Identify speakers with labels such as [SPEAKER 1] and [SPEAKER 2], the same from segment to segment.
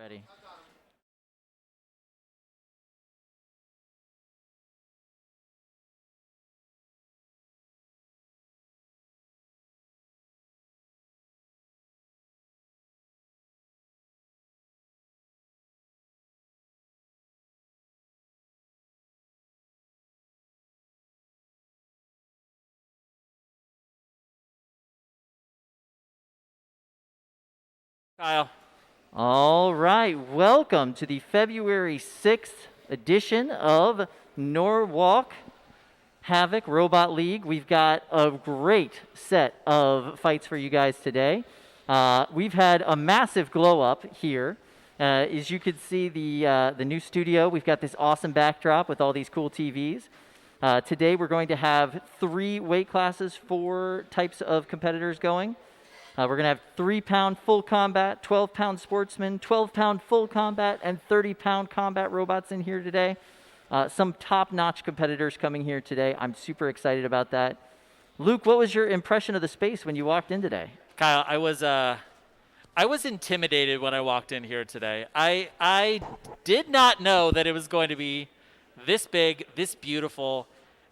[SPEAKER 1] Ready.
[SPEAKER 2] Kyle.
[SPEAKER 1] All right. Welcome to the February 6th edition of Norwalk Havoc Robot League. We've got a great set of fights for you guys today. We've had a massive glow up here. As you can see, the new studio, we've got this awesome backdrop with all these cool TVs. Today we're going to have 3 weight classes, 4 types of competitors going. We're going to have 3-pound full combat, 12-pound sportsman, 12-pound full combat, and 30-pound combat robots in here today. Some top-notch competitors coming here today. I'm super excited about that. Luke, what was your impression of the space when you walked in today?
[SPEAKER 2] Kyle, I was intimidated when I walked in here today. I did not know that it was going to be this big, this beautiful.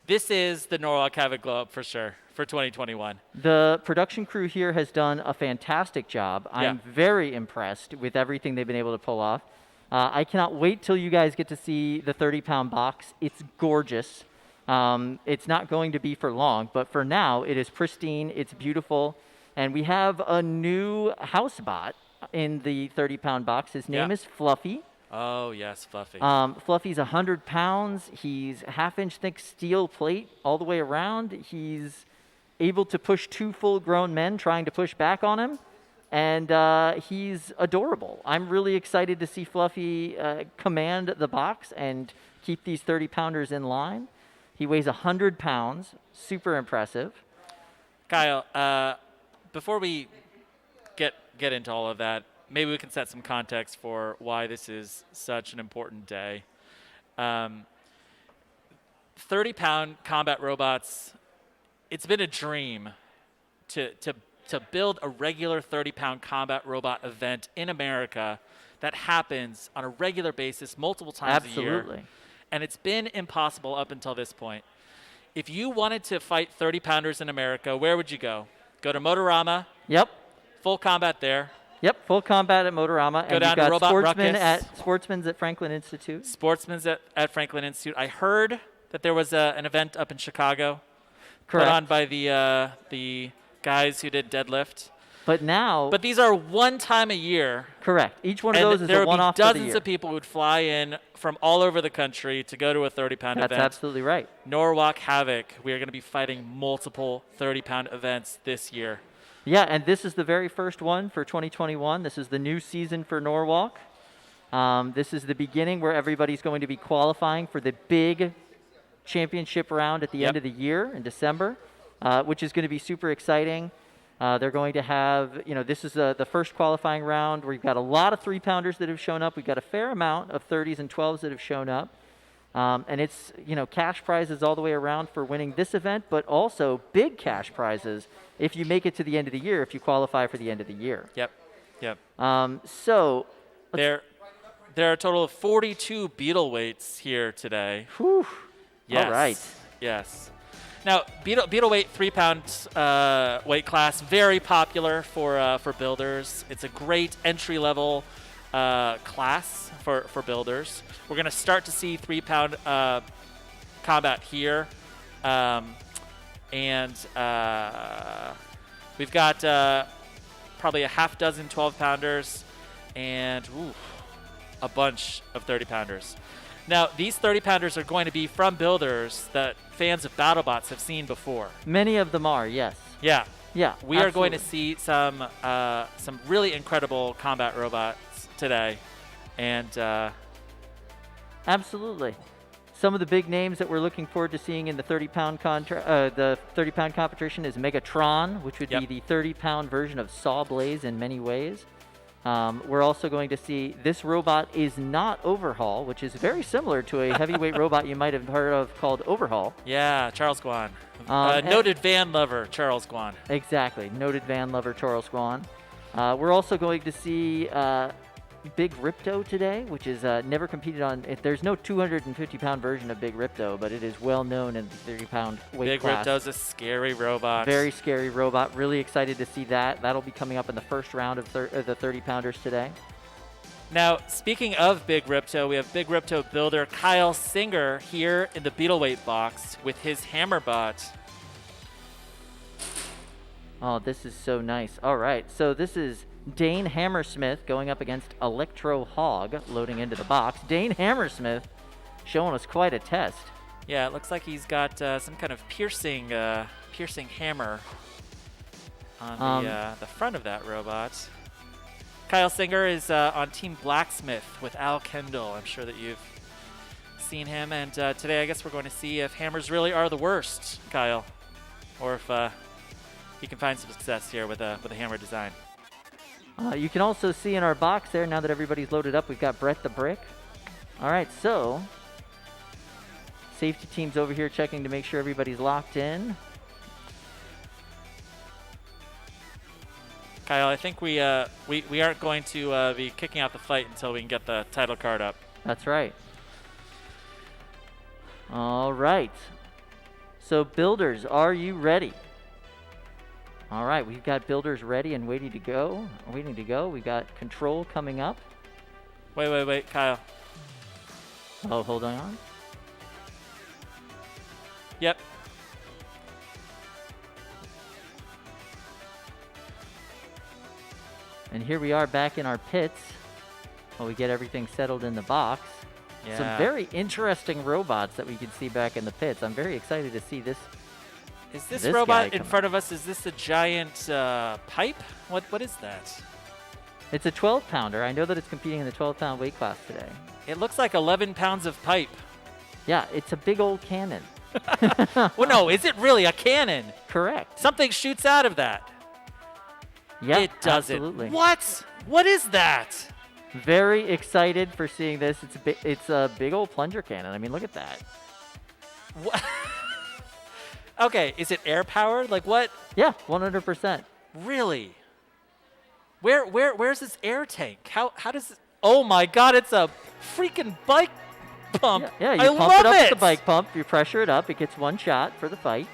[SPEAKER 2] This is the Norwalk Havoc Globe for sure for 2021.
[SPEAKER 1] The production crew here has done a fantastic job. I'm very impressed with everything they've been able to pull off. I cannot wait till you guys get to see the 30-pound box. It's gorgeous. It's not going to be for long, but for now, it is pristine. It's beautiful. And we have a new house bot in the 30-pound box. His name is Fluffy.
[SPEAKER 2] Oh, yes, Fluffy.
[SPEAKER 1] Fluffy's 100 pounds. He's half-inch thick steel plate all the way around. He's able to push 2 full-grown men trying to push back on him. And he's adorable. I'm really excited to see Fluffy command the box and keep these 30-pounders in line. He weighs 100 pounds. Super impressive.
[SPEAKER 2] Kyle, before we get into all of that, maybe we can set some context for why this is such an important day. 30-pound combat robots, it's been a dream to build a regular 30-pound combat robot event in America that happens on a regular basis multiple times a year.
[SPEAKER 1] Absolutely.
[SPEAKER 2] And it's been impossible up until this point. If you wanted to fight 30-pounders in America, where would you go? Go to Motorama.
[SPEAKER 1] Yep.
[SPEAKER 2] Full combat there.
[SPEAKER 1] Yep, full combat at Motorama.
[SPEAKER 2] Go
[SPEAKER 1] and
[SPEAKER 2] down
[SPEAKER 1] you've got
[SPEAKER 2] to Robot Ruckus.
[SPEAKER 1] Sportsman's at Franklin Institute.
[SPEAKER 2] Sportsman's at Franklin Institute. I heard that there was an event up in Chicago.
[SPEAKER 1] Correct.
[SPEAKER 2] Put on by the guys who did deadlift.
[SPEAKER 1] But
[SPEAKER 2] these are one time a year.
[SPEAKER 1] Correct. Each one of those is
[SPEAKER 2] there
[SPEAKER 1] a one-off
[SPEAKER 2] would be
[SPEAKER 1] for the
[SPEAKER 2] dozens
[SPEAKER 1] year.
[SPEAKER 2] of people who would fly in from all over the country to go to a 30-pound event.
[SPEAKER 1] That's absolutely right.
[SPEAKER 2] Norwalk Havoc. We are going to be fighting multiple 30-pound events this year.
[SPEAKER 1] Yeah, and this is the very first one for 2021. This is the new season for Norwalk. This is the beginning where everybody's going to be qualifying for the big championship round at the end of the year in December, which is going to be super exciting. They're going to have, this is the first qualifying round. We've got a lot of 3-pounders that have shown up. We've got a fair amount of 30s and 12s that have shown up. And it's, cash prizes all the way around for winning this event, but also big cash prizes if you make it to the end of the year, if you qualify for the end of the year.
[SPEAKER 2] Yep.
[SPEAKER 1] So
[SPEAKER 2] there are a total of 42 beetle weights here today.
[SPEAKER 1] Whew.
[SPEAKER 2] Yes.
[SPEAKER 1] All right.
[SPEAKER 2] Yes. Now, beetle weight 3-pound weight class, very popular for builders. It's a great entry level class for builders. We're going to start to see 3-pound combat here, and we've got probably a half dozen 12-pounders and a bunch of 30-pounders. Now, these 30-pounders are going to be from builders that fans of BattleBots have seen before.
[SPEAKER 1] Many of them are, yes.
[SPEAKER 2] Yeah.
[SPEAKER 1] Yeah,
[SPEAKER 2] We are going to see some really incredible combat robots today, and
[SPEAKER 1] absolutely. Some of the big names that we're looking forward to seeing in the 30-pound the 30-pound competition is Megatron, which would be the 30-pound version of Saw Blaze in many ways. We're also going to see this robot is not Overhaul, which is very similar to a heavyweight robot you might have heard of called Overhaul.
[SPEAKER 2] Yeah, Charles Guan. Noted van lover, Charles Guan.
[SPEAKER 1] Exactly, noted van lover Charles Guan. We're also going to see, Big Ripto today, which is never competed on. There's no 250-pound version of Big Ripto, but it is well known in the 30-pound weight class.
[SPEAKER 2] Big Ripto's a scary robot.
[SPEAKER 1] Very scary robot. Really excited to see that. That'll be coming up in the first round of the 30-pounders today.
[SPEAKER 2] Now, speaking of Big Ripto, we have Big Ripto builder Kyle Singer here in the Beetleweight box with his Hammerbot.
[SPEAKER 1] Oh, this is so nice. All right, so this is Dane Hammersmith going up against Electro Hog loading into the box. Dane Hammersmith showing us quite a test.
[SPEAKER 2] Yeah, it looks like he's got some kind of piercing hammer on the front of that robot. Kyle Singer is on Team Blacksmith with Al Kendall. I'm sure that you've seen him. And today I guess we're going to see if hammers really are the worst, Kyle, or if he can find some success here with a hammer design.
[SPEAKER 1] You can also see in our box there, now that everybody's loaded up, we've got Brett the Brick. All right, so safety team's over here checking to make sure everybody's locked in.
[SPEAKER 2] Kyle, I think we aren't going to be kicking out the fight until we can get the title card up.
[SPEAKER 1] That's right. All right. So builders, are you ready? All right, we've got builders ready and waiting to go. We got control coming up.
[SPEAKER 2] Wait, Kyle.
[SPEAKER 1] Oh, hold on.
[SPEAKER 2] Yep.
[SPEAKER 1] And here we are back in our pits while we get everything settled in the box.
[SPEAKER 2] Yeah.
[SPEAKER 1] Some very interesting robots that we can see back in the pits. I'm very excited to see this.
[SPEAKER 2] Is this
[SPEAKER 1] This
[SPEAKER 2] robot
[SPEAKER 1] guy
[SPEAKER 2] in front of us, is this a giant pipe? What is that?
[SPEAKER 1] It's a 12-pounder. I know that it's competing in the 12-pound weight class today.
[SPEAKER 2] It looks like 11 pounds of pipe.
[SPEAKER 1] Yeah, it's a big old cannon.
[SPEAKER 2] Well, no, is it really a cannon?
[SPEAKER 1] Correct.
[SPEAKER 2] Something shoots out of that.
[SPEAKER 1] Yeah,
[SPEAKER 2] It doesn't.
[SPEAKER 1] absolutely.
[SPEAKER 2] What? What is that?
[SPEAKER 1] Very excited for seeing this. It's a big old plunger cannon. I mean, look at that.
[SPEAKER 2] What? Okay, is it air powered? Like what?
[SPEAKER 1] Yeah, 100%.
[SPEAKER 2] Really? Where's this air tank? How does it? Oh my God! It's a freaking bike pump.
[SPEAKER 1] Yeah, you
[SPEAKER 2] I
[SPEAKER 1] pump
[SPEAKER 2] love
[SPEAKER 1] it up
[SPEAKER 2] it.
[SPEAKER 1] with the bike pump. You pressure it up. It gets one shot for the fight.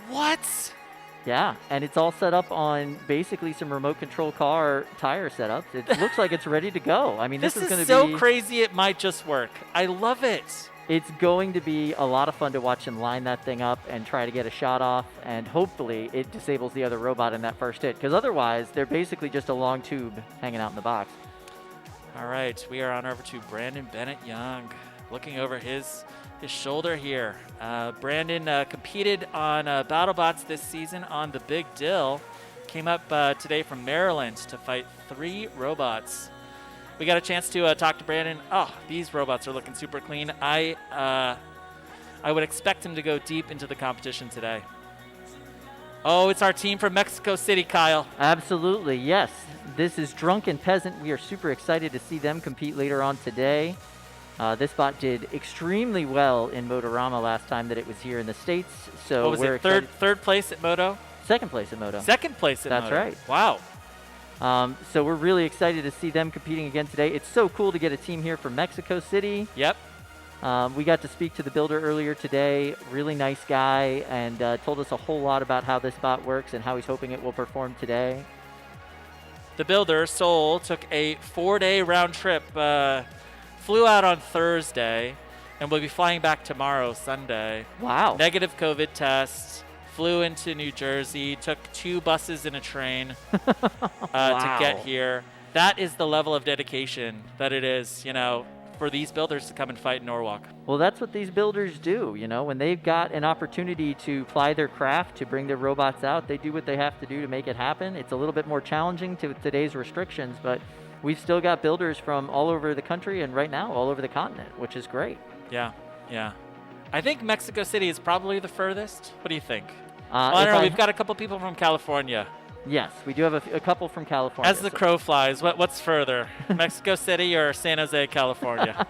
[SPEAKER 2] What?
[SPEAKER 1] Yeah, and it's all set up on basically some remote control car tire setups. It looks like it's ready to go. I mean, this is going to
[SPEAKER 2] so
[SPEAKER 1] be
[SPEAKER 2] crazy. It might just work. I love it.
[SPEAKER 1] It's going to be a lot of fun to watch him line that thing up and try to get a shot off, and hopefully it disables the other robot in that first hit, because otherwise they're basically just a long tube hanging out in the box.
[SPEAKER 2] All right, we are on over to Brandon Bennett Young, looking over his shoulder here. Brandon competed on BattleBots this season on the Big Dill. Came up today from Maryland to fight 3 robots. We got a chance to talk to Brandon. Oh, these robots are looking super clean. I would expect him to go deep into the competition today. Oh, it's our team from Mexico City, Kyle.
[SPEAKER 1] Absolutely, yes. This is Drunken Peasant. We are super excited to see them compete later on today. This bot did extremely well in Motorama last time that it was here in the States. So
[SPEAKER 2] What was
[SPEAKER 1] we're
[SPEAKER 2] it? Third place at Moto?
[SPEAKER 1] Second place at Moto.
[SPEAKER 2] Second place at
[SPEAKER 1] That's
[SPEAKER 2] Moto.
[SPEAKER 1] right.
[SPEAKER 2] Wow.
[SPEAKER 1] So we're really excited to see them competing again today. It's so cool to get a team here from Mexico City.
[SPEAKER 2] Yep.
[SPEAKER 1] We got to speak to the builder earlier today. Really nice guy, and told us a whole lot about how this bot works and how he's hoping it will perform today.
[SPEAKER 2] The builder, Sol, took a 4-day round trip, flew out on Thursday, and will be flying back tomorrow, Sunday.
[SPEAKER 1] Wow.
[SPEAKER 2] Negative COVID test, flew into New Jersey, took 2 buses and a train to get here. That is the level of dedication that it is, for these builders to come and fight in Norwalk.
[SPEAKER 1] Well, that's what these builders do, when they've got an opportunity to ply their craft, to bring their robots out, they do what they have to do to make it happen. It's a little bit more challenging to today's restrictions, but we've still got builders from all over the country and right now all over the continent, which is great.
[SPEAKER 2] Yeah. I think Mexico City is probably the furthest. What do you think?
[SPEAKER 1] Well,
[SPEAKER 2] I don't know. We've got a couple people from California.
[SPEAKER 1] Yes, we do have a couple from California.
[SPEAKER 2] As the crow flies, what's further, Mexico City or San Jose, California?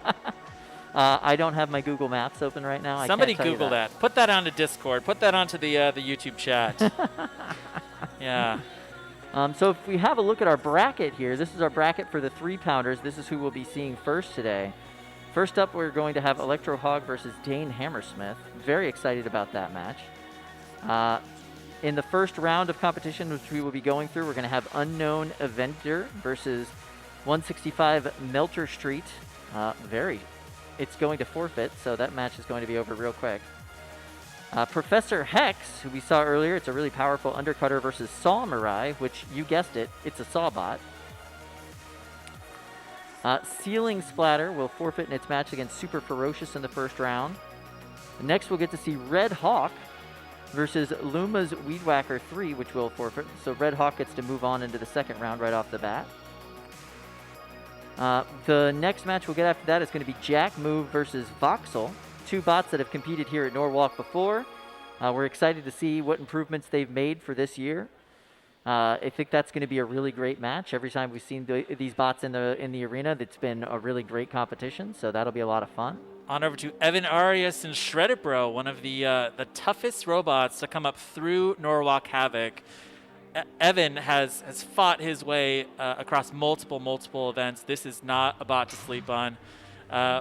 [SPEAKER 1] I don't have my Google Maps open right now.
[SPEAKER 2] Somebody
[SPEAKER 1] I can't tell
[SPEAKER 2] Google
[SPEAKER 1] you
[SPEAKER 2] that. Put that onto Discord. Put that onto the YouTube chat. Yeah.
[SPEAKER 1] So if we have a look at our bracket here, this is our bracket for the 3-pounders. This is who we'll be seeing first today. First up, we're going to have Electro Hog versus Dane Hammersmith. Very excited about that match. In the first round of competition, which we will be going through, we're going to have Unknown Avenger versus 165 Melter Street. It's going to forfeit, so that match is going to be over real quick. Professor Hex, who we saw earlier, it's a really powerful undercutter versus Samurai, which, you guessed it, it's a Sawbot. Ceiling Splatter will forfeit in its match against Super Ferocious in the first round. Next, we'll get to see Red Hawk versus Luma's Weed Whacker 3, which will forfeit. So Red Hawk gets to move on into the second round right off the bat. The next match we'll get after that is going to be Jack Move versus Voxel, 2 bots that have competed here at Norwalk before. We're excited to see what improvements they've made for this year. I think that's going to be a really great match. Every time we've seen these bots in the arena, it's been a really great competition, so that'll be a lot of fun.
[SPEAKER 2] On over to Evan Arias and Shredded Bro, one of the toughest robots to come up through Norwalk Havoc. Evan has fought his way across multiple events. This is not a bot to sleep on.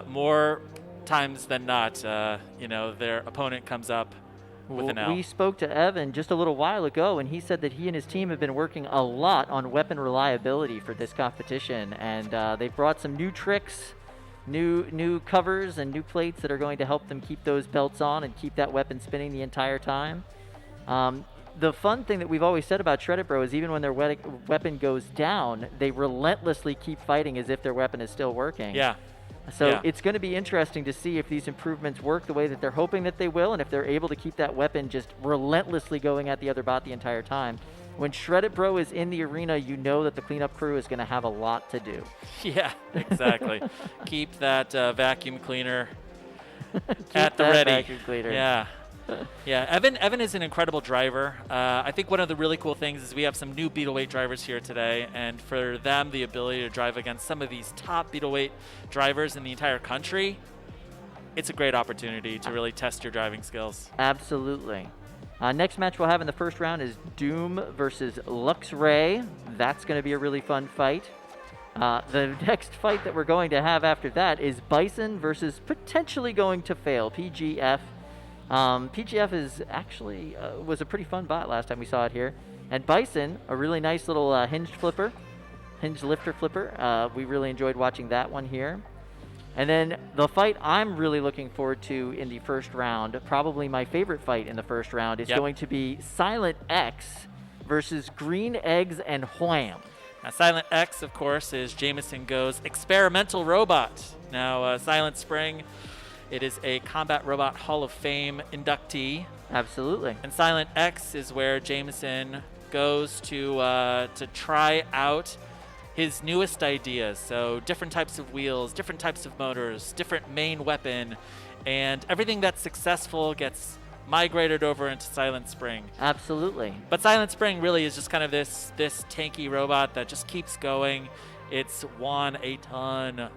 [SPEAKER 2] More times than not, their opponent comes up with an L.
[SPEAKER 1] We spoke to Evan just a little while ago, and he said that he and his team have been working a lot on weapon reliability for this competition, and they've brought some new tricks, new covers and new plates that are going to help them keep those belts on and keep that weapon spinning the entire time. The fun thing that we've always said about Shredded Bro is even when their weapon goes down, they relentlessly keep fighting as if their weapon is still working.
[SPEAKER 2] Yeah.
[SPEAKER 1] So it's going to be interesting to see if these improvements work the way that they're hoping that they will, and if they're able to keep that weapon just relentlessly going at the other bot the entire time. When Shredded Bro is in the arena, you know that the cleanup crew is going to have a lot to do.
[SPEAKER 2] Yeah, exactly. Keep that vacuum cleaner at the
[SPEAKER 1] that
[SPEAKER 2] ready.
[SPEAKER 1] Vacuum cleaner.
[SPEAKER 2] Yeah. Yeah, Evan is an incredible driver. I think one of the really cool things is we have some new Beetleweight drivers here today, and for them, the ability to drive against some of these top Beetleweight drivers in the entire country, it's a great opportunity to really test your driving skills.
[SPEAKER 1] Absolutely. Next match we'll have in the first round is Doom versus Lux Ray. That's going to be a really fun fight. The next fight that we're going to have after that is Bison versus potentially going to fail, PGF. PGF is actually was a pretty fun bot last time we saw it here. And Bison, a really nice little hinged lifter flipper. We really enjoyed watching that one here. And then the fight I'm really looking forward to in the first round, probably my favorite fight in the first round, is going to be Silent X versus Green Eggs and Wham.
[SPEAKER 2] Now, Silent X, of course, is Jameson Go's experimental robot. Now, Silent Spring, it is a Combat Robot Hall of Fame inductee.
[SPEAKER 1] Absolutely.
[SPEAKER 2] And Silent X is where Jameson goes to try out his newest ideas. So different types of wheels, different types of motors, different main weapon, and everything that's successful gets migrated over into Silent Spring.
[SPEAKER 1] Absolutely.
[SPEAKER 2] But Silent Spring really is just kind of this tanky robot that just keeps going. It's won a ton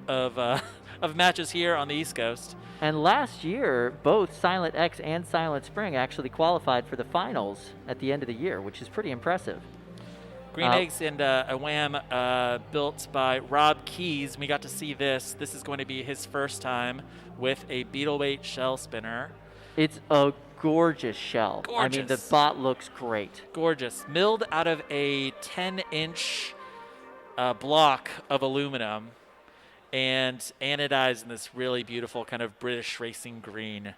[SPEAKER 2] of matches here on the East Coast.
[SPEAKER 1] And last year, both Silent X and Silent Spring actually qualified for the finals at the end of the year, which is pretty impressive.
[SPEAKER 2] Green Eggs and a Wham built by Rob Keys. We got to see this. This is going to be his first time with a Beetleweight shell spinner.
[SPEAKER 1] It's a gorgeous shell.
[SPEAKER 2] Gorgeous.
[SPEAKER 1] I mean, the bot looks great.
[SPEAKER 2] Gorgeous. Milled out of a 10-inch block of aluminum and anodized in this really beautiful kind of British racing green.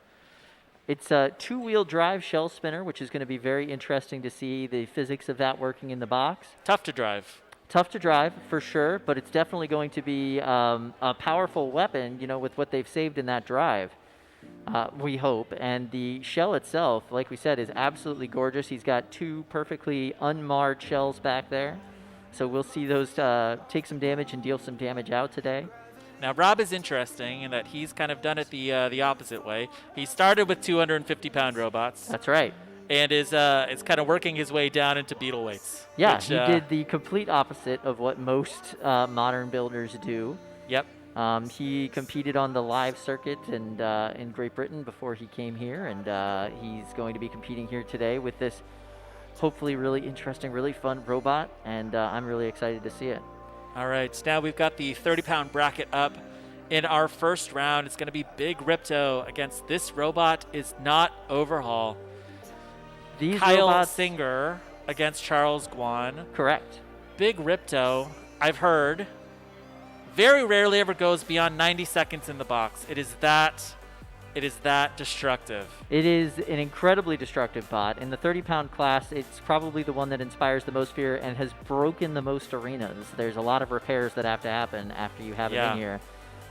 [SPEAKER 1] It's a 2-wheel drive shell spinner, which is going to be very interesting to see the physics of that working in the box.
[SPEAKER 2] Tough to drive.
[SPEAKER 1] Tough to drive, for sure, but it's definitely going to be a powerful weapon, with what they've saved in that drive, we hope. And the shell itself, like we said, is absolutely gorgeous. He's got 2 perfectly unmarred shells back there. So we'll see those take some damage and deal some damage out today.
[SPEAKER 2] Now, Rob is interesting in that he's kind of done it the opposite way. He started with 250-pound robots.
[SPEAKER 1] That's right.
[SPEAKER 2] And is kind of working his way down into Beetleweights.
[SPEAKER 1] Yeah, he did the complete opposite of what most modern builders do.
[SPEAKER 2] Yep.
[SPEAKER 1] He competed on the live circuit and in Great Britain before he came here, and he's going to be competing here today with this hopefully really interesting, really fun robot, and I'm really excited to see it.
[SPEAKER 2] All right, so now we've got the 30-pound bracket up. In our first round, it's going to be Big Ripto against this robot is not Overhaul.
[SPEAKER 1] These
[SPEAKER 2] Kyle
[SPEAKER 1] robots,
[SPEAKER 2] Singer against Charles Guan.
[SPEAKER 1] correct.
[SPEAKER 2] Big Ripto, I've heard, very rarely ever goes beyond 90 seconds in the box. It is that destructive.
[SPEAKER 1] It is an incredibly destructive bot. In the 30-pound class, it's probably the one that inspires the most fear and has broken the most arenas. There's a lot of repairs that have to happen after you have it in here.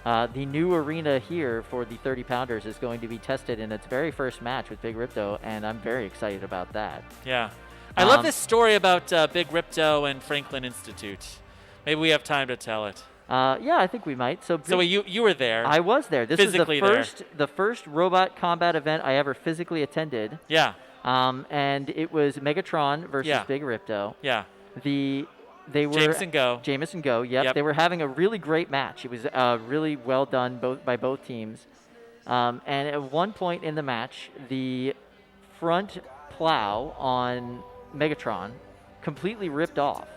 [SPEAKER 1] The new arena here for the 30-pounders is going to be tested in its very first match with Big Ripto, and I'm very excited about that.
[SPEAKER 2] Yeah. I love this story about Big Ripto and Franklin Institute. Maybe we have time to tell it.
[SPEAKER 1] Yeah, I think we might. So
[SPEAKER 2] you were there.
[SPEAKER 1] I was there. This
[SPEAKER 2] physically
[SPEAKER 1] was the first robot combat event I ever physically attended.
[SPEAKER 2] Yeah.
[SPEAKER 1] And it was Megatron versus Big Ripto.
[SPEAKER 2] Yeah.
[SPEAKER 1] They were
[SPEAKER 2] Jameson Go.
[SPEAKER 1] Yep. They were having a really great match. It was really well done by both teams. And at one point in the match, the front plow on Megatron completely ripped off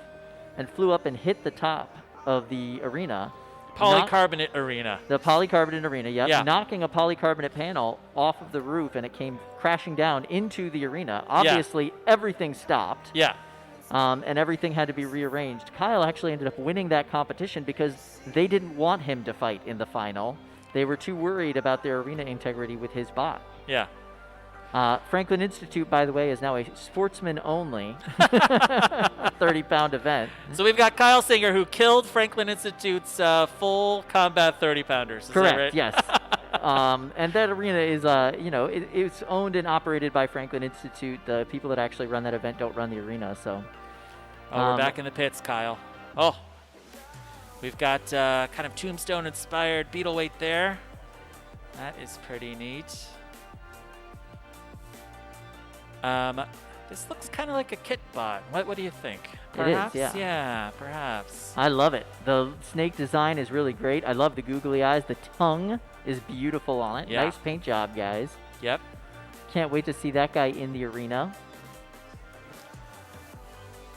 [SPEAKER 1] and flew up and hit the top of the arena.
[SPEAKER 2] Polycarbonate arena.
[SPEAKER 1] The polycarbonate arena, yep.
[SPEAKER 2] Yeah.
[SPEAKER 1] Knocking a polycarbonate panel off of the roof, and it came crashing down into the arena. Obviously, everything stopped.
[SPEAKER 2] Yeah.
[SPEAKER 1] And everything had to be rearranged. Kyle actually ended up winning that competition because they didn't want him to fight in the final. They were too worried about their arena integrity with his bot.
[SPEAKER 2] Yeah.
[SPEAKER 1] Franklin Institute, by the way, is now a sportsman-only 30-pound event.
[SPEAKER 2] So we've got Kyle Singer, who killed Franklin Institute's full combat 30-pounders.
[SPEAKER 1] Correct,
[SPEAKER 2] that right?
[SPEAKER 1] Yes. And that arena is, it's owned and operated by Franklin Institute. The people that actually run that event don't run the arena, so.
[SPEAKER 2] We're back in the pits, Kyle. Oh, we've got kind of Tombstone-inspired beetle weight there. That is pretty neat. This looks kind of like a kit bot. What do you think? Perhaps?
[SPEAKER 1] It is, yeah.
[SPEAKER 2] Yeah, perhaps.
[SPEAKER 1] I love it. The snake design is really great. I love the googly eyes. The tongue is beautiful on it.
[SPEAKER 2] Yeah.
[SPEAKER 1] Nice paint job, guys.
[SPEAKER 2] Yep.
[SPEAKER 1] Can't wait to see that guy in the arena.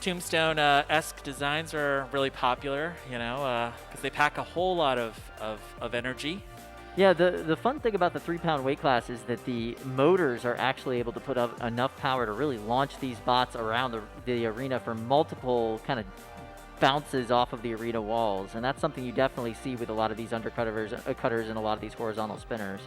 [SPEAKER 2] Tombstone-esque designs are really popular, because they pack a whole lot of energy.
[SPEAKER 1] Yeah, the fun thing about the 3-pound weight class is that the motors are actually able to put up enough power to really launch these bots around the arena for multiple kind of bounces off of the arena walls. And that's something you definitely see with a lot of these cutters and a lot of these horizontal spinners.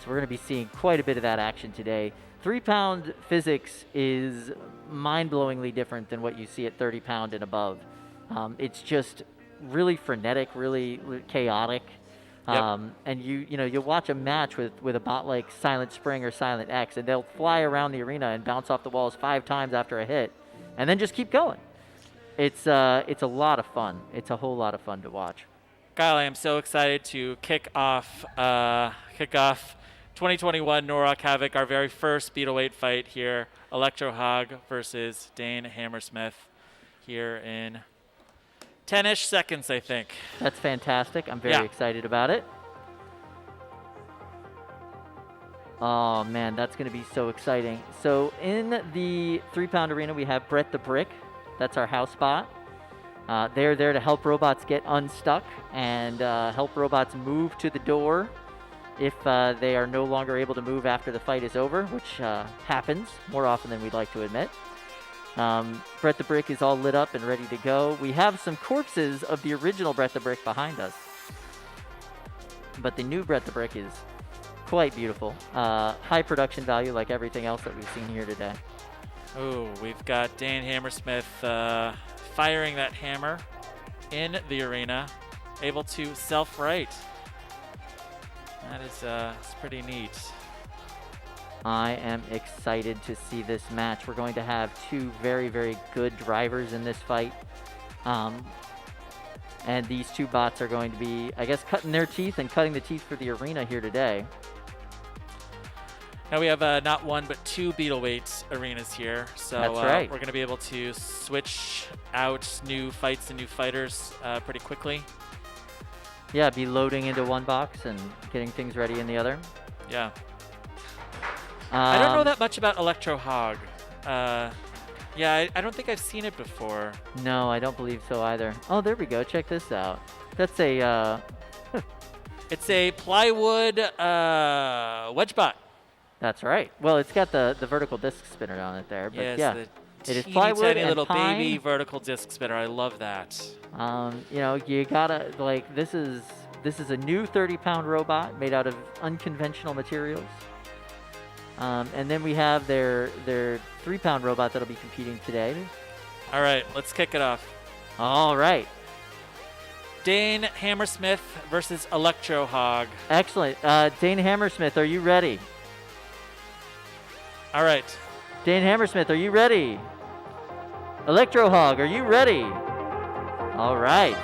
[SPEAKER 1] So we're going to be seeing quite a bit of that action today. 3-pound physics is mind-blowingly different than what you see at 30-pound and above. It's just really frenetic, really chaotic.
[SPEAKER 2] Yep.
[SPEAKER 1] And you'll watch a match with a bot like Silent Spring or Silent X, and they'll fly around the arena and bounce off the walls 5 times after a hit, and then just keep going. It's a lot of fun. It's a whole lot of fun to watch.
[SPEAKER 2] Kyle, I am so excited to kick off 2021 Norwalk Havoc, our very first Beetleweight fight here. Electro Hog versus Dane Hammersmith here in 10-ish seconds, I think.
[SPEAKER 1] That's fantastic. I'm very excited about it. Oh, man, that's going to be so exciting. So in the 3-pound arena, we have Brett the Brick. That's our house bot. They're there to help robots get unstuck and help robots move to the door if they are no longer able to move after the fight is over, which happens more often than we'd like to admit. Brett the Brick is all lit up and ready to go. We have some corpses of the original Brett the Brick behind us. But the new Brett the Brick is quite beautiful. High production value like everything else that we've seen here today.
[SPEAKER 2] Oh, we've got Dane Hammersmith firing that hammer in the arena, able to self-right. That is it's pretty neat.
[SPEAKER 1] I am excited to see this match. We're going to have 2 very, very good drivers in this fight. And these 2 bots are going to be, I guess, cutting their teeth and cutting the teeth for the arena here today.
[SPEAKER 2] Now we have not 1 but 2 Beetleweight arenas here. So
[SPEAKER 1] That's right.
[SPEAKER 2] We're going to be able to switch out new fights and new fighters pretty quickly.
[SPEAKER 1] Yeah, be loading into one box and getting things ready in the other.
[SPEAKER 2] Yeah. I don't know that much about Electro Hog. Yeah, I don't think I've seen it before.
[SPEAKER 1] No, I don't believe so either. Oh, there we go. Check this out. That's a
[SPEAKER 2] It's a plywood wedge bot.
[SPEAKER 1] That's right. Well, it's got the vertical disc spinner on it there, but
[SPEAKER 2] Yes,
[SPEAKER 1] yeah,
[SPEAKER 2] the
[SPEAKER 1] it is
[SPEAKER 2] teeny
[SPEAKER 1] plywood
[SPEAKER 2] tiny
[SPEAKER 1] and
[SPEAKER 2] little
[SPEAKER 1] pine.
[SPEAKER 2] baby vertical disc spinner. I love that.
[SPEAKER 1] You know, you gotta like this is a new 30-pound robot made out of unconventional materials. And then we have their 3-pound robot that'll be competing today.
[SPEAKER 2] All right, let's kick it off.
[SPEAKER 1] All right,
[SPEAKER 2] Dane Hammersmith versus Electro Hog.
[SPEAKER 1] excellent. Dane Hammersmith, are you ready?
[SPEAKER 2] All right.
[SPEAKER 1] Dane Hammersmith, are you ready? Electro Hog, are you ready? All right.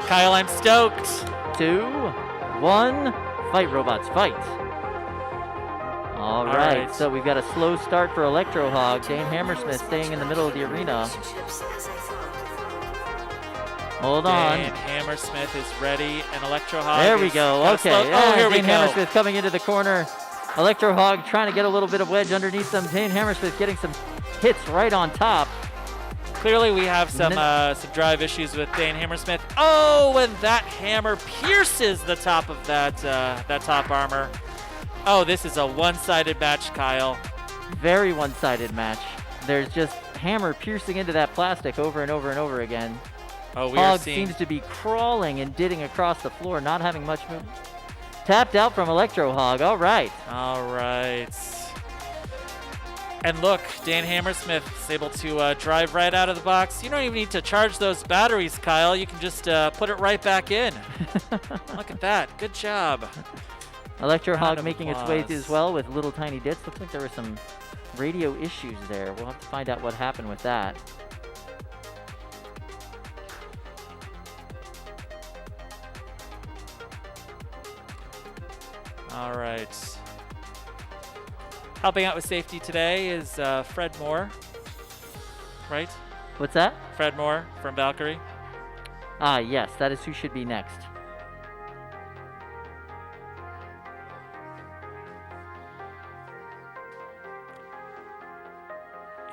[SPEAKER 2] Kyle, I'm stoked.
[SPEAKER 1] 2, 1, fight robots, fight. All right,
[SPEAKER 2] right.
[SPEAKER 1] so we've got a slow start for Electro Hog. Dane Hammersmith staying in the middle of the arena. Hold on.
[SPEAKER 2] Dane Hammersmith is ready, and Electro Hog
[SPEAKER 1] There we
[SPEAKER 2] is
[SPEAKER 1] go.
[SPEAKER 2] kinda
[SPEAKER 1] Okay.
[SPEAKER 2] slow. Oh, here we
[SPEAKER 1] Dane
[SPEAKER 2] go.
[SPEAKER 1] Hammersmith coming into the corner. Electro Hog trying to get a little bit of wedge underneath them. Dane Hammersmith getting some hits right on top.
[SPEAKER 2] Clearly, we have some drive issues with Dane Hammersmith. Oh, and that hammer pierces the top of that top armor. Oh, this is a one-sided match, Kyle.
[SPEAKER 1] Very one-sided match. There's just hammer piercing into that plastic over and over and over again.
[SPEAKER 2] Oh, we are
[SPEAKER 1] Hog
[SPEAKER 2] seeing.
[SPEAKER 1] seems to be crawling and ditting across the floor, not having much movement. Tapped out from Electro Hog. All right.
[SPEAKER 2] All right. And look, Dane Hammersmith is able to drive right out of the box. You don't even need to charge those batteries, Kyle. You can just put it right back in. Look at that. Good job.
[SPEAKER 1] Electro
[SPEAKER 2] Round
[SPEAKER 1] Hog
[SPEAKER 2] of
[SPEAKER 1] making its way
[SPEAKER 2] applause.
[SPEAKER 1] as well with little tiny dits. Looks like there were some radio issues there. We'll have to find out what happened with that.
[SPEAKER 2] All right. Helping out with safety today is Fred Moore, right?
[SPEAKER 1] What's that?
[SPEAKER 2] Fred Moore from Valkyrie.
[SPEAKER 1] Ah, yes, that is who should be next.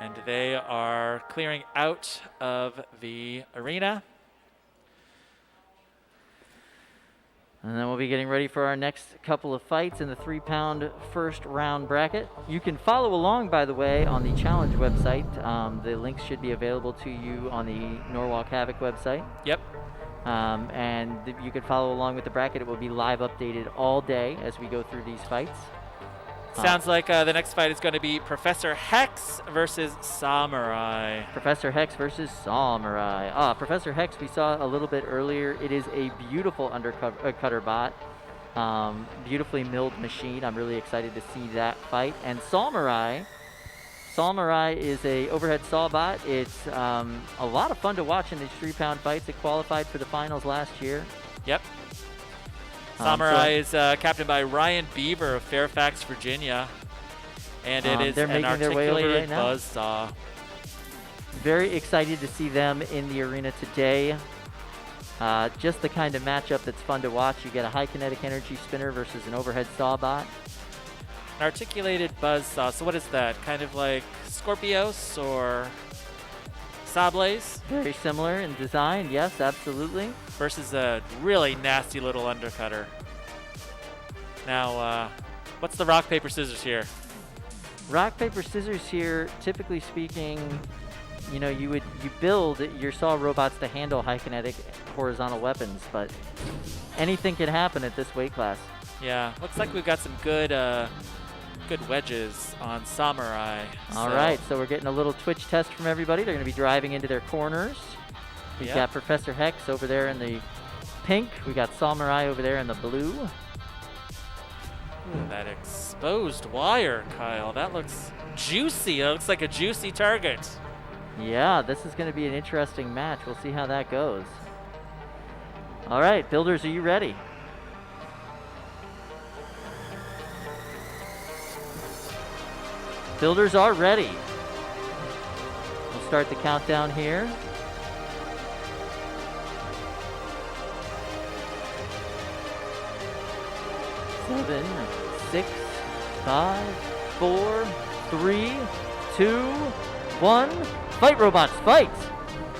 [SPEAKER 2] And they are clearing out of the arena.
[SPEAKER 1] And then we'll be getting ready for our next couple of fights in the 3-pound first round bracket. You can follow along, by the way, on the challenge website. The links should be available to you on the Norwalk Havoc website.
[SPEAKER 2] Yep.
[SPEAKER 1] And you can follow along with the bracket. It will be live updated all day as we go through these fights.
[SPEAKER 2] Sounds like the next fight is going to be Professor Hex versus Samurai.
[SPEAKER 1] Professor Hex versus Samurai. Professor Hex we saw a little bit earlier. It is a beautiful cutter bot. Beautifully milled machine. I'm really excited to see that fight. And Samurai is a overhead saw bot. It's a lot of fun to watch in these 3-pound fights. It qualified for the finals last year.
[SPEAKER 2] Yep. Samurai is captained by Ryan Beaver of Fairfax, Virginia. And it is
[SPEAKER 1] they're
[SPEAKER 2] an
[SPEAKER 1] making their way over
[SPEAKER 2] articulated
[SPEAKER 1] right now.
[SPEAKER 2] buzzsaw.
[SPEAKER 1] Very excited to see them in the arena today. Just the kind of matchup that's fun to watch. You get a high kinetic energy spinner versus an overhead saw bot.
[SPEAKER 2] An articulated buzzsaw. So what is that? Kind of like Scorpios or Sables
[SPEAKER 1] Very similar in design, yes, absolutely.
[SPEAKER 2] versus a really nasty little undercutter. Now, what's the rock, paper, scissors here?
[SPEAKER 1] Rock, paper, scissors here, typically speaking, you know, you build your saw robots to handle high kinetic horizontal weapons, but anything can happen at this weight class.
[SPEAKER 2] Yeah, looks like we've got some good wedges on Samurai.
[SPEAKER 1] All right, so we're getting a little twitch test from everybody. They're going to be driving into their corners. We've
[SPEAKER 2] Yep.
[SPEAKER 1] got Professor Hex over there in the pink. We got Samurai over there in the blue.
[SPEAKER 2] Ooh, that exposed wire, Kyle. That looks juicy. It looks like a juicy target.
[SPEAKER 1] Yeah, this is going to be an interesting match. We'll see how that goes. All right, builders, are you ready? Builders are ready. We'll start the countdown here. 7, 6, 5, 4, 3, 2, 1. Fight, robots, fight!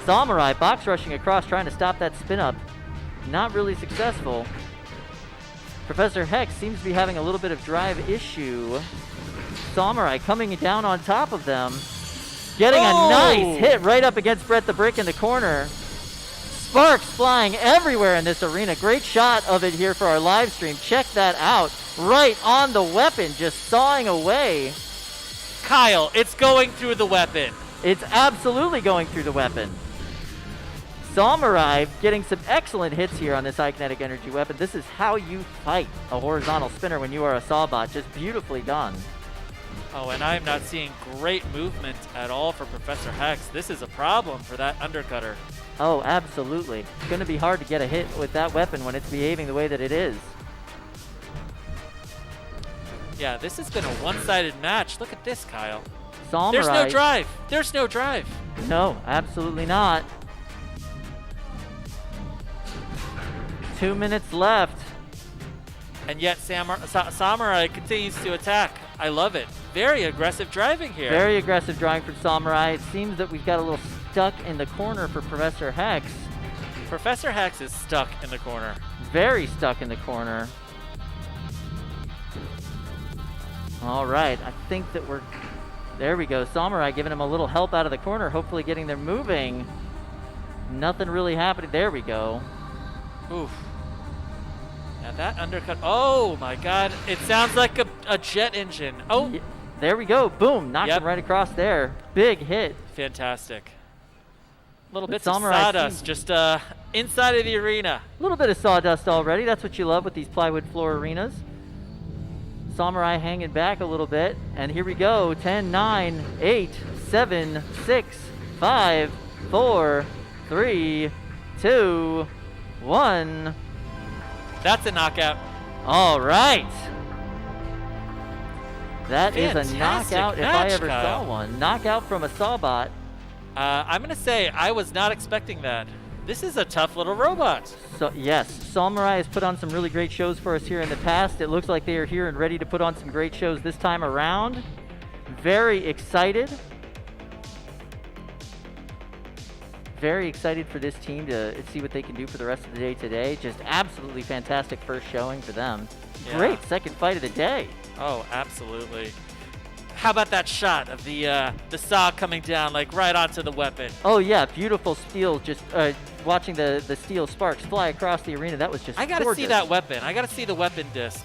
[SPEAKER 1] Samurai box rushing across, trying to stop that spin up. Not really successful. Professor Hex seems to be having a little bit of drive issue. Samurai coming down on top of them. Getting a nice hit right up against Brett the Brick in the corner. Sparks flying everywhere in this arena. Great shot of it here for our live stream. Check that out. Right on the weapon, just sawing away.
[SPEAKER 2] Kyle, it's going through the weapon.
[SPEAKER 1] It's absolutely going through the weapon. Samurai getting some excellent hits here on this high kinetic energy weapon. This is how you fight a horizontal spinner when you are a Sawbot. Just beautifully done.
[SPEAKER 2] Oh, and I'm not seeing great movement at all for Professor Hex. This is a problem for that undercutter.
[SPEAKER 1] Oh, absolutely. It's going to be hard to get a hit with that weapon when it's behaving the way that it is.
[SPEAKER 2] Yeah, this has been a one-sided match. Look at this, Kyle.
[SPEAKER 1] Samurai.
[SPEAKER 2] There's no drive. There's no drive.
[SPEAKER 1] No, absolutely not. 2 minutes left.
[SPEAKER 2] And yet Samurai continues to attack. I love it. Very aggressive driving here.
[SPEAKER 1] Very aggressive driving from Samurai. It seems that we've got a little stuck in the corner for Professor Hex.
[SPEAKER 2] Professor Hex is stuck in the corner.
[SPEAKER 1] Very stuck in the corner. All right, I think that we're... There we go. Samurai giving him a little help out of the corner, hopefully getting them moving. Nothing really happening. There we go.
[SPEAKER 2] Oof. Now that undercut. Oh my God! It sounds like a jet engine. Oh,
[SPEAKER 1] there we go. Boom! Knocked him right across there. Big hit.
[SPEAKER 2] Fantastic. Little
[SPEAKER 1] But
[SPEAKER 2] bits of
[SPEAKER 1] Samurai
[SPEAKER 2] sawdust just inside of the arena.
[SPEAKER 1] A little bit of sawdust already. That's what you love with these plywood floor arenas. Samurai hanging back a little bit. And here we go. 10, 9, 8, 7, 6, 5, 4, 3, 2, 1.
[SPEAKER 2] That's a knockout.
[SPEAKER 1] All right. That is a
[SPEAKER 2] Fantastic
[SPEAKER 1] knockout if I
[SPEAKER 2] match,
[SPEAKER 1] ever
[SPEAKER 2] Kyle.
[SPEAKER 1] saw one. Knockout from a Sawbot.
[SPEAKER 2] I'm going to say I was not expecting that. This is a tough little robot.
[SPEAKER 1] So yes, Samurai has put on some really great shows for us here in the past. It looks like they are here and ready to put on some great shows this time around. Very excited. Very excited for this team to see what they can do for the rest of the day today. Just absolutely fantastic first showing for them.
[SPEAKER 2] Yeah.
[SPEAKER 1] Great second fight of the day.
[SPEAKER 2] Oh, absolutely. How about that shot of the saw coming down like right onto the weapon?
[SPEAKER 1] Oh yeah, beautiful steel. Just watching the steel sparks fly across the arena. That was just
[SPEAKER 2] I gotta
[SPEAKER 1] gorgeous.
[SPEAKER 2] see that weapon. I gotta see the weapon disc.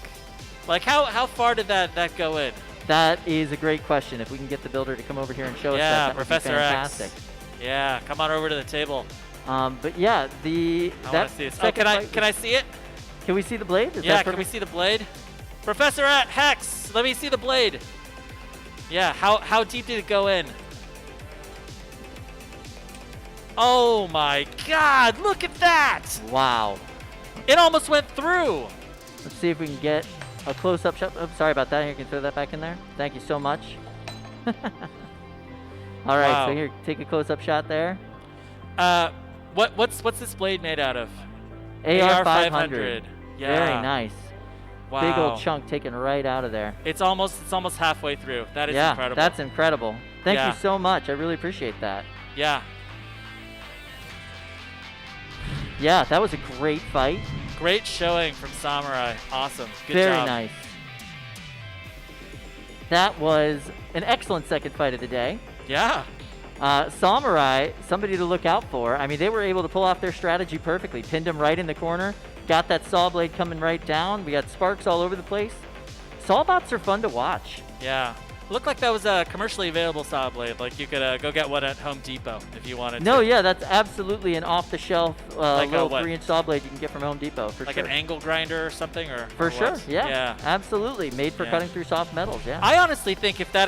[SPEAKER 2] Like how far did that go in?
[SPEAKER 1] That is a great question. If we can get the builder to come over here and show us
[SPEAKER 2] Yeah,
[SPEAKER 1] that would be
[SPEAKER 2] Professor
[SPEAKER 1] fantastic.
[SPEAKER 2] X. Yeah, come on over to the table.
[SPEAKER 1] But yeah,
[SPEAKER 2] I want to see this. Oh, can I see it?
[SPEAKER 1] Can we see the blade? Is
[SPEAKER 2] Yeah,
[SPEAKER 1] that
[SPEAKER 2] can we see the blade? Professor Hex, let me see the blade. Yeah, how deep did it go in? Oh my God, look at that!
[SPEAKER 1] Wow.
[SPEAKER 2] It almost went through.
[SPEAKER 1] Let's see if we can get a close-up shot. Oh, sorry about that. Here, you can throw that back in there. Thank you so much. All right,
[SPEAKER 2] Wow.
[SPEAKER 1] so here, take a close-up shot there.
[SPEAKER 2] What's this blade made out of?
[SPEAKER 1] AR-500.
[SPEAKER 2] Yeah.
[SPEAKER 1] Very nice.
[SPEAKER 2] Wow.
[SPEAKER 1] Big old chunk taken right out of there.
[SPEAKER 2] It's almost halfway through. That is incredible.
[SPEAKER 1] That's incredible. Thank
[SPEAKER 2] Yeah.
[SPEAKER 1] you so much. I really appreciate that.
[SPEAKER 2] Yeah.
[SPEAKER 1] Yeah, that was a great fight.
[SPEAKER 2] Great showing from Samurai. Awesome. Good
[SPEAKER 1] Very
[SPEAKER 2] job.
[SPEAKER 1] nice. That was an excellent second fight of the day.
[SPEAKER 2] Yeah.
[SPEAKER 1] Samurai, somebody to look out for. I mean, they were able to pull off their strategy perfectly. Pinned him right in the corner. Got that saw blade coming right down. We got sparks all over the place. Sawbots are fun to watch.
[SPEAKER 2] Yeah. Looked like that was a commercially available saw blade. Like you could go get one at Home Depot if you wanted
[SPEAKER 1] No,
[SPEAKER 2] to.
[SPEAKER 1] yeah, that's absolutely an off-the-shelf
[SPEAKER 2] Like a
[SPEAKER 1] little
[SPEAKER 2] what?
[SPEAKER 1] 3-inch saw blade you can get from Home Depot, for
[SPEAKER 2] Like
[SPEAKER 1] sure.
[SPEAKER 2] an angle grinder or something, or
[SPEAKER 1] For
[SPEAKER 2] or
[SPEAKER 1] sure,
[SPEAKER 2] what?
[SPEAKER 1] yeah.
[SPEAKER 2] Yeah.
[SPEAKER 1] Absolutely. Made for
[SPEAKER 2] Yeah.
[SPEAKER 1] cutting through soft metals, yeah.
[SPEAKER 2] I honestly think if that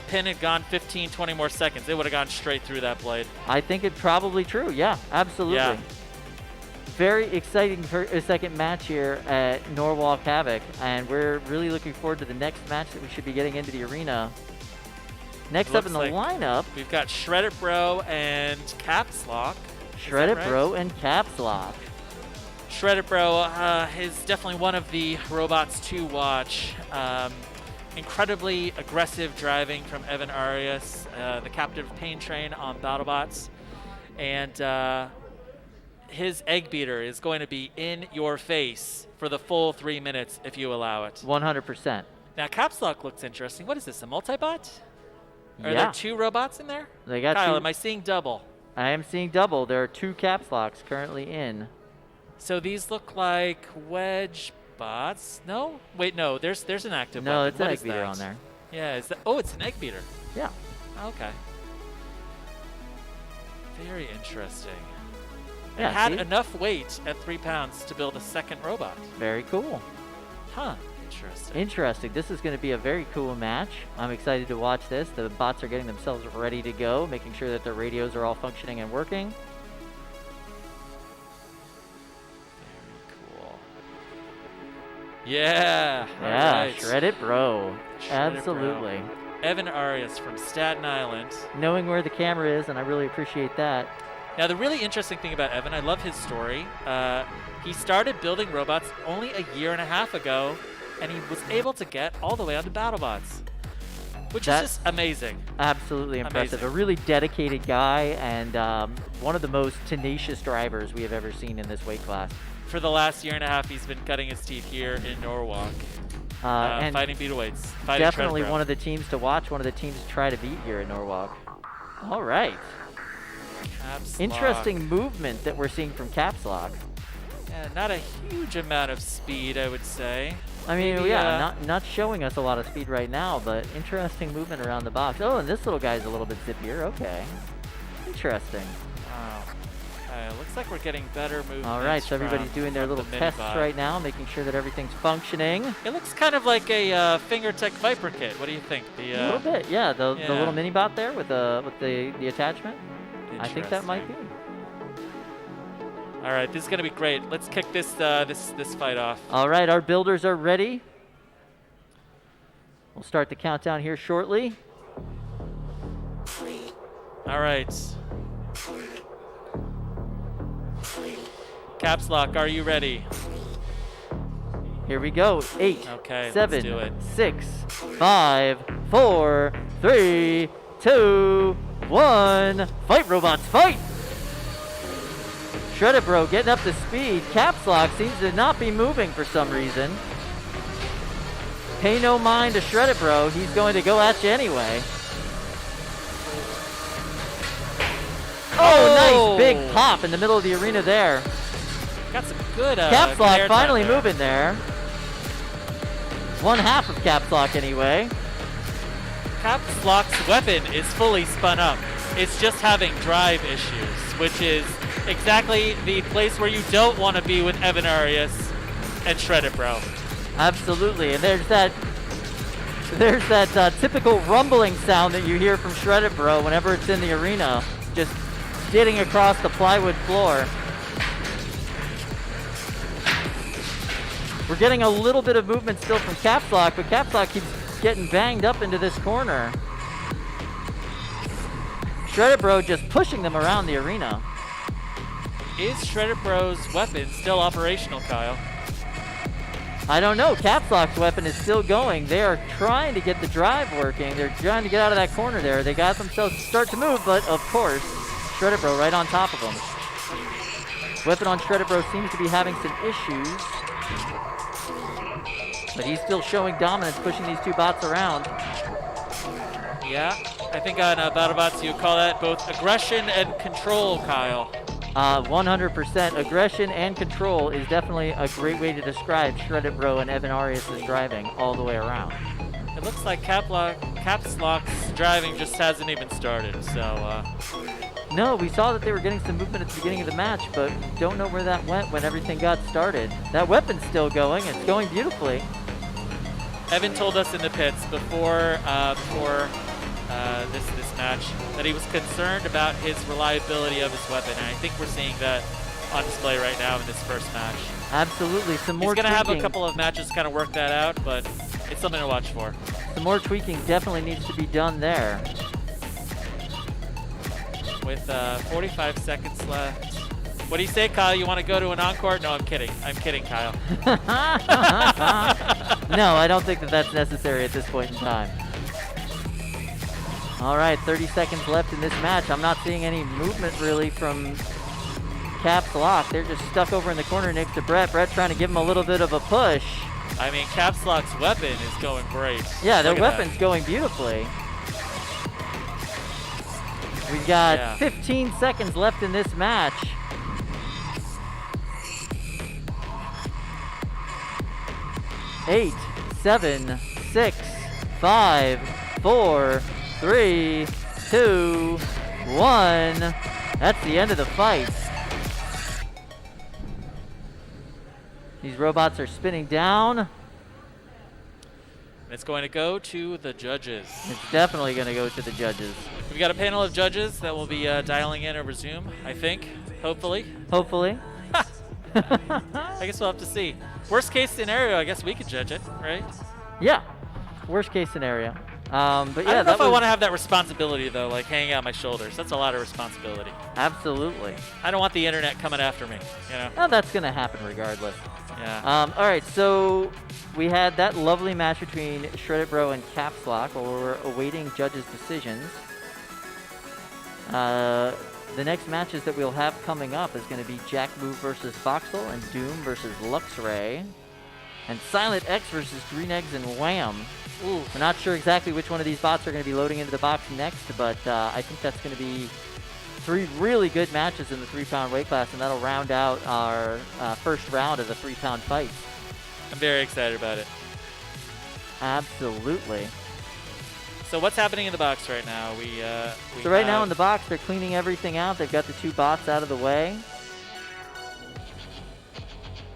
[SPEAKER 2] pin had gone 15, 20 more seconds, it would have gone straight through that blade.
[SPEAKER 1] I think it's probably true, yeah, absolutely.
[SPEAKER 2] Yeah.
[SPEAKER 1] Very exciting for a second match here at Norwalk Havoc, and we're really looking forward to the next match that we should be getting into the arena. Next up in the
[SPEAKER 2] Looks like
[SPEAKER 1] lineup,
[SPEAKER 2] We've got Shredded Bro and Caps Lock. Is that
[SPEAKER 1] Shredded
[SPEAKER 2] right?
[SPEAKER 1] Bro and Caps Lock.
[SPEAKER 2] Shredded Bro is definitely one of the robots to watch. incredibly aggressive driving from Evan Arias, the captain of Pain Train on BattleBots. And his egg beater is going to be in your face for the full 3 minutes if you allow it.
[SPEAKER 1] 100%.
[SPEAKER 2] Now, Caps Lock looks interesting. What is this, a multi-bot? Are
[SPEAKER 1] Yeah.
[SPEAKER 2] there 2 robots in there?
[SPEAKER 1] They got
[SPEAKER 2] Kyle,
[SPEAKER 1] 2.
[SPEAKER 2] am I seeing double?
[SPEAKER 1] I am seeing double. There are 2 caps locks currently in.
[SPEAKER 2] So these look like wedge bots. No? Wait, no. There's an active
[SPEAKER 1] No,
[SPEAKER 2] weapon.
[SPEAKER 1] it's an
[SPEAKER 2] What
[SPEAKER 1] egg
[SPEAKER 2] is
[SPEAKER 1] beater
[SPEAKER 2] that?
[SPEAKER 1] on there.
[SPEAKER 2] Yeah, is that? Oh, it's an egg beater.
[SPEAKER 1] Yeah.
[SPEAKER 2] Okay. Very interesting.
[SPEAKER 1] Yeah,
[SPEAKER 2] It had
[SPEAKER 1] see?
[SPEAKER 2] enough weight at 3 pounds to build a second robot.
[SPEAKER 1] Very cool.
[SPEAKER 2] Huh. Interesting.
[SPEAKER 1] Interesting. This is going to be a very cool match. I'm excited to watch this. The bots are getting themselves ready to go, making sure that their radios are all functioning and working.
[SPEAKER 2] Very cool. Yeah.
[SPEAKER 1] Yeah,
[SPEAKER 2] All right.
[SPEAKER 1] shred it, bro.
[SPEAKER 2] Shred it, bro.
[SPEAKER 1] Absolutely.
[SPEAKER 2] Evan Arias from Staten Island.
[SPEAKER 1] Knowing where the camera is, and I really appreciate that.
[SPEAKER 2] Now, the really interesting thing about Evan, I love his story. He started building robots only a year and a half ago, and he was able to get all the way onto BattleBots, which is just amazing.
[SPEAKER 1] Absolutely impressive.
[SPEAKER 2] Amazing.
[SPEAKER 1] A really dedicated guy, and one of the most tenacious drivers we have ever seen in this weight class.
[SPEAKER 2] For the last year and a half, he's been cutting his teeth here in Norwalk,
[SPEAKER 1] And
[SPEAKER 2] fighting beetleights. Fighting
[SPEAKER 1] definitely
[SPEAKER 2] Shred
[SPEAKER 1] one of the teams to watch, one of the teams to try to beat here in Norwalk. All right.
[SPEAKER 2] Caps
[SPEAKER 1] Interesting
[SPEAKER 2] Lock.
[SPEAKER 1] movement that we're seeing from Caps Lock.
[SPEAKER 2] Yeah, not a huge amount of speed, I would say.
[SPEAKER 1] I mean,
[SPEAKER 2] Maybe,
[SPEAKER 1] yeah, not showing us a lot of speed right now, but interesting movement around the box. Oh, and this little guy's a little bit zippier. Okay. Interesting.
[SPEAKER 2] Wow. Looks like we're getting better movement.
[SPEAKER 1] All right, so everybody's doing their little tests right now, making sure that everything's functioning.
[SPEAKER 2] It looks kind of like a FingerTech Viper kit. What do you think?
[SPEAKER 1] A little bit, yeah. The
[SPEAKER 2] yeah.
[SPEAKER 1] little mini bot there with the attachment. I think that might be.
[SPEAKER 2] All right, this is gonna be great. Let's kick this this fight off.
[SPEAKER 1] All right, our builders are ready. We'll start the countdown here shortly.
[SPEAKER 2] All right. Caps Lock, are you ready?
[SPEAKER 1] Here we go. 8,
[SPEAKER 2] Okay,
[SPEAKER 1] 7,
[SPEAKER 2] let's do it.
[SPEAKER 1] 6, 5, 4, 3, 2, 1. Fight, robots, fight! Shredded Bro getting up to speed. Caps Lock seems to not be moving for some reason. Pay no mind to Shredded Bro. He's going to go at you anyway. Oh, nice big pop in the middle of the arena there.
[SPEAKER 2] Got some good
[SPEAKER 1] Caps Lock
[SPEAKER 2] air time
[SPEAKER 1] finally
[SPEAKER 2] there.
[SPEAKER 1] moving there. One half of Caps Lock anyway.
[SPEAKER 2] Caps Lock's weapon is fully spun up. It's just having drive issues, which is exactly the place where you don't want to be with Evan Arias and Shredded Bro.
[SPEAKER 1] Absolutely, and there's that typical rumbling sound that you hear from Shredded Bro whenever it's in the arena, just skidding across the plywood floor. We're getting a little bit of movement still from Caps Lock, but Caps Lock keeps getting banged up into this corner. Shredded Bro just pushing them around the arena.
[SPEAKER 2] Is Shredded Bro's weapon still operational, Kyle?
[SPEAKER 1] I don't know. Caps Lock's weapon is still going. They are trying to get the drive working. They're trying to get out of that corner there. They got themselves to start to move, but of course, Shredded Bro right on top of them. Weapon on Shredded Bro seems to be having some issues, but he's still showing dominance, pushing these two bots around.
[SPEAKER 2] Yeah, I think on BattleBots you call that both aggression and control, Kyle.
[SPEAKER 1] 100% aggression and control is definitely a great way to describe Shredded Bro and Evan Arias' driving all the way around.
[SPEAKER 2] It looks like Caps Lock's driving just hasn't even started, so...
[SPEAKER 1] No, we saw that they were getting some movement at the beginning of the match, but don't know where that went when everything got started. That weapon's still going. It's going beautifully.
[SPEAKER 2] Evan told us in the pits before this match that he was concerned about his reliability of his weapon, and I think we're seeing that on display right now in this first match.
[SPEAKER 1] Absolutely. Some more
[SPEAKER 2] He's going to have a
[SPEAKER 1] tweaking.
[SPEAKER 2] couple of matches to kind of work that out, but it's something to watch for.
[SPEAKER 1] Some more tweaking definitely needs to be done there.
[SPEAKER 2] With 45 seconds left. What do you say, Kyle? You want to go to an encore? No, I'm kidding. I'm kidding, Kyle.
[SPEAKER 1] No, I don't think that that's necessary at this point in time. All right, 30 seconds left in this match. I'm not seeing any movement really from Caps Lock. They're just stuck over in the corner next to Brett. Brett trying to give him a little bit of a push.
[SPEAKER 2] I mean, Caps Lock's weapon is going great.
[SPEAKER 1] Yeah, their
[SPEAKER 2] Look at
[SPEAKER 1] weapon's going beautifully. We've got 15 seconds left in this match. Eight, 7, 6, 5, 4, 3, 2, 1. That's the end of the fight. These robots are spinning down.
[SPEAKER 2] It's going to go to the judges.
[SPEAKER 1] It's definitely going to go to the judges.
[SPEAKER 2] We've got a panel of judges that will be dialing in over Zoom, I think, hopefully.
[SPEAKER 1] Hopefully.
[SPEAKER 2] I guess we'll have to see. Worst case scenario, I guess we could judge it, right?
[SPEAKER 1] Yeah. Worst case scenario. But yeah,
[SPEAKER 2] I don't know if I want to have that responsibility, though, like hanging on my shoulders. That's a lot of responsibility.
[SPEAKER 1] Absolutely.
[SPEAKER 2] I don't want the internet coming after me, you know?
[SPEAKER 1] Oh, that's going to happen regardless.
[SPEAKER 2] Yeah.
[SPEAKER 1] All right, so we had that lovely match between Shredded Bro and Caps Lock while we're awaiting judges' decisions. The next matches that we'll have coming up is going to be Jack Move versus Voxel and Doom versus Luxray. And Silent X versus Green Eggs and Wham.
[SPEAKER 2] Ooh.
[SPEAKER 1] We're not sure exactly which one of these bots are going to be loading into the box next, but I think that's going to be 3 really good matches in the 3-pound weight class, and that'll round out our first round of the 3-pound fight.
[SPEAKER 2] I'm very excited about it.
[SPEAKER 1] Absolutely.
[SPEAKER 2] So what's happening in the box right now?
[SPEAKER 1] So right now in the box, they're cleaning everything out. They've got the 2 bots out of the way.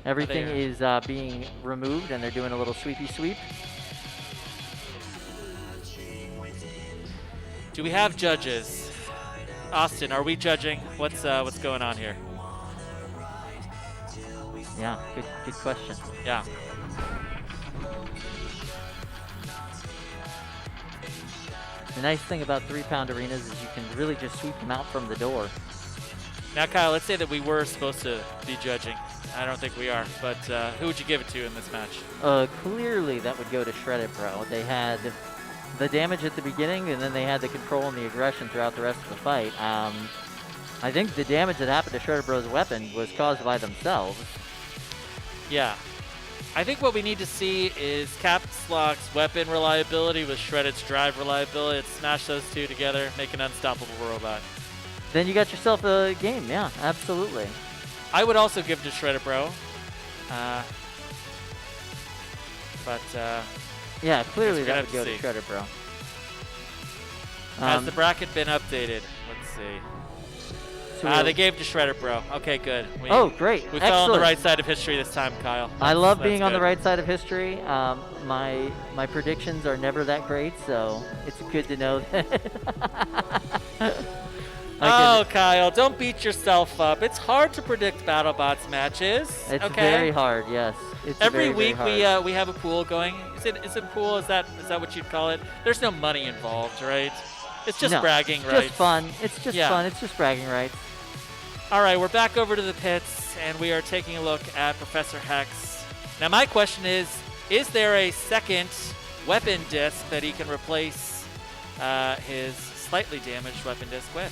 [SPEAKER 1] Everything is being removed, and they're doing a little sweepy sweep.
[SPEAKER 2] Do we have judges? Austin, are we judging? What's going on here?
[SPEAKER 1] Yeah, good question.
[SPEAKER 2] Yeah.
[SPEAKER 1] The nice thing about 3-pound arenas is you can really just sweep them out from the door.
[SPEAKER 2] Now, Kyle, let's say that we were supposed to be judging. I don't think we are, but who would you give it to in this match?
[SPEAKER 1] Clearly that would go to Shredded Bro. They had the damage at the beginning, and then they had the control and the aggression throughout the rest of the fight. I think the damage that happened to Shredded Bro's weapon was caused by themselves.
[SPEAKER 2] Yeah. I think what we need to see is Caps Lock's weapon reliability with Shredded's drive reliability. Let's smash those 2 together, make an unstoppable robot.
[SPEAKER 1] Then you got yourself a game, yeah, absolutely.
[SPEAKER 2] I would also give it to Shredded Bro.
[SPEAKER 1] Yeah, clearly that would go
[SPEAKER 2] to
[SPEAKER 1] to Shredded Bro.
[SPEAKER 2] Has the bracket been updated? Let's see. They gave to Shredded Bro. Okay, good.
[SPEAKER 1] Great.
[SPEAKER 2] We fell on the right side of history this time, Kyle.
[SPEAKER 1] I love being on the right side of history. My predictions are never that great, so it's good to know that.
[SPEAKER 2] Kyle, don't beat yourself up. It's hard to predict BattleBots matches.
[SPEAKER 1] It's very hard, yes. It's
[SPEAKER 2] Every
[SPEAKER 1] very,
[SPEAKER 2] week
[SPEAKER 1] very hard.
[SPEAKER 2] we have a pool going. Is it pool? Is that what you'd call it? There's no money involved, right? It's just bragging rights.
[SPEAKER 1] Just fun. It's just fun. It's just bragging rights.
[SPEAKER 2] All right, we're back over to the pits, and we are taking a look at Professor Hex. Now, my question is there a second weapon disc that he can replace his slightly damaged weapon disc with?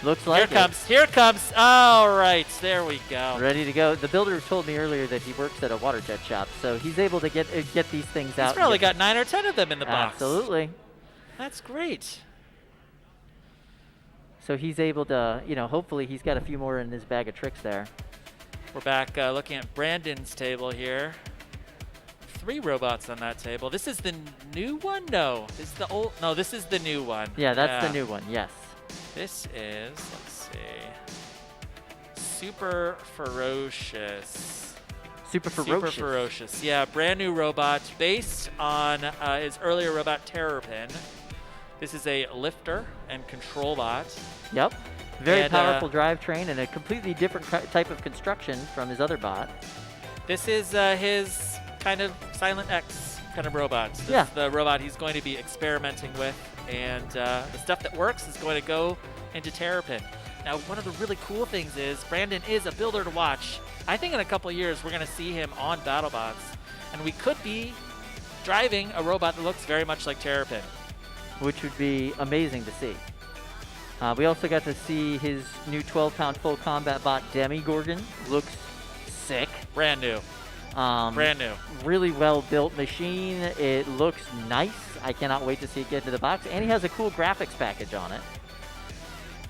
[SPEAKER 1] Looks like
[SPEAKER 2] Here it comes. All right, there we go.
[SPEAKER 1] Ready to go. The builder told me earlier that he works at a water jet shop, so he's able to get these things out.
[SPEAKER 2] He's probably got 9 or 10 of them in the box.
[SPEAKER 1] Absolutely.
[SPEAKER 2] That's great.
[SPEAKER 1] So he's able to, hopefully he's got a few more in his bag of tricks there.
[SPEAKER 2] We're back looking at Brandon's table here. 3 robots on that table. This is the new one? No. This is the old. No, this is the new one.
[SPEAKER 1] Yeah, that's the new one. Yes.
[SPEAKER 2] This is, let's see, Super Ferocious.
[SPEAKER 1] Super Ferocious.
[SPEAKER 2] Super Ferocious. Yeah, brand new robot based on his earlier robot Terrorpin. This is a lifter and control bot.
[SPEAKER 1] Yep. Very powerful drivetrain and a completely different type of construction from his other bot.
[SPEAKER 2] This is his kind of Silent X kind of robot. This is the robot he's going to be experimenting with, and the stuff that works is going to go into Terrapin. Now, one of the really cool things is Brandon is a builder to watch. I think in a couple of years we're going to see him on BattleBots, and we could be driving a robot that looks very much like Terrapin.
[SPEAKER 1] Which would be amazing to see. We also got to see his new 12-pound full combat bot Demigorgon. Looks sick.
[SPEAKER 2] Brand new. Brand new.
[SPEAKER 1] Really well-built machine. It looks nice. I cannot wait to see it get into the box. And he has a cool graphics package on it.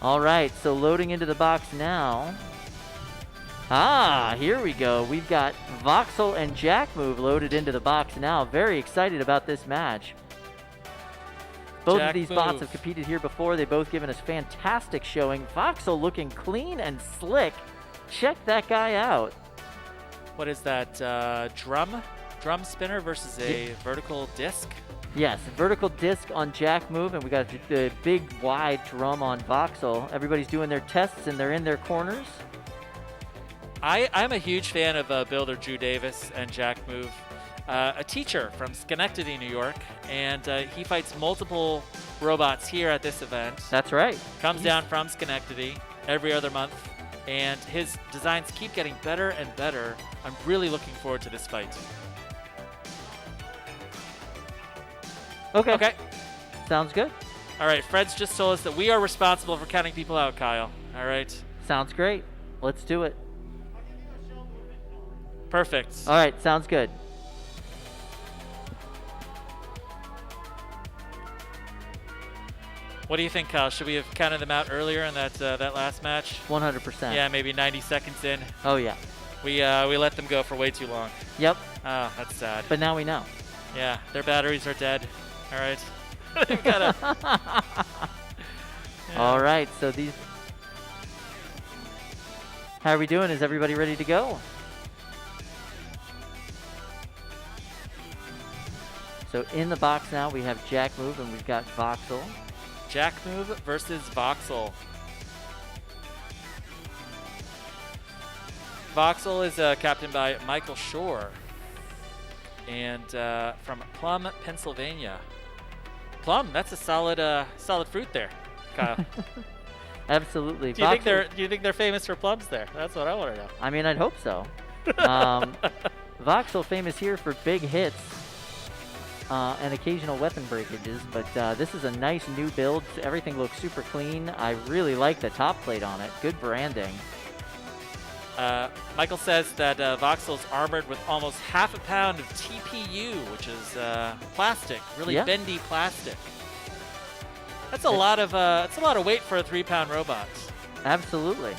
[SPEAKER 1] All right, so loading into the box now. Here we go. We've got Voxel and Jack Move loaded into the box now. Very excited about this match. Both of these bots have competed here before. They've both given us fantastic showing. Voxel looking clean and slick. Check that guy out.
[SPEAKER 2] What is that? Drum spinner versus a vertical disc?
[SPEAKER 1] Yes, vertical disc on Jack Move, and we got the big wide drum on Voxel. Everybody's doing their tests, and they're in their corners.
[SPEAKER 2] I'm a huge fan of builder Drew Davis and Jack Move. A teacher from Schenectady, New York, and he fights multiple robots here at this event.
[SPEAKER 1] That's right.
[SPEAKER 2] Comes down from Schenectady every other month, and his designs keep getting better and better. I'm really looking forward to this fight.
[SPEAKER 1] Okay. Sounds good.
[SPEAKER 2] All right, Fred's just told us that we are responsible for counting people out, Kyle. All right.
[SPEAKER 1] Sounds great. Let's do it.
[SPEAKER 2] Perfect.
[SPEAKER 1] All right, sounds good.
[SPEAKER 2] What do you think, Kyle? Should we have counted them out earlier in that last match?
[SPEAKER 1] 100%.
[SPEAKER 2] Yeah, maybe 90 seconds in.
[SPEAKER 1] Oh, yeah.
[SPEAKER 2] We let them go for way too long.
[SPEAKER 1] Yep.
[SPEAKER 2] Oh, that's sad.
[SPEAKER 1] But now we know.
[SPEAKER 2] Yeah, their batteries are dead. All right. We've got to...
[SPEAKER 1] All right, so these... How are we doing? Is everybody ready to go? So in the box now, we have Jack Move, and we've got Voxel.
[SPEAKER 2] Jack Move versus Voxel. Voxel is captained by Michael Shore, and from Plum, Pennsylvania. Plum, that's a solid fruit there, Kyle.
[SPEAKER 1] Absolutely.
[SPEAKER 2] Do you think they're famous for plums there? That's what I want to know.
[SPEAKER 1] I mean, I'd hope so. Voxel famous here for big hits and occasional weapon breakages, but this is a nice new build. Everything looks super clean. I really like the top plate on it. Good branding.
[SPEAKER 2] Michael says that Voxel's armored with almost half a pound of TPU, which is plastic, really bendy plastic. That's a lot of weight for a 3-pound robot.
[SPEAKER 1] Absolutely.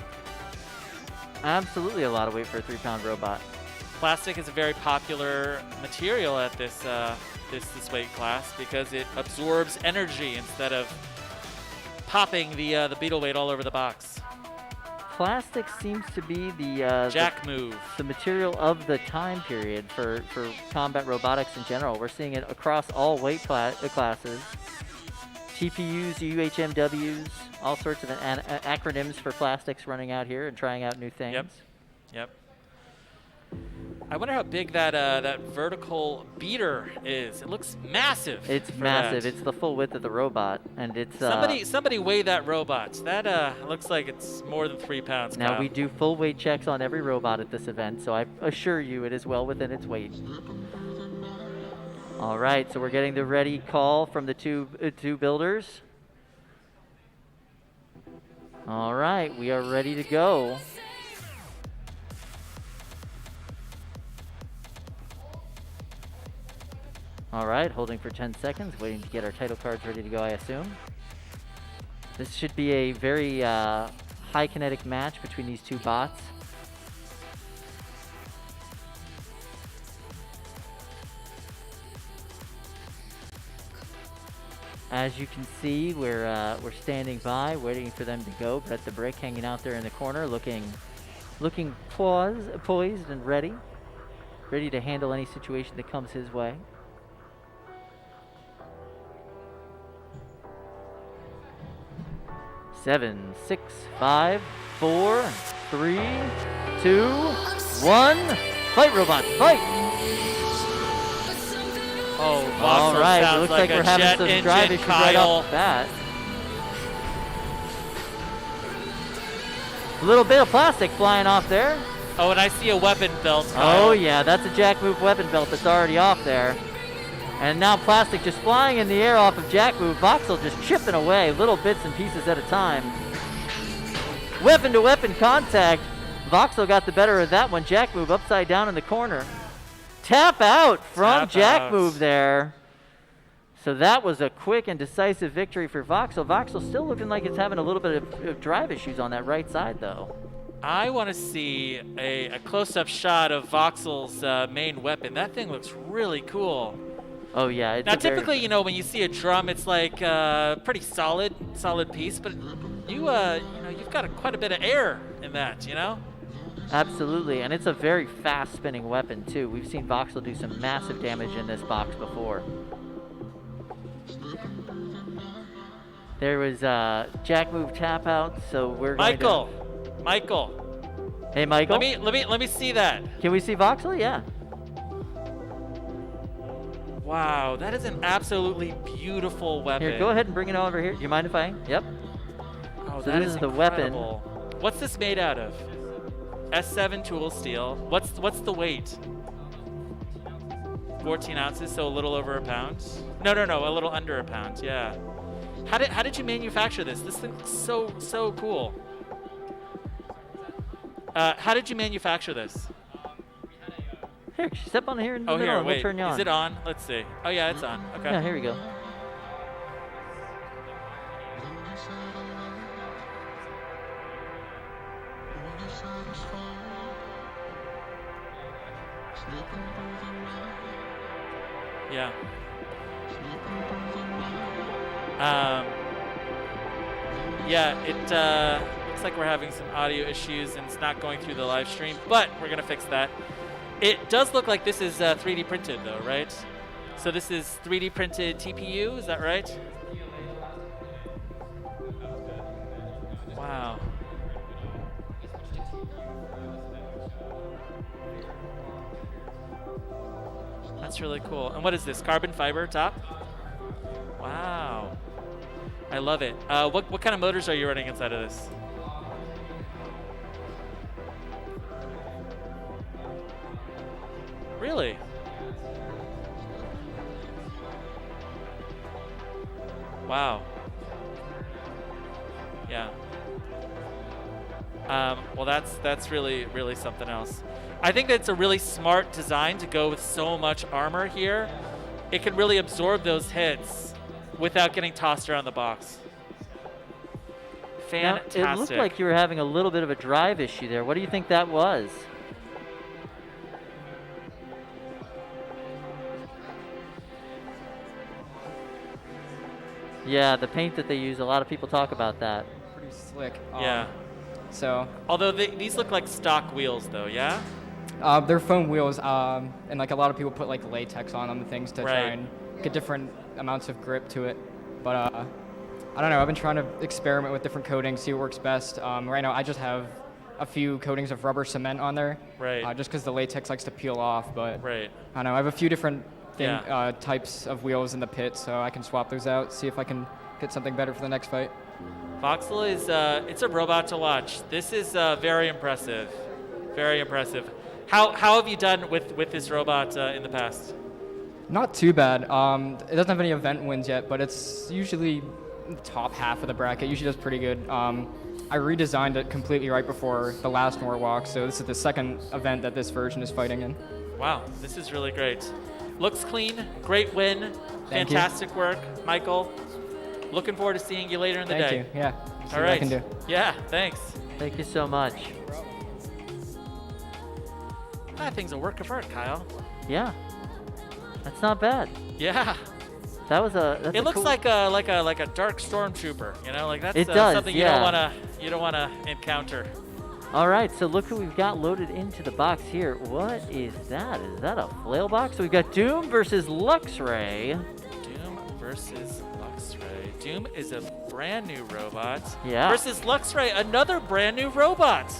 [SPEAKER 1] Absolutely a lot of weight for a 3-pound robot.
[SPEAKER 2] Plastic is a very popular material at this weight class because it absorbs energy instead of popping the beetle weight all over the box.
[SPEAKER 1] Plastic seems to be the
[SPEAKER 2] Jack Move.
[SPEAKER 1] The material of the time period for combat robotics in general. We're seeing it across all weight classes. TPUs, UHMWs, all sorts of acronyms for plastics running out here and trying out new things.
[SPEAKER 2] Yep. I wonder how big that vertical beater is. It looks massive.
[SPEAKER 1] It's massive. It's the full width of the robot, and it's
[SPEAKER 2] somebody weigh that robot. That looks like it's more than 3 pounds.
[SPEAKER 1] Now
[SPEAKER 2] Kyle.
[SPEAKER 1] we do full weight checks on every robot at this event, so I assure you it is well within its weight. All right, so we're getting the ready call from the two builders. All right, we are ready to go. All right, holding for 10 seconds, waiting to get our title cards ready to go, I assume. This should be a very high kinetic match between these two bots. As you can see, we're standing by, waiting for them to go. Brett the Brick hanging out there in the corner, looking poised and ready to handle any situation that comes his way. Seven, 6, 5, 4, 3, 2, 1. Fight, robots, fight!
[SPEAKER 2] Oh, Voxel
[SPEAKER 1] all right.
[SPEAKER 2] sounds
[SPEAKER 1] It looks
[SPEAKER 2] like
[SPEAKER 1] we're
[SPEAKER 2] a
[SPEAKER 1] having
[SPEAKER 2] jet
[SPEAKER 1] some
[SPEAKER 2] engine,
[SPEAKER 1] drive issues
[SPEAKER 2] Kyle.
[SPEAKER 1] right off the bat. A little bit of plastic flying off there.
[SPEAKER 2] Oh, and I see a weapon belt.
[SPEAKER 1] Oh yeah, that's a Jack Move weapon belt that's already off there. And now Plastic just flying in the air off of Jack Move. Voxel just chipping away, little bits and pieces at a time. Weapon to weapon contact. Voxel got the better of that one. Jack Move upside down in the corner. Tap out from Jack Move there. So that was a quick and decisive victory for Voxel. Voxel still looking like it's having a little bit of drive issues on that right side though.
[SPEAKER 2] I want to see a close-up shot of Voxel's main weapon. That thing looks really cool.
[SPEAKER 1] Oh yeah. It's
[SPEAKER 2] now typically, you know, when you see a drum, it's like pretty solid piece, but you know, you've got quite a bit of air in that, you know.
[SPEAKER 1] Absolutely, and it's a very fast spinning weapon too. We've seen Voxel do some massive damage in this box before. There was Jack Move tap out, so we're going
[SPEAKER 2] Michael.
[SPEAKER 1] Hey Michael.
[SPEAKER 2] Let me see that.
[SPEAKER 1] Can we see Voxel? Yeah.
[SPEAKER 2] Wow, that is an absolutely beautiful weapon.
[SPEAKER 1] Here, go ahead and bring it over here. Do you mind if I? Yep.
[SPEAKER 2] Oh,
[SPEAKER 1] so
[SPEAKER 2] that
[SPEAKER 1] this is the
[SPEAKER 2] incredible.
[SPEAKER 1] weapon.
[SPEAKER 2] What's this made out of? S7 tool steel. What's the weight? 14 ounces, so a little over a pound. No, a little under a pound. Yeah. How did you manufacture this? This thing looks so cool. How did you manufacture this?
[SPEAKER 1] Here, step on here in the middle
[SPEAKER 2] here,
[SPEAKER 1] and
[SPEAKER 2] wait.
[SPEAKER 1] we'll turn you on.
[SPEAKER 2] Is it on? Let's see. Oh yeah, it's on. Okay.
[SPEAKER 1] Yeah, here we go.
[SPEAKER 2] Yeah. Yeah, it looks like we're having some audio issues and it's not going through the live stream, but we're gonna fix that. It does look like this is 3D printed though, right? So this is 3D printed TPU, is that right? Wow. That's really cool. And what is this, carbon fiber top? Wow. I love it. What kind of motors are you running inside of this? Really? Wow. Yeah. Well, that's really something else. I think that's a really smart design to go with so much armor here. It can really absorb those hits without getting tossed around the box. Fantastic.
[SPEAKER 1] Now, it looked like you were having a little bit of a drive issue there. What do you think that was? Yeah, the paint that they use, a lot of people talk about that.
[SPEAKER 3] Pretty slick.
[SPEAKER 2] Yeah.
[SPEAKER 3] So.
[SPEAKER 2] Although these look like stock wheels though, yeah?
[SPEAKER 3] They're foam wheels, and like a lot of people put like latex on them and things to try and get different amounts of grip to it. But I don't know, I've been trying to experiment with different coatings, see what works best. Right now I just have a few coatings of rubber cement on there.
[SPEAKER 2] Right.
[SPEAKER 3] Just because the latex likes to peel off, but
[SPEAKER 2] right.
[SPEAKER 3] I don't know, I have a few different types of wheels in the pit, so I can swap those out, see if I can get something better for the next fight.
[SPEAKER 2] Voxel is, it's a robot to watch. This is very impressive. Very impressive. How have you done with this robot in the past?
[SPEAKER 3] Not too bad. It doesn't have any event wins yet, but it's usually the top half of the bracket. Usually does pretty good. I redesigned it completely right before the last Norwalk, so this is the second event that this version is fighting in.
[SPEAKER 2] Wow, this is really great. Looks clean, great win,
[SPEAKER 3] Thank
[SPEAKER 2] fantastic
[SPEAKER 3] you.
[SPEAKER 2] work, Michael. Looking forward to seeing you later in the day.
[SPEAKER 3] Thank you. Yeah. See
[SPEAKER 2] All
[SPEAKER 3] what
[SPEAKER 2] right.
[SPEAKER 3] I can do.
[SPEAKER 2] Yeah, thanks.
[SPEAKER 1] Thank you so much.
[SPEAKER 2] That thing's a work of art, Kyle.
[SPEAKER 1] Yeah, that's not bad.
[SPEAKER 2] Yeah.
[SPEAKER 1] That was
[SPEAKER 2] It looks
[SPEAKER 1] cool...
[SPEAKER 2] like a dark stormtrooper. You know, like that's
[SPEAKER 1] it does,
[SPEAKER 2] something you don't wanna encounter.
[SPEAKER 1] All right, so look who we've got loaded into the box here. What is that? Is that a flail box? So we've got Doom versus Luxray.
[SPEAKER 2] Doom versus Luxray. Doom is a brand new robot.
[SPEAKER 1] Yeah.
[SPEAKER 2] Versus Luxray, another brand new robot.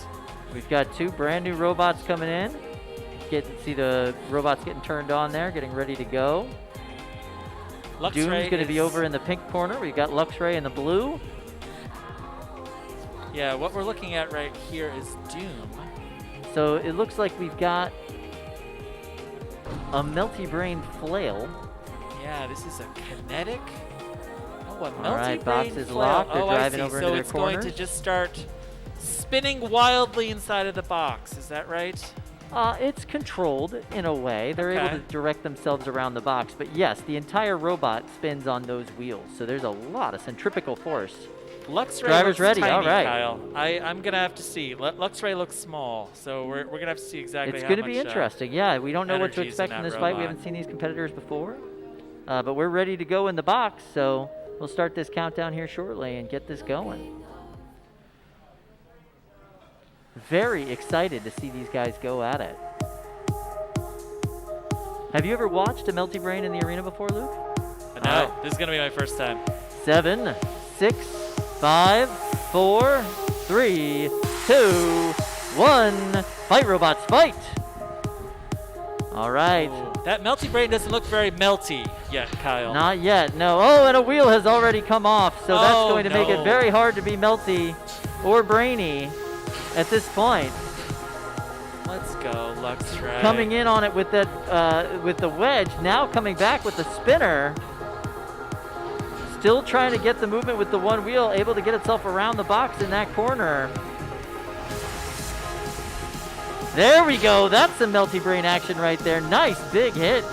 [SPEAKER 1] We've got two brand new robots coming in. See the robots getting turned on there, getting ready to go.
[SPEAKER 2] Luxray
[SPEAKER 1] Doom's going to be over in the pink corner. We've got Luxray in the blue.
[SPEAKER 2] Yeah, what we're looking at right here is Doom.
[SPEAKER 1] So it looks like we've got a Melty Brain Flail.
[SPEAKER 2] Yeah, this is a kinetic. Oh, a Melty
[SPEAKER 1] All right,
[SPEAKER 2] Brain
[SPEAKER 1] box is
[SPEAKER 2] Flail.
[SPEAKER 1] locked. They're
[SPEAKER 2] Oh,
[SPEAKER 1] driving
[SPEAKER 2] I see.
[SPEAKER 1] over
[SPEAKER 2] So
[SPEAKER 1] into their
[SPEAKER 2] it's going
[SPEAKER 1] corners.
[SPEAKER 2] to just start spinning wildly inside of the box. Is that right?
[SPEAKER 1] It's controlled in a way. They're able
[SPEAKER 2] Okay.
[SPEAKER 1] to direct themselves around the box. But yes, the entire robot spins on those wheels. So there's a lot of centripetal force.
[SPEAKER 2] Luxray
[SPEAKER 1] Driver's
[SPEAKER 2] looks
[SPEAKER 1] ready,
[SPEAKER 2] tiny,
[SPEAKER 1] all right.
[SPEAKER 2] Kyle. I'm going to have to see. Luxray looks small, so we're going to have to see exactly
[SPEAKER 1] It's
[SPEAKER 2] how
[SPEAKER 1] going to
[SPEAKER 2] much
[SPEAKER 1] be interesting. Yeah, we don't know what to
[SPEAKER 2] energy's in
[SPEAKER 1] expect from
[SPEAKER 2] that
[SPEAKER 1] this fight. We
[SPEAKER 2] robot.
[SPEAKER 1] haven't seen these competitors before. But we're ready to go in the box. So we'll start this countdown here shortly and get this going. Very excited to see these guys go at it. Have you ever watched a Melty Brain in the arena before, Luke?
[SPEAKER 2] No,
[SPEAKER 1] All right.
[SPEAKER 2] this is going to be my first time.
[SPEAKER 1] 7, 6, 5, 4, 3, 2, 1. Fight, robots, fight! All right.
[SPEAKER 2] That Melty Brain doesn't look very melty yet, Kyle.
[SPEAKER 1] Not yet, no. Oh, and a wheel has already come off, so that's
[SPEAKER 2] Oh,
[SPEAKER 1] going to make it
[SPEAKER 2] no.
[SPEAKER 1] very hard to be melty or brainy at this point.
[SPEAKER 2] Let's go, Luxray.
[SPEAKER 1] Coming in on it with that with the wedge, now coming back with the spinner. Still trying to get the movement with the one wheel, able to get itself around the box in that corner. There we go. That's some Melty Brain action right there. Nice big hit.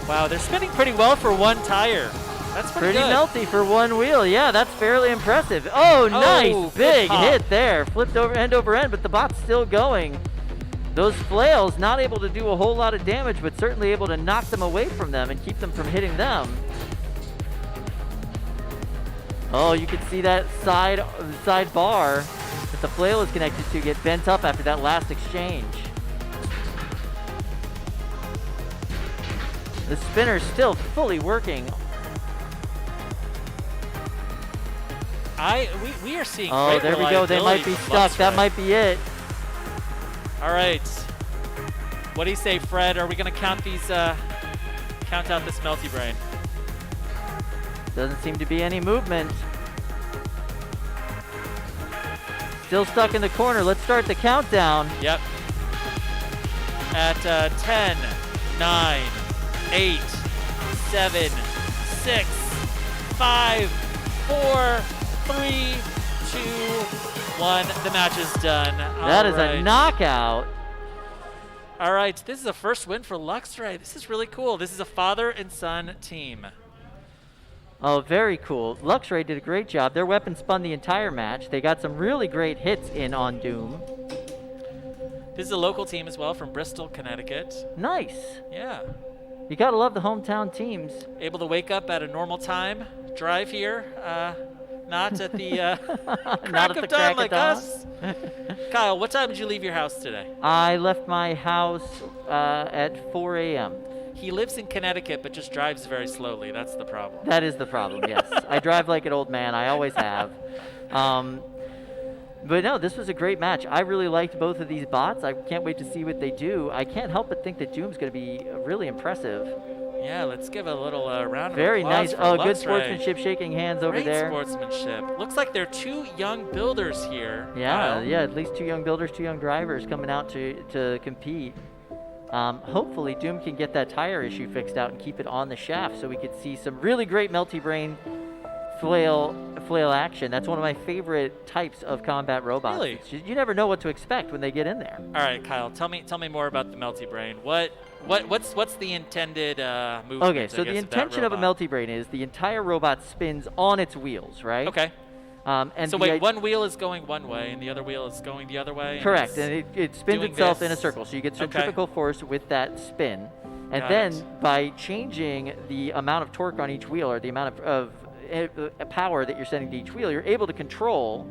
[SPEAKER 2] Wow, they're spinning pretty well for one tire. That's pretty good.
[SPEAKER 1] Melty for one wheel. Yeah, that's fairly impressive. Oh, nice
[SPEAKER 2] good
[SPEAKER 1] big
[SPEAKER 2] pop.
[SPEAKER 1] hit there. Flipped over end, but the bot's still going. Those flails not able to do a whole lot of damage, but certainly able to knock them away from them and keep them from hitting them. Oh, you can see that side bar that the flail is connected to get bent up after that last exchange. The spinner's still fully working.
[SPEAKER 2] We are seeing
[SPEAKER 1] Oh,
[SPEAKER 2] great
[SPEAKER 1] there we go. They might
[SPEAKER 2] reliability
[SPEAKER 1] be
[SPEAKER 2] from
[SPEAKER 1] stuck. That
[SPEAKER 2] Luxray.
[SPEAKER 1] might be it.
[SPEAKER 2] All right. What do you say, Fred? Are we going to count these? Count out this Melty Brain.
[SPEAKER 1] Doesn't seem to be any movement. Still stuck in the corner. Let's start the countdown.
[SPEAKER 2] Yep. At 10, 9, 8, 7, 6, 5, 4, 3, 2, 1. The match is done.
[SPEAKER 1] That is a knockout.
[SPEAKER 2] All right, this is a first win for Luxray. This is really cool. This is a father and son team.
[SPEAKER 1] Oh, very cool. Luxray did a great job. Their weapon spun the entire match. They got some really great hits in on Doom.
[SPEAKER 2] This is a local team as well from Bristol, Connecticut.
[SPEAKER 1] Nice.
[SPEAKER 2] Yeah.
[SPEAKER 1] You gotta love the hometown teams.
[SPEAKER 2] Able to wake up at a normal time, drive here, not at the crack
[SPEAKER 1] Not at
[SPEAKER 2] of
[SPEAKER 1] the
[SPEAKER 2] dawn
[SPEAKER 1] crack
[SPEAKER 2] like
[SPEAKER 1] of dawn.
[SPEAKER 2] us. Kyle, what time did you leave your house today?
[SPEAKER 1] I left my house at 4 a.m.
[SPEAKER 2] He lives in Connecticut, but just drives very slowly. That's the problem.
[SPEAKER 1] That is the problem, yes. I drive like an old man. I always have. But no, this was a great match. I really liked both of these bots. I can't wait to see what they do. I can't help but think that Doom's going to be really impressive.
[SPEAKER 2] Yeah, let's give a little round of
[SPEAKER 1] Very
[SPEAKER 2] applause
[SPEAKER 1] nice.
[SPEAKER 2] for
[SPEAKER 1] Oh, good
[SPEAKER 2] Luxray.
[SPEAKER 1] sportsmanship, shaking hands over
[SPEAKER 2] Great
[SPEAKER 1] there.
[SPEAKER 2] sportsmanship. Looks like there are two young builders here.
[SPEAKER 1] Yeah,
[SPEAKER 2] Kyle.
[SPEAKER 1] yeah, at least two young builders, two young drivers coming out to compete. Hopefully, Doom can get that tire issue fixed out and keep it on the shaft so we could see some really great Melty Brain flail action. That's one of my favorite types of combat robots.
[SPEAKER 2] Really?
[SPEAKER 1] It's just- you never know what to expect when they get in there.
[SPEAKER 2] All right, Kyle. Tell me more about the Melty Brain. What's the intended movement?
[SPEAKER 1] Okay,
[SPEAKER 2] I
[SPEAKER 1] so the
[SPEAKER 2] guess, that
[SPEAKER 1] intention of a
[SPEAKER 2] robot?
[SPEAKER 1] Melty Brain is the entire robot spins on its wheels, right?
[SPEAKER 2] Okay.
[SPEAKER 1] And
[SPEAKER 2] So
[SPEAKER 1] the
[SPEAKER 2] wait,
[SPEAKER 1] id-
[SPEAKER 2] one wheel is going one way and the other wheel is going the other way?
[SPEAKER 1] Correct,
[SPEAKER 2] it's-
[SPEAKER 1] and it spins
[SPEAKER 2] doing
[SPEAKER 1] itself in a
[SPEAKER 2] this.
[SPEAKER 1] circle, so you get
[SPEAKER 2] Okay.
[SPEAKER 1] centrifugal force with that spin. And
[SPEAKER 2] Got
[SPEAKER 1] then
[SPEAKER 2] it.
[SPEAKER 1] by changing the amount of torque on each wheel, or the amount of power that you're sending to each wheel, you're able to control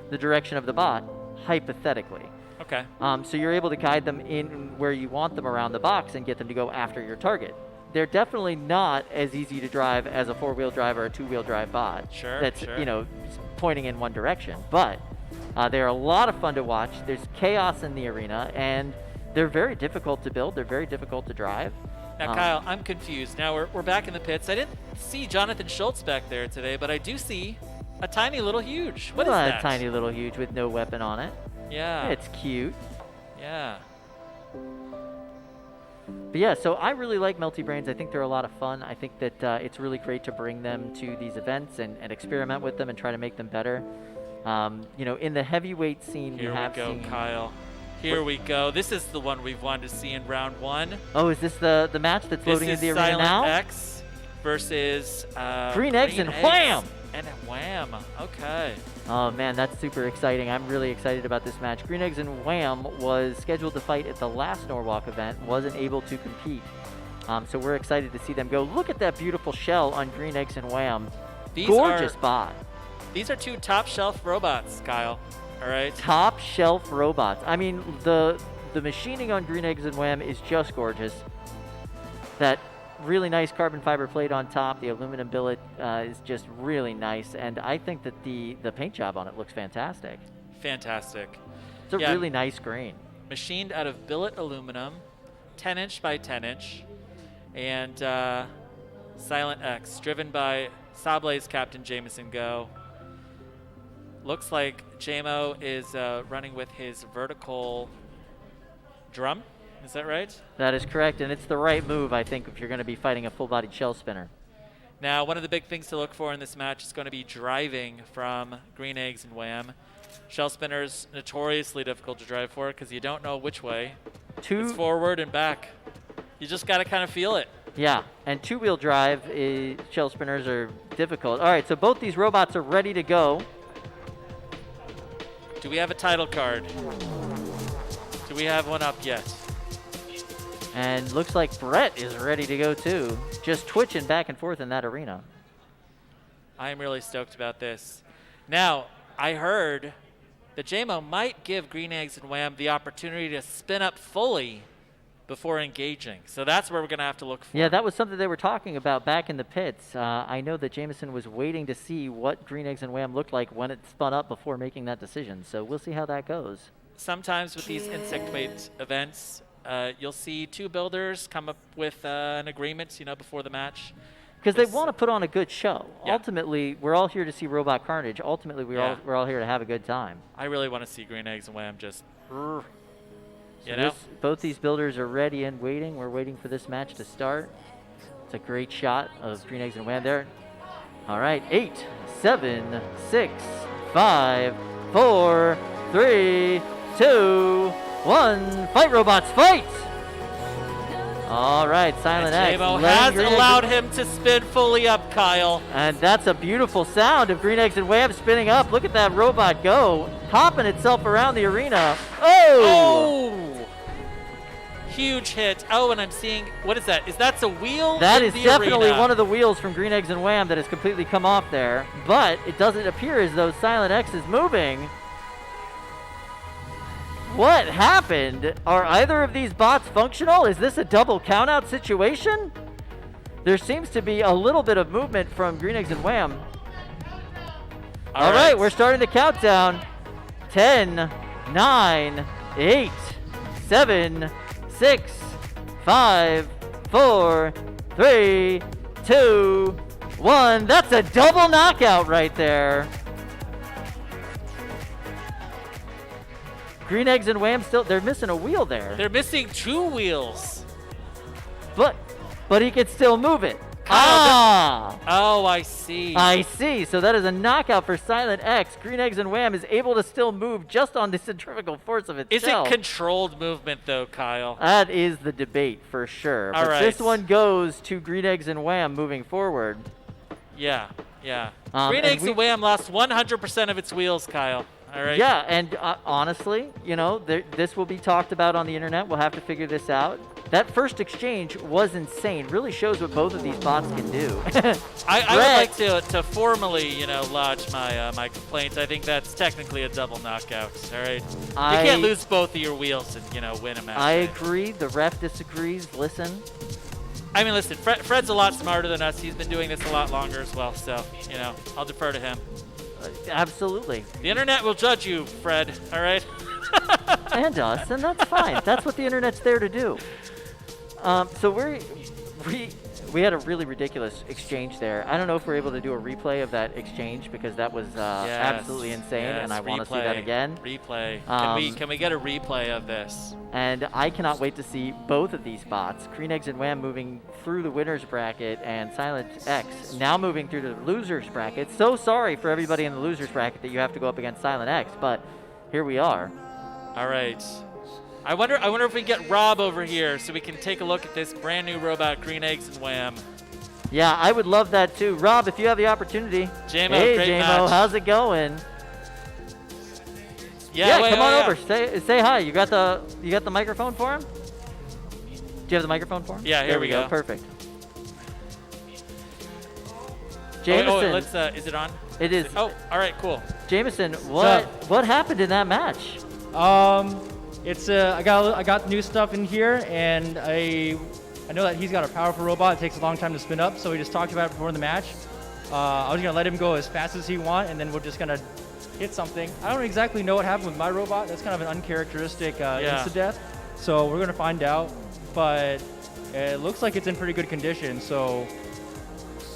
[SPEAKER 1] the direction of the bot, hypothetically.
[SPEAKER 2] Okay.
[SPEAKER 1] So you're able to guide them in where you want them around the box and get them to go after your target. They're definitely not as easy to drive as a four-wheel drive or a two-wheel drive bot.
[SPEAKER 2] Sure,
[SPEAKER 1] That's,
[SPEAKER 2] sure.
[SPEAKER 1] you know, pointing in one direction. But they're a lot of fun to watch. There's chaos in the arena, and they're very difficult to build. They're very difficult to drive.
[SPEAKER 2] Now, Kyle, I'm confused. Now we're back in the pits. I didn't see Jonathan Schultz back there today, but I do see a tiny little huge. What is that?
[SPEAKER 1] A tiny little huge with no weapon on it.
[SPEAKER 2] Yeah.
[SPEAKER 1] It's cute.
[SPEAKER 2] Yeah.
[SPEAKER 1] But yeah, so I really like Melty Brains. I think they're a lot of fun. I think that it's really great to bring them to these events and experiment with them and try to make them better. You know, in the heavyweight scene,
[SPEAKER 2] Here
[SPEAKER 1] we have
[SPEAKER 2] we go,
[SPEAKER 1] seen...
[SPEAKER 2] Kyle. Here we go. This is the one we've wanted to see in round 1.
[SPEAKER 1] Oh, is this the match that's loading in the arena
[SPEAKER 2] Silent
[SPEAKER 1] now?
[SPEAKER 2] X versus
[SPEAKER 1] Green Eggs and Wham!
[SPEAKER 2] And Wham. Okay.
[SPEAKER 1] Oh man, that's super exciting. I'm really excited about this match. Green Eggs and Wham was scheduled to fight at the last Norwalk event, wasn't able to compete. So we're excited to see them go. Look at that beautiful shell on Green Eggs and Wham. Gorgeous bot.
[SPEAKER 2] These are 2 top shelf robots, Kyle. All right.
[SPEAKER 1] Top shelf robots. I mean, the machining on Green Eggs and Wham is just gorgeous. That really nice carbon fiber plate on top, the aluminum billet is just really nice, and I think that the paint job on it looks fantastic.
[SPEAKER 2] Fantastic.
[SPEAKER 1] It's a really nice green.
[SPEAKER 2] Machined out of billet aluminum, 10-inch by 10-inch, and Silent X, driven by Sable's Captain Jameson Go. Looks like JMO is running with his vertical drum. Is that right?
[SPEAKER 1] That is correct, and it's the right move, I think, if you're going to be fighting a full-bodied shell spinner.
[SPEAKER 2] Now, one of the big things to look for in this match is going to be driving from Green Eggs and Wham. Shell spinners notoriously difficult to drive for because you don't know which way. It's forward and back. You just got to kind of feel it.
[SPEAKER 1] Yeah, and two-wheel drive shell spinners are difficult. All right, so both these robots are ready to go.
[SPEAKER 2] Do we have a title card? Do we have one up yet?
[SPEAKER 1] And looks like Brett is ready to go too. Just twitching back and forth in that arena.
[SPEAKER 2] I'm really stoked about this. Now, I heard that JMO might give Green Eggs and Wham the opportunity to spin up fully before engaging. So that's where we're going to have to look for.
[SPEAKER 1] Yeah, that was something they were talking about back in the pits. I know that Jameson was waiting to see what Green Eggs and Wham looked like when it spun up before making that decision. So we'll see how that goes.
[SPEAKER 2] Sometimes with these insect weight events, you'll see 2 builders come up with an agreement, before the match.
[SPEAKER 1] Because they want to put on a good show.
[SPEAKER 2] Yeah.
[SPEAKER 1] Ultimately, we're all here to see Robot Carnage. Ultimately, we're all here to have a good time.
[SPEAKER 2] I really want to see Green Eggs and Wham just,
[SPEAKER 1] Both these builders are ready and waiting. We're waiting for this match to start. It's a great shot of Green Eggs and Wham there. All right, 8, 7, 6, 5, 4, 3, 2, 1. Fight, robots, fight! All right, Silent X.
[SPEAKER 2] JMO has allowed him to spin fully up, Kyle.
[SPEAKER 1] And that's a beautiful sound of Green Eggs and Wham spinning up. Look at that robot go, hopping itself around the arena. Oh!
[SPEAKER 2] Huge hit. Oh, and I'm seeing, what is that? Is that a wheel?
[SPEAKER 1] That is definitely one of the wheels from Green Eggs and Wham that has completely come off there. But it doesn't appear as though Silent X is moving. What happened? Are either of these bots functional? Is this a double countout situation? There seems to be a little bit of movement from Green Eggs and Wham. All right, we're starting the countdown. 10, 9, 8, 7, 6, 5, 4, 3, 2, 1. That's a double knockout right there. Green Eggs and Wham they're missing a wheel there.
[SPEAKER 2] They're missing 2 wheels.
[SPEAKER 1] But he can still move it.
[SPEAKER 2] Oh, I see.
[SPEAKER 1] I see. So that is a knockout for Silent X. Green Eggs and Wham is able to still move just on the centrifugal force of its shell.
[SPEAKER 2] Is it controlled movement, though, Kyle?
[SPEAKER 1] That is the debate for sure. But this one goes to Green Eggs and Wham moving forward.
[SPEAKER 2] Yeah. Green Eggs and Wham lost 100% of its wheels, Kyle. All right.
[SPEAKER 1] Yeah, and honestly, this will be talked about on the internet. We'll have to figure this out. That first exchange was insane. Really shows what both of these bots can do.
[SPEAKER 2] I would like to formally, lodge my complaint. I think that's technically a double knockout. All right. You can't lose both of your wheels and win a match.
[SPEAKER 1] I agree. The ref disagrees. Listen.
[SPEAKER 2] I mean, listen. Fred's a lot smarter than us. He's been doing this a lot longer as well. So I'll defer to him.
[SPEAKER 1] Absolutely.
[SPEAKER 2] The internet will judge you, Fred. All right.
[SPEAKER 1] And us, and that's fine. That's what the internet's there to do. So we had a really ridiculous exchange there. I don't know if we're able to do a replay of that exchange because that was absolutely insane, and I want to see that again.
[SPEAKER 2] Replay. Can we get a replay of this?
[SPEAKER 1] And I cannot wait to see both of these bots, Green Eggs and Wham moving through the winner's bracket, and Silent X now moving through the loser's bracket. So sorry for everybody in the loser's bracket that you have to go up against Silent X, but here we are.
[SPEAKER 2] All right. I wonder if we can get Rob over here so we can take a look at this brand new robot, Green Eggs and Wham.
[SPEAKER 1] Yeah, I would love that too. Rob, if you have the opportunity.
[SPEAKER 2] JMO,
[SPEAKER 1] hey,
[SPEAKER 2] great
[SPEAKER 1] JMO,
[SPEAKER 2] match.
[SPEAKER 1] how's it going?
[SPEAKER 2] Yeah,
[SPEAKER 1] come on over. Say hi. You got the microphone for him? Do you have the microphone for him?
[SPEAKER 2] Yeah, here we go.
[SPEAKER 1] Perfect. Jameson.
[SPEAKER 2] Let's. Is it on?
[SPEAKER 1] It is.
[SPEAKER 2] Oh, all right, cool.
[SPEAKER 1] Jameson, what happened in that match?
[SPEAKER 4] I got new stuff in here, and I know that he's got a powerful robot. It takes a long time to spin up, so we just talked about it before the match. I was gonna let him go as fast as he wants, and then we're just gonna hit something. I don't exactly know what happened with my robot. That's kind of an uncharacteristic insta-death, so we're gonna find out. But it looks like it's in pretty good condition, so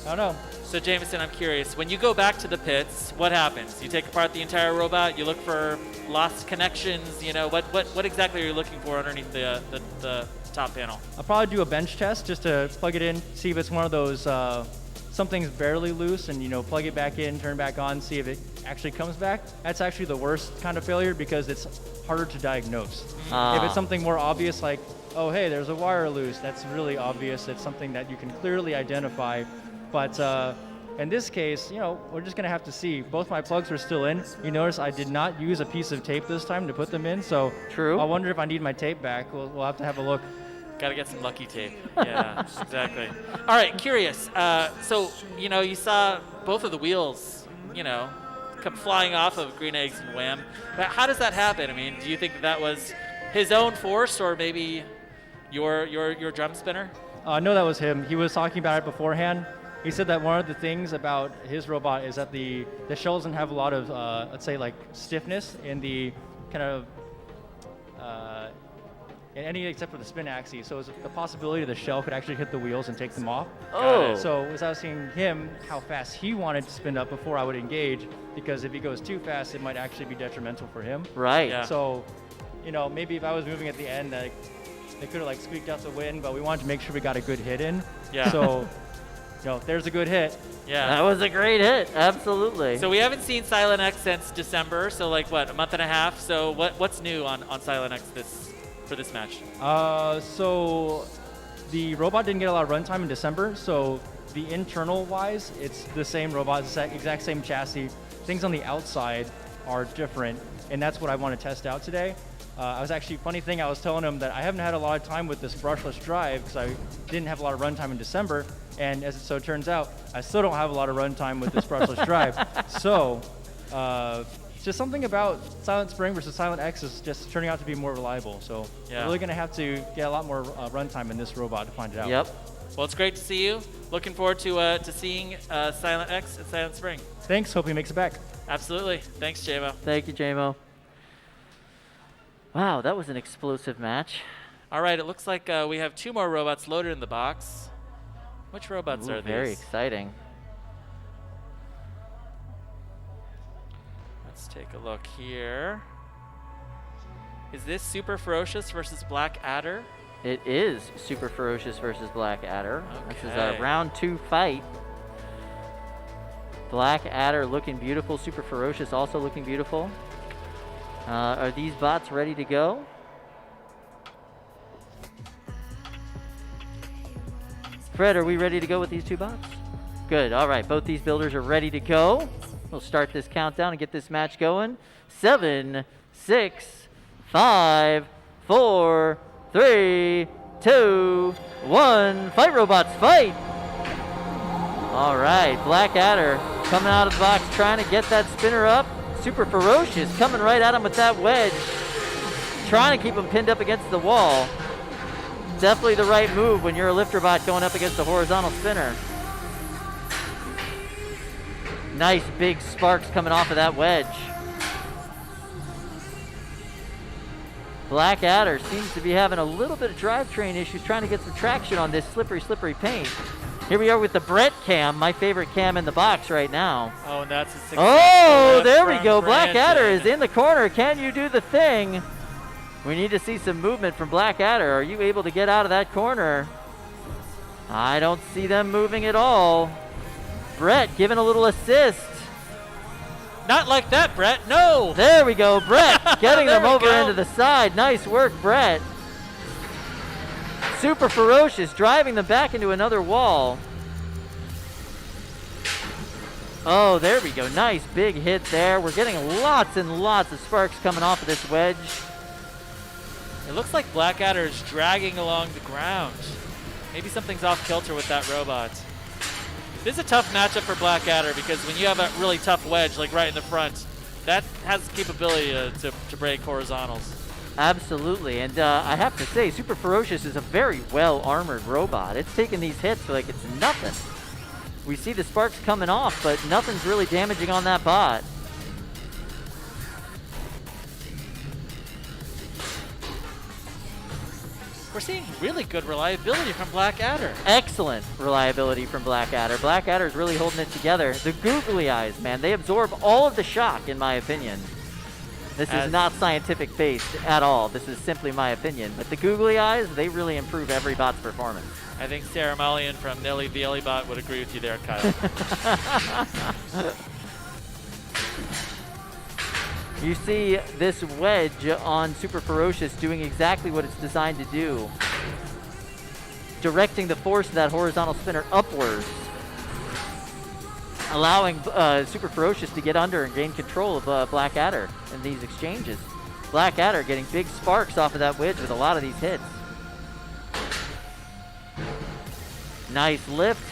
[SPEAKER 4] I don't know.
[SPEAKER 2] So Jameson, I'm curious, when you go back to the pits, what happens? You take apart the entire robot, you look for lost connections, you know, what exactly are you looking for underneath the top panel?
[SPEAKER 4] I'll probably do a bench test just to plug it in, see if it's one of those, something's barely loose, and, you know, plug it back in, turn it back on, see if it actually comes back. That's actually the worst kind of failure because it's harder to diagnose. If it's something more obvious like, oh, hey, there's a wire loose, that's really obvious. It's something that you can clearly identify. But in this case, you know, we're just gonna have to see. Both my plugs are still in. You notice I did not use a piece of tape this time to put them in, so
[SPEAKER 1] True.
[SPEAKER 4] I wonder if I need my tape back. We'll have to have a look.
[SPEAKER 2] Got to get some lucky tape. Yeah, exactly. All right, curious. So, you know, you saw both of the wheels, you know, come flying off of Green Eggs and Wham. But how does that happen? I mean, do you think that was his own force or maybe your drum spinner?
[SPEAKER 4] No, that was him. He was talking about it beforehand. He said that one of the things about his robot is that the shell doesn't have a lot of, let's say, like stiffness in the kind of in any except for the spin axis. So it's the possibility the shell could actually hit the wheels and take them off.
[SPEAKER 1] Oh.
[SPEAKER 4] So as I was seeing him, how fast he wanted to spin up before I would engage, because if he goes too fast, it might actually be detrimental for him.
[SPEAKER 1] Right.
[SPEAKER 2] Yeah.
[SPEAKER 4] So, you know, maybe if I was moving at the end, like, they could have like squeaked out the wind, but we wanted to make sure we got a good hit in.
[SPEAKER 2] Yeah.
[SPEAKER 4] So, you know, there's a good hit.
[SPEAKER 2] Yeah.
[SPEAKER 1] That was a great hit. Absolutely.
[SPEAKER 2] So we haven't seen Silent X since December, so like what, a month and a half? So what's new on Silent X for this match?
[SPEAKER 4] So the robot didn't get a lot of runtime in December, so the internal wise, it's the same robot, it's the exact same chassis. Things on the outside are different, and that's what I want to test out today. I was actually, funny thing, I was telling him that I haven't had a lot of time with this brushless drive because I didn't have a lot of runtime in December, and as it so turns out, I still don't have a lot of runtime with this brushless drive. So, just something about Silent Spring versus Silent X is just turning out to be more reliable. So,
[SPEAKER 2] Yeah.
[SPEAKER 4] we're really going to have to get a lot more runtime in this robot to find it out.
[SPEAKER 1] Yep.
[SPEAKER 2] Well, it's great to see you. Looking forward to seeing Silent X at Silent Spring.
[SPEAKER 4] Thanks, hope he makes it back.
[SPEAKER 2] Absolutely. Thanks, JMO.
[SPEAKER 1] Thank you, JMO. Wow, that was an explosive match.
[SPEAKER 2] All right, it looks like we have 2 more robots loaded in the box. Which robots
[SPEAKER 1] Ooh,
[SPEAKER 2] are these?
[SPEAKER 1] very exciting.
[SPEAKER 2] Let's take a look here. Is this Super Ferocious versus Black Adder?
[SPEAKER 1] It is Super Ferocious versus Black Adder. This is
[SPEAKER 2] Okay.
[SPEAKER 1] a round 2 fight. Black Adder looking beautiful. Super Ferocious also looking beautiful. Are these bots ready to go? Fred, are we ready to go with these 2 bots? Good. All right. Both these builders are ready to go. We'll start this countdown and get this match going. 7, 6, 5, 4, 3, 2, 1. Fight, robots, fight! All right. Black Adder coming out of the box, trying to get that spinner up. Super Ferocious coming right at him with that wedge, trying to keep him pinned up against the wall. Definitely the right move when you're a lifter bot going up against a horizontal spinner. Nice big sparks coming off of that wedge. Black Adder seems to be having a little bit of drivetrain issues, trying to get some traction on this slippery paint. Here we are with the Brett cam, my favorite cam in the box right now.
[SPEAKER 2] Oh, and that's a successful
[SPEAKER 1] Oh,
[SPEAKER 2] lift
[SPEAKER 1] there we
[SPEAKER 2] from
[SPEAKER 1] go. Blackadder
[SPEAKER 2] Brandon.
[SPEAKER 1] is in the corner. Can you do the thing? We need to see some movement from Blackadder. Are you able to get out of that corner? I don't see them moving at all. Brett giving a little assist.
[SPEAKER 2] Not like that, Brett. No.
[SPEAKER 1] There we go. Brett getting
[SPEAKER 2] There
[SPEAKER 1] them
[SPEAKER 2] we
[SPEAKER 1] over
[SPEAKER 2] go.
[SPEAKER 1] into the side. Nice work, Brett. Super Ferocious driving them back into another wall. Oh, there we go. Nice big hit there. We're getting lots and lots of sparks coming off of this wedge.
[SPEAKER 2] It looks like Blackadder is dragging along the ground. Maybe something's off kilter with that robot. This is a tough matchup for Blackadder because when you have a really tough wedge, like right in the front, that has the capability to break horizontals.
[SPEAKER 1] Absolutely, and I have to say, Super Ferocious is a very well-armored robot. It's taking these hits like it's nothing. We see the sparks coming off, but nothing's really damaging on that bot.
[SPEAKER 2] We're seeing really good reliability from Blackadder.
[SPEAKER 1] Excellent reliability from Blackadder. Blackadder's really holding it together. The googly eyes, man, they absorb all of the shock, in my opinion. This is not scientific based at all. This is simply my opinion. But the googly eyes, they really improve every bot's performance.
[SPEAKER 2] I think Sarah Malian from Nelly the Ellie Bot would agree with you there, Kyle.
[SPEAKER 1] You see this wedge on Super Ferocious doing exactly what it's designed to do. Directing the force of that horizontal spinner upwards. Allowing Super Ferocious to get under and gain control of Blackadder in these exchanges. Blackadder getting big sparks off of that wedge with a lot of these hits. Nice lift.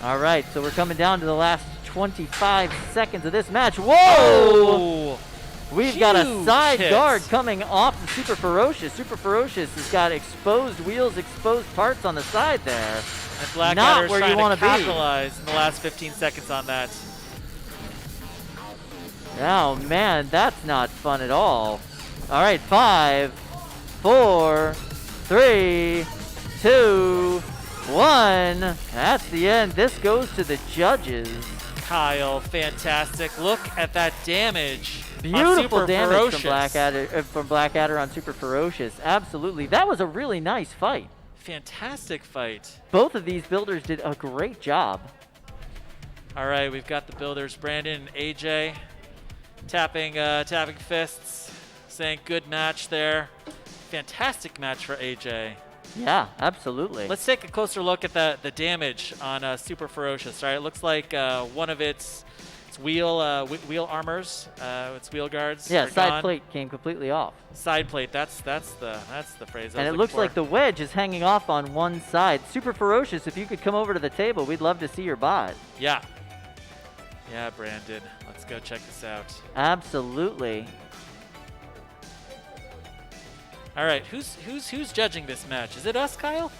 [SPEAKER 1] All right, so we're coming down to the last 25 seconds of this match. Whoa!
[SPEAKER 2] Oh!
[SPEAKER 1] We've got a
[SPEAKER 2] Huge
[SPEAKER 1] side
[SPEAKER 2] hits.
[SPEAKER 1] guard coming off the Super Ferocious. Super Ferocious has got exposed wheels, exposed parts on the side there.
[SPEAKER 2] And Blackadder's
[SPEAKER 1] Not where you
[SPEAKER 2] trying
[SPEAKER 1] wanna
[SPEAKER 2] to
[SPEAKER 1] be.
[SPEAKER 2] capitalize in the last 15 seconds on that.
[SPEAKER 1] Oh man, that's not fun at all. All right, 5, 4, 3, 2, 1. That's the end. This goes to the judges.
[SPEAKER 2] Kyle, fantastic. Look at that damage. on
[SPEAKER 1] Beautiful
[SPEAKER 2] Super
[SPEAKER 1] damage
[SPEAKER 2] Ferocious.
[SPEAKER 1] from Blackadder on Super Ferocious. Absolutely. That was a really nice fight.
[SPEAKER 2] Fantastic fight.
[SPEAKER 1] Both of these builders did a great job.
[SPEAKER 2] All right, we've got the builders, Brandon and AJ, tapping fists, saying good match there. Fantastic match for AJ.
[SPEAKER 1] Yeah, absolutely.
[SPEAKER 2] Let's take a closer look at the damage on Super Ferocious. All right, it looks like one of its wheel armors, its wheel guards.
[SPEAKER 1] Yeah,
[SPEAKER 2] are
[SPEAKER 1] side
[SPEAKER 2] gone.
[SPEAKER 1] plate came completely off.
[SPEAKER 2] Side plate. That's the phrase. I
[SPEAKER 1] And
[SPEAKER 2] was
[SPEAKER 1] it looks
[SPEAKER 2] looking
[SPEAKER 1] like
[SPEAKER 2] for.
[SPEAKER 1] the wedge is hanging off on one side. Super Ferocious, if you could come over to the table, we'd love to see your bot.
[SPEAKER 2] Yeah. Yeah, Brandon. Let's go check this out.
[SPEAKER 1] Absolutely.
[SPEAKER 2] All right, who's judging this match? Is it us, Kyle?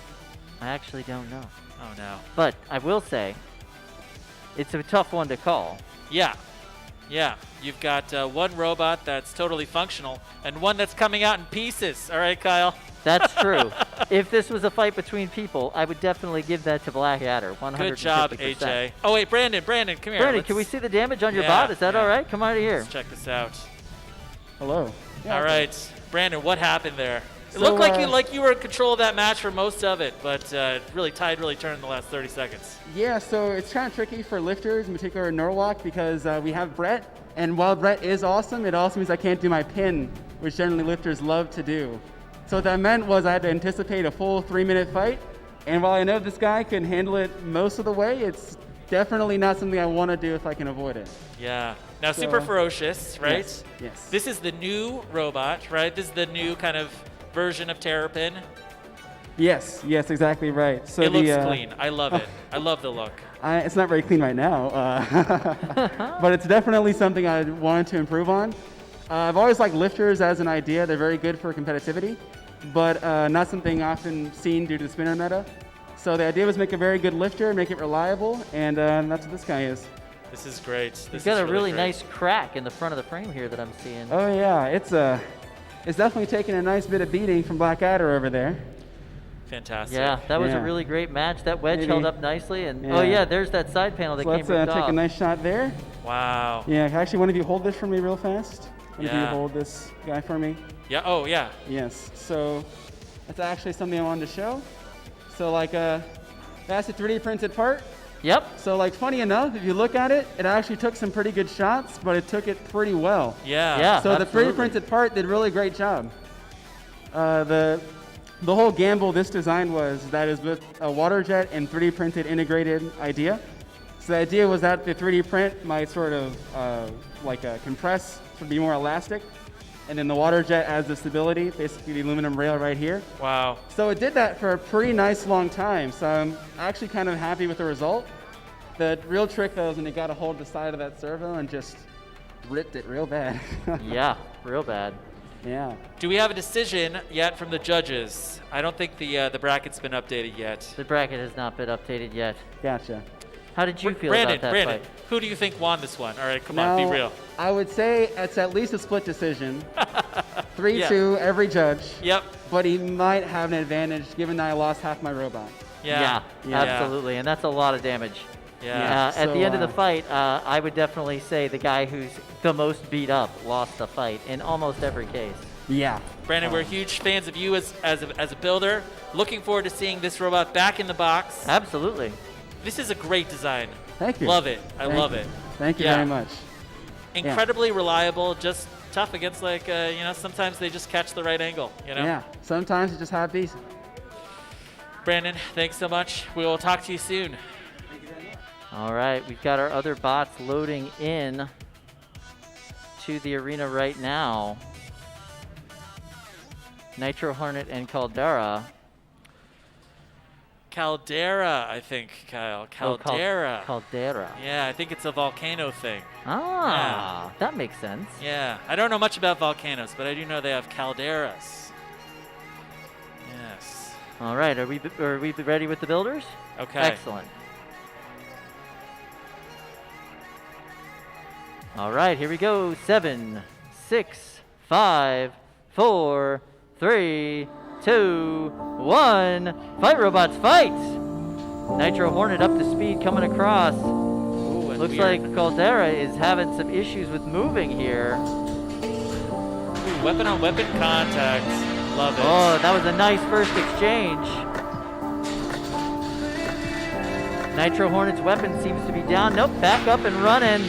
[SPEAKER 1] I actually don't know.
[SPEAKER 2] Oh no.
[SPEAKER 1] But I will say, it's a tough one to call.
[SPEAKER 2] Yeah. Yeah. You've got one robot that's totally functional and one that's coming out in pieces. All right, Kyle.
[SPEAKER 1] That's true. If this was a fight between people, I would definitely give that to Blackadder. 150%.
[SPEAKER 2] Good job, AJ. Oh wait, Brandon, come here.
[SPEAKER 1] Brandon, can we see the damage on your
[SPEAKER 2] Yeah,
[SPEAKER 1] bot? Is that
[SPEAKER 2] yeah.
[SPEAKER 1] all right? Come out of here.
[SPEAKER 2] Let's check this out.
[SPEAKER 5] Hello.
[SPEAKER 2] All right, Brandon, what happened there? It
[SPEAKER 5] So,
[SPEAKER 2] looked like you were in control of that match for most of it, but really turned in the last 30 seconds.
[SPEAKER 5] Yeah, so it's kind of tricky for lifters, in particular Norwalk, because we have Brett, and while Brett is awesome, it also means I can't do my pin, which generally lifters love to do. So what that meant was I had to anticipate a full 3-minute fight, and while I know this guy can handle it most of the way, it's definitely not something I want to do if I can avoid it.
[SPEAKER 2] Yeah. Now,
[SPEAKER 5] So-
[SPEAKER 2] Super Ferocious, right?
[SPEAKER 5] Yes.
[SPEAKER 2] This is the new robot, right? This is the new kind of version of Terrapin.
[SPEAKER 5] Yes, exactly right. So
[SPEAKER 2] It looks
[SPEAKER 5] the,
[SPEAKER 2] clean. I love it. I love the look.
[SPEAKER 5] It's not very clean right now, but it's definitely something I wanted to improve on. I've always liked lifters as an idea. They're very good for competitivity, but not something often seen due to the spinner meta. So the idea was make a very good lifter, make it reliable, and that's what this guy is.
[SPEAKER 2] This is great. This
[SPEAKER 1] He's got
[SPEAKER 2] is
[SPEAKER 1] a really
[SPEAKER 2] great.
[SPEAKER 1] nice crack in the front of the frame here that I'm seeing.
[SPEAKER 5] Oh, yeah, it's definitely taking a nice bit of beating from Blackadder over there.
[SPEAKER 2] Oh, Fantastic.
[SPEAKER 1] Yeah, that was a
[SPEAKER 5] Yeah.
[SPEAKER 1] really great match. That wedge
[SPEAKER 5] Maybe.
[SPEAKER 1] held up nicely, and
[SPEAKER 5] Yeah.
[SPEAKER 1] oh yeah, there's that side panel that
[SPEAKER 5] So
[SPEAKER 1] came
[SPEAKER 5] let's
[SPEAKER 1] ripped
[SPEAKER 5] take
[SPEAKER 1] off.
[SPEAKER 5] a nice shot there.
[SPEAKER 2] Wow.
[SPEAKER 5] Yeah, actually, one of you hold this for me real fast. One of you
[SPEAKER 2] Yeah.
[SPEAKER 5] hold this guy for me.
[SPEAKER 2] Yeah. Oh, yeah.
[SPEAKER 5] Yes. So that's actually something I wanted to show. So like, that's a 3D printed part.
[SPEAKER 1] Yep.
[SPEAKER 5] So like, funny enough, if you look at it, it actually took some pretty good shots, but it took it pretty well.
[SPEAKER 2] Yeah.
[SPEAKER 1] Yeah.
[SPEAKER 5] So the
[SPEAKER 1] absolutely.
[SPEAKER 5] 3D printed part did a really great job. The whole gamble this design was that is with a water jet and 3D printed integrated idea. So the idea was that the 3D print might sort of compress to be more elastic, and then the water jet adds the stability, basically the aluminum rail right here.
[SPEAKER 2] Wow.
[SPEAKER 5] So it did that for a pretty nice long time. So I'm actually kind of happy with the result. The real trick though is when you got to hold the side of that servo and just ripped it real bad.
[SPEAKER 1] Yeah, real bad.
[SPEAKER 5] Yeah.
[SPEAKER 2] Do we have a decision yet from the judges? I don't think the bracket's been updated yet.
[SPEAKER 1] The bracket has not been updated yet.
[SPEAKER 5] Gotcha.
[SPEAKER 1] How did you feel
[SPEAKER 2] Brandon,
[SPEAKER 1] about that
[SPEAKER 2] Brandon,
[SPEAKER 1] fight?
[SPEAKER 2] who do you think won this one? All right, come on, be
[SPEAKER 5] Now,
[SPEAKER 2] real.
[SPEAKER 5] I would say it's at least a split decision. 3-2 every judge.
[SPEAKER 2] Yep.
[SPEAKER 5] But he might have an advantage given that I lost half my robot.
[SPEAKER 2] Yeah.
[SPEAKER 5] Yeah.
[SPEAKER 1] Absolutely, and that's a lot of damage.
[SPEAKER 2] Yeah.
[SPEAKER 1] At the end of the
[SPEAKER 5] So,
[SPEAKER 1] fight, I would definitely say the guy who's the most beat up lost the fight in almost every case.
[SPEAKER 5] Yeah.
[SPEAKER 2] Brandon, we're huge fans of you as a builder. Looking forward to seeing this robot back in the box.
[SPEAKER 1] Absolutely.
[SPEAKER 2] This is a great design.
[SPEAKER 5] Thank you.
[SPEAKER 2] Love it. I
[SPEAKER 5] Thank
[SPEAKER 2] love
[SPEAKER 5] you.
[SPEAKER 2] it.
[SPEAKER 5] Thank you
[SPEAKER 2] Yeah.
[SPEAKER 5] very much.
[SPEAKER 2] Incredibly reliable, just tough against sometimes they just catch the right angle,
[SPEAKER 5] Yeah. Sometimes it's just how it be.
[SPEAKER 2] Brandon, thanks so much. We will talk to you soon.
[SPEAKER 1] All right, we've got our other bots loading in to the arena right now. Nitro Hornet and Caldera.
[SPEAKER 2] Caldera, I think, Kyle. Caldera.
[SPEAKER 1] Caldera.
[SPEAKER 2] Yeah, I think it's a volcano thing.
[SPEAKER 1] Ah, that makes sense.
[SPEAKER 2] Yeah, I don't know much about volcanoes, but I do know they have calderas. Yes.
[SPEAKER 1] All right, are we ready with the builders?
[SPEAKER 2] Okay.
[SPEAKER 1] Excellent. All right, here we go. 7, 6, 5, 4, 3, 2, 1. Fight, robots, fight! Nitro Hornet up to speed coming across.
[SPEAKER 2] Ooh, and
[SPEAKER 1] Looks
[SPEAKER 2] weird.
[SPEAKER 1] like Caldera is having some issues with moving here.
[SPEAKER 2] Ooh, weapon on weapon contact. Love it.
[SPEAKER 1] Oh, that was a nice first exchange. Nitro Hornet's weapon seems to be down. Nope, back up and running.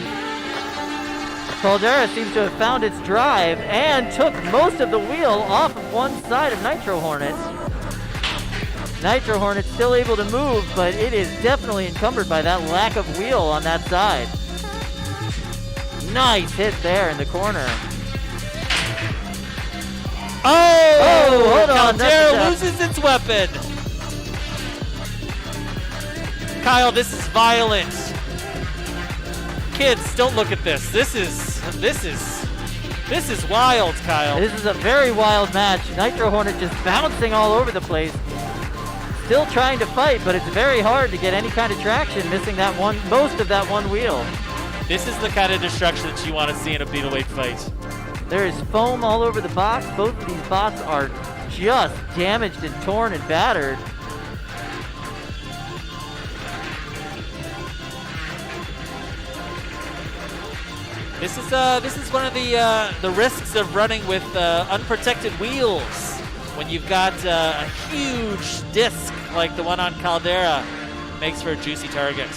[SPEAKER 1] Caldera seems to have found its drive and took most of the wheel off of one side of Nitro Hornet. Nitro Hornet still able to move, but it is definitely encumbered by that lack of wheel on that side. Nice hit there in the corner.
[SPEAKER 2] Oh,
[SPEAKER 1] hold on,
[SPEAKER 2] Caldera
[SPEAKER 1] that's-
[SPEAKER 2] loses its weapon. Kyle, this is violent. Kids, don't look at this. This is wild, Kyle.
[SPEAKER 1] This is a very wild match. Nitro Hornet just bouncing all over the place. Still trying to fight, but it's very hard to get any kind of traction, missing most of that one wheel.
[SPEAKER 2] This is the kind of destruction that you want to see in a Beetleweight fight.
[SPEAKER 1] There is foam all over the box. Both of these bots are just damaged and torn and battered.
[SPEAKER 2] This is one of the risks of running with unprotected wheels. When you've got a huge disc like the one on Caldera, makes for a juicy target.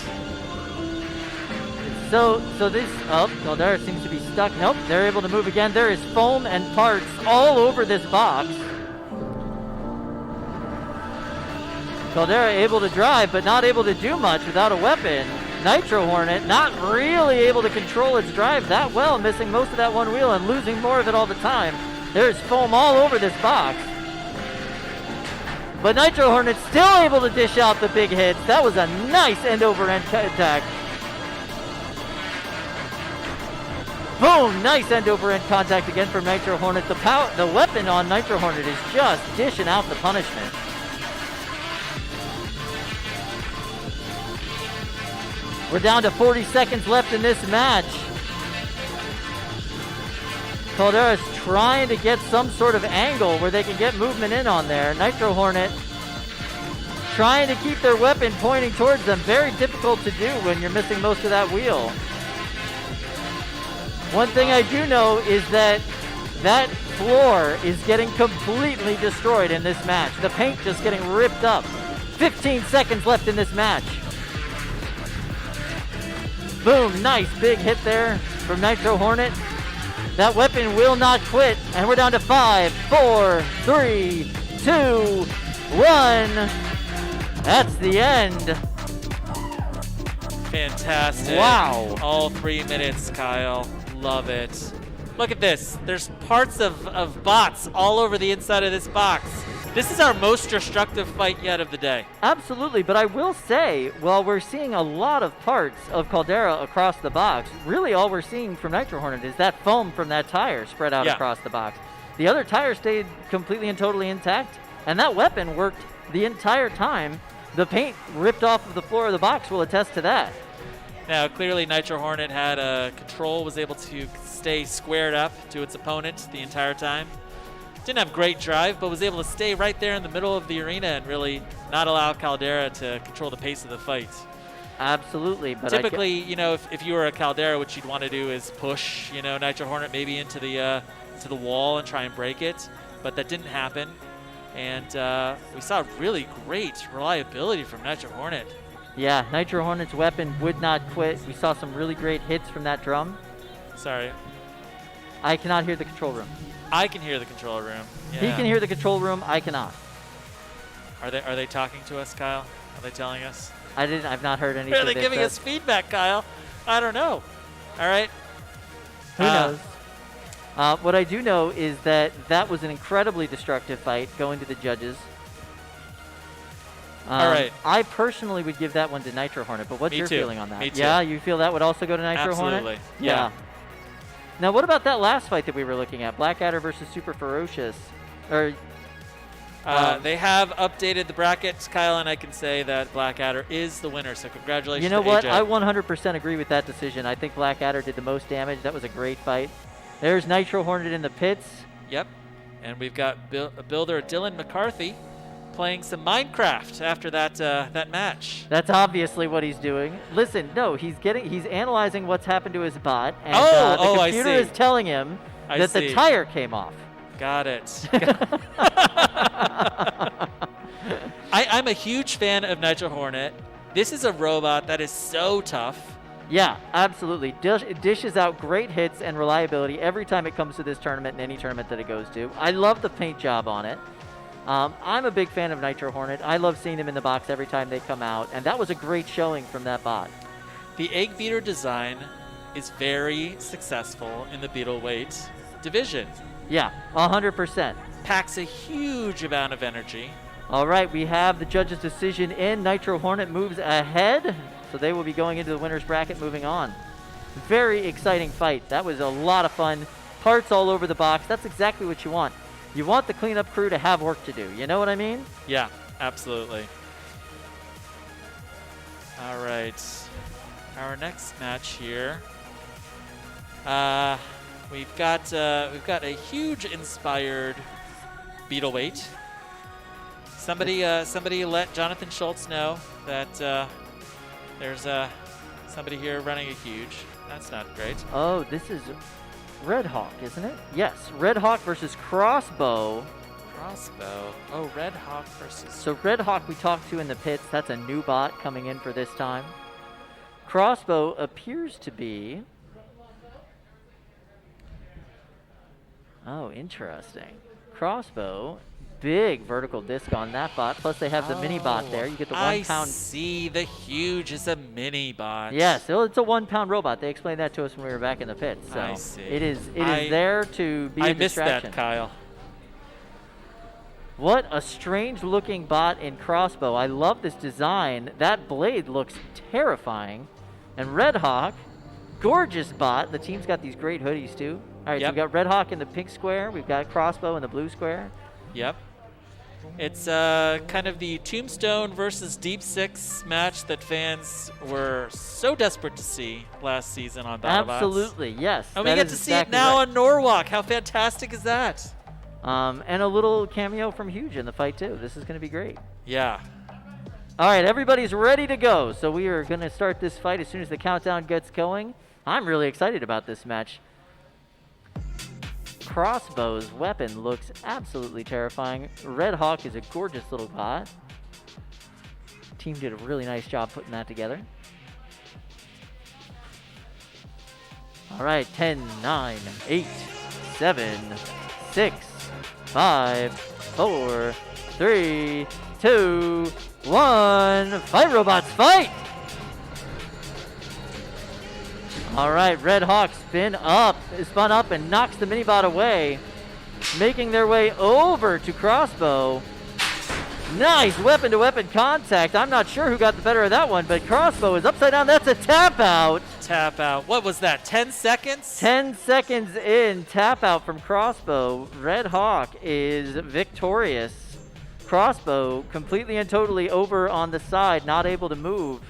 [SPEAKER 1] So this, Caldera seems to be stuck. Nope, they're able to move again. There is foam and parts all over this box. Caldera able to drive, but not able to do much without a weapon. Nitro Hornet not really able to control its drive that well, missing most of that one wheel and losing more of it all the time. There's foam all over this box. But Nitro Hornet still able to dish out the big hits. That was a nice end-over-end attack. Boom! Nice end-over-end contact again from Nitro Hornet. The weapon on Nitro Hornet is just dishing out the punishment. We're down to 40 seconds left in this match. Caldera's trying to get some sort of angle where they can get movement in on there. Nitro Hornet trying to keep their weapon pointing towards them. Very difficult to do when you're missing most of that wheel. One thing I do know is that floor is getting completely destroyed in this match. The paint just getting ripped up. 15 seconds left in this match. Boom, nice big hit there from Nitro Hornet. That weapon will not quit, and we're down to 5, 4, 3, 2, 1. That's the end.
[SPEAKER 2] Fantastic.
[SPEAKER 1] Wow.
[SPEAKER 2] All 3 minutes, Kyle. Love it. Look at this. There's parts of bots all over the inside of this box. This is our most destructive fight yet of the day.
[SPEAKER 1] Absolutely, but I will say, while we're seeing a lot of parts of Caldera across the box, really all we're seeing from Nitro Hornet is that foam from that tire spread out across the box. The other tire stayed completely and totally intact, and that weapon worked the entire time. The paint ripped off of the floor of the box will attest to that.
[SPEAKER 2] Now, clearly Nitro Hornet had control, was able to stay squared up to its opponent the entire time. Didn't have great drive, but was able to stay right there in the middle of the arena and really not allow Caldera to control the pace of the fight.
[SPEAKER 1] Absolutely, but
[SPEAKER 2] typically, you know, if you were a Caldera, what you'd want to do is push, you know, Nitro Hornet maybe into the to the wall and try and break it, but that didn't happen. And we saw really great reliability from Nitro Hornet.
[SPEAKER 1] Yeah, Nitro Hornet's weapon would not quit. We saw some really great hits from that drum.
[SPEAKER 2] Sorry.
[SPEAKER 1] I cannot hear the control room.
[SPEAKER 2] I can hear the control room. Yeah.
[SPEAKER 1] He can hear the control room. I cannot.
[SPEAKER 2] Are they talking to us, Kyle? Are they telling us?
[SPEAKER 1] I've not heard anything.
[SPEAKER 2] Are they giving us feedback, Kyle? I don't know. All right.
[SPEAKER 1] Who knows? What I do know is that was an incredibly destructive fight going to the judges.
[SPEAKER 2] All right.
[SPEAKER 1] I personally would give that one to Nitro Hornet, but what's your feeling on that?
[SPEAKER 2] Me too.
[SPEAKER 1] Yeah, you feel that would also go to Nitro Hornet?
[SPEAKER 2] Absolutely.
[SPEAKER 1] Yeah. Now, what about that last fight that we were looking at? Blackadder versus Super Ferocious. Or
[SPEAKER 2] they have updated the brackets, Kyle, and I can say that Blackadder is the winner, so congratulations
[SPEAKER 1] you know
[SPEAKER 2] to
[SPEAKER 1] what?
[SPEAKER 2] AJ.
[SPEAKER 1] I 100% agree with that decision. I think Blackadder did the most damage. That was a great fight. There's Nitro Hornet in the pits.
[SPEAKER 2] Yep. And we've got builder Dylan McCarthy playing some Minecraft after that match.
[SPEAKER 1] That's obviously what he's doing. Listen, no, he's analyzing what's happened to his bot, and the computer is telling him that the tire came off.
[SPEAKER 2] Got it. I'm a huge fan of Nitro Hornet. This is a robot that is so tough.
[SPEAKER 1] Yeah, absolutely. Dishes out great hits and reliability every time it comes to this tournament and any tournament that it goes to. I love the paint job on it. I'm a big fan of Nitro Hornet. I love seeing them in the box every time they come out, and that was a great showing from that bot.
[SPEAKER 2] The Egg Beater design is very successful in the Beetle Weight division.
[SPEAKER 1] Yeah, 100%.
[SPEAKER 2] Packs a huge amount of energy.
[SPEAKER 1] All right, we have the judge's decision in. Nitro Hornet moves ahead, so they will be going into the winner's bracket moving on. Very exciting fight. That was a lot of fun. Parts all over the box. That's exactly what you want. You want the cleanup crew to have work to do. You know what I mean?
[SPEAKER 2] Yeah, absolutely. All right. Our next match here. We've got a huge inspired Beetle Weight. Somebody let Jonathan Schultz know that there's somebody here running a huge. That's not great.
[SPEAKER 1] Oh, this is Red Hawk, isn't it? Yes, Red Hawk versus Crossbow.
[SPEAKER 2] Crossbow. Oh, Red Hawk versus...
[SPEAKER 1] So Red Hawk we talked to in the pits. That's a new bot coming in for this time. Crossbow appears to be... Oh, interesting. Crossbow, big vertical disc on that bot. Plus they have the mini bot there. You get the 1 pound...
[SPEAKER 2] I see. The huge is a mini bot.
[SPEAKER 1] Yes, it's a 1 pound robot. They explained that to us when we were back in the pits. So
[SPEAKER 2] I see.
[SPEAKER 1] It is there to be a distraction.
[SPEAKER 2] I missed that, Kyle.
[SPEAKER 1] What a strange looking bot in Crossbow. I love this design. That blade looks terrifying. And Red Hawk, gorgeous bot. The team's got these great hoodies too. All right, so we've got Red Hawk in the pink square. We've got Crossbow in the blue square.
[SPEAKER 2] Yep. It's kind of the Tombstone versus Deep Six match that fans were so desperate to see last season on BattleBots.
[SPEAKER 1] Absolutely, yes.
[SPEAKER 2] And we get to see it now on Norwalk. How fantastic is that?
[SPEAKER 1] And a little cameo from Huge in the fight too. This is going to be great.
[SPEAKER 2] Yeah.
[SPEAKER 1] All right, everybody's ready to go. So we are going to start this fight as soon as the countdown gets going. I'm really excited about this match. Crossbow's weapon looks absolutely terrifying. Red Hawk is a gorgeous little bot. Team did a really nice job putting that together. All right, 10, 9, 8, 7, 6, 5, 4, 3, 2, 1. Fight, robots, fight! All right, Red Hawk spun up and knocks the Minibot away, making their way over to Crossbow. Nice weapon-to-weapon contact. I'm not sure who got the better of that one, but Crossbow is upside down. That's a tap out.
[SPEAKER 2] Tap out. What was that, 10 seconds?
[SPEAKER 1] 10 seconds in, tap out from Crossbow. Red Hawk is victorious. Crossbow completely and totally over on the side, not able to move.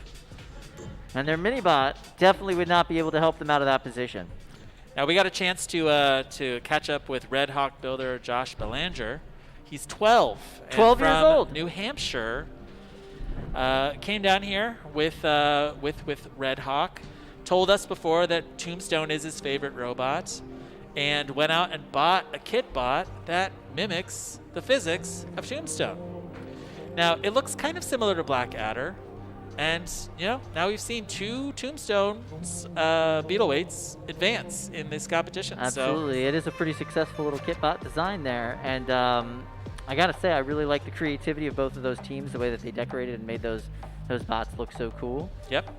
[SPEAKER 1] And their Minibot definitely would not be able to help them out of that position.
[SPEAKER 2] Now we got a chance to catch up with Red Hawk builder Josh Belanger. He's 12.
[SPEAKER 1] 12 years
[SPEAKER 2] from
[SPEAKER 1] old.
[SPEAKER 2] New Hampshire. Came down here with Red Hawk. Told us before that Tombstone is his favorite robot, and went out and bought a kit bot that mimics the physics of Tombstone. Now it looks kind of similar to Blackadder. And, now we've seen 2 Tombstone Beetleweights advance in this competition.
[SPEAKER 1] Absolutely. It is a pretty successful little kitbot design there. And I got to say, I really like the creativity of both of those teams, the way that they decorated and made those bots look so cool.
[SPEAKER 2] Yep.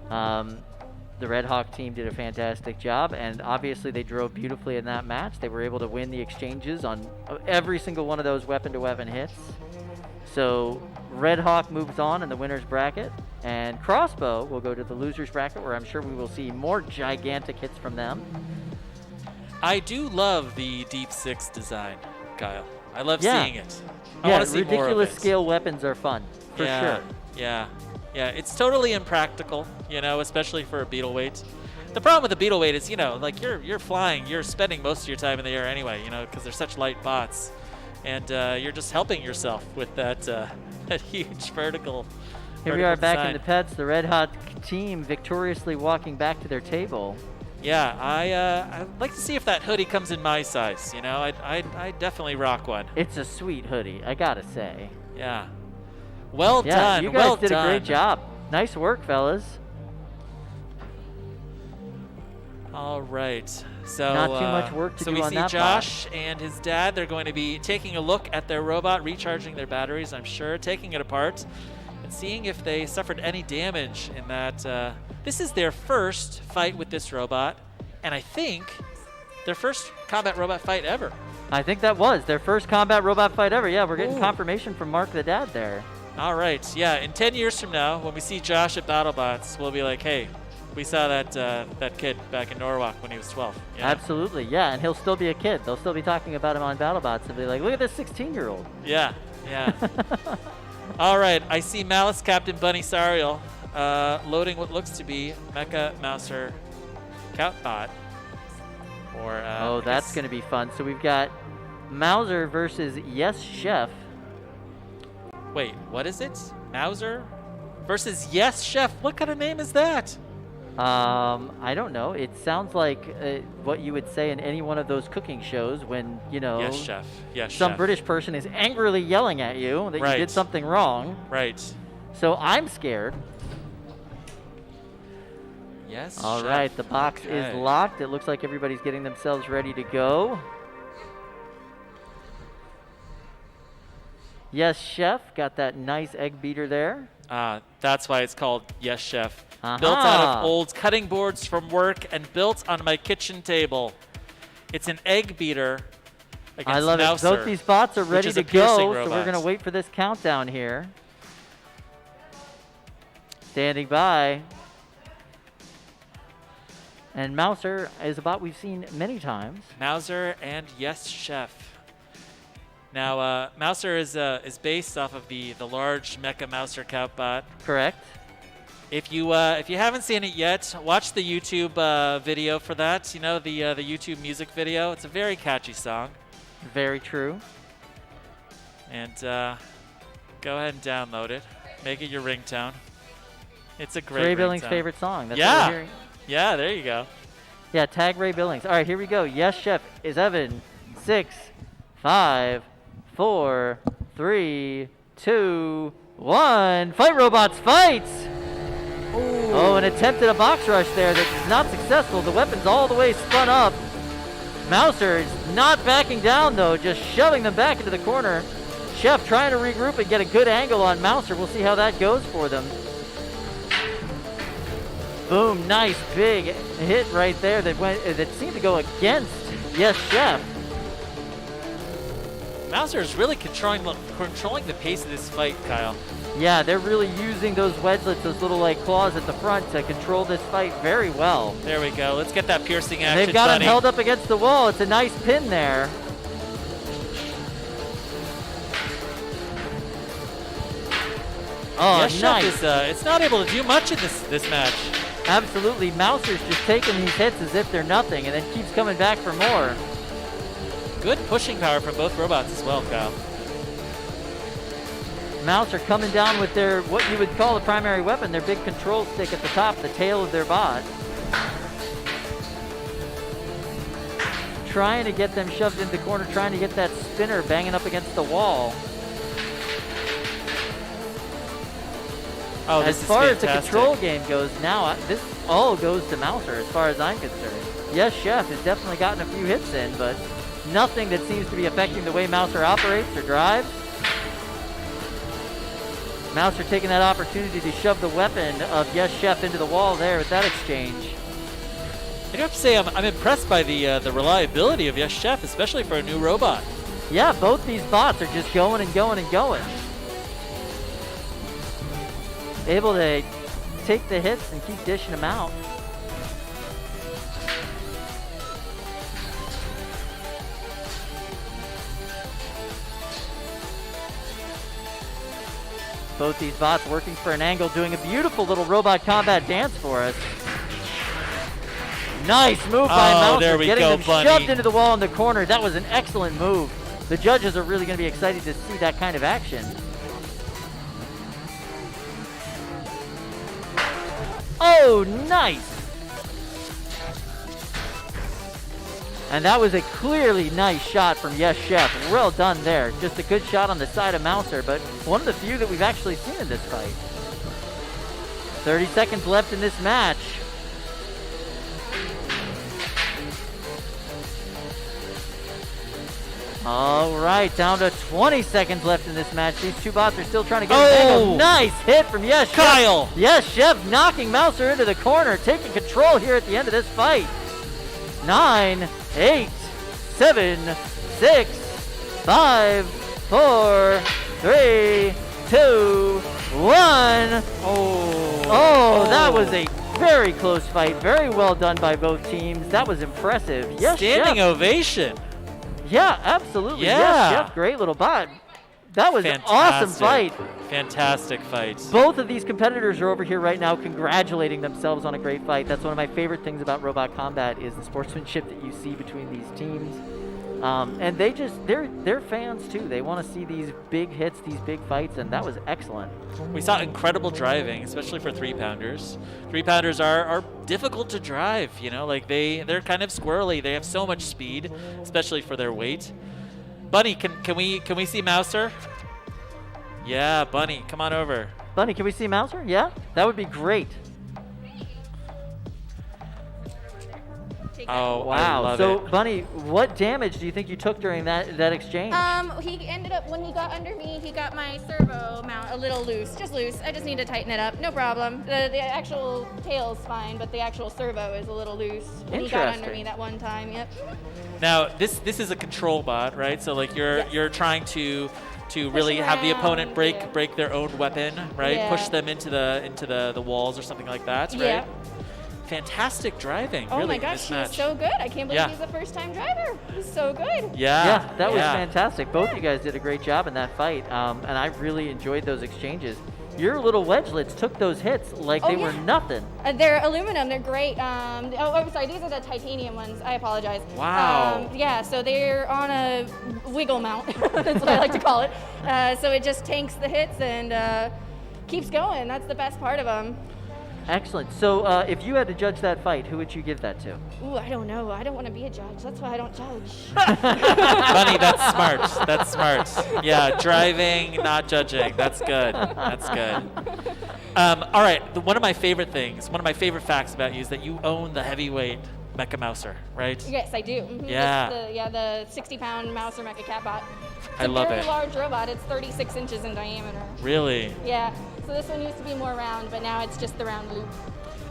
[SPEAKER 1] The Red Hawk team did a fantastic job, and obviously they drove beautifully in that match. They were able to win the exchanges on every single one of those weapon-to-weapon hits. So Red Hawk moves on in the winner's bracket, and Crossbow will go to the loser's bracket, where I'm sure we will see more gigantic hits from them.
[SPEAKER 2] I do love the Deep Six design, Kyle. I love seeing it. I
[SPEAKER 1] Yeah,
[SPEAKER 2] want to see more of
[SPEAKER 1] ridiculous
[SPEAKER 2] it.
[SPEAKER 1] scale weapons are fun, for sure.
[SPEAKER 2] Yeah. It's totally impractical, especially for a Beetleweight. The problem with a Beetleweight is, like you're flying, you're spending most of your time in the air anyway, because they're such light bots. And you're just helping yourself with that that huge vertical.
[SPEAKER 1] Here we are back
[SPEAKER 2] design.
[SPEAKER 1] in the pets. The Red Hot team victoriously walking back to their table.
[SPEAKER 2] Yeah, I'd like to see if that hoodie comes in my size. I definitely rock one.
[SPEAKER 1] It's a sweet hoodie, I gotta say.
[SPEAKER 2] Yeah. Well
[SPEAKER 1] Yeah,
[SPEAKER 2] done.
[SPEAKER 1] you guys
[SPEAKER 2] well
[SPEAKER 1] did
[SPEAKER 2] done.
[SPEAKER 1] a great job. Nice work, fellas.
[SPEAKER 2] All right. So
[SPEAKER 1] Not too much work to
[SPEAKER 2] so
[SPEAKER 1] do
[SPEAKER 2] we
[SPEAKER 1] on
[SPEAKER 2] see
[SPEAKER 1] that
[SPEAKER 2] Josh and his dad. They're going to be taking a look at their robot, recharging their batteries, I'm sure, taking it apart, and seeing if they suffered any damage in that. This is their first fight with this robot, and I think their first combat robot fight ever.
[SPEAKER 1] I think that was their first combat robot fight ever. Yeah, we're getting confirmation from Mark the dad there.
[SPEAKER 2] All right. Yeah, in 10 years from now, when we see Josh at BattleBots, we'll be like, hey, we saw that kid back in Norwalk when he was 12.
[SPEAKER 1] Absolutely, yeah, and he'll still be a kid. They'll still be talking about him on BattleBots and be like, look at this 16-year-old.
[SPEAKER 2] Yeah. All right, I see Malice Captain Bunny Sariel loading what looks to be Mecha Mouser Countbot.
[SPEAKER 1] Oh, that's going to be fun. So we've got Mauser versus Yes Chef.
[SPEAKER 2] Wait, what is it? Mauser versus Yes Chef. What kind of name is that?
[SPEAKER 1] I don't know. It sounds like what you would say in any one of those cooking shows when,
[SPEAKER 2] Yes, chef. Yes,
[SPEAKER 1] some
[SPEAKER 2] chef.
[SPEAKER 1] British person is angrily yelling at you that you
[SPEAKER 2] Right.
[SPEAKER 1] did something wrong.
[SPEAKER 2] Right.
[SPEAKER 1] So I'm scared.
[SPEAKER 2] Yes,
[SPEAKER 1] All
[SPEAKER 2] chef.
[SPEAKER 1] right, the box is
[SPEAKER 2] Okay.
[SPEAKER 1] locked. It looks like everybody's getting themselves ready to go. Yes, Chef. Got that nice egg beater there.
[SPEAKER 2] That's why it's called Yes Chef.
[SPEAKER 1] Uh-huh.
[SPEAKER 2] Built out of old cutting boards from work and built on my kitchen table. It's an egg beater against
[SPEAKER 1] I love
[SPEAKER 2] Mouser,
[SPEAKER 1] it. Both these bots are
[SPEAKER 2] which
[SPEAKER 1] ready
[SPEAKER 2] is
[SPEAKER 1] to
[SPEAKER 2] a piercing
[SPEAKER 1] go, so we're
[SPEAKER 2] robot.
[SPEAKER 1] going to wait for this countdown here. Standing by. And Mouser is a bot we've seen many times.
[SPEAKER 2] Mauser and Yes Chef. Now, Mouser is based off of the large Mecha Mouser Countbot.
[SPEAKER 1] Correct.
[SPEAKER 2] If you haven't seen it yet, watch the YouTube video for that. The YouTube music video. It's a very catchy song.
[SPEAKER 1] Very true.
[SPEAKER 2] And go ahead and download it. Make it your ringtone. It's a great
[SPEAKER 1] Ray Billings'
[SPEAKER 2] ringtone.
[SPEAKER 1] favorite song. That's
[SPEAKER 2] Yeah.
[SPEAKER 1] what we're hearing.
[SPEAKER 2] Yeah, there you go.
[SPEAKER 1] Yeah, tag Ray Billings. All right, here we go. Yes, Chef is Evan. 6, 5, 4, 3, 2, 1. Fight, robots, fight! Oh, an attempt at a box rush there that's not successful. The weapon's all the way spun up. Mouser is not backing down, though, just shoving them back into the corner. Chef trying to regroup and get a good angle on Mouser. We'll see how that goes for them. Boom, nice big hit right there that seemed to go against Yes Chef.
[SPEAKER 2] Mouser is really controlling the pace of this fight, Kyle.
[SPEAKER 1] Yeah, they're really using those wedgelets, those little like claws at the front to control this fight very well.
[SPEAKER 2] There we go. Let's get that piercing action.
[SPEAKER 1] They've got
[SPEAKER 2] Bunny.
[SPEAKER 1] him held up against the wall. It's a nice pin there. Oh,
[SPEAKER 2] Yes,
[SPEAKER 1] nice.
[SPEAKER 2] Chef is it's not able to do much in this match.
[SPEAKER 1] Absolutely. Mouser's just taking these hits as if they're nothing and then keeps coming back for more.
[SPEAKER 2] Good pushing power from both robots as well, Kyle.
[SPEAKER 1] Mouser coming down with their, what you would call the primary weapon, their big control stick at the top, the tail of their bot. Trying to get them shoved into the corner, trying to get that spinner banging up against the wall.
[SPEAKER 2] Oh,
[SPEAKER 1] As
[SPEAKER 2] this is
[SPEAKER 1] far as the
[SPEAKER 2] fantastic.
[SPEAKER 1] control game goes now, this all goes to Mouser as far as I'm concerned. Yes, Chef has definitely gotten a few hits in, but nothing that seems to be affecting the way Mouser operates or drives. Mouser taking that opportunity to shove the weapon of Yes Chef into the wall there with that exchange.
[SPEAKER 2] I do have to say I'm impressed by the reliability of Yes Chef, especially for a new robot.
[SPEAKER 1] Yeah, both these bots are just going and going and going. Able to take the hits and keep dishing them out. Both these bots working for an angle, doing a beautiful little robot combat dance for us. Nice move by Mouser,
[SPEAKER 2] there we
[SPEAKER 1] getting
[SPEAKER 2] go,
[SPEAKER 1] them
[SPEAKER 2] Bunny.
[SPEAKER 1] shoved into the wall in the corner. That was an excellent move. The judges are really going to be excited to see that kind of action. Oh, nice! And that was a clearly nice shot from Yes Chef. Well done there. Just a good shot on the side of Mouser, but one of the few that we've actually seen in this fight. 30 seconds left in this match. All right, down to 20 seconds left in this match. These two bots are still trying to get an angle. Nice hit from Yes Chef.
[SPEAKER 2] Kyle!
[SPEAKER 1] Yes Chef knocking Mouser into the corner, taking control here at the end of this fight. 9, 8, 7, 6, 5, 4, 3, 2, 1. Oh, that was a very close fight. Very well done by both teams. That was impressive. Yes,
[SPEAKER 2] Standing
[SPEAKER 1] Chef.
[SPEAKER 2] ovation.
[SPEAKER 1] Yeah, absolutely.
[SPEAKER 2] Yeah.
[SPEAKER 1] Yes, Chef, great little bot. That was an awesome fight.
[SPEAKER 2] Fantastic fight.
[SPEAKER 1] Both of these competitors are over here right now congratulating themselves on a great fight. That's one of my favorite things about Robot Combat is the sportsmanship that you see between these teams. And they're fans too. They want to see these big hits, these big fights, and that was excellent.
[SPEAKER 2] We saw incredible driving, especially for 3-pounders. 3-pounders are difficult to drive, you know, like they're kind of squirrely. They have so much speed, especially for their weight. Bunny, can we see Mouser? Yeah, Bunny, come on over.
[SPEAKER 1] Bunny, can we see Mouser? Yeah? That would be great.
[SPEAKER 2] Oh, I
[SPEAKER 1] Wow.
[SPEAKER 2] love
[SPEAKER 1] So,
[SPEAKER 2] it.
[SPEAKER 1] Bunny, what damage do you think you took during that exchange?
[SPEAKER 6] He ended up, when he got under me, he got my servo mount a little loose, just loose. I just need to tighten it up, no problem. The actual tail's fine, but the actual servo is a little loose. When he got under
[SPEAKER 1] Interesting.
[SPEAKER 6] me that one time, yep.
[SPEAKER 2] Now, this is a control bot, right? So like
[SPEAKER 6] Yes.
[SPEAKER 2] you're trying to really have the opponent
[SPEAKER 6] around,
[SPEAKER 2] break
[SPEAKER 6] yeah.
[SPEAKER 2] break their own weapon, right?
[SPEAKER 6] Yeah.
[SPEAKER 2] Push them into the walls or something like that, right?
[SPEAKER 6] Yeah.
[SPEAKER 2] Fantastic driving,
[SPEAKER 6] Oh
[SPEAKER 2] really,
[SPEAKER 6] my
[SPEAKER 2] in
[SPEAKER 6] gosh,
[SPEAKER 2] this
[SPEAKER 6] he was
[SPEAKER 2] match.
[SPEAKER 6] so good. I can't believe
[SPEAKER 2] Yeah.
[SPEAKER 6] he's a first-time driver. He's so good.
[SPEAKER 2] Yeah,
[SPEAKER 1] that was fantastic. Both of you guys did a great job in that fight, and I really enjoyed those exchanges. Your little wedgelets took those hits like
[SPEAKER 6] Oh,
[SPEAKER 1] they were
[SPEAKER 6] yeah.
[SPEAKER 1] nothing.
[SPEAKER 6] They're aluminum. They're great. I'm sorry. These are the titanium ones. I apologize.
[SPEAKER 2] Wow.
[SPEAKER 6] Yeah. So they're on a wiggle mount. That's what I like to call it. So it just tanks the hits, and keeps going. That's the best part of him.
[SPEAKER 1] Excellent. So if you had to judge that fight, who would you give that to?
[SPEAKER 6] Ooh, I don't know. I don't want to be a judge. That's why I don't judge.
[SPEAKER 2] Bunny, that's smart. That's smart. Yeah, driving, not judging. That's good. That's good. All right. One of my favorite facts about you is that you own the heavyweight Mecha Mouser, right?
[SPEAKER 6] Yes, I do. Mm-hmm.
[SPEAKER 2] Yeah.
[SPEAKER 6] The 60-pound Mouser Mecha Catbot.
[SPEAKER 2] I love
[SPEAKER 6] it.
[SPEAKER 2] it.
[SPEAKER 6] It's a very large robot. It's 36 inches in diameter.
[SPEAKER 2] Really?
[SPEAKER 6] Yeah. So this one used to be more round, but now it's just the round loop.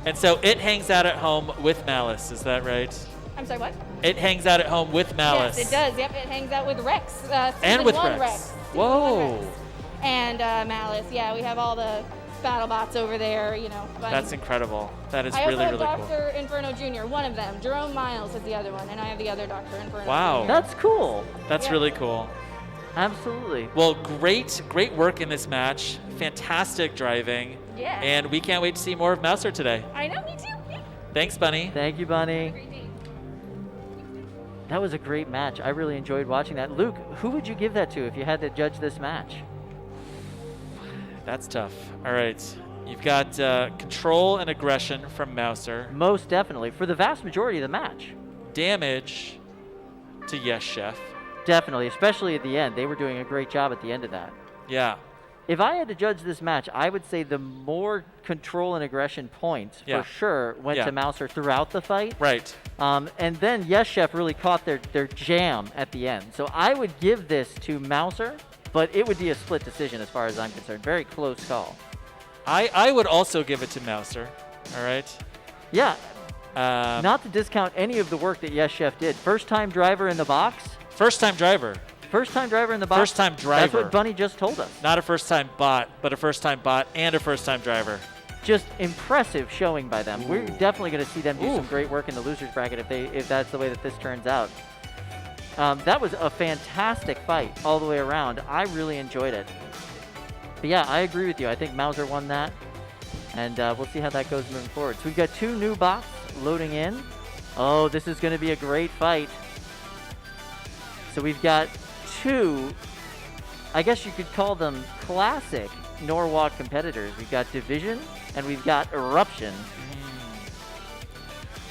[SPEAKER 2] And so it hangs out at home with Malice, is that right?
[SPEAKER 6] I'm sorry, what?
[SPEAKER 2] It hangs out at home with Malice.
[SPEAKER 6] Yes, it does. Yep, it hangs out with Rex.
[SPEAKER 2] And with
[SPEAKER 6] Season 1
[SPEAKER 2] Rex.
[SPEAKER 6] Season
[SPEAKER 2] Whoa.
[SPEAKER 6] 1 Rex. And Malice. Yeah, we have all the battle bots over there, you know.
[SPEAKER 2] That's incredible. That is
[SPEAKER 6] I
[SPEAKER 2] really,
[SPEAKER 6] also
[SPEAKER 2] really
[SPEAKER 6] have
[SPEAKER 2] cool.
[SPEAKER 6] Dr. Inferno Jr., one of them. Jerome Miles is the other one, and I have the other Dr. Inferno
[SPEAKER 2] Wow.
[SPEAKER 6] Jr.
[SPEAKER 1] That's cool.
[SPEAKER 2] That's
[SPEAKER 6] Yeah.
[SPEAKER 2] really cool.
[SPEAKER 1] Absolutely.
[SPEAKER 2] Well, great work in this match. Fantastic driving.
[SPEAKER 6] Yeah.
[SPEAKER 2] And we can't wait to see more of Mouser today.
[SPEAKER 6] I know, me too. Yeah.
[SPEAKER 2] Thanks, Bunny.
[SPEAKER 1] Thank you, Bunny.
[SPEAKER 6] Great day.
[SPEAKER 1] That was a great match. I really enjoyed watching that. Luke, who would you give that to if you had to judge this match?
[SPEAKER 2] That's tough. All right. You've got control and aggression from Mouser.
[SPEAKER 1] Most definitely. For the vast majority of the match.
[SPEAKER 2] Damage to Yes Chef.
[SPEAKER 1] Definitely, especially at the end. They were doing a great job at the end of that.
[SPEAKER 2] Yeah.
[SPEAKER 1] If I had to judge this match, I would say the more control and aggression points
[SPEAKER 2] Yeah.
[SPEAKER 1] for sure went
[SPEAKER 2] Yeah.
[SPEAKER 1] to Mouser throughout the fight.
[SPEAKER 2] Right.
[SPEAKER 1] And then Yes Chef really caught their jam at the end. So I would give this to Mouser, but it would be a split decision as far as I'm concerned. Very close call.
[SPEAKER 2] I would also give it to Mouser. All right.
[SPEAKER 1] Yeah,
[SPEAKER 2] Um,
[SPEAKER 1] not to discount any of the work that Yes Chef did. First-time driver in the box.
[SPEAKER 2] First-time driver.
[SPEAKER 1] First-time driver in the box.
[SPEAKER 2] First-time
[SPEAKER 1] That's
[SPEAKER 2] driver.
[SPEAKER 1] what Bunny just told us.
[SPEAKER 2] Not a first-time bot, but a first-time bot and a first-time driver.
[SPEAKER 1] Just impressive showing by them. We're definitely going to see them do
[SPEAKER 2] Ooh.
[SPEAKER 1] some great work in the losers bracket if that's the way that this turns out. That was a fantastic fight all the way around. I really enjoyed it. But yeah, I agree with you. I think Mouser won that, and we'll see how that goes moving forward. So we've got 2 new bots loading in. Oh, this is going to be a great fight. So we've got 2, I guess you could call them classic Norwalk competitors. We've got Division and we've got Eruption.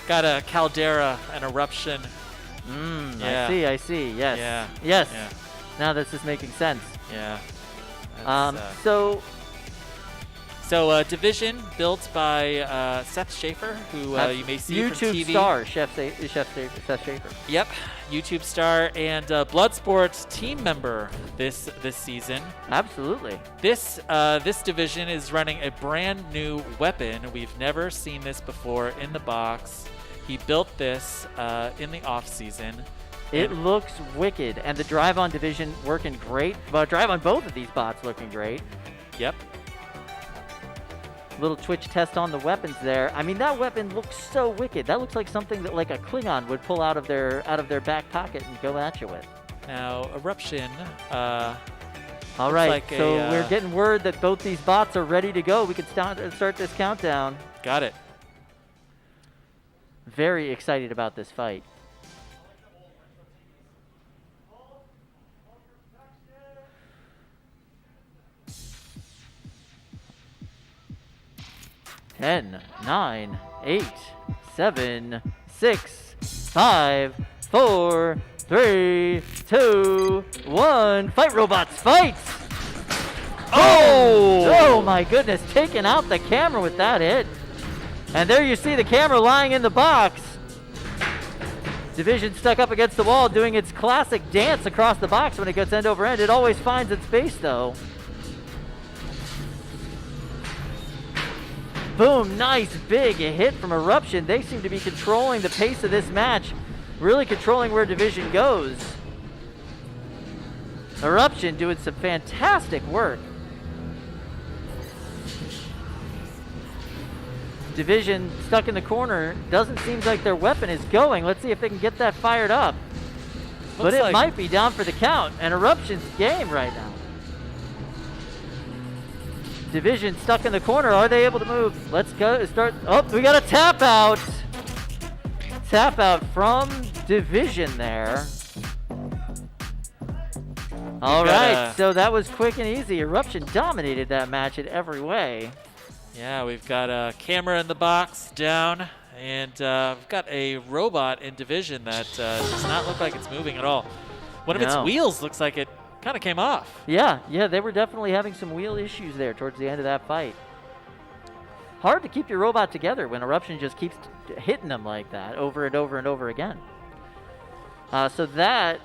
[SPEAKER 2] Got a Caldera, an Eruption. Yeah.
[SPEAKER 1] I see. Yes.
[SPEAKER 2] Yeah.
[SPEAKER 1] Yes.
[SPEAKER 2] Yeah.
[SPEAKER 1] Now this is making sense.
[SPEAKER 2] Yeah. That's,
[SPEAKER 1] So
[SPEAKER 2] Division, built by Seth Schaefer, who you may see
[SPEAKER 1] YouTube
[SPEAKER 2] from TV.
[SPEAKER 1] star Seth Schaefer.
[SPEAKER 2] Yep, YouTube star and Bloodsport team member this season.
[SPEAKER 1] Absolutely.
[SPEAKER 2] This division is running a brand new weapon. We've never seen this before in the box. He built this in the off season.
[SPEAKER 1] It looks wicked, and the drive on Division working great. Well, drive on both of these bots looking great.
[SPEAKER 2] Yep.
[SPEAKER 1] Little Twitch test on the weapons there. I mean, that weapon looks so wicked. That looks like something that like a Klingon would pull out of their back pocket and go at you with.
[SPEAKER 2] Now Eruption.
[SPEAKER 1] All right,
[SPEAKER 2] like
[SPEAKER 1] so
[SPEAKER 2] a,
[SPEAKER 1] we're getting word that both these bots are ready to go. We can start this countdown.
[SPEAKER 2] Got it.
[SPEAKER 1] Very excited about this fight. Ten, 9, 8, 7, 6, 5, 4, 3, 2, 1. Fight, robots, fight! Oh my goodness, taking out the camera with that hit. And there you see the camera lying in the box. Division stuck up against the wall doing its classic dance across the box when it gets end over end. It always finds its base though. Boom, nice big hit from Eruption. They seem to be controlling the pace of this match, really controlling where Division goes. Eruption doing some fantastic work. Division stuck in the corner. Doesn't seem like their weapon is going. Let's see if they can get that fired up. But it might be down for the count, and Eruption's game right now. Division stuck in the corner. Are they able to move? Let's go. Start. Oh, we got a tap out. Tap out from Division there. All
[SPEAKER 2] We've got,
[SPEAKER 1] right, so that was quick and easy. Eruption dominated that match in every way.
[SPEAKER 2] Yeah, we've got a camera in the box down, and we've got a robot in Division that does not look like it's moving at all. One of its
[SPEAKER 1] No.
[SPEAKER 2] wheels looks like it kind of came off.
[SPEAKER 1] Yeah, they were definitely having some wheel issues there towards the end of that fight. Hard to keep your robot together when Eruption just keeps hitting them like that over and over and over again. So that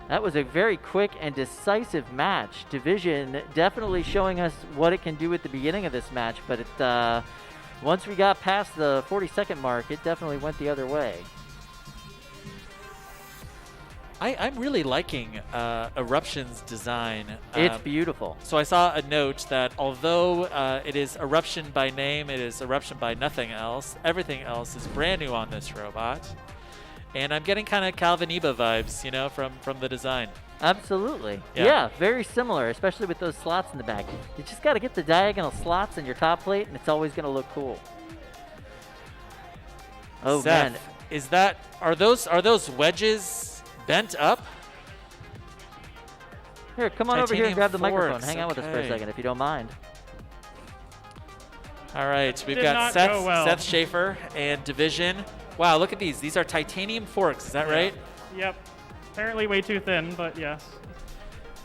[SPEAKER 1] was a very quick and decisive match. Division definitely showing us what it can do at the beginning of this match, but it, once we got past the 40-second mark, it definitely went the other way.
[SPEAKER 2] I'm really liking Eruption's design.
[SPEAKER 1] It's beautiful.
[SPEAKER 2] So I saw a note that although it is Eruption by name, it is Eruption by nothing else. Everything else is brand new on this robot. And I'm getting kind of Calvin Eba vibes, you know, from the design.
[SPEAKER 1] Absolutely.
[SPEAKER 2] Yeah.
[SPEAKER 1] Yeah, very similar, especially with those slots in the back. You just got to get the diagonal slots in your top plate, and it's always going to look cool. Oh,
[SPEAKER 2] Seth,
[SPEAKER 1] man.
[SPEAKER 2] are those wedges bent up?
[SPEAKER 1] Here, come on over here and grab the
[SPEAKER 2] Titanium
[SPEAKER 1] microphone.
[SPEAKER 2] forks,
[SPEAKER 1] Hang out with us for a
[SPEAKER 2] okay.
[SPEAKER 1] second, if you don't mind.
[SPEAKER 2] All right, we've
[SPEAKER 7] did
[SPEAKER 2] got
[SPEAKER 7] not
[SPEAKER 2] Seth,
[SPEAKER 7] go well.
[SPEAKER 2] Seth Schaefer and Division. Wow, look at these. These are titanium forks, is that right?
[SPEAKER 7] Yep. Apparently way too thin, but yes.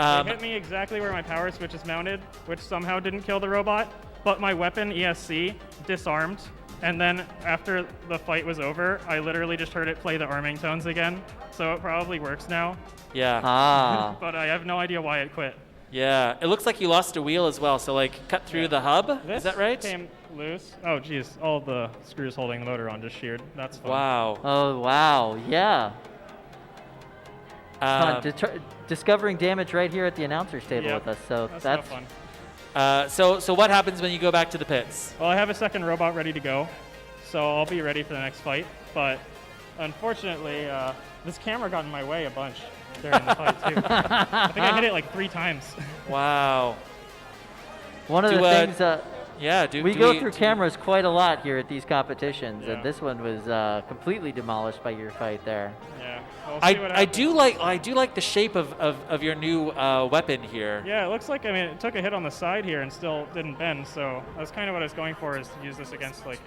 [SPEAKER 7] It hit me exactly where my power switch is mounted, which somehow didn't kill the robot. But my weapon, ESC, disarmed. And then after the fight was over, I literally just heard it play the arming tones again. So it probably works now.
[SPEAKER 2] Yeah.
[SPEAKER 1] Ah.
[SPEAKER 7] But I have no idea why it quit.
[SPEAKER 2] Yeah. It looks like you lost a wheel as well, so like cut through the hub.
[SPEAKER 7] This
[SPEAKER 2] Is that right?
[SPEAKER 7] came loose. Oh, geez. All the screws holding the motor on just sheared. That's fun.
[SPEAKER 2] Wow.
[SPEAKER 1] Oh, wow. Yeah. Fun. Discovering damage right here at the announcer's table
[SPEAKER 7] Yep.
[SPEAKER 1] with us. So
[SPEAKER 7] That's no fun.
[SPEAKER 2] So what happens when you go back to the pits?
[SPEAKER 7] Well, I have a second robot ready to go, so I'll be ready for the next fight. But unfortunately, this camera got in my way a bunch during the fight, too. I think I hit it like 3 times.
[SPEAKER 2] Wow.
[SPEAKER 1] one of
[SPEAKER 2] Do,
[SPEAKER 1] the things
[SPEAKER 2] Yeah.
[SPEAKER 1] we go through cameras quite a lot here at these competitions, and this one was completely demolished by your fight there.
[SPEAKER 7] Yeah. We'll see what
[SPEAKER 2] I
[SPEAKER 7] happens.
[SPEAKER 2] do like the shape of your new weapon here.
[SPEAKER 7] Yeah, it looks like, I mean, it took a hit on the side here and still didn't bend, so that's kind of what I was going for, is to use this against, like,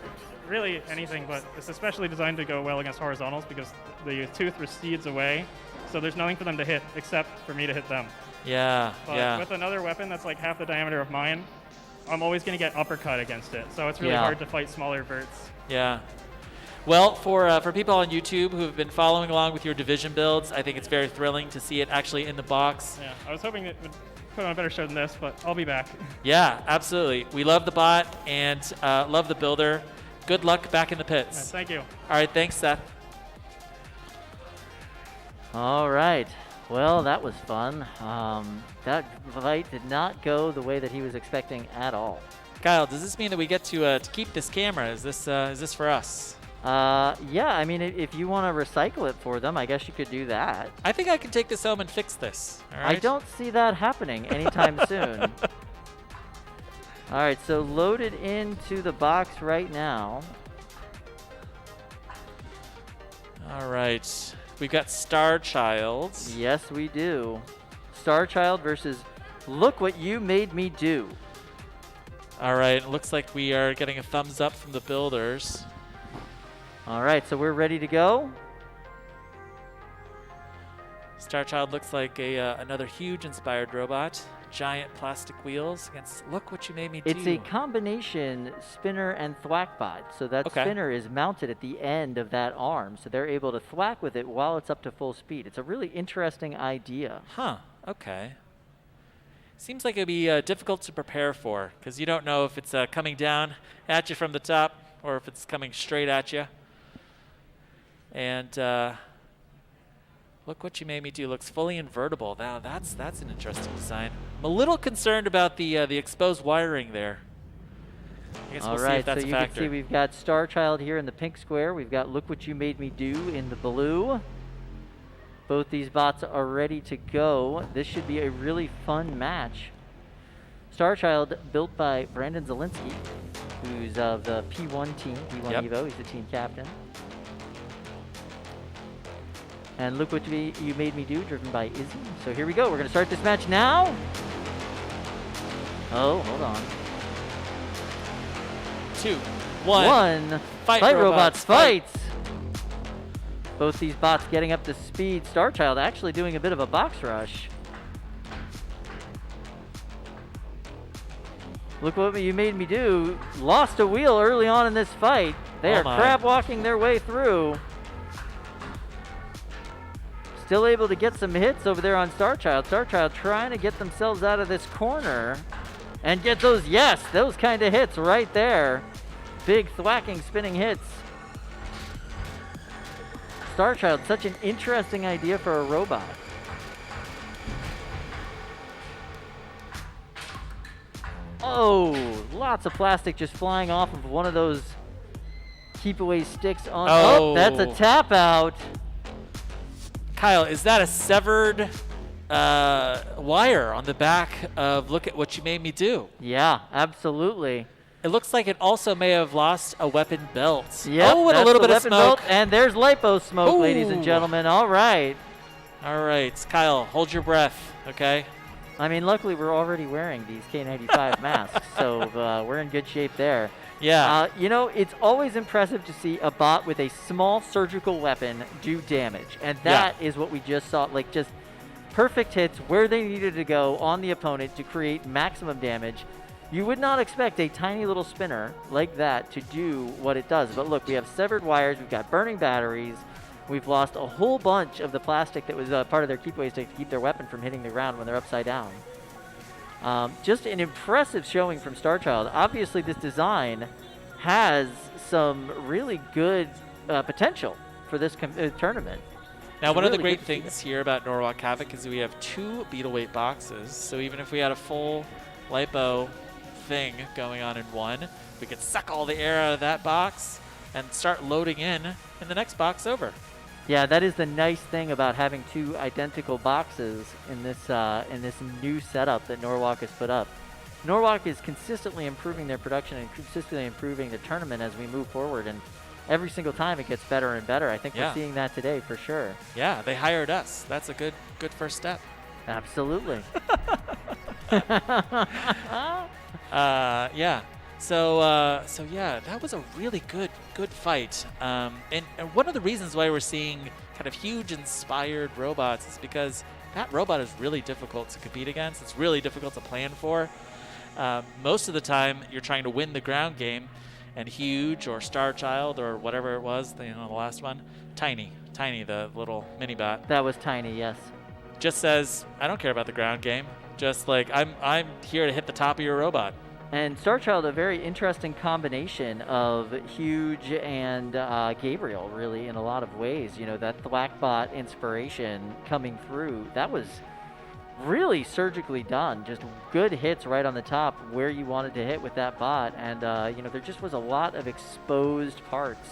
[SPEAKER 7] really anything, but it's especially designed to go well against horizontals because the tooth recedes away, so there's nothing for them to hit except for me to hit them.
[SPEAKER 2] Yeah.
[SPEAKER 7] But
[SPEAKER 2] yeah.
[SPEAKER 7] with another weapon that's like half the diameter of mine, I'm always going to get uppercut against it, so it's really
[SPEAKER 1] Yeah.
[SPEAKER 7] hard to fight smaller verts.
[SPEAKER 2] Yeah. Well, for people on YouTube who have been following along with your Division builds, I think it's very thrilling to see it actually in the box.
[SPEAKER 7] Yeah, I was hoping it would put on a better show than this, but I'll be back.
[SPEAKER 2] Yeah, absolutely. We love the bot and love the builder. Good luck back in the pits.
[SPEAKER 7] Thank you.
[SPEAKER 2] All right, thanks, Seth.
[SPEAKER 1] All right. Well, that was fun. That fight did not go the way that he was expecting at all.
[SPEAKER 2] Kyle, does this mean that we get to keep this camera? Is this for us?
[SPEAKER 1] Yeah, I mean, if you want to recycle it for them, I guess you could do that.
[SPEAKER 2] I think I can take this home and fix this. All right?
[SPEAKER 1] I don't see that happening anytime soon. All right, so loaded into the box right now.
[SPEAKER 2] All right. We've got Star Child.
[SPEAKER 1] Yes, we do. Star Child versus Look What You Made Me Do.
[SPEAKER 2] All right. It looks like we are getting a thumbs up from the builders.
[SPEAKER 1] All right, so we're ready to go.
[SPEAKER 2] Star Child looks like another huge inspired robot. Giant plastic wheels against Look What You Made Me Do.
[SPEAKER 1] It's a combination spinner and thwack bot. So that
[SPEAKER 2] Okay.
[SPEAKER 1] spinner is mounted at the end of that arm. So they're able to thwack with it while it's up to full speed. It's a really interesting idea.
[SPEAKER 2] Huh. Okay. Seems like it'd be difficult to prepare for because you don't know if it's coming down at you from the top or if it's coming straight at you. And Look What You Made Me Do looks fully invertible. Now that's an interesting design. I'm a little concerned about the exposed wiring there. I guess
[SPEAKER 1] All
[SPEAKER 2] we'll see
[SPEAKER 1] right,
[SPEAKER 2] if that's
[SPEAKER 1] so
[SPEAKER 2] a
[SPEAKER 1] you
[SPEAKER 2] factor.
[SPEAKER 1] can see we've got Star Child here in the pink square. We've got Look What You Made Me Do in the blue. Both these bots are ready to go. This should be a really fun match. Star Child built by Brandon Zielinski, who's of the P1 team, P1
[SPEAKER 2] Yep.
[SPEAKER 1] Evo. He's the team captain. And Look What You Made Me Do, driven by Izzy. So here we go. We're going to start this match now. Oh, hold on.
[SPEAKER 2] 2, 1.
[SPEAKER 1] Fight Robots, fight! Both these bots getting up to speed. Starchild actually doing a bit of a box rush. Look What You Made Me Do. Lost a wheel early on in this fight. They are crab walking their way through. Still able to get some hits over there on Starchild. Starchild trying to get themselves out of this corner and get those kind of hits right there. Big thwacking spinning hits. Starchild, such an interesting idea for a robot. Oh, lots of plastic just flying off of one of those keep away sticks on. Oh, that's a tap out.
[SPEAKER 2] Kyle, is that a severed wire on the back of Look at What You Made Me Do?
[SPEAKER 1] Yeah, absolutely.
[SPEAKER 2] It looks like it also may have lost a weapon belt.
[SPEAKER 1] Yep,
[SPEAKER 2] and a little bit of smoke.
[SPEAKER 1] Belt, and there's lipo smoke, ladies and gentlemen. All right.
[SPEAKER 2] All right, Kyle, hold your breath, okay?
[SPEAKER 1] I mean, luckily we're already wearing these K95 masks, so we're in good shape there.
[SPEAKER 2] Yeah.
[SPEAKER 1] You know, it's always impressive to see a bot with a small surgical weapon do damage, and that is what we just saw, like just perfect hits where they needed to go on the opponent to create maximum damage. You would not expect a tiny little spinner like that to do what it does, but look, we have severed wires, we've got burning batteries, we've lost a whole bunch of the plastic that was part of their keepways to keep their weapon from hitting the ground when they're upside down. Just an impressive showing from Starchild. Obviously, this design has some really good potential for this tournament.
[SPEAKER 2] Now, one of the great things here about Norwalk Havoc is we have 2 beetle weight boxes. So even if we had a full lipo thing going on in one, we could suck all the air out of that box and start loading in the next box over.
[SPEAKER 1] Yeah, that is the nice thing about having 2 identical boxes in this new setup that Norwalk has put up. Norwalk is consistently improving their production and consistently improving the tournament as we move forward, and every single time it gets better and better. I think we're seeing that today for sure.
[SPEAKER 2] Yeah, they hired us. That's a good first step.
[SPEAKER 1] Absolutely.
[SPEAKER 2] Yeah. So yeah, that was a really good fight. And one of the reasons why we're seeing kind of huge inspired robots is because that robot is really difficult to compete against. It's really difficult to plan for. Most of the time, you're trying to win the ground game, and Huge or Starchild or whatever it was, the last one, Tiny, the little mini bot.
[SPEAKER 1] That was Tiny, yes.
[SPEAKER 2] Just says, I don't care about the ground game. Just like I'm here to hit the top of your robot.
[SPEAKER 1] And Starchild, a very interesting combination of Huge and Gabriel, really, in a lot of ways. You know, that Thwackbot inspiration coming through, that was really surgically done. Just good hits right on the top where you wanted to hit with that bot. And, there just was a lot of exposed parts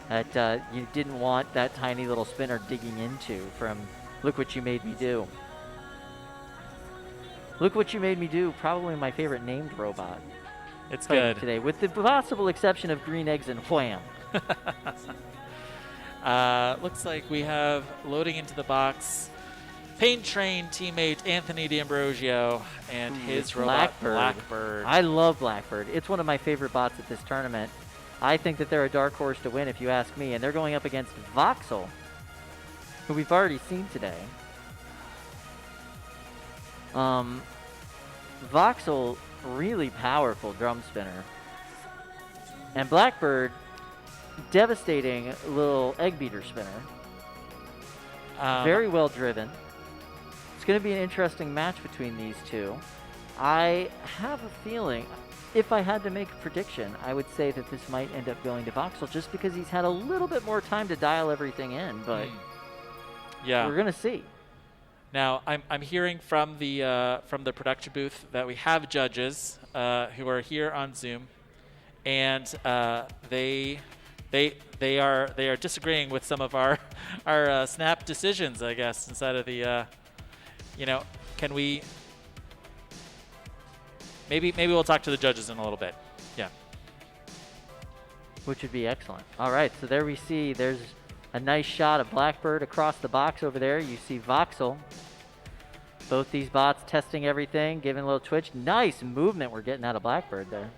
[SPEAKER 1] that you didn't want that tiny little spinner digging into from Look What You Made Me Do. Look What You Made Me Do, probably my favorite named robot.
[SPEAKER 2] It's good.
[SPEAKER 1] Today, with the possible exception of Green Eggs and Wham.
[SPEAKER 2] Looks like we have loading into the box Pain Train teammate Anthony D'Ambrosio and his robot Blackbird.
[SPEAKER 1] I love Blackbird. It's one of my favorite bots at this tournament. I think that they're a dark horse to win if you ask me, and they're going up against Voxel, who we've already seen today. Voxel, really powerful drum spinner. And Blackbird, devastating little egg beater spinner. Very well driven. It's going to be an interesting match between these two. I have a feeling, if I had to make a prediction, I would say that this might end up going to Voxel just because he's had a little bit more time to dial everything in, but
[SPEAKER 2] yeah,
[SPEAKER 1] we're going to see.
[SPEAKER 2] Now, I'm hearing from the production booth that we have judges who are here on Zoom, and they are disagreeing with some of our snap decisions, I guess, inside of the can we maybe we'll talk to the judges in a little bit. Yeah.
[SPEAKER 1] Which would be excellent. All right, so there we see there's A nice shot of Blackbird across the box over there. You see Voxel. Both these bots testing everything, giving a little twitch. Nice movement we're getting out of Blackbird there.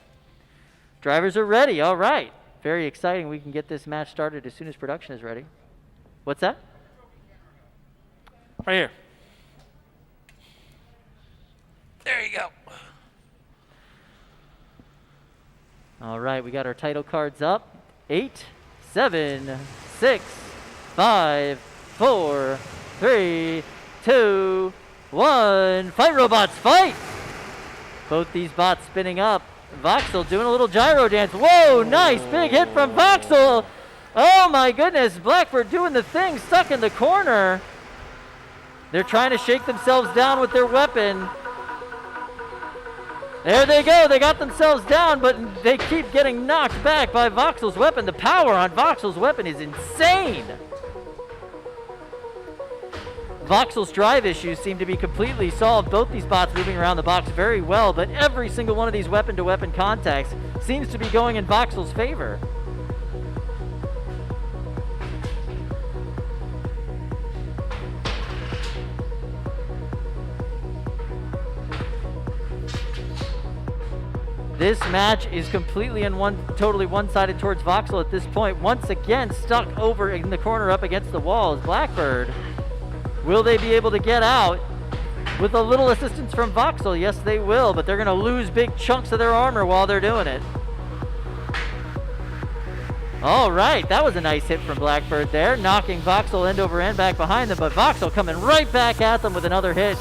[SPEAKER 1] Drivers are ready. All right. Very exciting. We can get this match started as soon as production is ready. What's that?
[SPEAKER 2] Right here. There you go.
[SPEAKER 1] All right, we got our title cards up. 8, 7, 6, 5, 4, 3, 2, 1. Fight, robots, fight! Both these bots spinning up. Voxel doing a little gyro dance. Whoa, nice big hit from Voxel. Oh my goodness, Blackbird doing the thing, stuck in the corner. They're trying to shake themselves down with their weapon. There they go, they got themselves down, but they keep getting knocked back by Voxel's weapon. The power on Voxel's weapon is insane. Voxel's drive issues seem to be completely solved. Both these bots moving around the box very well, but every single one of these weapon-to-weapon contacts seems to be going in Voxel's favor. This match is completely totally one-sided towards Voxel at this point. Once again, stuck over in the corner up against the wall is Blackbird. Will they be able to get out with a little assistance from Voxel? Yes, they will, but they're going to lose big chunks of their armor while they're doing it. All right, that was a nice hit from Blackbird there, knocking Voxel end over end back behind them, but Voxel coming right back at them with another hit.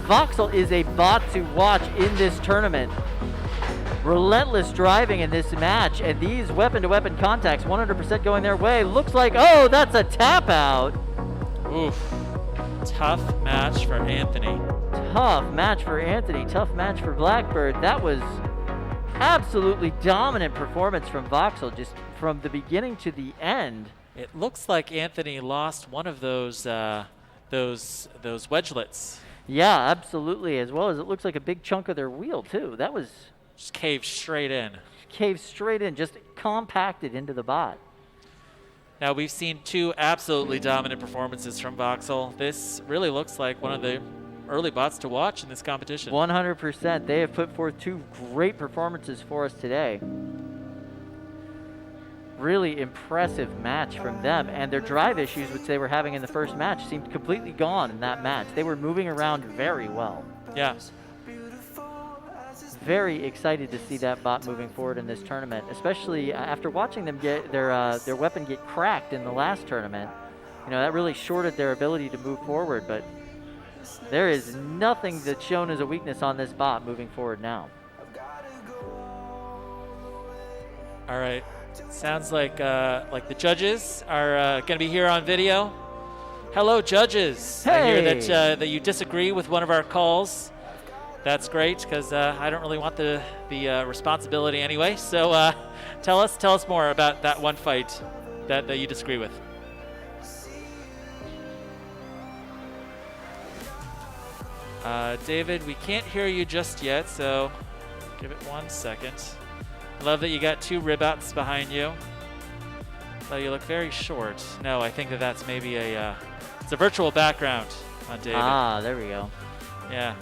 [SPEAKER 1] Voxel is a bot to watch in this tournament. Relentless driving in this match, and these weapon-to-weapon contacts 100% going their way. Looks like, oh, that's a tap out.
[SPEAKER 2] Oof. Tough match for Anthony.
[SPEAKER 1] Tough match for Anthony. Tough match for Blackbird. That was absolutely dominant performance from Voxel, just from the beginning to the end.
[SPEAKER 2] It looks like Anthony lost one of those wedgelets.
[SPEAKER 1] Yeah, absolutely. As well as it looks like a big chunk of their wheel too. That was
[SPEAKER 2] just caved straight in.
[SPEAKER 1] Caved straight in, just compacted into the bot.
[SPEAKER 2] Now we've seen two absolutely dominant performances from Voxel. This really looks like one of the early bots to watch in this competition.
[SPEAKER 1] 100%. They have put forth two great performances for us today. Really impressive match from them, and their drive issues, which they were having in the first match, seemed completely gone in that match. They were moving around very well.
[SPEAKER 2] Yeah.
[SPEAKER 1] Very excited to see that bot moving forward in this tournament, especially after watching them get their weapon get cracked in the last tournament. You know, that really shorted their ability to move forward, but there is nothing that's shown as a weakness on this bot moving forward now.
[SPEAKER 2] All right. Sounds like the judges are going to be here on video. Hello, judges.
[SPEAKER 1] Hey.
[SPEAKER 2] I hear that you disagree with one of our calls. That's great, because I don't really want the responsibility anyway. So tell us more about that one fight that you disagree with. David, we can't hear you just yet, so give it 1 second. Love that you got two ribouts behind you. Though you look very short. No, I think that's maybe it's a virtual background on David.
[SPEAKER 1] Ah, there we go.
[SPEAKER 2] Yeah.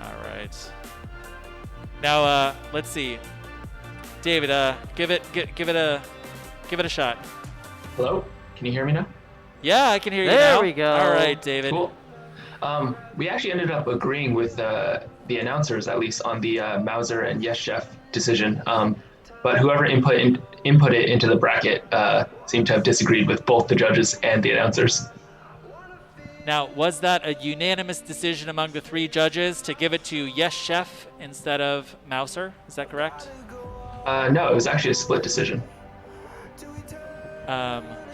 [SPEAKER 2] All right. Now let's see. David, give it a shot.
[SPEAKER 8] Hello? Can you hear me now?
[SPEAKER 2] Yeah, I can hear you
[SPEAKER 1] there
[SPEAKER 2] now.
[SPEAKER 1] We go.
[SPEAKER 2] All right, David.
[SPEAKER 8] Cool. We actually ended up agreeing with the announcers, at least on the Mauser and Yes Chef decision. But whoever input it into the bracket seemed to have disagreed with both the judges and the announcers.
[SPEAKER 2] Now, was that a unanimous decision among the three judges to give it to Yes Chef instead of Mauser? Is that correct?
[SPEAKER 8] No, it was actually a split decision.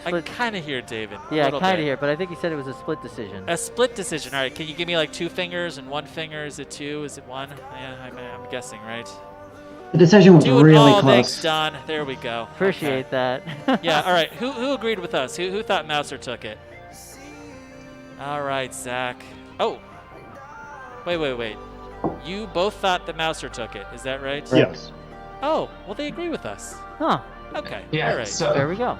[SPEAKER 2] I kind of hear David.
[SPEAKER 1] Yeah, I kind of hear, but I think he said it was a split decision.
[SPEAKER 2] A split decision. All right, can you give me like 2 fingers and 1 finger? Is it 2? Is it 1? Yeah, I'm guessing, right?
[SPEAKER 9] The decision was
[SPEAKER 2] 2
[SPEAKER 9] really
[SPEAKER 2] close.
[SPEAKER 9] close.
[SPEAKER 2] Thanks, Don. There we go.
[SPEAKER 1] Appreciate that.
[SPEAKER 2] Yeah, all right. Who agreed with us? Who thought Mauser took it? All right, Zach. Oh, wait. You both thought that Mauser took it. Is that right?
[SPEAKER 9] Yes.
[SPEAKER 2] Oh, well, they agree with us.
[SPEAKER 1] Huh.
[SPEAKER 2] Okay.
[SPEAKER 8] Yeah.
[SPEAKER 2] All right.
[SPEAKER 8] So
[SPEAKER 1] There we go.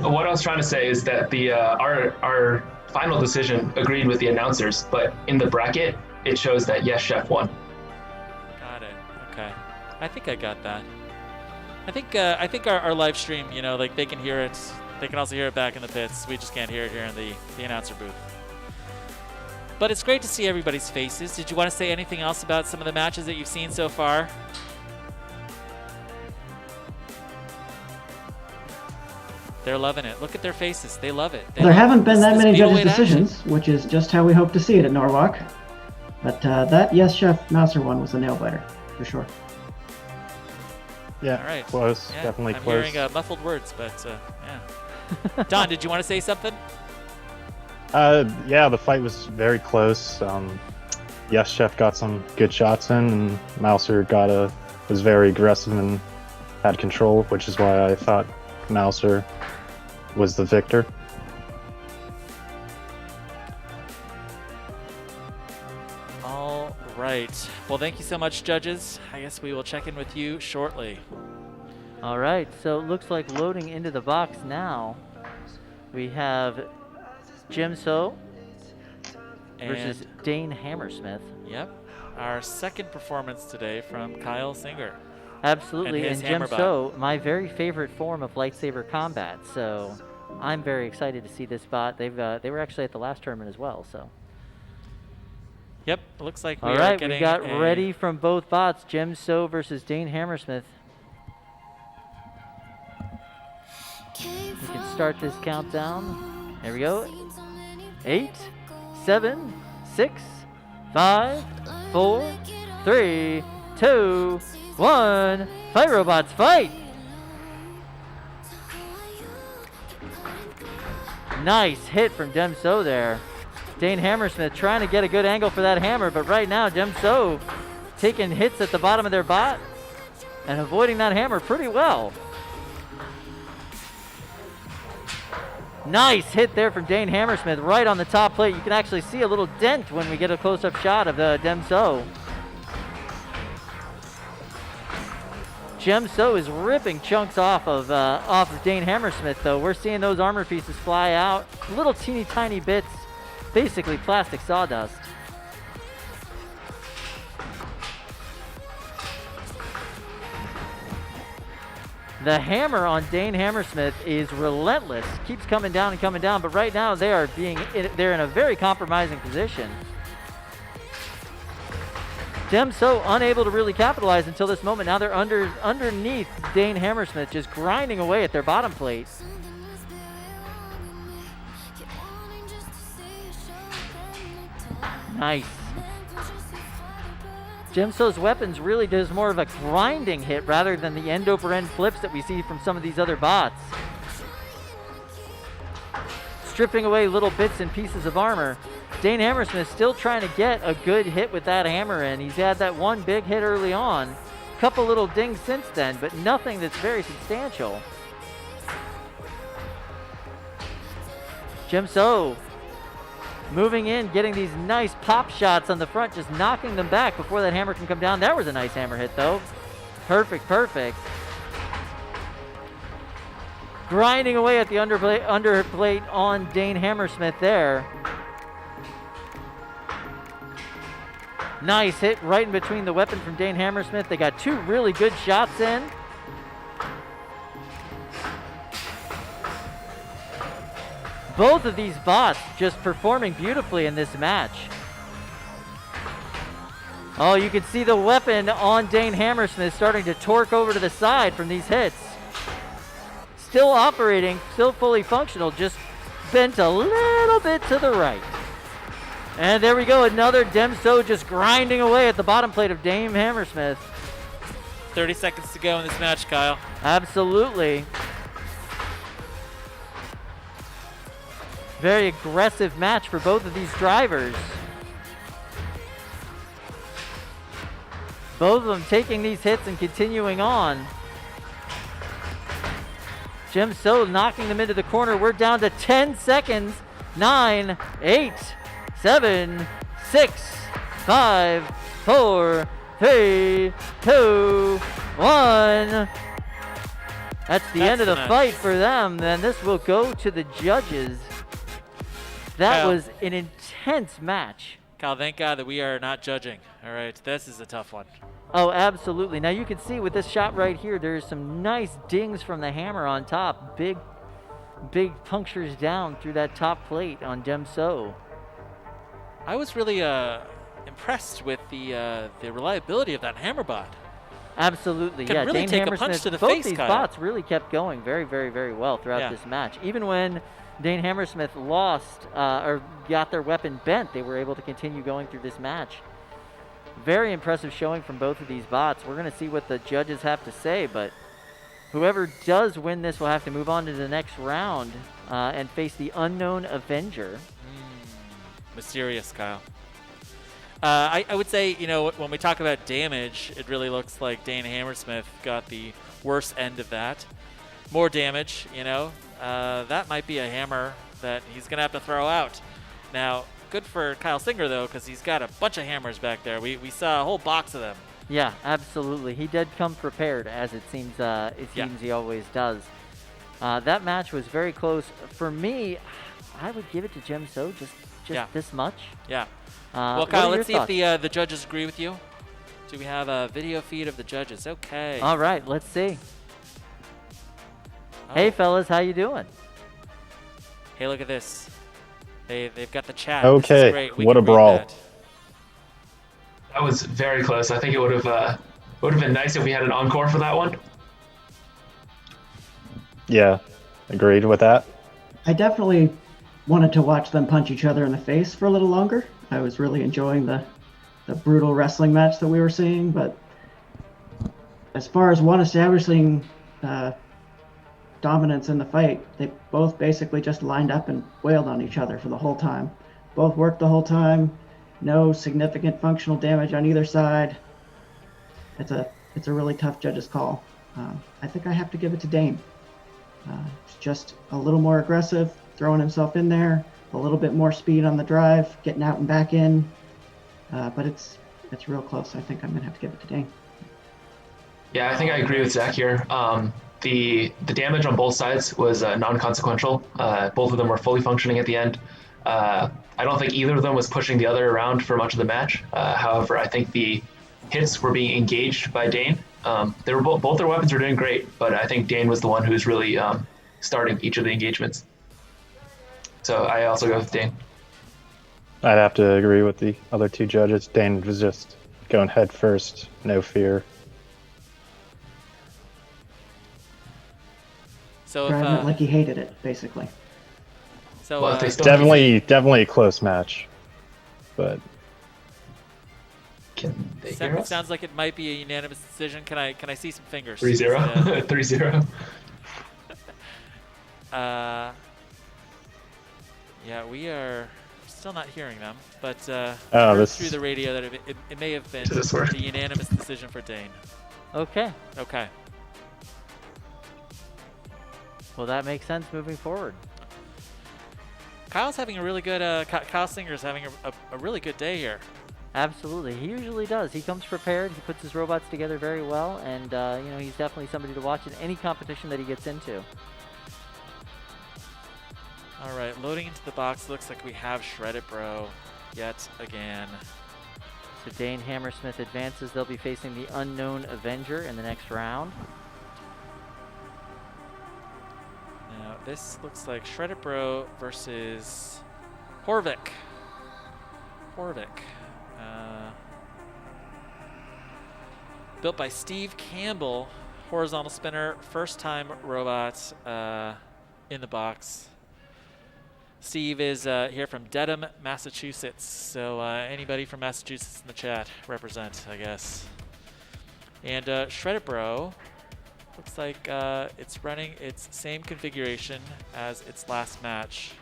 [SPEAKER 8] what I was trying to say is that the our final decision agreed with the announcers, but in the bracket it shows that Yes Chef won.
[SPEAKER 2] Got it. Okay. I think I got that. I think our live stream, like they can hear it. They can also hear it back in the pits. We just can't hear it here in the announcer booth. But it's great to see everybody's faces. Did you want to say anything else about some of the matches that you've seen so far? They're loving it. Look at their faces. They love it.
[SPEAKER 9] There haven't been that many judges'
[SPEAKER 2] Beetleweight action.
[SPEAKER 9] decisions, which is just how we hope to see it at Norwalk. But that Yes Chef Mouser one was a nail biter, for sure.
[SPEAKER 10] Yeah,
[SPEAKER 2] All right.
[SPEAKER 10] close.
[SPEAKER 2] Yeah,
[SPEAKER 10] Definitely
[SPEAKER 2] I'm
[SPEAKER 10] close.
[SPEAKER 2] hearing muffled words, but yeah. Don, did you want to say something?
[SPEAKER 10] Yeah, the fight was very close. Yes Chef got some good shots in, and Mouser was very aggressive and had control, which is why I thought Mouser was the victor.
[SPEAKER 2] All right. Well, thank you so much, judges. I guess we will check in with you shortly.
[SPEAKER 1] All right, so it looks like loading into the box now. We have Jim So versus
[SPEAKER 2] And-
[SPEAKER 1] Dane Hammersmith.
[SPEAKER 2] Yep. Our second performance today from Kyle Singer.
[SPEAKER 1] Absolutely,
[SPEAKER 2] And his
[SPEAKER 1] and Jim
[SPEAKER 2] hammer bot.
[SPEAKER 1] So, my very favorite form of lightsaber combat. So I'm very excited to see this bot. They were actually at the last tournament as well. So.
[SPEAKER 2] Yep. It looks like we
[SPEAKER 1] All
[SPEAKER 2] are
[SPEAKER 1] right,
[SPEAKER 2] getting
[SPEAKER 1] we got
[SPEAKER 2] a-
[SPEAKER 1] ready from both bots. Jim So versus Dane Hammersmith. We can start this countdown. There we go. 8, 7, 6, 5, 4, 3, 2, 1. Fight, robots, fight! Nice hit from Demso there. Dane Hammersmith trying to get a good angle for that hammer, but right now Demso taking hits at the bottom of their bot and avoiding that hammer pretty well. Nice hit there from Dane Hammersmith right on the top plate. You can actually see a little dent when we get a close-up shot of Demso. Demso is ripping chunks off of Dane Hammersmith, though. We're seeing those armor pieces fly out. Little teeny tiny bits, basically plastic sawdust. The hammer on Dane Hammersmith is relentless. Keeps coming down and coming down, but right now they're in a very compromising position. Demso unable to really capitalize until this moment. Now they're underneath Dane Hammersmith, just grinding away at their bottom plate. Nice. Demso's weapons really does more of a grinding hit rather than the end over end flips that we see from some of these other bots. Stripping away little bits and pieces of armor. Dane Hammersmith still trying to get a good hit with that hammer in. He's had that one big hit early on. Couple little dings since then, but nothing that's very substantial. Demso moving in, getting these nice pop shots on the front, just knocking them back before that hammer can come down. That was a nice hammer hit, though. Perfect, perfect. Grinding away at the underplate on Dane Hammersmith there. Nice hit right in between the weapon from Dane Hammersmith. They got two really good shots in. Both of these bots just performing beautifully in this match. Oh, you can see the weapon on Dane Hammersmith starting to torque over to the side from these hits. Still operating, still fully functional, just bent a little bit to the right. And there we go, another Demso just grinding away at the bottom plate of Dane Hammersmith.
[SPEAKER 2] 30 seconds to go in this match, Kyle.
[SPEAKER 1] Absolutely. Very aggressive match for both of these drivers. Both of them taking these hits and continuing on. Demso knocking them into the corner. We're down to 10 seconds. 9, 8, 7, 6, 5, 4, 3, 2, One. That's the end of the
[SPEAKER 2] match.
[SPEAKER 1] fight for them. Then this will go to the judges. That
[SPEAKER 2] Kyle.
[SPEAKER 1] was an intense match.
[SPEAKER 2] Kyle, thank God that we are not judging. All right, this is a tough one.
[SPEAKER 1] Oh, absolutely. Now you can see with this shot right here, there's some nice dings from the hammer on top. Big punctures down through that top plate on Demso.
[SPEAKER 2] I was really impressed with the reliability of that hammer bot.
[SPEAKER 1] Absolutely,
[SPEAKER 2] Could
[SPEAKER 1] yeah.
[SPEAKER 2] really
[SPEAKER 1] Dane
[SPEAKER 2] take a
[SPEAKER 1] Hammersmith,
[SPEAKER 2] punch to the
[SPEAKER 1] both
[SPEAKER 2] face,
[SPEAKER 1] these
[SPEAKER 2] Kyle.
[SPEAKER 1] bots really kept going very, very, very well throughout
[SPEAKER 2] Yeah.
[SPEAKER 1] this match. Even when Dane Hammersmith lost or got their weapon bent, they were able to continue going through this match. Very impressive showing from both of these bots. We're going to see what the judges have to say, but whoever does win this will have to move on to the next round and face the Unknown Avenger.
[SPEAKER 2] Mysterious, Kyle. I would say, you know, when we talk about damage, it really looks like Dane Hammersmith got the worst end of that. More damage, you know. That might be a hammer that he's going to have to throw out. Now, good for Kyle Singer, though, because he's got a bunch of hammers back there. We saw a whole box of them.
[SPEAKER 1] Yeah, absolutely. He did come prepared, as it seems he always does. That match was very close. For me, I would give it to Gemso just this much.
[SPEAKER 2] Yeah.
[SPEAKER 1] Well,
[SPEAKER 2] Well, Kyle, let's see if the judges agree with you. Do we have a video feed of the judges? Okay.
[SPEAKER 1] All right, let's see.
[SPEAKER 2] Oh.
[SPEAKER 1] Hey, fellas, how you doing?
[SPEAKER 2] Hey, look at this. They've got the chat.
[SPEAKER 10] Okay,
[SPEAKER 2] This is great. We
[SPEAKER 10] what
[SPEAKER 2] can
[SPEAKER 10] a
[SPEAKER 2] read
[SPEAKER 10] brawl.
[SPEAKER 2] that.
[SPEAKER 8] That was very close. I think it would have been nice if we had an encore for that one.
[SPEAKER 10] Yeah, agreed with that.
[SPEAKER 9] I definitely wanted to watch them punch each other in the face for a little longer. I was really enjoying the brutal wrestling match that we were seeing, but as far as one establishing dominance in the fight, they both basically just lined up and wailed on each other for the whole time. Both worked the whole time. No significant functional damage on either side. It's a really tough judge's call. I think I have to give it to Dane. It's just a little more aggressive, throwing himself in there, a little bit more speed on the drive, getting out and back in. But it's real close. I think I'm gonna have to give it to Dane.
[SPEAKER 8] Yeah, I think I agree with Zach here. The damage on both sides was non-consequential. Both of them were fully functioning at the end. I don't think either of them was pushing the other around for much of the match. However, I think the hits were being engaged by Dane. They were both their weapons were doing great, but I think Dane was the one who was really starting each of the engagements. So I also go with Dane.
[SPEAKER 10] I'd have to agree with the other two judges. Dane was just going head first, no fear.
[SPEAKER 2] So
[SPEAKER 9] Driving it
[SPEAKER 2] if,
[SPEAKER 9] like he hated it, basically.
[SPEAKER 2] so
[SPEAKER 8] Well, if they still
[SPEAKER 10] Definitely a close match, but
[SPEAKER 8] Can they hear
[SPEAKER 2] it
[SPEAKER 8] us?
[SPEAKER 2] sounds like it might be a unanimous decision. Can I see some fingers?
[SPEAKER 8] 3-0. 3-0.
[SPEAKER 2] Yeah, we are still not hearing them, but
[SPEAKER 10] Oh,
[SPEAKER 2] heard
[SPEAKER 10] this-
[SPEAKER 2] through the radio that it may have been
[SPEAKER 8] Does this work?
[SPEAKER 2] a unanimous decision for Dane.
[SPEAKER 1] Okay.
[SPEAKER 2] Okay.
[SPEAKER 1] Well, that makes sense moving forward.
[SPEAKER 2] Kyle's having a really good. Kyle Singer's having a really good day here.
[SPEAKER 1] Absolutely. He usually does. He comes prepared. He puts his robots together very well, and he's definitely somebody to watch in any competition that he gets into.
[SPEAKER 2] All right, loading into the box. Looks like we have Shredded Bro yet again.
[SPEAKER 1] So Dane Hammersmith advances. They'll be facing the Unknown Avenger in the next round.
[SPEAKER 2] Now this looks like Shredded Bro versus Horvik. Built by Steve Campbell, horizontal spinner, first time robot in the box. Steve is here from Dedham, Massachusetts. So anybody from Massachusetts in the chat, represent, I guess. And Shredded Bro looks like it's running its same configuration as its last match,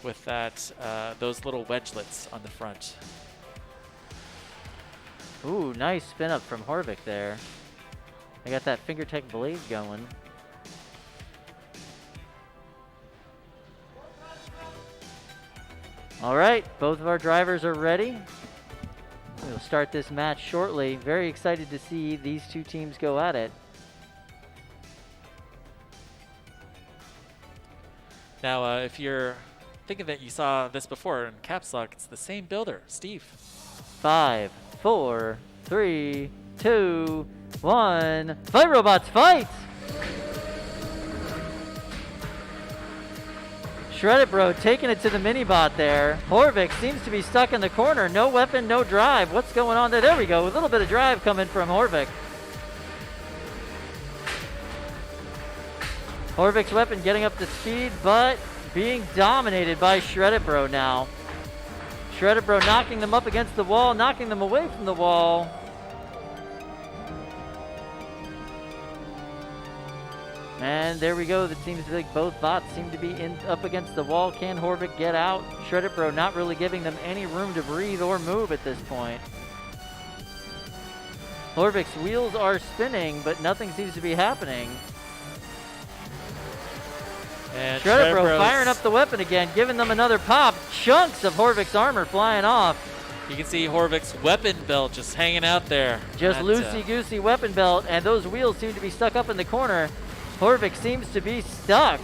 [SPEAKER 2] with that those little wedgelets on the front.
[SPEAKER 1] Ooh, nice spin up from Horvik there. I got that FingerTech blade going. All right, both of our drivers are ready. We'll start this match shortly. Very excited to see these two teams go at it.
[SPEAKER 2] Now, if you're thinking that you saw this before in Caps Lock, it's the same builder, Steve.
[SPEAKER 1] 5, 4, 3, 2, 1. Fight, robots, fight! Shredded Bro taking it to the mini-bot there. Horvik seems to be stuck in the corner. No weapon, no drive. What's going on there? There we go. A little bit of drive coming from Horvik. Horvik's weapon getting up to speed, but being dominated by Shredded Bro now. Shredded Bro knocking them up against the wall, knocking them away from the wall. And there we go. It seems like both bots seem to be up against the wall. Can Horvik get out? Shredded Bro not really giving them any room to breathe or move at this point. Horvik's wheels are spinning, but nothing seems to be happening.
[SPEAKER 2] And
[SPEAKER 1] Shredded Bro firing up the weapon again, giving them another pop. Chunks of Horvik's armor flying off.
[SPEAKER 2] You can see Horvik's weapon belt just hanging out there.
[SPEAKER 1] Just loosey-goosey weapon belt, and those wheels seem to be stuck up in the corner. Horvik seems to be stuck.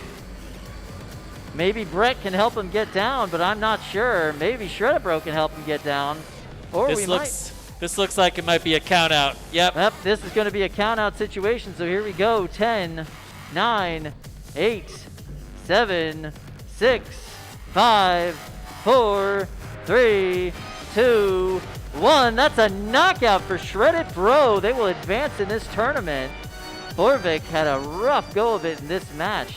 [SPEAKER 1] Maybe Brett can help him get down, but I'm not sure. Maybe Shredded Bro can help him get down. Or
[SPEAKER 2] this looks like it might be a count out. Yep.
[SPEAKER 1] Yep, this is going to be a count out situation. So here we go. 10, 9, 8, 7, 6, 5, 4, 3, 2, 1. That's a knockout for Shredded Bro. They will advance in this tournament. Horvik had a rough go of it in this match.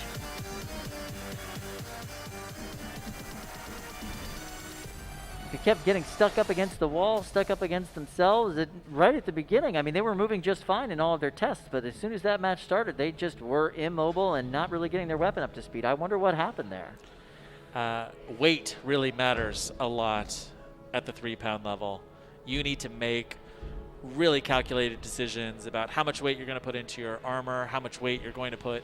[SPEAKER 1] They kept getting stuck up against the wall, stuck up against themselves. Right at the beginning, I mean, they were moving just fine in all of their tests, but as soon as that match started, they just were immobile and not really getting their weapon up to speed. I wonder what happened there.
[SPEAKER 2] Weight really matters a lot at the 3-pound level. You need to make really calculated decisions about how much weight you're going to put into your armor, how much weight you're going to put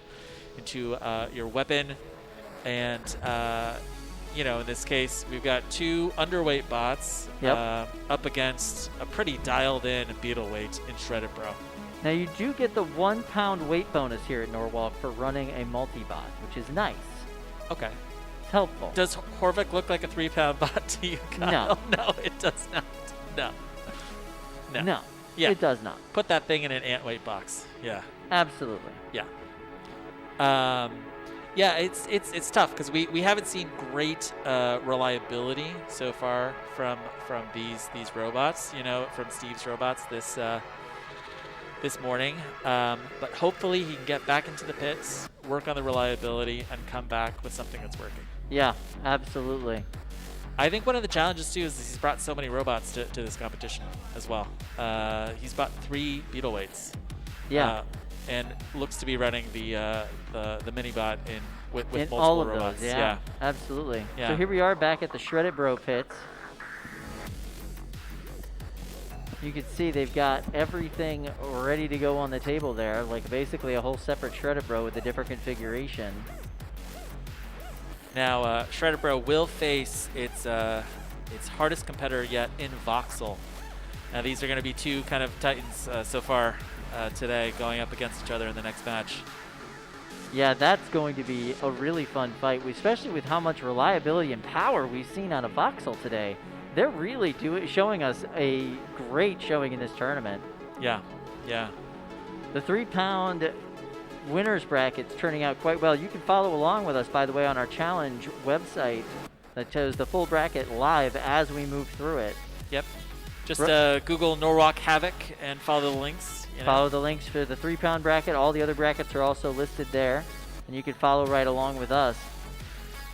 [SPEAKER 2] into your weapon. And, you know, in this case, we've got 2 underweight bots up against a pretty dialed-in beetle weight in Shredded Bro.
[SPEAKER 1] Now, you do get the 1 pound weight bonus here at Norwalk for running a multi-bot, which is nice.
[SPEAKER 2] Okay.
[SPEAKER 1] It's helpful.
[SPEAKER 2] Does Horvik look like a 3-pound bot to you, Kyle?
[SPEAKER 1] No.
[SPEAKER 2] No, it does not. No.
[SPEAKER 1] No. Yeah. It does not.
[SPEAKER 2] Put that thing in an ant weight box. Yeah.
[SPEAKER 1] Absolutely.
[SPEAKER 2] Yeah. Yeah, it's tough because we haven't seen great reliability so far from these robots. You know, from Steve's robots this morning. But hopefully he can get back into the pits, work on the reliability, and come back with something that's working.
[SPEAKER 1] Yeah, absolutely.
[SPEAKER 2] I think one of the challenges too is he's brought so many robots to this competition as well. He's brought 3 beetle weights.
[SPEAKER 1] Yeah.
[SPEAKER 2] And looks to be running the mini bot with
[SPEAKER 1] in
[SPEAKER 2] multiple
[SPEAKER 1] all of
[SPEAKER 2] robots.
[SPEAKER 1] Those, yeah, absolutely.
[SPEAKER 2] Yeah.
[SPEAKER 1] So here we are back at the Shredded Bro pits. You can see they've got everything ready to go on the table there, like basically a whole separate Shredded Bro with a different configuration.
[SPEAKER 2] Now, Shredded Bro will face its hardest competitor yet in Voxel. Now, these are going to be 2 kind of titans so far today going up against each other in the next match.
[SPEAKER 1] Yeah, that's going to be a really fun fight, especially with how much reliability and power we've seen out of Voxel today. They're really showing us a great showing in this tournament.
[SPEAKER 2] Yeah, yeah.
[SPEAKER 1] The 3-pound winners bracket's turning out quite well. You can follow along with us, by the way, on our challenge website that shows the full bracket live as we move through it.
[SPEAKER 2] Yep. Just Google Norwalk Havoc and follow the links. You know.
[SPEAKER 1] Follow the links for the 3-pound bracket. All the other brackets are also listed there, and you can follow right along with us.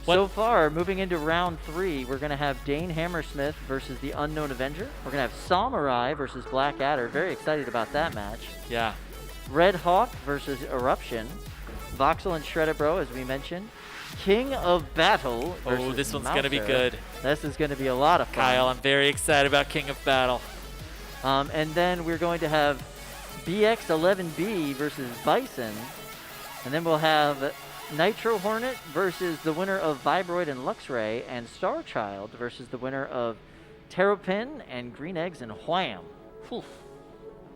[SPEAKER 1] So far, moving into round 3, we're going to have Dane Hammersmith versus the Unknown Avenger. We're going to have Samurai versus Black Adder. Very excited about that match.
[SPEAKER 2] Yeah.
[SPEAKER 1] Red Hawk versus Eruption. Voxel and Shredded Bro, as we mentioned. King of Battle versus
[SPEAKER 2] this one's
[SPEAKER 1] Mouser.
[SPEAKER 2] going to be good.
[SPEAKER 1] This is going to be a lot of fun.
[SPEAKER 2] Kyle, I'm very excited about King of Battle.
[SPEAKER 1] And then we're going to have BX11B versus Bison. And then we'll have Nitro Hornet versus the winner of Vibroid and Luxray. And Starchild versus the winner of Terrapin and Green Eggs and Wham. Whew.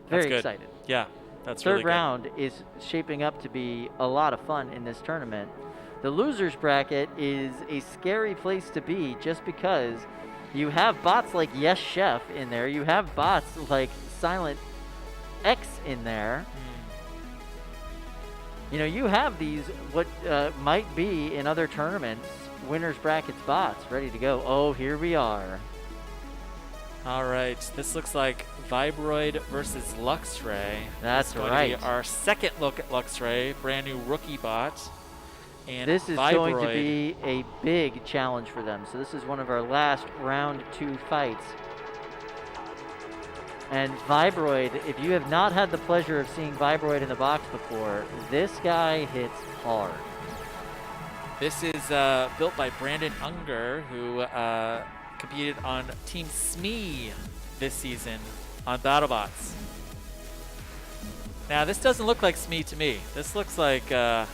[SPEAKER 1] Very
[SPEAKER 2] good.
[SPEAKER 1] excited.
[SPEAKER 2] Yeah, that's
[SPEAKER 1] Third
[SPEAKER 2] really good.
[SPEAKER 1] round is shaping up to be a lot of fun in this tournament. The losers bracket is a scary place to be just because you have bots like Yes Chef in there. You have bots like Silent X in there. You know, you have these, what might be in other tournaments, winners brackets bots ready to go. Oh, here we are.
[SPEAKER 2] All right, this looks like Vibroid versus Luxray.
[SPEAKER 1] That's
[SPEAKER 2] going
[SPEAKER 1] right.
[SPEAKER 2] to be our second look at Luxray, brand new rookie bot. And
[SPEAKER 1] This is
[SPEAKER 2] Vibroid,
[SPEAKER 1] going to be a big challenge for them. So this is one of our last round 2 fights. And Vibroid, if you have not had the pleasure of seeing Vibroid in the box before, this guy hits hard.
[SPEAKER 2] This is built by Brandon Unger, who competed on Team SME this season on BattleBots. Now, this doesn't look like SME to me. This looks like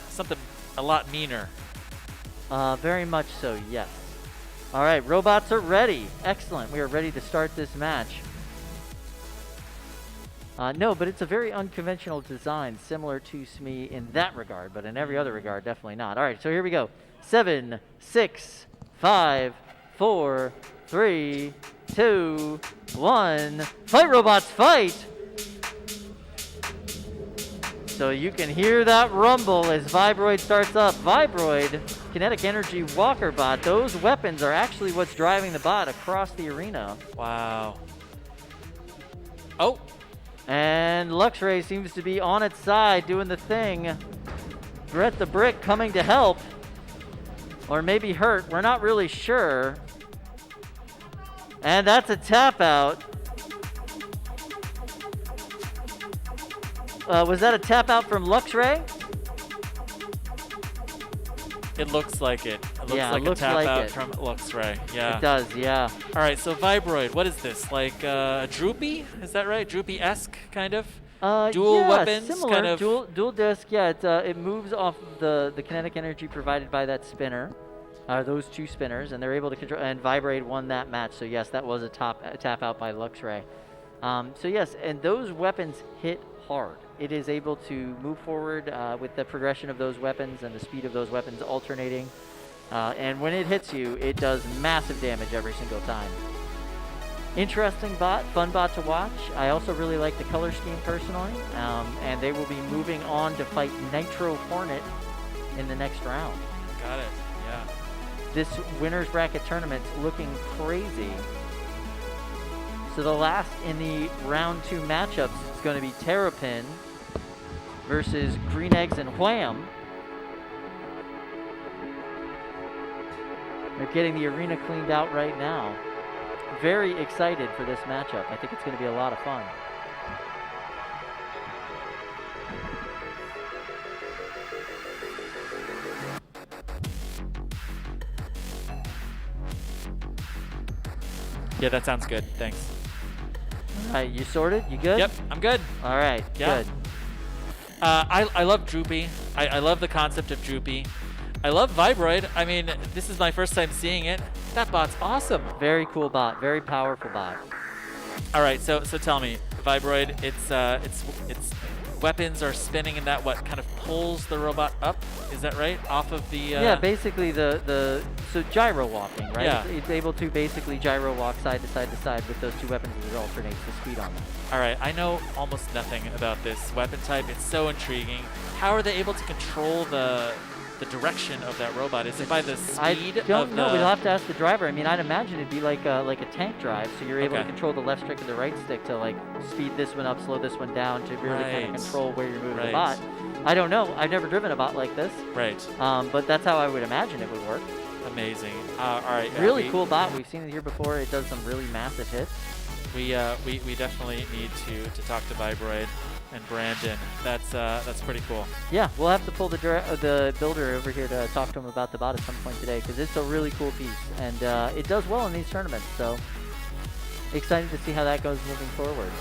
[SPEAKER 2] something a lot meaner.
[SPEAKER 1] Very much so, yes. All right, robots are ready. Excellent. We are ready to start this match. No, but it's a very unconventional design, similar to SME in that regard, but in every other regard, definitely not. All right, so here we go. 7, 6, 5, 4, 3, 2, 1. Fight, robots, fight! So you can hear that rumble as Vibroid starts up. Vibroid, Kinetic Energy Walker bot, those weapons are actually what's driving the bot across the arena.
[SPEAKER 2] Wow. Oh.
[SPEAKER 1] And Luxray seems to be on its side doing the thing. Brett the Brick coming to help. Or maybe hurt, we're not really sure. And that's a tap out. Was that a tap out from Luxray?
[SPEAKER 2] It looks like it. It looks
[SPEAKER 1] Yeah,
[SPEAKER 2] like
[SPEAKER 1] it looks
[SPEAKER 2] a tap
[SPEAKER 1] like
[SPEAKER 2] out
[SPEAKER 1] it.
[SPEAKER 2] from Luxray. Yeah.
[SPEAKER 1] It does, yeah.
[SPEAKER 2] All right, so Vibroid, what is this? Like a Droopy? Is that right? Droopy-esque, kind of? Dual
[SPEAKER 1] yeah,
[SPEAKER 2] weapons,
[SPEAKER 1] similar.
[SPEAKER 2] kind of.
[SPEAKER 1] Dual disc, yeah. It moves off the kinetic energy provided by that spinner. Those 2 spinners, and they're able to control. And Vibrate won that match, so yes, that was a tap out by Luxray. So yes, and those weapons hit hard. It is able to move forward with the progression of those weapons and the speed of those weapons alternating. And when it hits you, it does massive damage every single time. Interesting bot, fun bot to watch. I also really like the color scheme personally. And they will be moving on to fight Nitro Hornet in the next round.
[SPEAKER 2] Got it, yeah.
[SPEAKER 1] This winner's bracket tournament's looking crazy. So the last in the round 2 matchups is going to be Terrapin versus Green Eggs and Wham. They're getting the arena cleaned out right now. Very excited for this matchup. I think it's going to be a lot of fun.
[SPEAKER 2] Yeah, that sounds good. Thanks.
[SPEAKER 1] All right, you sorted? You good?
[SPEAKER 2] Yep, I'm good.
[SPEAKER 1] All right,
[SPEAKER 2] Yeah.
[SPEAKER 1] good.
[SPEAKER 2] I love Droopy. I love the concept of Droopy. I love Vibroid. I mean, this is my first time seeing it. That bot's awesome.
[SPEAKER 1] Very cool bot. Very powerful bot.
[SPEAKER 2] All right, so tell me, Vibroid, its weapons are spinning, and that what kind of pulls the robot up? Is that right? Off of the
[SPEAKER 1] Yeah, basically so gyro walking, right?
[SPEAKER 2] Yeah.
[SPEAKER 1] It's able to basically gyro walk side to side to side with those 2 weapons as it alternates the speed on them.
[SPEAKER 2] All right, I know almost nothing about this weapon type. It's so intriguing. How are they able to control the direction of that robot? Is it by the speed
[SPEAKER 1] I don't
[SPEAKER 2] of
[SPEAKER 1] know.
[SPEAKER 2] the...
[SPEAKER 1] We'll have to ask the driver. I mean, I'd imagine it'd be like a tank drive, so you're able to
[SPEAKER 2] Okay.
[SPEAKER 1] control the left stick and the right stick to like speed this one up, slow this one down to really kind
[SPEAKER 2] Right.
[SPEAKER 1] of control where you're moving the
[SPEAKER 2] Right.
[SPEAKER 1] bot. I don't know. I've never driven a bot like this,
[SPEAKER 2] Right.
[SPEAKER 1] but that's how I would imagine it would work.
[SPEAKER 2] Amazing. All right.
[SPEAKER 1] Really cool bot. We've seen it here before. It does some really massive hits.
[SPEAKER 2] We definitely need to talk to Vibroid and Brandon. That's pretty cool.
[SPEAKER 1] Yeah, we'll have to pull the builder over here to talk to him about the bot at some point today because it's a really cool piece and it does well in these tournaments. So excited to see how that goes moving forward.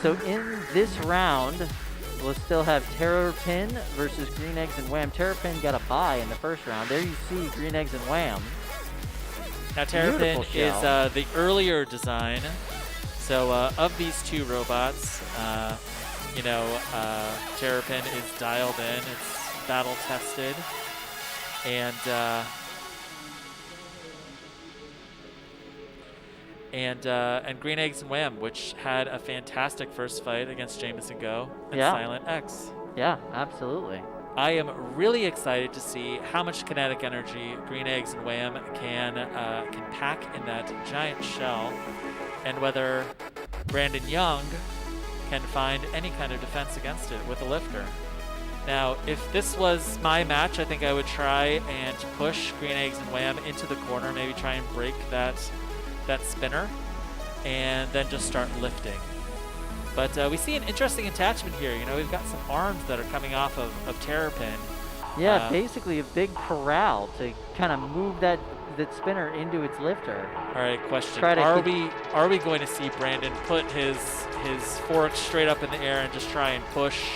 [SPEAKER 1] So in this round, we'll still have Terrapin versus Green Eggs and Wham. Terrapin got a bye in the first round. There you see Green Eggs and Wham.
[SPEAKER 2] Now Terrapin
[SPEAKER 1] Beautiful
[SPEAKER 2] is
[SPEAKER 1] shell.
[SPEAKER 2] the earlier design. So of these two robots, Terrapin is dialed in. It's battle tested, and Green Eggs and Wham, which had a fantastic first fight against Jameson Go and
[SPEAKER 1] Yeah.
[SPEAKER 2] Silent X.
[SPEAKER 1] Yeah, absolutely.
[SPEAKER 2] I am really excited to see how much kinetic energy Green Eggs and Wham can pack in that giant shell, and whether Brandon Young can find any kind of defense against it with a lifter. Now, if this was my match, I think I would try and push Green Eggs and Wham into the corner, maybe try and break that spinner, and then just start lifting. But we see an interesting attachment here. We've got some arms that are coming off of Terrapin.
[SPEAKER 1] Yeah, basically a big corral to kind of move that spinner into its lifter.
[SPEAKER 2] All right, question.
[SPEAKER 1] Try to
[SPEAKER 2] Are we going to see Brandon put his fork straight up in the air and just try and push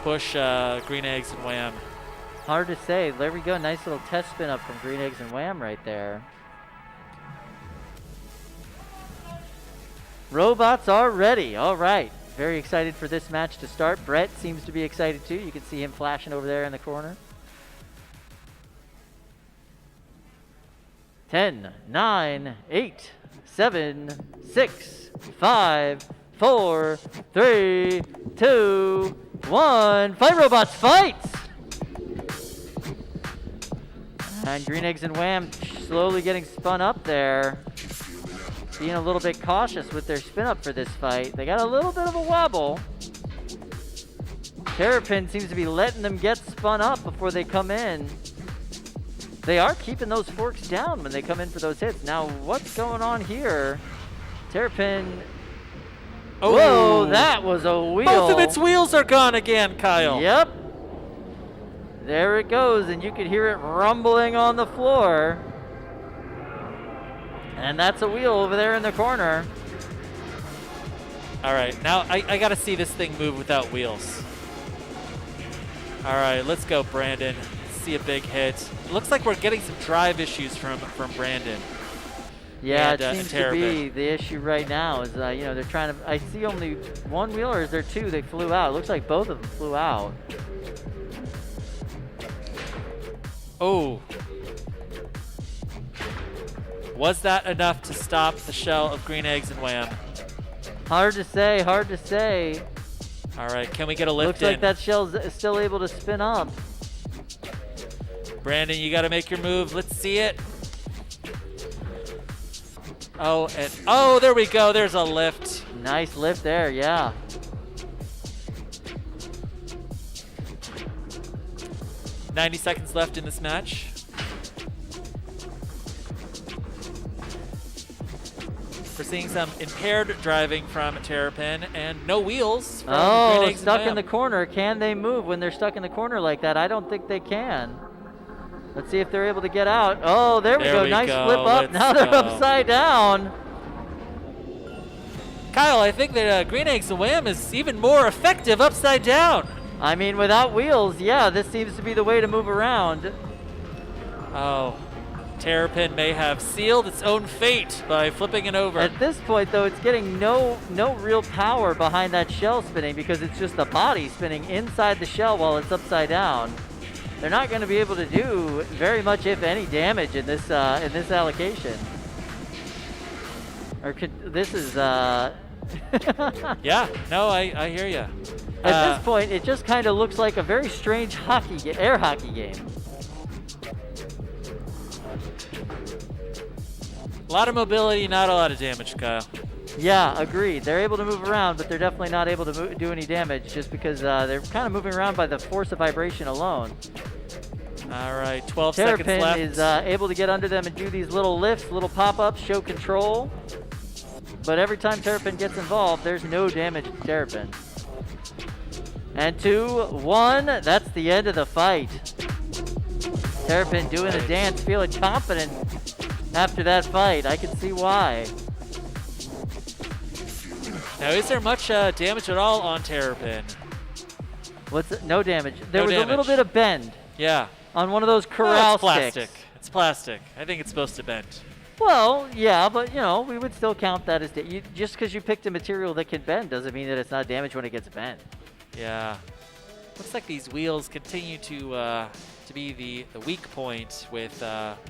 [SPEAKER 2] Green Eggs and Wham?
[SPEAKER 1] Hard to say. There we go. Nice little test spin up from Green Eggs and Wham right there. Robots are ready. All right. Very excited for this match to start. Brett seems to be excited too. You can see him flashing over there in the corner. 10, 9, 8, 7, 6, 5, 4, 3, 2, 1. Fight, robots, fight! And Green Eggs and Wham slowly getting spun up there. Being a little bit cautious with their spin up for this fight. They got a little bit of a wobble. Terrapin seems to be letting them get spun up before they come in. They are keeping those forks down when they come in for those hits. Now, what's going on here? Terrapin.
[SPEAKER 2] Oh,
[SPEAKER 1] whoa, that was a wheel.
[SPEAKER 2] Both of its wheels are gone again, Kyle.
[SPEAKER 1] Yep. There it goes, and you could hear it rumbling on the floor. And that's a wheel over there in the corner.
[SPEAKER 2] All right, now I got to see this thing move without wheels. All right, let's go, Brandon. See a big hit. It looks like we're getting some drive issues from Brandon.
[SPEAKER 1] Yeah,
[SPEAKER 2] and,
[SPEAKER 1] it seems to be the issue right now is, they're trying to, I see only one wheel, or is there two that flew out? It looks like both of them flew out.
[SPEAKER 2] Oh. Was that enough to stop the shell of Green Eggs and Wham?
[SPEAKER 1] Hard to say, hard to say.
[SPEAKER 2] All right, can we get a lift
[SPEAKER 1] Looks
[SPEAKER 2] in?
[SPEAKER 1] like that shell's still able to spin up.
[SPEAKER 2] Brandon, you got to make your move. Let's see it. Oh, there we go. There's a lift.
[SPEAKER 1] Nice lift there, yeah.
[SPEAKER 2] $90 seconds left in this match. We're seeing some impaired driving from Terrapin and no wheels from Green Eggs and
[SPEAKER 1] stuck
[SPEAKER 2] Wham.
[SPEAKER 1] in the corner. Can they move when they're stuck in the corner like that? I don't think they can. Let's see if they're able to get out. Oh, there we go. Nice flip up.
[SPEAKER 2] Let's
[SPEAKER 1] now they're
[SPEAKER 2] go.
[SPEAKER 1] upside down.
[SPEAKER 2] Kyle, I think that Green Eggs and Wham is even more effective upside down.
[SPEAKER 1] I mean, without wheels, yeah, this seems to be the way to move around.
[SPEAKER 2] Oh, Terrapin may have sealed its own fate by flipping it over.
[SPEAKER 1] At this point, though, it's getting no real power behind that shell spinning because it's just the body spinning inside the shell while it's upside down. They're not going to be able to do very much, if any, damage in this allocation. Or this is.
[SPEAKER 2] Yeah, no, I hear you.
[SPEAKER 1] At this point, it just kind of looks like a very strange air hockey game.
[SPEAKER 2] A lot of mobility, not a lot of damage, Kyle.
[SPEAKER 1] Yeah, agreed. They're able to move around, but they're definitely not able to do any damage just because they're kind of moving around by the force of vibration alone.
[SPEAKER 2] All right, 12 seconds left.
[SPEAKER 1] Terrapin is able to get under them and do these little lifts, little pop-ups, show control. But every time Terrapin gets involved, there's no damage to Terrapin. And 2, 1, that's the end of the fight. Terrapin doing the dance, feeling confident after that fight. I can see why.
[SPEAKER 2] Now, is there much damage at all on Terrapin?
[SPEAKER 1] No damage. There was
[SPEAKER 2] damage.
[SPEAKER 1] a little bit of bend.
[SPEAKER 2] Yeah.
[SPEAKER 1] On one of those corral
[SPEAKER 2] it's plastic.
[SPEAKER 1] sticks.
[SPEAKER 2] It's plastic. I think it's supposed to bend.
[SPEAKER 1] Well, yeah, but we would still count that as just because you picked a material that can bend doesn't mean that it's not damaged when it gets bent.
[SPEAKER 2] Yeah. Looks like these wheels continue to be the weak point with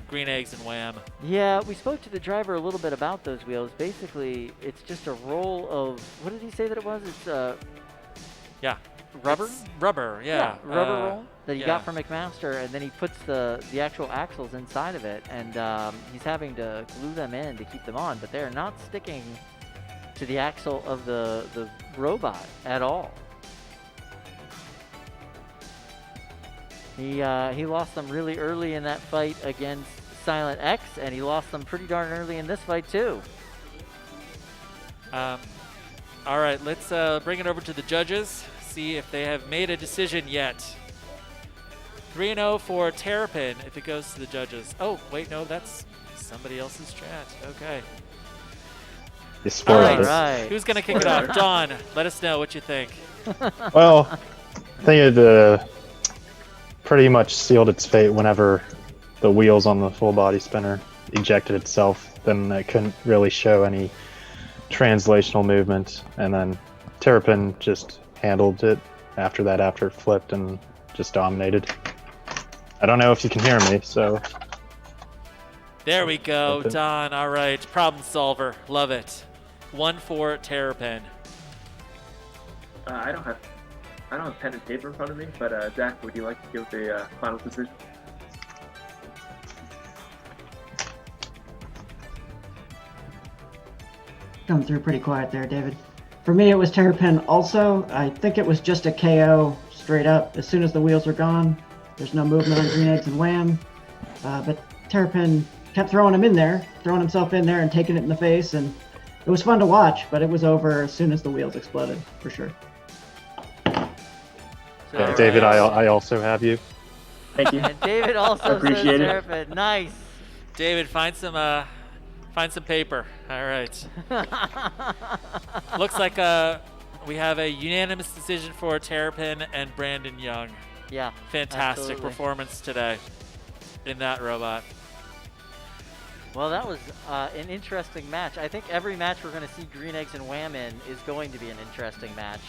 [SPEAKER 2] Green Eggs and Wham.
[SPEAKER 1] Yeah, we spoke to the driver a little bit about those wheels. Basically, it's just a roll of, what did he say that it was? It's
[SPEAKER 2] yeah,
[SPEAKER 1] rubber?
[SPEAKER 2] It's rubber, yeah.
[SPEAKER 1] Rubber roll that he
[SPEAKER 2] yeah.
[SPEAKER 1] got from McMaster, and then he puts the actual axles inside of it, and he's having to glue them in to keep them on, but they're not sticking to the axle of the robot at all. He lost them really early in that fight against Silent X, and he lost them pretty darn early in this fight too.
[SPEAKER 2] All right, let's bring it over to the judges, see if they have made a decision yet. 3-0 for Terrapin if it goes to the judges. Oh, wait, no, that's somebody else's chat. Okay.
[SPEAKER 10] All
[SPEAKER 1] right.
[SPEAKER 2] Who's going to kick it off? Don, let us know what you think.
[SPEAKER 10] Well, I think it pretty much sealed its fate whenever the wheels on the full body spinner ejected itself. Then it couldn't really show any translational movement, and then Terrapin just handled it after it flipped and just dominated. I don't know if you can hear me, so.
[SPEAKER 2] There we go, Don. All right, problem solver. Love it. 1-4 Terrapin.
[SPEAKER 11] I don't have pen and paper in front of me, but Zach, would you like to give the final decision?
[SPEAKER 9] Come through pretty quiet there, David. For me, it was Terrapin also. I think it was just a KO straight up. As soon as the wheels are gone, there's no movement on Green Eggs and Wham. But Terrapin kept throwing himself in there and taking it in the face, and it was fun to watch, but it was over as soon as the wheels exploded, for sure.
[SPEAKER 10] Yeah, David, I also have you.
[SPEAKER 11] Thank you.
[SPEAKER 1] And David also
[SPEAKER 11] Appreciate
[SPEAKER 1] says
[SPEAKER 11] it.
[SPEAKER 1] Terrapin. Nice.
[SPEAKER 2] David, find some paper. All right. Looks like we have a unanimous decision for Terrapin and Brandon Young.
[SPEAKER 1] Yeah.
[SPEAKER 2] Fantastic
[SPEAKER 1] absolutely.
[SPEAKER 2] performance today in that robot.
[SPEAKER 1] Well, that was an interesting match. I think every match we're going to see Green Eggs and Wham in is going to be an interesting match.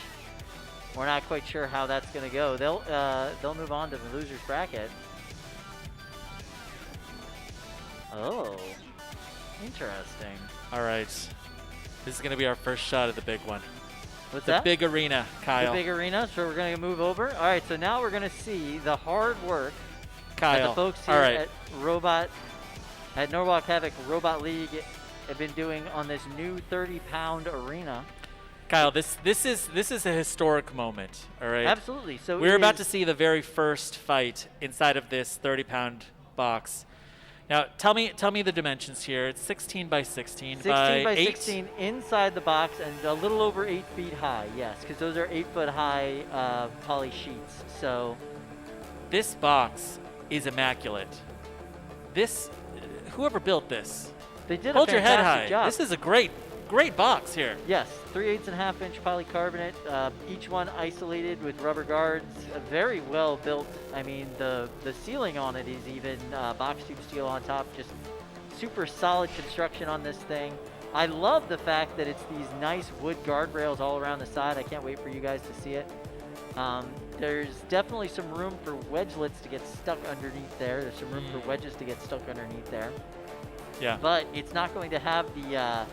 [SPEAKER 1] We're not quite sure how that's going to go. They'll move on to the losers bracket. Oh, interesting.
[SPEAKER 2] All right. This is going to be our first shot at the big one.
[SPEAKER 1] What's
[SPEAKER 2] the
[SPEAKER 1] that?
[SPEAKER 2] big arena, Kyle.
[SPEAKER 1] The big arena. So we're going to move over. All right. So now we're going to see the hard work
[SPEAKER 2] Kyle.
[SPEAKER 1] that the folks here at Norwalk Havoc Robot League have been doing on this new 30-pound arena.
[SPEAKER 2] Kyle, this is a historic moment, all right?
[SPEAKER 1] Absolutely. So
[SPEAKER 2] we're about to see the very first fight inside of this 30-pound box. Now, tell me the dimensions here. It's 16 by 16
[SPEAKER 1] by
[SPEAKER 2] 8?
[SPEAKER 1] 16 inside the box and a little over 8 feet high. Yes, because those are 8-foot high poly sheets. So
[SPEAKER 2] this box is immaculate. Whoever built this,
[SPEAKER 1] they did
[SPEAKER 2] hold
[SPEAKER 1] a
[SPEAKER 2] your head
[SPEAKER 1] fantastic
[SPEAKER 2] high.
[SPEAKER 1] job.
[SPEAKER 2] This is a great box here.
[SPEAKER 1] Yes, 3/8.5 inch polycarbonate, each one isolated with rubber guards, very well built. I mean, the ceiling on it is even box tube steel on top, just super solid construction on this thing. I love the fact that it's these nice wood guardrails all around the side. I can't wait for you guys to see it. There's definitely some room for wedgelets to get stuck underneath there. There's some room for wedges to get stuck underneath there.
[SPEAKER 2] Yeah.
[SPEAKER 1] But it's not going to have the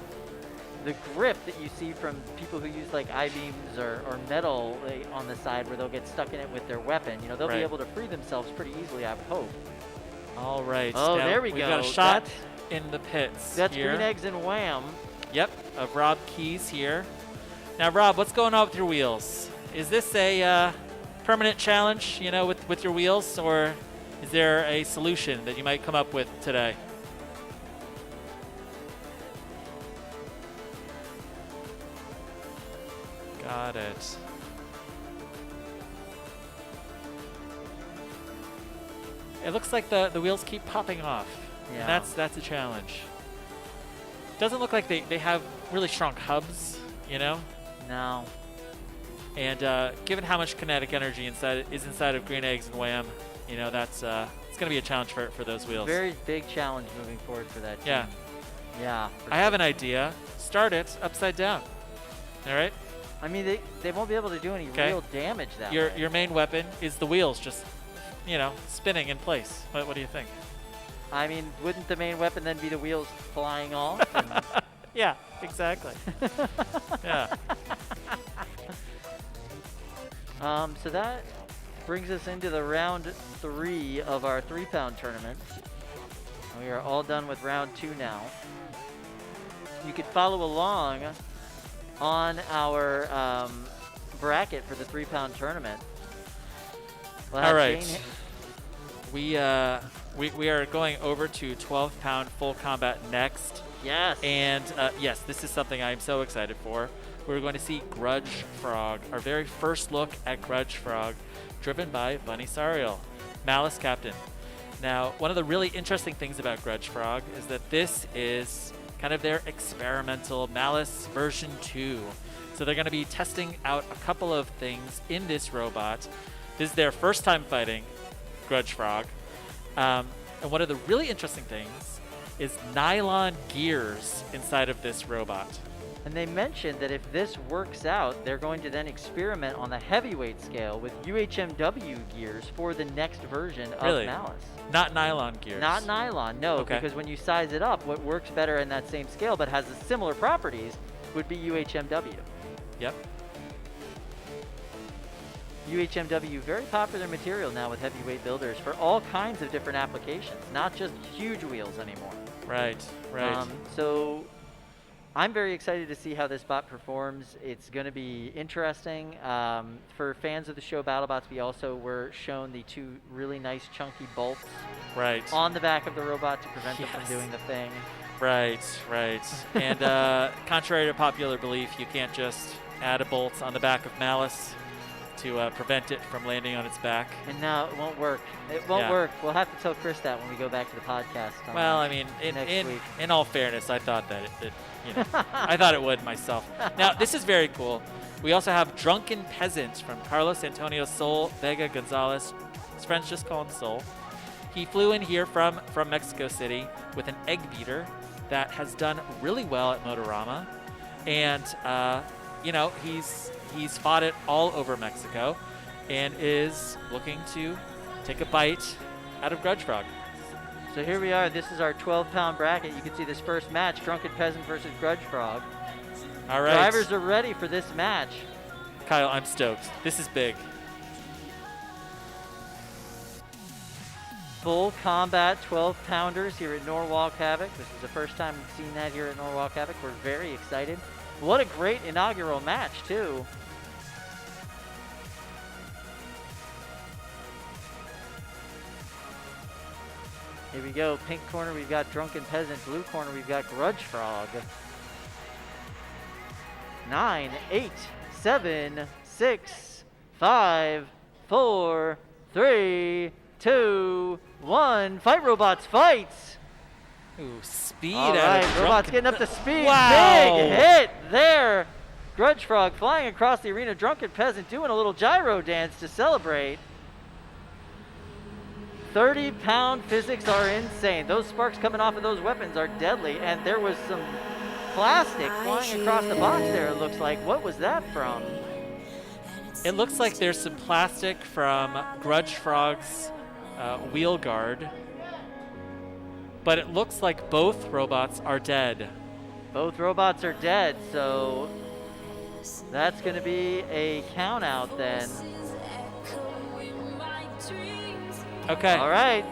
[SPEAKER 1] grip that you see from people who use like I-beams or metal on the side where they'll get stuck in it with their weapon. They'll be able to free themselves pretty easily, I would hope.
[SPEAKER 2] All right.
[SPEAKER 1] Oh,
[SPEAKER 2] now
[SPEAKER 1] there we
[SPEAKER 2] we've
[SPEAKER 1] go.
[SPEAKER 2] got a shot in the pits.
[SPEAKER 1] That's
[SPEAKER 2] here.
[SPEAKER 1] Green Eggs and Wham.
[SPEAKER 2] Yep, of Rob Keys here. Now, Rob, what's going on with your wheels? Is this a permanent challenge, with your wheels, or is there a solution that you might come up with today? Got it. It looks like the wheels keep popping off.
[SPEAKER 1] Yeah.
[SPEAKER 2] And that's a challenge. Doesn't look like they have really strong hubs,
[SPEAKER 1] No.
[SPEAKER 2] And given how much kinetic energy is inside of Green Eggs and Wham, You know, that's it's going to be a challenge for those wheels.
[SPEAKER 1] Very big challenge moving forward for that team.
[SPEAKER 2] Yeah.
[SPEAKER 1] Yeah.
[SPEAKER 2] I have an idea. Start it upside down. All right?
[SPEAKER 1] I mean, they won't be able to do any real damage that way.
[SPEAKER 2] Your main weapon is the wheels just, you know, spinning in place. What do you think?
[SPEAKER 1] I mean, wouldn't the main weapon then be the wheels flying off?
[SPEAKER 2] Yeah, exactly. Yeah.
[SPEAKER 1] So that brings us into the round 3 of our 3-pound tournament. We are all done with round 2 now. You could follow along on our bracket for the 3-pound tournament. We'll
[SPEAKER 2] all right. We are going over to 12-pound full combat next.
[SPEAKER 1] Yes.
[SPEAKER 2] And yes, this is something I'm so excited for. We're going to see Grudge Frog, our very first look at Grudge Frog, driven by Bunny Sariel, Malice Captain. Now, one of the really interesting things about Grudge Frog is that this is kind of their experimental Malice version 2. So they're going to be testing out a couple of things in this robot. This is their first time fighting Grudge Frog. And one of the really interesting things is nylon gears inside of this robot.
[SPEAKER 1] And they mentioned that if this works out, they're going to then experiment on the heavyweight scale with UHMW gears for the next version of Malice.
[SPEAKER 2] Not nylon gears.
[SPEAKER 1] Not nylon, no, because when you size it up, what works better in that same scale but has similar properties would be UHMW.
[SPEAKER 2] Yep.
[SPEAKER 1] UHMW, very popular material now with heavyweight builders for all kinds of different applications, not just huge wheels anymore.
[SPEAKER 2] Right, right.
[SPEAKER 1] So I'm very excited to see how this bot performs. It's going to be interesting. For fans of the show BattleBots, we also were shown the 2 really nice chunky bolts on the back of the robot to prevent them from doing the thing.
[SPEAKER 2] Right, right. And contrary to popular belief, you can't just add a bolt on the back of Malice to prevent it from landing on its back.
[SPEAKER 1] And no, it won't work. It won't work. We'll have to tell Chris that when we go back to the podcast.
[SPEAKER 2] Well, I mean, in all fairness, I thought that it you know, I thought it would myself. Now, this is very cool. We also have Drunken Peasant from Carlos Antonio Sol Vega Gonzalez. His friends just call him Sol. He flew in here from Mexico City with an egg beater that has done really well at Motorama. And, you know, he's fought it all over Mexico and is looking to take a bite out of Grudge Frog.
[SPEAKER 1] So here we are. This is our 12-pound bracket. You can see this first match, Drunken Peasant versus Grudge Frog.
[SPEAKER 2] All right.
[SPEAKER 1] Drivers are ready for this match.
[SPEAKER 2] Kyle, I'm stoked. This is big.
[SPEAKER 1] Full combat 12-pounders here at Norwalk Havoc. This is the first time we've seen that here at Norwalk Havoc. We're very excited. What a great inaugural match, too. Here we go. Pink corner, we've got Drunken Peasant. Blue corner, we've got Grudge Frog. 9, 8, 7, 6, 5, 4, 3, 2, 1. Fight, robots, fight!
[SPEAKER 2] Ooh, speed
[SPEAKER 1] All
[SPEAKER 2] out
[SPEAKER 1] right,
[SPEAKER 2] of
[SPEAKER 1] robots getting up to speed.
[SPEAKER 2] Wow.
[SPEAKER 1] Big hit there. Grudge Frog flying across the arena. Drunken Peasant doing a little gyro dance to celebrate. 30-pound physics are insane. Those sparks coming off of those weapons are deadly, and there was some plastic flying across the box there, it looks like. What was that from?
[SPEAKER 2] It looks like there's some plastic from Grudge Frog's wheel guard, but it looks like both robots are dead.
[SPEAKER 1] Both robots are dead, so that's going to be a count out then.
[SPEAKER 2] Okay.
[SPEAKER 1] All right.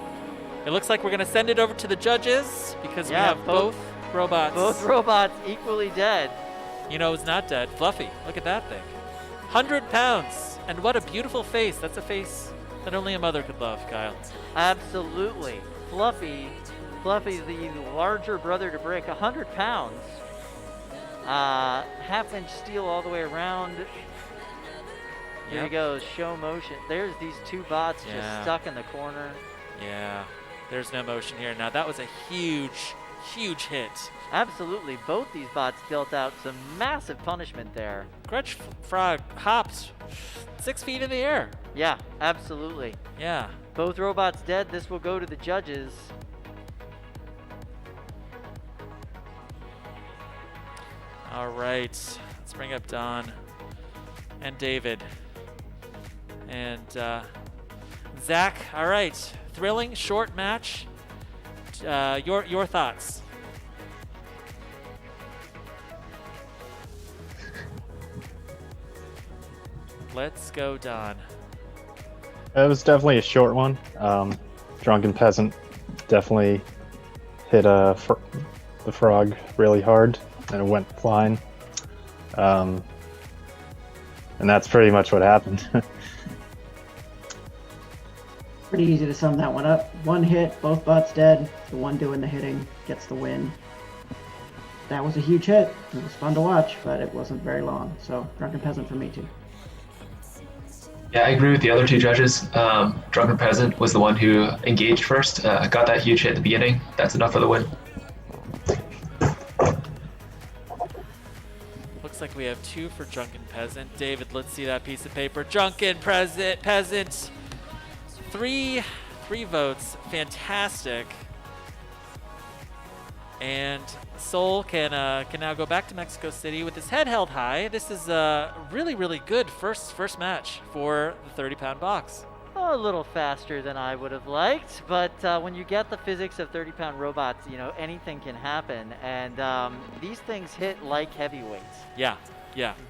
[SPEAKER 2] It looks like we're going to send it over to the judges because we have both robots.
[SPEAKER 1] Both robots equally dead.
[SPEAKER 2] You know who's not dead? Fluffy. Look at that thing. 100 pounds. And what a beautiful face. That's a face that only a mother could love, Kyle.
[SPEAKER 1] Absolutely. Fluffy, the larger brother to break. 100 pounds. Half-inch steel all the way around. Here he goes, show motion. There's these 2 bots just stuck in the corner.
[SPEAKER 2] Yeah, there's no motion here. Now, that was a huge, huge hit.
[SPEAKER 1] Absolutely. Both these bots dealt out some massive punishment there.
[SPEAKER 2] Grudge Frog hopped 6 feet in the air.
[SPEAKER 1] Yeah, absolutely.
[SPEAKER 2] Yeah.
[SPEAKER 1] Both robots dead. This will go to the judges.
[SPEAKER 2] All right, let's bring up Don and David. And Zach, all right, thrilling, short match. Your thoughts? Let's go, Don.
[SPEAKER 10] It was definitely a short one. Drunken Peasant definitely hit the frog really hard, and it went flying. And that's pretty much what happened.
[SPEAKER 9] Pretty easy to sum that one up. One hit, both bots dead. The one doing the hitting gets the win. That was a huge hit. It was fun to watch, but it wasn't very long. So Drunken Peasant for me too.
[SPEAKER 8] Yeah, I agree with the other two judges. Drunken Peasant was the one who engaged first, got that huge hit at the beginning. That's enough for the win.
[SPEAKER 2] Looks like we have 2 for Drunken Peasant. David, let's see that piece of paper. Drunken Peasant. 3 votes. Fantastic. And Soul can now go back to Mexico City with his head held high. This is a really, really good first match for the 30-pound box.
[SPEAKER 1] A little faster than I would have liked, but when you get the physics of 30-pound robots, you know, anything can happen. And these things hit like heavyweights.
[SPEAKER 2] Yeah,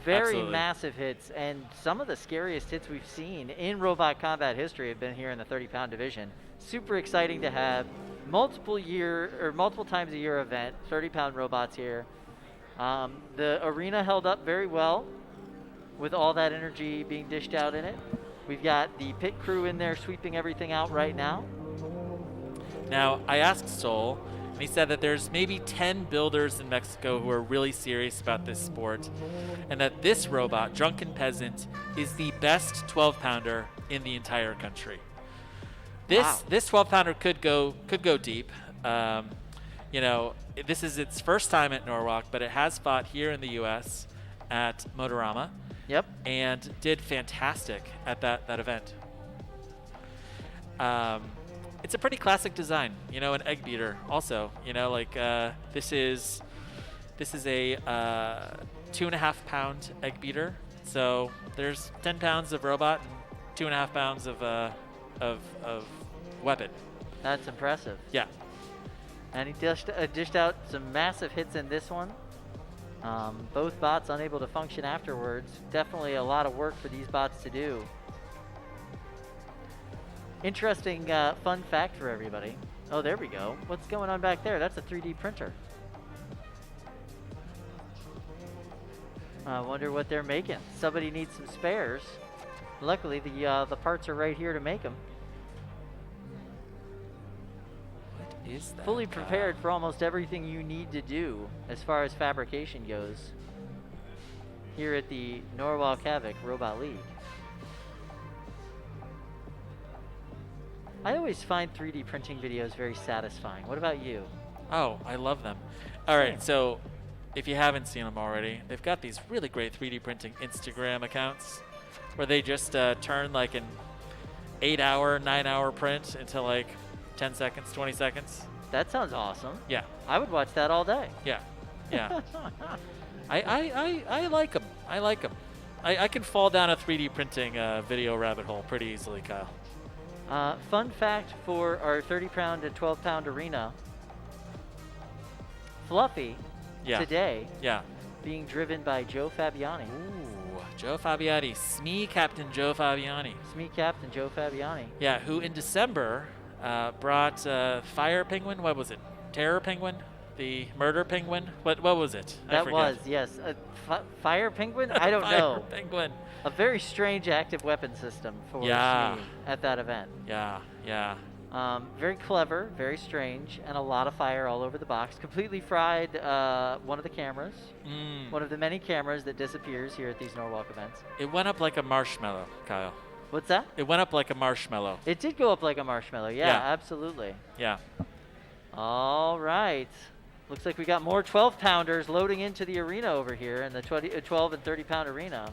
[SPEAKER 1] Very
[SPEAKER 2] absolutely.
[SPEAKER 1] massive hits, and some of the scariest hits we've seen in robot combat history have been here in the 30-pound division. Super exciting to have multiple times a year event, 30-pound robots here. The arena held up very well with all that energy being dished out in it. We've got the pit crew in there sweeping everything out right now.
[SPEAKER 2] Now, I asked Soul, and he said that there's maybe 10 builders in Mexico who are really serious about this sport, and that this robot, Drunken Peasant, is the best 12-pounder in the entire country. This 12-pounder could go deep. You know, this is its first time at Norwalk, but it has fought here in the U.S. at Motorama.
[SPEAKER 1] Yep.
[SPEAKER 2] And did fantastic at that event. It's a pretty classic design, you know, an egg beater. Also, you know, like this is a 2.5-pound egg beater. So there's 10 pounds of robot and 2.5 pounds of weapon.
[SPEAKER 1] That's impressive.
[SPEAKER 2] Yeah.
[SPEAKER 1] And he dished out some massive hits in this one. Both bots unable to function afterwards. Definitely a lot of work for these bots to do. Interesting fun fact for everybody. Oh, there we go. What's going on back there? That's a 3D printer. I wonder what they're making. Somebody needs some spares. Luckily, the parts are right here to make them.
[SPEAKER 2] Is that
[SPEAKER 1] Fully prepared for almost everything you need to do as far as fabrication goes here at the Norwalk Havoc Robot League. I always find 3D printing videos very satisfying. What about you?
[SPEAKER 2] Oh, I love them. All right, so if you haven't seen them already, they've got these really great 3D printing Instagram accounts where they just turn like an 8-hour, 9-hour print into like 10 seconds, 20 seconds.
[SPEAKER 1] That sounds awesome.
[SPEAKER 2] Yeah.
[SPEAKER 1] I would watch that all day.
[SPEAKER 2] Yeah. I like them. I like them. I can fall down a 3D printing video rabbit hole pretty easily, Kyle.
[SPEAKER 1] Fun fact for our 30-pound and 12-pound arena. Fluffy today being driven by Joe Fabiani.
[SPEAKER 2] Ooh, Joe Fabiani. SME Captain Joe Fabiani.
[SPEAKER 1] SME Captain Joe Fabiani.
[SPEAKER 2] Yeah, who in December brought Fire Penguin. What was it? Terror Penguin? The Murder Penguin? What was it?
[SPEAKER 1] That was, yes. Fire Penguin? I don't know.
[SPEAKER 2] Fire Penguin.
[SPEAKER 1] A very strange active weapon system for SME at that event.
[SPEAKER 2] Yeah.
[SPEAKER 1] Very clever, very strange, and a lot of fire all over the box. Completely fried one of the cameras. One of the many cameras that disappears here at these Norwalk events.
[SPEAKER 2] It went up like a marshmallow, Kyle.
[SPEAKER 1] What's that?
[SPEAKER 2] It went up like a marshmallow.
[SPEAKER 1] It did go up like a marshmallow. Yeah, absolutely.
[SPEAKER 2] Yeah.
[SPEAKER 1] All right. Looks like we got more 12-pounders loading into the arena over here in the 12 and 30-pound arena.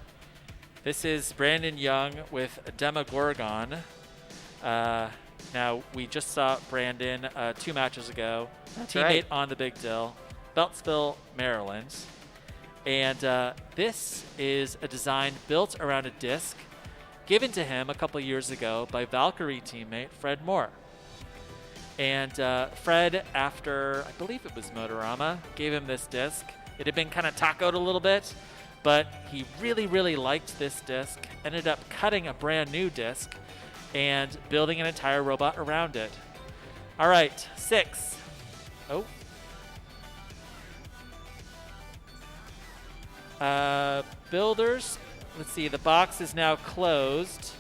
[SPEAKER 2] This is Brandon Young with Demogorgon. Now, we just saw Brandon 2 matches ago,
[SPEAKER 1] That's
[SPEAKER 2] teammate
[SPEAKER 1] right.
[SPEAKER 2] on the Big Dill, Beltsville, Maryland. And this is a design built around a disc given to him a couple years ago by Valkyrie teammate Fred Moore. And Fred, after I believe it was Motorama, gave him this disc. It had been kind of tacoed a little bit, but he really, really liked this disc, ended up cutting a brand new disc and building an entire robot around it. All right, 6. Oh. Builders, let's see, the box is now closed.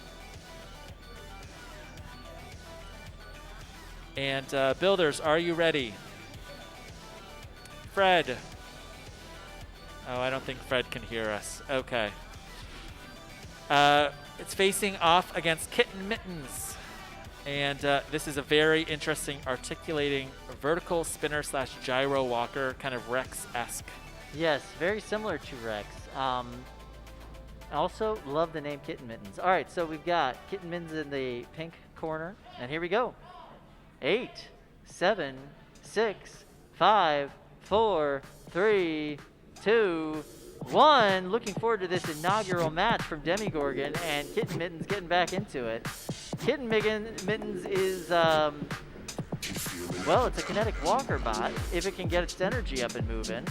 [SPEAKER 2] And builders, are you ready? Fred. Oh, I don't think Fred can hear us. Okay. It's facing off against Kitten Mittens. And this is a very interesting articulating vertical spinner / gyro walker, kind of Rex-esque.
[SPEAKER 1] Yes, very similar to Rex. Also, love the name Kitten Mittens. All right, so we've got Kitten Mittens in the pink corner. And here we go. 8, 7, 6, 5, 4, 3, 2, 1. Looking forward to this inaugural match from Demigorgon and Kitten Mittens getting back into it. Kitten Mittens is, well, it's a kinetic walker bot if it can get its energy up and moving.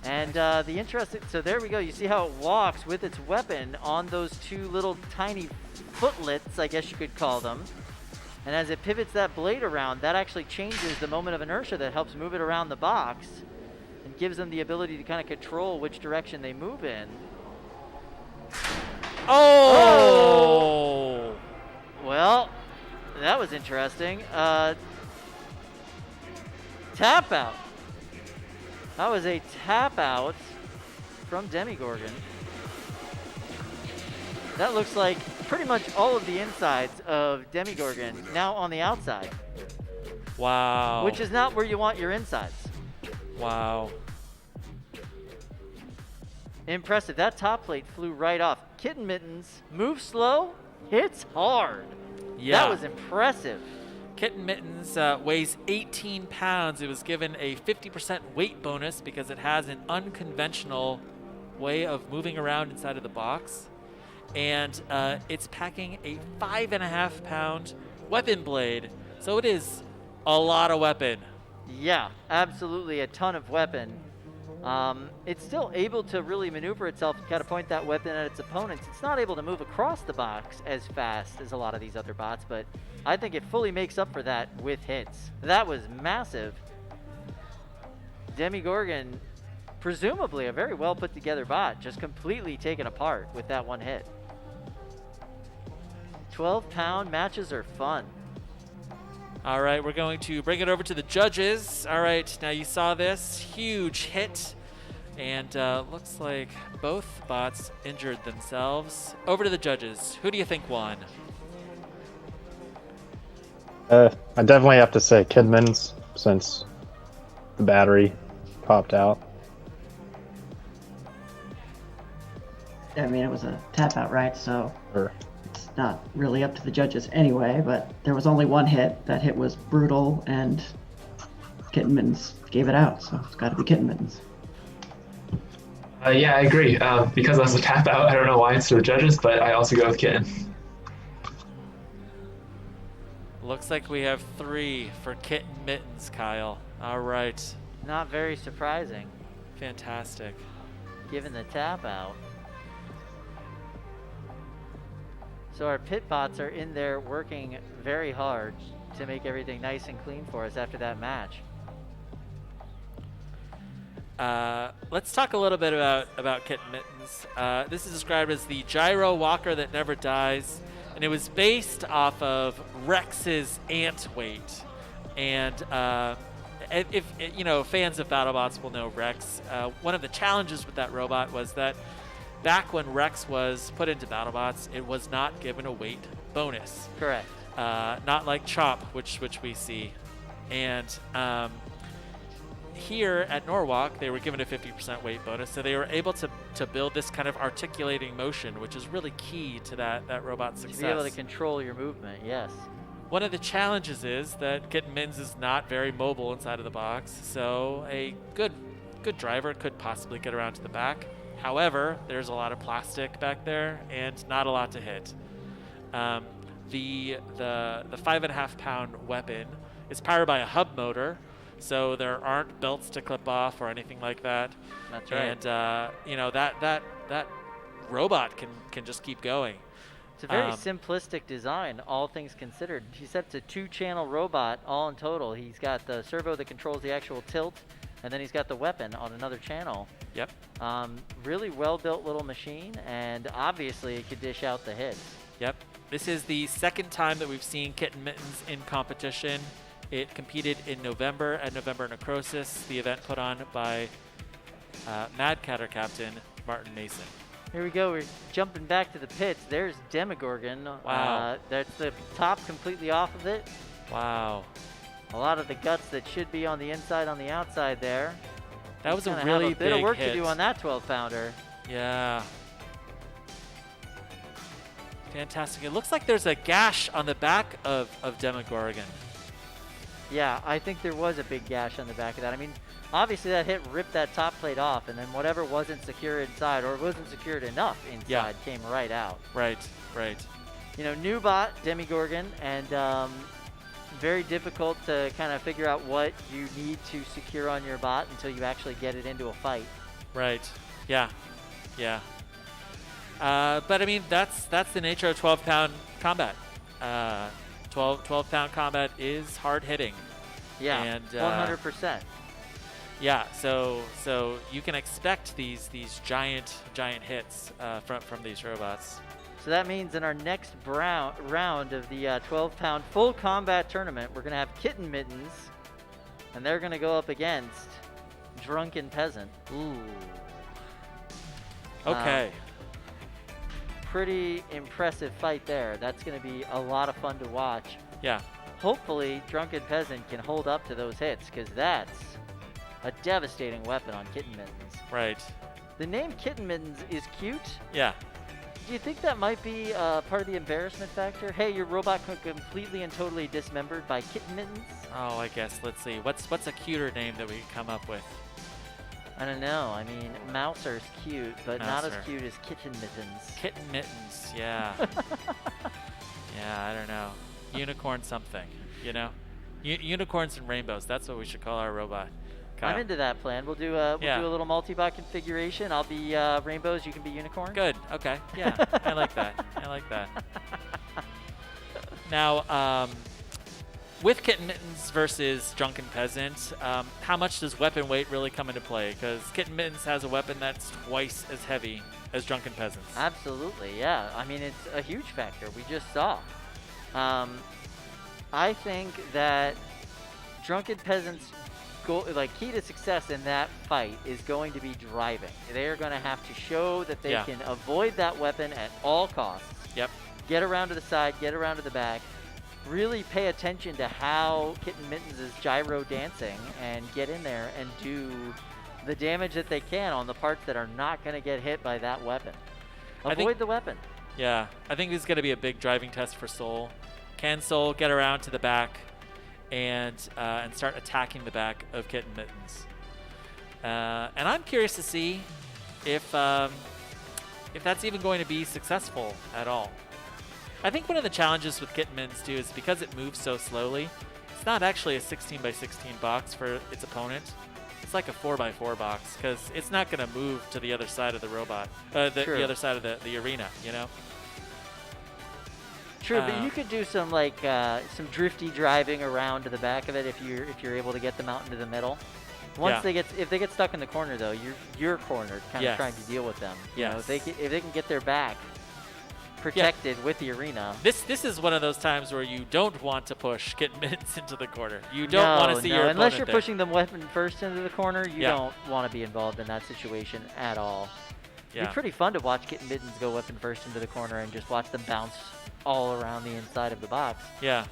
[SPEAKER 1] And the interesting, so there we go. You see how it walks with its weapon on those 2 little tiny footlets, I guess you could call them. And as it pivots that blade around, that actually changes the moment of inertia that helps move it around the box and gives them the ability to kind of control which direction they move in.
[SPEAKER 2] Oh!
[SPEAKER 1] Well, that was interesting. Tap out. That was a tap out from Demigorgon. That looks like pretty much all of the insides of Demigorgon now on the outside.
[SPEAKER 2] Wow.
[SPEAKER 1] Which is not where you want your insides.
[SPEAKER 2] Wow.
[SPEAKER 1] Impressive. That top plate flew right off. Kitten Mittens, move slow, hits hard.
[SPEAKER 2] Yeah.
[SPEAKER 1] That was impressive.
[SPEAKER 2] Kitten Mittens weighs 18 pounds. It was given a 50% weight bonus because it has an unconventional way of moving around inside of the box. And it's packing a 5.5 pound weapon blade. So it is a lot of weapon.
[SPEAKER 1] Yeah, absolutely a ton of weapon. It's still able to really maneuver itself and kind of point that weapon at its opponents. It's not able to move across the box as fast as a lot of these other bots, but I think it fully makes up for that with hits. That was massive. Demigorgon, presumably a very well put together bot, just completely taken apart with that one hit. 12-pound matches are fun.
[SPEAKER 2] All right, we're going to bring it over to the judges. All right, now you saw this huge hit, and looks like both bots injured themselves. Over to the judges. Who do you think won?
[SPEAKER 10] I definitely have to say Kidman's, since the battery popped out.
[SPEAKER 9] I mean, it was a tap out, right? So
[SPEAKER 10] Or
[SPEAKER 9] it's not really up to the judges anyway, but there was only one hit. That hit was brutal, and Kitten Mittens gave it out, so it's got to be Kitten Mittens.
[SPEAKER 8] Yeah, I agree. Because that's a tap out, I don't know why it's to the judges, but I also go with Kitten.
[SPEAKER 2] Looks like we have 3 for Kitten Mittens, Kyle. All right.
[SPEAKER 1] Not very surprising,
[SPEAKER 2] Fantastic.
[SPEAKER 1] given the tap out. So our pit bots are in there working very hard to make everything nice and clean for us after that match.
[SPEAKER 2] Let's talk a little bit about Kitten Mittens. This is described as the gyro walker that never dies, and it was based off of Rex's ant weight. And if you know, fans of BattleBots will know Rex. One of the challenges with that robot was that back when Rex was put into BattleBots, it was not given a weight bonus. here at Norwalk, they were given a 50% weight bonus, so they were able to build this kind of articulating motion, which is really key to that robot's success.
[SPEAKER 1] To be able to control your movement, yes.
[SPEAKER 2] One of the challenges is that Kitten Mittens is not very mobile inside of the box, so a good driver could possibly get around to the back. However, there's a lot of plastic back there and not a lot to hit. The 5.5 pound weapon is powered by a hub motor, so there aren't belts to clip off or anything like that.
[SPEAKER 1] That's right.
[SPEAKER 2] And you know, that robot can just keep going.
[SPEAKER 1] It's a very simplistic design, all things considered. He said it's a 2-channel robot, all in total. He's got the servo that controls the actual tilt, and then he's got the weapon on another channel.
[SPEAKER 2] Yep.
[SPEAKER 1] Really well-built little machine, and obviously it could dish out the hits.
[SPEAKER 2] Yep. This is the second time that we've seen Kitten Mittens in competition. It competed in November at November Necrosis, the event put on by Mad Catter Captain Martin Mason.
[SPEAKER 1] Here we go. We're jumping back to the pits. There's Demogorgon.
[SPEAKER 2] Wow.
[SPEAKER 1] That's the top completely off of it.
[SPEAKER 2] Wow.
[SPEAKER 1] A lot of the guts that should be on the inside, on the outside there.
[SPEAKER 2] That was a
[SPEAKER 1] He's
[SPEAKER 2] really
[SPEAKER 1] have a bit of work
[SPEAKER 2] hit.
[SPEAKER 1] to do on that 12-pounder.
[SPEAKER 2] Yeah. Fantastic. It looks like there's a gash on the back of Demogorgon.
[SPEAKER 1] Yeah, I think there was a big gash on the back of that. I mean, obviously that hit ripped that top plate off, and then whatever wasn't secure inside or wasn't secured enough inside came right out.
[SPEAKER 2] Right, right.
[SPEAKER 1] You know, new bot, Demogorgon, and very difficult to kind of figure out what you need to secure on your bot until you actually get it into a fight.
[SPEAKER 2] Right. Yeah. Yeah. But I mean, that's the nature of 12-pound combat. 12-pound combat is hard hitting.
[SPEAKER 1] Yeah.
[SPEAKER 2] And
[SPEAKER 1] 100%.
[SPEAKER 2] Yeah. So you can expect these giant hits from these robots.
[SPEAKER 1] So that means in our next round of the 12-pound full combat tournament, we're going to have Kitten Mittens, and they're going to go up against Drunken Peasant. Ooh.
[SPEAKER 2] Okay.
[SPEAKER 1] Pretty impressive fight there. That's going to be a lot of fun to watch.
[SPEAKER 2] Yeah.
[SPEAKER 1] Hopefully, Drunken Peasant can hold up to those hits, because that's a devastating weapon on Kitten Mittens.
[SPEAKER 2] Right.
[SPEAKER 1] The name Kitten Mittens is cute.
[SPEAKER 2] Yeah.
[SPEAKER 1] Do you think that might be part of the embarrassment factor? Hey, your robot completely and totally dismembered by Kitten Mittens?
[SPEAKER 2] Oh, I guess. Let's see. What's a cuter name that we can come up with?
[SPEAKER 1] I don't know. I mean, Mouser's cute, but not as
[SPEAKER 2] Mouser.
[SPEAKER 1] cute as Kitten Mittens.
[SPEAKER 2] Kitten Mittens. Yeah. Yeah, I don't know. Unicorn something, you know? Unicorns and rainbows. That's what we should call our robot. Kyle.
[SPEAKER 1] I'm into that plan. We'll do a little multi-bot configuration. I'll be rainbows. You can be unicorn.
[SPEAKER 2] Good. Okay. Yeah. I like that. I like that. Now, with Kitten Mittens versus Drunken Peasant, how much does weapon weight really come into play? Because Kitten Mittens has a weapon that's twice as heavy as Drunken Peasants.
[SPEAKER 1] Absolutely, yeah. I mean, it's a huge factor. We just saw. I think that Drunken Peasants' key to success in that fight is going to be driving. They are going to have to show that they can avoid that weapon at all costs.
[SPEAKER 2] Yep.
[SPEAKER 1] Get around to the side, get around to the back. Really pay attention to how Kitten Mittens is gyro dancing and get in there and do the damage that they can on the parts that are not going to get hit by that weapon. Avoid the weapon.
[SPEAKER 2] Yeah, I think this is going to be a big driving test for Soul. Can Soul get around to the back and start attacking the back of Kitten Mittens? And I'm curious to see if that's even going to be successful at all. I think one of the challenges with Kitten Mittens too is because it moves so slowly, it's not actually a 16 by 16 box for its opponent. It's like a 4 by 4 box because it's not going to move to the other side of the robot, the other side of the arena, you know?
[SPEAKER 1] True, but you could do some some drifty driving around to the back of it if you're able to get them out into the middle. Once if they get stuck in the corner though, you're cornered, kind of trying to deal with them. You know, if they can get their back protected with the arena.
[SPEAKER 2] This is one of those times where you don't want to push Kitten Mittens into the corner. You don't want to see your
[SPEAKER 1] unless you're
[SPEAKER 2] opponent
[SPEAKER 1] pushing them weapon first into the corner, you don't want to be involved in that situation at all. It'd be pretty fun to watch Kitten Mittens go weapon first into the corner and just watch them bounce all around the inside of the box.
[SPEAKER 2] Yeah.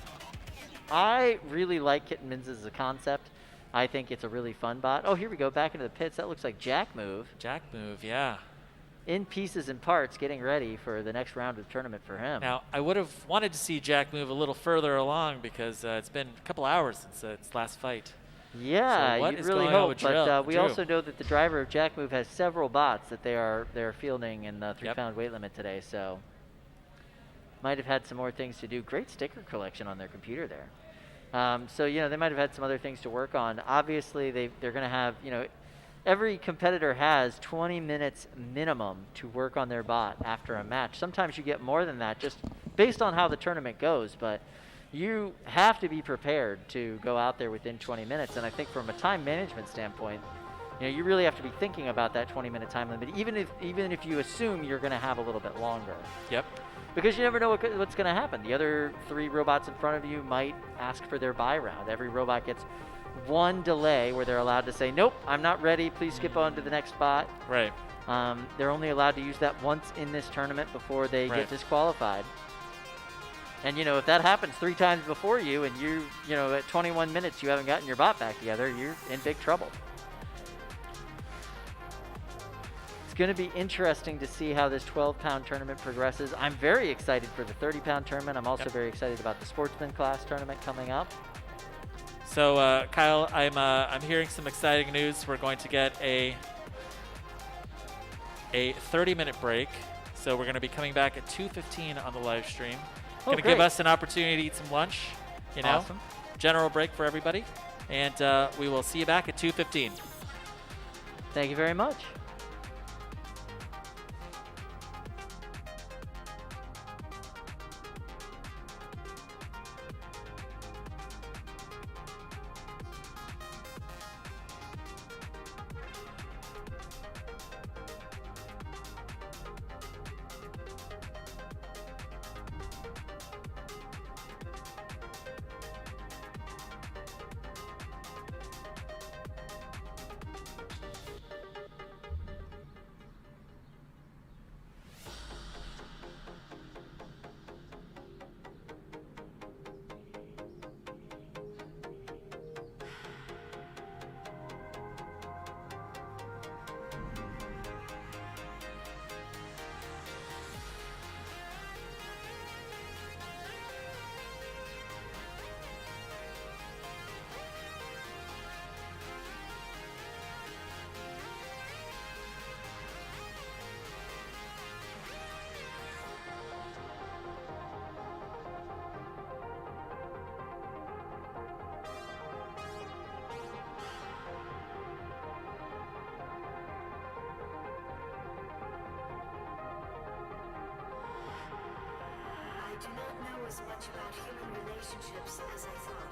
[SPEAKER 1] I really like Kitten Mittens as a concept. I think it's a really fun bot. Oh, here we go, back into the pits. That looks like Jack Move.
[SPEAKER 2] Jack Move, yeah.
[SPEAKER 1] In pieces and parts, getting ready for the next round of the tournament for him.
[SPEAKER 2] Now, I would have wanted to see Jack move a little further along because it's been a couple hours since its last fight.
[SPEAKER 1] Yeah,
[SPEAKER 2] so what
[SPEAKER 1] you'd
[SPEAKER 2] is
[SPEAKER 1] really
[SPEAKER 2] going on
[SPEAKER 1] hope,
[SPEAKER 2] with
[SPEAKER 1] but we
[SPEAKER 2] Drew?
[SPEAKER 1] also know that the driver of Jack Move has several bots that they're fielding in the 3-pound weight limit today, so might have had some more things to do. Great sticker collection on their computer there. So, they might have had some other things to work on. Obviously, they're going to have, every competitor has 20 minutes minimum to work on their bot after a match. Sometimes you get more than that just based on how the tournament goes, but you have to be prepared to go out there within 20 minutes. And I think from a time management standpoint, you really have to be thinking about that 20-minute time limit, even if you assume you're going to have a little bit longer.
[SPEAKER 2] Yep.
[SPEAKER 1] Because you never know what's going to happen. The other 3 robots in front of you might ask for their buy round. Every robot gets one delay where they're allowed to say, nope, I'm not ready, please skip on to the next spot.
[SPEAKER 2] Right.
[SPEAKER 1] They're only allowed to use that once in this tournament before they get disqualified. And, if that happens 3 times before you and at 21 minutes you haven't gotten your bot back together, you're in big trouble. It's going to be interesting to see how this 12-pound tournament progresses. I'm very excited for the 30-pound tournament. I'm also very excited about the sportsman class tournament coming up.
[SPEAKER 2] So, Kyle, I'm hearing some exciting news. We're going to get a 30-minute break. So we're going to be coming back at 2:15 on the live stream. Going to give us an opportunity to eat some lunch.
[SPEAKER 1] Awesome.
[SPEAKER 2] General break for everybody, and we will see you back at 2:15.
[SPEAKER 1] Thank you very much.
[SPEAKER 12] I do not know as much about human relationships as I thought.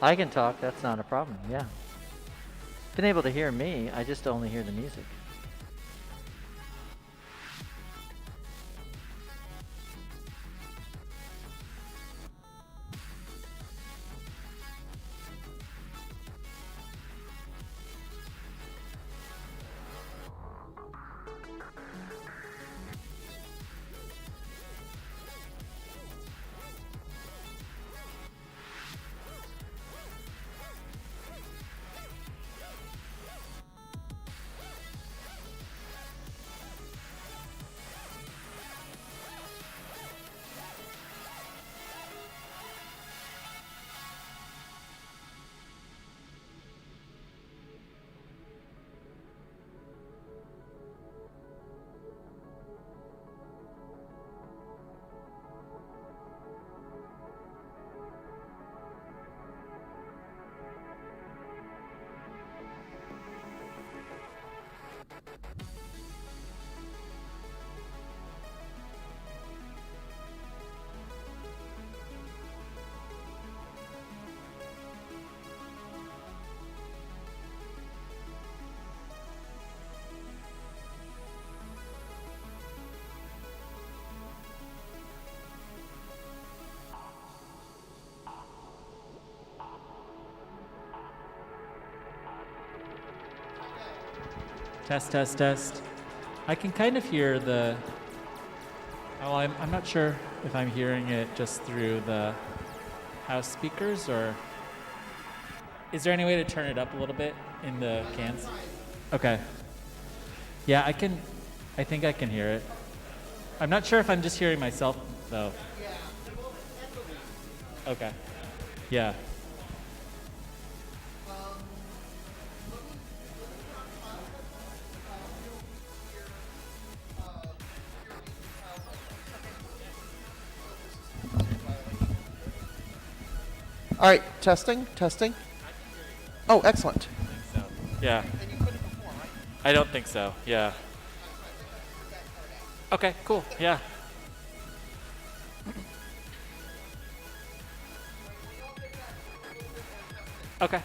[SPEAKER 1] I can talk. That's not a problem. Yeah. Been able to hear me. I just only hear the music.
[SPEAKER 2] Test, test, test. I can kind of hear the. Oh, I'm not sure if I'm hearing it just through the house speakers or. Is there any way to turn it up a little bit in the cans? Okay. Yeah, I can. I think I can hear it. I'm not sure if I'm just hearing myself though. Okay. Yeah.
[SPEAKER 13] All right, testing, testing. Oh, excellent.
[SPEAKER 2] I think so. Yeah. I don't think so. Yeah. Okay, cool. Yeah. Okay.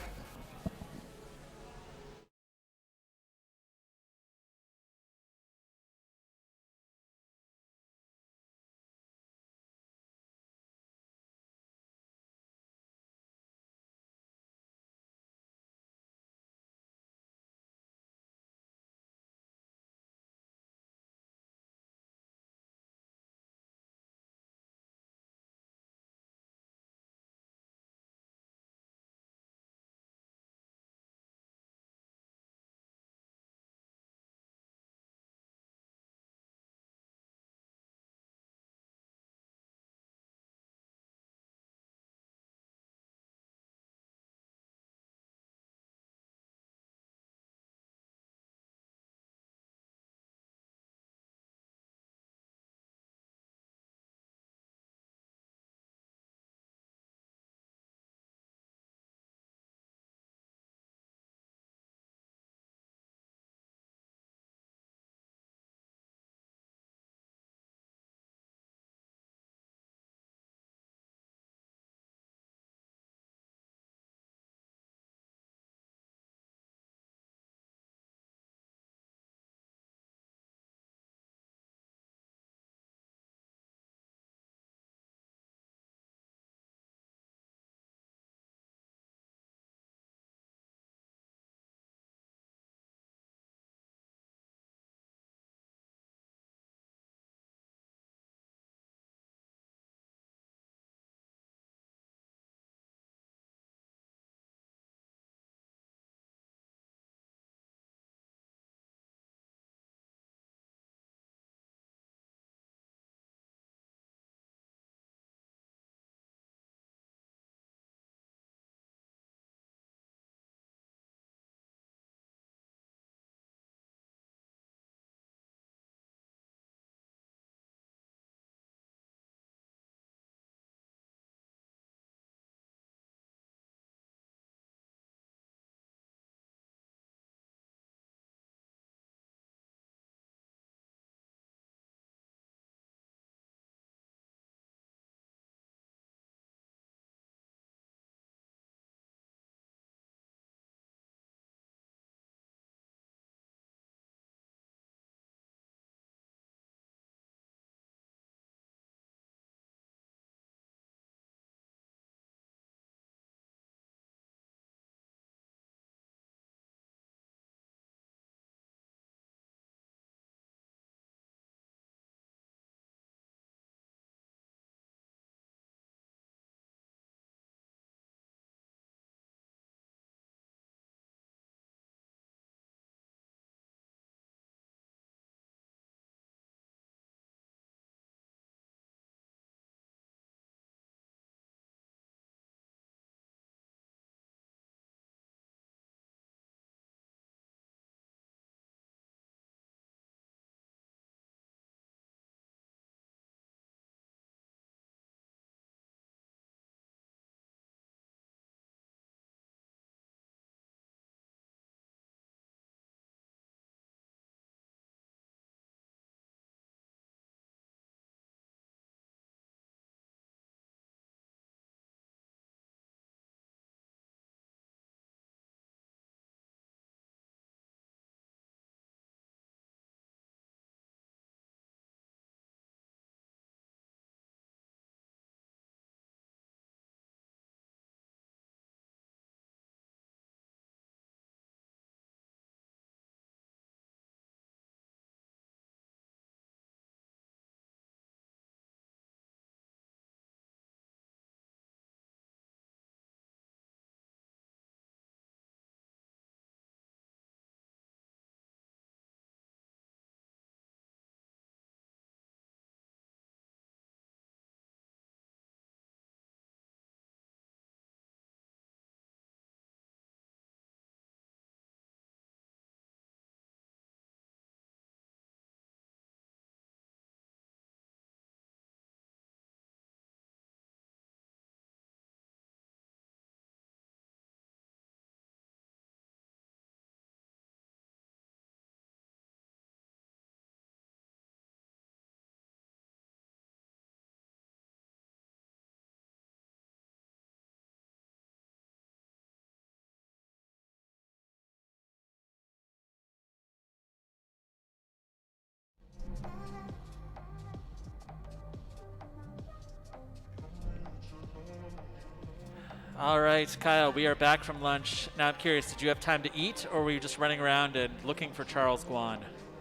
[SPEAKER 2] All right, Kyle, we are back from lunch. Now I'm curious, did you have time to eat, or were you just running around and looking for Charles Guan?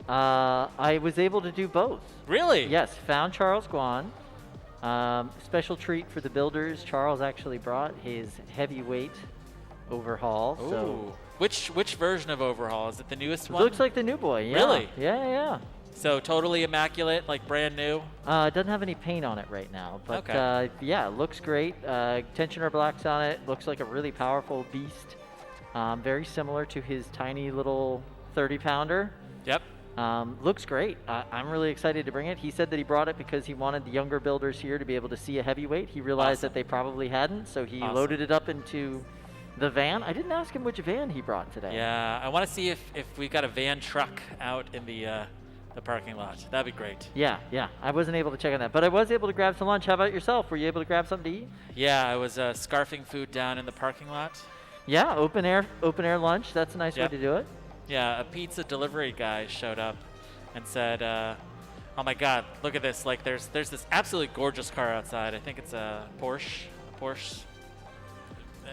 [SPEAKER 1] I was able to do both.
[SPEAKER 2] Really?
[SPEAKER 1] Yes, found Charles Guan. Special treat for the builders. Charles actually brought his heavyweight overhaul.
[SPEAKER 2] Ooh.
[SPEAKER 1] So
[SPEAKER 2] Which version of overhaul? Is it the newest one?
[SPEAKER 1] looks like the new boy. Yeah.
[SPEAKER 2] Really?
[SPEAKER 1] Yeah.
[SPEAKER 2] So totally immaculate, like brand new?
[SPEAKER 1] It doesn't have any paint on it right now, but yeah, it looks great. Tensioner blocks on it. Looks like a really powerful beast. Very similar to his tiny little 30-pounder.
[SPEAKER 2] Yep.
[SPEAKER 1] Looks great. I'm really excited to bring it. He said that he brought it because he wanted the younger builders here to be able to see a heavyweight. He realized that they probably hadn't, so he loaded it up into the van. I didn't ask him which van he brought today.
[SPEAKER 2] Yeah, I want to see if we got a van truck out in the parking lot. That'd be great.
[SPEAKER 1] Yeah. I wasn't able to check on that, but I was able to grab some lunch. How about yourself? Were you able to grab something to eat?
[SPEAKER 2] Yeah, I was scarfing food down in the parking lot.
[SPEAKER 1] Yeah, open air lunch. That's a nice way to do it.
[SPEAKER 2] Yeah, a pizza delivery guy showed up and said, "Oh my God, look at this! Like, there's this absolutely gorgeous car outside. I think it's a Porsche,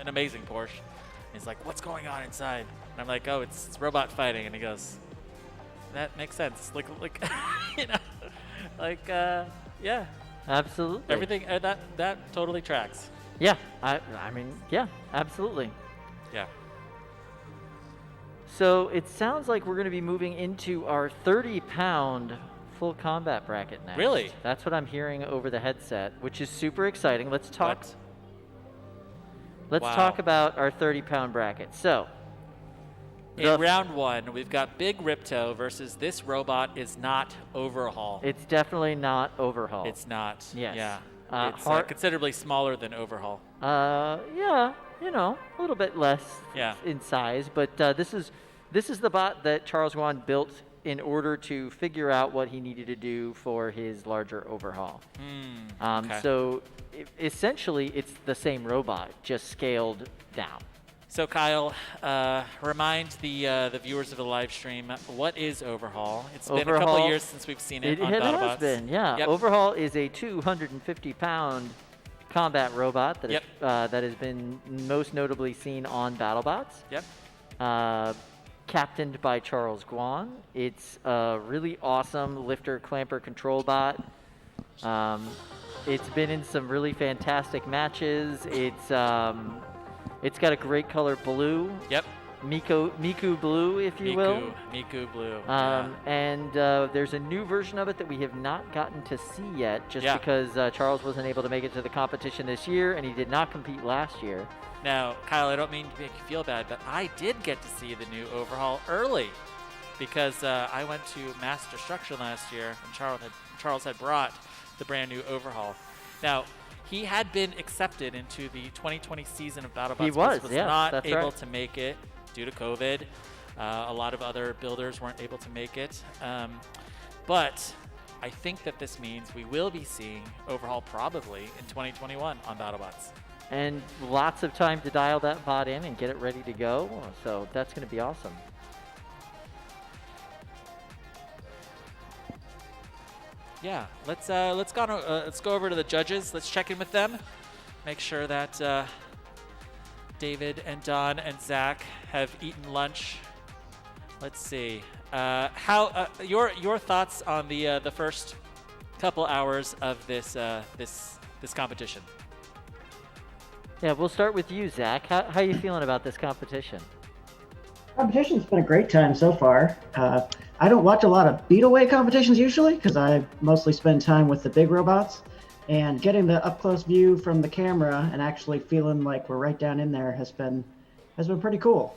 [SPEAKER 2] an amazing Porsche." And he's like, "What's going on inside?" And I'm like, "Oh, it's robot fighting." And he goes, "That makes sense. Like, yeah,
[SPEAKER 1] absolutely.
[SPEAKER 2] Everything that totally tracks."
[SPEAKER 1] Yeah, I mean, yeah, absolutely.
[SPEAKER 2] Yeah.
[SPEAKER 1] So it sounds like we're going to be moving into our 30-pound full combat bracket next.
[SPEAKER 2] Really?
[SPEAKER 1] That's what I'm hearing over the headset, which is super exciting. Let's talk. Let's talk about our 30-pound bracket. So,
[SPEAKER 2] in round one, we've got Big Ripto versus this robot is not Overhaul.
[SPEAKER 1] It's definitely not Overhaul.
[SPEAKER 2] It's not.
[SPEAKER 1] Yes.
[SPEAKER 2] Yeah. It's considerably smaller than Overhaul.
[SPEAKER 1] Yeah, a little bit less in size, but this is the bot that Charles Guan built in order to figure out what he needed to do for his larger overhaul.
[SPEAKER 2] Okay.
[SPEAKER 1] So essentially, it's the same robot, just scaled down.
[SPEAKER 2] So Kyle, remind the viewers of the live stream, what is Overhaul? It's been a couple years since we've seen it on BattleBots.
[SPEAKER 1] It has been, yeah.
[SPEAKER 2] Yep.
[SPEAKER 1] Overhaul is a 250-pound combat robot that that has been most notably seen on BattleBots.
[SPEAKER 2] Yep.
[SPEAKER 1] Captained by Charles Guan. It's a really awesome lifter clamper control bot. It's been in some really fantastic matches. It's got a great color blue.
[SPEAKER 2] Yep.
[SPEAKER 1] Miku blue, if you will.
[SPEAKER 2] Miku blue.
[SPEAKER 1] And there's a new version of it that we have not gotten to see yet, just because Charles wasn't able to make it to the competition this year, and he did not compete last year.
[SPEAKER 2] Now, Kyle, I don't mean to make you feel bad, but I did get to see the new Overhaul early because I went to Mass Destruction last year, and Charles had brought the brand new Overhaul. Now, he had been accepted into the 2020 season of BattleBots.
[SPEAKER 1] He was
[SPEAKER 2] not able to make it due to COVID. A lot of other builders weren't able to make it. But I think that this means we will be seeing Overhaul probably in 2021 on BattleBots.
[SPEAKER 1] And lots of time to dial that bot in and get it ready to go. So that's going to be awesome.
[SPEAKER 2] Yeah, let's go over to the judges. Let's check in with them. Make sure that David and Don and Zach have eaten lunch. Let's see. How your thoughts on the first couple hours of this competition?
[SPEAKER 1] Yeah, we'll start with you, Zach. How are you feeling about this competition?
[SPEAKER 9] Competition's been a great time so far. I don't watch a lot of beetleweight competitions usually because I mostly spend time with the big robots. And getting the up-close view from the camera and actually feeling like we're right down in there has been pretty cool.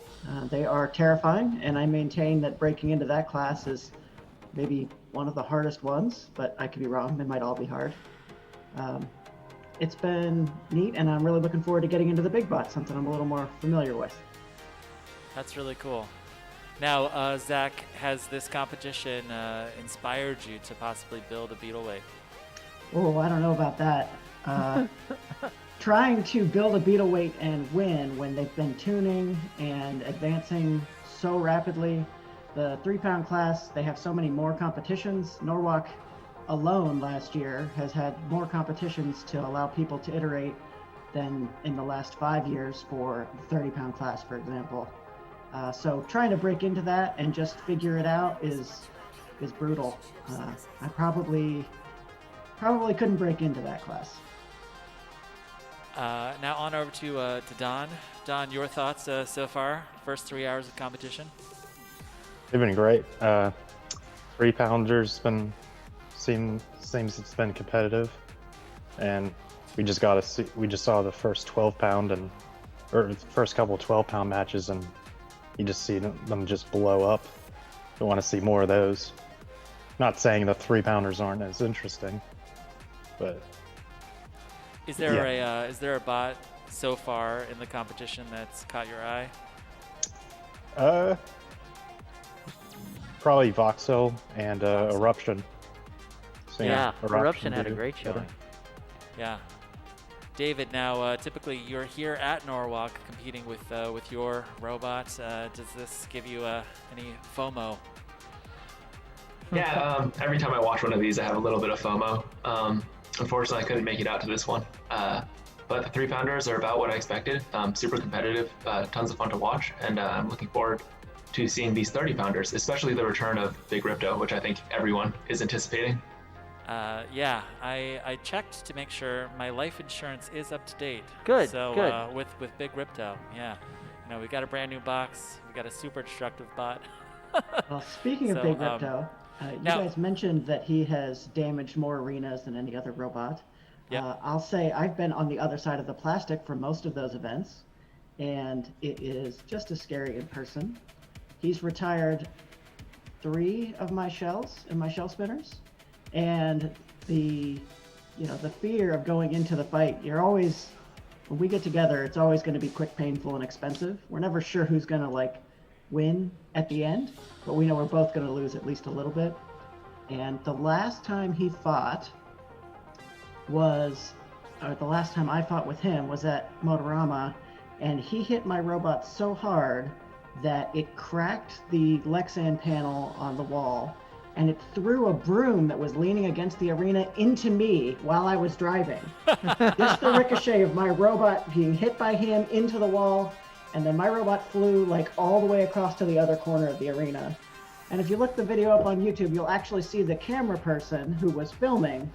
[SPEAKER 9] They are terrifying, and I maintain that breaking into that class is maybe one of the hardest ones, but I could be wrong. They might all be hard. It's been neat, and I'm really looking forward to getting into the big bot, something I'm a little more familiar with.
[SPEAKER 2] That's really cool. Now, Zach, has this competition inspired you to possibly build a beetleweight?
[SPEAKER 9] Oh, I don't know about that. Trying to build a beetleweight and win when they've been tuning and advancing so rapidly. The 3-pound class, they have so many more competitions. Norwalk alone last year has had more competitions to allow people to iterate than in the last 5 years for the 30-pound class, for example. So trying to break into that and just figure it out is brutal. I probably couldn't break into that class.
[SPEAKER 2] Now on over to Don. Don, your thoughts so far? First 3 hours of competition.
[SPEAKER 10] They've been great. 3-pounders seems it's been competitive, and we just saw the first 12-pound or the first couple 12-pound matches, and you just see them just blow up. I want to see more of those. Not saying the 3-pounders aren't as interesting, but
[SPEAKER 2] is there a bot so far in the competition that's caught your eye?
[SPEAKER 10] Probably Voxel and Eruption. So,
[SPEAKER 1] yeah, Eruption had a great showing.
[SPEAKER 10] Better.
[SPEAKER 2] Yeah. David, now typically you're here at Norwalk competing with your robot. Does this give you any FOMO?
[SPEAKER 8] Yeah, every time I watch one of these, I have a little bit of FOMO. Unfortunately, I couldn't make it out to this one. But the 3-pounders are about what I expected. Super competitive, tons of fun to watch, and I'm looking forward to seeing these 30-pounders, especially the return of Big Ripto, which I think everyone is anticipating.
[SPEAKER 2] Yeah, I checked to make sure my life insurance is up to date.
[SPEAKER 1] Good.
[SPEAKER 2] So
[SPEAKER 1] good.
[SPEAKER 2] With Big Ripto, yeah, we got a brand new box. We got a super destructive bot.
[SPEAKER 9] Well, speaking of Big Ripto, you guys mentioned that he has damaged more arenas than any other robot.
[SPEAKER 2] Yeah.
[SPEAKER 9] I'll say I've been on the other side of the plastic for most of those events, and it is just as scary in person. He's retired 3 of my shells and my shell spinners, and the fear of going into the fight. When we get together, it's always going to be quick, painful, and expensive. We're never sure who's going to win at the end, but we know we're both going to lose at least a little bit. And the last time he fought the last time I fought with him was at Motorama, and he hit my robot so hard that it cracked the Lexan panel on the wall, and it threw a broom that was leaning against the arena into me while I was driving. Just the ricochet of my robot being hit by him into the wall, and then my robot flew all the way across to the other corner of the arena. And if you look the video up on YouTube, you'll actually see the camera person who was filming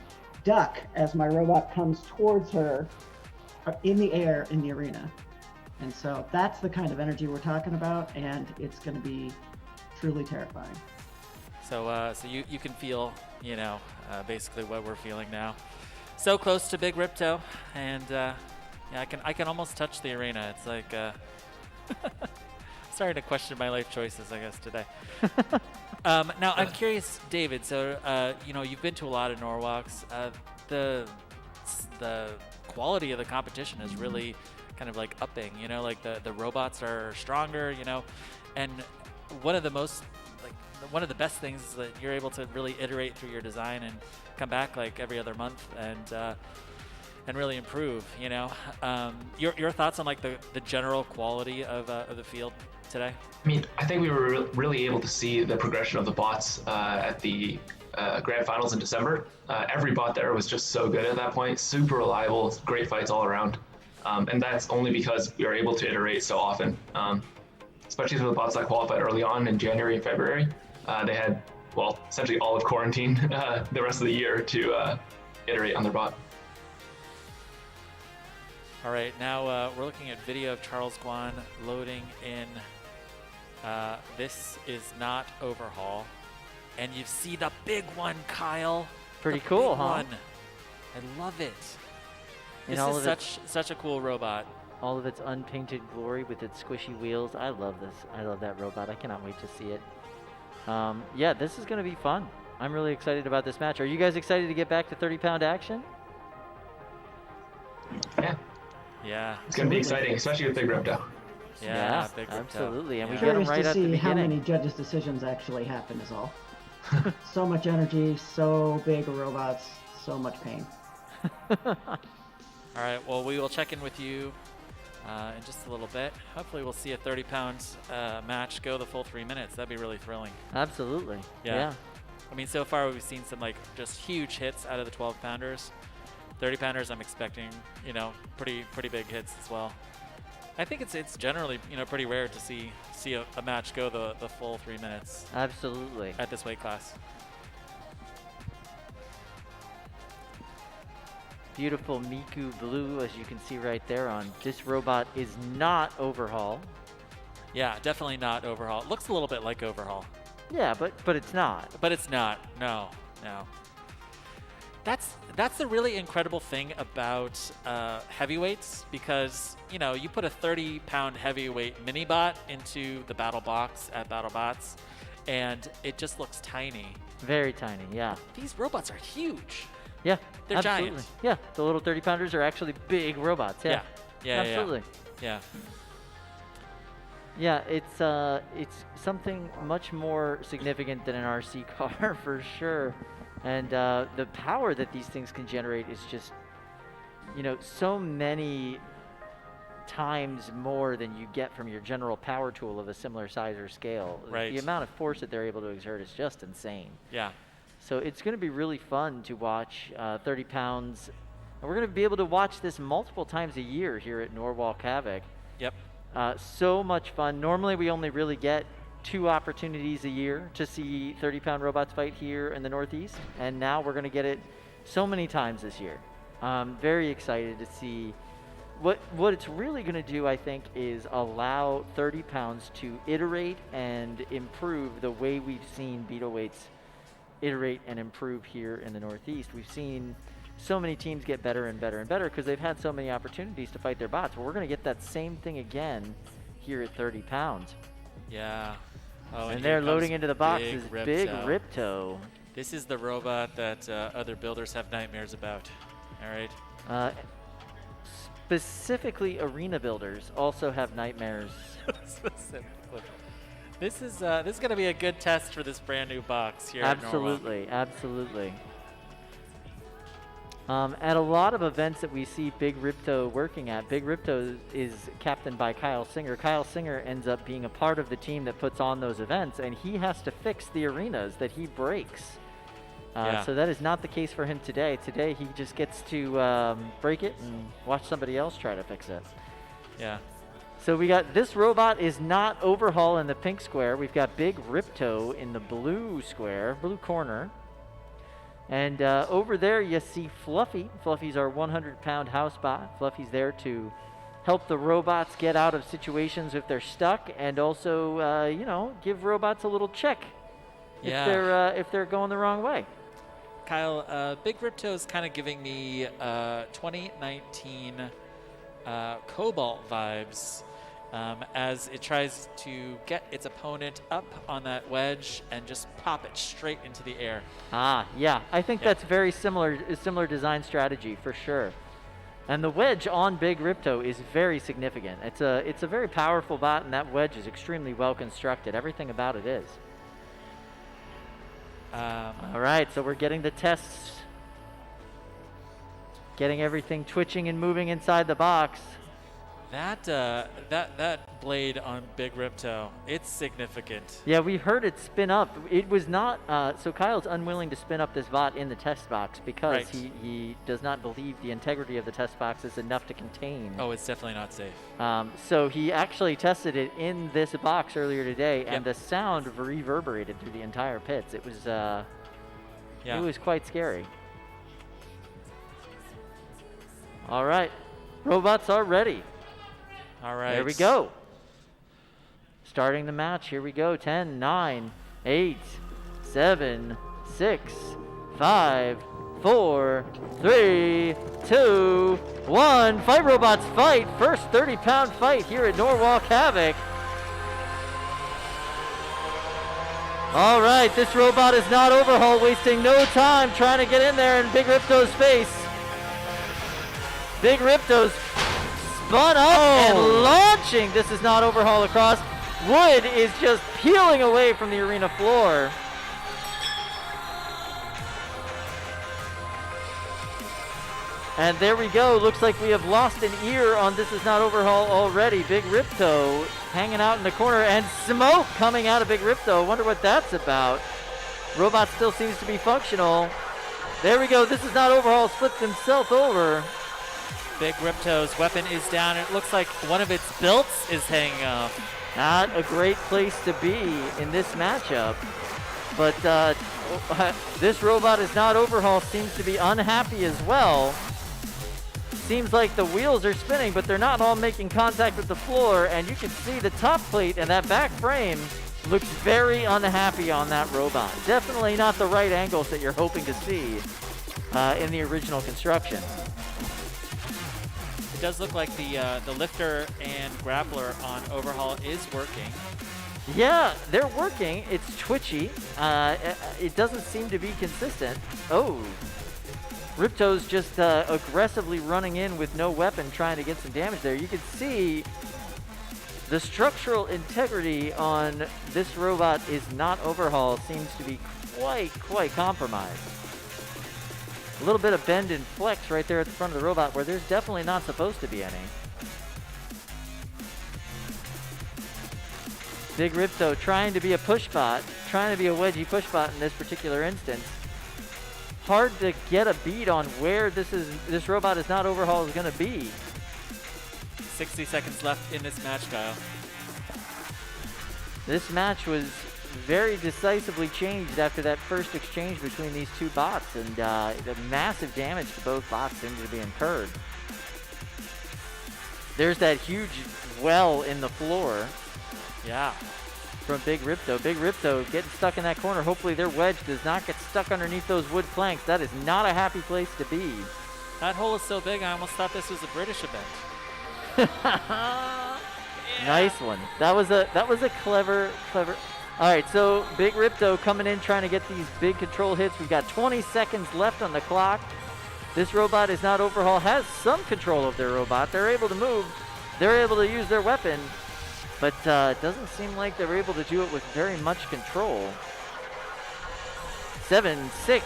[SPEAKER 9] duck as my robot comes towards her in the air in the arena. And so that's the kind of energy we're talking about, and it's going to be truly terrifying.
[SPEAKER 2] So you can feel, basically what we're feeling now. So close to Big Ripto, and I can almost touch the arena. It's like starting to question my life choices, I guess, today. Now I'm curious, David. So you've been to a lot of Norwalks. The quality of the competition is really kind of upping. The robots are stronger. And one of the best things is that you're able to really iterate through your design and come back every other month and really improve. Your thoughts on the general quality of the field today?
[SPEAKER 8] I mean, I think we were really able to see the progression of the bots at the grand finals in December. Every bot there was just so good at that point, super reliable, great fights all around. And that's only because we were able to iterate so often. Especially for the bots that qualified early on in January and February. They had, essentially all of quarantine the rest of the year to iterate on their bot.
[SPEAKER 2] All right, now we're looking at video of Charles Guan loading in. This is not Overhaul. And you see the big one, Kyle.
[SPEAKER 1] Pretty cool, huh?
[SPEAKER 2] One. I love it. This is such a cool robot.
[SPEAKER 1] All of its unpainted glory with its squishy wheels. I love this. I love that robot. I cannot wait to see it. Yeah, this is going to be fun. I'm really excited about this match. Are you guys excited to get back to 30-pound action?
[SPEAKER 2] Yeah.
[SPEAKER 8] It's going to be exciting, especially with Big Ripto.
[SPEAKER 2] Yeah, Big Ripto.
[SPEAKER 1] Absolutely. And we
[SPEAKER 9] Curious
[SPEAKER 1] get them right
[SPEAKER 9] to
[SPEAKER 1] at the
[SPEAKER 9] see how
[SPEAKER 1] beginning.
[SPEAKER 9] many judges' decisions actually happen is all. So much energy, so big robots, so much pain.
[SPEAKER 2] All right, well, we will check in with you in just a little bit. Hopefully we'll see a 30-pound match go the full 3 minutes. That'd be really thrilling.
[SPEAKER 1] Absolutely. Yeah.
[SPEAKER 2] I mean, so far we've seen some just huge hits out of the 12-pounders. 30 pounders, I'm expecting, pretty big hits as well. I think it's generally, pretty rare to see a match go the full 3 minutes.
[SPEAKER 1] Absolutely.
[SPEAKER 2] At this weight class.
[SPEAKER 1] Beautiful Miku blue, as you can see right there on this robot, is not Overhaul.
[SPEAKER 2] Yeah, definitely not Overhaul. It looks a little bit like Overhaul.
[SPEAKER 1] Yeah, but it's not.
[SPEAKER 2] But it's not. No. That's the really incredible thing about heavyweights, because you put a 30-pound heavyweight mini bot into the battle box at BattleBots, and it just looks tiny.
[SPEAKER 1] Very tiny, yeah.
[SPEAKER 2] These robots are huge.
[SPEAKER 1] Yeah,
[SPEAKER 2] they're
[SPEAKER 1] absolutely.
[SPEAKER 2] giant.
[SPEAKER 1] Yeah, the little 30-pounders are actually big robots. Yeah, absolutely.
[SPEAKER 2] Yeah.
[SPEAKER 1] Yeah, it's something much more significant than an RC car for sure. And the power that these things can generate is just, so many times more than you get from your general power tool of a similar size or scale.
[SPEAKER 2] Right.
[SPEAKER 1] The amount of force that they're able to exert is just insane.
[SPEAKER 2] Yeah.
[SPEAKER 1] So it's going to be really fun to watch 30 pounds. And we're going to be able to watch this multiple times a year here at Norwalk Havoc.
[SPEAKER 2] Yep.
[SPEAKER 1] So much fun. Normally we only really get 2 opportunities a year to see 30-pound robots fight here in the Northeast, and now we're going to get it so many times this year. Very excited to see what it's really going to do. I think is allow 30 pounds to iterate and improve the way we've seen Beetle weights iterate and improve here in the Northeast. We've seen so many teams get better and better and better because they've had so many opportunities to fight their bots. Well, we're going to get that same thing again here at 30 pounds.
[SPEAKER 2] Yeah. Oh,
[SPEAKER 1] and they're loading into the boxes. Big Ripto.
[SPEAKER 2] This is the robot that other builders have nightmares about. All right.
[SPEAKER 1] Specifically, arena builders also have nightmares.
[SPEAKER 2] Specifically. This is going to be a good test for this brand new box here.
[SPEAKER 1] Absolutely, absolutely. At a lot of events that we see Big Ripto working at, Big Ripto is captained by Kyle Singer. Kyle Singer ends up being a part of the team that puts on those events, and he has to fix the arenas that he breaks. So that is not the case for him today. Today he just gets to break it and watch somebody else try to fix it.
[SPEAKER 2] Yeah.
[SPEAKER 1] So we got this robot is not Overhaul in the pink square. We've got Big Ripto in the blue square, blue corner. And over there you see Fluffy. Fluffy's our 100-pound house bot. Fluffy's there to help the robots get out of situations if they're stuck, and also, give robots a little check if they're going the wrong way.
[SPEAKER 2] Kyle, Big Ripto is kind of giving me 2019 Cobalt vibes as it tries to get its opponent up on that wedge and just pop it straight into the air.
[SPEAKER 1] Yeah. I think that's very similar design strategy for sure. And the wedge on Big Ripto is very significant. It's a very powerful bot, and that wedge is extremely well constructed. Everything about it is. All right, so we're getting the tests, getting everything twitching and moving inside the box.
[SPEAKER 2] That blade on Big Ripto, it's significant.
[SPEAKER 1] Yeah, we heard it spin up. It was not, so Kyle's unwilling to spin up this bot in the test box because he does not believe the integrity of the test box is enough to contain.
[SPEAKER 2] Oh, it's definitely not safe.
[SPEAKER 1] So he actually tested it in this box earlier today, and the sound reverberated through the entire pits. It was, it was quite scary. All right, robots are ready.
[SPEAKER 2] All right.
[SPEAKER 1] There we go. Starting the match. Here we go. 10, 9, 8, 7, 6, 5, 4, 3, 2, 1. Fight robots fight. First 30-pound fight here at Norwalk Havoc. All right, this robot is not Overhaul, wasting no time trying to get in there in Big Ripto's face. Big Ripto's spun up and launching. This is not Overhaul across. Wood is just peeling away from the arena floor. And there we go. Looks like we have lost an ear on This Is Not Overhaul already. Big Ripto hanging out in the corner, and smoke coming out of Big Ripto. Wonder what that's about. Robot still seems to be functional. There we go. This is not overhaul. Flipped himself over.
[SPEAKER 2] Big Ripto's weapon is down. It looks like one of its belts is hanging off.
[SPEAKER 1] Not a great place to be in this matchup. But this robot is not overhaul. Seems to be unhappy as well. Seems like the wheels are spinning, but they're not all making contact with the floor. And you can see the top plate and that back frame looks very unhappy on that robot. Definitely not the right angles that you're hoping to see in the original construction.
[SPEAKER 2] It does look like the lifter and grappler on overhaul is working.
[SPEAKER 1] Yeah, they're working. It's twitchy. It doesn't seem to be consistent. Oh, Ripto's just aggressively running in with no weapon, trying to get some damage there. You can see the structural integrity on this robot is not overhaul. Seems to be quite compromised. A little bit of bend and flex right there at the front of the robot where there's definitely not supposed to be any. Big Ripto trying to be a push bot, trying to be a wedgie push bot in this particular instance. Hard to get a beat on where this robot is not overhaul is going to be.
[SPEAKER 2] 60 seconds left in this match, Kyle.
[SPEAKER 1] This match was very decisively changed after that first exchange between these two bots, and the massive damage to both bots seems to be incurred. There's that huge well in the floor.
[SPEAKER 2] Yeah.
[SPEAKER 1] From Big Ripto. Big Ripto getting stuck in that corner. Hopefully their wedge does not get stuck underneath those wood planks. That is not a happy place to be.
[SPEAKER 2] That hole is so big, I almost thought this was a British event.
[SPEAKER 1] Yeah. Nice one. That was a clever. All right, so Big Ripto coming in trying to get these big control hits. We've got 20 seconds left on the clock. This robot is not overhaul, has some control of their robot. They're able to move. They're able to use their weapon, but it doesn't seem like they're able to do it with very much control. 7, 6,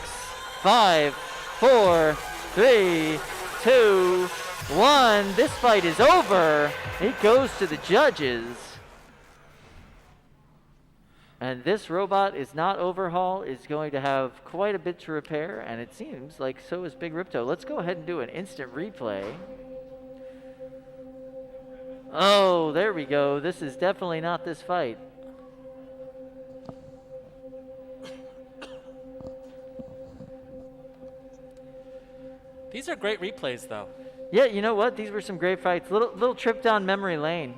[SPEAKER 1] 5, 4, 3, 2, 1. This fight is over. It goes to the judges. And this robot is not overhaul, is going to have quite a bit to repair, and it seems like so is Big Ripto. Let's go ahead and do an instant replay. Oh, there we go. This is definitely not this fight.
[SPEAKER 2] These are great replays, though.
[SPEAKER 1] Yeah, you know what? These were some great fights. Little trip down memory lane.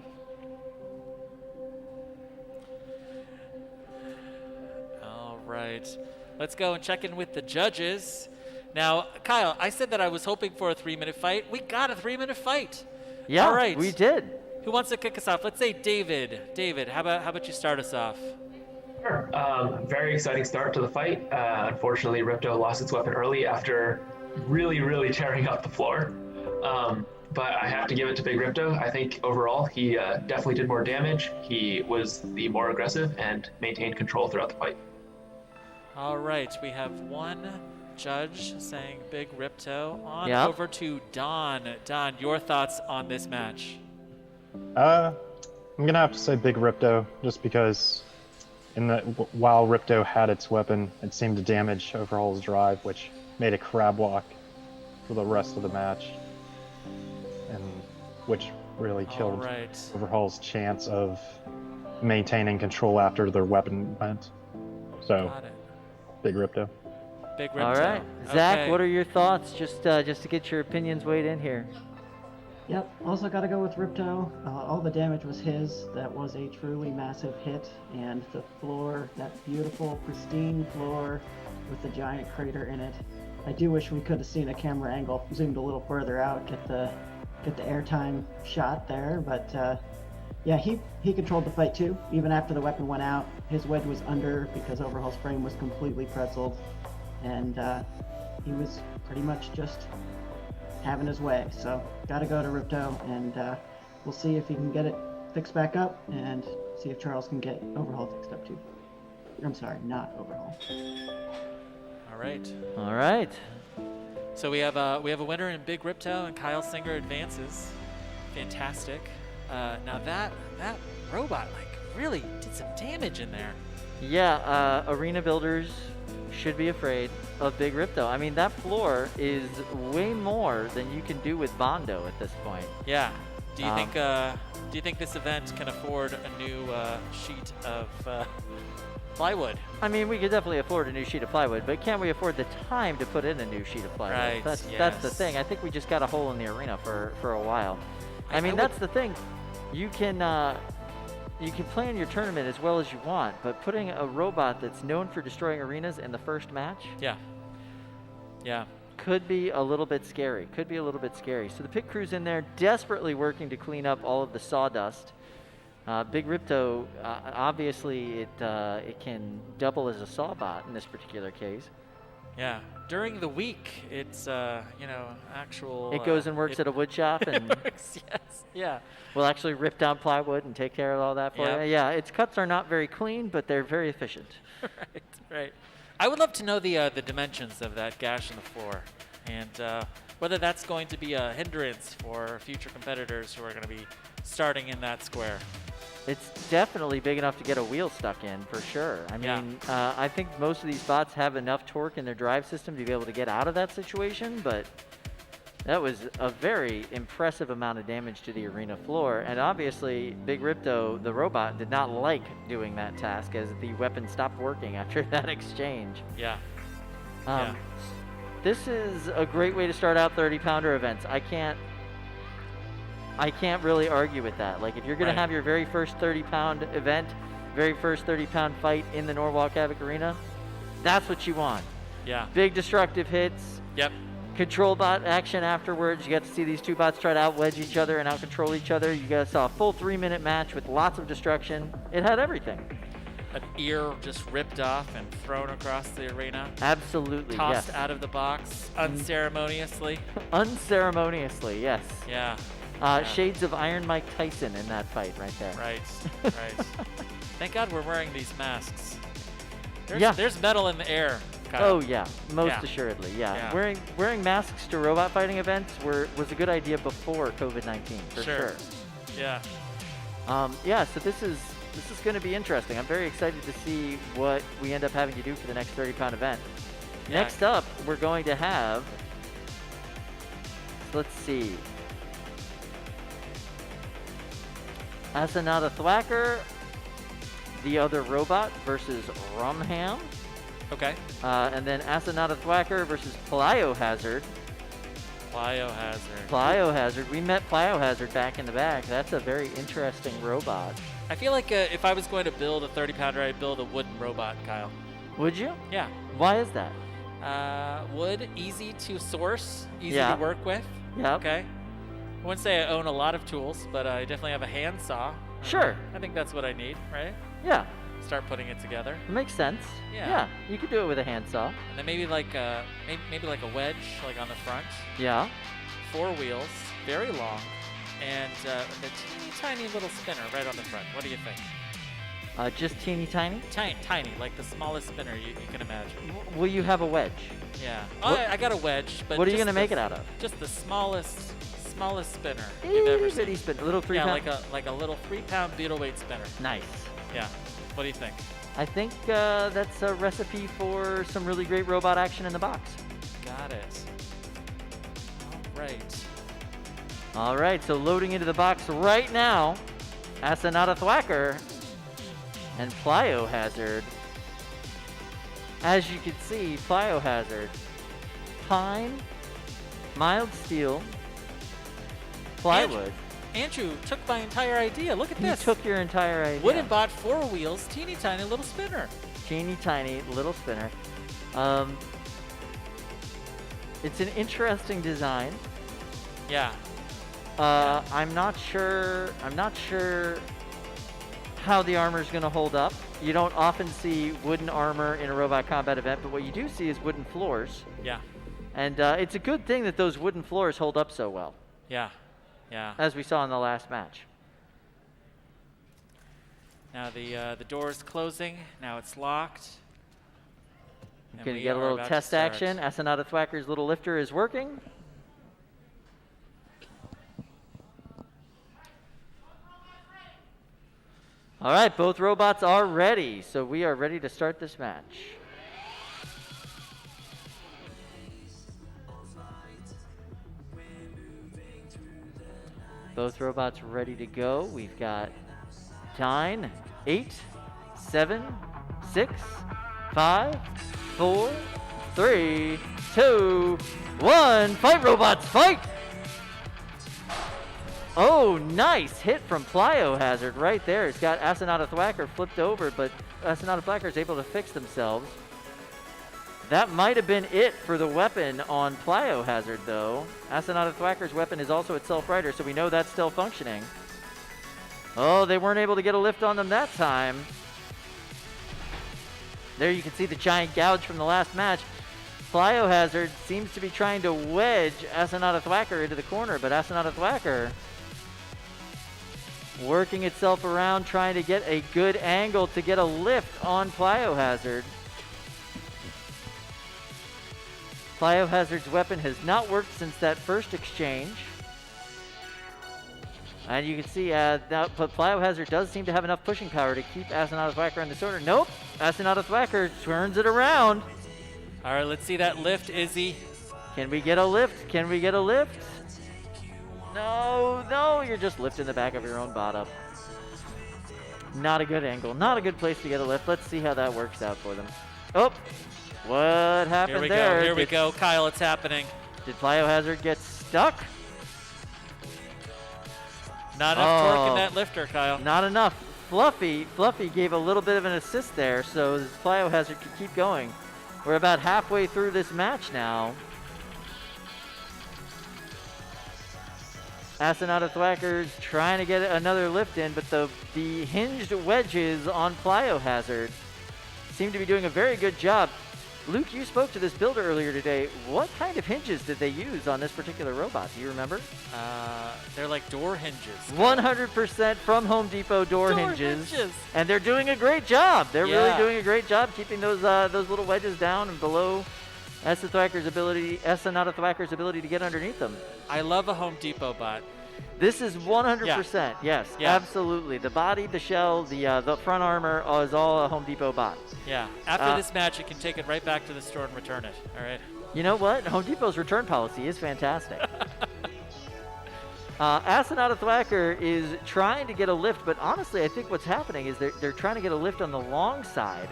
[SPEAKER 2] Right. Let's go and check in with the judges. Now, Kyle, I said that I was hoping for a 3-minute fight. We got a 3-minute fight.
[SPEAKER 1] Yeah,
[SPEAKER 2] all right.
[SPEAKER 1] We did.
[SPEAKER 2] Who wants to kick us off? Let's say David. David, how about you start us off?
[SPEAKER 8] Sure. Very exciting start to the fight. Unfortunately, Ripto lost its weapon early after really tearing up the floor. But I have to give it to Big Ripto. I think overall he definitely did more damage. He was the more aggressive and maintained control throughout the fight.
[SPEAKER 2] All right, we have one judge saying Big Ripto. Over to Don. Don, your thoughts on this match?
[SPEAKER 10] I'm gonna have to say Big Ripto, just because while Ripto had its weapon, it seemed to damage Overhaul's drive, which made a crab walk for the rest of the match, and which really killed Overhaul's chance of maintaining control after their weapon went. So. Big Ripto.
[SPEAKER 2] Big Ripto.
[SPEAKER 1] All right, Zach, what are your thoughts? Just to get your opinions weighed in here.
[SPEAKER 9] Yep. Also got to go with Ripto. All the damage was his. That was a truly massive hit, and the floor, that beautiful, pristine floor with the giant crater in it. I do wish we could have seen a camera angle zoomed a little further out, get the airtime shot there, but. Yeah, he controlled the fight too. Even after the weapon went out, his wedge was under because Overhaul's frame was completely pretzeled, and he was pretty much just having his way. So, gotta go to Ripto, and we'll see if he can get it fixed back up, and see if Charles can get Overhaul fixed up too. I'm sorry, not Overhaul.
[SPEAKER 2] All right.
[SPEAKER 1] All right.
[SPEAKER 2] So we have a winner in Big Ripto, and Kyle Singer advances. Fantastic. Now that robot really did some damage in there.
[SPEAKER 1] Yeah, Arena Builders should be afraid of Big Ripto. I mean, that floor is way more than you can do with Bondo at this point.
[SPEAKER 2] Yeah. Do you think this event can afford a new sheet of plywood?
[SPEAKER 1] I mean, we could definitely afford a new sheet of plywood, but can we afford the time to put in a new sheet of plywood?
[SPEAKER 2] Right,
[SPEAKER 1] That's the thing. I think we just got a hole in the arena for a while. I mean, that's the thing. You can plan your tournament as well as you want, but putting a robot that's known for destroying arenas in the first match,
[SPEAKER 2] yeah,
[SPEAKER 1] could be a little bit scary. So the pit crew's in there desperately working to clean up all of the sawdust. Big Ripto, obviously it can double as a sawbot in this particular case.
[SPEAKER 2] Yeah. During the week, it's actual.
[SPEAKER 1] It goes and works at a wood shop and
[SPEAKER 2] yes, yeah.
[SPEAKER 1] We'll actually rip down plywood and take care of all that for you. Yeah, its cuts are not very clean, but they're very efficient.
[SPEAKER 2] Right. I would love to know the dimensions of that gash in the floor, and whether that's going to be a hindrance for future competitors who are going to be starting in that square.
[SPEAKER 1] It's definitely big enough to get a wheel stuck in, for sure. I mean, I think most of these bots have enough torque in their drive system to be able to get out of that situation, but that was a very impressive amount of damage to the arena floor. And obviously, Big Ripto, the robot, did not like doing that task as the weapon stopped working after that exchange.
[SPEAKER 2] Yeah.
[SPEAKER 1] This is a great way to start out 30-pounder events. I can't really argue with that. Like, if you're going to have your very first 30-pound event, very first 30-pound fight in the Norwalk Havoc Arena, that's what you want.
[SPEAKER 2] Yeah.
[SPEAKER 1] Big destructive hits.
[SPEAKER 2] Yep.
[SPEAKER 1] Control bot action afterwards. You got to see these two bots try to out-wedge each other and out-control each other. You guys saw a full 3-minute match with lots of destruction. It had everything.
[SPEAKER 2] An ear just ripped off and thrown across the arena.
[SPEAKER 1] Absolutely,
[SPEAKER 2] Tossed
[SPEAKER 1] yes.
[SPEAKER 2] out of the box unceremoniously.
[SPEAKER 1] Unceremoniously, yes.
[SPEAKER 2] Yeah.
[SPEAKER 1] Shades of Iron Mike Tyson in that fight right there.
[SPEAKER 2] Right. Thank God we're wearing these masks.
[SPEAKER 1] There's
[SPEAKER 2] There's metal in the air. Kyle.
[SPEAKER 1] Oh yeah, most assuredly, yeah. Wearing masks to robot fighting events was a good idea before COVID-19 for sure.
[SPEAKER 2] Yeah.
[SPEAKER 1] So this is going to be interesting. I'm very excited to see what we end up having to do for the next 30-pound event.
[SPEAKER 2] Yeah.
[SPEAKER 1] Next up, we're going to have. Let's see. Asanada Thwacker, the other robot versus Rumham.
[SPEAKER 2] Okay.
[SPEAKER 1] And then Asanada Thwacker versus Plyohazard. Plyohazard. We met Plyohazard back in the back. That's a very interesting robot.
[SPEAKER 2] I feel like if I was going to build a 30-pounder, I'd build a wooden robot, Kyle.
[SPEAKER 1] Would you?
[SPEAKER 2] Yeah.
[SPEAKER 1] Why is that?
[SPEAKER 2] Wood, easy to source, easy to work with.
[SPEAKER 1] Yeah.
[SPEAKER 2] Okay. I wouldn't say I own a lot of tools, but I definitely have a handsaw.
[SPEAKER 1] Sure.
[SPEAKER 2] I think that's what I need, right?
[SPEAKER 1] Yeah.
[SPEAKER 2] Start putting it together.
[SPEAKER 1] It makes sense.
[SPEAKER 2] Yeah.
[SPEAKER 1] You could do it with a handsaw.
[SPEAKER 2] And then maybe like a wedge, like on the front.
[SPEAKER 1] Yeah.
[SPEAKER 2] 4 wheels, very long, and a teeny tiny little spinner right on the front. What do you think?
[SPEAKER 1] Just teeny tiny?
[SPEAKER 2] Tiny, like the smallest spinner you can imagine.
[SPEAKER 1] Will you have a wedge?
[SPEAKER 2] Yeah. I got a wedge, but
[SPEAKER 1] what are you gonna make it out of?
[SPEAKER 2] Just the smallest spinner you've ever seen.
[SPEAKER 1] Spinner, a little 3-pound.
[SPEAKER 2] Yeah, like a little 3-pound beetle weight spinner.
[SPEAKER 1] Nice.
[SPEAKER 2] Yeah. What do you think?
[SPEAKER 1] I think that's a recipe for some really great robot action in the box.
[SPEAKER 2] Got it.
[SPEAKER 1] All right, so loading into the box right now, Asanada Thwacker and Plyohazard. As you can see, Plyohazard, pine, mild steel, plywood.
[SPEAKER 2] Andrew took my entire idea. Look at this.
[SPEAKER 1] He took your entire idea.
[SPEAKER 2] Wooden bot, 4 wheels, teeny tiny little spinner.
[SPEAKER 1] Teeny tiny little spinner. It's an interesting design.
[SPEAKER 2] Yeah.
[SPEAKER 1] I'm not sure how the armor is going to hold up. You don't often see wooden armor in a robot combat event, but what you do see is wooden floors.
[SPEAKER 2] Yeah.
[SPEAKER 1] And it's a good thing that those wooden floors hold up so well.
[SPEAKER 2] Yeah.
[SPEAKER 1] As we saw in the last match.
[SPEAKER 2] Now the door's closing. Now it's locked.
[SPEAKER 1] Going to get a little test action. Asanada Thwacker's little lifter is working. All right, both robots are ready, so we are ready to start this match. Both robots ready to go. We've got 9, 8, 7, 6, 5, 4, 3, 2, 1. Fight, robots, fight! Oh, nice hit from Plyohazard right there. It's got Astronaut Thwacker flipped over, but Astronaut Thwacker is able to fix themselves. That might have been it for the weapon on Plyohazard, though. Astronaut Thwacker's weapon is also itself righter, so we know that's still functioning. Oh, they weren't able to get a lift on them that time. There you can see the giant gouge from the last match. Plyohazard seems to be trying to wedge Astronaut Thwacker into the corner, but Astronaut Thwacker working itself around, trying to get a good angle to get a lift on Plyohazard. Plyohazard's weapon has not worked since that first exchange. And you can see but Plyohazard does seem to have enough pushing power to keep Astronaut Thwacker in the corner. Nope, Astronaut Thwacker turns it around.
[SPEAKER 2] All right, let's see that lift, Izzy.
[SPEAKER 1] Can we get a lift? Can we get a lift? No, you're just lifting the back of your own bot up. Not a good angle, not a good place to get a lift. Let's see how that works out for them. Oh, what happened there?
[SPEAKER 2] Here we go, Kyle, it's happening.
[SPEAKER 1] Did Plyohazard get stuck?
[SPEAKER 2] Not enough torque in that lifter, Kyle.
[SPEAKER 1] Not enough. Fluffy gave a little bit of an assist there, so this Plyohazard could keep going. We're about halfway through this match now. Astronaut Thwacker's trying to get another lift in, but the hinged wedges on Plyohazard seem to be doing a very good job. Luke, you spoke to this builder earlier today. What kind of hinges did they use on this particular robot? Do you remember?
[SPEAKER 2] They're like door hinges.
[SPEAKER 1] 100% from Home Depot door hinges. And they're doing a great job. They're really doing a great job keeping those little wedges down and below Astronaut Thwacker's ability to get underneath them.
[SPEAKER 2] I love a Home Depot bot.
[SPEAKER 1] This is 100%. Yes, absolutely. The body, the shell, the front armor is all a Home Depot bot.
[SPEAKER 2] Yeah. After this match, you can take it right back to the store and return it. All right.
[SPEAKER 1] You know what? Home Depot's return policy is fantastic. Astronaut Thwacker is trying to get a lift, but honestly, I think what's happening is they're trying to get a lift on the long side.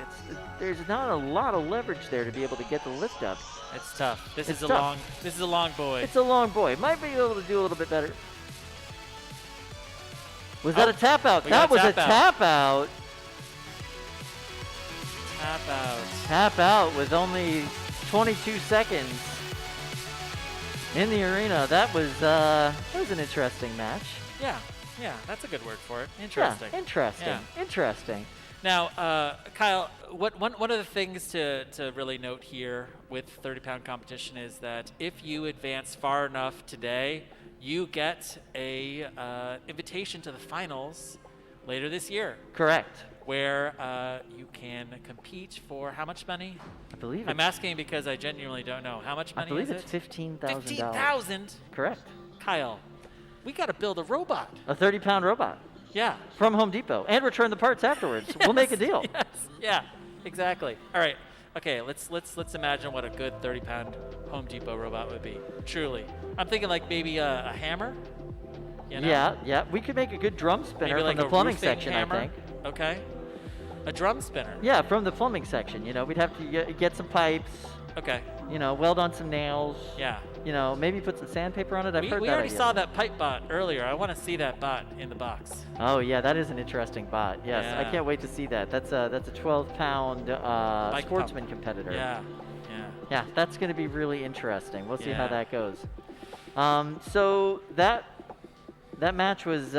[SPEAKER 1] There's not a lot of leverage there to be able to get the lift up.
[SPEAKER 2] It's tough. This is a
[SPEAKER 1] tough.
[SPEAKER 2] long boy.
[SPEAKER 1] It's a long boy. Might be able to do a little bit better. Was that a tap out? That was a tap out.
[SPEAKER 2] Tap out.
[SPEAKER 1] Tap out with only 22 seconds in the arena. That was an interesting match.
[SPEAKER 2] Yeah, that's a good word for it. Interesting.
[SPEAKER 1] Yeah, interesting.
[SPEAKER 2] Now, Kyle, one of the things to really note here with 30-pound competition is that if you advance far enough today, you get a invitation to the finals later this year.
[SPEAKER 1] Correct.
[SPEAKER 2] Where you can compete for how much money?
[SPEAKER 1] I believe
[SPEAKER 2] I'm asking because I genuinely don't know. How much money
[SPEAKER 1] I believe
[SPEAKER 2] is
[SPEAKER 1] it's
[SPEAKER 2] it?
[SPEAKER 1] $15,000.
[SPEAKER 2] $15,000?
[SPEAKER 1] Correct.
[SPEAKER 2] Kyle, we got to build a robot.
[SPEAKER 1] A 30-pound robot.
[SPEAKER 2] Yeah.
[SPEAKER 1] From Home Depot. And return the parts afterwards.
[SPEAKER 2] Yes,
[SPEAKER 1] we'll make a deal.
[SPEAKER 2] Yes. Yeah, exactly. All right. Okay, let's imagine what a good 30-pound Home Depot robot would be. Truly. I'm thinking like maybe a hammer. You know?
[SPEAKER 1] Yeah. We could make a good drum spinner
[SPEAKER 2] maybe
[SPEAKER 1] from
[SPEAKER 2] like
[SPEAKER 1] the
[SPEAKER 2] a
[SPEAKER 1] plumbing
[SPEAKER 2] roofing
[SPEAKER 1] section,
[SPEAKER 2] hammer.
[SPEAKER 1] I think.
[SPEAKER 2] Okay. A drum spinner.
[SPEAKER 1] Yeah, from the plumbing section. You know, we'd have to get some pipes.
[SPEAKER 2] Okay.
[SPEAKER 1] You know, weld on some nails.
[SPEAKER 2] Yeah.
[SPEAKER 1] You know, maybe put some sandpaper on it. I've heard
[SPEAKER 2] we
[SPEAKER 1] that
[SPEAKER 2] already
[SPEAKER 1] idea.
[SPEAKER 2] saw that pipe bot earlier. I want to see that bot in the box.
[SPEAKER 1] Oh yeah, that is an interesting bot. Yes,
[SPEAKER 2] Yeah.
[SPEAKER 1] I can't wait to see that. That's a 12-pound sportsman competitor.
[SPEAKER 2] Yeah.
[SPEAKER 1] Yeah, that's going to be really interesting. We'll see how
[SPEAKER 2] Yeah.
[SPEAKER 1] that goes. So that match was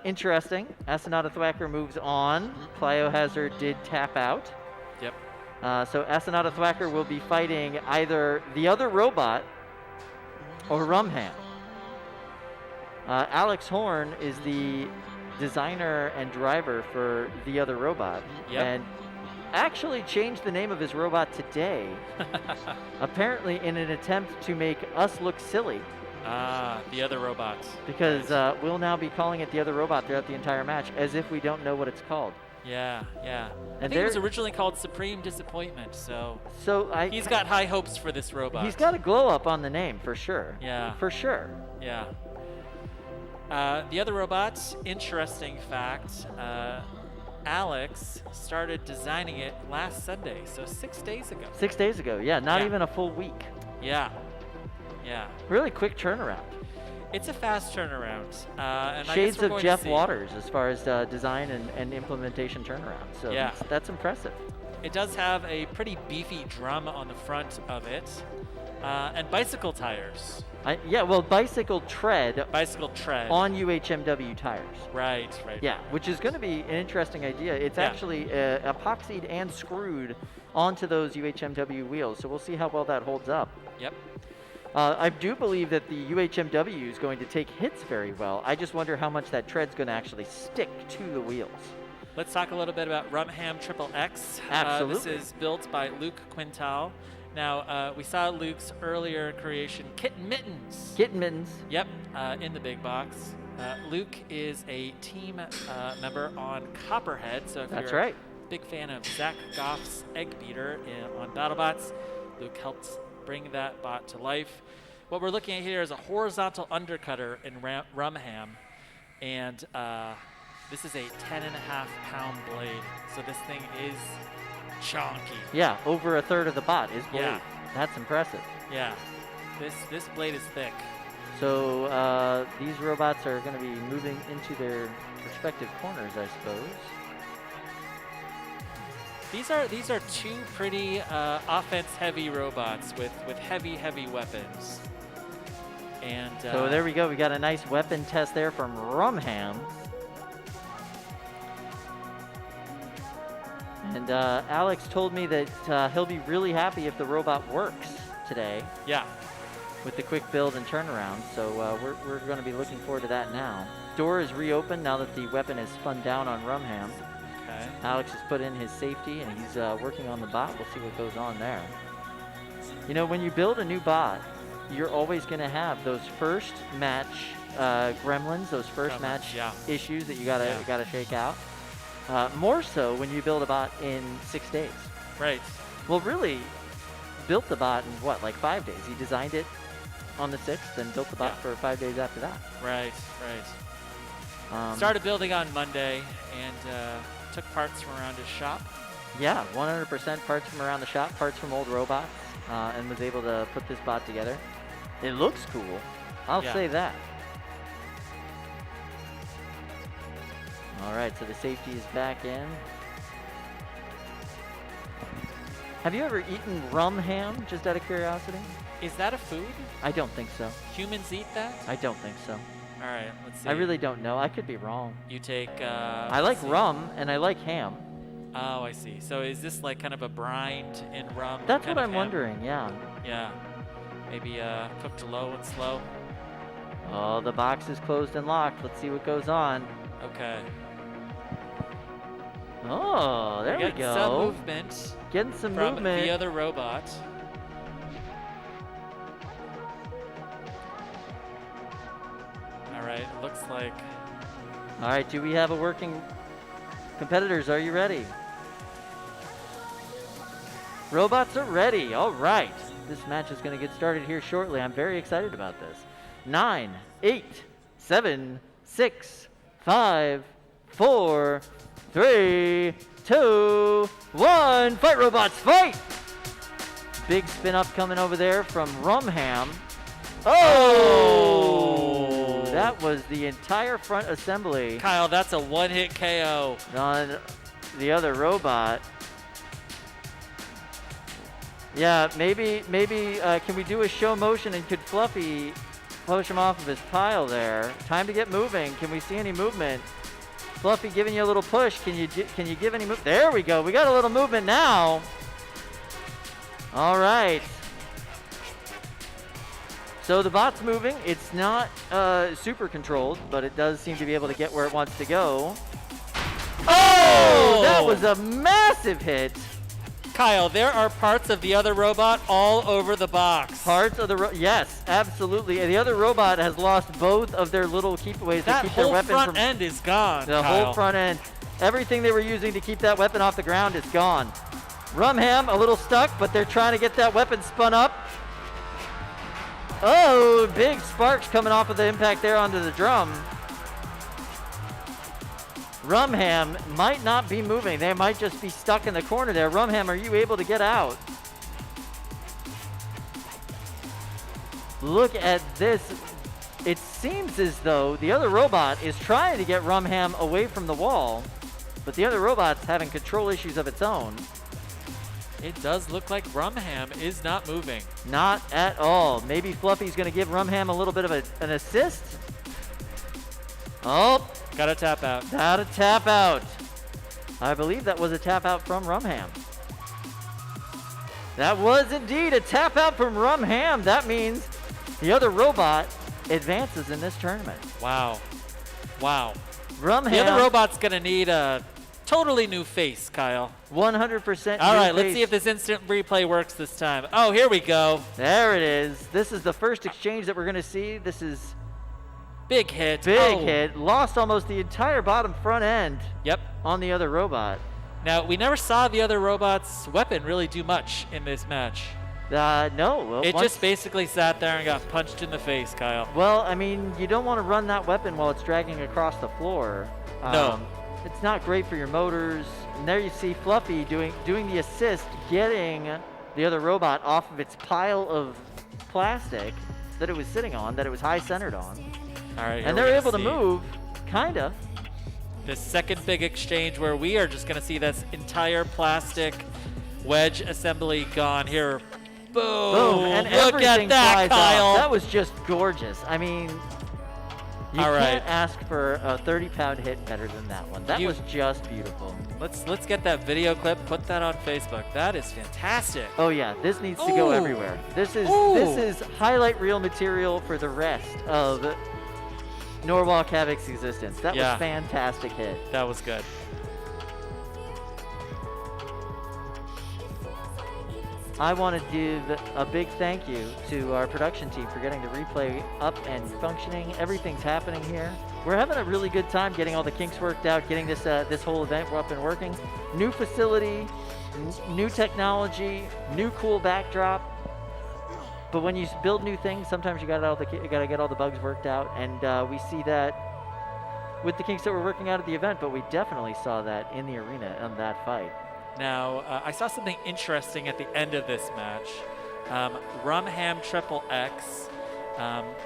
[SPEAKER 1] interesting. Astronaut Thwacker moves on. Plyohazard did tap out.
[SPEAKER 2] Yep.
[SPEAKER 1] So Astronaut Thwacker will be fighting either the other robot or Rumham. Alex Horn is the designer and driver for the other robot.
[SPEAKER 2] Yep.
[SPEAKER 1] And actually changed the name of his robot today, apparently in an attempt to make us look silly.
[SPEAKER 2] The other robots.
[SPEAKER 1] Because we'll now be calling it the other robot throughout the entire match, as if we don't know what it's called.
[SPEAKER 2] Yeah.
[SPEAKER 1] And
[SPEAKER 2] I think it was originally called Supreme Disappointment, so he's got high hopes for this robot.
[SPEAKER 1] He's got a glow up on the name, for sure.
[SPEAKER 2] Yeah.
[SPEAKER 1] For sure.
[SPEAKER 2] Yeah. The other robots, interesting fact, Alex started designing it last Sunday, so 6 days ago.
[SPEAKER 1] 6 days ago, yeah, not
[SPEAKER 2] Yeah.
[SPEAKER 1] even a full week.
[SPEAKER 2] Yeah. Yeah.
[SPEAKER 1] Really quick turnaround.
[SPEAKER 2] It's a fast turnaround. And I guess
[SPEAKER 1] Shades
[SPEAKER 2] we're
[SPEAKER 1] of
[SPEAKER 2] going
[SPEAKER 1] Jeff
[SPEAKER 2] to see.
[SPEAKER 1] Waters as far as design and implementation turnaround. So
[SPEAKER 2] Yeah.
[SPEAKER 1] that's impressive.
[SPEAKER 2] It does have a pretty beefy drum on the front of it, and bicycle tires.
[SPEAKER 1] Yeah, well, bicycle tread
[SPEAKER 2] Bicycle tread.
[SPEAKER 1] on UHMW tires.
[SPEAKER 2] Right, right.
[SPEAKER 1] Yeah, which is going to be an interesting idea. It's
[SPEAKER 2] Yeah.
[SPEAKER 1] actually epoxied and screwed onto those UHMW wheels, so we'll see how well that holds up.
[SPEAKER 2] Yep.
[SPEAKER 1] I do believe that the UHMW is going to take hits very well. I just wonder how much that tread's going to actually stick to the wheels.
[SPEAKER 2] Let's talk a little bit about Rumham Triple X.
[SPEAKER 1] Absolutely.
[SPEAKER 2] This is built by Luke Quintal. Now, we saw Luke's earlier creation, Kitten Mittens.
[SPEAKER 1] Kitten Mittens.
[SPEAKER 2] Yep, in the big box. Luke is a team member on Copperhead, so if
[SPEAKER 1] That's
[SPEAKER 2] you're
[SPEAKER 1] right.
[SPEAKER 2] a big fan of Zach Goff's Egg Beater on BattleBots, Luke helped bring that bot to life. What we're looking at here is a horizontal undercutter in Rumham, and this is a 10.5-pound blade, so this thing is chonky.
[SPEAKER 1] Yeah, over a third of the bot is blade.
[SPEAKER 2] Yeah.
[SPEAKER 1] That's impressive.
[SPEAKER 2] Yeah, this blade is thick.
[SPEAKER 1] So these robots are going to be moving into their respective corners, I suppose.
[SPEAKER 2] These are two pretty offense-heavy robots with heavy weapons. And
[SPEAKER 1] So there we go. We got a nice weapon test there from Rumham. And Alex told me that he'll be really happy if the robot works today.
[SPEAKER 2] Yeah.
[SPEAKER 1] With the quick build and turnaround. So we're going to be looking forward to that now. Door is reopened now that the weapon is spun down on Rumham.
[SPEAKER 2] Okay.
[SPEAKER 1] Alex has put in his safety and he's working on the bot. We'll see what goes on there. You know, when you build a new bot, you're always going to have those first match gremlins, those first match issues that you gotta shake out. More so when you build a bot in 6 days.
[SPEAKER 2] Right.
[SPEAKER 1] Well, really, built the bot in what, like 5 days? He designed it on the 6th and built the bot for 5 days after that.
[SPEAKER 2] Right. Started building on Monday and took parts from around his shop.
[SPEAKER 1] Yeah, 100% parts from around the shop, parts from old robots, and was able to put this bot together. It looks cool. I'll say that. All right, so the safety is back in. Have you ever eaten Rumham, just out of curiosity?
[SPEAKER 2] Is that a food?
[SPEAKER 1] I don't think so.
[SPEAKER 2] Humans eat that?
[SPEAKER 1] I don't think so.
[SPEAKER 2] All right, let's see.
[SPEAKER 1] I really don't know. I could be wrong.
[SPEAKER 2] You take.
[SPEAKER 1] I like rum and I like ham.
[SPEAKER 2] Oh, I see. So is this like kind of a brined in rum?
[SPEAKER 1] That's
[SPEAKER 2] kind
[SPEAKER 1] what
[SPEAKER 2] of
[SPEAKER 1] I'm
[SPEAKER 2] ham?
[SPEAKER 1] wondering, yeah.
[SPEAKER 2] Yeah. Maybe cooked low and slow.
[SPEAKER 1] Oh, the box is closed and locked. Let's see what goes on.
[SPEAKER 2] Okay.
[SPEAKER 1] Oh, there we go.
[SPEAKER 2] Some movement.
[SPEAKER 1] Getting some
[SPEAKER 2] from
[SPEAKER 1] movement.
[SPEAKER 2] the other robot. All right, looks like.
[SPEAKER 1] All right, do we have a working... Competitors, are you ready? Robots are ready. All right. This match is going to get started here shortly. I'm very excited about this. 9, 8, 7, 6, 5, 4, 3, 2, 1. Fight, robots, fight! Big spin up coming over there from Rumham. Oh! That was the entire front assembly.
[SPEAKER 2] Kyle, that's a one-hit KO.
[SPEAKER 1] On the other robot. Yeah, maybe can we do a show motion and could Fluffy push him off of his pile there? Time to get moving. Can we see any movement? Fluffy giving you a little push. Can you give any move? There we go. We got a little movement now. All right. So the bot's moving. It's not super controlled, but it does seem to be able to get where it wants to go. Oh! That was a massive hit.
[SPEAKER 2] Kyle, there are parts of the other robot all over the box.
[SPEAKER 1] Parts of the yes, absolutely. And the other robot has lost both of their little keepaways to keep their weapon
[SPEAKER 2] front
[SPEAKER 1] from
[SPEAKER 2] end is gone.
[SPEAKER 1] the
[SPEAKER 2] Kyle.
[SPEAKER 1] whole front end. Everything they were using to keep that weapon off the ground is gone. Rumham a little stuck, but they're trying to get that weapon spun up. Oh, big sparks coming off of the impact there onto the drum. Rumham might not be moving. They might just be stuck in the corner there. Rumham, are you able to get out? Look at this. It seems as though the other robot is trying to get Rumham away from the wall, but the other robot's having control issues of its own.
[SPEAKER 2] It does look like Rumham is not moving.
[SPEAKER 1] Not at all. Maybe Fluffy's going to give Rumham a little bit of an assist. Oh,
[SPEAKER 2] got to tap out.
[SPEAKER 1] Got to tap out. I believe that was a tap out from Rumham. That was indeed a tap out from Rumham. That means the other robot advances in this tournament.
[SPEAKER 2] Wow. Wow.
[SPEAKER 1] Rumham.
[SPEAKER 2] The other robot's going to need a totally new face, Kyle.
[SPEAKER 1] 100%
[SPEAKER 2] All right,
[SPEAKER 1] new
[SPEAKER 2] let's
[SPEAKER 1] face.
[SPEAKER 2] see if this instant replay works this time. Oh, here we go.
[SPEAKER 1] There it is. This is the first exchange that we're going to see. This is
[SPEAKER 2] big hit.
[SPEAKER 1] Big hit. Lost almost the entire bottom front end.
[SPEAKER 2] Yep.
[SPEAKER 1] On the other robot.
[SPEAKER 2] Now, we never saw the other robot's weapon really do much in this match.
[SPEAKER 1] No. Well,
[SPEAKER 2] it just basically sat there and got punched in the face, Kyle.
[SPEAKER 1] Well, I mean, you don't want to run that weapon while it's dragging across the floor.
[SPEAKER 2] No.
[SPEAKER 1] It's not great for your motors. And there you see Fluffy doing the assist, getting the other robot off of its pile of plastic that it was sitting on, that it was high centered on.
[SPEAKER 2] All right.
[SPEAKER 1] And they're able to move, kind of.
[SPEAKER 2] The second big exchange where we are just going to see this entire plastic wedge assembly gone here. Boom.
[SPEAKER 1] Boom. And
[SPEAKER 2] look
[SPEAKER 1] everything
[SPEAKER 2] at that,
[SPEAKER 1] flies
[SPEAKER 2] Kyle.
[SPEAKER 1] off. That was just gorgeous. I mean, you
[SPEAKER 2] All
[SPEAKER 1] can't
[SPEAKER 2] right.
[SPEAKER 1] ask for a 30-pound hit better than that one. That was just beautiful.
[SPEAKER 2] Let's get that video clip, put that on Facebook. That is fantastic.
[SPEAKER 1] Oh yeah, this needs to go everywhere. This is highlight reel material for the rest of Norwalk Havoc's existence. That was fantastic hit.
[SPEAKER 2] That was good.
[SPEAKER 1] I want to give a big thank you to our production team for getting the replay up and functioning. Everything's happening here. We're having a really good time getting all the kinks worked out, getting this this whole event up and working. New facility, new technology, new cool backdrop. But when you build new things, sometimes you gotta get all the bugs worked out, and we see that with the kinks that we're working out at the event. But we definitely saw that in the arena on that fight.
[SPEAKER 2] Now, I saw something interesting at the end of this match. Rumham Triple X.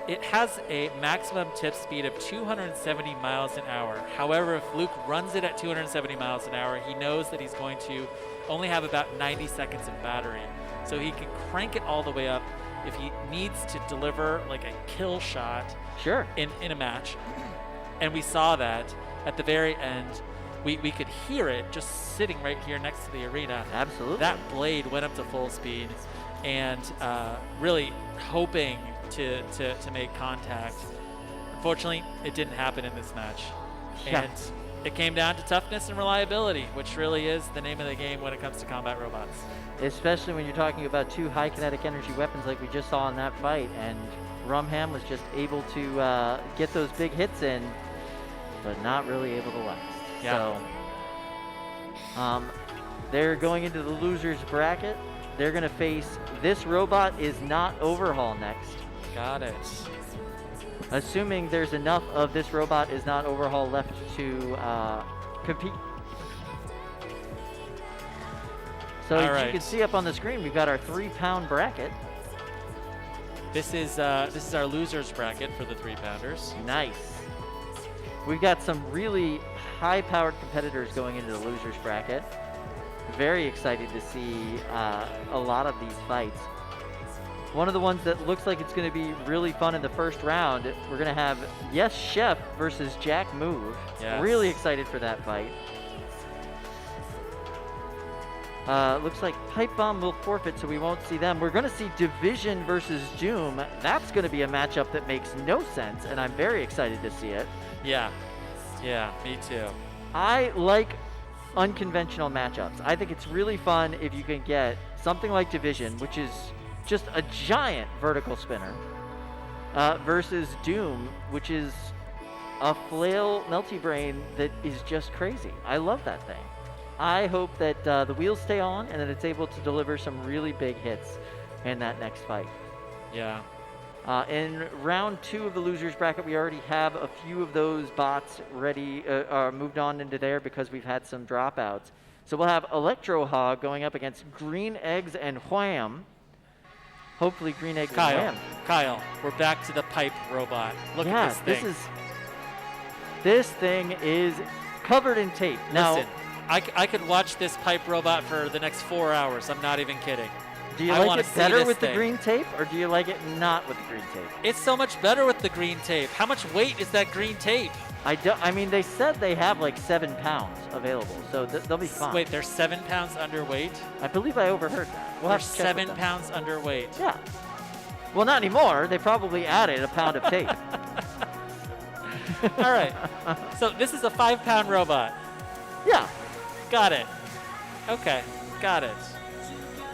[SPEAKER 2] It has a maximum tip speed of 270 miles an hour. However, if Luke runs it at 270 miles an hour, he knows that he's going to only have about 90 seconds of battery. So he can crank it all the way up if he needs to deliver like a kill shot in a match. And we saw that at the very end. We could hear it just sitting right here next to the arena.
[SPEAKER 1] Absolutely.
[SPEAKER 2] That blade went up to full speed and really hoping to make contact. Unfortunately, it didn't happen in this match.
[SPEAKER 1] Yeah.
[SPEAKER 2] And it came down to toughness and reliability, which really is the name of the game when it comes to combat robots.
[SPEAKER 1] Especially when you're talking about two high kinetic energy weapons like we just saw in that fight. And Rumham was just able to get those big hits in, but not really able to last.
[SPEAKER 2] Yeah.
[SPEAKER 1] So, they're going into the losers bracket. They're going to face this robot is not overhaul next.
[SPEAKER 2] Got it.
[SPEAKER 1] Assuming there's enough of this robot is not overhaul left to compete. So as you can see up on the screen, we've got our 3-pound bracket.
[SPEAKER 2] This is our losers bracket for the 3-pounders.
[SPEAKER 1] Nice. We've got some really high-powered competitors going into the losers bracket. Very excited to see a lot of these fights. One of the ones that looks like it's going to be really fun in the first round, we're going to have Yes Chef versus Jack Move.
[SPEAKER 2] Yes.
[SPEAKER 1] Really excited for that fight. Looks like Pipe Bomb will forfeit, so we won't see them. We're going to see Division versus Doom. That's going to be a matchup that makes no sense, and I'm very excited to see it.
[SPEAKER 2] Yeah, me too.
[SPEAKER 1] I like unconventional matchups. I think it's really fun if you can get something like Division, which is just a giant vertical spinner, versus Doom, which is a flail melty brain that is just crazy. I love that thing. I hope that the wheels stay on and that it's able to deliver some really big hits in that next fight.
[SPEAKER 2] Yeah.
[SPEAKER 1] In round 2 of the losers bracket, we already have a few of those bots ready, moved on into there because we've had some dropouts. So we'll have Electro Hog going up against Green Eggs and Wham. Hopefully Green Eggs and Wham.
[SPEAKER 2] Kyle, we're back to the pipe robot. Look at this thing.
[SPEAKER 1] This thing is covered in tape. Now,
[SPEAKER 2] listen, I could watch this pipe robot for the next 4 hours. I'm not even kidding.
[SPEAKER 1] Do you like it better with the green tape, or do you like it not with the green tape?
[SPEAKER 2] It's so much better with the green tape. How much weight is that green tape?
[SPEAKER 1] I mean, they said they have like 7 pounds available, so they'll be fine.
[SPEAKER 2] Wait, they're 7 pounds underweight?
[SPEAKER 1] I believe I overheard that.
[SPEAKER 2] They're 7 pounds underweight.
[SPEAKER 1] Yeah. Well, not anymore. They probably added a pound of tape.
[SPEAKER 2] All right. So this is a 5-pound robot.
[SPEAKER 1] Yeah.
[SPEAKER 2] Got it. Okay. Got it.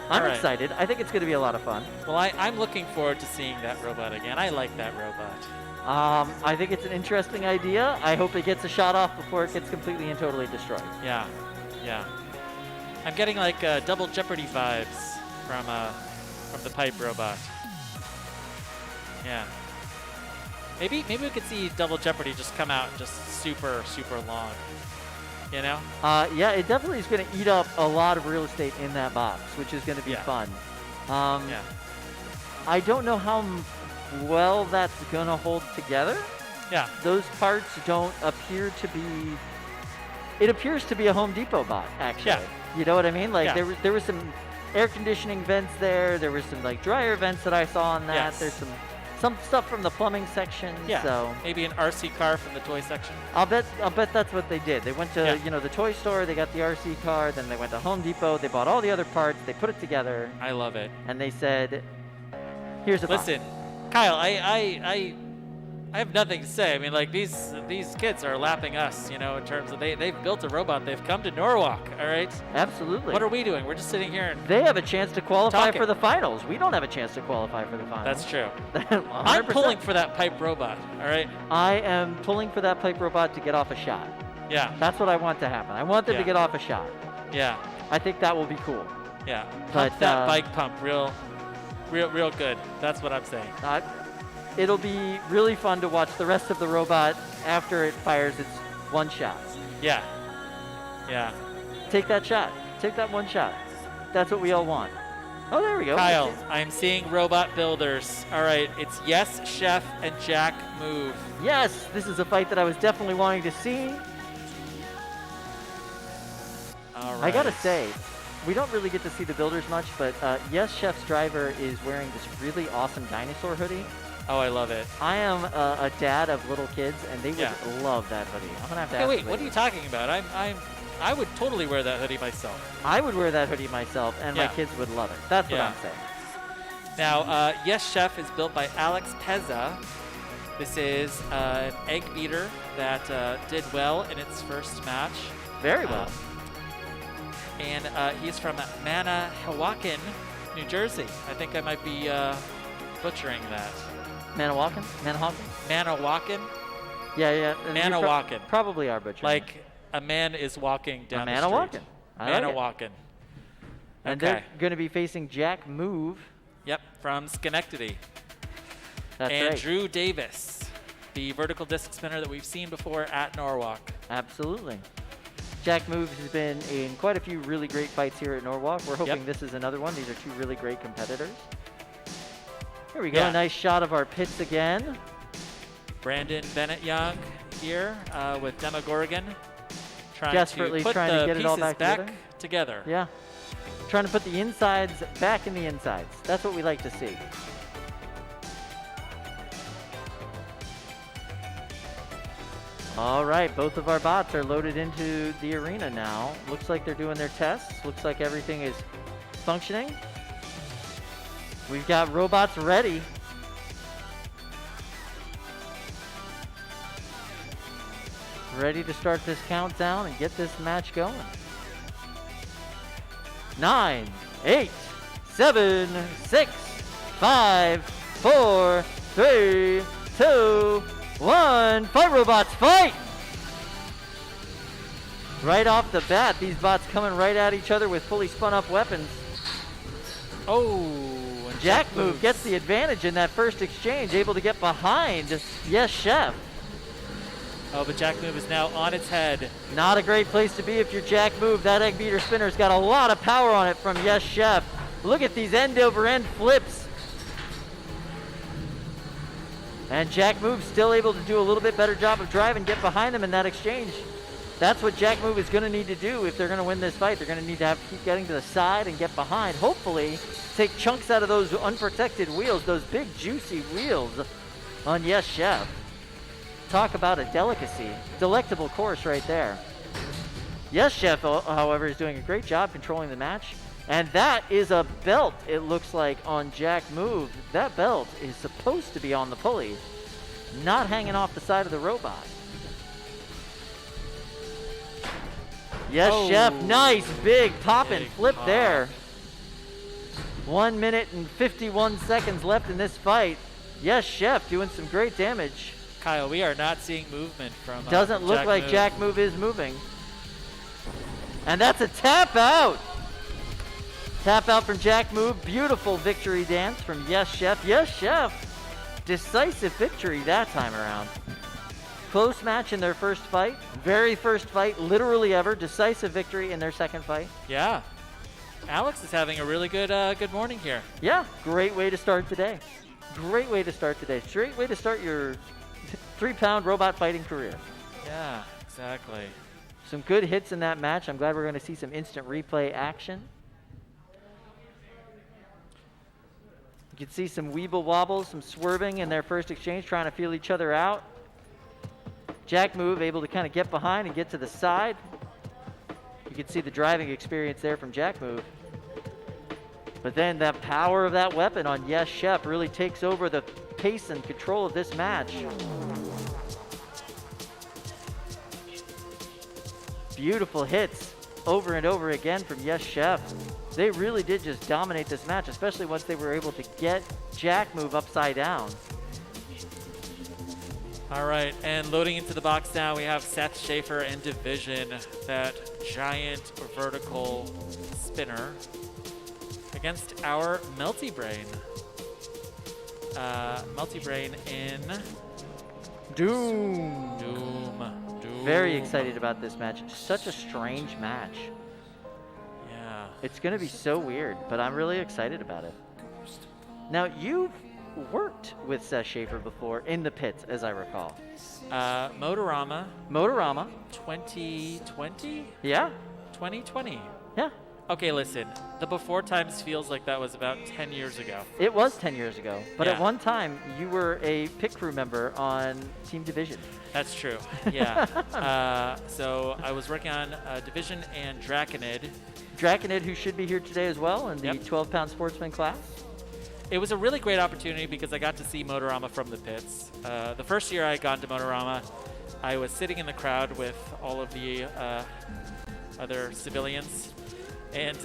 [SPEAKER 1] I'm excited. I think it's going to be a lot of fun.
[SPEAKER 2] Well, I'm looking forward to seeing that robot again. I like that robot.
[SPEAKER 1] I think it's an interesting idea. I hope it gets a shot off before it gets completely and totally destroyed.
[SPEAKER 2] Yeah. Yeah. I'm getting like Double Jeopardy vibes from the pipe robot. Yeah. Maybe we could see Double Jeopardy just come out just super, super long. You know?
[SPEAKER 1] Yeah, it definitely is going to eat up a lot of real estate in that box, which is going to be fun.
[SPEAKER 2] Yeah.
[SPEAKER 1] I don't know how well that's going to hold together.
[SPEAKER 2] Yeah.
[SPEAKER 1] Those parts don't appear to be... It appears to be a Home Depot bot, actually.
[SPEAKER 2] Yeah.
[SPEAKER 1] You know what I mean? Like,
[SPEAKER 2] Yeah.
[SPEAKER 1] there was some air conditioning vents there. There was some, like, dryer vents that I saw on that.
[SPEAKER 2] Yes.
[SPEAKER 1] There's some stuff from the plumbing section.
[SPEAKER 2] Yeah.
[SPEAKER 1] So
[SPEAKER 2] Maybe an RC car from the toy section.
[SPEAKER 1] I'll bet that's what they did. They went to the toy store, they got the RC car, then they went to Home Depot, they bought all the other parts, they put it together.
[SPEAKER 2] I love it.
[SPEAKER 1] And they said, "Here's a box."
[SPEAKER 2] Listen, Kyle, I have nothing to say. I mean, like these kids are lapping us, you know, in terms of they've built a robot. They've come to Norwalk, all right?
[SPEAKER 1] Absolutely.
[SPEAKER 2] What are we doing? We're just sitting here and
[SPEAKER 1] They have a chance to qualify
[SPEAKER 2] talking.
[SPEAKER 1] for the finals. We don't have a chance to qualify for the finals.
[SPEAKER 2] That's true.
[SPEAKER 1] 100%.
[SPEAKER 2] I'm pulling for that pipe robot, all right?
[SPEAKER 1] I am pulling for that pipe robot to get off a shot.
[SPEAKER 2] Yeah.
[SPEAKER 1] That's what I want to happen. I want them to get off a shot.
[SPEAKER 2] Yeah.
[SPEAKER 1] I think that will be cool.
[SPEAKER 2] Yeah.
[SPEAKER 1] But,
[SPEAKER 2] Pump that bike pump real good. That's what I'm saying.
[SPEAKER 1] It'll be really fun to watch the rest of the robot after it fires its one shot.
[SPEAKER 2] Yeah. Yeah.
[SPEAKER 1] Take that shot. Take that one shot. That's what we all want. Oh, there we go.
[SPEAKER 2] Kyle, I'm seeing robot builders. All right, it's Yes Chef and Jack Move.
[SPEAKER 1] Yes, this is a fight that I was definitely wanting to see.
[SPEAKER 2] All right.
[SPEAKER 1] I gotta say, we don't really get to see the builders much, but Yes Chef's driver is wearing this really awesome dinosaur hoodie.
[SPEAKER 2] Oh, I love it.
[SPEAKER 1] I am a dad of little kids, and they would love that hoodie. I'm gonna have to ask
[SPEAKER 2] wait,
[SPEAKER 1] them
[SPEAKER 2] what are
[SPEAKER 1] later.
[SPEAKER 2] you talking about? I would totally wear that hoodie myself.
[SPEAKER 1] I would wear that hoodie myself, and my kids would love it. That's what
[SPEAKER 2] Yeah.
[SPEAKER 1] I'm saying.
[SPEAKER 2] Now, Yes Chef is built by Alex Pezza. This is an egg beater that did well in its first match.
[SPEAKER 1] Very well.
[SPEAKER 2] And he's from Manahawkin, New Jersey. I think I might be butchering that.
[SPEAKER 1] Manahawkin?
[SPEAKER 2] Manahawkin?
[SPEAKER 1] Yeah. and you
[SPEAKER 2] Manahawkin.
[SPEAKER 1] Probably are butchering.
[SPEAKER 2] Like a man is walking down the
[SPEAKER 1] Manahawkin.
[SPEAKER 2] street.
[SPEAKER 1] I like it.
[SPEAKER 2] Manahawkin.
[SPEAKER 1] And
[SPEAKER 2] Okay.
[SPEAKER 1] they're going to be facing Jack Move.
[SPEAKER 2] Yep, from Schenectady.
[SPEAKER 1] That's
[SPEAKER 2] and
[SPEAKER 1] right.
[SPEAKER 2] Drew Davis, the vertical disc spinner that we've seen before at Norwalk.
[SPEAKER 1] Absolutely. Jack Move has been in quite a few really great fights here at Norwalk. We're hoping this is another one. These are two really great competitors. Here we go.
[SPEAKER 2] Yeah.
[SPEAKER 1] A nice shot of our pits again.
[SPEAKER 2] Brandon Bennett Young here with Demogorgon,
[SPEAKER 1] Desperately
[SPEAKER 2] to put
[SPEAKER 1] trying
[SPEAKER 2] the
[SPEAKER 1] to get it all
[SPEAKER 2] pieces
[SPEAKER 1] back
[SPEAKER 2] together.
[SPEAKER 1] Yeah. Trying to put the insides back in the insides. That's what we like to see. All right, both of our bots are loaded into the arena now. Looks like they're doing their tests. Looks like everything is functioning. We've got robots ready. Ready to start this countdown and get this match going. 9, 8, 7, 6, 5, 4, 3, 2, 1. Fight, robots, fight! Right off the bat, these bots coming right at each other with fully spun up weapons.
[SPEAKER 2] Oh, and
[SPEAKER 1] Jack Move gets the advantage in that first exchange, able to get behind Yes Chef.
[SPEAKER 2] Oh, but Jack Move is now on its head.
[SPEAKER 1] Not a great place to be if you're Jack Move. That egg beater spinner's got a lot of power on it from Yes Chef. Look at these end over end flips. And Jack Move's still able to do a little bit better job of driving, get behind them in that exchange. That's what Jack Move is going to need to do if they're going to win this fight. They're going to need to keep getting to the side and get behind. Hopefully, take chunks out of those unprotected wheels, those big juicy wheels on Yes Chef. Talk about a delicacy. Delectable course right there. Yes Chef, however, is doing a great job controlling the match. And that is a belt, it looks like, on Jack Move. That belt is supposed to be on the pulley, not hanging off the side of the robot. Yes, Chef, nice big pop and flip there. 1 minute and 51 seconds left in this fight. Yes, Chef doing some great damage.
[SPEAKER 2] Kyle, we are not seeing movement from
[SPEAKER 1] Doesn't look
[SPEAKER 2] Jack
[SPEAKER 1] like
[SPEAKER 2] Move.
[SPEAKER 1] Jack Move is moving. And that's a tap out. Tap out from Jack Move. Beautiful victory dance from Yes Chef. Yes Chef. Decisive victory that time around. Close match in their first fight. Very first fight, literally ever. Decisive victory in their second fight.
[SPEAKER 2] Yeah. Alex is having a really good morning here.
[SPEAKER 1] Yeah, great way to start today. Great way to start today. Great way to start your 3-pound robot fighting career.
[SPEAKER 2] Yeah, exactly.
[SPEAKER 1] Some good hits in that match. I'm glad we're going to see some instant replay action. You can see some weeble wobbles, some swerving in their first exchange, trying to feel each other out. Jack Move able to kind of get behind and get to the side. You can see the driving experience there from Jack Move. But then that power of that weapon on Yes Chef really takes over the pace and control of this match. Beautiful hits over and over again from Yes Chef. They really did just dominate this match, especially once they were able to get Jack Move upside down.
[SPEAKER 2] All right, and loading into the box now, we have Seth Schaefer and Division, that giant vertical spinner, against our Melty Brain. Melty Brain in
[SPEAKER 1] Doom.
[SPEAKER 2] Doom.
[SPEAKER 1] Very excited about this match. Such a strange match.
[SPEAKER 2] Yeah.
[SPEAKER 1] It's going to be so weird, but I'm really excited about it. Now, you've worked with Seth Schaefer before in the pits, as I recall.
[SPEAKER 2] Motorama. 2020?
[SPEAKER 1] Yeah.
[SPEAKER 2] 2020.
[SPEAKER 1] Yeah.
[SPEAKER 2] Okay, listen. The before times feels like that was about 10 years ago.
[SPEAKER 1] It was 10 years ago. But
[SPEAKER 2] Yeah.
[SPEAKER 1] at one time, you were a pit crew member on Team Division.
[SPEAKER 2] That's true. Yeah. So I was working on Division and Draconid.
[SPEAKER 1] Draconid, who should be here today as well in the
[SPEAKER 2] Yep.
[SPEAKER 1] 12-pound sportsman class.
[SPEAKER 2] It was a really great opportunity because I got to see Motorama from the pits. The first year I had gone to Motorama, I was sitting in the crowd with all of the other civilians. And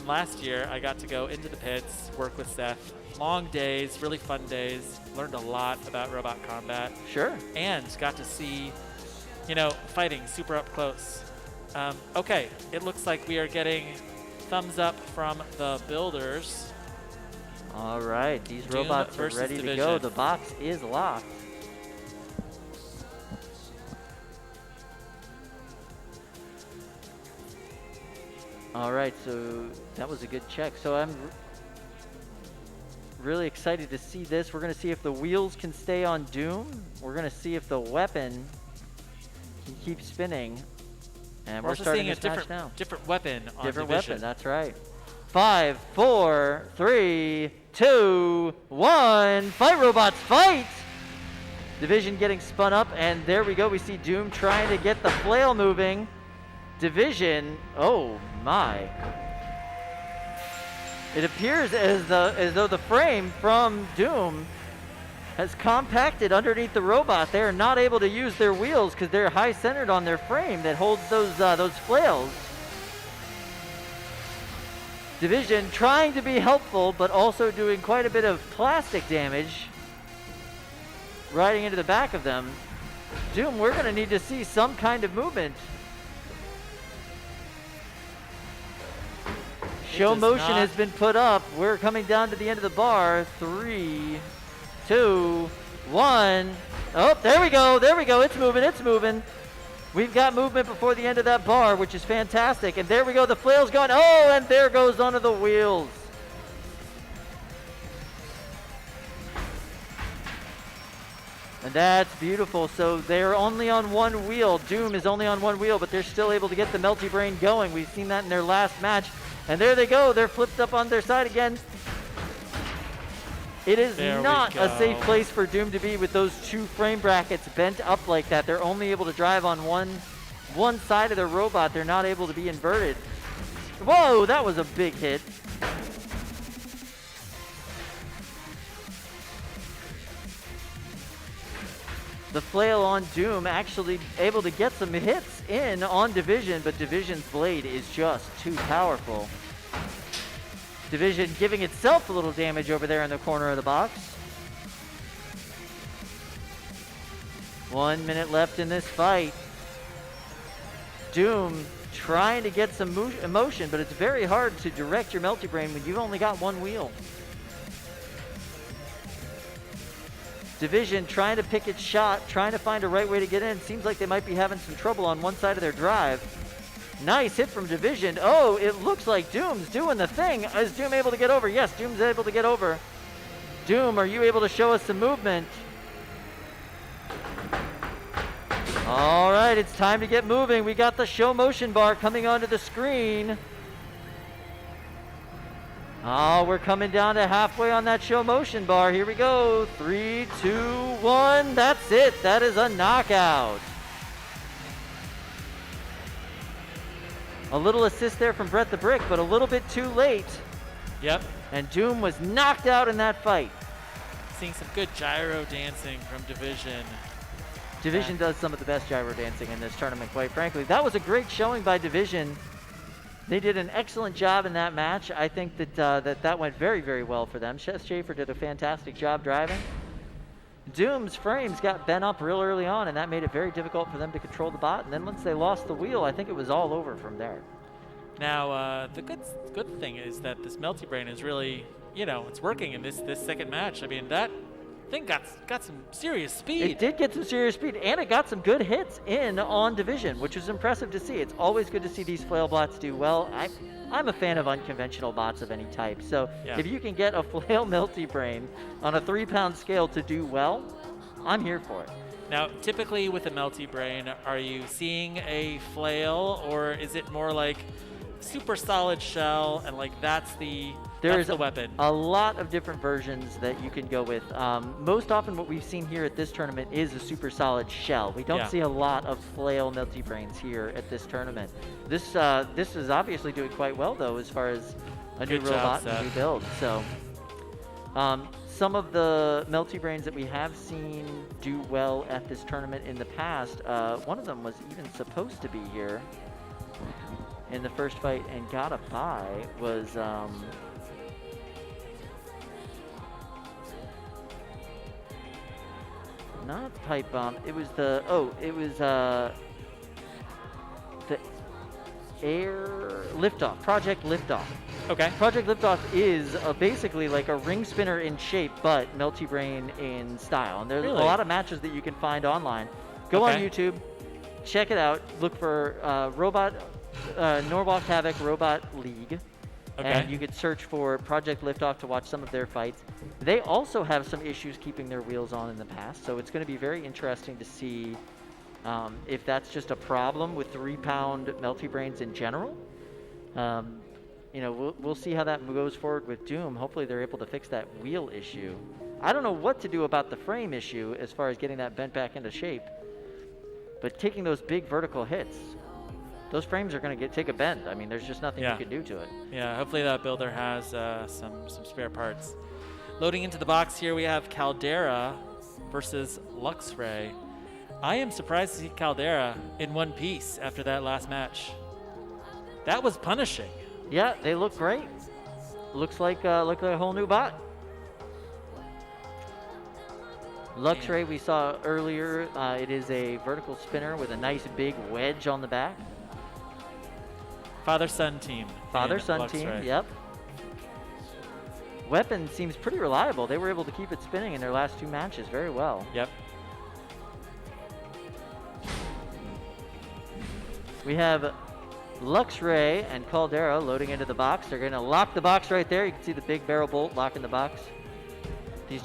[SPEAKER 2] last year, I got to go into the pits, work with Seth. Long days, really fun days. Learned a lot about robot combat.
[SPEAKER 1] Sure.
[SPEAKER 2] And got to see, fighting super up close. Okay, it looks like we are getting thumbs up from the builders.
[SPEAKER 1] All right, these
[SPEAKER 2] Doom
[SPEAKER 1] robots are
[SPEAKER 2] versus
[SPEAKER 1] ready to go.
[SPEAKER 2] Division.
[SPEAKER 1] The box is locked. All right, so that was a good check. So I'm really excited to see this. We're going to see if the wheels can stay on Doom. We're going to see if the weapon can keep spinning. And we're
[SPEAKER 2] also
[SPEAKER 1] starting
[SPEAKER 2] seeing a
[SPEAKER 1] this match now.
[SPEAKER 2] different weapon on
[SPEAKER 1] Different
[SPEAKER 2] Division.
[SPEAKER 1] weapon, that's right. 5, 4, 3, 2, 1. Fight, robots, fight! Division getting spun up, and there we go. We see Doom trying to get the flail moving. Division, oh my. It appears as though the frame from Doom has compacted underneath the robot. They are not able to use their wheels because they're high centered on their frame that holds those flails. Division trying to be helpful, but also doing quite a bit of plastic damage, riding into the back of them. Doom, we're going to need to see some kind of movement. Show motion has been put up. We're coming down to the end of the bar. 3, 2, 1. Oh, there we go. There we go. It's moving. It's moving. We've got movement before the end of that bar, which is fantastic. And there we go. The flail's going. Oh, and there goes one of the wheels. And that's beautiful. So they're only on one wheel. Doom is only on one wheel, but they're still able to get the Melty Brain going. We've seen that in their last match. And there they go. They're flipped up on their side again. It is not a safe place for Doom to be with those 2 frame brackets bent up like that. They're only able to drive on one side of their robot. They're not able to be inverted. Whoa, that was a big hit. The flail on Doom actually able to get some hits in on Division, but Division's blade is just too powerful. Division giving itself a little damage over there in the corner of the box. 1 minute left in this fight. Doom trying to get some emotion, but it's very hard to direct your Melty Brain when you've only got one wheel. Division trying to pick its shot, trying to find a right way to get in. Seems like they might be having some trouble on one side of their drive. Nice hit from Division. Oh, it looks like Doom's doing the thing. Is Doom able to get over? Yes, Doom's able to get over. Doom, are you able to show us some movement? All right, it's time to get moving. We got the show motion bar coming onto the screen. Oh, we're coming down to halfway on that show motion bar. Here we go. 3, 2, 1. That's it. That is a knockout. A little assist there from Brett the Brick, but a little bit too late.
[SPEAKER 2] Yep.
[SPEAKER 1] And Doom was knocked out in that fight.
[SPEAKER 2] Seeing some good gyro dancing from Division.
[SPEAKER 1] Division does some of the best gyro dancing in this tournament, quite frankly. That was a great showing by Division. They did an excellent job in that match. I think that that went very, very well for them. Chef Schaefer did a fantastic job driving. Doom's frames got bent up real early on, and that made it very difficult for them to control the bot. And then once they lost the wheel, I think it was all over from there.
[SPEAKER 2] Now, the good thing is that this Melty Brain is really, it's working in this second match. I mean, that thing got some serious speed.
[SPEAKER 1] It did get some serious speed, and it got some good hits in on Division, which was impressive to see. It's always good to see these flail bots do well. I'm a fan of unconventional bots of any type, so if you can get a flail Melty Brain on a 3-pound scale to do well, I'm here for it.
[SPEAKER 2] Now, typically with a Melty Brain, are you seeing a flail, or is it more like super solid shell and like that's the weapon?
[SPEAKER 1] A lot of different versions that you can go with. Most often what we've seen here at this tournament is a super solid shell. We don't see a lot of flail Melty Brains here at this tournament. This is obviously doing quite well though as far as a new robot and a new build. So some of the Melty Brains that we have seen do well at this tournament in the past, one of them was even supposed to be here in the first fight and got a bye, was not Pipe Bomb. It was the Air Liftoff, Project Liftoff.
[SPEAKER 2] Okay.
[SPEAKER 1] Project Liftoff is basically like a ring spinner in shape, but Melty Brain in style. And there's a lot of matches that you can find online. Go on YouTube, check it out. Look for Norwalk Havoc Robot League.
[SPEAKER 2] Okay.
[SPEAKER 1] And you could search for Project Liftoff to watch some of their fights. They also have some issues keeping their wheels on in the past, so it's going to be very interesting to see if that's just a problem with 3-pound Melty Brains in general. We'll see how that goes forward with Doom. Hopefully they're able to fix that wheel issue. I don't know what to do about the frame issue as far as getting that bent back into shape, but taking those big vertical hits, those frames are going to take a bend. I mean, there's just nothing you can do to it.
[SPEAKER 2] Yeah, hopefully that builder has some spare parts. Loading into the box here, we have Caldera versus Luxray. I am surprised to see Caldera in one piece after that last match. That was punishing.
[SPEAKER 1] Yeah, they look great. Looks like a whole new bot. Luxray we saw earlier, it is a vertical spinner with a nice big wedge on the back.
[SPEAKER 2] Father-son team.
[SPEAKER 1] Father-son team, yep. Weapon seems pretty reliable. They were able to keep it spinning in their last 2 matches very well.
[SPEAKER 2] Yep.
[SPEAKER 1] We have Luxray and Caldera loading into the box. They're going to lock the box right there. You can see the big barrel bolt locking the box. These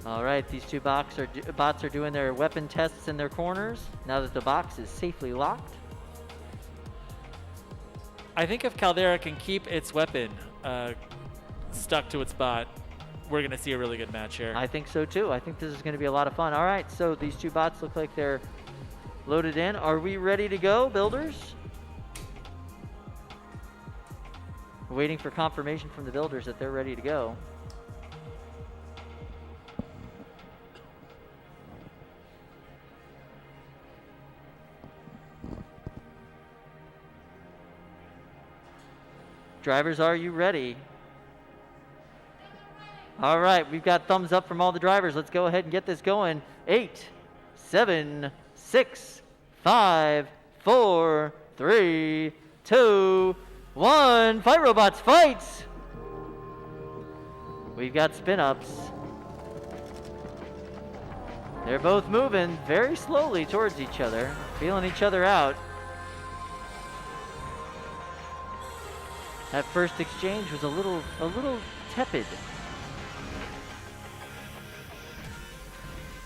[SPEAKER 1] All right, these 2 bots are doing their weapon tests in their corners now that the box is safely locked.
[SPEAKER 2] I think if Caldera can keep its weapon stuck to its bot, we're going to see a really good match here.
[SPEAKER 1] I think so too. I think this is going to be a lot of fun. All right, so these 2 bots look like they're loaded in. Are we ready to go, builders? We're waiting for confirmation from the builders that they're ready to go. Drivers, are you ready? All right, we've got thumbs up from all the drivers. Let's go ahead and get this going. 8, 7, 6, 5, 4, 3, 2, 1. Fight, robots, fight! We've got spin-ups. They're both moving very slowly towards each other, feeling each other out. That first exchange was a little tepid.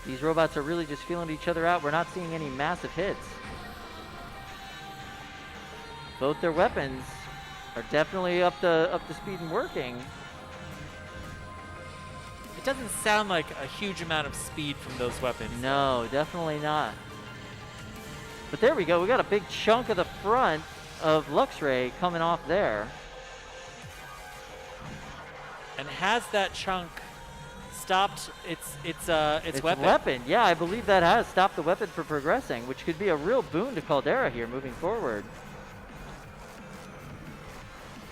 [SPEAKER 1] These robots are really just feeling each other out. We're not seeing any massive hits. Both their weapons are definitely up to speed and working.
[SPEAKER 2] It doesn't sound like a huge amount of speed from those weapons.
[SPEAKER 1] No, definitely not. But there we go. We got a big chunk of the front of Luxray coming off there.
[SPEAKER 2] And has that chunk stopped its weapon?
[SPEAKER 1] Yeah, I believe that has stopped the weapon from progressing, which could be a real boon to Caldera here moving forward.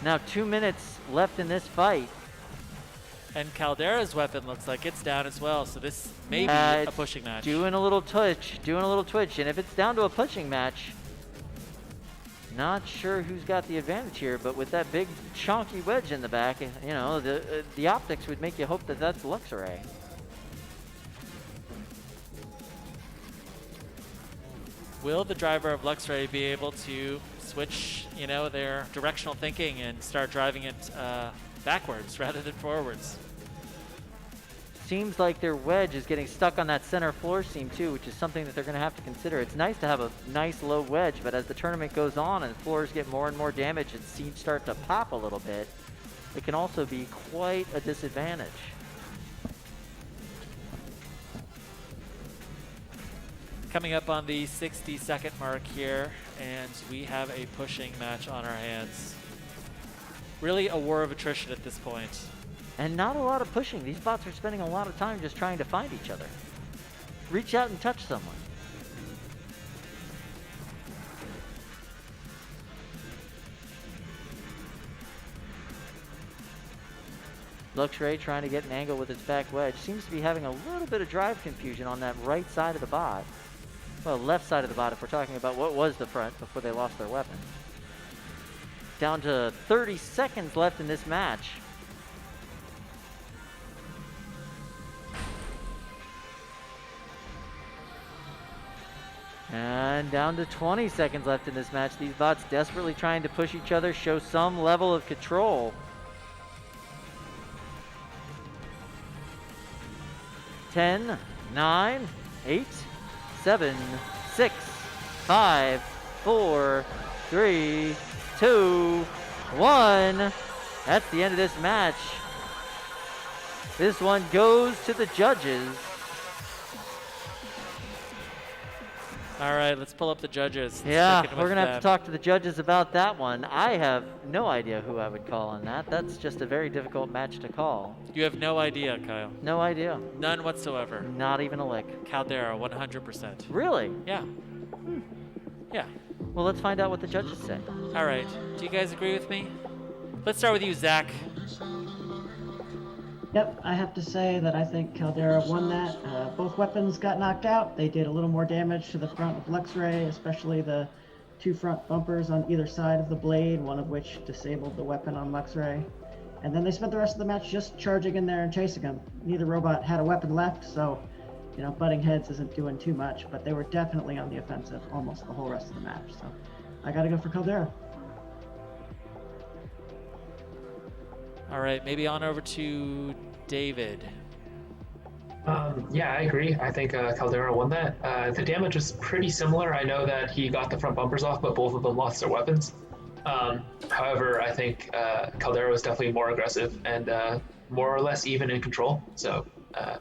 [SPEAKER 1] Now 2 minutes left in this fight.
[SPEAKER 2] And Caldera's weapon looks like it's down as well, so this may be a pushing match.
[SPEAKER 1] Doing a little twitch, and if it's down to a pushing match, not sure who's got the advantage here, but with that big chunky wedge in the back, you know, the optics would make you hope that that's Luxray.
[SPEAKER 2] Will the driver of Luxray be able to switch, you know, their directional thinking and start driving it backwards rather than forwards?
[SPEAKER 1] Seems like their wedge is getting stuck on that center floor seam too, which is something that they're going to have to consider. It's nice to have a nice low wedge, but as the tournament goes on and floors get more and more damaged and seams start to pop a little bit, it can also be quite a disadvantage.
[SPEAKER 2] Coming up on the 60-second mark here, and we have a pushing match on our hands. Really a war of attrition at this point.
[SPEAKER 1] And not a lot of pushing. These bots are spending a lot of time just trying to find each other. Reach out and touch someone. Luxray trying to get an angle with its back wedge. Seems to be having a little bit of drive confusion on that right side of the bot. Well, left side of the bot if we're talking about what was the front before they lost their weapon. Down to 30 seconds left in this match. And down to 20 seconds left in this match. These bots desperately trying to push each other, show some level of control. 10, 9, 8, 7, 6, 5, 4, 3, 2, 1. That's the end of this match. This one goes to the judges.
[SPEAKER 2] All right, let's pull up the judges.
[SPEAKER 1] Yeah, we're going to have to talk to the judges about that one. I have no idea who I would call on that. That's just a very difficult match to call.
[SPEAKER 2] You have no idea, Kyle.
[SPEAKER 1] No idea.
[SPEAKER 2] None whatsoever.
[SPEAKER 1] Not even a lick.
[SPEAKER 2] Caldera, 100%.
[SPEAKER 1] Really?
[SPEAKER 2] Yeah. Yeah.
[SPEAKER 1] Well, let's find out what the judges say.
[SPEAKER 2] All right. Do you guys agree with me? Let's start with you, Zach.
[SPEAKER 9] Yep, I have to say that I think Caldera won that. Both weapons got knocked out. They did a little more damage to the front of Luxray, especially the two front bumpers on either side of the blade, one of which disabled the weapon on Luxray. And then they spent the rest of the match just charging in there and chasing him. Neither robot had a weapon left, so, butting heads isn't doing too much, but they were definitely on the offensive almost the whole rest of the match, so I gotta go for Caldera.
[SPEAKER 2] All right, maybe on over to David.
[SPEAKER 8] Yeah, I agree. I think Caldera won that. The damage was pretty similar. I know that he got the front bumpers off, but both of them lost their weapons. However, I think Caldera was definitely more aggressive and more or less even in control. So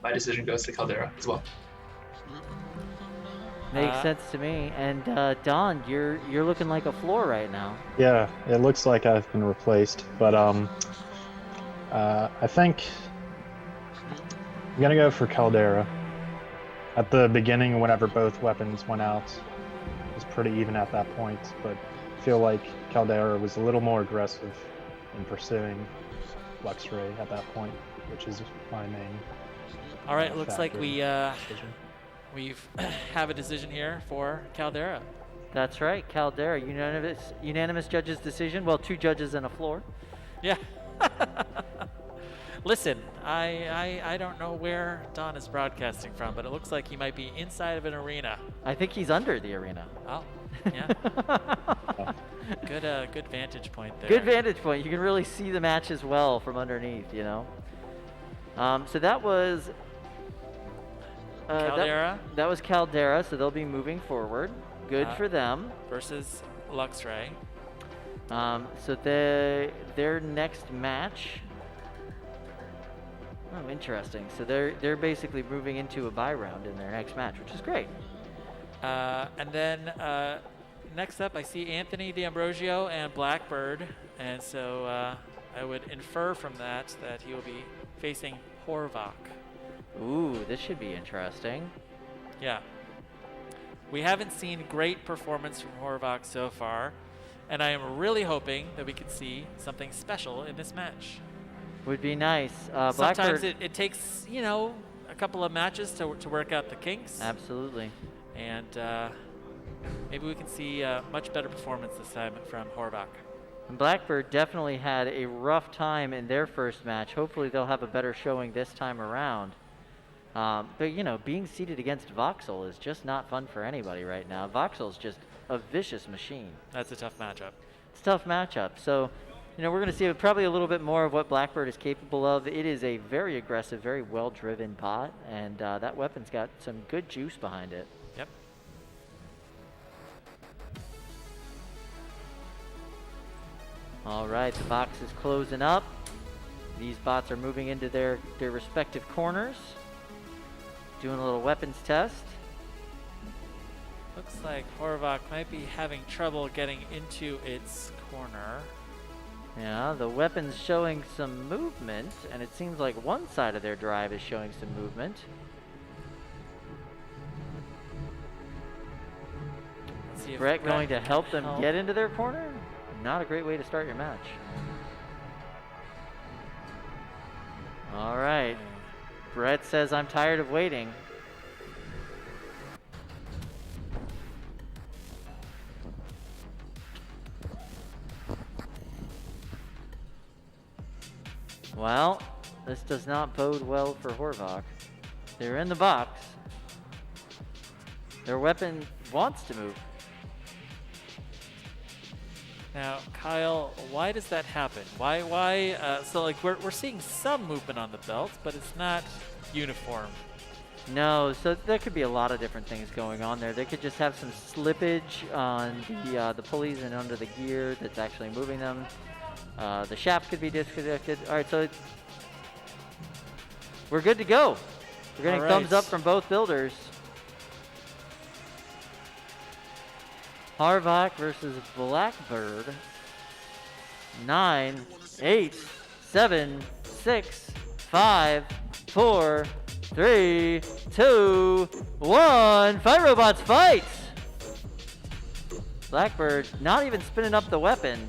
[SPEAKER 8] my decision goes to Caldera as well.
[SPEAKER 1] Makes sense to me. And Don, you're looking like a floor right now.
[SPEAKER 10] Yeah, it looks like I've been replaced, but I think I'm gonna go for Caldera. At the beginning, whenever both weapons went out, it was pretty even at that point, but I feel like Caldera was a little more aggressive in pursuing Luxray at that point, which is my main.
[SPEAKER 2] All right, looks like
[SPEAKER 10] factor
[SPEAKER 2] we
[SPEAKER 10] in decision.
[SPEAKER 2] we've have a decision here for Caldera.
[SPEAKER 1] That's right, Caldera. Unanimous judges' decision. Well, 2 judges and a floor.
[SPEAKER 2] Yeah. Listen, I don't know where Don is broadcasting from, but it looks like he might be inside of an arena.
[SPEAKER 1] I think he's under the arena.
[SPEAKER 2] Oh, yeah. Good vantage point there.
[SPEAKER 1] Good vantage point. You can really see the match as well from underneath, So that was
[SPEAKER 2] Caldera.
[SPEAKER 1] That was Caldera, so they'll be moving forward. Good for them.
[SPEAKER 2] Versus Luxray.
[SPEAKER 1] So their next match. Oh, interesting. So they're basically moving into a bye round in their next match, which is great.
[SPEAKER 2] And then next up, I see Anthony D'Ambrosio and Blackbird, and so I would infer from that he will be facing Horvath.
[SPEAKER 1] Ooh, this should be interesting.
[SPEAKER 2] Yeah. We haven't seen great performance from Horvath so far, and I am really hoping that we could see something special in this match.
[SPEAKER 1] Would be nice.
[SPEAKER 2] Sometimes it takes, a couple of matches to work out the kinks.
[SPEAKER 1] Absolutely.
[SPEAKER 2] And maybe we can see a much better performance this time from Horvath.
[SPEAKER 1] And Blackbird definitely had a rough time in their first match. Hopefully they'll have a better showing this time around. But, being seated against Voxel is just not fun for anybody right now. Voxel's just a vicious machine.
[SPEAKER 2] That's a tough matchup.
[SPEAKER 1] It's a tough matchup. So, we're going to see probably a little bit more of what Blackbird is capable of. It is a very aggressive, very well-driven bot, and that weapon's got some good juice behind it.
[SPEAKER 2] Yep.
[SPEAKER 1] All right, the box is closing up. These bots are moving into their respective corners, doing a little weapons test.
[SPEAKER 2] Looks like Horvath might be having trouble getting into its corner.
[SPEAKER 1] Yeah, the weapon's showing some movement, and it seems like one side of their drive is showing some movement.
[SPEAKER 2] Let's see if
[SPEAKER 1] Brett going to help them
[SPEAKER 2] help.
[SPEAKER 1] get into their corner? Not a great way to start your match. All right. Brett says, I'm tired of waiting. Well, this does not bode well for Horvath. They're in the box. Their weapon wants to move.
[SPEAKER 2] Now, Kyle, why does that happen? Why? So, like, we're seeing some movement on the belt, but it's not uniform.
[SPEAKER 1] No, so there could be a lot of different things going on there. They could just have some slippage on the pulleys and under the gear that's actually moving them. The shaft could be disconnected. All right, so we're good to go. We're getting thumbs up from both builders. Horvath versus Blackbird. 9, 8, 7, 6, 5, 4, 3, 2, 1. Fight robots, fight! Blackbird not even spinning up the weapon.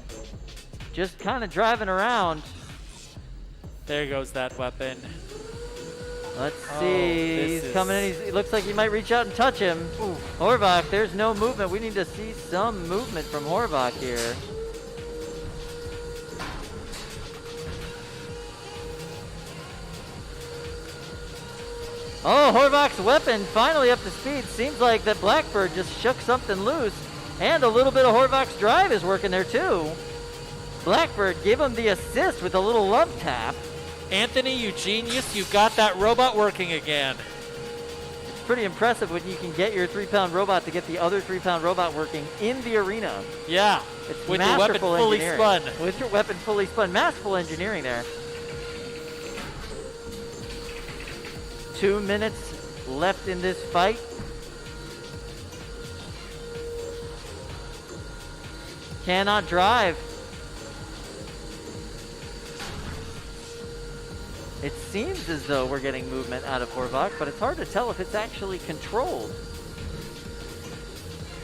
[SPEAKER 1] Just kind of driving around.
[SPEAKER 2] There goes that weapon.
[SPEAKER 1] Let's see. He's coming in. He looks like he might reach out and touch him. Ooh. Horvath, there's no movement. We need to see some movement from Horvath here. Oh, Horvath's weapon finally up to speed. Seems like that Blackbird just shook something loose. And a little bit of Horvath's drive is working there too. Blackbird gave him the assist with a little love tap.
[SPEAKER 2] Anthony, you genius, you got that robot working again.
[SPEAKER 1] It's pretty impressive when you can get your 3-pound robot to get the other 3-pound robot working in the arena.
[SPEAKER 2] Yeah,
[SPEAKER 1] it's
[SPEAKER 2] with your weapon fully spun.
[SPEAKER 1] With your weapon fully spun. Masterful engineering there. 2 minutes left in this fight. Cannot drive. It seems as though we're getting movement out of Horvath, but it's hard to tell if it's actually controlled.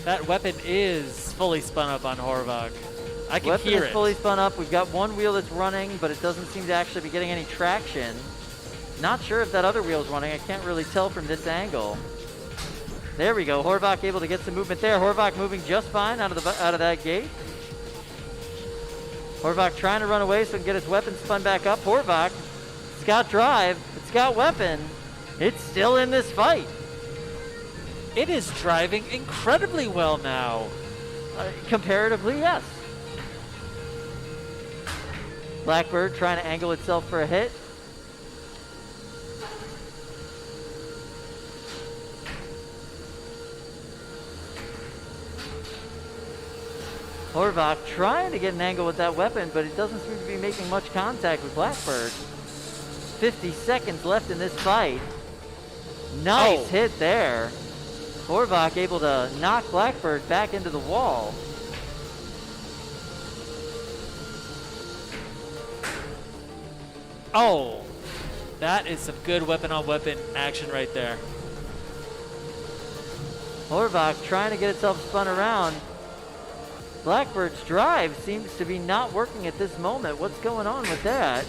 [SPEAKER 2] That weapon is fully spun up on Horvath. I can
[SPEAKER 1] Weapon
[SPEAKER 2] hear
[SPEAKER 1] is
[SPEAKER 2] it.
[SPEAKER 1] fully spun up. We've got one wheel that's running, but it doesn't seem to actually be getting any traction. Not sure if that other wheel's running. I can't really tell from this angle. There we go. Horvath able to get some movement there. Horvath moving just fine out of that gate. Horvath trying to run away so he can get his weapon spun back up. Horvath, it's got drive. It's got weapon. It's still in this fight.
[SPEAKER 2] It is driving incredibly well now.
[SPEAKER 1] Comparatively, yes. Blackbird trying to angle itself for a hit. Horvath trying to get an angle with that weapon, but it doesn't seem to be making much contact with Blackbird. 50 seconds left in this fight. Nice hit there. Horvath able to knock Blackbird back into the wall.
[SPEAKER 2] Oh, that is some good weapon-on-weapon action right there.
[SPEAKER 1] Horvath trying to get itself spun around. Blackbird's drive seems to be not working at this moment. What's going on with that?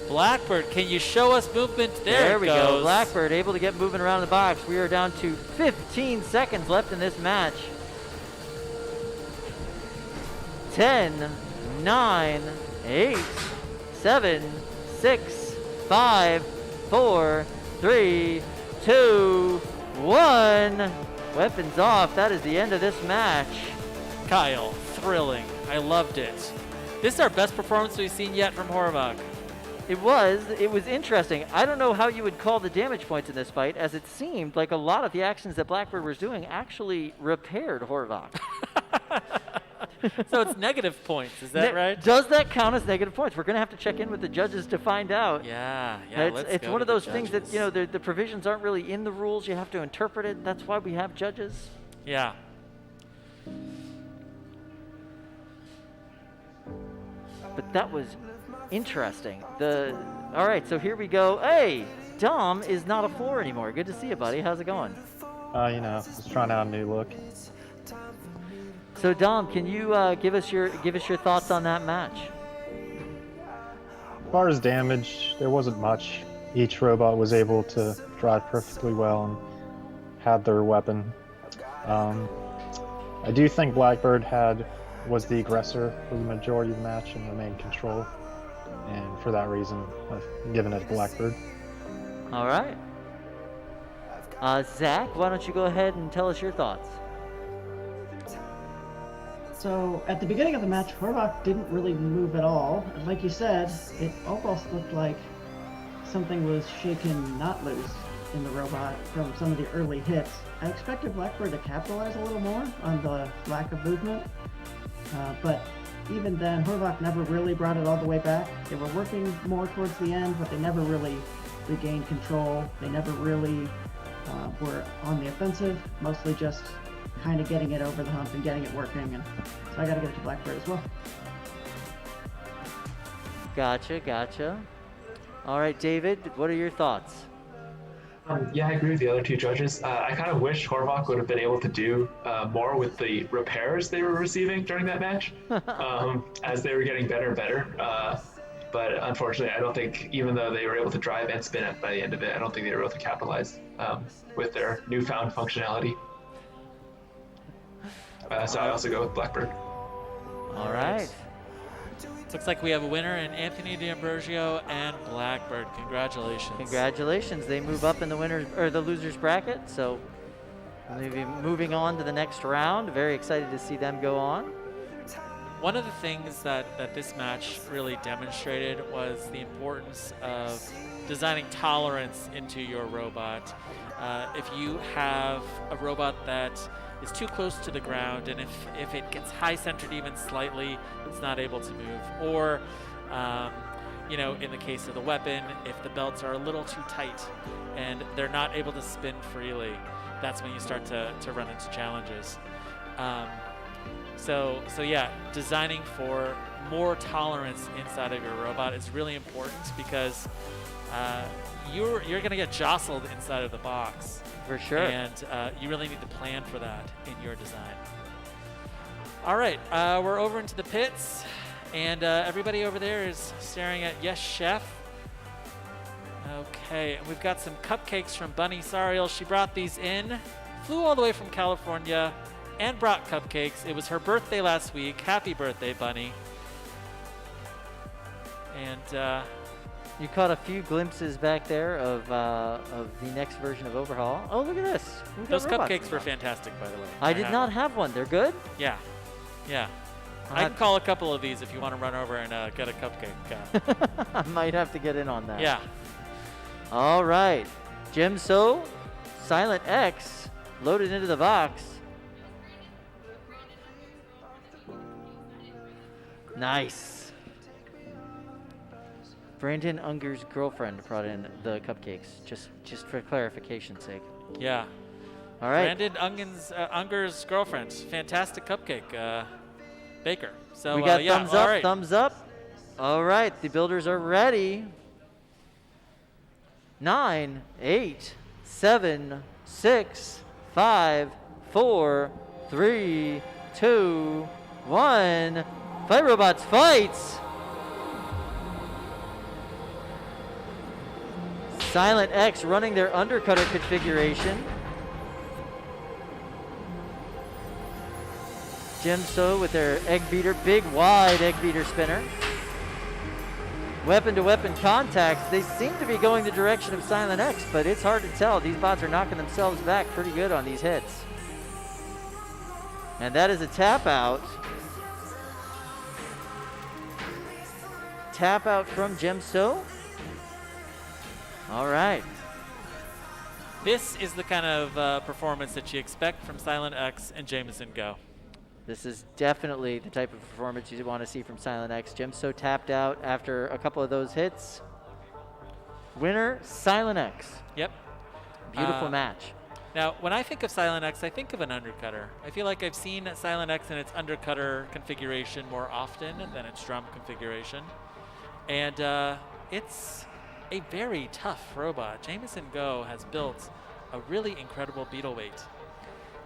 [SPEAKER 2] Blackbird, can you show us movement?
[SPEAKER 1] There we go. Blackbird able to get moving around the box. We are down to 15 seconds left in this match. 10, 9, 8, 7, 6, 5, 4, 3, 2, 1. Weapons off. That is the end of this match.
[SPEAKER 2] Kyle, thrilling. I loved it. This is our best performance we've seen yet from Horvath.
[SPEAKER 1] It was interesting. I don't know how you would call the damage points in this fight, as it seemed like a lot of the actions that Blackbird was doing actually repaired Horvath.
[SPEAKER 2] So it's negative points, is that right?
[SPEAKER 1] Does that count as negative points? We're going to have to check in with the judges to find out.
[SPEAKER 2] Yeah,
[SPEAKER 1] It's one of those things that, you know, the provisions aren't really in the rules. You have to interpret it. That's why we have judges.
[SPEAKER 2] Yeah.
[SPEAKER 1] But that was interesting. All right, so here we go. Hey, Dom is not a 4 anymore. Good to see you, buddy. How's it going?
[SPEAKER 10] You know, just trying out a new look.
[SPEAKER 1] So Dom, can you give us your thoughts on that match?
[SPEAKER 10] As far as damage, there wasn't much. Each robot was able to drive perfectly well and had their weapon. I do think Blackbird was the aggressor for the majority of the match and remained control. And for that reason, I've given it to Blackbird.
[SPEAKER 1] All right. Zach, why don't you go ahead and tell us your thoughts?
[SPEAKER 9] So at the beginning of the match, Horvath didn't really move at all. And like you said, it almost looked like something was shaken, not loose, in the robot from some of the early hits. I expected Blackbird to capitalize a little more on the lack of movement, but even then, Horvath never really brought it all the way back. They were working more towards the end, but they never really regained control. They never really were on the offensive, mostly just kind of getting it over the hump and getting it working. And so I got to give it to Blackbird as well.
[SPEAKER 1] Gotcha. All right, David, what are your thoughts?
[SPEAKER 8] Yeah, I agree with the other two judges. I kind of wish Horvath would have been able to do more with the repairs they were receiving during that match, as they were getting better and better. but unfortunately, I don't think, even though they were able to drive and spin it by the end of it, I don't think they were able to capitalize with their newfound functionality. So I also go with Blackbird.
[SPEAKER 1] All right.
[SPEAKER 2] Looks like we have a winner in Anthony D'Ambrosio and Blackbird. Congratulations.
[SPEAKER 1] Congratulations. They move up in the winners or the losers bracket. So they'll be moving on to the next round. Very excited to see them go on.
[SPEAKER 2] One of the things that this match really demonstrated was the importance of designing tolerance into your robot. If you have a robot that is too close to the ground, and if it gets high centered even slightly, it's not able to move. Or, in the case of the weapon, if the belts are a little too tight and they're not able to spin freely, that's when you start to run into challenges. So yeah, designing for more tolerance inside of your robot is really important because you're going to get jostled inside of the box.
[SPEAKER 1] For sure.
[SPEAKER 2] And you really need to plan for that in your design. All right, we're over into the pits, and everybody over there is staring at Yes Chef. Okay, and we've got some cupcakes from Bunny Sariel. She brought these in, flew all the way from California, and brought cupcakes. It was her birthday last week. Happy birthday, Bunny. And
[SPEAKER 1] you caught a few glimpses back there of the next version of Overhaul. Oh, look at this.
[SPEAKER 2] Those cupcakes were fantastic, by the way.
[SPEAKER 1] I did not have one. They're good?
[SPEAKER 2] Yeah. I can call a couple of these if you want to run over and get a cupcake.
[SPEAKER 1] I might have to get in on that.
[SPEAKER 2] Yeah.
[SPEAKER 1] All right. Jim So, Silent X, loaded into the box. Nice. Brandon Unger's girlfriend brought in the cupcakes, just for clarification's sake.
[SPEAKER 2] Yeah.
[SPEAKER 1] All right.
[SPEAKER 2] Brandon Unger's girlfriend, fantastic cupcake baker. So
[SPEAKER 1] we got
[SPEAKER 2] yeah,
[SPEAKER 1] thumbs up,
[SPEAKER 2] right.
[SPEAKER 1] thumbs up. All right, the builders are ready. 9, 8, 7, 6, 5, 4, 3, 2, 1. Fight robots, fights! Silent X running their undercutter configuration. Jim So with their egg beater, big wide egg beater spinner. Weapon to weapon contacts. They seem to be going the direction of Silent X, but it's hard to tell. These bots are knocking themselves back pretty good on these hits. And that is a tap out. Tap out from Jim So. All right.
[SPEAKER 2] This is the kind of performance that you expect from Silent X and Jameson Go.
[SPEAKER 1] This is definitely the type of performance you want to see from Silent X. Jim So tapped out after a couple of those hits. Winner, Silent X.
[SPEAKER 2] Yep.
[SPEAKER 1] Beautiful match.
[SPEAKER 2] Now, when I think of Silent X, I think of an undercutter. I feel like I've seen Silent X in its undercutter configuration more often than its drum configuration. And it's a very tough robot. Jameson Go has built a really incredible beetle weight.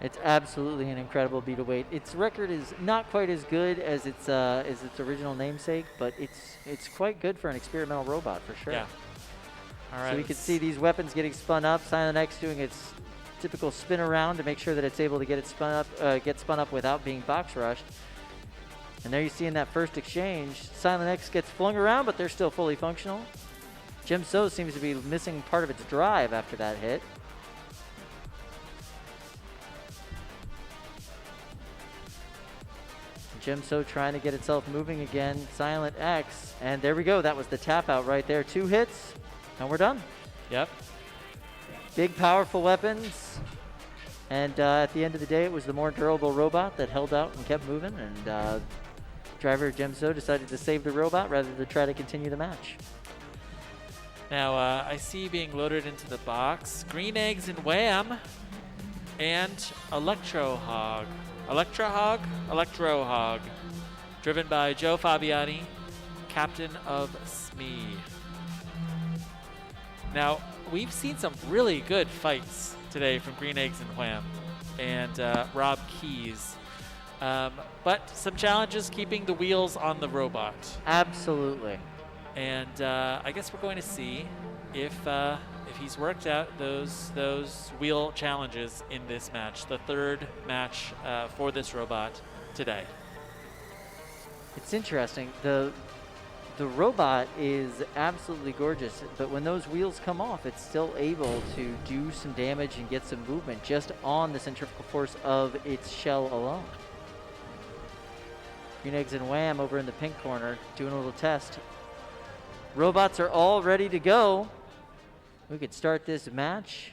[SPEAKER 1] It's absolutely an incredible beetle weight. Its record is not quite as good as its original namesake, but it's quite good for an experimental robot for sure.
[SPEAKER 2] Yeah. All right.
[SPEAKER 1] So we can see these weapons getting spun up. Silent X doing its typical spin around to make sure that it's able to get spun up without being box rushed. And there you see in that first exchange, Silent X gets flung around, but they're still fully functional. Jim So seems to be missing part of its drive after that hit. Jim So trying to get itself moving again. Silent X, and there we go. That was the tap out right there. 2 hits, and we're done.
[SPEAKER 2] Yep.
[SPEAKER 1] Big, powerful weapons. And at the end of the day, it was the more durable robot that held out and kept moving. And driver Jim So decided to save the robot rather than try to continue the match.
[SPEAKER 2] Now, I see being loaded into the box, Green Eggs and Wham, and Electro Hog, driven by Joe Fabiani, captain of SME. Now, we've seen some really good fights today from Green Eggs and Wham and Rob Keys, but some challenges keeping the wheels on the robot.
[SPEAKER 1] Absolutely.
[SPEAKER 2] And I guess we're going to see if he's worked out those wheel challenges in this match, the third match for this robot today.
[SPEAKER 1] It's interesting. The robot is absolutely gorgeous, but when those wheels come off, it's still able to do some damage and get some movement just on the centrifugal force of its shell alone. Green Eggs and Wham over in the pink corner doing a little test. Robots are all ready to go. We could start this match.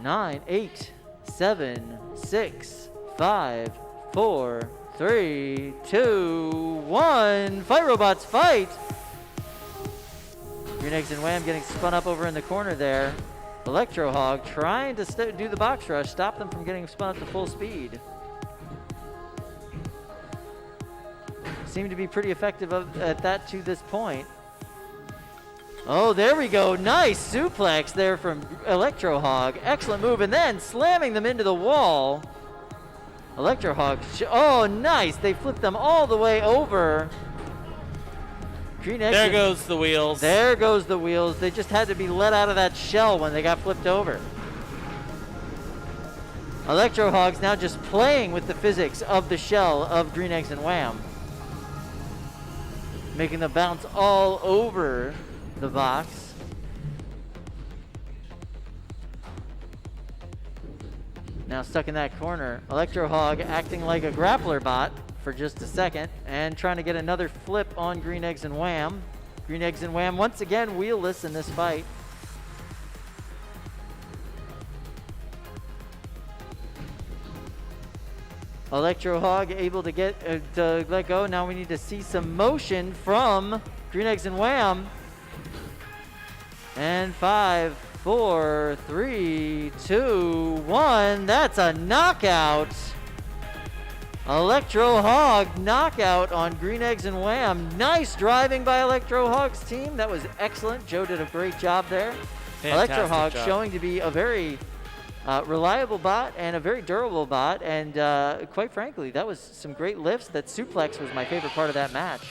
[SPEAKER 1] Nine, 8, 7, 6, 5, 4, 3, 2, 1. Fight, robots, fight! Green Eggs and Wham getting spun up over in the corner there. Electro Hog trying to do the box rush, stop them from getting spun up to full speed. Seem to be pretty effective at that to this point. Oh, there we go. Nice suplex there from Electro Hog. Excellent move, and then slamming them into the wall. Electro Hog, oh, nice. They flipped them all the way over. Green Eggs.
[SPEAKER 2] There goes the wheels.
[SPEAKER 1] There goes the wheels. They just had to be let out of that shell when they got flipped over. Electro Hog's now just playing with the physics of the shell of Green Eggs and Wham, making them bounce all over the box. Now stuck in that corner. Electro Hog acting like a grappler bot for just a second and trying to get another flip on Green Eggs and Wham. Green Eggs and Wham once again wheelless in this fight. Electro Hog able to get to let go. Now we need to see some motion from Green Eggs and Wham. And 5, 4, 3, 2, 1. That's a knockout. Electro Hog knockout on Green Eggs and Wham. Nice driving by Electro Hog's team. That was excellent. Joe did a great job there.
[SPEAKER 2] Fantastic
[SPEAKER 1] Electro Hog
[SPEAKER 2] job.
[SPEAKER 1] showing to be a very reliable bot and a very durable bot. And quite frankly, that was some great lifts. That suplex was my favorite part of that match.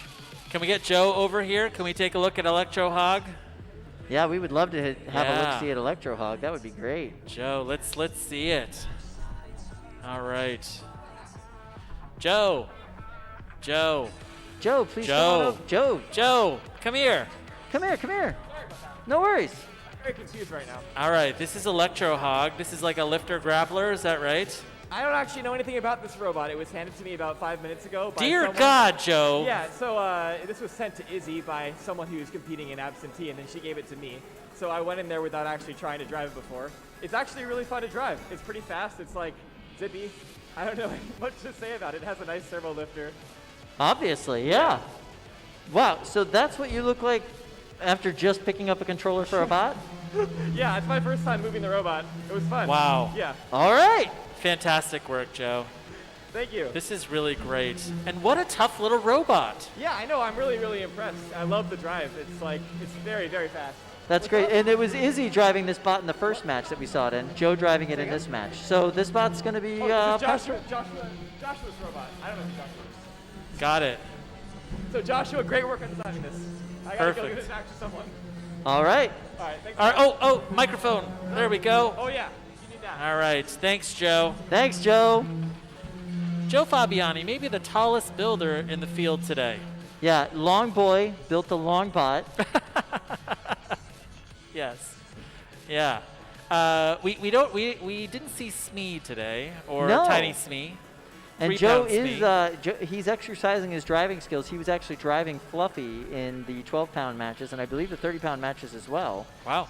[SPEAKER 2] Can we get Joe over here? Can we take a look at Electro Hog?
[SPEAKER 1] Yeah, we would love to have a look-see at Electro Hog. That would be great.
[SPEAKER 2] Joe, let's see it. All right. Joe,
[SPEAKER 1] please come on up.
[SPEAKER 2] Joe, come here.
[SPEAKER 1] Come here. No worries.
[SPEAKER 14] Very confused right now.
[SPEAKER 2] All right, this is Electro Hog. This is like a lifter grappler, is that right?
[SPEAKER 14] I don't actually know anything about this robot. It was handed to me about 5 minutes ago by
[SPEAKER 2] Dear
[SPEAKER 14] someone.
[SPEAKER 2] God, Joe.
[SPEAKER 14] Yeah, so this was sent to Izzy by someone who was competing in absentee, and then she gave it to me. So I went in there without actually trying to drive it before. It's actually really fun to drive. It's pretty fast. It's like zippy. I don't know much to say about it. It has a nice servo lifter.
[SPEAKER 1] Obviously, yeah. Wow, so that's what you look like after just picking up a controller for a bot?
[SPEAKER 14] Yeah, it's my first time moving the robot. It was fun.
[SPEAKER 2] Wow.
[SPEAKER 14] Yeah.
[SPEAKER 1] All right.
[SPEAKER 2] Fantastic work, Joe.
[SPEAKER 14] Thank you.
[SPEAKER 2] This is really great. And what a tough little robot.
[SPEAKER 14] Yeah, I know. I'm really, really impressed. I love the drive. It's very, very fast.
[SPEAKER 1] That's great. And it was Izzy driving this bot in the first match that we saw it in. Joe driving it in this match. So this bot's going to be...
[SPEAKER 14] this is Joshua's robot. I don't know who Joshua is.
[SPEAKER 2] Got it.
[SPEAKER 14] So Joshua, great work on designing this. I got to go give this back to someone.
[SPEAKER 1] All right.
[SPEAKER 14] All right, thanks.
[SPEAKER 2] All right. Oh, microphone. There we go.
[SPEAKER 14] Oh, yeah. You need that.
[SPEAKER 2] All right. Thanks, Joe.
[SPEAKER 1] Thanks, Joe.
[SPEAKER 2] Joe Fabiani, maybe the tallest builder in the field today.
[SPEAKER 1] Yeah, long boy built a long bot.
[SPEAKER 2] Yes. Yeah. We didn't see Smee today, or
[SPEAKER 1] No.
[SPEAKER 2] Tiny Smee.
[SPEAKER 1] And Joe is he's exercising his driving skills. He was actually driving Fluffy in the 12-pound matches, and I believe the 30-pound matches as well.
[SPEAKER 2] Wow.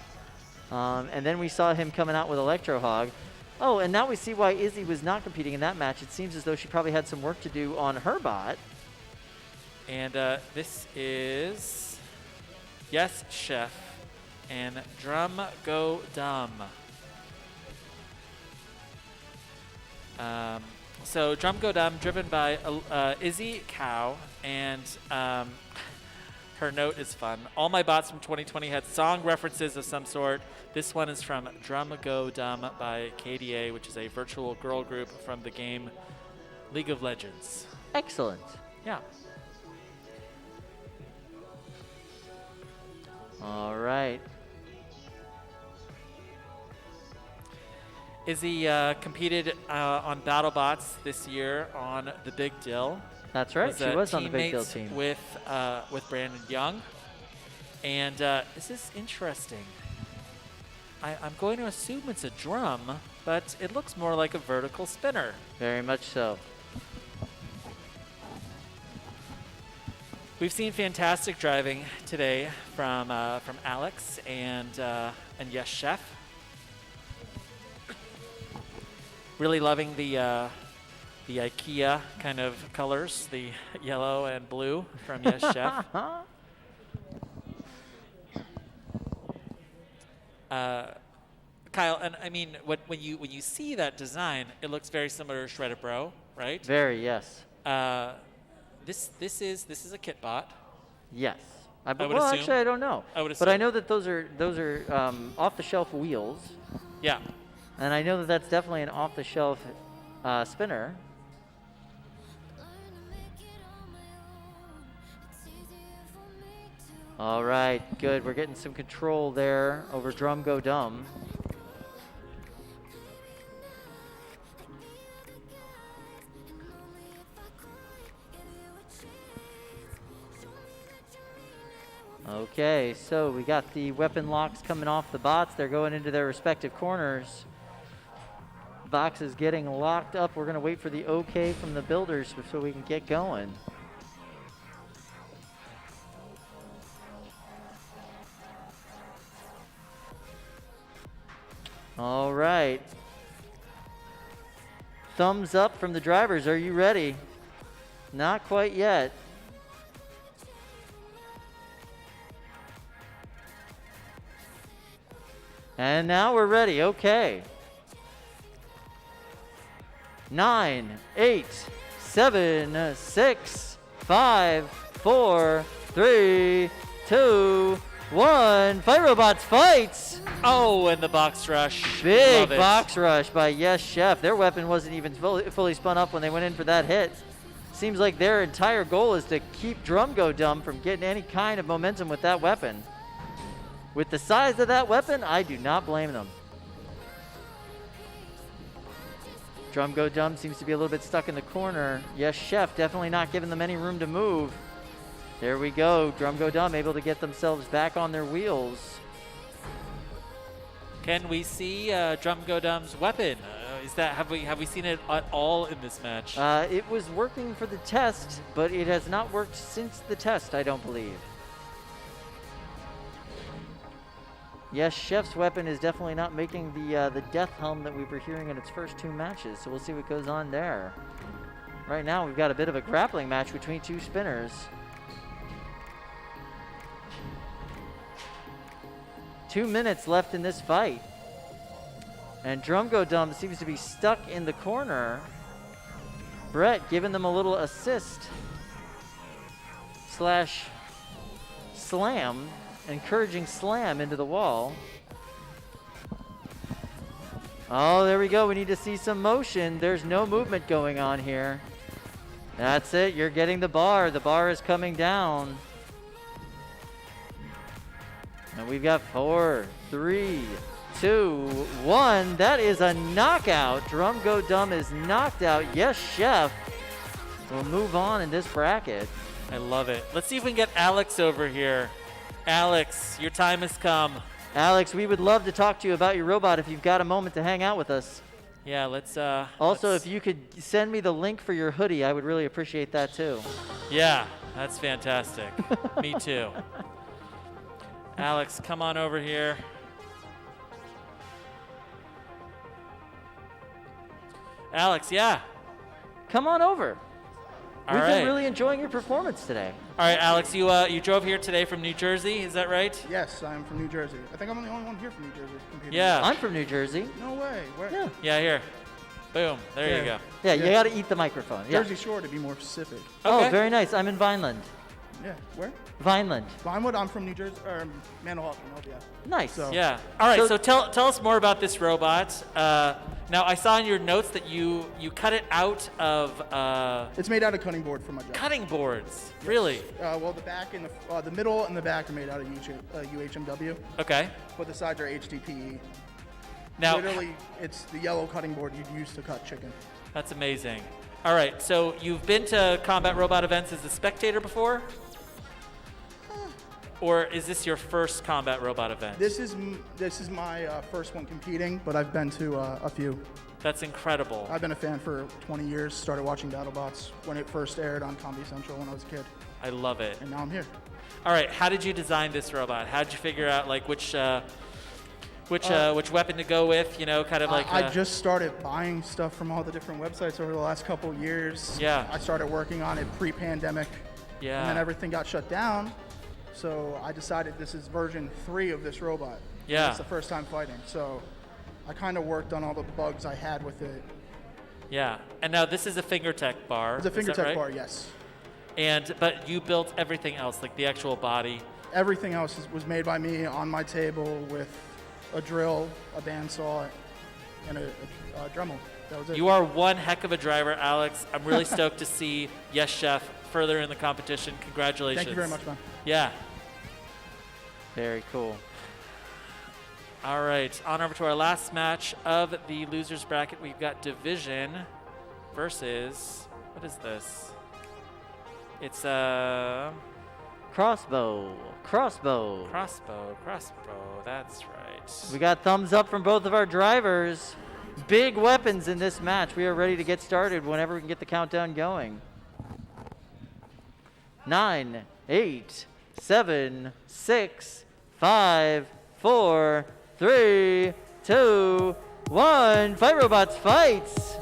[SPEAKER 1] And then we saw him coming out with Electro Hog. Oh, and now we see why Izzy was not competing in that match. It seems as though she probably had some work to do on her bot.
[SPEAKER 2] And this is Yes Chef and Drum Go Dumb. So Drum Go Dumb, driven by Izzy Cow, and her note is fun. All my bots from 2020 had song references of some sort. This one is from Drum Go Dumb by KDA, which is a virtual girl group from the game League of Legends.
[SPEAKER 1] Excellent.
[SPEAKER 2] Yeah.
[SPEAKER 1] All right.
[SPEAKER 2] Izzy competed on BattleBots this year on the Big Dill.
[SPEAKER 1] That's right. She was on the Big Dill
[SPEAKER 2] teammates
[SPEAKER 1] team.
[SPEAKER 2] with Brandon Young. And this is interesting. I'm going to assume it's a drum, but it looks more like a vertical spinner.
[SPEAKER 1] Very much so.
[SPEAKER 2] We've seen fantastic driving today from Alex and Yes Chef. Really loving the IKEA kind of colors, the yellow and blue from Yes Chef. Kyle, and I mean, when you see that design, it looks very similar to Shredded Bro, right?
[SPEAKER 1] Very, yes.
[SPEAKER 2] This is a kit bot.
[SPEAKER 1] Yes.
[SPEAKER 2] would
[SPEAKER 1] Well,
[SPEAKER 2] assume.
[SPEAKER 1] actually, I don't know.
[SPEAKER 2] I would
[SPEAKER 1] But I
[SPEAKER 2] assume.
[SPEAKER 1] know that those are off-the-shelf wheels.
[SPEAKER 2] Yeah.
[SPEAKER 1] And I know that that's definitely an off-the-shelf spinner. All right, good. We're getting some control there over Drum Go Dumb. Okay, so we got the weapon locks coming off the bots. They're going into their respective corners. Box is getting locked up. We're going to wait for the okay from the builders before we can get going. All right. Thumbs up from the drivers. Are you ready? Not quite yet. And now we're ready. Okay. 9, 8, 7, 6, 5, 4, 3, 2, 1. Fight Robots fights!
[SPEAKER 2] Oh, and the box rush.
[SPEAKER 1] Big
[SPEAKER 2] Love it.
[SPEAKER 1] box rush by Yes Chef. Their weapon wasn't even fully spun up when they went in for that hit. Seems like their entire goal is to keep Drum Go Dumb from getting any kind of momentum with that weapon. With the size of that weapon, I do not blame them. Drum Go Dumb seems to be a little bit stuck in the corner. Yes Chef definitely not giving them any room to move. There we go. Drum Go Dumb able to get themselves back on their wheels.
[SPEAKER 2] Can we see Drum Go Dumb's weapon? Have we seen it at all in this match?
[SPEAKER 1] It was working for the test, but it has not worked since the test, I don't believe. Yes, Chef's weapon is definitely not making the death hum that we were hearing in its first two matches, so we'll see what goes on there. Right now, we've got a bit of a grappling match between two spinners. 2 minutes left in this fight. And Drum Go Dumb seems to be stuck in the corner. Brett giving them a little assist slash slam, encouraging slam into the wall. Oh, there we go. We need to see some motion. There's no movement going on here. That's it. You're getting the bar. The bar is coming down. And we've got 4, 3, 2, 1. That is a knockout. Drum Go Dumb is knocked out. Yes, Chef will move on in this bracket.
[SPEAKER 2] I love it. Let's see if we can get Alex over here. Alex, your time has come.
[SPEAKER 1] Alex, we would love to talk to you about your robot if you've got a moment to hang out with us.
[SPEAKER 2] Yeah, let's.
[SPEAKER 1] Also, if you could send me the link for your hoodie, I would really appreciate that too.
[SPEAKER 2] Yeah, that's fantastic. Me too. Alex, come on over here. Alex, yeah.
[SPEAKER 1] Come on over.
[SPEAKER 2] All
[SPEAKER 1] We've
[SPEAKER 2] right.
[SPEAKER 1] been really enjoying your performance today.
[SPEAKER 2] All right, Alex, you drove here today from New Jersey, is that right?
[SPEAKER 15] Yes, I'm from New Jersey. I think I'm the only one here from New Jersey. competing.
[SPEAKER 2] Yeah.
[SPEAKER 1] I'm from New Jersey.
[SPEAKER 15] No way. Where?
[SPEAKER 1] Yeah.
[SPEAKER 2] Yeah, here. Boom. There you
[SPEAKER 15] Yeah.
[SPEAKER 2] go.
[SPEAKER 1] Yeah, you got to eat the microphone. Yeah.
[SPEAKER 15] Jersey Shore to be more specific.
[SPEAKER 1] Oh,
[SPEAKER 2] Okay.
[SPEAKER 1] very nice. I'm in Vineland.
[SPEAKER 15] Yeah, where?
[SPEAKER 1] Vineland.
[SPEAKER 15] Vinewood. I'm from New Jersey, or Manahawkin, yeah.
[SPEAKER 1] Nice.
[SPEAKER 15] So,
[SPEAKER 2] Yeah. All right. So tell us more about this robot. Now I saw in your notes that you cut it out of.
[SPEAKER 15] It's made out of cutting board for my job.
[SPEAKER 2] Cutting boards. Yes. Really?
[SPEAKER 15] Well, the back and the middle and the back are made out of UHMW.
[SPEAKER 2] Okay.
[SPEAKER 15] But the sides are HDPE.
[SPEAKER 2] Now,
[SPEAKER 15] literally, it's the yellow cutting board you'd use to cut chicken.
[SPEAKER 2] That's amazing. All right. So you've been to combat robot events as a spectator before? Or is this your first combat robot event?
[SPEAKER 15] This is my first one competing, but I've been to a few.
[SPEAKER 2] That's incredible.
[SPEAKER 15] I've been a fan for 20 years. Started watching BattleBots when it first aired on Comedy Central when I was a kid.
[SPEAKER 2] I love it.
[SPEAKER 15] And now I'm here.
[SPEAKER 2] All right. How did you design this robot? How did you figure out like which weapon to go with? You know, kind of like.
[SPEAKER 15] I just started buying stuff from all the different websites over the last couple of years.
[SPEAKER 2] Yeah.
[SPEAKER 15] I started working on it pre-pandemic.
[SPEAKER 2] Yeah.
[SPEAKER 15] And then everything got shut down. So I decided this is version 3 of this robot.
[SPEAKER 2] Yeah.
[SPEAKER 15] It's the first time fighting. So I kind of worked on all the bugs I had with it.
[SPEAKER 2] Yeah. And now this is a FingerTech bar.
[SPEAKER 15] It's a FingerTech
[SPEAKER 2] right?
[SPEAKER 15] bar, yes.
[SPEAKER 2] But you built everything else, like the actual body.
[SPEAKER 15] Everything else was made by me on my table with a drill, a bandsaw, and a Dremel. That was it.
[SPEAKER 2] You are one heck of a driver, Alex. I'm really stoked to see Yes Chef further in the competition. Congratulations.
[SPEAKER 15] Thank you very much, man.
[SPEAKER 2] Yeah.
[SPEAKER 1] Very cool.
[SPEAKER 2] All right, on over to our last match of the losers bracket. We've got Division versus, what is this? It's
[SPEAKER 1] Crossbow. Crossbow.
[SPEAKER 2] Crossbow, that's right.
[SPEAKER 1] We got thumbs up from both of our drivers. Big weapons in this match. We are ready to get started whenever we can get the countdown going. 9, 8, 7, 6, 5, 4, 3, 2, 1. Fight robots, fights!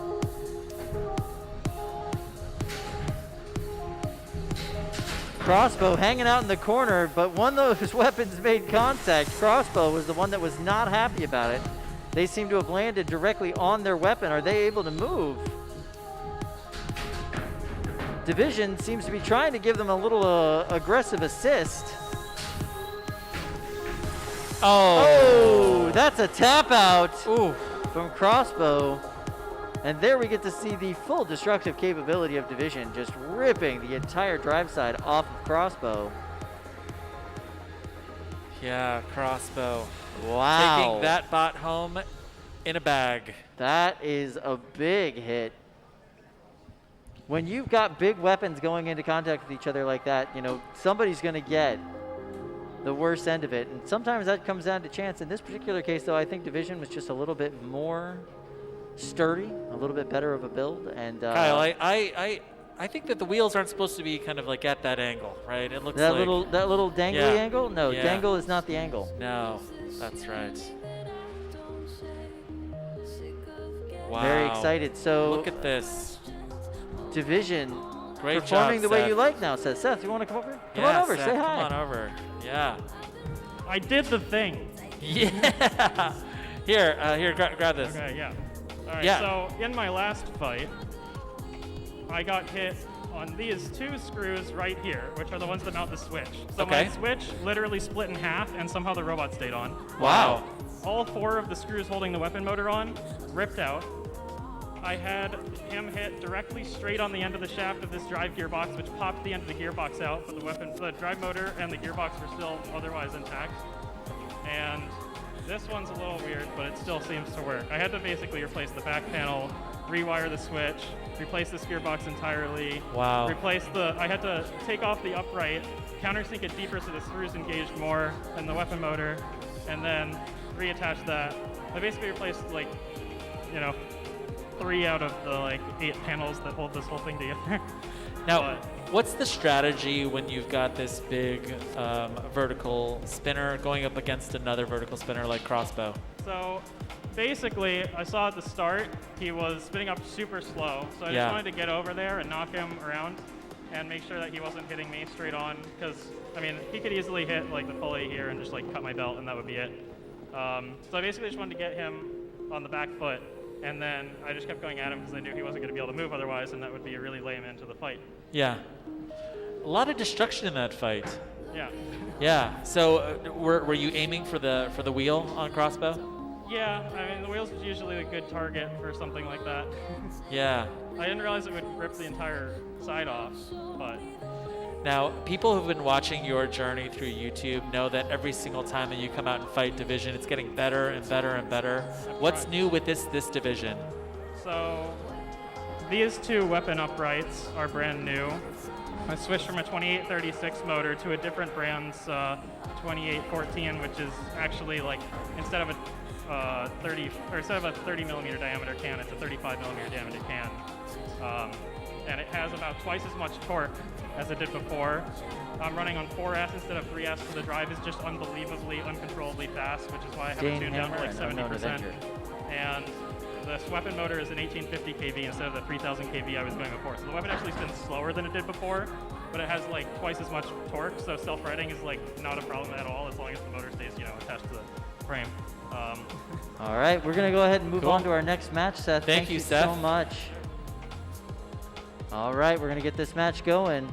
[SPEAKER 1] Crossbow hanging out in the corner, but one of those weapons made contact. Crossbow was the one that was not happy about it. They seem to have landed directly on their weapon. Are they able to move? Division seems to be trying to give them a little aggressive assist. Oh, that's a tap out from Crossbow. And there we get to see the full destructive capability of Division, just ripping the entire drive side off of Crossbow.
[SPEAKER 2] Yeah, Crossbow.
[SPEAKER 1] Wow.
[SPEAKER 2] Taking that bot home in a bag.
[SPEAKER 1] That is a big hit. When you've got big weapons going into contact with each other like that, you know, somebody's going to get the worst end of it. And sometimes that comes down to chance. In this particular case, though, I think Division was just a little bit more sturdy, a little bit better of a build. And
[SPEAKER 2] Kyle, I think that the wheels aren't supposed to be kind of like at that angle, right? It looks
[SPEAKER 1] that
[SPEAKER 2] like
[SPEAKER 1] little dangly angle? No,
[SPEAKER 2] Yeah.
[SPEAKER 1] dangle is not the angle.
[SPEAKER 2] No, that's right. Wow.
[SPEAKER 1] Very excited. So
[SPEAKER 2] look at this.
[SPEAKER 1] Division
[SPEAKER 2] Great
[SPEAKER 1] performing
[SPEAKER 2] job,
[SPEAKER 1] the way
[SPEAKER 2] Seth.
[SPEAKER 1] you like now, Seth. Seth, you want to come over? Come
[SPEAKER 2] Yeah,
[SPEAKER 1] on over,
[SPEAKER 2] Seth,
[SPEAKER 1] say hi.
[SPEAKER 2] Come on over. Yeah.
[SPEAKER 7] I did the thing.
[SPEAKER 2] Yeah. Here, grab this.
[SPEAKER 7] Okay, yeah. All right,
[SPEAKER 2] Yeah.
[SPEAKER 7] so in my last fight, I got hit on these 2 screws right here, which are the ones that mount the switch. So
[SPEAKER 2] Okay.
[SPEAKER 7] my switch literally split in half, and somehow the robot stayed on.
[SPEAKER 2] Wow.
[SPEAKER 7] All 4 of the screws holding the weapon motor on ripped out. I had him hit directly straight on the end of the shaft of this drive gearbox, which popped the end of the gearbox out, but the drive motor and the gearbox were still otherwise intact. And this one's a little weird, but it still seems to work. I had to basically replace the back panel, rewire the switch, replace this gearbox entirely.
[SPEAKER 2] Wow.
[SPEAKER 7] I had to take off the upright, countersink it deeper so the screws engaged more in the weapon motor, and then reattach that. I basically replaced 3 out of the 8 panels that hold this whole thing together.
[SPEAKER 2] Now, what's the strategy when you've got this big vertical spinner going up against another vertical spinner like Crossbow?
[SPEAKER 7] So basically, I saw at the start he was spinning up super slow, so I just wanted to get over there and knock him around and make sure that he wasn't hitting me straight on, because I mean he could easily hit the pulley here and just cut my belt and that would be it. So I basically just wanted to get him on the back foot, and then I just kept going at him because I knew he wasn't going to be able to move otherwise, and that would be a really lame end to the fight.
[SPEAKER 2] Yeah. A lot of destruction in that fight.
[SPEAKER 7] Yeah.
[SPEAKER 2] Yeah. So were you aiming for the wheel on crossbow?
[SPEAKER 7] Yeah, I mean, the wheel's usually a good target for something like that.
[SPEAKER 2] Yeah.
[SPEAKER 7] I didn't realize it would rip the entire side off, but...
[SPEAKER 2] Now, people who've been watching your journey through YouTube know that every single time that you come out and fight Division, it's getting better and better and better. What's new with this Division?
[SPEAKER 7] So, these two weapon uprights are brand new. I switched from a 2836 motor to a different brand's 2814, which is actually like, instead of a 30 millimeter diameter can, it's a 35 millimeter diameter can. And it has about twice as much torque as it did before. I'm running on 4S instead of 3S, so the drive is just unbelievably, uncontrollably fast, which is why I have it tuned down to like 70%. And this weapon motor is an 1850 kV instead of the 3000 kV I was going before. So the weapon actually spins slower than it did before, but it has like twice as much torque, so self-riding is like not a problem at all as long as the motor stays, you know, attached to the frame.
[SPEAKER 1] All right, we're gonna go ahead and move on to our next match, Seth.
[SPEAKER 2] Thank you, Seth.
[SPEAKER 1] So much. All right, we're gonna get this match going.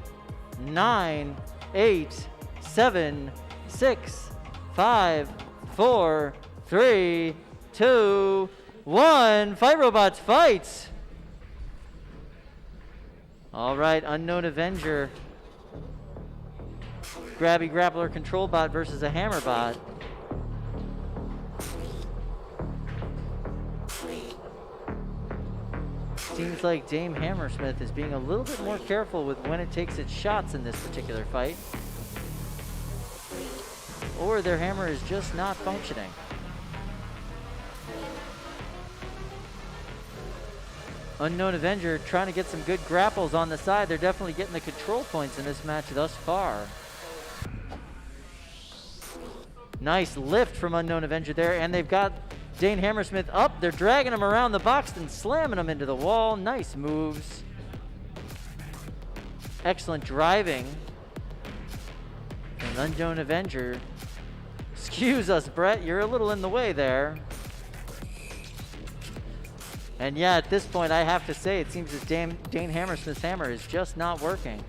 [SPEAKER 1] 9, 8, 7, 6, 5, 4, 3, 2, 1. Fight Robots, fight! All right, Unknown Avenger. Grabby Grappler Control Bot versus a Hammer Bot. Seems like Dame Hammersmith is being a little bit more careful with when it takes its shots in this particular fight. Or their hammer is just not functioning. Unknown Avenger trying to get some good grapples on the side. They're definitely getting the control points in this match thus far. Nice lift from Unknown Avenger there, and they've got Dane Hammersmith up. They're dragging him around the box and slamming him into the wall. Nice moves. Excellent driving. And Unknown Avenger. Excuse us, Brett. You're a little in the way there. And yeah, at this point, I have to say, it seems that Dane Hammersmith's hammer is just not working.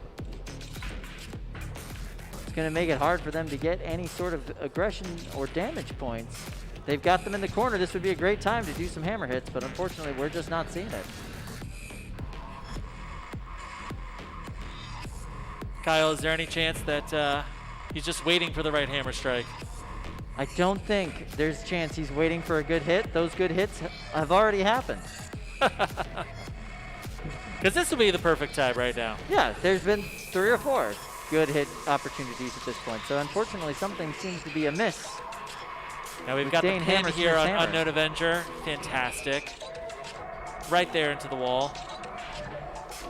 [SPEAKER 1] It's going to make it hard for them to get any sort of aggression or damage points. They've got them in the corner. This would be a great time to do some hammer hits, but unfortunately, we're just not seeing it.
[SPEAKER 2] Kyle, is there any chance that he's just waiting for the right hammer strike?
[SPEAKER 1] I don't think there's a chance he's waiting for a good hit. Those good hits have already happened.
[SPEAKER 2] Because this would be the perfect time right now.
[SPEAKER 1] Yeah, there's been 3 or 4 good hit opportunities at this point. So unfortunately, something seems to be amiss.
[SPEAKER 2] Now we've got the pin here on Unknown Avenger. Fantastic. Right there into the wall.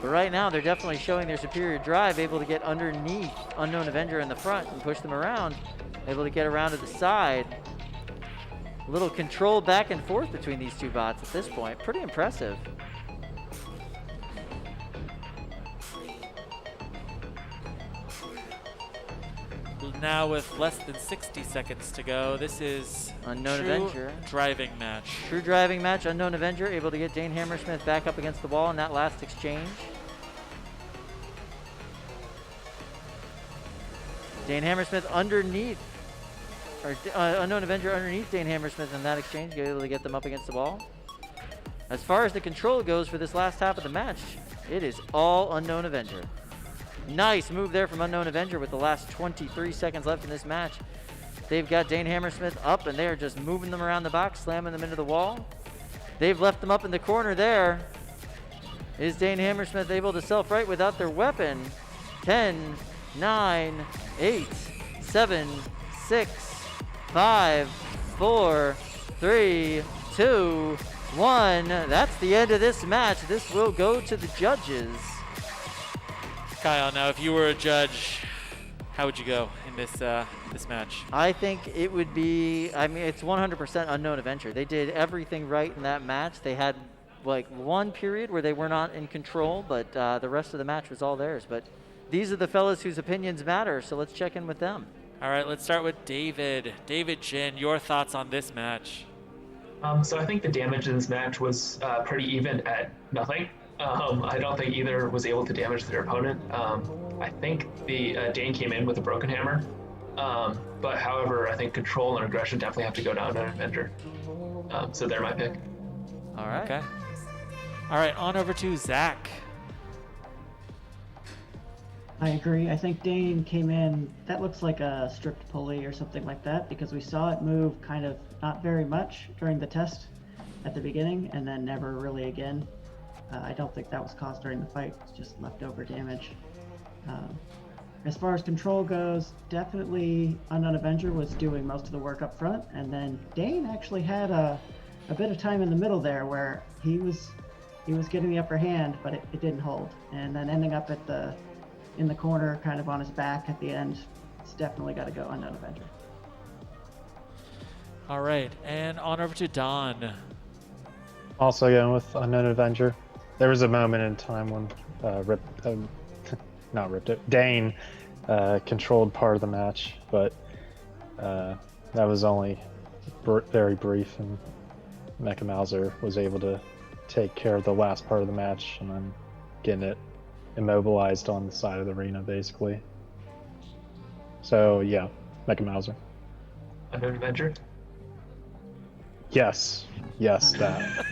[SPEAKER 1] But right now, they're definitely showing their superior drive, able to get underneath Unknown Avenger in the front and push them around. Able to get around to the side. A little control back and forth between these two bots at this point. Pretty impressive.
[SPEAKER 2] Now with less than 60 seconds to go, this is
[SPEAKER 1] Unknown
[SPEAKER 2] true
[SPEAKER 1] Avenger.
[SPEAKER 2] Driving match.
[SPEAKER 1] True driving match. Unknown Avenger able to get Dane Hammersmith back up against the wall in that last exchange. Dane Hammersmith underneath, or Unknown Avenger underneath Dane Hammersmith in that exchange, able to get them up against the wall. As far as the control goes for this last half of the match, it is all Unknown Avenger. Nice move there from Unknown Avenger with the last 23 seconds left in this match. They've got Dane Hammersmith up, and they're just moving them around the box, slamming them into the wall. They've left them up in the corner there. Is Dane Hammersmith able to self-right without their weapon? 10, 9, 8, 7, 6, 5, 4, 3, 2, 1. That's the end of this match. This will go to the judges.
[SPEAKER 2] Kyle, now if you were a judge, how would you go in this this match?
[SPEAKER 1] I think it would be, I mean, it's 100% Unknown Avenger. They did everything right in that match. They had like one period where they were not in control, but the rest of the match was all theirs. But these are the fellas whose opinions matter, so let's check in with them.
[SPEAKER 2] All right, let's start with David. David Jin, your thoughts on this match?
[SPEAKER 8] So I think the damage in this match was pretty even at nothing. I don't think either was able to damage their opponent. I think the Dane came in with a broken hammer. But however, I think control and aggression definitely have to go down to an Avenger. So they're my pick.
[SPEAKER 1] All right.
[SPEAKER 2] Okay. All right, on over to Zach.
[SPEAKER 9] I agree. I think Dane came in, that looks like a stripped pulley or something like that, because we saw it move kind of not very much during the test at the beginning and then never really again. I don't think that was caused during the fight, it's just leftover damage. As far as control goes, definitely Unknown Avenger was doing most of the work up front, and then Dane actually had a bit of time in the middle there where he was getting the upper hand, but it didn't hold. And then ending up in the corner, kind of on his back at the end, it's definitely got to go Unknown Avenger.
[SPEAKER 2] All right, and on over to Don.
[SPEAKER 10] Also going with Unknown Avenger. There was a moment in time when Dane controlled part of the match, but that was only very brief, and Mecha Mauser was able to take care of the last part of the match and then getting it immobilized on the side of the arena, basically. So yeah, Mecha Mauser.
[SPEAKER 8] Unknown Avenger?
[SPEAKER 10] Yes, that.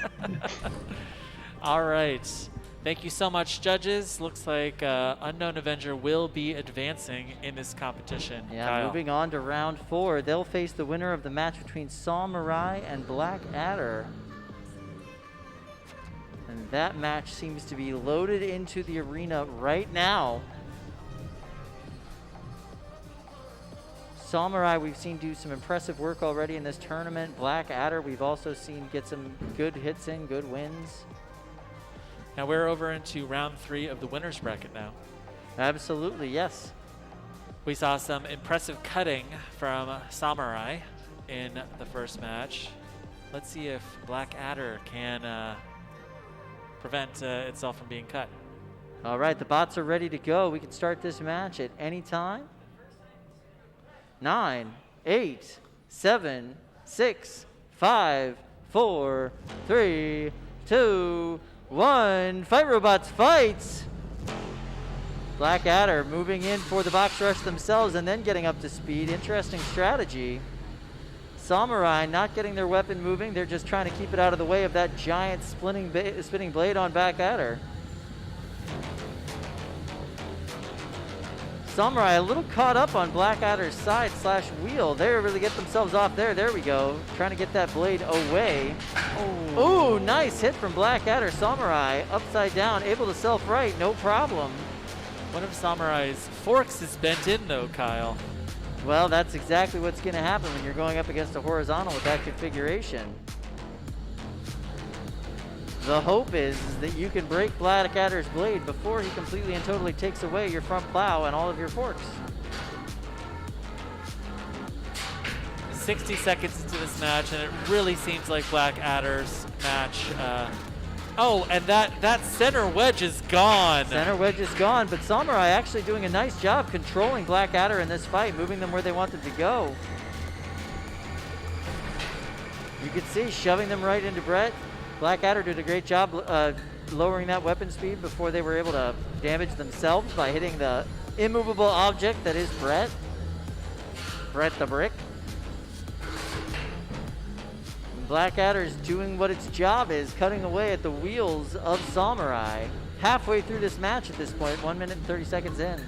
[SPEAKER 2] All right. Thank you so much, judges. Looks like Unknown Avenger will be advancing in this competition.
[SPEAKER 1] Yeah,
[SPEAKER 2] Kyle.
[SPEAKER 1] moving on to round 4. They'll face the winner of the match between Samurai and Black Adder. And that match seems to be loaded into the arena right now. Samurai, we've seen do some impressive work already in this tournament. Black Adder, we've also seen get some good hits in, good wins.
[SPEAKER 2] Now we're over into round 3 of the winner's bracket now.
[SPEAKER 1] Absolutely, yes.
[SPEAKER 2] We saw some impressive cutting from Samurai in the first match. Let's see if Black Adder can prevent itself from being cut.
[SPEAKER 1] All right, the bots are ready to go. We can start this match at any time. 9, 8, 7, 6, 5, 4, 3, 2, 1. Fight, robots, fight! Black Adder moving in for the box rush themselves and then getting up to speed. Interesting strategy. Samurai not getting their weapon moving. They're just trying to keep it out of the way of that giant spinning blade on Black Adder. Samurai a little caught up on Black Adder's side / wheel. They really get themselves off there. There we go. Trying to get that blade away. Oh, ooh, nice hit from Black Adder. Samurai upside down, able to self-right, no problem.
[SPEAKER 2] One of Samurai's forks is bent in though, Kyle.
[SPEAKER 1] Well, that's exactly what's going to happen when you're going up against a horizontal with that configuration. The hope is that you can break Black Adder's blade before he completely and totally takes away your front plow and all of your forks.
[SPEAKER 2] 60 seconds into this match, and it really seems like Black Adder's match. Oh, and that center wedge is gone.
[SPEAKER 1] Center wedge is gone, but Samurai actually doing a nice job controlling Black Adder in this fight, moving them where they wanted to go. You could see shoving them right into Brett. Black Adder did a great job lowering that weapon speed before they were able to damage themselves by hitting the immovable object that is Brett. Brett the Brick. Black Adder's doing what its job is, cutting away at the wheels of Samurai. Halfway through this match at this point, 1 minute and 30 seconds in.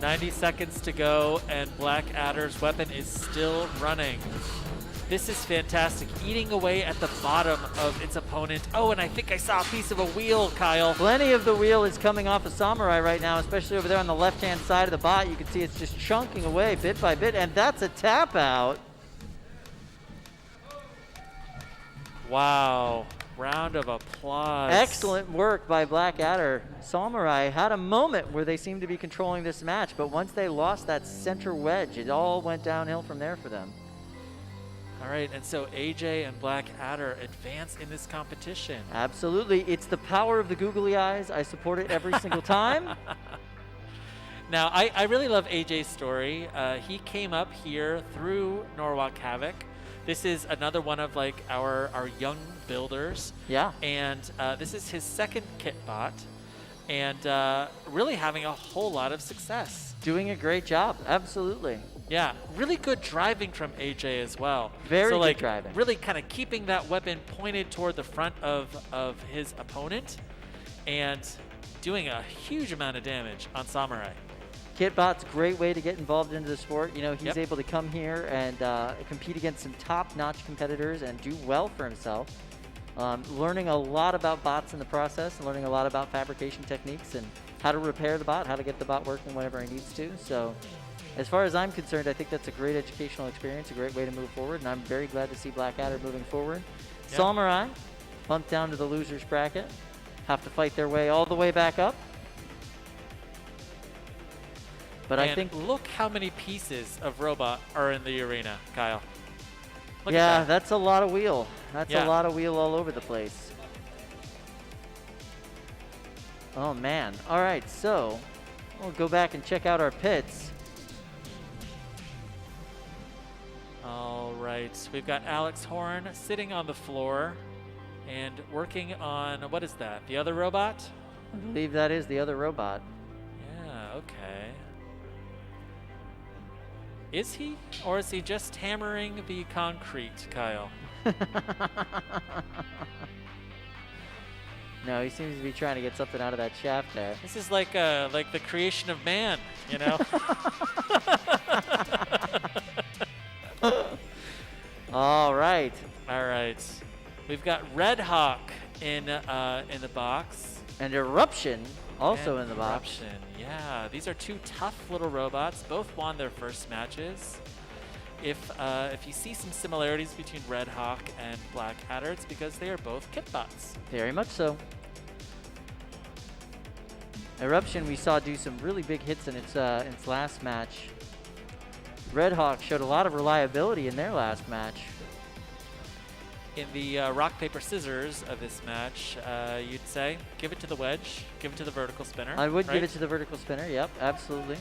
[SPEAKER 2] 90 seconds to go, and Black Adder's weapon is still running. This is fantastic, eating away at the bottom of its opponent. Oh, and I think I saw a piece of a wheel, Kyle.
[SPEAKER 1] Plenty of the wheel is coming off of Samurai right now, especially over there on the left-hand side of the bot. You can see it's just chunking away bit by bit, and that's a tap out.
[SPEAKER 2] Wow, round of applause.
[SPEAKER 1] Excellent work by Black Adder. Samurai had a moment where they seemed to be controlling this match, but once they lost that center wedge, it all went downhill from there for them.
[SPEAKER 2] All right, and so AJ and Black Adder advance in this competition.
[SPEAKER 1] Absolutely. It's the power of the googly eyes. I support it every single time.
[SPEAKER 2] Now, I really love AJ's story. He came up here through Norwalk Havoc This is another one of like our young builders.
[SPEAKER 1] Yeah.
[SPEAKER 2] And this is his second kit bot, and really having a whole lot of success.
[SPEAKER 1] Doing a great job. Absolutely.
[SPEAKER 2] Yeah, really good driving from AJ as well.
[SPEAKER 1] Very
[SPEAKER 2] so,
[SPEAKER 1] good
[SPEAKER 2] like,
[SPEAKER 1] driving.
[SPEAKER 2] Really kind of keeping that weapon pointed toward the front of his opponent and doing a huge amount of damage on Samurai.
[SPEAKER 1] Kitbot's a great way to get involved into the sport. You know, he's
[SPEAKER 2] Yep.
[SPEAKER 1] able to come here and compete against some top-notch competitors and do well for himself. Learning a lot about bots in the process, and learning a lot about fabrication techniques and how to repair the bot, how to get the bot working whenever he needs to. So as far as I'm concerned, I think that's a great educational experience, a great way to move forward, and I'm very glad to see Blackadder moving forward.
[SPEAKER 2] Yep.
[SPEAKER 1] Samurai bumped down to the losers bracket, have to fight their way all the way back up. But
[SPEAKER 2] and
[SPEAKER 1] I think
[SPEAKER 2] look how many pieces of robot are in the arena, Kyle. Look at
[SPEAKER 1] yeah,
[SPEAKER 2] that.
[SPEAKER 1] that's a lot of wheel. That's
[SPEAKER 2] Yeah.
[SPEAKER 1] a lot of wheel all over the place. Oh man. All right, so we'll go back and check out our pits.
[SPEAKER 2] All right, we've got Alex Horn sitting on the floor and working on, what is that, the other robot?
[SPEAKER 1] I believe that is the other robot.
[SPEAKER 2] Yeah, okay. Is he? Or is he just hammering the concrete, Kyle?
[SPEAKER 1] No, he seems to be trying to get something out of that shaft there.
[SPEAKER 2] This is like the creation of man, you know?
[SPEAKER 1] All right.
[SPEAKER 2] All right. We've got Red Hawk in the box.
[SPEAKER 1] And Eruption also
[SPEAKER 2] And
[SPEAKER 1] in the box.
[SPEAKER 2] Eruption, yeah. These are two tough little robots. Both won their first matches. If you see some similarities between Red Hawk and Blackadder, it's because they are both kit bots.
[SPEAKER 1] Very much so. Eruption we saw do some really big hits in its last match. Red Hawk showed a lot of reliability in their last match.
[SPEAKER 2] In the rock, paper, scissors of this match, you'd say, give it to the wedge, give it to the vertical spinner.
[SPEAKER 1] I would give it to the vertical spinner, yep, absolutely.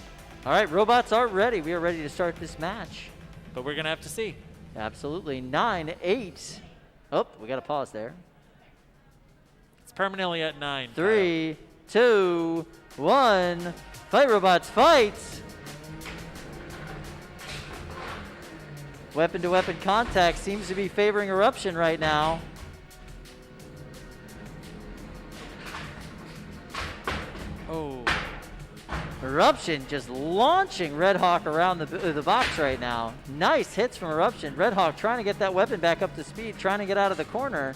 [SPEAKER 1] All right, robots are ready. We are ready to start this match.
[SPEAKER 2] But we're going to have to see.
[SPEAKER 1] Absolutely. 9-8. Oh, we got to pause there.
[SPEAKER 2] It's permanently at 9.
[SPEAKER 1] 3, 2, 1. Fight, robots, fight! Weapon-to-weapon contact seems to be favoring Eruption right now.
[SPEAKER 2] Oh.
[SPEAKER 1] Eruption just launching Red Hawk around the box right now. Nice hits from Eruption. Red Hawk trying to get that weapon back up to speed, trying to get out of the corner.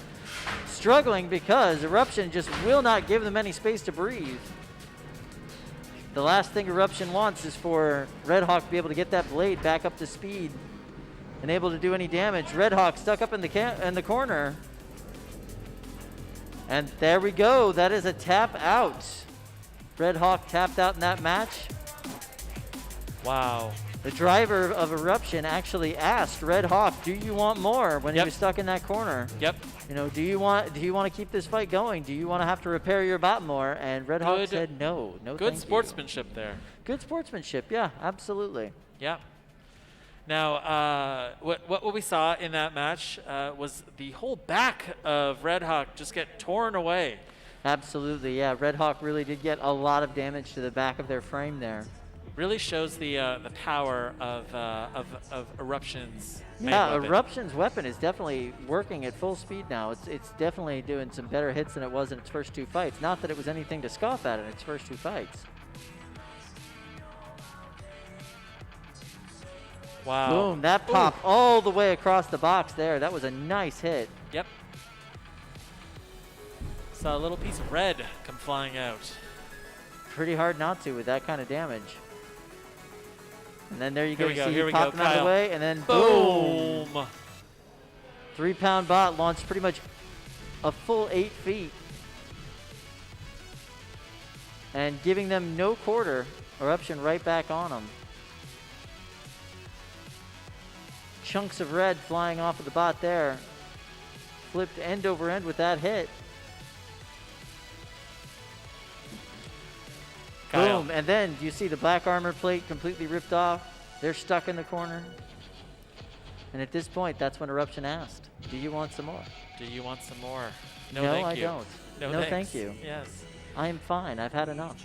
[SPEAKER 1] Struggling because Eruption just will not give them any space to breathe. The last thing Eruption wants is for Red Hawk to be able to get that blade back up to speed and able to do any damage. Red Hawk stuck up in the corner. And there we go. That is a tap out. Red Hawk tapped out in that match.
[SPEAKER 2] Wow.
[SPEAKER 1] The driver of Eruption actually asked Red Hawk, "Do you want more?" when he
[SPEAKER 2] Yep.
[SPEAKER 1] was stuck in that corner.
[SPEAKER 2] Yep.
[SPEAKER 1] You know, do you want to keep this fight going? Do you want to have to repair your bot more? And Red Hawk said no. No,
[SPEAKER 2] Good
[SPEAKER 1] thank
[SPEAKER 2] sportsmanship there.
[SPEAKER 1] you. Good sportsmanship. Yeah, absolutely.
[SPEAKER 2] Yeah. Now, what we saw in that match was the whole back of Red Hawk just get torn away.
[SPEAKER 1] Absolutely, yeah. Red Hawk really did get a lot of damage to the back of their frame there.
[SPEAKER 2] Really shows the power of Eruption's main
[SPEAKER 1] Yeah,
[SPEAKER 2] weapon.
[SPEAKER 1] Eruption's weapon is definitely working at full speed now. It's definitely doing some better hits than it was in its first two fights. Not that it was anything to scoff at in its first two fights.
[SPEAKER 2] Wow.
[SPEAKER 1] Boom, that popped all the way across the box there. That was a nice hit.
[SPEAKER 2] Yep. Saw a little piece of red come flying out.
[SPEAKER 1] Pretty hard not to with that kind of damage. And then there you
[SPEAKER 2] Here
[SPEAKER 1] go.
[SPEAKER 2] we go,
[SPEAKER 1] See
[SPEAKER 2] here
[SPEAKER 1] he
[SPEAKER 2] we
[SPEAKER 1] popped
[SPEAKER 2] go,
[SPEAKER 1] him out of
[SPEAKER 2] Kyle.
[SPEAKER 1] the way, and then
[SPEAKER 2] Boom.
[SPEAKER 1] boom. 3-pound bot launched pretty much a full 8 feet. And giving them no quarter. Eruption right back on them. Chunks of red flying off of the bot there. Flipped end over end with that hit.
[SPEAKER 2] Kyle.
[SPEAKER 1] Boom, and then you see the black armor plate completely ripped off. They're stuck in the corner. And at this point, that's when Eruption asked, do you want some more?
[SPEAKER 2] Do you want some more? No,
[SPEAKER 1] No,
[SPEAKER 2] thank
[SPEAKER 1] I
[SPEAKER 2] you.
[SPEAKER 1] don't.
[SPEAKER 2] No,
[SPEAKER 1] No,
[SPEAKER 2] thanks.
[SPEAKER 1] thank you.
[SPEAKER 2] Yes.
[SPEAKER 1] I am fine. I've had enough.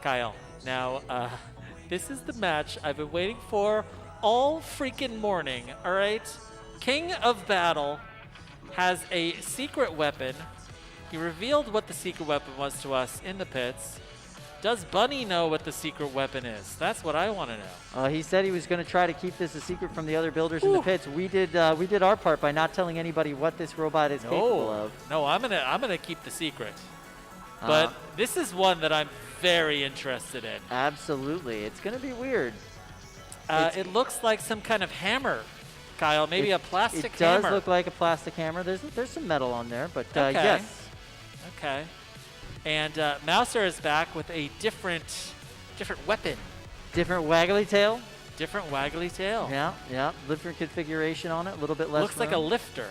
[SPEAKER 2] Kyle, now, this is the match I've been waiting for all freaking morning, all right? King of Battle has a secret weapon. He revealed what the secret weapon was to us in the pits. Does Bunny know what the secret weapon is? That's what I want to know.
[SPEAKER 1] He said he was going to try to keep this a secret from the other builders in the pits. We did our part by not telling anybody what this robot is capable of.
[SPEAKER 2] No, I'm gonna keep the secret. But this is one that I'm very interested in.
[SPEAKER 1] Absolutely. It's going to be weird.
[SPEAKER 2] It looks like some kind of hammer, Kyle. Maybe a plastic hammer.
[SPEAKER 1] It does look like a plastic hammer. There's some metal on there, but
[SPEAKER 2] okay.
[SPEAKER 1] yes.
[SPEAKER 2] Okay. And Mouser is back with a different weapon.
[SPEAKER 1] Different waggly tail?
[SPEAKER 2] Different waggly tail.
[SPEAKER 1] Yeah. Different configuration on it. A little bit less.
[SPEAKER 2] Looks like a lifter.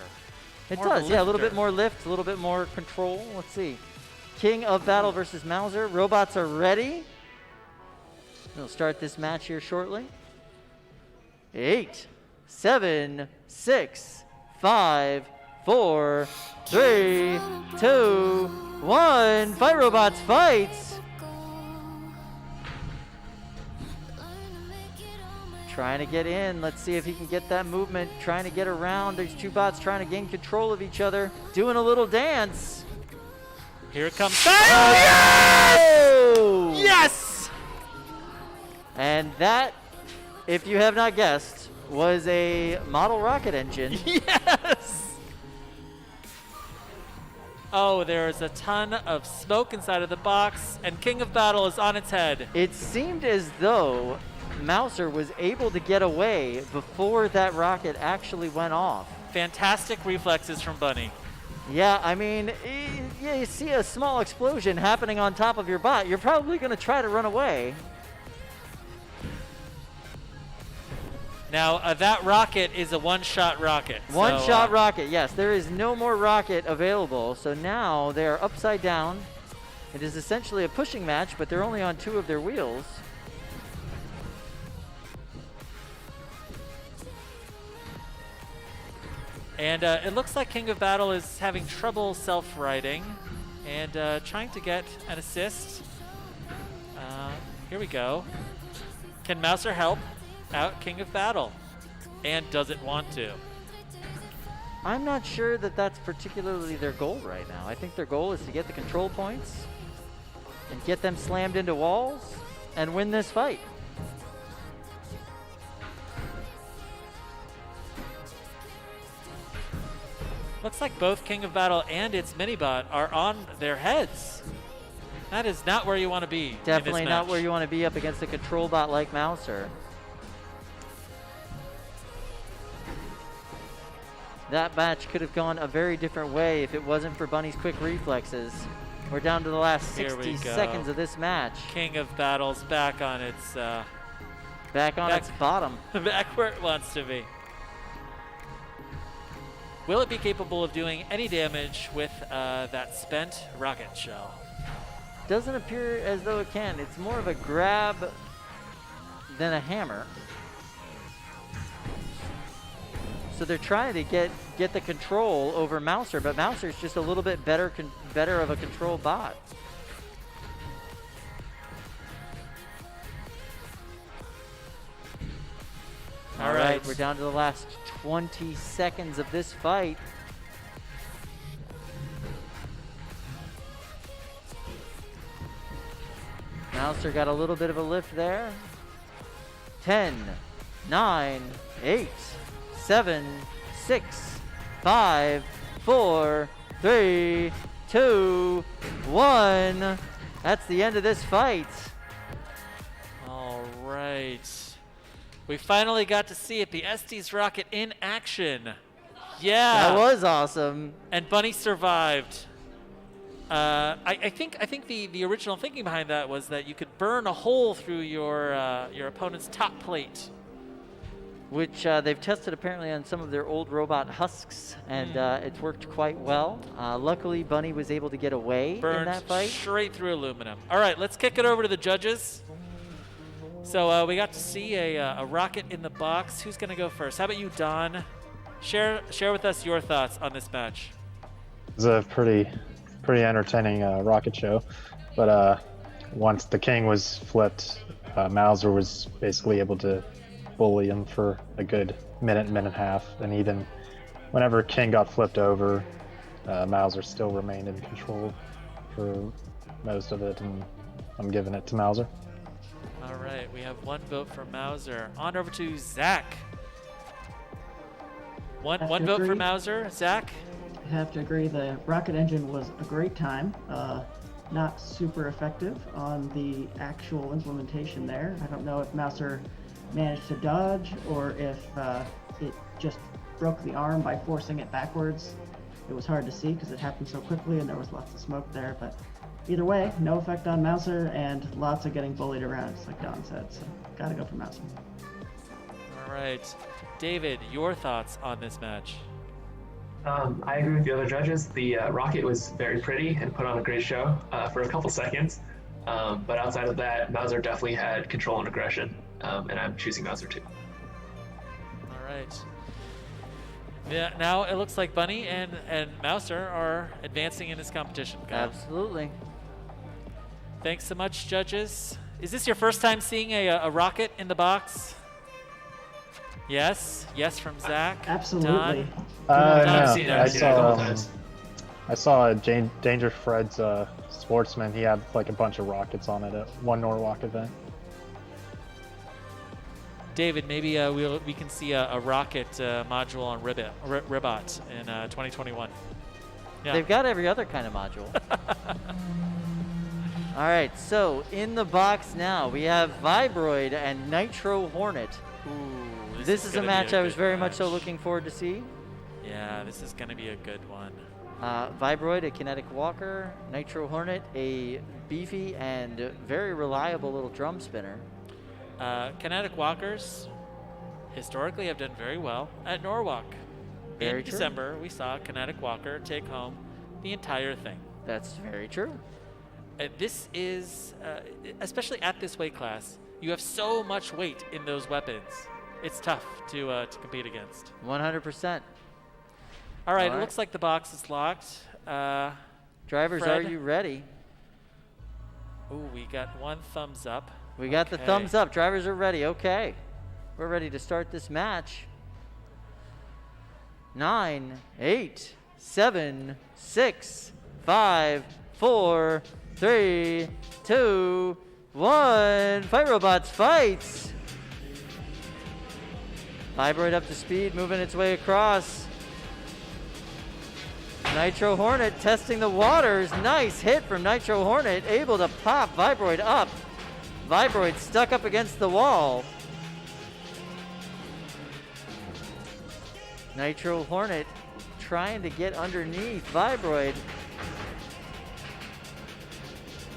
[SPEAKER 1] It does, yeah. A little bit more lift, a little bit more control. Let's see. King of Battle versus Mouser. Robots are ready. We'll start this match here shortly. 8, 7, 6, 5, 4, 3, 2, 1. Fight, robots, fight! Trying to get in. Let's see if he can get that movement. Trying to get around. These two bots trying to gain control of each other. Doing a little dance.
[SPEAKER 2] Here it comes.
[SPEAKER 1] Oh!
[SPEAKER 2] Yes!
[SPEAKER 1] And that, if you have not guessed, was a model rocket engine.
[SPEAKER 2] Yes! Oh, there is a ton of smoke inside of the box, and King of Battle is on its head.
[SPEAKER 1] It seemed as though Mouser was able to get away before that rocket actually went off.
[SPEAKER 2] Fantastic reflexes from Bunny.
[SPEAKER 1] Yeah, I mean, you see a small explosion happening on top of your bot, you're probably going to try to run away.
[SPEAKER 2] Now, that rocket is a one-shot rocket.
[SPEAKER 1] One-shot rocket, yes. There is no more rocket available, so now they are upside down. It is essentially a pushing match, but they're only on 2 of their wheels.
[SPEAKER 2] And it looks like King of Battle is having trouble self-riding and trying to get an assist. Here we go. Can Mouser help out King of Battle? And doesn't want to.
[SPEAKER 1] I'm not sure that that's particularly their goal right now. I think their goal is to get the control points and get them slammed into walls and win this fight.
[SPEAKER 2] Looks like both King of Battle and its minibot are on their heads. That is not where you want to be.
[SPEAKER 1] Definitely
[SPEAKER 2] in this
[SPEAKER 1] not
[SPEAKER 2] match.
[SPEAKER 1] where you want to be up against a control bot like Mouser. That match could have gone a very different way if it wasn't for Bunny's quick reflexes. We're down to the last 60 seconds of this match.
[SPEAKER 2] King of Battle's back on its
[SPEAKER 1] its bottom.
[SPEAKER 2] Back where it wants to be. Will it be capable of doing any damage with that spent rocket shell?
[SPEAKER 1] Doesn't appear as though it can. It's more of a grab than a hammer. So they're trying to get the control over Mouser, but Mouser's just a little bit better of a control bot. All right, we're down to the last 20 seconds of this fight. Mouser got a little bit of a lift there. 10, 9, 8, 7, 6, 5, 4, 3, 2, 1. That's the end of this fight.
[SPEAKER 2] All right. We finally got to see it, the Estes rocket in action. Yeah.
[SPEAKER 1] That was awesome.
[SPEAKER 2] And Bunny survived. I think the original thinking behind that was that you could burn a hole through your opponent's top plate.
[SPEAKER 1] Which they've tested apparently on some of their old robot husks, and it's worked quite well. Luckily, Bunny was able to get away
[SPEAKER 2] Burned
[SPEAKER 1] in that fight.
[SPEAKER 2] Straight through aluminum. All right, let's kick it over to the judges. So we got to see a rocket in the box. Who's going to go first? How about you, Don? Share with us your thoughts on this match.
[SPEAKER 10] It was a pretty entertaining rocket show, but once the king was flipped, Mauser was basically able to bully him for a good minute and a half, and even whenever king got flipped over, Mauser still remained in control for most of it, and I'm giving it to Mauser.
[SPEAKER 2] All right, we have one vote for Mauser. On over to Zach. One vote for Mauser. Zach?
[SPEAKER 9] I have to agree, the rocket engine was a great time. Not super effective on the actual implementation there. I don't know if Mauser managed to dodge or if it just broke the arm by forcing it backwards. It was hard to see because it happened so quickly and there was lots of smoke there, but either way, no effect on Mauser and lots of getting bullied around, just like Don said, so gotta go for Mauser.
[SPEAKER 2] All right. David, your thoughts on this match?
[SPEAKER 8] I agree with the other judges. The rocket was very pretty and put on a great show for a couple seconds. But outside of that, Mauser definitely had control and aggression, and I'm choosing Mauser too.
[SPEAKER 2] All right. Yeah, now it looks like Bunny and Mauser are advancing in this competition. Kyle.
[SPEAKER 1] Absolutely.
[SPEAKER 2] Thanks so much, judges. Is this your first time seeing a rocket in the box? Yes. Yes from Zach.
[SPEAKER 9] Absolutely.
[SPEAKER 10] No. I saw Danger Fred's Sportsman. He had like a bunch of rockets on it at one Norwalk event.
[SPEAKER 2] David, maybe we can see a rocket module on Ribot in 2021. Yeah.
[SPEAKER 1] They've got every other kind of module. All right, so in the box now, we have Vibroid and Nitro Hornet.
[SPEAKER 2] Ooh,
[SPEAKER 1] this is a match I was very much so looking forward to see.
[SPEAKER 2] Yeah, this is going to be a good one.
[SPEAKER 1] Vibroid, a kinetic walker. Nitro Hornet, a beefy and very reliable little drum spinner.
[SPEAKER 2] Kinetic walkers historically have done very well at Norwalk.
[SPEAKER 1] Very
[SPEAKER 2] in
[SPEAKER 1] true.
[SPEAKER 2] December, we saw a kinetic walker take home the entire thing.
[SPEAKER 1] That's very true.
[SPEAKER 2] This is, especially at this weight class, you have so much weight in those weapons. It's tough to compete against.
[SPEAKER 1] 100%.
[SPEAKER 2] All right, it looks like the box is locked.
[SPEAKER 1] Drivers,
[SPEAKER 2] Fred?
[SPEAKER 1] are you ready?
[SPEAKER 2] Ooh, we got one thumbs up.
[SPEAKER 1] We got the thumbs up. Drivers are ready. Okay. We're ready to start this match. 9, 8, 7, 6, 5, 4, 3, 2, 1. Fight Robots fights. Vibroid up to speed, moving its way across. Nitro Hornet testing the waters. Nice hit from Nitro Hornet, able to pop Vibroid up. Vibroid stuck up against the wall. Nitro Hornet trying to get underneath Vibroid.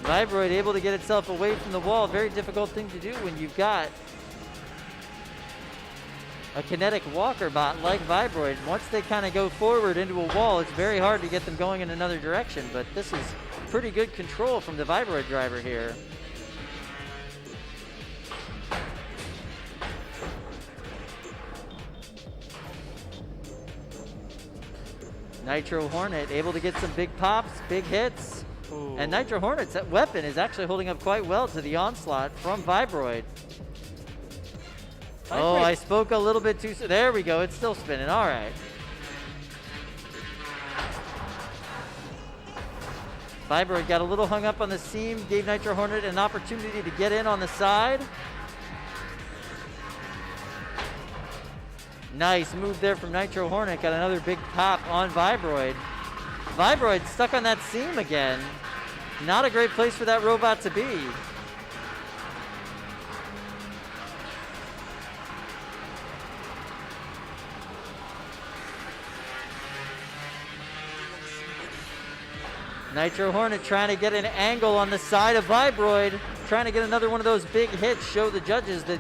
[SPEAKER 1] Vibroid able to get itself away from the wall. Very difficult thing to do when you've got a kinetic walker bot like Vibroid. Once they kind of go forward into a wall, it's very hard to get them going in another direction, but this is pretty good control from the Vibroid driver here. Nitro Hornet able to get some big pops, big hits. Ooh. And Nitro Hornet's weapon is actually holding up quite well to the onslaught from Vibroid. Oh, I spoke a little bit too soon. There we go. It's still spinning. All right. Vibroid got a little hung up on the seam, gave Nitro Hornet an opportunity to get in on the side. Nice move there from Nitro Hornet. Got another big pop on Vibroid. Vibroid stuck on that seam again. Not a great place for that robot to be. Nitro Hornet trying to get an angle on the side of Vibroid. Trying to get another one of those big hits. Show the judges that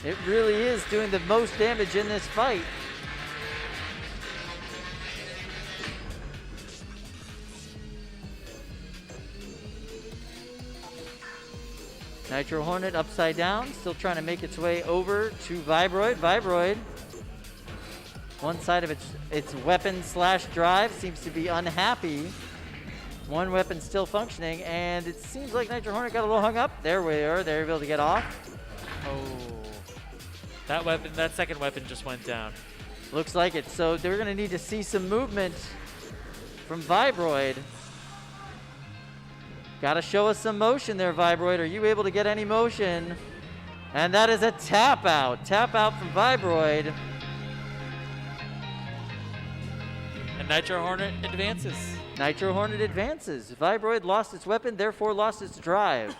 [SPEAKER 1] it really is doing the most damage in this fight. Nitro Hornet upside down, still trying to make its way over to Vibroid. Vibroid, one side of its weapon slash drive seems to be unhappy. One weapon still functioning, and it seems like Nitro Hornet got a little hung up. There we are. They're able to get off.
[SPEAKER 2] Oh, that second weapon just went down.
[SPEAKER 1] Looks like it. So they're going to need to see some movement from Vibroid. Got to show us some motion there, Vibroid. Are you able to get any motion? And that is a tap out. Tap out from Vibroid.
[SPEAKER 2] And Nitro Hornet advances.
[SPEAKER 1] Nitro Hornet advances. Vibroid lost its weapon, therefore lost its drive.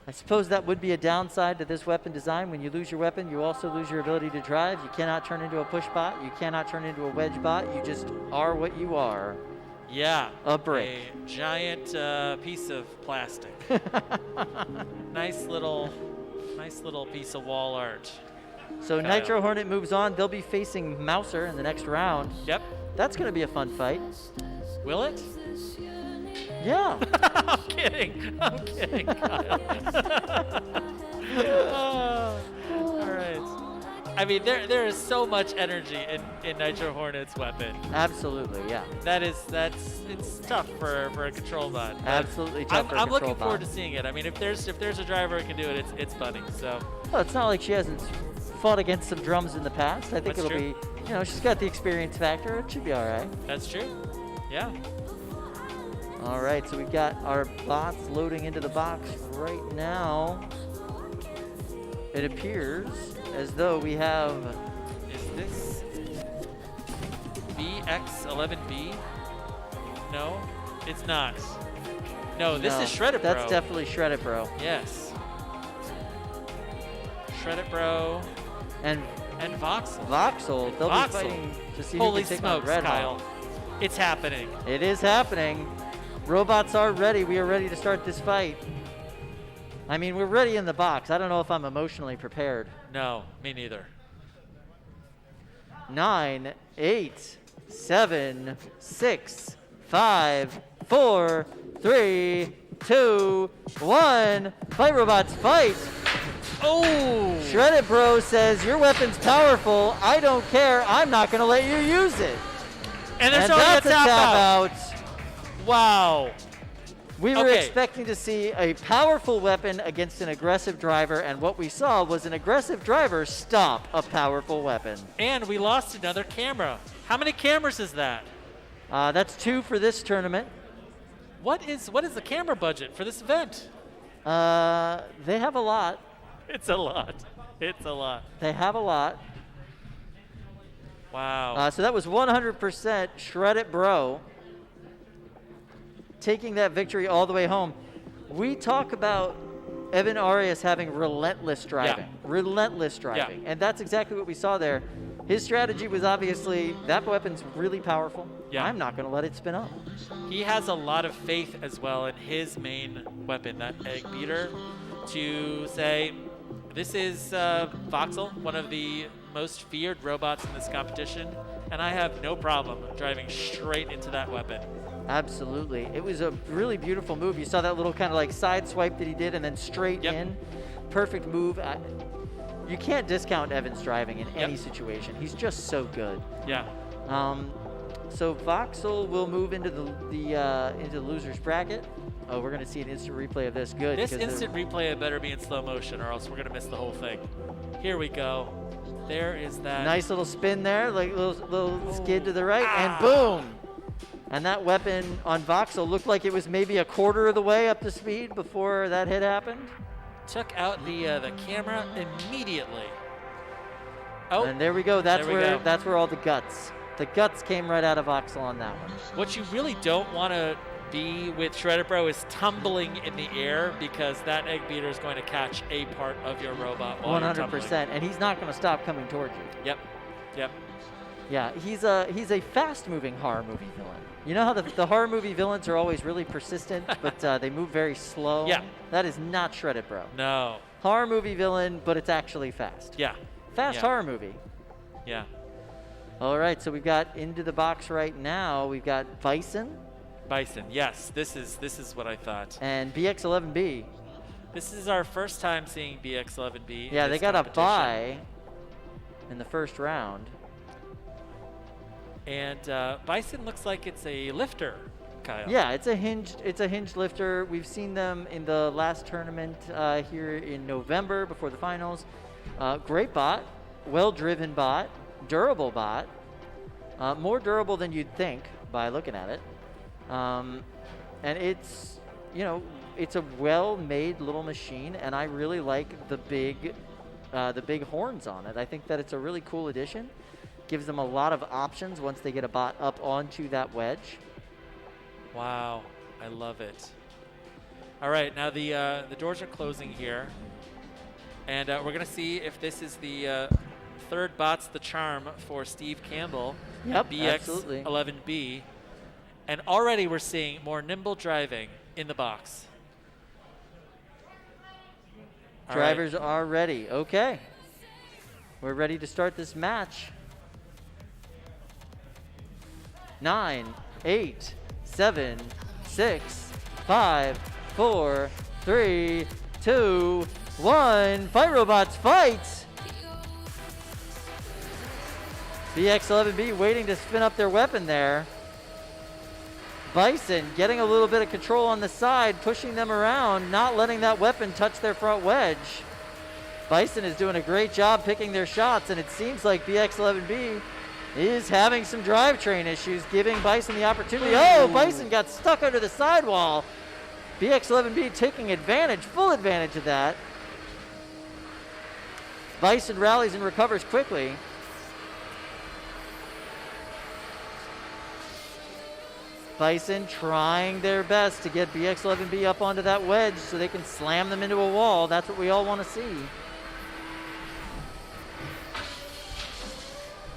[SPEAKER 1] I suppose that would be a downside to this weapon design. When you lose your weapon, you also lose your ability to drive. You cannot turn into a push bot. You cannot turn into a wedge bot. You just are what you are.
[SPEAKER 2] Yeah.
[SPEAKER 1] A brick.
[SPEAKER 2] A giant piece of plastic. Nice little piece of wall art.
[SPEAKER 1] So
[SPEAKER 2] Kyle.
[SPEAKER 1] Nitro Hornet moves on. They'll be facing Mouser in the next round.
[SPEAKER 2] Yep.
[SPEAKER 1] That's going to be a fun fight.
[SPEAKER 2] Will it?
[SPEAKER 1] Yeah.
[SPEAKER 2] I'm kidding, Kyle. All right. I mean, there is so much energy in Nitro Hornet's weapon.
[SPEAKER 1] Absolutely, yeah.
[SPEAKER 2] It's tough for a control bot.
[SPEAKER 1] Absolutely tough for a
[SPEAKER 2] I'm
[SPEAKER 1] control
[SPEAKER 2] looking forward
[SPEAKER 1] bot.
[SPEAKER 2] to seeing it. I mean, if there's a driver who can do it, it's Bunny. So.
[SPEAKER 1] Well, it's not like she hasn't fought against some drums in the past. I think
[SPEAKER 2] That's
[SPEAKER 1] it'll
[SPEAKER 2] true.
[SPEAKER 1] be, she's got the experience factor. It should be all right.
[SPEAKER 2] That's true. Yeah.
[SPEAKER 1] All right, so we've got our bots loading into the box right now. It appears as though we have...
[SPEAKER 2] Is this BX11B? No, it's not. No, this is Shredded Bro.
[SPEAKER 1] That's definitely Shredded Bro.
[SPEAKER 2] Yes. Shredded Bro.
[SPEAKER 1] And
[SPEAKER 2] Voxel.
[SPEAKER 1] Voxel. They'll
[SPEAKER 2] Voxel.
[SPEAKER 1] be fighting to see
[SPEAKER 2] Holy
[SPEAKER 1] who can take on
[SPEAKER 2] smokes,
[SPEAKER 1] Red
[SPEAKER 2] Kyle.
[SPEAKER 1] Hawk.
[SPEAKER 2] It's happening.
[SPEAKER 1] It is happening. Robots are ready. We are ready to start this fight. I mean, we're ready in the box. I don't know if I'm emotionally prepared.
[SPEAKER 2] No, me neither.
[SPEAKER 1] 9, 8, 7, 6, 5, 4, 3, 2, 1. Fight, robots, fight!
[SPEAKER 2] Oh!
[SPEAKER 1] Shredded Bro says, your weapon's powerful. I don't care. I'm not going to let you use it.
[SPEAKER 2] And there's
[SPEAKER 1] that's a tap out.
[SPEAKER 2] Wow.
[SPEAKER 1] We were expecting to see a powerful weapon against an aggressive driver, and what we saw was an aggressive driver stop a powerful weapon.
[SPEAKER 2] And we lost another camera. How many cameras is that?
[SPEAKER 1] That's 2 for this tournament.
[SPEAKER 2] What is the camera budget for this event?
[SPEAKER 1] They have a lot.
[SPEAKER 2] It's a lot. It's a lot.
[SPEAKER 1] They have a lot.
[SPEAKER 2] Wow.
[SPEAKER 1] So that was 100% Shredded Bro taking that victory all the way home. We talk about Evan Arias having relentless driving.
[SPEAKER 2] Yeah.
[SPEAKER 1] Relentless driving. And that's exactly what we saw there. His strategy was obviously, that weapon's really powerful.
[SPEAKER 2] Yeah.
[SPEAKER 1] I'm not going to let it spin up.
[SPEAKER 2] He has a lot of faith as well in his main weapon, that egg beater, to say, this is Voxel, one of the most feared robots in this competition, and I have no problem driving straight into that weapon.
[SPEAKER 1] Absolutely. It was a really beautiful move. You saw that little kind of like side swipe that he did and then straight in. Perfect move. You can't discount Evan's driving in any situation. He's just so good.
[SPEAKER 2] Yeah.
[SPEAKER 1] So Voxel will move into the loser's bracket. Oh, we're going to see an instant replay of this. Good.
[SPEAKER 2] This instant replay had better be in slow motion or else we're going to miss the whole thing. Here we go. There is that.
[SPEAKER 1] Nice little spin there, like little skid to the right, and boom. And that weapon on Voxel looked like it was maybe a quarter of the way up to speed before that hit happened.
[SPEAKER 2] Took out the camera immediately. Oh,
[SPEAKER 1] and there we go. That's
[SPEAKER 2] there we
[SPEAKER 1] where
[SPEAKER 2] go.
[SPEAKER 1] that's where all the guts came right out of Voxel on that one.
[SPEAKER 2] What you really don't want to be with Shredder Bro is tumbling in the air, because that egg beater is going to catch a part of your robot while you're tumbling.
[SPEAKER 1] 100%, and he's not going to stop coming towards you.
[SPEAKER 2] Yep. Yep.
[SPEAKER 1] Yeah, he's a fast-moving horror movie villain. You know how the horror movie villains are always really persistent, but they move very slow?
[SPEAKER 2] Yeah.
[SPEAKER 1] That is not Shredded Bro.
[SPEAKER 2] No.
[SPEAKER 1] Horror movie villain, but it's actually fast.
[SPEAKER 2] Yeah.
[SPEAKER 1] Fast horror movie.
[SPEAKER 2] Yeah.
[SPEAKER 1] All right, so we've got into the box right now. We've got Bison
[SPEAKER 2] Bison. Yes, this is what I thought.
[SPEAKER 1] And BX11B.
[SPEAKER 2] This is our first time seeing BX11B.
[SPEAKER 1] Yeah,
[SPEAKER 2] in
[SPEAKER 1] they
[SPEAKER 2] this
[SPEAKER 1] got a
[SPEAKER 2] competition.
[SPEAKER 1] bye in the first round.
[SPEAKER 2] And Bison looks like it's a lifter, Kyle.
[SPEAKER 1] Yeah, it's a hinged lifter. We've seen them in the last tournament here in November before the finals. Great bot, well-driven bot, durable bot, more durable than you'd think by looking at it. And it's, you know, it's a well-made little machine, and I really like the big horns on it. I think that it's a really cool addition. Gives them a lot of options once they get a bot up onto that wedge.
[SPEAKER 2] Wow, I love it. All right, now the doors are closing here, and we're gonna see if this is the third bot's the charm for Steve Campbell.
[SPEAKER 1] Yep,
[SPEAKER 2] BX11B, and already we're seeing more nimble driving in the box. All
[SPEAKER 1] Drivers are ready. Okay, we're ready to start this match. 9, 8, 7, 6, 5, 4, 3, 2, 1. Fight, robots, fight! BX11B waiting to spin up their weapon there. Bison getting a little bit of control on the side, pushing them around, not letting that weapon touch their front wedge. Bison is doing a great job picking their shots, and it seems like BX11B is having some drivetrain issues, giving Bison the opportunity. Oh, Bison got stuck under the sidewall. BX11B taking advantage, full advantage of that. Bison rallies and recovers quickly. Bison trying their best to get BX11B up onto that wedge so they can slam them into a wall. That's what we all want to see.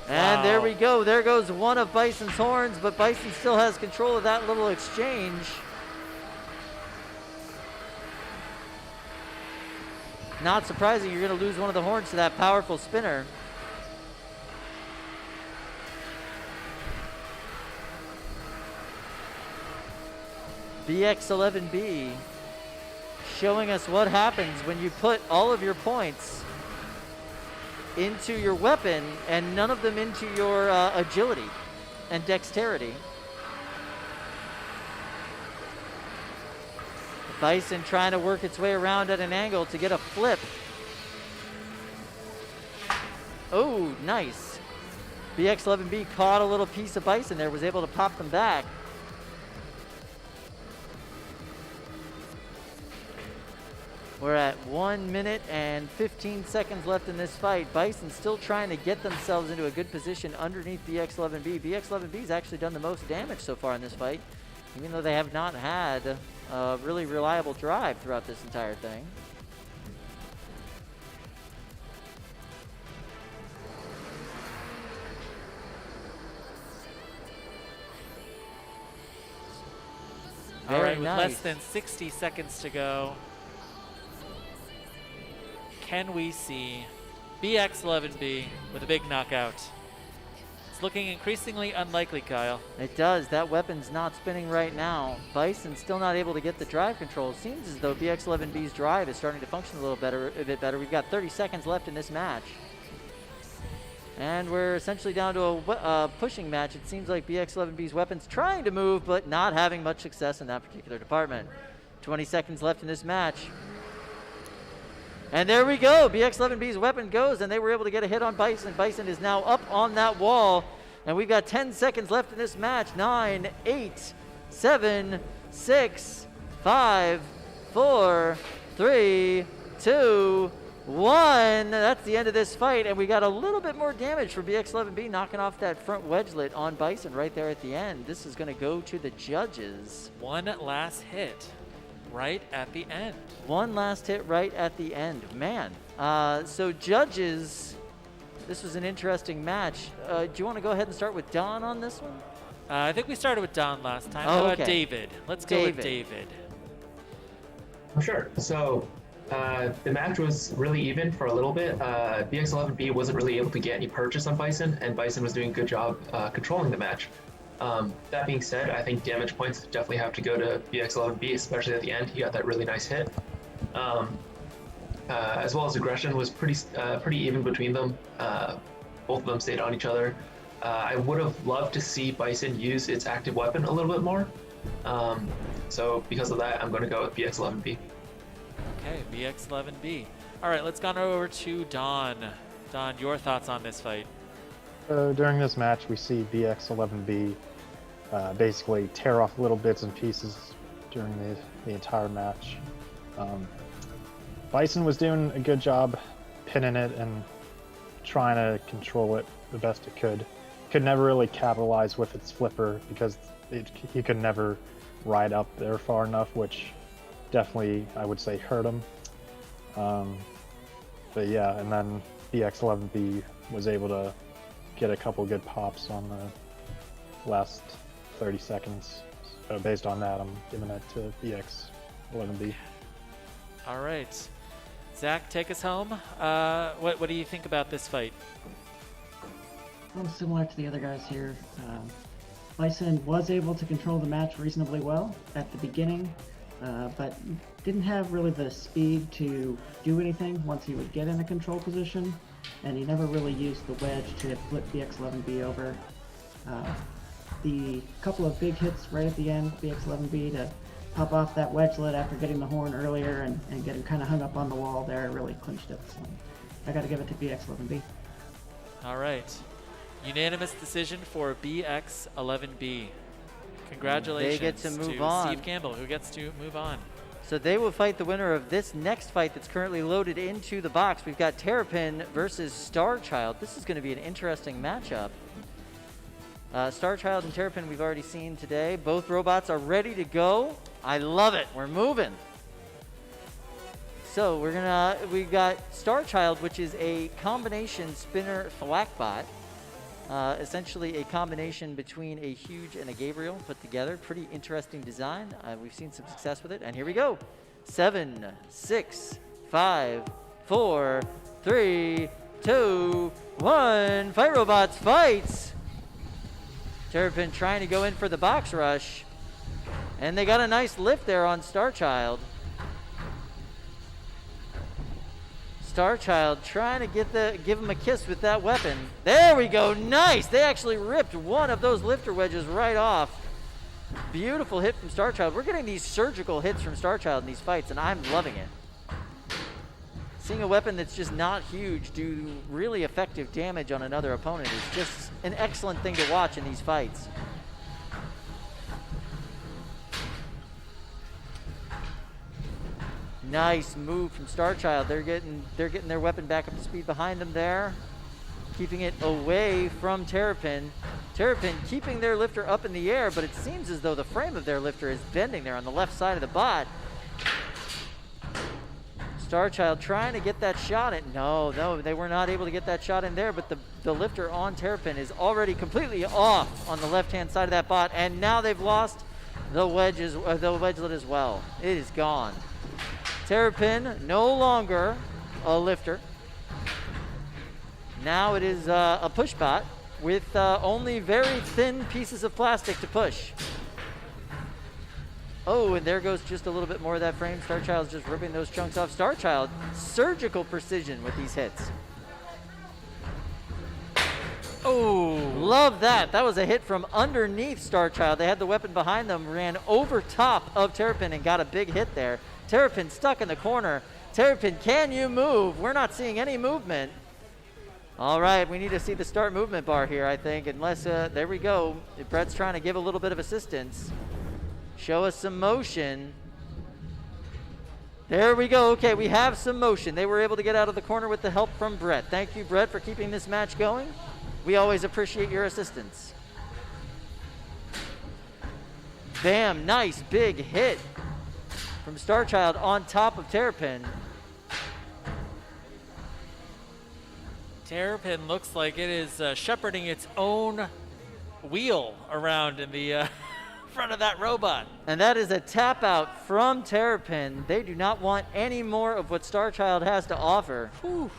[SPEAKER 1] And there we go. There goes one of Bison's horns, but Bison still has control of that little exchange. Not surprising, you're going to lose one of the horns to that powerful spinner. BX11B showing us what happens when you put all of your points into your weapon and none of them into your agility and dexterity. Bison trying to work its way around at an angle to get a flip. Oh, nice. BX11B caught a little piece of Bison there, was able to pop them back. We're at 1 minute and 15 seconds left in this fight. Bison still trying to get themselves into a good position underneath BX11B. BX11B's actually done the most damage so far in this fight, even though they have not had a really reliable drive throughout this entire thing.
[SPEAKER 2] All right, with
[SPEAKER 1] nice.
[SPEAKER 2] less than 60 seconds to go, can we see BX11B with a big knockout? It's looking increasingly unlikely, Kyle.
[SPEAKER 1] It does. That weapon's not spinning right now. Bison's still not able to get the drive control. It seems as though BX11B's drive is starting to function a bit better. We've got 30 seconds left in this match. And we're essentially down to a pushing match. It seems like BX11B's weapon's trying to move, but not having much success in that particular department. 20 seconds left in this match. And there we go. BX11B's weapon goes, and they were able to get a hit on Bison. Bison is now up on that wall. And we've got 10 seconds left in this match. 9, 8, 7, 6, 5, 4, 3, 2, 1. That's the end of this fight. And we got a little bit more damage for BX11B, knocking off that front wedgelet on Bison right there at the end. This is going to go to the judges.
[SPEAKER 2] One last hit right at the end.
[SPEAKER 1] One last hit right at the end. Man. So judges, this was an interesting match. Do you want to go ahead and start with Don on this one?
[SPEAKER 2] I think we started with Don last time.
[SPEAKER 1] Oh,
[SPEAKER 2] How
[SPEAKER 1] okay.
[SPEAKER 2] about David? Let's go with David.
[SPEAKER 8] Sure. So the match was really even for a little bit. BX11B wasn't really able to get any purchase on Bison, and Bison was doing a good job controlling the match. That being said, I think damage points definitely have to go to BX11B, especially at the end. He got that really nice hit. As well as aggression was pretty even between them. Both of them stayed on each other. I would have loved to see Bison use its active weapon a little bit more. So because of that, I'm going to go with BX11B.
[SPEAKER 2] Okay, BX11B. All right, let's go on over to Don. Don, your thoughts on this fight?
[SPEAKER 10] During this match, we see BX11B basically tear off little bits and pieces during the entire match. Bison was doing a good job pinning it and trying to control it the best it could. Could never really capitalize with its flipper because he could never ride up there far enough, which definitely, I would say, hurt him. But yeah, and then BX11B was able to get a couple good pops on the last 30 seconds. So based on that, I'm giving it to BX11B.
[SPEAKER 2] All right. Zach, take us home. What do you think about this fight?
[SPEAKER 9] Well, similar to the other guys here, Bison was able to control the match reasonably well at the beginning, but didn't have really the speed to do anything once he would get in a control position, and he never really used the wedge to flip BX11B over. The couple of big hits right at the end, BX11B to pop off that wedgelet after getting the horn earlier and get him kind of hung up on the wall there really clinched it. So I got to give it to BX11B.
[SPEAKER 2] All right. Unanimous decision for BX11B. Congratulations
[SPEAKER 1] They get to move on.
[SPEAKER 2] Steve Campbell, who gets to move on.
[SPEAKER 1] So they will fight the winner of this next fight that's currently loaded into the box. We've got Terrapin versus Starchild. This is going to be an interesting matchup. Starchild and Terrapin we've already seen today. Both robots are ready to go. I love it. We're moving. So we've got Starchild, which is a combination spinner thwackbot. Essentially a combination between a Huge and a Gabriel put together. Pretty interesting design. We've seen some success with it. And here we go. 7, 6, 5, 4, 3, 2, 1. Fight robots, fights! Terrapin trying to go in for the box rush. And they got a nice lift there on Starchild. Starchild trying to give him a kiss with that weapon. There we go, nice! They actually ripped one of those lifter wedges right off. Beautiful hit from Starchild. We're getting these surgical hits from Starchild in these fights, and I'm loving it. Seeing a weapon that's just not huge do really effective damage on another opponent is just an excellent thing to watch in these fights. Nice move from Starchild. They're getting their weapon back up to speed behind them there. Keeping it away from Terrapin. Terrapin keeping their lifter up in the air, but it seems as though the frame of their lifter is bending there on the left side of the bot. Starchild trying to get that shot in. No, they were not able to get that shot in there, but the lifter on Terrapin is already completely off on the left-hand side of that bot, and now they've lost the wedgelet as well. It is gone. Terrapin no longer a lifter. Now it is a push bot with only very thin pieces of plastic to push. Oh, and there goes just a little bit more of that frame. Starchild's just ripping those chunks off. Starchild, surgical precision with these hits. Oh, love that. That was a hit from underneath Starchild. They had the weapon behind them, ran over top of Terrapin and got a big hit there. Terrapin stuck in the corner. Terrapin, can you move? We're not seeing any movement. All right, we need to see the start movement bar here, I think, unless, there we go. Brett's trying to give a little bit of assistance. Show us some motion. There we go. Okay, we have some motion. They were able to get out of the corner with the help from Brett. Thank you, Brett, for keeping this match going. We always appreciate your assistance. Bam, nice big hit from Starchild on top of Terrapin.
[SPEAKER 2] Terrapin looks like it is shepherding its own wheel around in the front of that robot.
[SPEAKER 1] And that is a tap out from Terrapin. They do not want any more of what Starchild has to offer. Whew.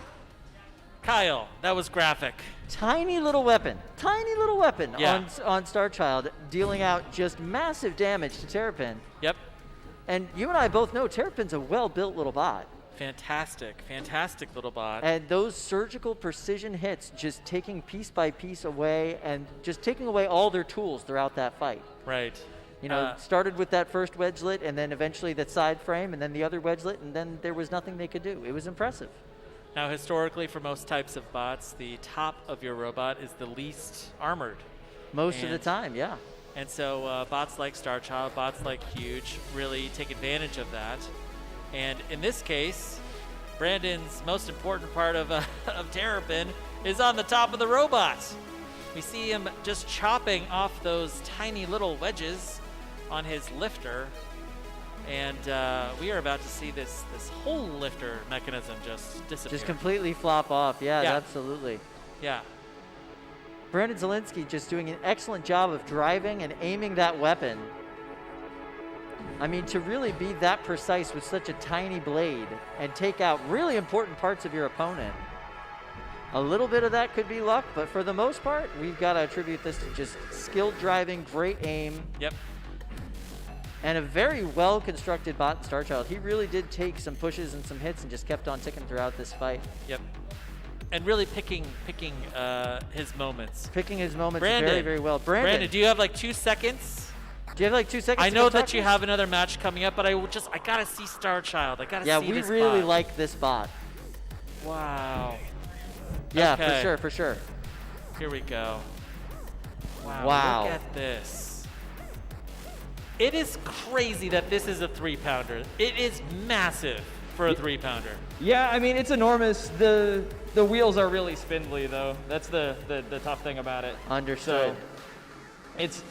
[SPEAKER 2] Kyle, that was graphic.
[SPEAKER 1] Tiny little weapon on Star Child, dealing out just massive damage to Terrapin.
[SPEAKER 2] Yep.
[SPEAKER 1] And you and I both know Terrapin's a well-built little bot.
[SPEAKER 2] Fantastic little bot.
[SPEAKER 1] And those surgical precision hits, just taking piece by piece away and just taking away all their tools throughout that fight.
[SPEAKER 2] Right.
[SPEAKER 1] You know, started with that first wedgelet and then eventually that side frame and then the other wedgelet, and then there was nothing they could do. It was impressive.
[SPEAKER 2] Now, historically, for most types of bots, the top of your robot is the least armored.
[SPEAKER 1] Most of the time, yeah.
[SPEAKER 2] And so bots like Starchild, bots like Huge really take advantage of that. And in this case, Brandon's most important part of Terrapin is on the top of the robot. We see him just chopping off those tiny little wedges on his lifter. And we are about to see this whole lifter mechanism just disappear.
[SPEAKER 1] Just completely flop off. Yeah, absolutely.
[SPEAKER 2] Yeah.
[SPEAKER 1] Brandon Zielinski just doing an excellent job of driving and aiming that weapon. I mean, to really be that precise with such a tiny blade and take out really important parts of your opponent. A little bit of that could be luck, but for the most part, we've got to attribute this to just skilled driving, great aim.
[SPEAKER 2] Yep.
[SPEAKER 1] And a very well-constructed bot in Starchild. He really did take some pushes and some hits and just kept on ticking throughout this fight.
[SPEAKER 2] Yep. And really picking his moments.
[SPEAKER 1] Picking his moments
[SPEAKER 2] Brandon,
[SPEAKER 1] very, very well. Brandon,
[SPEAKER 2] do you have like 2 seconds?
[SPEAKER 1] Do you have like 2 seconds?
[SPEAKER 2] I know that you have another match coming up, but I gotta see Starchild. I gotta see this
[SPEAKER 1] Yeah, we really
[SPEAKER 2] bot.
[SPEAKER 1] like this bot.
[SPEAKER 2] Wow.
[SPEAKER 1] Yeah,
[SPEAKER 2] Okay.
[SPEAKER 1] for sure.
[SPEAKER 2] Here we go.
[SPEAKER 1] Wow.
[SPEAKER 2] Look at this. It is crazy that this is a 3-pounder. It is massive for a 3-pounder.
[SPEAKER 3] Yeah, I mean, it's enormous. The wheels are really spindly, though. That's the tough thing about it.
[SPEAKER 1] Understood.
[SPEAKER 3] So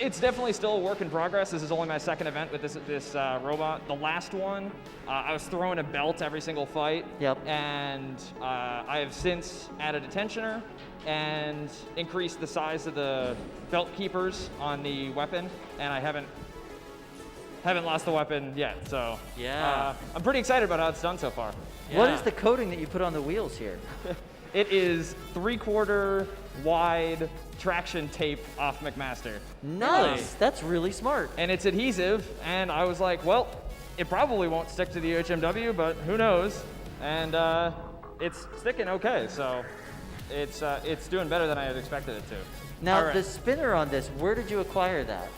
[SPEAKER 3] it's definitely still a work in progress. This is only my second event with this robot. The last one, I was throwing a belt every single fight.
[SPEAKER 1] Yep.
[SPEAKER 3] And I have since added a tensioner and increased the size of the belt keepers on the weapon, and I haven't lost the weapon yet. So
[SPEAKER 2] yeah,
[SPEAKER 3] I'm pretty excited about how it's done so far.
[SPEAKER 1] Yeah. What is the coating that you put on the wheels here?
[SPEAKER 3] It is 3/4 wide traction tape off McMaster.
[SPEAKER 1] Nice. That's really smart.
[SPEAKER 3] And it's adhesive, and I was like, well, it probably won't stick to the HMW, but who knows? And it's sticking okay, so it's doing better than I had expected it to.
[SPEAKER 1] Now, the spinner on this, where did you acquire that?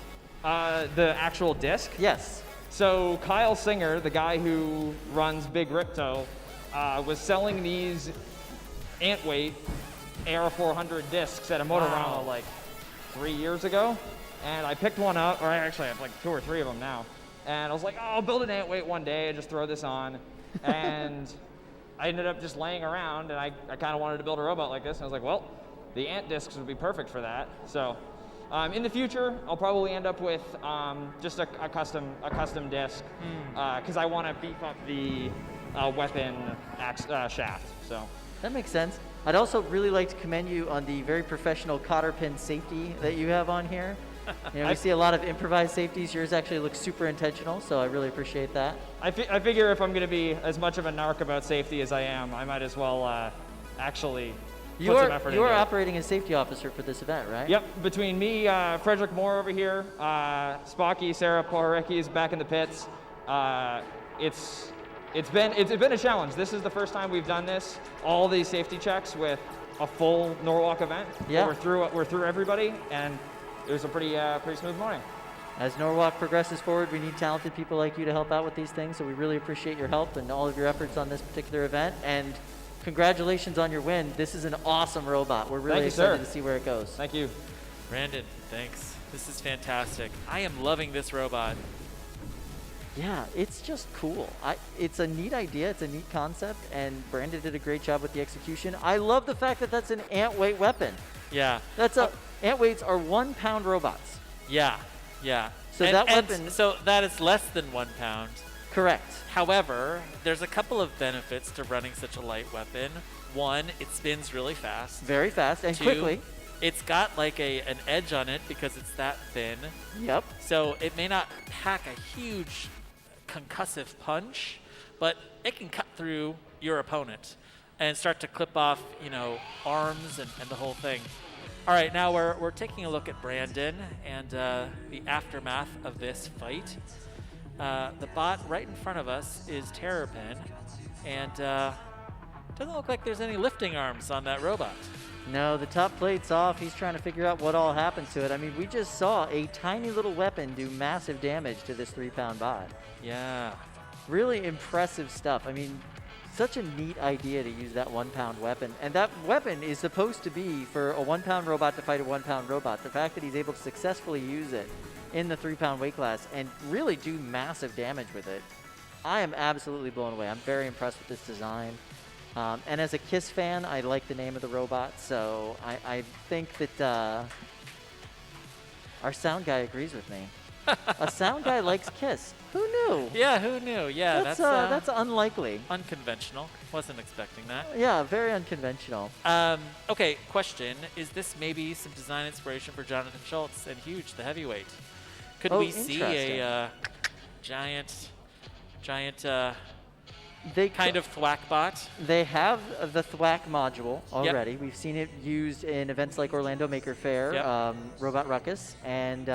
[SPEAKER 3] The actual disc?
[SPEAKER 1] Yes.
[SPEAKER 3] So Kyle Singer, the guy who runs Big Ripto, was selling these Antweight Air 400 discs at a Motorama like 3 years ago, and I picked one up, or I actually have like 2 or 3 of them now, and I was like, oh, I'll build an Antweight one day and just throw this on, and I ended up just laying around, and I kind of wanted to build a robot like this, and I was like, well, the Ant discs would be perfect for that. So in the future, I'll probably end up with just a custom disc, because I want to beef up the weapon shaft. So
[SPEAKER 1] that makes sense. I'd also really like to commend you on the very professional cotter pin safety that you have on here. You know, we see a lot of improvised safeties. Yours actually looks super intentional, so I really appreciate that.
[SPEAKER 3] I figure if I'm going to be as much of a narc about safety as I am, I might as well actually put some effort into it.
[SPEAKER 1] You are operating as safety officer for this event, right?
[SPEAKER 3] Yep. Between me, Frederick Moore over here, Spocky, Sarah Pohorecki is back in the pits. It's been a challenge. This is the first time we've done this. All these safety checks with a full Norwalk event.
[SPEAKER 1] Yeah.
[SPEAKER 3] We're through everybody, and it was a pretty smooth morning.
[SPEAKER 1] As Norwalk progresses forward, we need talented people like you to help out with these things. So we really appreciate your help and all of your efforts on this particular event. And congratulations on your win. This is an awesome robot. We're really excited to see where it goes.
[SPEAKER 3] Thank you.
[SPEAKER 2] Brandon, thanks. This is fantastic. I am loving this robot.
[SPEAKER 1] Yeah, it's just cool. It's a neat idea. It's a neat concept. And Brandon did a great job with the execution. I love the fact that that's an Antweight weapon.
[SPEAKER 2] Yeah.
[SPEAKER 1] Antweights are 1-pound robots.
[SPEAKER 2] Yeah. Yeah.
[SPEAKER 1] So weapon.
[SPEAKER 2] So that is less than 1 pound.
[SPEAKER 1] Correct.
[SPEAKER 2] However, there's a couple of benefits to running such a light weapon. One, it spins really fast.
[SPEAKER 1] Very fast and
[SPEAKER 2] 2,
[SPEAKER 1] quickly.
[SPEAKER 2] It's got like an edge on it because it's that thin.
[SPEAKER 1] Yep.
[SPEAKER 2] So it may not pack a huge concussive punch, but it can cut through your opponent. and start to clip off, arms and the whole thing. All right, now we're taking a look at Brandon and the aftermath of this fight. The bot right in front of us is Terrapin, and doesn't look like there's any lifting arms on that robot.
[SPEAKER 1] No, the top plate's off. He's trying to figure out what all happened to it. I mean, we just saw a tiny little weapon do massive damage to this 3-pound bot.
[SPEAKER 2] Yeah.
[SPEAKER 1] Really impressive stuff. I mean, such a neat idea to use that 1-pound weapon. And that weapon is supposed to be for a 1-pound robot to fight a 1-pound robot. The fact that he's able to successfully use it in the 3-pound weight class and really do massive damage with it, I am absolutely blown away. I'm very impressed with this design. And as a KISS fan, I like the name of the robot, so I think that our sound guy agrees with me. A sound guy likes KISS. Who knew?
[SPEAKER 2] Yeah, who knew? Yeah,
[SPEAKER 1] that's unlikely.
[SPEAKER 2] Unconventional. Wasn't expecting that.
[SPEAKER 1] Yeah, very unconventional.
[SPEAKER 2] Okay, question. Is this maybe some design inspiration for Jonathan Schultz and Huge, the heavyweight? Could we see a giant kind of thwack bot?
[SPEAKER 1] They have the thwack module already. Yep. We've seen it used in events like Orlando Maker Faire, yep. Robot Ruckus, and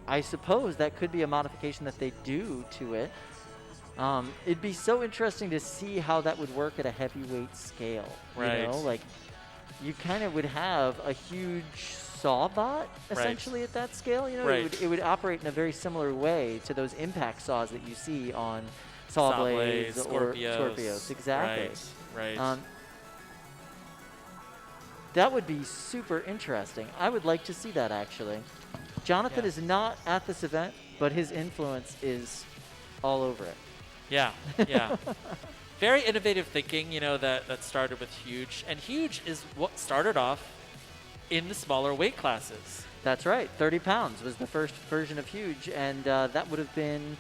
[SPEAKER 1] I suppose that could be a modification that they do to it. It'd be so interesting to see how that would work at a heavyweight scale.
[SPEAKER 2] Right.
[SPEAKER 1] You know, like you kind of would have a huge saw bot essentially at that scale. You know, it would operate in a very similar way to those impact saws that you see on saw blades or Scorpios. Exactly.
[SPEAKER 2] Right.
[SPEAKER 1] That would be super interesting. I would like to see that actually. Jonathan is not at this event, but his influence is all over it.
[SPEAKER 2] Yeah. Very innovative thinking, that started with Huge. And Huge is what started off in the smaller weight classes.
[SPEAKER 1] That's right. 30 pounds was the first version of Huge, and that would have been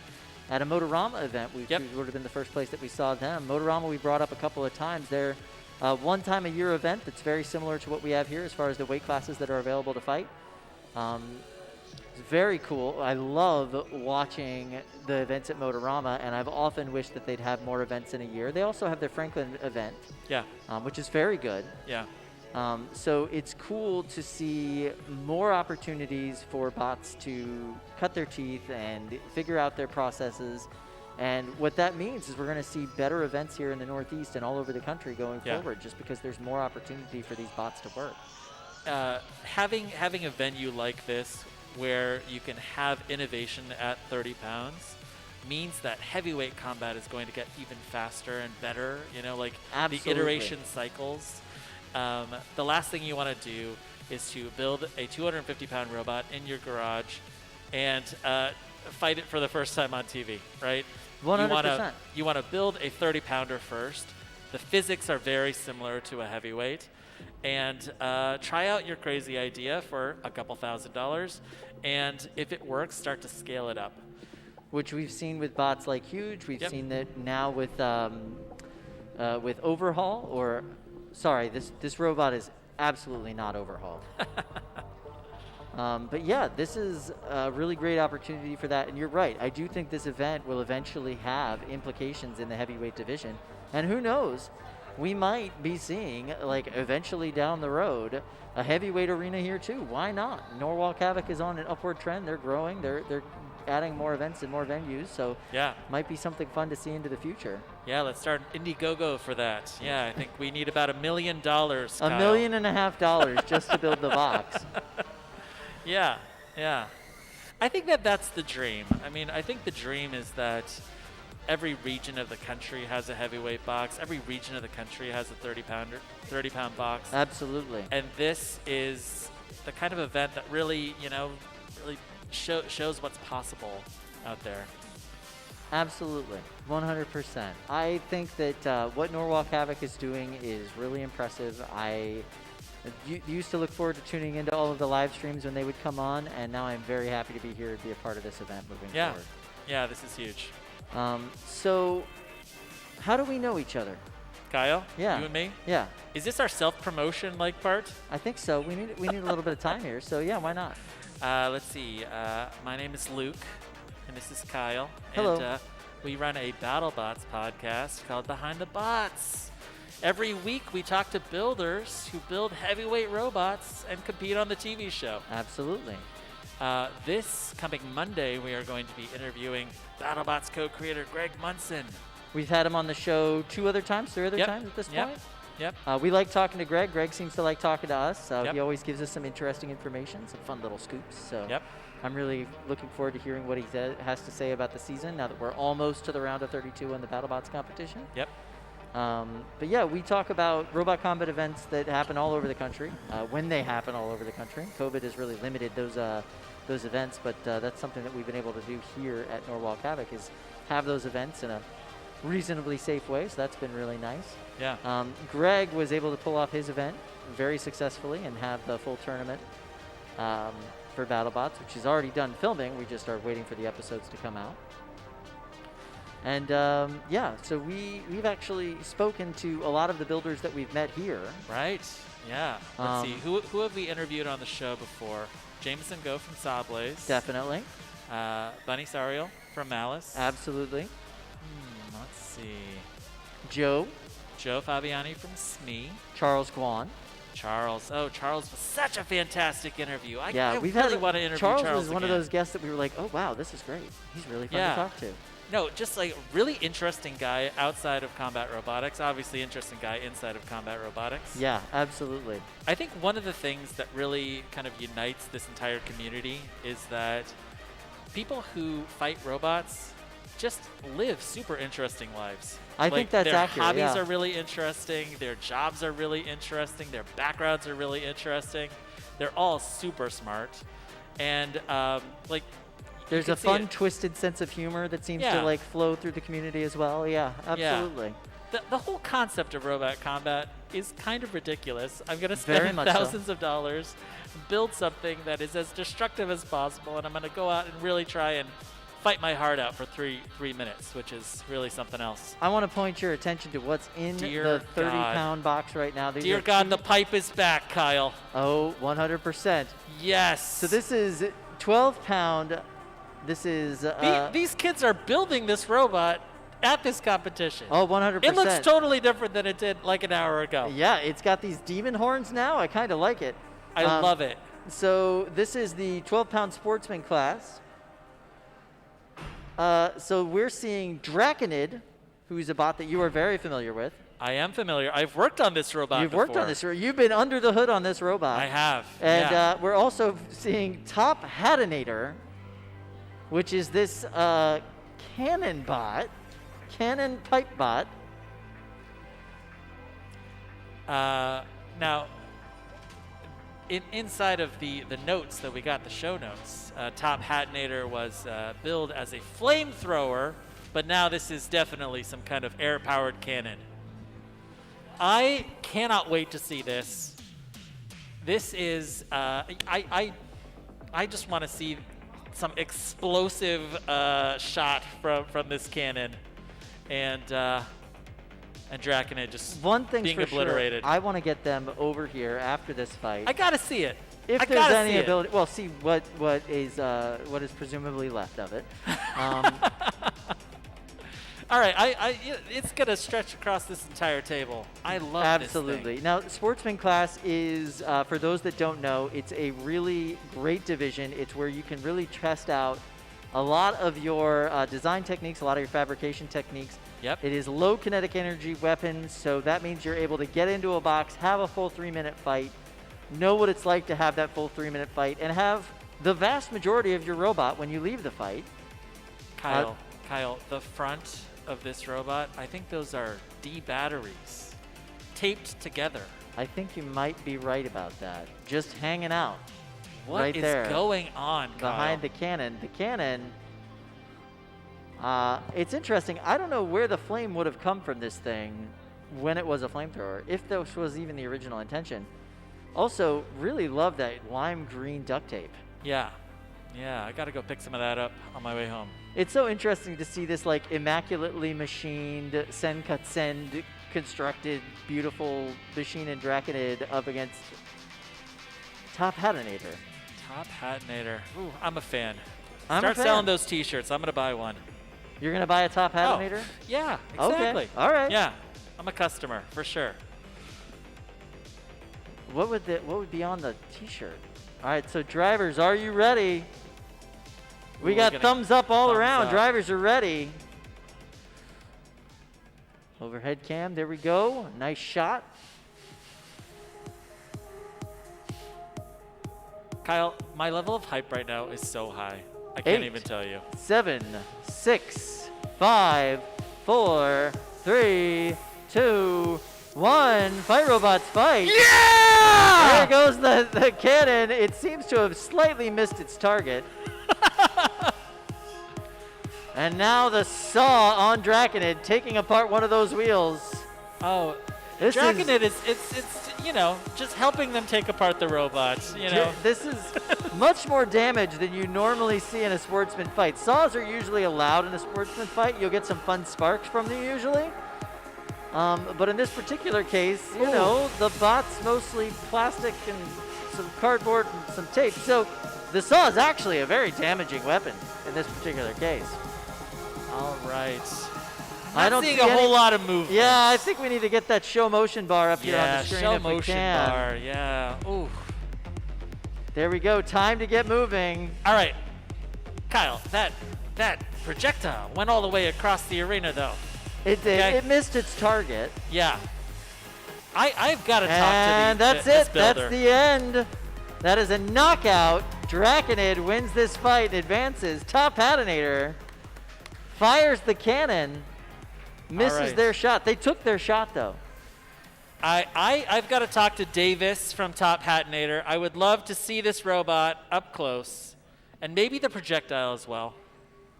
[SPEAKER 1] at a Motorama event. Would have been the first place that we saw them. Motorama we brought up a couple of times. They're a one-time-a-year event that's very similar to what we have here as far as the weight classes that are available to fight. It's very cool. I love watching the events at Motorama, and I've often wished that they'd have more events in a year. They also have their Franklin event, which is very good.
[SPEAKER 2] Yeah.
[SPEAKER 1] So it's cool to see more opportunities for bots to cut their teeth and figure out their processes. And what that means is we're going to see better events here in the Northeast and all over the country going forward, just because there's more opportunity for these bots to work.
[SPEAKER 2] Having a venue like this where you can have innovation at 30 pounds means that heavyweight combat is going to get even faster and better,
[SPEAKER 1] Absolutely.
[SPEAKER 2] The iteration cycles. The last thing you want to do is to build a 250-pound robot in your garage and fight it for the first time on TV, right?
[SPEAKER 1] 100%.
[SPEAKER 2] You want to build a 30-pounder first. The physics are very similar to a heavyweight. And try out your crazy idea for a couple $1,000s. And if it works, start to scale it up.
[SPEAKER 1] Which we've seen with bots like Huge. We've seen that now with Overhaul. Or, sorry, this robot is absolutely not Overhaul. But yeah, this is a really great opportunity for that. And you're right. I do think this event will eventually have implications in the heavyweight division. And who knows? We might be seeing, eventually down the road, a heavyweight arena here too. Why not? Norwalk Havoc is on an upward trend. They're growing. They're adding more events and more venues. So might be something fun to see into the future.
[SPEAKER 2] Yeah, let's start Indiegogo for that. Yeah, I think we need about $1 million.
[SPEAKER 1] $1.5 million just to build the box.
[SPEAKER 2] Yeah. I think that's the dream. I mean, I think the dream is that every region of the country has a heavyweight box. Every region of the country has a 30-pound box.
[SPEAKER 1] Absolutely.
[SPEAKER 2] And this is the kind of event that really, shows what's possible out there.
[SPEAKER 1] Absolutely, 100%. I think that what Norwalk Havoc is doing is really impressive. I used to look forward to tuning into all of the live streams when they would come on, and now I'm very happy to be here to be a part of this event moving forward.
[SPEAKER 2] Yeah, this is huge.
[SPEAKER 1] So, how do we know each other?
[SPEAKER 2] Kyle?
[SPEAKER 1] Yeah.
[SPEAKER 2] You and me?
[SPEAKER 1] Yeah.
[SPEAKER 2] Is this our self-promotion part?
[SPEAKER 1] I think so. We need a little bit of time here, so yeah, why not?
[SPEAKER 2] Let's see. My name is Luke, and this is Kyle.
[SPEAKER 1] Hello.
[SPEAKER 2] And we run a BattleBots podcast called Behind the Bots. Every week we talk to builders who build heavyweight robots and compete on the TV show.
[SPEAKER 1] Absolutely.
[SPEAKER 2] This coming Monday, we are going to be interviewing BattleBots co-creator Greg Munson.
[SPEAKER 1] We've had him on the show 3 other times at this point.
[SPEAKER 2] Yep.
[SPEAKER 1] We like talking to Greg. Greg seems to like talking to us.
[SPEAKER 2] Yep.
[SPEAKER 1] He always gives us some interesting information, some fun little scoops. So
[SPEAKER 2] Yep.
[SPEAKER 1] I'm really looking forward to hearing what he has to say about the season now that we're almost to the round of 32 in the BattleBots competition.
[SPEAKER 2] Yep.
[SPEAKER 1] But yeah, we talk about robot combat events that happen all over the country, when they happen all over the country. COVID has really limited those events, but that's something that we've been able to do here at Norwalk Havoc is have those events in a reasonably safe way, so that's been really nice.
[SPEAKER 2] Yeah.
[SPEAKER 1] Greg was able to pull off his event very successfully and have the full tournament for BattleBots, which is already done filming. We just are waiting for the episodes to come out. And yeah, so we've actually spoken to a lot of the builders that we've met here.
[SPEAKER 2] Right. Yeah. Let's see. Who have we interviewed on the show before? Jameson Go from Sawblaze.
[SPEAKER 1] Definitely.
[SPEAKER 2] Bunny Sariel from Malice.
[SPEAKER 1] Absolutely.
[SPEAKER 2] Let's see.
[SPEAKER 1] Joe
[SPEAKER 2] Fabiani from SME.
[SPEAKER 1] Charles Guan.
[SPEAKER 2] Charles was such a fantastic interview. I
[SPEAKER 1] We've
[SPEAKER 2] really want to interview
[SPEAKER 1] Charles.
[SPEAKER 2] Charles
[SPEAKER 1] was one of
[SPEAKER 2] again.
[SPEAKER 1] those guests that we were like, oh wow, this is great. He's really fun to talk to.
[SPEAKER 2] No, just like really interesting guy outside of combat robotics. Obviously interesting guy inside of combat robotics.
[SPEAKER 1] Yeah, absolutely.
[SPEAKER 2] I think one of the things that really kind of unites this entire community is that people who fight robots just live super interesting lives.
[SPEAKER 1] I think that's
[SPEAKER 2] their
[SPEAKER 1] accurate.
[SPEAKER 2] Hobbies
[SPEAKER 1] yeah.
[SPEAKER 2] are really interesting. Their jobs are really interesting. Their backgrounds are really interesting. They're all super smart, and
[SPEAKER 1] there's a fun, twisted sense of humor that seems to like flow through the community as well. Yeah, absolutely.
[SPEAKER 2] Yeah. The whole concept of robot combat is kind of ridiculous. I'm going to spend thousands of dollars, build something that is as destructive as possible, and I'm going to go out and really try and fight my heart out for three minutes, which is really something else.
[SPEAKER 1] I want to point your attention to what's in the 30-pound box right now.
[SPEAKER 2] Dear God, the pipe is back, Kyle.
[SPEAKER 1] Oh, 100%.
[SPEAKER 2] Yes.
[SPEAKER 1] So this is 12-pound. This is...
[SPEAKER 2] these kids are building this robot at this competition.
[SPEAKER 1] Oh, 100%.
[SPEAKER 2] It looks totally different than it did like an hour ago.
[SPEAKER 1] Yeah, it's got these demon horns now. I kind of like it.
[SPEAKER 2] I love it.
[SPEAKER 1] So this is the 12-pound sportsman class. So we're seeing Draconid, who's a bot that you are very familiar with.
[SPEAKER 2] I am familiar. I've worked on this robot
[SPEAKER 1] You've worked on this. You've been under the hood on this robot.
[SPEAKER 2] I have.
[SPEAKER 1] And we're also seeing Top Hatinator, which is this cannon bot, cannon pipe bot.
[SPEAKER 2] Now, inside of the notes that we got, the show notes, Top Hatinator was billed as a flamethrower, but now this is definitely some kind of air-powered cannon. I cannot wait to see this. This is, I just want to see some explosive shot from this cannon, and Draconid just being obliterated.
[SPEAKER 1] Sure, I want to get them over here after this fight.
[SPEAKER 2] I gotta see it.
[SPEAKER 1] If there's any ability, well, see what is presumably left of it.
[SPEAKER 2] All right, it's gonna stretch across this entire table. I love
[SPEAKER 1] Absolutely.
[SPEAKER 2] this thing.
[SPEAKER 1] Now, sportsman class is for those that don't know, it's a really great division. It's where you can really test out a lot of your design techniques, a lot of your fabrication techniques.
[SPEAKER 2] Yep.
[SPEAKER 1] It is low kinetic energy weapons, so that means you're able to get into a box, have a full 3-minute fight, know what it's like to have that full 3-minute fight, and have the vast majority of your robot when you leave the fight.
[SPEAKER 2] Kyle, the front of this robot, I think those are D batteries taped together.
[SPEAKER 1] I think you might be right about that. Just hanging out.
[SPEAKER 2] What
[SPEAKER 1] right
[SPEAKER 2] is
[SPEAKER 1] there,
[SPEAKER 2] going on,
[SPEAKER 1] behind
[SPEAKER 2] Kyle?
[SPEAKER 1] the cannon? The cannon. It's interesting. I don't know where the flame would have come from this thing when it was a flamethrower, if this was even the original intention. Also, really love that lime green duct tape.
[SPEAKER 2] Yeah, I gotta go pick some of that up on my way home.
[SPEAKER 1] It's so interesting to see this like immaculately machined, send constructed, beautiful machine and Draconid up against Top Hatinator.
[SPEAKER 2] Top Hatinator. Ooh, I'm a fan.
[SPEAKER 1] I'm
[SPEAKER 2] Start
[SPEAKER 1] a fan.
[SPEAKER 2] selling those T-shirts. I'm gonna buy one.
[SPEAKER 1] You're gonna buy a Top Hatinator?
[SPEAKER 2] Yeah, exactly.
[SPEAKER 1] Okay. All right.
[SPEAKER 2] Yeah. I'm a customer for sure.
[SPEAKER 1] What would be on the T-shirt? All right, so drivers, are you ready? We got thumbs up all around.
[SPEAKER 2] up.
[SPEAKER 1] Drivers are ready. Overhead cam, there we go. Nice shot.
[SPEAKER 2] Kyle, my level of hype right now is so high. I can't even tell you.
[SPEAKER 1] 7, 6, 5, 4, 3, 2, 1. Fight robots, fight.
[SPEAKER 2] Yeah!
[SPEAKER 1] There goes the cannon. It seems to have slightly missed its target. And now the saw on Draconid taking apart one of those wheels.
[SPEAKER 2] Oh,
[SPEAKER 1] this
[SPEAKER 2] Draconid is it's you know, just helping them take apart the robots, you know.
[SPEAKER 1] This is much more damage than you normally see in a sportsman fight. Saws are usually allowed in a sportsman fight. You'll get some fun sparks from them usually. But in this particular case, you know, the bot's mostly plastic and some cardboard and some tape. So the saw is actually a very damaging weapon in this particular case.
[SPEAKER 2] All right.
[SPEAKER 1] I don't
[SPEAKER 2] see
[SPEAKER 1] see
[SPEAKER 2] a
[SPEAKER 1] any-
[SPEAKER 2] whole lot of movement.
[SPEAKER 1] Yeah, I think we need to get that show motion bar up here on the screen
[SPEAKER 2] show
[SPEAKER 1] if we
[SPEAKER 2] motion
[SPEAKER 1] can.
[SPEAKER 2] bar. Yeah. Ooh.
[SPEAKER 1] There we go. Time to get moving.
[SPEAKER 2] All right, Kyle. That projectile went all the way across the arena, though.
[SPEAKER 1] It did.
[SPEAKER 2] Okay.
[SPEAKER 1] It missed its target.
[SPEAKER 2] Yeah. I've got to talk to
[SPEAKER 1] And that's
[SPEAKER 2] this
[SPEAKER 1] it.
[SPEAKER 2] builder.
[SPEAKER 1] That's the end. That is a knockout. Draconid wins this fight, advances. Top Hatinator fires the cannon, misses
[SPEAKER 2] right.
[SPEAKER 1] their shot. They took their shot, though.
[SPEAKER 2] I've got to talk to Davis from Top Hatinator. I would love to see this robot up close, and maybe the projectile as well.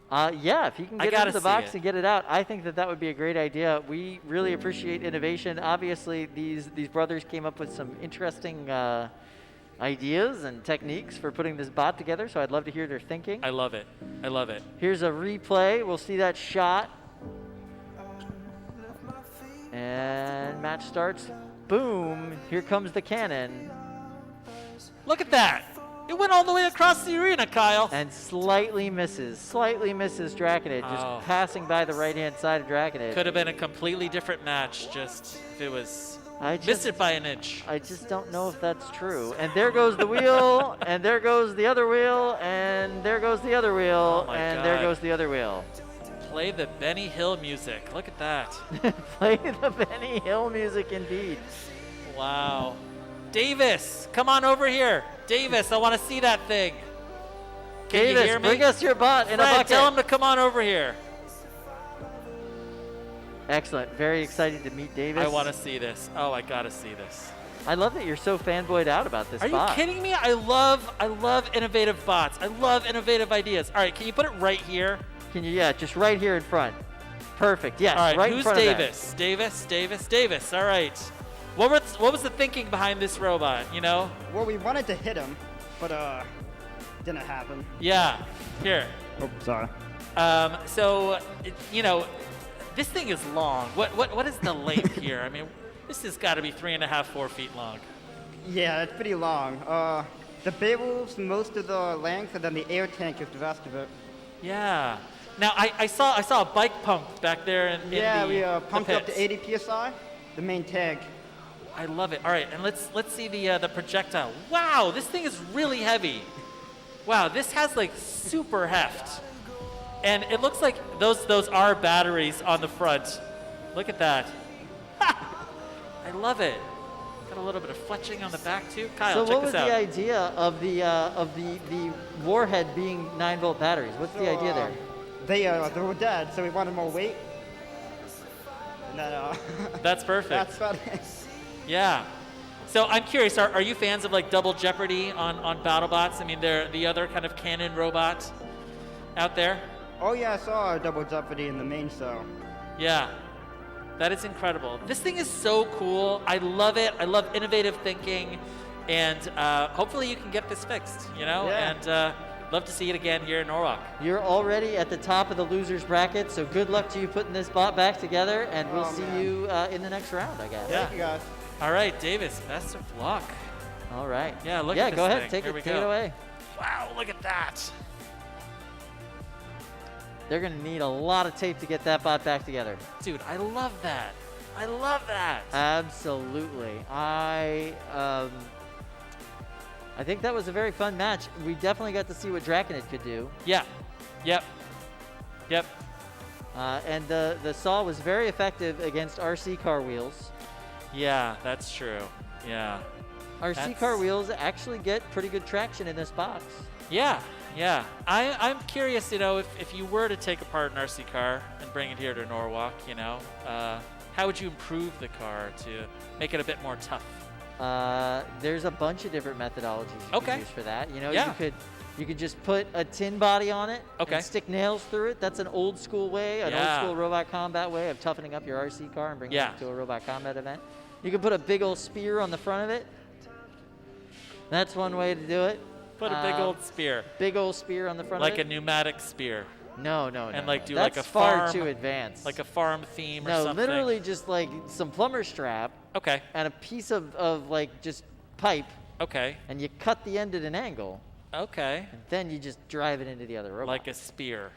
[SPEAKER 1] Yeah, if you can get
[SPEAKER 2] gotta
[SPEAKER 1] into the
[SPEAKER 2] see
[SPEAKER 1] box
[SPEAKER 2] it.
[SPEAKER 1] and get it out, I think that would be a great idea. We really appreciate innovation. Obviously, these brothers came up with some interesting ideas and techniques for putting this bot together, so I'd love to hear their thinking.
[SPEAKER 2] I love it. I love it.
[SPEAKER 1] Here's a replay. We'll see that shot. And match starts. Boom. Here comes the cannon.
[SPEAKER 2] Look at that. It went all the way across the arena, Kyle.
[SPEAKER 1] And slightly misses Draconid, just passing by the right-hand side of Draconid.
[SPEAKER 2] Could have been a completely different match, just if it was missed it by an inch.
[SPEAKER 1] I just don't know if that's true. And there goes the wheel, and there goes the other wheel, and there goes the other wheel,
[SPEAKER 2] Oh my
[SPEAKER 1] and
[SPEAKER 2] God.
[SPEAKER 1] there goes the other wheel.
[SPEAKER 2] Play the Benny Hill music. Look at that.
[SPEAKER 1] Play the Benny Hill music indeed.
[SPEAKER 2] Wow. Davis, come on over here. Davis, I want to see that thing. Can
[SPEAKER 1] Davis,
[SPEAKER 2] you hear me?
[SPEAKER 1] bring us your bot in a
[SPEAKER 2] Fred,
[SPEAKER 1] bucket.
[SPEAKER 2] tell him to come on over here.
[SPEAKER 1] Excellent. Very excited to meet Davis.
[SPEAKER 2] I want to see this. Oh, I got to see this.
[SPEAKER 1] I love that you're so fanboyed out about this
[SPEAKER 2] Are
[SPEAKER 1] bot.
[SPEAKER 2] you kidding me? I love innovative bots. I love innovative ideas. All right, can you put it right here?
[SPEAKER 1] Can you? Yeah, just right here in front. Perfect. Yes,
[SPEAKER 2] All right,
[SPEAKER 1] in
[SPEAKER 2] who's
[SPEAKER 1] front of that.
[SPEAKER 2] Davis. All right. What was the thinking behind this robot, you know?
[SPEAKER 16] Well, we wanted to hit him, but didn't happen.
[SPEAKER 2] Yeah. Here.
[SPEAKER 16] Oh, sorry.
[SPEAKER 2] You know, this thing is long. What is the length here? I mean, this has got to be 3.5, 4 feet long.
[SPEAKER 16] Yeah, it's pretty long. The barrel's most of the length, and then the air tank is the rest of it.
[SPEAKER 2] Yeah. Now I saw a bike pump back there in
[SPEAKER 16] We
[SPEAKER 2] the
[SPEAKER 16] pumped up
[SPEAKER 2] pits.
[SPEAKER 16] to 80 psi, the main tank.
[SPEAKER 2] I love it. All right, and let's see the projectile. Wow, this thing is really heavy. Wow, this has like super heft, and it looks like those are batteries on the front. Look at that. I love it. Got a little bit of fletching on the back too. Kyle,
[SPEAKER 1] So
[SPEAKER 2] check
[SPEAKER 1] what was
[SPEAKER 2] this out.
[SPEAKER 1] the idea of the warhead being 9-volt batteries? What's the idea there?
[SPEAKER 16] They were dead, so we wanted more weight. And then,
[SPEAKER 2] That's perfect.
[SPEAKER 16] That's about it.
[SPEAKER 2] Yeah. So I'm curious, are you fans of like Double Jeopardy on BattleBots? I mean, they're the other kind of cannon robot out there.
[SPEAKER 16] Oh yeah, I saw Double Jeopardy in the main show.
[SPEAKER 2] Yeah. That is incredible. This thing is so cool. I love it. I love innovative thinking. And hopefully you can get this fixed, you know?
[SPEAKER 1] Yeah.
[SPEAKER 2] And love to see it again here in Norwalk.
[SPEAKER 1] You're already at the top of the losers bracket, so good luck to you putting this bot back together, and we'll see you in the next round, I guess.
[SPEAKER 2] Yeah.
[SPEAKER 16] Thank you guys.
[SPEAKER 2] All right, Davis, best of luck.
[SPEAKER 1] All right.
[SPEAKER 2] Yeah, look
[SPEAKER 1] yeah,
[SPEAKER 2] at this
[SPEAKER 1] go ahead,
[SPEAKER 2] thing.
[SPEAKER 1] take
[SPEAKER 2] Here
[SPEAKER 1] it,
[SPEAKER 2] we
[SPEAKER 1] take
[SPEAKER 2] go.
[SPEAKER 1] it away.
[SPEAKER 2] Wow, look at that.
[SPEAKER 1] They're gonna need a lot of tape to get that bot back together.
[SPEAKER 2] Dude, I love that. I love that.
[SPEAKER 1] Absolutely. I think that was a very fun match. We definitely got to see what Draconid could do.
[SPEAKER 2] Yeah. Yep.
[SPEAKER 1] And the saw was very effective against RC car wheels.
[SPEAKER 2] Yeah, that's true. Yeah.
[SPEAKER 1] RC car wheels actually get pretty good traction in this box.
[SPEAKER 2] Yeah. I'm curious, if you were to take apart an RC car and bring it here to Norwalk, how would you improve the car to make it a bit more tough?
[SPEAKER 1] There's a bunch of different methodologies you can use for that.
[SPEAKER 2] Yeah.
[SPEAKER 1] You could just put a tin body on it
[SPEAKER 2] Okay.
[SPEAKER 1] and stick nails through it. That's an old school way, old school robot combat way of toughening up your RC car and bringing it to a robot combat event. You can put a big old spear on the front of it. That's one way to do it.
[SPEAKER 2] Put a big old spear.
[SPEAKER 1] Big old spear on the front
[SPEAKER 2] like
[SPEAKER 1] of it.
[SPEAKER 2] a pneumatic spear.
[SPEAKER 1] No.
[SPEAKER 2] And do
[SPEAKER 1] That's
[SPEAKER 2] like a
[SPEAKER 1] far
[SPEAKER 2] farm,
[SPEAKER 1] too advanced.
[SPEAKER 2] Like a farm theme or
[SPEAKER 1] No,
[SPEAKER 2] something.
[SPEAKER 1] literally just like some plumber strap.
[SPEAKER 2] Okay.
[SPEAKER 1] And a piece of like just pipe.
[SPEAKER 2] Okay.
[SPEAKER 1] And you cut the end at an angle.
[SPEAKER 2] Okay.
[SPEAKER 1] And then you just drive it into the other robot.
[SPEAKER 2] Like a spear.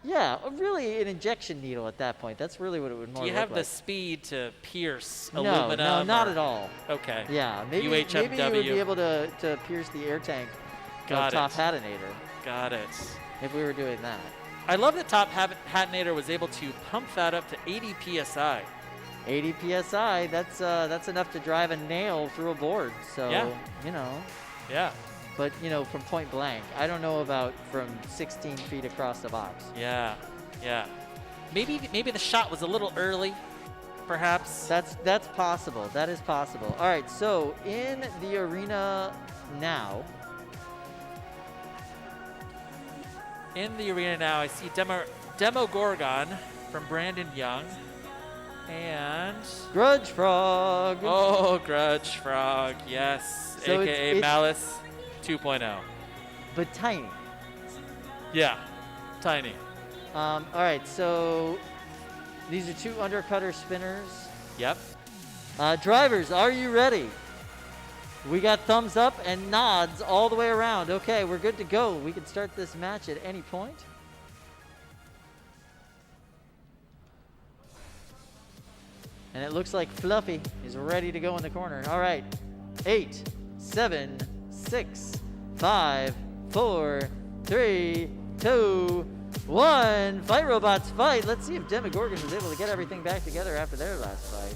[SPEAKER 1] Yeah, really an injection needle at that point. That's really what it would more
[SPEAKER 2] Do you
[SPEAKER 1] look
[SPEAKER 2] have
[SPEAKER 1] like.
[SPEAKER 2] the speed to pierce
[SPEAKER 1] No,
[SPEAKER 2] aluminum?
[SPEAKER 1] not at all.
[SPEAKER 2] Okay.
[SPEAKER 1] Yeah, maybe
[SPEAKER 2] UHMW.
[SPEAKER 1] you would be able to pierce the air tank
[SPEAKER 2] Got
[SPEAKER 1] of Top
[SPEAKER 2] it.
[SPEAKER 1] Hatinator.
[SPEAKER 2] Got it.
[SPEAKER 1] If we were doing that.
[SPEAKER 2] I love that Top Hatinator was able to pump that up to 80 psi.
[SPEAKER 1] 80 psi. That's enough to drive a nail through a board. So
[SPEAKER 2] Yeah. Yeah.
[SPEAKER 1] But from point blank, I don't know about from 16 feet across the box.
[SPEAKER 2] Yeah. Maybe the shot was a little early, perhaps.
[SPEAKER 1] That's possible. That is possible. All right. So in the arena now.
[SPEAKER 2] I see Demo Gorgon from Brandon Young. And
[SPEAKER 1] Grudge Frog.
[SPEAKER 2] Oh, Grudge Frog, yes.
[SPEAKER 1] So
[SPEAKER 2] AKA
[SPEAKER 1] it's
[SPEAKER 2] Malice 2.0.
[SPEAKER 1] But tiny.
[SPEAKER 2] Yeah, tiny.
[SPEAKER 1] All right, so these are two undercutter spinners.
[SPEAKER 2] Yep.
[SPEAKER 1] Drivers, are you ready? We got thumbs up and nods all the way around. Okay, we're good to go. We can start this match at any point. And it looks like Fluffy is ready to go in the corner. All right, 8, 7, 6, 5, 4, 3, 2, 1. Fight, robots, fight. Let's see if Demogorgon was able to get everything back together after their last fight.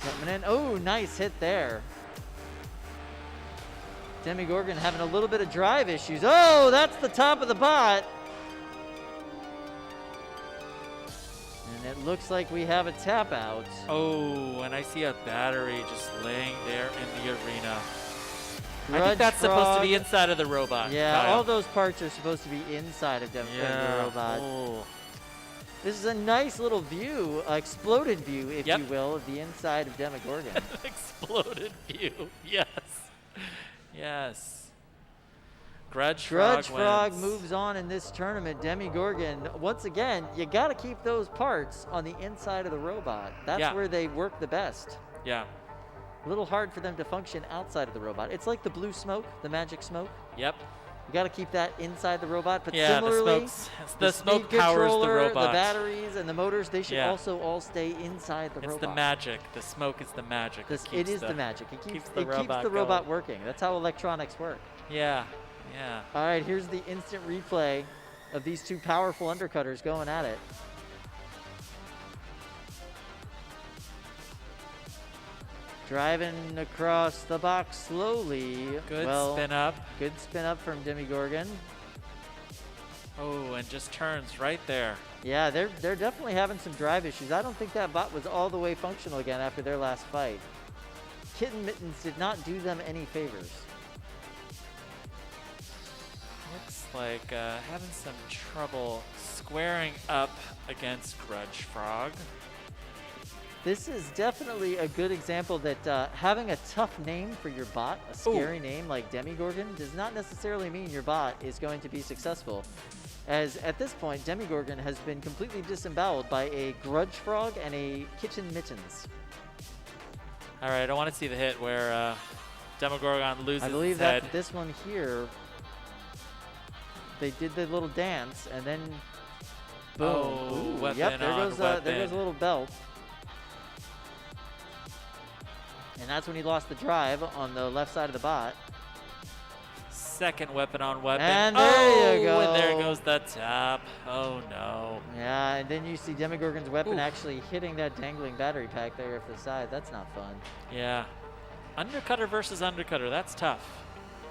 [SPEAKER 1] Coming in. Oh, nice hit there. Demogorgon having a little bit of drive issues. Oh, that's the top of the bot. And it looks like we have a tap out.
[SPEAKER 2] Oh, and I see a battery just laying there in the arena. I
[SPEAKER 1] Grudge
[SPEAKER 2] think that's supposed to
[SPEAKER 1] Frog.
[SPEAKER 2] be inside of the robot.
[SPEAKER 1] Yeah,
[SPEAKER 2] Kyle.
[SPEAKER 1] all those parts are supposed to be inside of the robot.
[SPEAKER 2] Oh.
[SPEAKER 1] This is a nice little view, exploded view, if
[SPEAKER 2] Yep.
[SPEAKER 1] you will, of the inside of Demogorgon.
[SPEAKER 2] Exploded view. Yes. Yes. Grudge
[SPEAKER 1] Frog
[SPEAKER 2] wins.
[SPEAKER 1] moves on in this tournament. Demogorgon, once again, you got to keep those parts on the inside of the robot. That's where they work the best.
[SPEAKER 2] Yeah.
[SPEAKER 1] A little hard for them to function outside of the robot. It's like the blue smoke, the magic smoke.
[SPEAKER 2] Yep.
[SPEAKER 1] You got to keep that inside the robot. But
[SPEAKER 2] Yeah,
[SPEAKER 1] similarly,
[SPEAKER 2] the smoke
[SPEAKER 1] speed
[SPEAKER 2] powers the
[SPEAKER 1] controller,
[SPEAKER 2] robot.
[SPEAKER 1] the batteries, and the motors, they should
[SPEAKER 2] Yeah.
[SPEAKER 1] also all stay inside the
[SPEAKER 2] It's
[SPEAKER 1] robot.
[SPEAKER 2] the magic. The smoke is the magic.
[SPEAKER 1] It is the magic. It keeps the robot
[SPEAKER 2] going.
[SPEAKER 1] working. That's how electronics work.
[SPEAKER 2] Yeah. Yeah.
[SPEAKER 1] All right, here's the instant replay of these two powerful undercutters going at it. Driving across the box slowly.
[SPEAKER 2] Good
[SPEAKER 1] Well,
[SPEAKER 2] spin up.
[SPEAKER 1] Good spin up from Demogorgon.
[SPEAKER 2] Oh, and just turns right there.
[SPEAKER 1] Yeah, they're definitely having some drive issues. I don't think that bot was all the way functional again after their last fight. Kitten Mittens did not do them any favors.
[SPEAKER 2] Looks like having some trouble squaring up against Grudge Frog.
[SPEAKER 1] This is definitely a good example that having a tough name for your bot, a scary name like Demogorgon, does not necessarily mean your bot is going to be successful. As at this point, Demogorgon has been completely disemboweled by a Grudge Frog and a Kitchen Mittens.
[SPEAKER 2] All right, I want to see the hit where Demogorgon loses
[SPEAKER 1] I believe
[SPEAKER 2] his head.
[SPEAKER 1] that's this one here. They did the little dance, and then boom.
[SPEAKER 2] Oh,
[SPEAKER 1] Ooh,
[SPEAKER 2] weapon
[SPEAKER 1] yep, there
[SPEAKER 2] on
[SPEAKER 1] goes
[SPEAKER 2] weapon.
[SPEAKER 1] there goes a little belt. And that's when he lost the drive on the left side of the bot.
[SPEAKER 2] Second weapon on weapon.
[SPEAKER 1] And there you go.
[SPEAKER 2] And there goes the top. Oh, no.
[SPEAKER 1] Yeah, and then you see Demogorgon's weapon actually hitting that dangling battery pack there off the side. That's not fun.
[SPEAKER 2] Yeah. Undercutter versus undercutter. That's tough.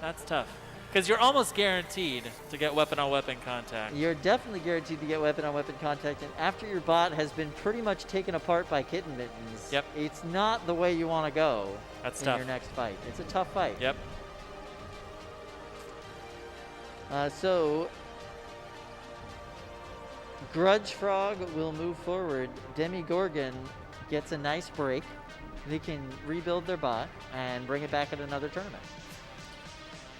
[SPEAKER 2] That's tough. Because you're almost guaranteed to get weapon-on-weapon contact.
[SPEAKER 1] You're definitely guaranteed to get weapon-on-weapon contact, and after your bot has been pretty much taken apart by Kitten Mittens,
[SPEAKER 2] Yep.
[SPEAKER 1] it's not the way you want to go
[SPEAKER 2] That's
[SPEAKER 1] in
[SPEAKER 2] tough.
[SPEAKER 1] your next fight. It's a tough fight.
[SPEAKER 2] Yep.
[SPEAKER 1] So, Grudge Frog will move forward. Demogorgon gets a nice break. They can rebuild their bot and bring it back at another tournament.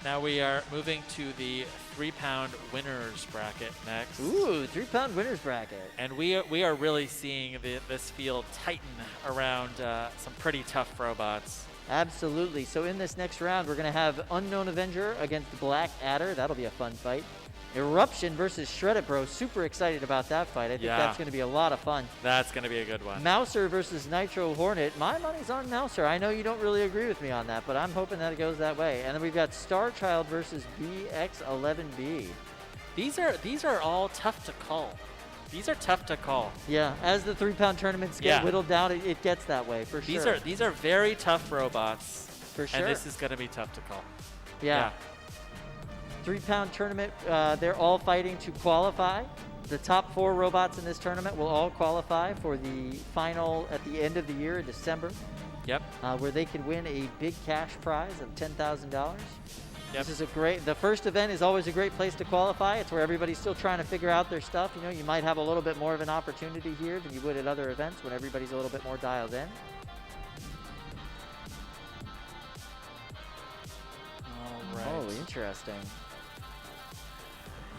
[SPEAKER 2] Now we are moving to the 3-pound winners bracket next.
[SPEAKER 1] Ooh, 3-pound winners bracket.
[SPEAKER 2] And we are really seeing this field tighten around some pretty tough robots.
[SPEAKER 1] Absolutely. So in this next round, we're going to have Unknown Avenger against Black Adder. That'll be a fun fight. Eruption versus Shred It Bro. Super excited about that fight. I think that's going to be a lot of fun.
[SPEAKER 2] That's going to be a good one.
[SPEAKER 1] Mouser versus Nitro Hornet. My money's on Mouser. I know you don't really agree with me on that, but I'm hoping that it goes that way. And then we've got Star Child versus BX11B.
[SPEAKER 2] These are all tough to call. These are tough to call.
[SPEAKER 1] Yeah, as the 3-pound tournaments get whittled down, it gets that way for sure.
[SPEAKER 2] These are very tough robots.
[SPEAKER 1] For sure.
[SPEAKER 2] And this is going to be tough to call.
[SPEAKER 1] Yeah. 3-pound tournament, they're all fighting to qualify. The top 4 robots in this tournament will all qualify for the final at the end of the year in December.
[SPEAKER 2] Yep.
[SPEAKER 1] Where they can win a big cash prize of $10,000.
[SPEAKER 2] Yep.
[SPEAKER 1] This is the first event is always a great place to qualify. It's where everybody's still trying to figure out their stuff. You know, you might have a little bit more of an opportunity here than you would at other events when everybody's a little bit more dialed in.
[SPEAKER 2] All right.
[SPEAKER 1] Oh, interesting.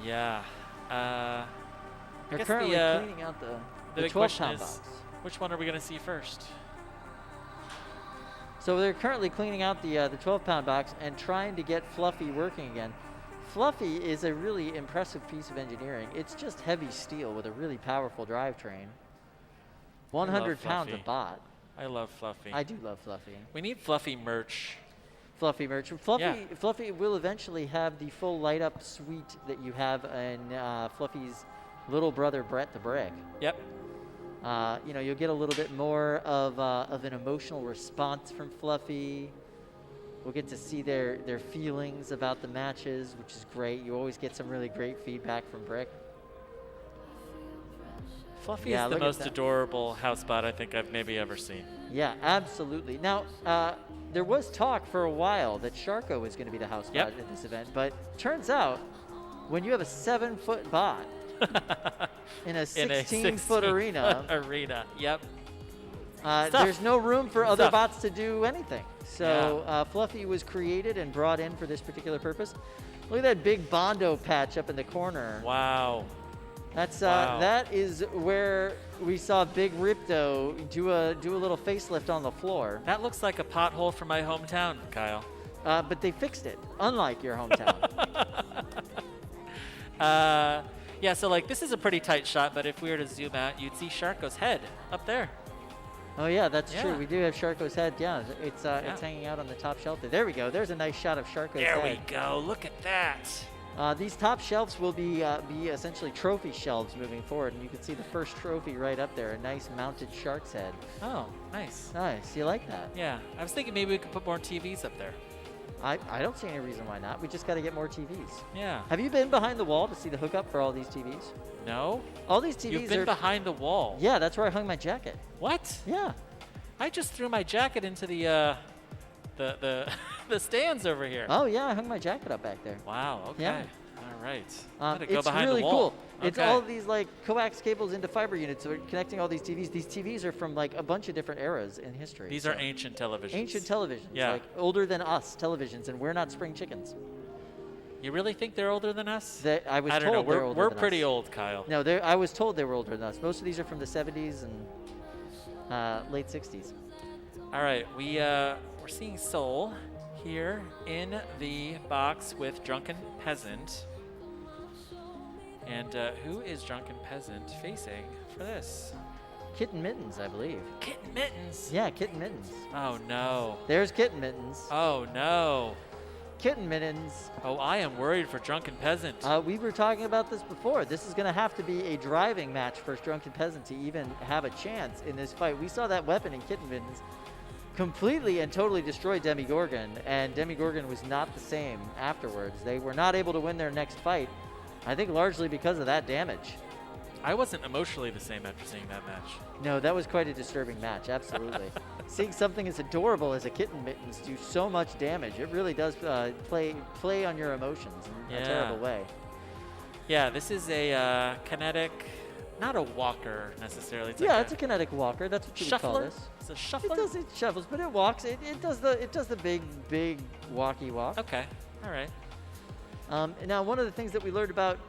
[SPEAKER 2] Yeah.
[SPEAKER 1] They're currently cleaning out the
[SPEAKER 2] big question
[SPEAKER 1] 12-pound
[SPEAKER 2] is,
[SPEAKER 1] box.
[SPEAKER 2] which one are we going to see first?
[SPEAKER 1] So they're currently cleaning out the 12-pound box and trying to get Fluffy working again. Fluffy is a really impressive piece of engineering. It's just heavy steel with a really powerful drivetrain. 100 pounds of bot.
[SPEAKER 2] I love Fluffy.
[SPEAKER 1] I do love Fluffy.
[SPEAKER 2] We need Fluffy merch.
[SPEAKER 1] Fluffy merch. Fluffy will eventually have the full light-up suite that you have in Fluffy's little brother, Brett the Brick.
[SPEAKER 2] Yep.
[SPEAKER 1] You know, you'll get a little bit more of an emotional response from Fluffy. We'll get to see their feelings about the matches, which is great. You always get some really great feedback from Brick.
[SPEAKER 2] Fluffy is the most adorable house bot I think I've maybe ever seen.
[SPEAKER 1] Yeah, absolutely. Now, there was talk for a while that Sharko was going to be the house bot at this event, but turns out when you have a 7-foot bot in a 16-foot arena,
[SPEAKER 2] yep.
[SPEAKER 1] There's no room for other bots to do anything. So Fluffy was created and brought in for this particular purpose. Look at that big Bondo patch up in the corner.
[SPEAKER 2] Wow.
[SPEAKER 1] That's that is where we saw Big Ripto do a little facelift on the floor.
[SPEAKER 2] That looks like a pothole from my hometown, Kyle.
[SPEAKER 1] But they fixed it, unlike your hometown.
[SPEAKER 2] Yeah, so like this is a pretty tight shot, but if we were to zoom out, you'd see Sharko's head up there.
[SPEAKER 1] Oh yeah, that's true. We do have Sharko's head. Yeah, it's hanging out on the top shelf there. There we go. There's a nice shot of Sharko's head.
[SPEAKER 2] There we go. Look at that.
[SPEAKER 1] These top shelves will be essentially trophy shelves moving forward, and you can see the first trophy right up there, a nice mounted shark's head.
[SPEAKER 2] Oh, nice.
[SPEAKER 1] Nice. You like that?
[SPEAKER 2] Yeah. I was thinking maybe we could put more TVs up there.
[SPEAKER 1] I don't see any reason why not. We just got to get more TVs.
[SPEAKER 2] Yeah.
[SPEAKER 1] Have you been behind the wall to see the hookup for all these TVs?
[SPEAKER 2] No.
[SPEAKER 1] All these TVs
[SPEAKER 2] You've been behind the wall.
[SPEAKER 1] Yeah, that's where I hung my jacket.
[SPEAKER 2] What?
[SPEAKER 1] Yeah.
[SPEAKER 2] I just threw my jacket into the the stands over here.
[SPEAKER 1] Oh yeah, I hung my jacket up back there.
[SPEAKER 2] Wow. Okay.
[SPEAKER 1] Yeah.
[SPEAKER 2] All right.
[SPEAKER 1] It's really cool.
[SPEAKER 2] Okay.
[SPEAKER 1] It's all these like coax cables into fiber units, so we're connecting all these TVs. These TVs are from like a bunch of different eras in history.
[SPEAKER 2] These are ancient televisions.
[SPEAKER 1] Ancient televisions,
[SPEAKER 2] yeah.
[SPEAKER 1] like older than us televisions, and we're not spring chickens.
[SPEAKER 2] You really think they're older than us?
[SPEAKER 1] I was
[SPEAKER 2] don't
[SPEAKER 1] told
[SPEAKER 2] know.
[SPEAKER 1] they're older
[SPEAKER 2] We're
[SPEAKER 1] than
[SPEAKER 2] pretty
[SPEAKER 1] us.
[SPEAKER 2] old, Kyle.
[SPEAKER 1] No, I was told they were older than us. Most of these are from the 70s and late 60s.
[SPEAKER 2] All right, we're seeing Soul. here in the box with Drunken Peasant. And who is Drunken Peasant facing for this?
[SPEAKER 1] Kitten Mittens, I believe.
[SPEAKER 2] Kitten Mittens?
[SPEAKER 1] Yeah, Kitten Mittens.
[SPEAKER 2] Oh, no.
[SPEAKER 1] There's Kitten Mittens.
[SPEAKER 2] Oh, no.
[SPEAKER 1] Kitten Mittens.
[SPEAKER 2] Oh, I am worried for Drunken Peasant.
[SPEAKER 1] We were talking about this before. This is going to have to be a driving match for Drunken Peasant to even have a chance in this fight. We saw that weapon in Kitten Mittens completely and totally destroy Demigorgon, and Demigorgon was not the same afterwards. They were not able to win their next fight, I think largely because of that damage.
[SPEAKER 2] I wasn't emotionally the same after seeing that match.
[SPEAKER 1] No, that was quite a disturbing match, absolutely. Seeing something as adorable as a Kitten Mittens do so much damage, it really does play on your emotions in a terrible way.
[SPEAKER 2] Yeah, this is a kinetic, not a walker necessarily. It's
[SPEAKER 1] it's a kinetic walker. That's what you would call this.
[SPEAKER 2] It's a shuffler?
[SPEAKER 1] It shuffles, but it walks. It does the big walkie walk.
[SPEAKER 2] Okay, all right.
[SPEAKER 1] Now, one of the things that we learned about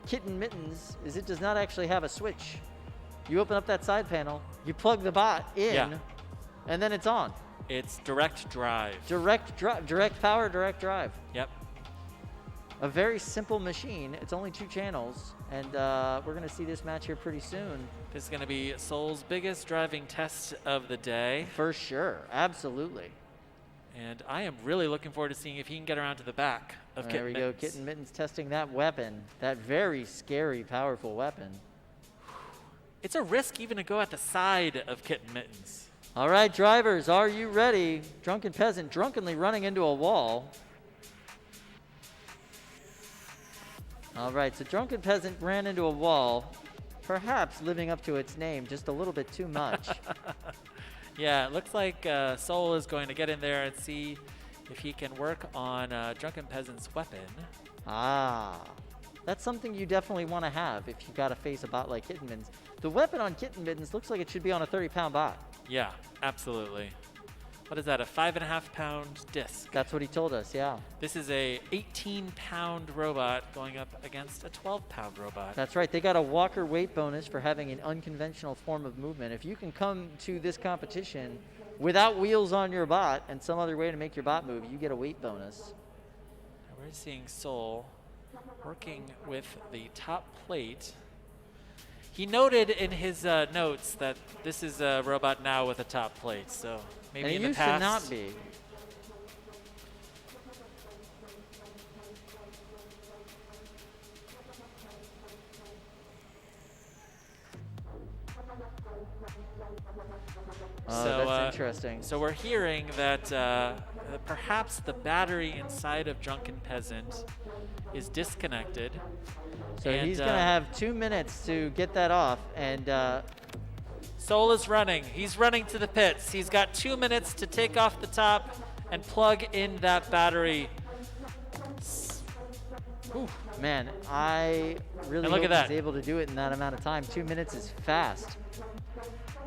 [SPEAKER 1] Kitten Mittens is it does not actually have a switch. You open up that side panel, you plug the bot in, and then it's on.
[SPEAKER 2] It's direct drive.
[SPEAKER 1] Direct power, direct drive.
[SPEAKER 2] Yep.
[SPEAKER 1] A very simple machine. It's only 2 channels, and we're going to see this match here pretty soon.
[SPEAKER 2] This is going to be Soul's biggest driving test of the day.
[SPEAKER 1] For sure, absolutely.
[SPEAKER 2] And I am really looking forward to seeing if he can get around to the back of Kitten Mittens.
[SPEAKER 1] There we go, Kitten Mittens testing that weapon, that very scary, powerful weapon.
[SPEAKER 2] It's a risk even to go at the side of Kitten Mittens.
[SPEAKER 1] All right, drivers, are you ready? Drunken Peasant drunkenly running into a wall. All right, so Drunken Peasant ran into a wall, perhaps living up to its name just a little bit too much.
[SPEAKER 2] Yeah, it looks like Soul is going to get in there and see if he can work on Drunken Peasant's weapon.
[SPEAKER 1] Ah, that's something you definitely want to have if you got to face a bot like Kitten Mittens. The weapon on Kitten Mittens looks like it should be on a 30-pound bot.
[SPEAKER 2] Yeah, absolutely. What is that, a 5.5-pound disc?
[SPEAKER 1] That's what he told us, yeah.
[SPEAKER 2] This is a 18-pound robot going up against a 12-pound robot.
[SPEAKER 1] That's right. They got a walker weight bonus for having an unconventional form of movement. If you can come to this competition without wheels on your bot and some other way to make your bot move, you get a weight bonus.
[SPEAKER 2] We're seeing Soul working with the top plate. He noted in his notes that this is a robot now with a top plate, so maybe in the past.
[SPEAKER 1] And it used to not be.
[SPEAKER 2] So
[SPEAKER 1] that's interesting.
[SPEAKER 2] So we're hearing that perhaps the battery inside of Drunken Peasant is disconnected.
[SPEAKER 1] So he's going to have 2 minutes to get that off, and
[SPEAKER 2] Soul is running. He's running to the pits. He's got 2 minutes to take off the top and plug in that battery.
[SPEAKER 1] Ooh, man, I really
[SPEAKER 2] look
[SPEAKER 1] hope
[SPEAKER 2] at that.
[SPEAKER 1] he's able to do it in that amount of time. 2 minutes is fast.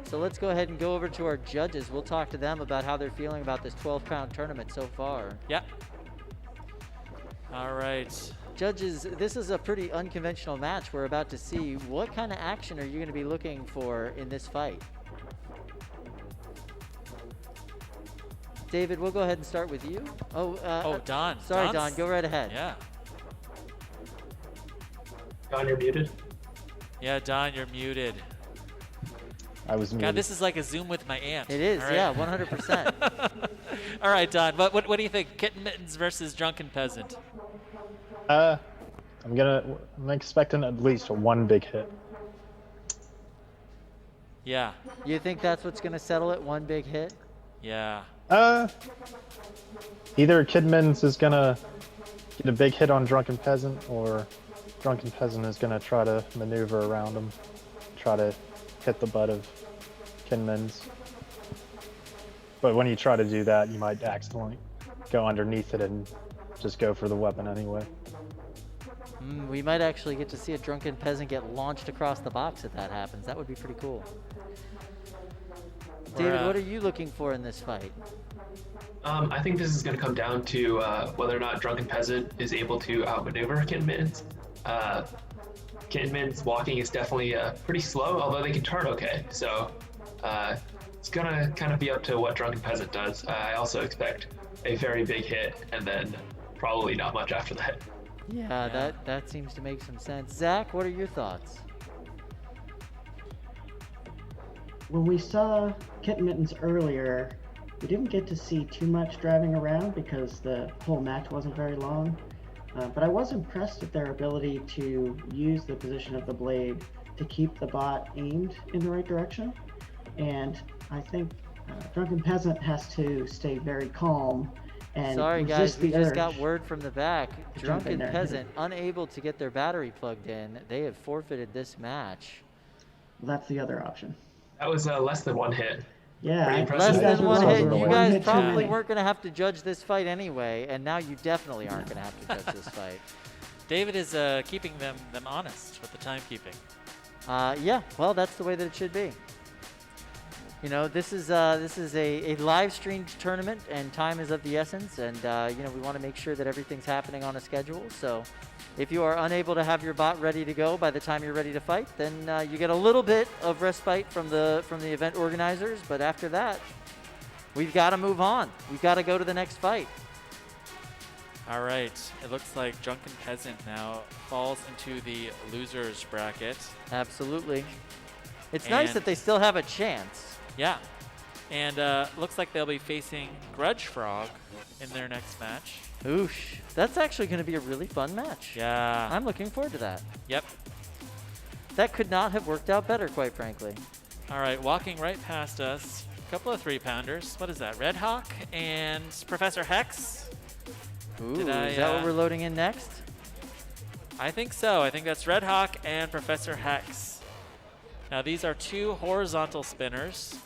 [SPEAKER 1] So let's go ahead and go over to our judges. We'll talk to them about how they're feeling about this 12-pound tournament so far.
[SPEAKER 2] Yep. All right.
[SPEAKER 1] Judges, this is a pretty unconventional match. We're about to see what kind of action are you going to be looking for in this fight. David, we'll go ahead and start with you.
[SPEAKER 2] Don.
[SPEAKER 1] Sorry, Don. Go right ahead.
[SPEAKER 2] Yeah.
[SPEAKER 8] Don, you're muted.
[SPEAKER 2] Yeah, Don, you're muted.
[SPEAKER 10] I was muted.
[SPEAKER 2] God, this is like a Zoom with my aunt.
[SPEAKER 1] It is,
[SPEAKER 2] right?
[SPEAKER 1] yeah, 100%.
[SPEAKER 2] All right, Don. What do you think? Kitten Mittens versus Drunken Peasant.
[SPEAKER 10] I'm expecting at least one big hit.
[SPEAKER 2] Yeah.
[SPEAKER 1] You think that's what's going to settle it? One big hit?
[SPEAKER 2] Yeah.
[SPEAKER 10] Either Kidman's is gonna get a big hit on Drunken Peasant, or Drunken Peasant is gonna try to maneuver around him, try to hit the butt of Kidman's. But when you try to do that, you might accidentally go underneath it and just go for the weapon anyway.
[SPEAKER 1] We might actually get to see a Drunken Peasant get launched across the box if that happens. That would be pretty cool. David, what are you looking for in this fight?
[SPEAKER 8] I think this is going to come down to whether or not Drunken Peasant is able to outmaneuver Kitten Mittens. Kitten Mittens' walking is definitely pretty slow, although they can turn okay. So it's gonna kind of be up to what Drunken Peasant does. I also expect a very big hit and then probably not much after that.
[SPEAKER 1] Yeah, that seems to make some sense. Zach, what are your thoughts?
[SPEAKER 9] When we saw Kitten Mittens earlier, we didn't get to see too much driving around because the whole match wasn't very long. But I was impressed at their ability to use the position of the blade to keep the bot aimed in the right direction. And I think Drunken Peasant has to stay very calm and
[SPEAKER 1] Sorry guys,
[SPEAKER 9] resist
[SPEAKER 1] we
[SPEAKER 9] the
[SPEAKER 1] just
[SPEAKER 9] urge.
[SPEAKER 1] got word from the back.
[SPEAKER 9] to jump in
[SPEAKER 1] Drunken
[SPEAKER 9] there and hit
[SPEAKER 1] Peasant unable to get their battery plugged in. They have forfeited this match.
[SPEAKER 9] Well, that's the other option.
[SPEAKER 8] That was less than one hit.
[SPEAKER 9] Yeah,
[SPEAKER 8] Pretty impressive.
[SPEAKER 1] Less
[SPEAKER 9] you guys
[SPEAKER 1] than
[SPEAKER 9] were
[SPEAKER 1] one
[SPEAKER 9] close.
[SPEAKER 1] hit.
[SPEAKER 9] One
[SPEAKER 1] You guys
[SPEAKER 9] hit too
[SPEAKER 1] probably
[SPEAKER 9] many.
[SPEAKER 1] weren't going to have to judge this fight anyway, and now you definitely aren't going to have to judge this fight.
[SPEAKER 2] David is keeping them honest with the timekeeping.
[SPEAKER 1] Yeah, well, that's the way that it should be. You know, this is a live streamed tournament, and time is of the essence, and you know, we want to make sure that everything's happening on a schedule. So, if you are unable to have your bot ready to go by the time you're ready to fight, then you get a little bit of respite from the event organizers. But after that, we've got to move on. We've got to go to the next fight.
[SPEAKER 2] All right, it looks like Drunken Peasant now falls into the losers bracket.
[SPEAKER 1] Absolutely. It's nice that they still have a chance.
[SPEAKER 2] Yeah, and looks like they'll be facing Grudge Frog in their next match.
[SPEAKER 1] Oosh, that's actually going to be a really fun match.
[SPEAKER 2] Yeah.
[SPEAKER 1] I'm looking forward to that.
[SPEAKER 2] Yep.
[SPEAKER 1] That could not have worked out better, quite frankly.
[SPEAKER 2] All right, walking right past us, a couple of 3-pounders. What is that, Red Hawk and Professor Hex?
[SPEAKER 1] Ooh, is that what we're loading in next?
[SPEAKER 2] I think so. I think that's Red Hawk and Professor Hex. Now, these are two horizontal spinners.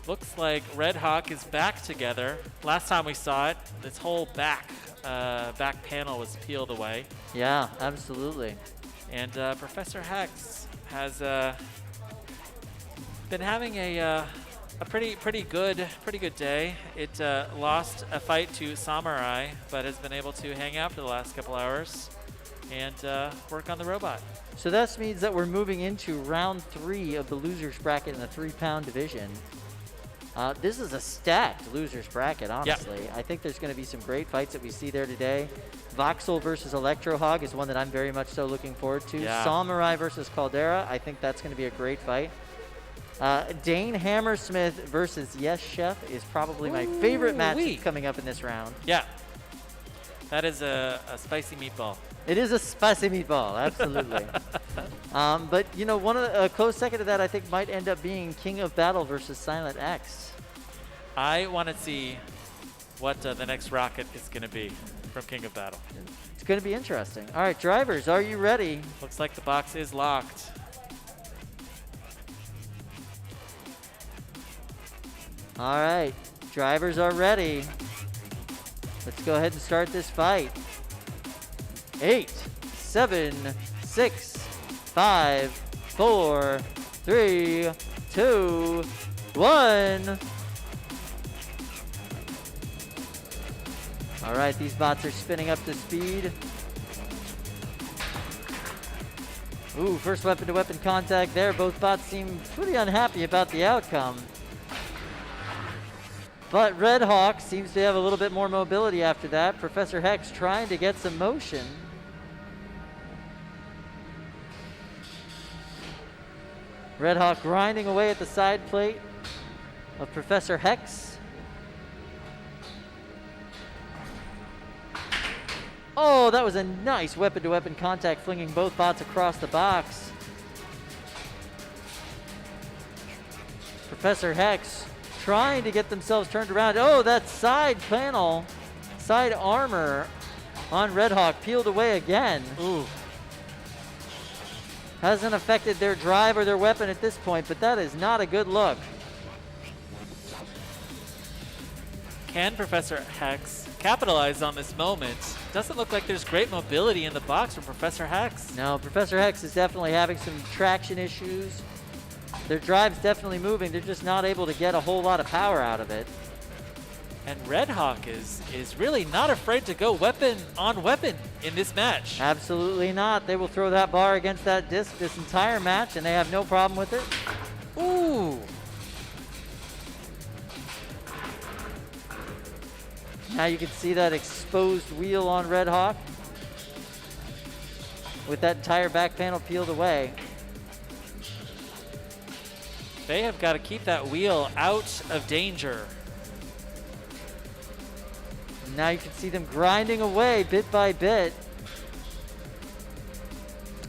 [SPEAKER 2] Looks like Red Hawk is back together. Last time we saw it, this whole back panel was peeled away.
[SPEAKER 1] Yeah, absolutely.
[SPEAKER 2] And Professor Hex has been having a pretty good day. It lost a fight to Samurai, but has been able to hang out for the last couple hours and work on the robot.
[SPEAKER 1] So that means that we're moving into round 3 of the losers bracket in the 3-pound division. This is a stacked losers bracket, honestly. I think there's going to be some great fights that we see there today. Voxel versus Electro Hog is one that I'm very much so looking forward to.
[SPEAKER 2] Yeah.
[SPEAKER 1] Samurai versus Caldera, I think that's going to be a great fight. Dane Hammersmith versus Yes Chef is probably my favorite match that's coming up in this round.
[SPEAKER 2] Yeah, that is a spicy meatball.
[SPEAKER 1] It is a spicy meatball, absolutely. But, you know, a close second to that I think might end up being King of Battle versus Silent X.
[SPEAKER 2] I want to see what the next rocket is going to be from King of Battle.
[SPEAKER 1] It's going to be interesting. All right, drivers, are you ready?
[SPEAKER 2] Looks like the box is locked.
[SPEAKER 1] All right, drivers are ready. Let's go ahead and start this fight. 8, 7, 6, 5, 4, 3, 2, 1. All right, these bots are spinning up to speed. Ooh, first weapon-to-weapon contact there. Both bots seem pretty unhappy about the outcome. But Red Hawk seems to have a little bit more mobility after that. Professor Hex trying to get some motion. Red Hawk grinding away at the side plate of Professor Hex. Oh, that was a nice weapon-to-weapon contact, flinging both bots across the box. Professor Hex trying to get themselves turned around. Oh, that side panel, side armor on Red Hawk peeled away again.
[SPEAKER 2] Ooh.
[SPEAKER 1] Hasn't affected their drive or their weapon at this point, but that is not a good look.
[SPEAKER 2] Can Professor Hex capitalize on this moment? Doesn't look like there's great mobility in the box from Professor Hex.
[SPEAKER 1] No, Professor Hex is definitely having some traction issues. Their drive's definitely moving. They're just not able to get a whole lot of power out of it.
[SPEAKER 2] And Red Hawk is really not afraid to go weapon on weapon in this match.
[SPEAKER 1] Absolutely not. They will throw that bar against that disc this entire match, and they have no problem with it. Ooh. Now you can see that exposed wheel on Red Hawk with that entire back panel peeled away.
[SPEAKER 2] They have got to keep that wheel out of danger.
[SPEAKER 1] Now you can see them grinding away bit by bit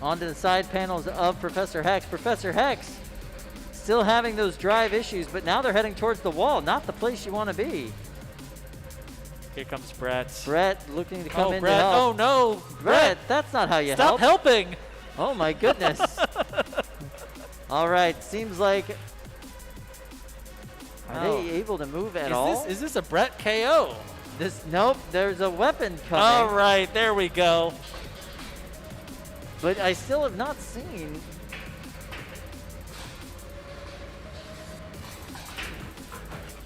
[SPEAKER 1] onto the side panels of Professor Hex. Professor Hex still having those drive issues, but now they're heading towards the wall, not the place you want to be.
[SPEAKER 2] Here comes Brett.
[SPEAKER 1] Brett looking to come in
[SPEAKER 2] Brett.
[SPEAKER 1] to help.
[SPEAKER 2] Oh, no.
[SPEAKER 1] Brett, that's not how you
[SPEAKER 2] Stop
[SPEAKER 1] help.
[SPEAKER 2] helping.
[SPEAKER 1] Oh, my goodness. All right, seems like... Are they able to move at all?
[SPEAKER 2] Is this a Brett KO?
[SPEAKER 1] Nope, there's a weapon coming.
[SPEAKER 2] All right, there we go.
[SPEAKER 1] But I still have not seen...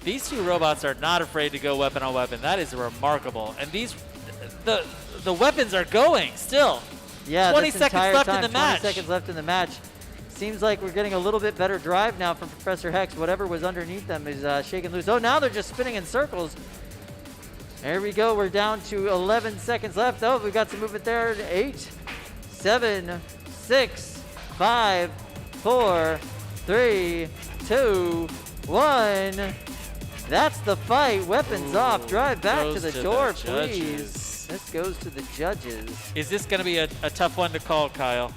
[SPEAKER 2] These two robots are not afraid to go weapon on weapon. That is remarkable. And the weapons are going still.
[SPEAKER 1] Yeah,
[SPEAKER 2] 20 seconds left in the match.
[SPEAKER 1] 20 seconds left in the match. Seems like we're getting a little bit better drive now from Professor Hex. Whatever was underneath them is shaking loose. Oh, now they're just spinning in circles. There we go. We're down to 11 seconds left. Oh, we've got some movement there. 8, 7, 6, 5, 4, 3, 2, 1. That's the fight. Weapons off. Drive back to the door, please. This goes to the judges.
[SPEAKER 2] Is this going to be a tough one to call, Kyle?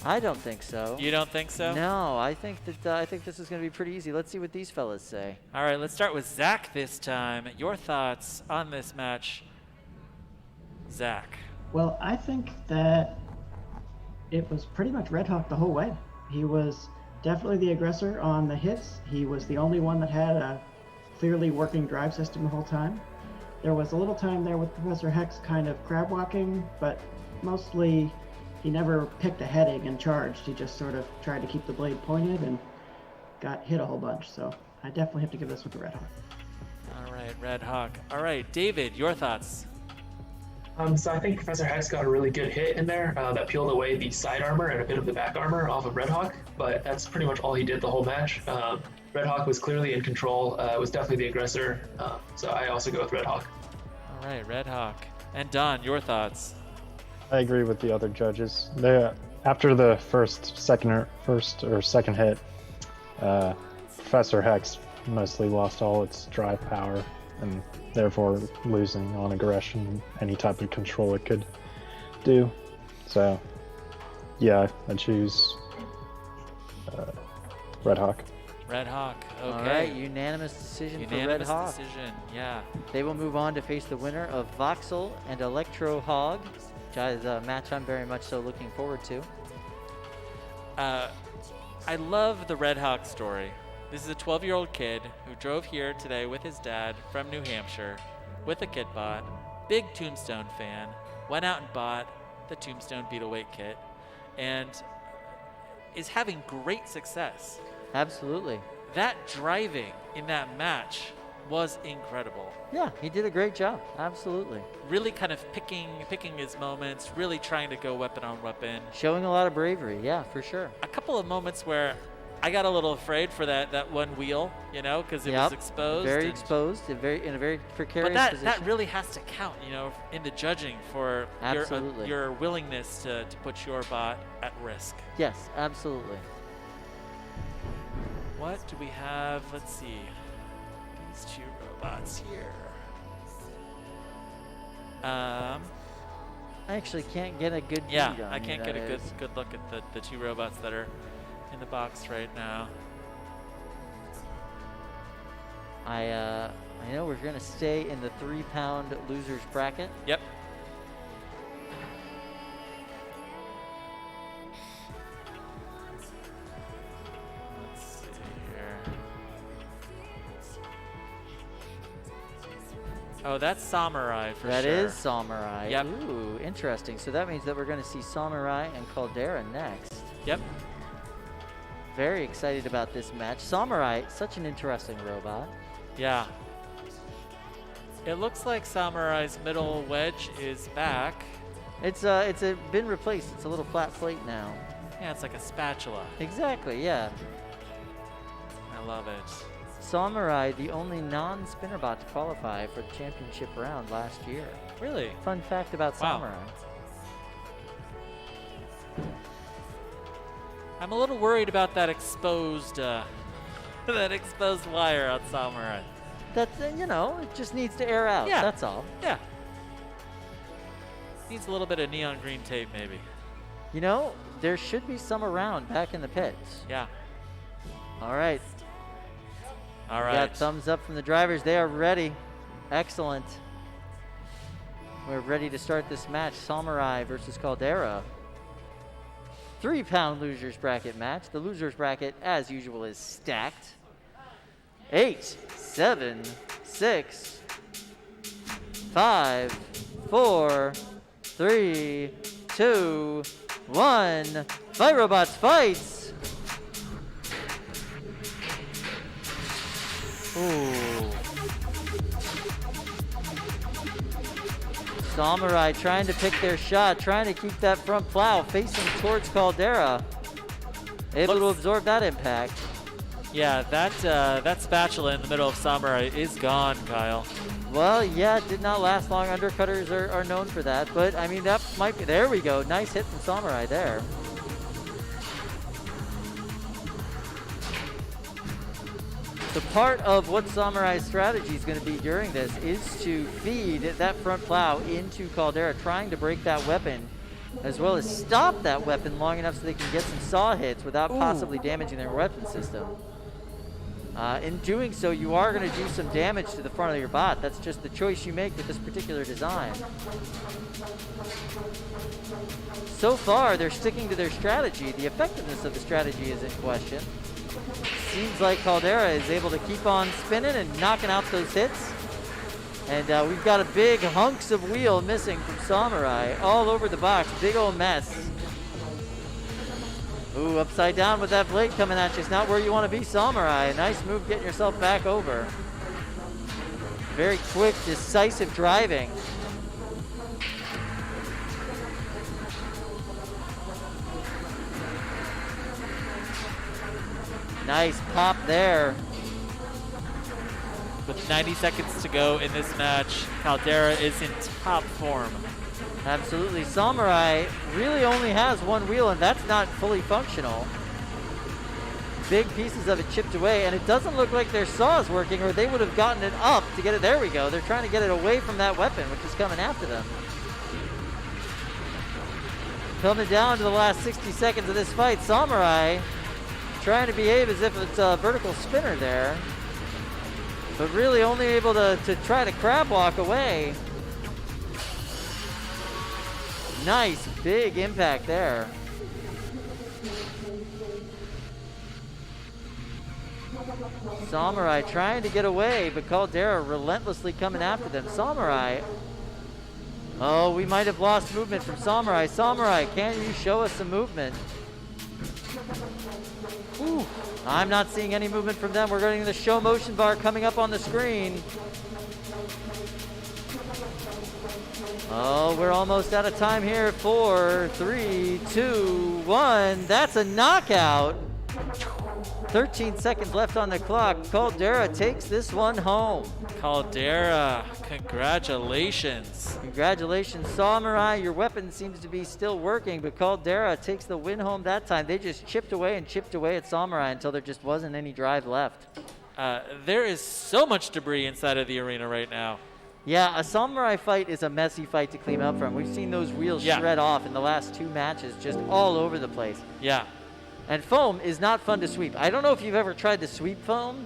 [SPEAKER 1] I don't think so.
[SPEAKER 2] You don't think so?
[SPEAKER 1] No, I think this is going to be pretty easy. Let's see what these fellas say.
[SPEAKER 2] All right, let's start with Zach this time. Your thoughts on this match, Zach?
[SPEAKER 9] Well, I think that it was pretty much Red Hawk the whole way. He was definitely the aggressor on the hits. He was the only one that had a clearly working drive system the whole time. There was a little time there with Professor Hex kind of crab walking, but mostly he never picked a heading and charged. He just sort of tried to keep the blade pointed and got hit a whole bunch. So I definitely have to give this one to Red Hawk.
[SPEAKER 2] All right, Red Hawk. All right, David, your thoughts?
[SPEAKER 8] So I think Professor Hex got a really good hit in there that peeled away the side armor and a bit of the back armor off of Red Hawk, but that's pretty much all he did the whole match. Red Hawk was clearly in control, was definitely the aggressor, so I also go with Red Hawk.
[SPEAKER 2] All right, Red Hawk. And Don, your thoughts?
[SPEAKER 10] I agree with the other judges. After the first or second hit, Professor Hex mostly lost all its drive power and therefore losing on aggression, any type of control it could do. So, yeah, I choose Red Hawk.
[SPEAKER 2] Red Hawk. Okay.
[SPEAKER 1] All right, unanimous decision for Red Hawk.
[SPEAKER 2] Decision. Yeah.
[SPEAKER 1] They will move on to face the winner of Voxel and Electro Hog, which is a match I'm very much so looking forward to.
[SPEAKER 2] I love the Red Hawk story. This is a 12-year-old kid who drove here today with his dad from New Hampshire with a kit bot, big Tombstone fan, went out and bought the Tombstone Beetleweight kit, and is having great success.
[SPEAKER 1] Absolutely.
[SPEAKER 2] That driving in that match was incredible.
[SPEAKER 1] Yeah, he did a great job. Absolutely.
[SPEAKER 2] Really kind of picking his moments, really trying to go weapon on weapon.
[SPEAKER 1] Showing a lot of bravery, yeah, for sure.
[SPEAKER 2] A couple of moments where I got a little afraid for that one wheel, you know, because it was exposed.
[SPEAKER 1] Very exposed, in a very precarious position.
[SPEAKER 2] But that really has to count, you know, in the judging for your willingness to put your bot at risk.
[SPEAKER 1] Yes, absolutely.
[SPEAKER 2] What do we have? Let's see. These two robots here.
[SPEAKER 1] I actually can't get a good
[SPEAKER 2] yeah,
[SPEAKER 1] read on
[SPEAKER 2] I can't get a
[SPEAKER 1] is.
[SPEAKER 2] good look at the two robots that are in the box right now.
[SPEAKER 1] I know we're gonna stay in the 3-pound losers bracket.
[SPEAKER 2] Yep. Let's see here. Oh, that's Samurai for sure.
[SPEAKER 1] That is Samurai.
[SPEAKER 2] Yep.
[SPEAKER 1] Ooh, interesting. So that means that we're going to see Samurai and Caldera next.
[SPEAKER 2] Yep.
[SPEAKER 1] Very excited about this match. Samurai, such an interesting robot.
[SPEAKER 2] Yeah. It looks like Samurai's middle wedge is back.
[SPEAKER 1] It's been replaced. It's a little flat plate now.
[SPEAKER 2] Yeah, it's like a spatula.
[SPEAKER 1] Exactly, yeah.
[SPEAKER 2] I love it.
[SPEAKER 1] Samurai the only non-spinner bot to qualify for the championship round last year.
[SPEAKER 2] Really?
[SPEAKER 1] Fun fact about Samurai.
[SPEAKER 2] I'm a little worried about that exposed that exposed wire on Samurai.
[SPEAKER 1] That's, it just needs to air out.
[SPEAKER 2] Yeah.
[SPEAKER 1] That's all.
[SPEAKER 2] Yeah. Needs a little bit of neon green tape, maybe.
[SPEAKER 1] There should be some around back in the pits.
[SPEAKER 2] Yeah.
[SPEAKER 1] All right.
[SPEAKER 2] All
[SPEAKER 1] We
[SPEAKER 2] right.
[SPEAKER 1] got thumbs up from the drivers. They are ready. Excellent. We're ready to start this match. Samurai versus Caldera. 3-pound losers bracket match. The losers bracket, as usual, is stacked. 8, 7, 6, 5, 4, 3, 2, 1. Fight robots, fights! Ooh. Samurai trying to pick their shot, trying to keep that front plow facing towards Caldera. Able to absorb that impact.
[SPEAKER 2] Yeah, that spatula in the middle of Samurai is gone, Kyle.
[SPEAKER 1] Well, yeah, it did not last long. Undercutters are known for that. But, I mean, that might be... There we go. Nice hit from Samurai there. So part of what Samurai's strategy is going to be during this is to feed that front plow into Caldera, trying to break that weapon, as well as stop that weapon long enough so they can get some saw hits without possibly damaging their weapon system. In doing so, you are going to do some damage to the front of your bot. That's just the choice you make with this particular design. So far, they're sticking to their strategy. The effectiveness of the strategy is in question. Seems like Caldera is able to keep on spinning and knocking out those hits. And we've got a big hunks of wheel missing from Samurai all over the box. Big old mess. Ooh, upside down with that blade coming at you. It's not where you want to be, Samurai. Nice move getting yourself back over. Very quick, decisive driving. Nice pop there.
[SPEAKER 2] With 90 seconds to go in this match, Caldera is in top form.
[SPEAKER 1] Absolutely. Samurai really only has one wheel, and that's not fully functional. Big pieces of it chipped away, and it doesn't look like their saw is working, or they would have gotten it up to get it. There we go. They're trying to get it away from that weapon, which is coming after them. Coming down to the last 60 seconds of this fight, Samurai trying to behave as if it's a vertical spinner there, but really only able to try to crab walk away. Nice big impact there. Samurai trying to get away, but Caldera relentlessly coming after them. Samurai. Oh, we might have lost movement from Samurai. Samurai, can you show us some movement? Ooh, I'm not seeing any movement from them. We're getting the show motion bar coming up on the screen. Oh, we're almost out of time here. 4, 3, 2, 1. That's a knockout. 13 seconds left on the clock. Caldera takes this one home.
[SPEAKER 2] Caldera, congratulations.
[SPEAKER 1] Congratulations, Samurai. Your weapon seems to be still working, but Caldera takes the win home that time. They just chipped away at Samurai until there just wasn't any drive left.
[SPEAKER 2] There is so much debris inside of the arena right now.
[SPEAKER 1] Yeah, a Samurai fight is a messy fight to clean up from. We've seen those wheels shred off in the last 2 matches, just all over the place.
[SPEAKER 2] Yeah.
[SPEAKER 1] And foam is not fun to sweep. I don't know if you've ever tried to sweep foam,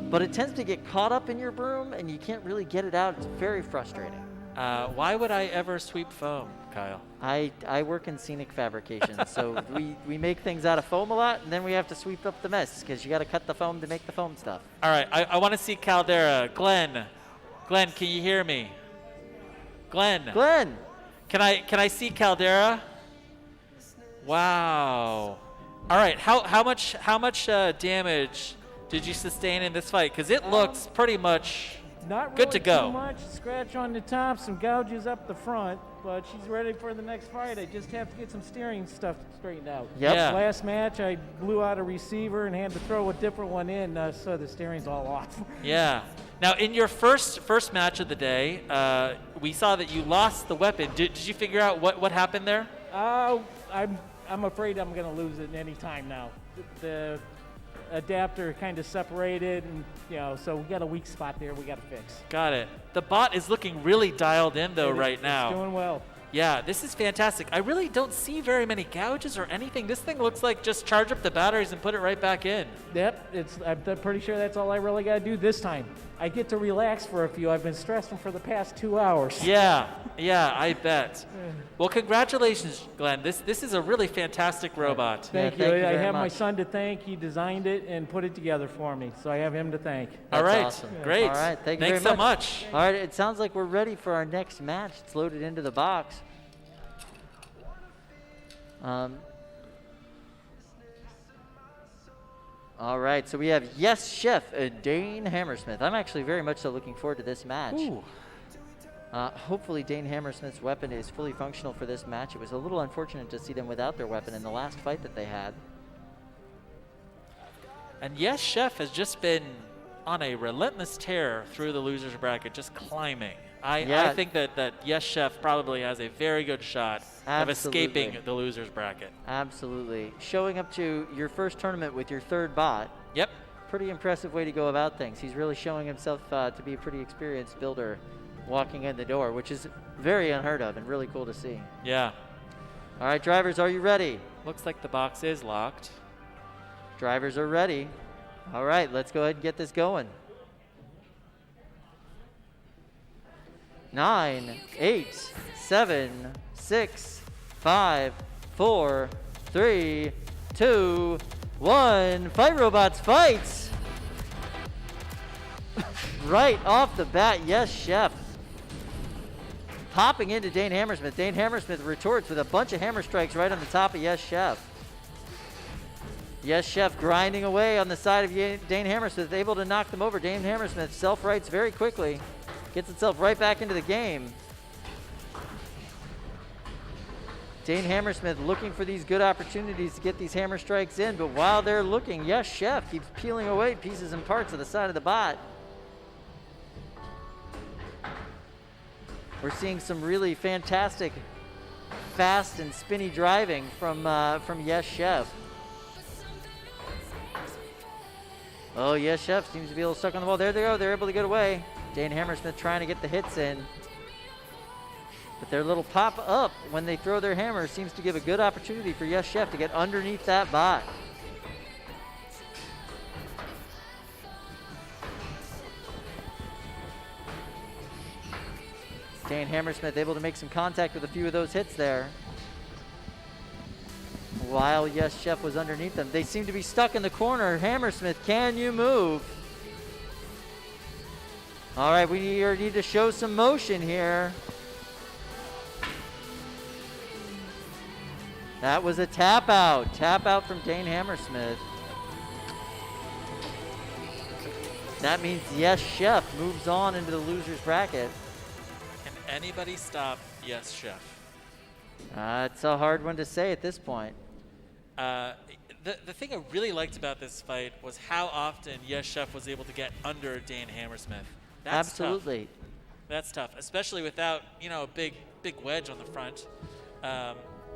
[SPEAKER 1] but it tends to get caught up in your broom and you can't really get it out. It's very frustrating.
[SPEAKER 2] Why would I ever sweep foam, Kyle?
[SPEAKER 1] I work in scenic fabrication, so we make things out of foam a lot, and then we have to sweep up the mess because you got to cut the foam to make the foam stuff.
[SPEAKER 2] All right, I want to see Caldera. Glenn, can you hear me? Glenn, can I see Caldera? Wow. All right, how much damage did you sustain in this fight? Because it looks pretty much
[SPEAKER 17] Not
[SPEAKER 2] Good
[SPEAKER 17] really
[SPEAKER 2] to go.
[SPEAKER 17] too much. Scratch on the top, some gouges up the front, but she's ready for the next fight. I just have to get some steering stuff straightened out.
[SPEAKER 1] Yep.
[SPEAKER 2] Yeah.
[SPEAKER 17] Last match, I blew out a receiver and had to throw a different one in, so the steering's all off.
[SPEAKER 2] Yeah. Now, in your first match of the day, we saw that you lost the weapon. Did you figure out what happened there?
[SPEAKER 17] I'm afraid I'm going to lose it any time now. The adapter kind of separated, and so we got a weak spot there we got to fix.
[SPEAKER 2] Got it. The bot is looking really dialed in though right now.
[SPEAKER 17] It's doing well.
[SPEAKER 2] Yeah, this is fantastic. I really don't see very many gouges or anything. This thing looks like just charge up the batteries and put it right back in.
[SPEAKER 17] Yep, I'm pretty sure that's all I really got to do this time. I get to relax for a few. I've been stressing for the past 2 hours.
[SPEAKER 2] Yeah, I bet. Well, congratulations, Glenn. This is a really fantastic robot.
[SPEAKER 17] Thank you.
[SPEAKER 1] thank you
[SPEAKER 17] I
[SPEAKER 1] very
[SPEAKER 17] have my
[SPEAKER 1] much.
[SPEAKER 17] son to thank. He designed it and put it together for me, so I have him to thank.
[SPEAKER 2] All right,
[SPEAKER 1] awesome.
[SPEAKER 2] great.
[SPEAKER 1] All right, thank you
[SPEAKER 2] Thanks
[SPEAKER 1] very
[SPEAKER 2] so much.
[SPEAKER 1] All right, it sounds like we're ready for our next match. It's loaded into the box. All right, so we have Yes Chef Dane Hammersmith. I'm actually very much so looking forward to this match.
[SPEAKER 2] Ooh.
[SPEAKER 1] Hopefully Dane Hammersmith's weapon is fully functional for this match. It was a little unfortunate to see them without their weapon in the last fight that they had.
[SPEAKER 2] And Yes Chef has just been on a relentless tear through the losers bracket, just climbing. I think that Yes Chef probably has a very good shot of escaping the losers bracket.
[SPEAKER 1] Absolutely. Showing up to your first tournament with your third bot.
[SPEAKER 2] Yep.
[SPEAKER 1] Pretty impressive way to go about things. He's really showing himself to be a pretty experienced builder walking in the door, which is very unheard of and really cool to see.
[SPEAKER 2] Yeah.
[SPEAKER 1] All right, drivers, are you ready?
[SPEAKER 2] Looks like the box is locked.
[SPEAKER 1] Drivers are ready. All right, let's go ahead and get this going. 9, 8, 7, 6, 5, 4, 3, 2, 1. Fight, robots, fight! Right off the bat, Yes Chef. Popping into Dane Hammersmith. Dane Hammersmith retorts with a bunch of hammer strikes right on the top of Yes Chef. Yes Chef grinding away on the side of Dane Hammersmith, able to knock them over. Dane Hammersmith self-rights very quickly. Gets itself right back into the game. Dane Hammersmith looking for these good opportunities to get these hammer strikes in, but while they're looking, Yes Chef keeps peeling away pieces and parts of the side of the bot. We're seeing some really fantastic, fast and spinny driving from Yes Chef. Oh, Yes Chef seems to be a little stuck on the wall. There they go. They're able to get away. Dane Hammersmith trying to get the hits in. But their little pop up when they throw their hammer seems to give a good opportunity for Yes Chef to get underneath that bot. Dane Hammersmith able to make some contact with a few of those hits there. While Yes Chef was underneath them. They seem to be stuck in the corner. Hammersmith, can you move? All right, we need to show some motion here. That was a tap out. Tap out from Dane Hammersmith. That means Yes Chef moves on into the loser's bracket.
[SPEAKER 2] Can anybody stop Yes Chef?
[SPEAKER 1] It's a hard one to say at this point.
[SPEAKER 2] The thing I really liked about this fight was how often Yes Chef was able to get under Dane Hammersmith. That's
[SPEAKER 1] Absolutely.
[SPEAKER 2] Tough. That's tough, especially without a big wedge on the front.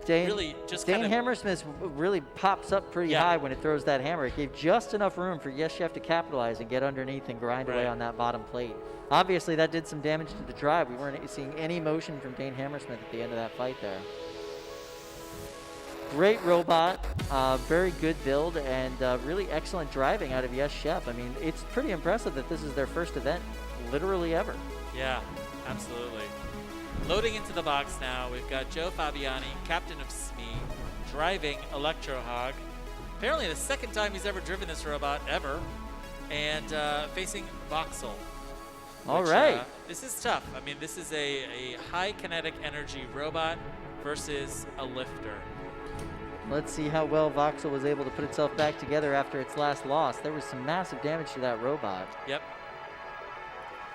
[SPEAKER 2] Really just
[SPEAKER 1] Dane
[SPEAKER 2] kind of
[SPEAKER 1] Hammersmith really pops up pretty high when it throws that hammer. It gave just enough room for Yes Chef to capitalize and get underneath and grind away on that bottom plate. Obviously, that did some damage to the drive. We weren't seeing any motion from Dane Hammersmith at the end of that fight there. Great robot, very good build, and really excellent driving out of Yes Chef. I mean, it's pretty impressive that this is their first event literally ever.
[SPEAKER 2] Yeah, absolutely. Loading into the box now, we've got Joe Fabiani, captain of SME, driving Electro Hog. Apparently the second time he's ever driven this robot, ever. And facing Voxel.
[SPEAKER 1] All right.
[SPEAKER 2] This is tough. I mean, this is a high kinetic energy robot versus a lifter.
[SPEAKER 1] Let's see how well Voxel was able to put itself back together after its last loss. There was some massive damage to that robot.
[SPEAKER 2] Yep.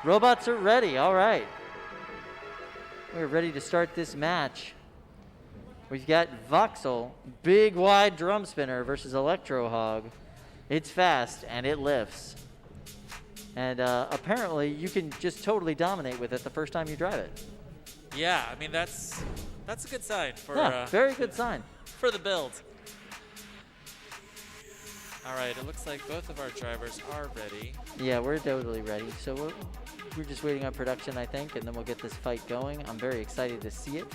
[SPEAKER 1] Robots are ready. All right. We're ready to start this match. We've got Voxel, big wide drum spinner versus Electro Hog. It's fast and it lifts. And apparently you can just totally dominate with it the first time you drive it.
[SPEAKER 2] Yeah, I mean that's a good sign for
[SPEAKER 1] very good sign
[SPEAKER 2] for the build. All right, it looks like both of our drivers are ready.
[SPEAKER 1] Yeah, we're totally ready. So we're just waiting on production, I think, and then we'll get this fight going. I'm very excited to see it.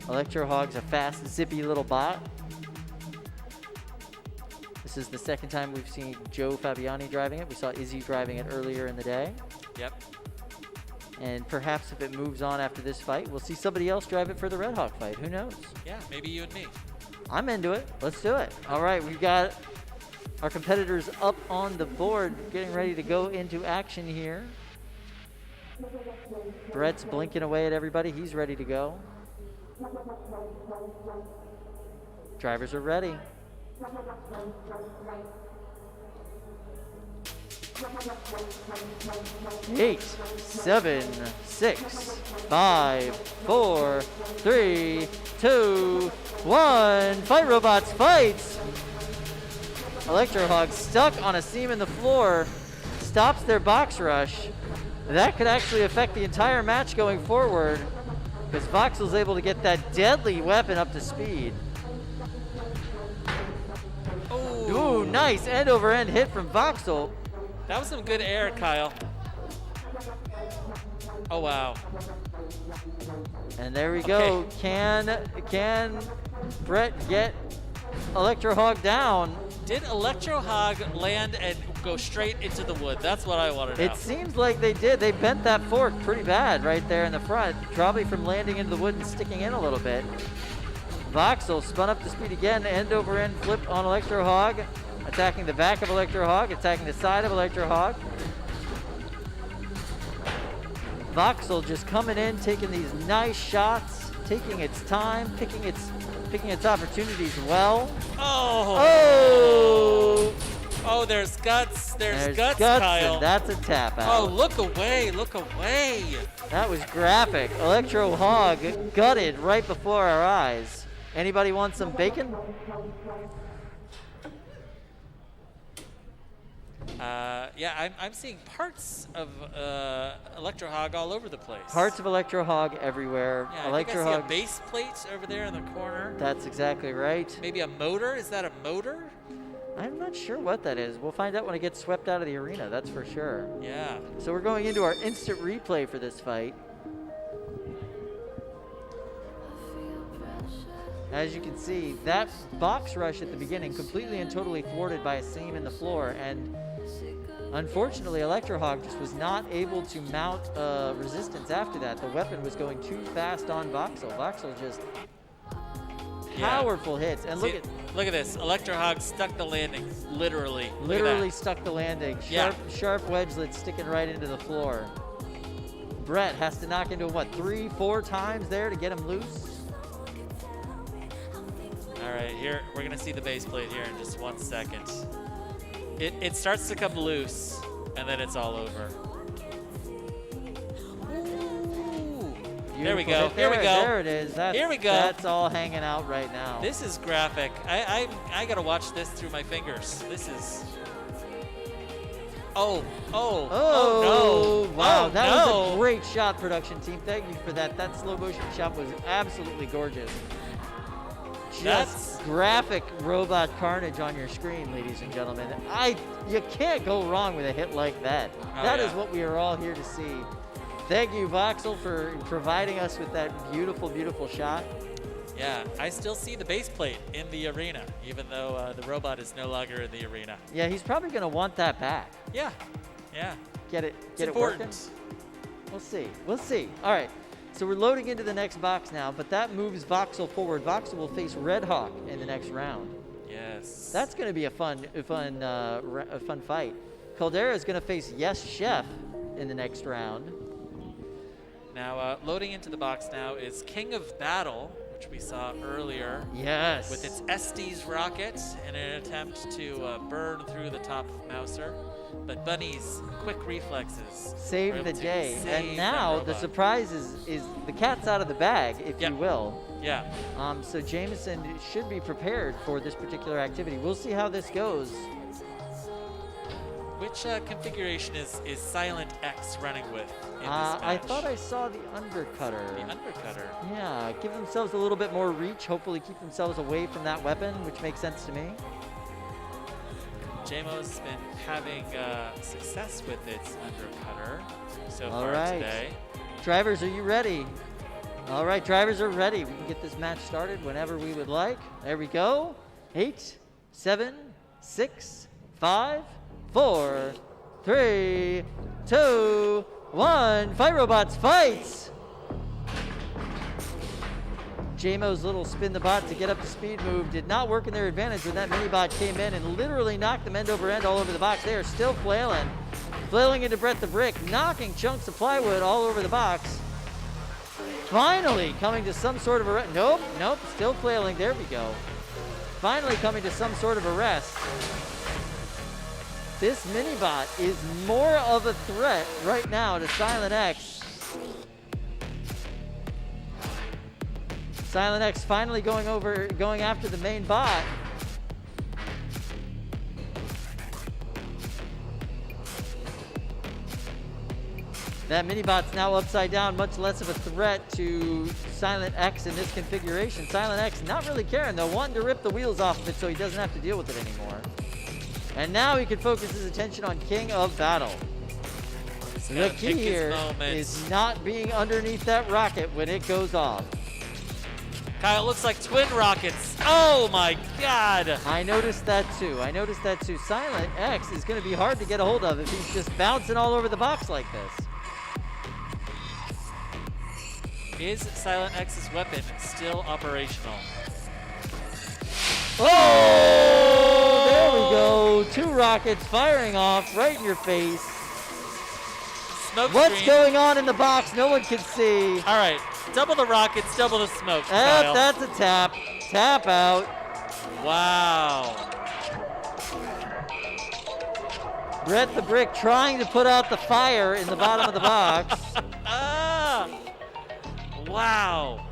[SPEAKER 1] Electro Hog's a fast, zippy little bot. This is the second time we've seen Joe Fabiani driving it. We saw Izzy driving it earlier in the day.
[SPEAKER 2] Yep.
[SPEAKER 1] And perhaps if it moves on after this fight, we'll see somebody else drive it for the Red Hawk fight. Who knows?
[SPEAKER 2] Yeah, maybe you and me.
[SPEAKER 1] I'm into it. Let's do it. All right, we've got our competitors up on the board, getting ready to go into action here. Brett's blinking away at everybody. He's ready to go. Drivers are ready. 8, 7, 6, 5, 4, 3, 2, 1. Fight, robots, fight! Electro Hog stuck on a seam in the floor, stops their box rush. That could actually affect the entire match going forward, because Voxel's able to get that deadly weapon up to speed. Ooh, nice end over end hit from Voxel.
[SPEAKER 2] That was some good air, Kyle. Oh, wow.
[SPEAKER 1] And there we go. Can Brett get Electro Hog down?
[SPEAKER 2] Did Electro Hog land and go straight into the wood? That's what I want to know.
[SPEAKER 1] It seems like they did. They bent that fork pretty bad right there in the front, probably from landing into the wood and sticking in a little bit. Voxel spun up to speed again, end over end flip on Electro Hog, attacking the back of Electro Hog, attacking the side of Electro Hog. Voxel just coming in, taking these nice shots, taking its time, picking its opportunities well.
[SPEAKER 2] Oh! Oh, there's guts. There's guts, Kyle.
[SPEAKER 1] And that's a tap out.
[SPEAKER 2] Oh, look away, look away.
[SPEAKER 1] That was graphic. Electro Hog gutted right before our eyes. Anybody want some bacon?
[SPEAKER 2] Yeah, I'm seeing parts of Electro Hog all over the place.
[SPEAKER 1] Parts of Electro Hog everywhere.
[SPEAKER 2] Yeah,
[SPEAKER 1] Electro
[SPEAKER 2] I think I see
[SPEAKER 1] Hog.
[SPEAKER 2] a base plate over there in the corner.
[SPEAKER 1] That's exactly right.
[SPEAKER 2] Maybe a motor? Is that a motor?
[SPEAKER 1] I'm not sure what that is. We'll find out when it gets swept out of the arena, that's for sure.
[SPEAKER 2] Yeah.
[SPEAKER 1] So we're going into our instant replay for this fight. As you can see, that box rush at the beginning completely and totally thwarted by a seam in the floor, and unfortunately Electro Hog just was not able to mount resistance after that. The weapon was going too fast on Voxel. Voxel just powerful hits, and look
[SPEAKER 2] at this. Electro Hog stuck the landing, literally.
[SPEAKER 1] Literally stuck the landing. Sharp wedgelet sticking right into the floor. Brett has to knock into what, 3-4 times there to get him loose.
[SPEAKER 2] All right, here we're gonna see the base plate here in just 1 second. It starts to come loose, and then it's all over. There we go. Here we go.
[SPEAKER 1] There it is.
[SPEAKER 2] Here we go.
[SPEAKER 1] That's all hanging out right now.
[SPEAKER 2] This is graphic. I gotta watch this through my fingers. This is. Oh no!
[SPEAKER 1] Wow, that
[SPEAKER 2] no.
[SPEAKER 1] was a great shot, production team. Thank you for that. That slow motion shot was absolutely gorgeous. Just graphic robot carnage on your screen, ladies and gentlemen. You can't go wrong with a hit like that. That is what we are all here to see. Thank you, Voxel, for providing us with that beautiful, beautiful shot.
[SPEAKER 2] Yeah, I still see the base plate in the arena, even though the robot is no longer in the arena.
[SPEAKER 1] Yeah, he's probably going to want that back.
[SPEAKER 2] Yeah.
[SPEAKER 1] Get it working?
[SPEAKER 2] Important.
[SPEAKER 1] We'll see. We'll see. All right. So we're loading into the next box now, but that moves Voxel forward. Voxel will face Red Hawk in the next round.
[SPEAKER 2] Yes.
[SPEAKER 1] That's going to be a fun fight. Caldera is going to face Yes Chef in the next round.
[SPEAKER 2] Now, loading into the box now is King of Battle, which we saw earlier.
[SPEAKER 1] Yes.
[SPEAKER 2] With its Estes rocket in an attempt to burn through the top of Mouser. but Bunny's quick reflexes were
[SPEAKER 1] Saved
[SPEAKER 2] able
[SPEAKER 1] the
[SPEAKER 2] to
[SPEAKER 1] day.
[SPEAKER 2] save
[SPEAKER 1] And
[SPEAKER 2] that
[SPEAKER 1] now the
[SPEAKER 2] robot.
[SPEAKER 1] surprise is the cat's out of the bag, if you will.
[SPEAKER 2] Yeah.
[SPEAKER 1] So Jameson should be prepared for this particular activity. We'll see how this goes.
[SPEAKER 2] Which configuration is Silent X running with in this
[SPEAKER 1] I
[SPEAKER 2] match?
[SPEAKER 1] thought I saw the undercutter.
[SPEAKER 2] The undercutter.
[SPEAKER 1] Yeah, give themselves a little bit more reach, hopefully keep themselves away from that weapon, which makes sense to me.
[SPEAKER 2] JMO's been having success with its undercutter so
[SPEAKER 1] All
[SPEAKER 2] far
[SPEAKER 1] right.
[SPEAKER 2] today.
[SPEAKER 1] Drivers, are you ready? All right, drivers are ready. We can get this match started whenever we would like. There we go. 8, 7, 6, 5, 4, 3, 2, 1. Fight, robots, fight! JMO's little spin the bot to get up to speed move did not work in their advantage when that mini bot came in and literally knocked them end over end all over the box. They are still flailing. Flailing into Brett the Brick, knocking chunks of plywood all over the box. Finally coming to some sort of a nope, still flailing. There we go. Finally coming to some sort of arrest. This mini-bot is more of a threat right now to Silent X. Silent X finally going after the main bot. That mini-bot's now upside down, much less of a threat to Silent X in this configuration. Silent X not really caring though, wanting to rip the wheels off of it so he doesn't have to deal with it anymore. And now he can focus his attention on King of Battle. The key here is not being underneath that rocket when it goes off.
[SPEAKER 2] Kyle, it looks like twin rockets. Oh my God!
[SPEAKER 1] I noticed that too. Silent X is going to be hard to get a hold of if he's just bouncing all over the box like this.
[SPEAKER 2] Is Silent X's weapon still operational?
[SPEAKER 1] Oh! There we go. 2 rockets firing off right in your face.
[SPEAKER 2] Smoke
[SPEAKER 1] What's
[SPEAKER 2] screen.
[SPEAKER 1] going on in the box? No one can see.
[SPEAKER 2] All right, double the rockets, double the smoke. Kyle.
[SPEAKER 1] That's a tap. Tap out.
[SPEAKER 2] Wow.
[SPEAKER 1] Brett the Brick trying to put out the fire in the bottom of the box.
[SPEAKER 2] Wow.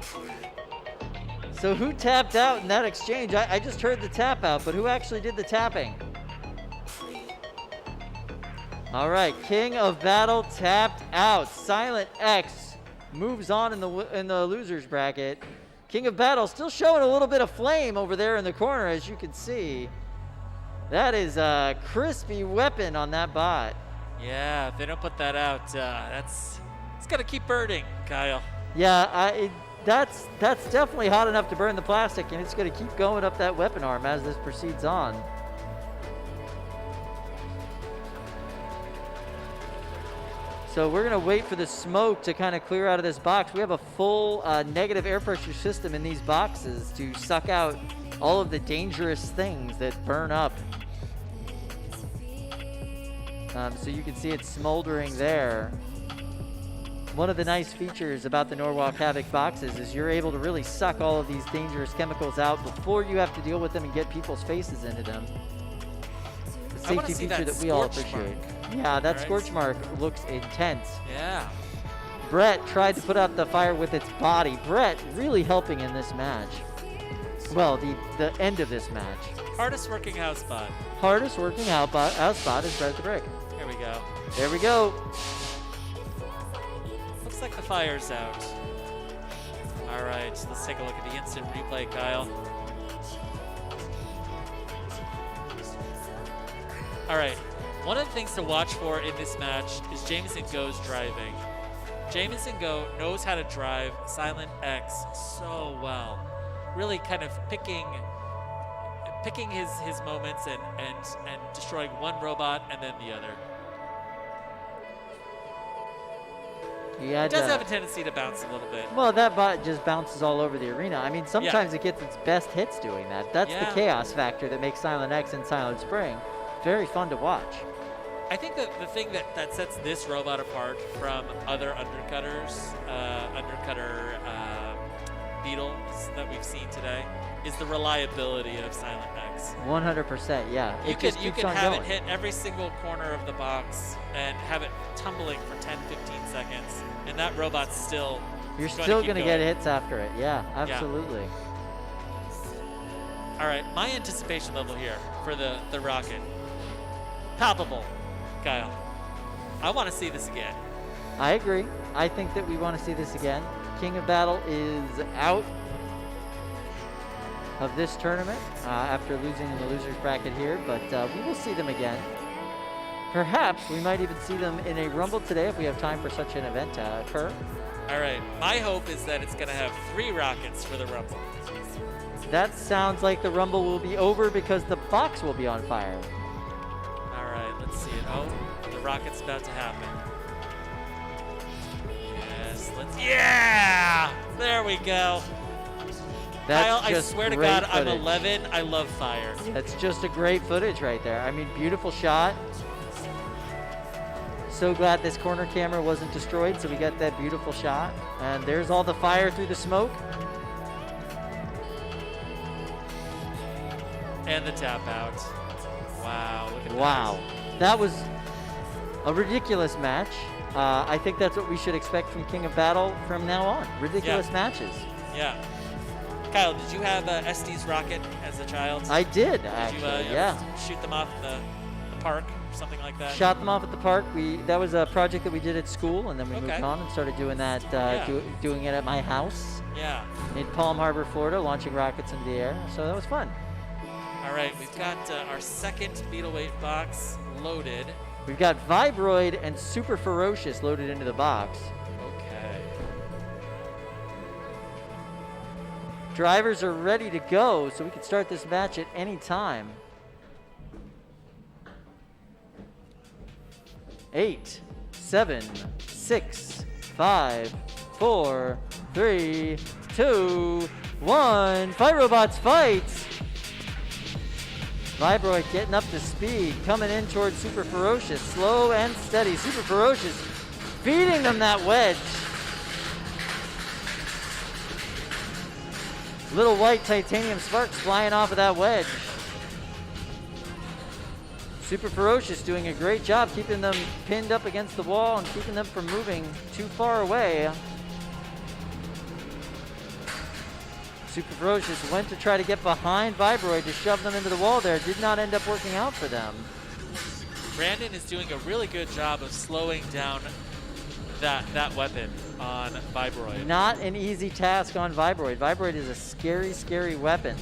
[SPEAKER 1] So who tapped out in that exchange? I just heard the tap out, but who actually did the tapping? All right, King of Battle tapped out. Silent X moves on in the losers bracket. King of Battle still showing a little bit of flame over there in the corner, as you can see. That is a crispy weapon on that bot.
[SPEAKER 2] Yeah, if they don't put that out, it's gonna keep burning, Kyle.
[SPEAKER 1] Yeah, that's definitely hot enough to burn the plastic, and it's going to keep going up that weapon arm as this proceeds on. So we're going to wait for the smoke to kind of clear out of this box. We have a full negative air pressure system in these boxes to suck out all of the dangerous things that burn up. So you can see it smoldering there. One of the nice features about the Norwalk Havoc boxes is you're able to really suck all of these dangerous chemicals out before you have to deal with them and get people's faces into them. The safety feature that we all appreciate. Yeah, that scorch mark looks intense.
[SPEAKER 2] Yeah.
[SPEAKER 1] Brett tried to put out the fire with its body. Brett really helping in this match. Well, the end of this match.
[SPEAKER 2] Hardest working house spot.
[SPEAKER 1] Hardest working house spot is Brett the Brick.
[SPEAKER 2] Here we go.
[SPEAKER 1] There we go.
[SPEAKER 2] Looks like the fire's out. All right, let's take a look at the instant replay, Kyle. All right, one of the things to watch for in this match is Jameson Go's driving. Jameson Go knows how to drive Silent X so well. Really kind of picking his moments and destroying one robot and then the other. It does have a tendency to bounce a little bit.
[SPEAKER 1] Well, that bot just bounces all over the arena. I mean, sometimes it gets its best hits doing that. That's the chaos factor that makes Silent X and Silent Spring very fun to watch.
[SPEAKER 2] I think that the thing that sets this robot apart from other undercutters, beetles that we've seen today is the reliability of Silent Mechs.
[SPEAKER 1] 100%, yeah.
[SPEAKER 2] You
[SPEAKER 1] It just
[SPEAKER 2] could
[SPEAKER 1] keeps on
[SPEAKER 2] have
[SPEAKER 1] going.
[SPEAKER 2] it hit every single corner of the box and have it tumbling for 10, 15 seconds, and that robot's still
[SPEAKER 1] You're
[SPEAKER 2] gonna
[SPEAKER 1] still
[SPEAKER 2] keep
[SPEAKER 1] going to
[SPEAKER 2] going.
[SPEAKER 1] get hits after it. Yeah, absolutely.
[SPEAKER 2] All right, my anticipation level here for the rocket. Palpable, Kyle. I want to see this again.
[SPEAKER 1] I agree. I think that we want to see this again. King of Battle is out of this tournament after losing in the losers bracket here, but we will see them again. Perhaps we might even see them in a Rumble today if we have time for such an event to occur.
[SPEAKER 2] All right, my hope is that it's going to have 3 rockets for the Rumble.
[SPEAKER 1] That sounds like the Rumble will be over because the box will be on fire.
[SPEAKER 2] All right, let's see it. Oh, the rocket's about to happen. Yes, yeah! There we go.
[SPEAKER 1] That's
[SPEAKER 2] Kyle, I
[SPEAKER 1] just
[SPEAKER 2] swear to
[SPEAKER 1] great
[SPEAKER 2] God, I'm
[SPEAKER 1] footage.
[SPEAKER 2] 11. I love fire.
[SPEAKER 1] That's just a great footage right there. I mean, beautiful shot. So glad this corner camera wasn't destroyed, so we got that beautiful shot. And there's all the fire through the smoke.
[SPEAKER 2] And the tap out. Wow, look at
[SPEAKER 1] Wow. That was a ridiculous match. I think that's what we should expect from King of Battle from now on. Ridiculous matches.
[SPEAKER 2] that. Yeah. Kyle, did you have SD's rocket as a child?
[SPEAKER 1] I did,
[SPEAKER 2] Did
[SPEAKER 1] actually,
[SPEAKER 2] you ever
[SPEAKER 1] yeah.
[SPEAKER 2] shoot them off in the park or something like that?
[SPEAKER 1] Shot them off at the park. That was a project that we did at school, and then we moved
[SPEAKER 2] Okay.
[SPEAKER 1] on and started doing that, doing it at my house
[SPEAKER 2] Yeah.
[SPEAKER 1] in Palm Harbor, Florida, launching rockets into the air. So that was fun.
[SPEAKER 2] All right, we've got our second Beetleweight box loaded.
[SPEAKER 1] We've got Vibroid and Super Ferocious loaded into the box.
[SPEAKER 2] Okay.
[SPEAKER 1] Drivers are ready to go, so we can start this match at any time. 8, 7, 6, 5, 4, 3, 2, 1. Fight Robots fights! Vibroid getting up to speed, coming in towards Super Ferocious, slow and steady. Super Ferocious feeding them that wedge. Little white titanium sparks flying off of that wedge. Super Ferocious doing a great job keeping them pinned up against the wall and keeping them from moving too far away. Super Ferocious went to try to get behind Vibroid to shove them into the wall there. Did not end up working out for them.
[SPEAKER 2] Brandon is doing a really good job of slowing down that weapon on Vibroid.
[SPEAKER 1] Not an easy task on Vibroid. Vibroid is a scary, scary weapon.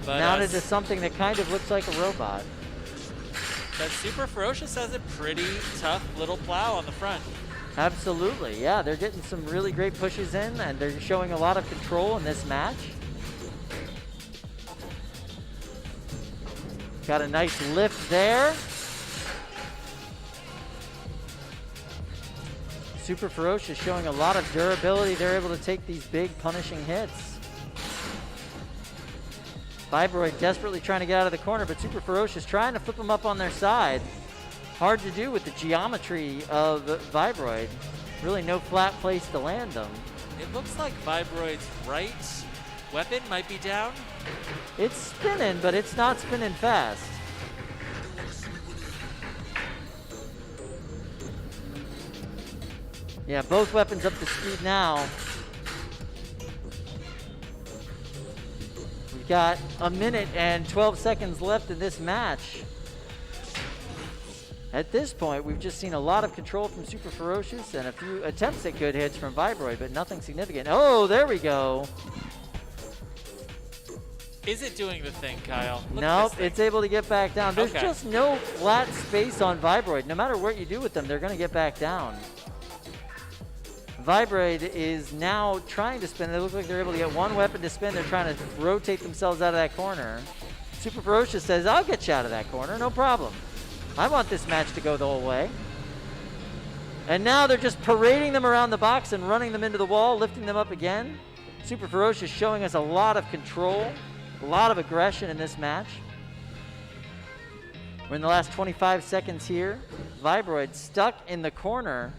[SPEAKER 2] But,
[SPEAKER 1] Mounted to something that kind of looks like a robot.
[SPEAKER 2] But Super Ferocious has a pretty tough little plow on the front.
[SPEAKER 1] Absolutely, yeah. They're getting some really great pushes in, and they're showing a lot of control in this match. Got a nice lift there. Super Ferocious showing a lot of durability. They're able to take these big punishing hits. Vibroid desperately trying to get out of the corner, but Super Ferocious trying to flip them up on their side. Hard to do with the geometry of Vibroid. Really no flat place to land them.
[SPEAKER 2] It looks like Vibroid's right weapon might be down.
[SPEAKER 1] It's spinning, but it's not spinning fast. Yeah, both weapons up to speed now. We've got a minute and 12 seconds left in this match. At this point, we've just seen a lot of control from Super Ferocious and a few attempts at good hits from Vibroid, but nothing significant. Oh, there we go.
[SPEAKER 2] Is it doing the thing, Kyle? Look at
[SPEAKER 1] Nope,
[SPEAKER 2] this thing.
[SPEAKER 1] it's able to get back down. There's
[SPEAKER 2] Okay.
[SPEAKER 1] just no flat space on Vibroid. No matter what you do with them, they're going to get back down. Vibroid is now trying to spin. They look like they're able to get one weapon to spin. They're trying to rotate themselves out of that corner. Super Ferocious says, I'll get you out of that corner, no problem. I want this match to go the whole way. And now they're just parading them around the box and running them into the wall, lifting them up again. Super Ferocious showing us a lot of control, a lot of aggression in this match. We're in the last 25 seconds here. Vibroid stuck in the corner.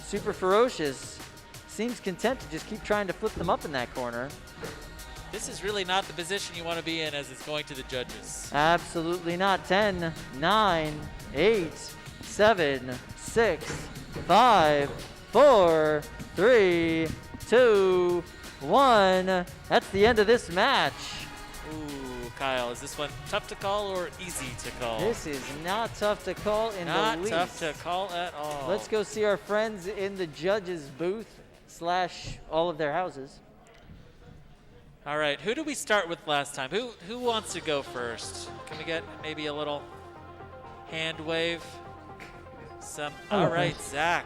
[SPEAKER 1] Super Ferocious seems content to just keep trying to flip them up in that corner.
[SPEAKER 2] This is really not the position you want to be in as it's going to the judges.
[SPEAKER 1] Absolutely not. 10, 9, 8, 7, 6, 5, 4, 3, 2, 1. That's the end of this match.
[SPEAKER 2] Ooh, Kyle, is this one tough to call or easy to call?
[SPEAKER 1] This is not tough to call in the least.
[SPEAKER 2] Not tough to call at all.
[SPEAKER 1] Let's go see our friends in the judges' booth / all of their houses.
[SPEAKER 2] All right, who did we start with last time? Who wants to go first? Can we get maybe a little hand wave? All right, Zach.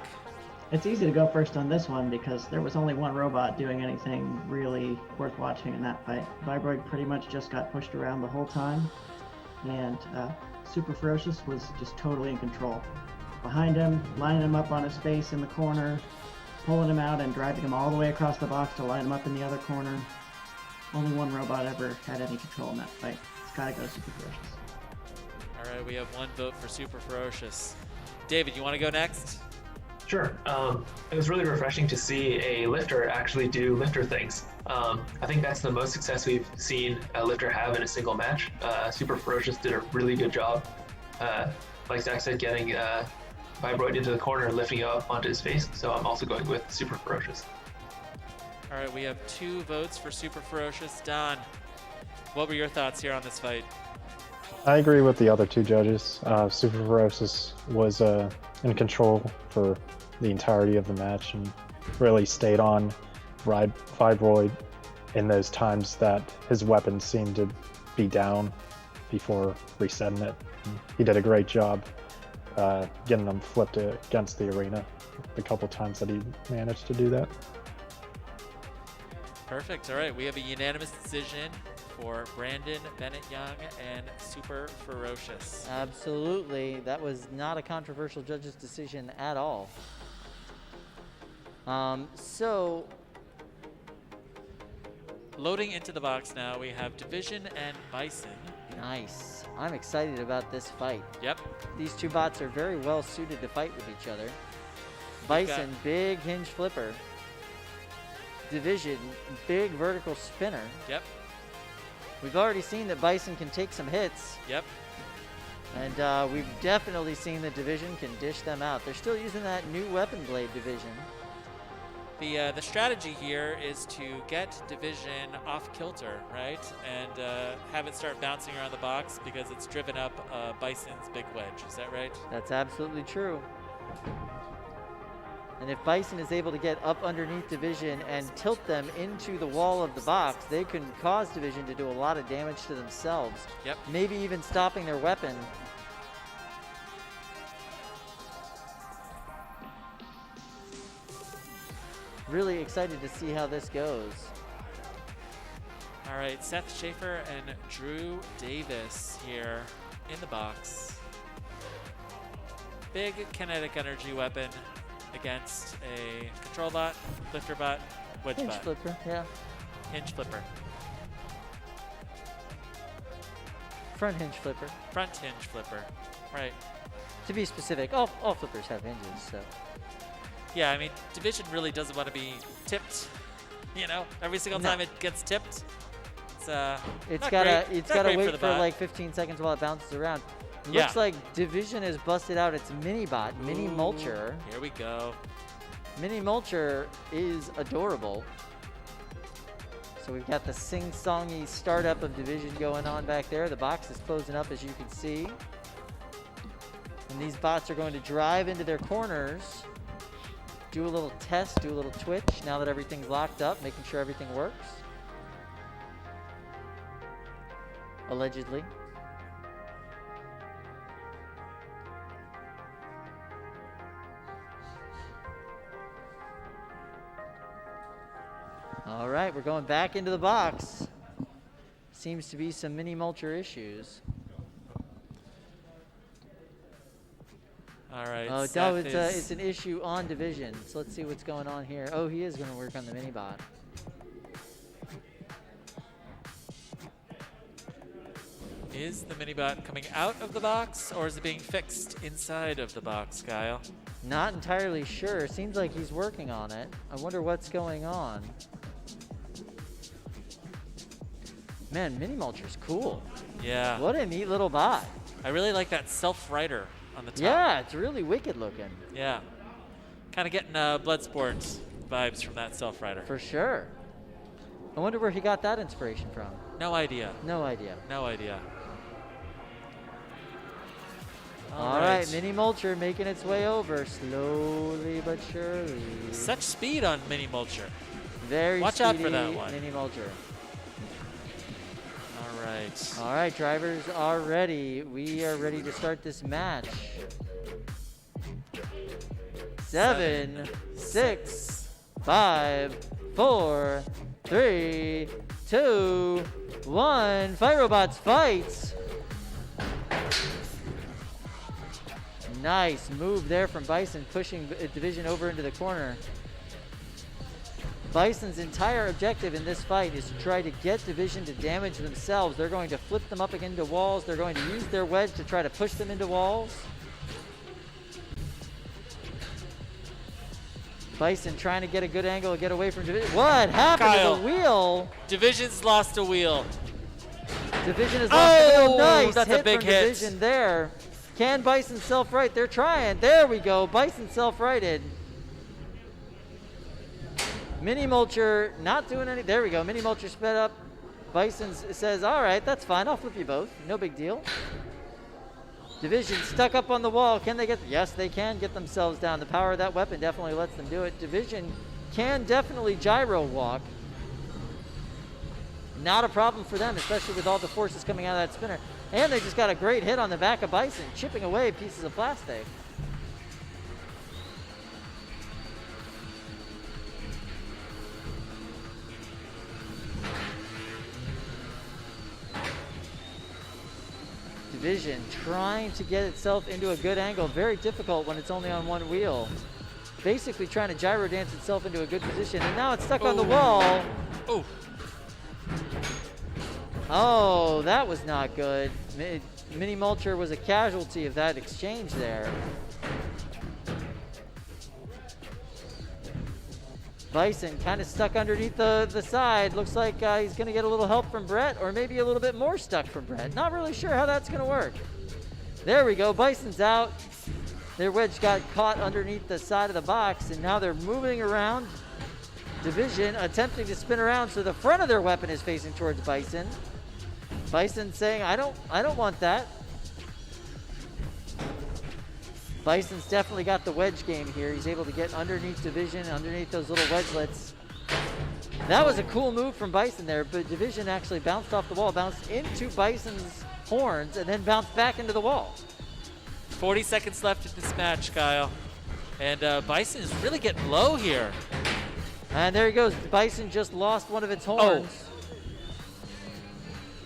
[SPEAKER 9] It's easy to go first on this one because there was only one robot doing anything really worth watching in that fight. Vibroid pretty much just got pushed around the whole time, and Super Ferocious was just totally in control. Behind him, lining him up on his face in the corner, pulling him out and driving him all the way across the box to line him up in the other corner. Only one robot ever had any control in that fight. It's gotta go Super Ferocious.
[SPEAKER 2] All right, we have one vote for Super Ferocious. David, you want to go next?
[SPEAKER 8] Sure. It was really refreshing to see a lifter actually do lifter things. I think that's the most success we've seen a lifter have in a single match. Super Ferocious did a really good job. Like Zach said, getting Vibroid into the corner, lifting it up onto his face. So I'm also going with Super Ferocious.
[SPEAKER 2] All right, we have 2 votes for Super Ferocious. Don, what were your thoughts here on this fight?
[SPEAKER 10] I agree with the other 2 judges. Super Ferocious was in control for the entirety of the match and really stayed on Vibroid in those times that his weapon seemed to be down before resetting it. And he did a great job getting them flipped against the arena the couple times that he managed to do that.
[SPEAKER 2] Perfect. All right, we have a unanimous decision for Brandon, Bennett Young, and Super Ferocious.
[SPEAKER 1] Absolutely. That was not a controversial judge's decision at all. So,
[SPEAKER 2] loading into the box now, we have Division and Bison.
[SPEAKER 1] Nice. I'm excited about this fight.
[SPEAKER 2] Yep.
[SPEAKER 1] These 2 bots are very well suited to fight with each other. Bison, big hinge flipper. Division, big vertical spinner.
[SPEAKER 2] Yep.
[SPEAKER 1] We've already seen that Bison can take some hits.
[SPEAKER 2] Yep.
[SPEAKER 1] And we've definitely seen that Division can dish them out. They're still using that new weapon blade, Division.
[SPEAKER 2] The strategy here is to get Division off kilter, right? And have it start bouncing around the box because it's driven up Bison's big wedge. Is that right?
[SPEAKER 1] That's absolutely true. And if Bison is able to get up underneath Division and tilt them into the wall of the box, they can cause Division to do a lot of damage to themselves.
[SPEAKER 2] Yep.
[SPEAKER 1] Maybe even stopping their weapon. Really excited to see how this goes.
[SPEAKER 2] All right, Seth Schaefer and Drew Davis here in the box. Big kinetic energy weapon against a control bot, lifter bot, wedge
[SPEAKER 1] Hinge
[SPEAKER 2] bot.
[SPEAKER 1] flipper, yeah.
[SPEAKER 2] Hinge flipper.
[SPEAKER 1] Front hinge flipper.
[SPEAKER 2] Front hinge flipper, right.
[SPEAKER 1] To be specific, all flippers have hinges, so.
[SPEAKER 2] Yeah, I mean, Division really doesn't want to be tipped, you know? Every single time it gets tipped,
[SPEAKER 1] it's gotta wait for like 15 seconds while it bounces around. Looks like Division has busted out its mini bot, Mini Mulcher.
[SPEAKER 2] Here we go.
[SPEAKER 1] Mini Mulcher is adorable. So we've got the sing-songy startup of Division going on back there. The box is closing up, as you can see. And these bots are going to drive into their corners, do a little test, do a little twitch now that everything's locked up, making sure everything works. Allegedly. All right, we're going back into the box. Seems to be some mini mulcher issues.
[SPEAKER 2] All right.
[SPEAKER 1] Oh, no, it's an issue on Division. So let's see what's going on here. Oh, he is going to work on the mini bot.
[SPEAKER 2] Is the Minibot coming out of the box, or is it being fixed inside of the box, Kyle?
[SPEAKER 1] Not entirely sure. Seems like he's working on it. I wonder what's going on. Man, Mini Mulcher's cool.
[SPEAKER 2] Yeah.
[SPEAKER 1] What a neat little bot.
[SPEAKER 2] I really like that self-rider on the top.
[SPEAKER 1] Yeah, it's really wicked looking.
[SPEAKER 2] Yeah. Kind of getting Bloodsport vibes from that self-rider.
[SPEAKER 1] For sure. I wonder where he got that inspiration from.
[SPEAKER 2] No idea.
[SPEAKER 1] No idea.
[SPEAKER 2] No idea.
[SPEAKER 1] All right, Mini Mulcher making its way over, slowly but surely.
[SPEAKER 2] Such speed on Mini Mulcher.
[SPEAKER 1] Very
[SPEAKER 2] Watch
[SPEAKER 1] speedy
[SPEAKER 2] out for that one.
[SPEAKER 1] Mini Mulcher.
[SPEAKER 2] All right.
[SPEAKER 1] All right, drivers are ready. We are ready to start this match. 7, 6, 5, 4, 3, 2, 1. Fight robots, fight! Nice move there from Bison, pushing Division over into the corner. Bison's entire objective in this fight is to try to get Division to damage themselves. They're going to flip them up into walls. They're going to use their wedge to try to push them into walls. Bison trying to get a good angle to get away from Division. What happened to the wheel?
[SPEAKER 2] Division's lost a wheel.
[SPEAKER 1] Division has lost a wheel. Nice
[SPEAKER 2] that's
[SPEAKER 1] hit
[SPEAKER 2] a big
[SPEAKER 1] from
[SPEAKER 2] hit.
[SPEAKER 1] Division there. Can Bison self-right? They're trying. There we go. Bison self-righted. Mini Mulcher not doing any. There we go. Mini Mulcher sped up. Bison says, all right, that's fine. I'll flip you both. No big deal. Division stuck up on the wall. Can they get? Yes, they can get themselves down. The power of that weapon definitely lets them do it. Division can definitely gyro walk. Not a problem for them, especially with all the forces coming out of that spinner. And they just got a great hit on the back of Bison, chipping away pieces of plastic. Division trying to get itself into a good angle. Very difficult when it's only on one wheel. Basically trying to gyro dance itself into a good position. And now it's stuck on the wall.
[SPEAKER 2] Oh.
[SPEAKER 1] Oh, that was not good. Mini Mulcher was a casualty of that exchange there. Bison kind of stuck underneath the side. Looks like he's going to get a little help from Brett, or maybe a little bit more stuck from Brett. Not really sure how that's going to work. There we go. Bison's out. Their wedge got caught underneath the side of the box, and now they're moving around. Division attempting to spin around, so the front of their weapon is facing towards Bison. Bison saying, I don't want that. Bison's definitely got the wedge game here. He's able to get underneath Division, underneath those little wedgelets. That was a cool move from Bison there, but Division actually bounced off the wall, bounced into Bison's horns, and then bounced back into the wall.
[SPEAKER 2] 40 seconds left in this match, Kyle. And Bison is really getting low here.
[SPEAKER 1] And there he goes. Bison just lost one of its horns.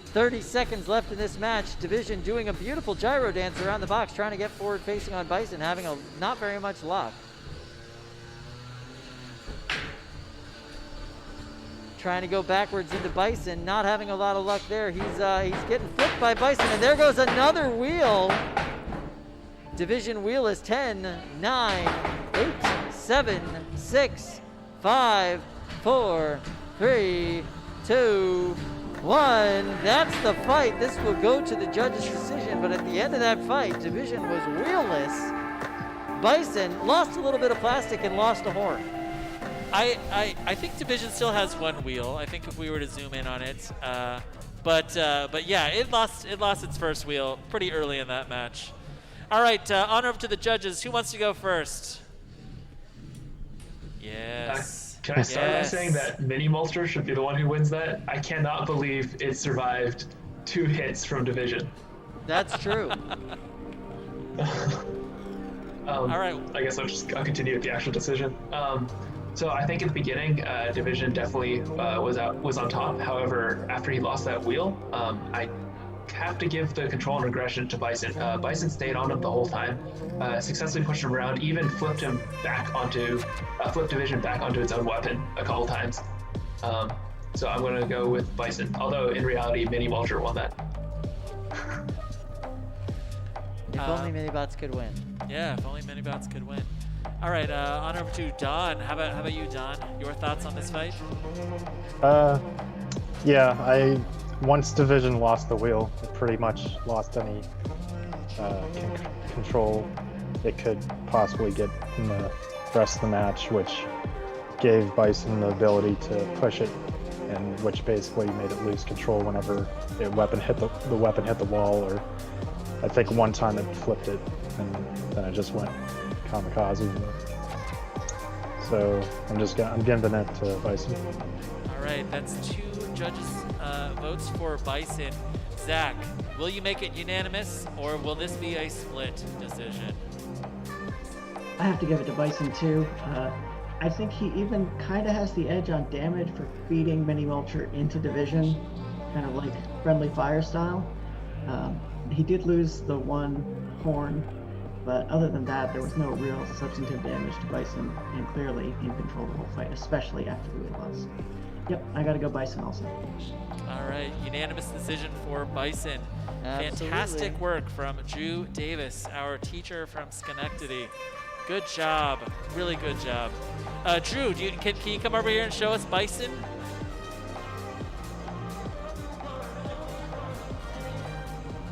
[SPEAKER 1] 30 seconds left in this match. Division doing a beautiful gyro dance around the box, trying to get forward facing on Bison, having not very much luck. Trying to go backwards into Bison, not having a lot of luck there. He's getting flipped by Bison, and there goes another wheel. Division wheel is 10, 9, 8, 7, 6, 5, 4, 3, 2, 1. That's the fight. This will go to the judge's decision, but at the end of that fight, Division was wheelless. Bison lost a little bit of plastic and lost a horn.
[SPEAKER 2] I think Division still has one wheel. I think if we were to zoom in on it, but yeah, it lost its first wheel pretty early in that match. All right, on over to the judges. Who wants to go first? Yes.
[SPEAKER 8] Can I start by saying that Mini Mulcher should be the one who wins that? I cannot believe it survived 2 hits from Division.
[SPEAKER 1] That's true.
[SPEAKER 2] All right.
[SPEAKER 8] I guess I'll continue with the actual decision. So I think at the beginning, Division definitely was on top. However, after he lost that wheel, I have to give the control and aggression to Bison. Bison stayed on him the whole time, successfully pushed him around, even flipped Division back onto its own weapon a couple times. So I'm going to go with Bison, although in reality, Mini Mulcher won that.
[SPEAKER 1] If only Minibots could win.
[SPEAKER 2] Yeah, if only Minibots could win. All right, on over to Don. How about you, Don? Your thoughts on this fight?
[SPEAKER 10] Yeah, once Division lost the wheel, it pretty much lost any control it could possibly get in the rest of the match, which gave Bison the ability to push it, and which basically made it lose control whenever the weapon hit the wall, or I think one time it flipped it, and then it just went kamikaze. So I'm giving it to Bison.
[SPEAKER 2] All right, that's 2 judges' votes for Bison. Zach, will you make it unanimous, or will this be a split decision?
[SPEAKER 9] I have to give it to Bison too. I think he even kind of has the edge on damage for feeding Mini Mulcher into Division, kind of like friendly fire style. He did lose the one horn, but other than that, there was no real substantive damage to Bison, and clearly in control the whole fight, especially after the wheel loss. Yep, I gotta go Bison also.
[SPEAKER 2] All right, unanimous decision for Bison.
[SPEAKER 1] Absolutely.
[SPEAKER 2] Fantastic work from Drew Davis, our teacher from Schenectady. Good job, really good job. Drew, can you come over here and show us Bison?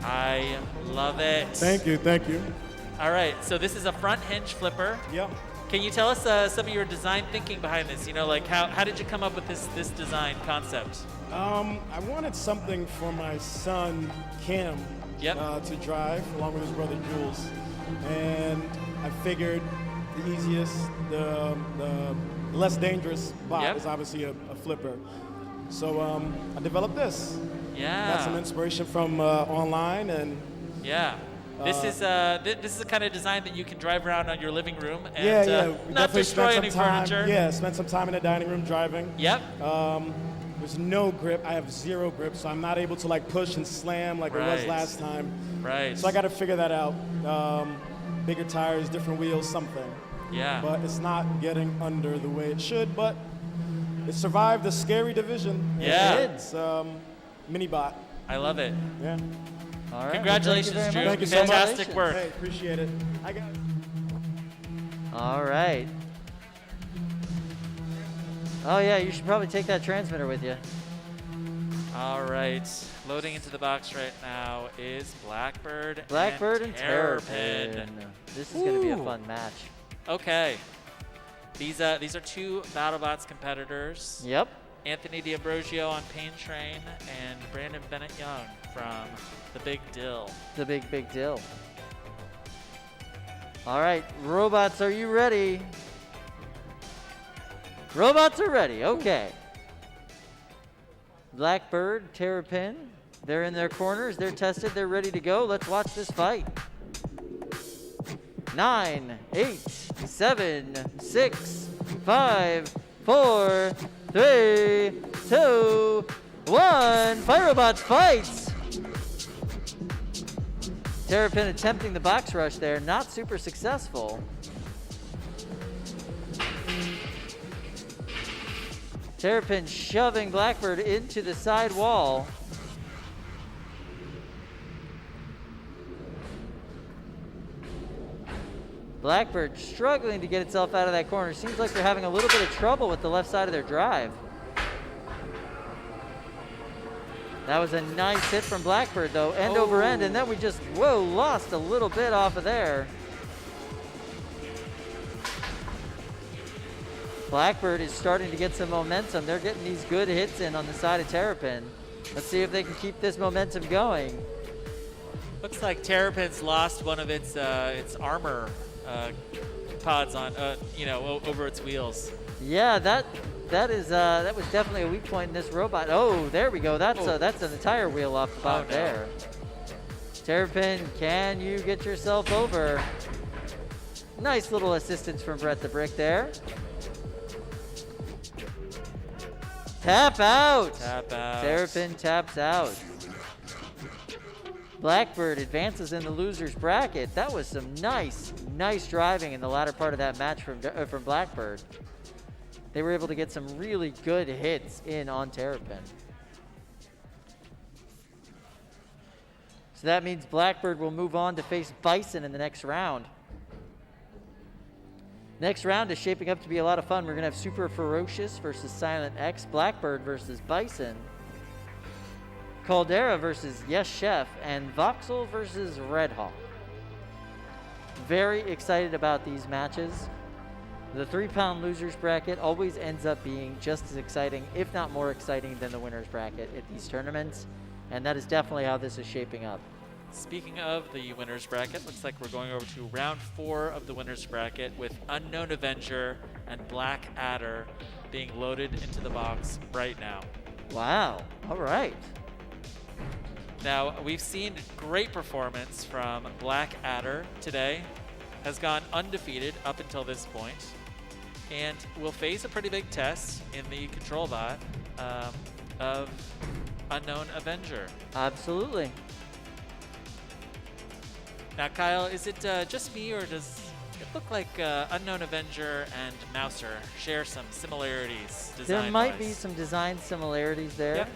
[SPEAKER 2] I love it.
[SPEAKER 18] Thank you, thank you.
[SPEAKER 2] All right, so this is a front hinge flipper.
[SPEAKER 18] Yep.
[SPEAKER 2] Can you tell us some of your design thinking behind this? You know, like how did you come up with this design concept?
[SPEAKER 18] I wanted something for my son, Cam, to drive along with his brother, Jules. And I figured the easiest, the less dangerous bot is obviously a flipper. So I developed this.
[SPEAKER 2] Yeah.
[SPEAKER 18] Got some inspiration from online, and
[SPEAKER 2] this is the kind of design that you can drive around on your living room and
[SPEAKER 18] we
[SPEAKER 2] not
[SPEAKER 18] definitely
[SPEAKER 2] destroy
[SPEAKER 18] spent
[SPEAKER 2] any
[SPEAKER 18] some time,
[SPEAKER 2] furniture.
[SPEAKER 18] Yeah, spent some time in the dining room driving.
[SPEAKER 2] Yep.
[SPEAKER 18] There's no grip. I have 0 grip, so I'm not able to like push and slam like it was last time.
[SPEAKER 2] Right.
[SPEAKER 18] So I got to figure that out. Bigger tires, different wheels, something.
[SPEAKER 2] Yeah.
[SPEAKER 18] But it's not getting under the way it should. But it survived the scary division.
[SPEAKER 2] Yeah.
[SPEAKER 18] It's mini bot.
[SPEAKER 2] I love it.
[SPEAKER 18] Yeah.
[SPEAKER 1] All right.
[SPEAKER 2] Congratulations,
[SPEAKER 1] well,
[SPEAKER 2] Drew.
[SPEAKER 18] Thank you so much.
[SPEAKER 2] Fantastic work.
[SPEAKER 18] Hey, appreciate it. I got it.
[SPEAKER 1] All right. Oh yeah, you should probably take that transmitter with you.
[SPEAKER 2] All right. Loading into the box right now is Blackbird
[SPEAKER 1] and
[SPEAKER 2] Terrapin.
[SPEAKER 1] This is going to be a fun match.
[SPEAKER 2] Okay. These are 2 BattleBots competitors.
[SPEAKER 1] Yep.
[SPEAKER 2] Anthony D'Ambrosio on Pain Train and Brandon Bennett Young from the Big Dill.
[SPEAKER 1] The Big Dill. All right, robots, are you ready? Robots are ready. Okay. Blackbird, Terrapin, they're in their corners. They're tested. They're ready to go. Let's watch this fight. 9, 8, 7, 6, 5, 4, 3, 2, 1. Fire robots fights. Terrapin attempting the box rush there, not super successful. Terrapin shoving Blackbird into the side wall. Blackbird struggling to get itself out of that corner. Seems like they're having a little bit of trouble with the left side of their drive. That was a nice hit from Blackbird though, end over end, and then we just, lost a little bit off of there. Blackbird is starting to get some momentum. They're getting these good hits in on the side of Terrapin. Let's see if they can keep this momentum going.
[SPEAKER 2] Looks like Terrapin's lost one of its armor pods on, over its wheels.
[SPEAKER 1] Yeah, that was definitely a weak point in this robot. Oh, there we go. That's an entire wheel off the bottom there. Terrapin, can you get yourself over? Nice little assistance from Brett the Brick there. Tap out.
[SPEAKER 2] Tap out.
[SPEAKER 1] Terrapin taps out. Blackbird advances in the loser's bracket. That was some nice driving in the latter part of that match from Blackbird. They were able to get some really good hits in on Terrapin. So that means Blackbird will move on to face Bison in the next round. Next round is shaping up to be a lot of fun. We're going to have Super Ferocious versus Silent X, Blackbird versus Bison, Caldera versus Yes Chef, and Voxel versus Red Hawk. Very excited about these matches. The 3-pound losers bracket always ends up being just as exciting, if not more exciting, than the winners bracket at these tournaments, and that is definitely how this is shaping up.
[SPEAKER 2] Speaking of the winners bracket, looks like we're going over to round 4 of the winners bracket with Unknown Avenger and Black Adder being loaded into the box right now.
[SPEAKER 1] Wow. All right.
[SPEAKER 2] Now, we've seen great performance from Black Adder today. Has gone undefeated up until this point, and will face a pretty big test in the control bot of Unknown Avenger.
[SPEAKER 1] Absolutely.
[SPEAKER 2] Now, Kyle, is it just me, or does it look like Unknown Avenger and Mouser share some similarities design-wise?
[SPEAKER 1] There might be some design similarities there.
[SPEAKER 2] Yep.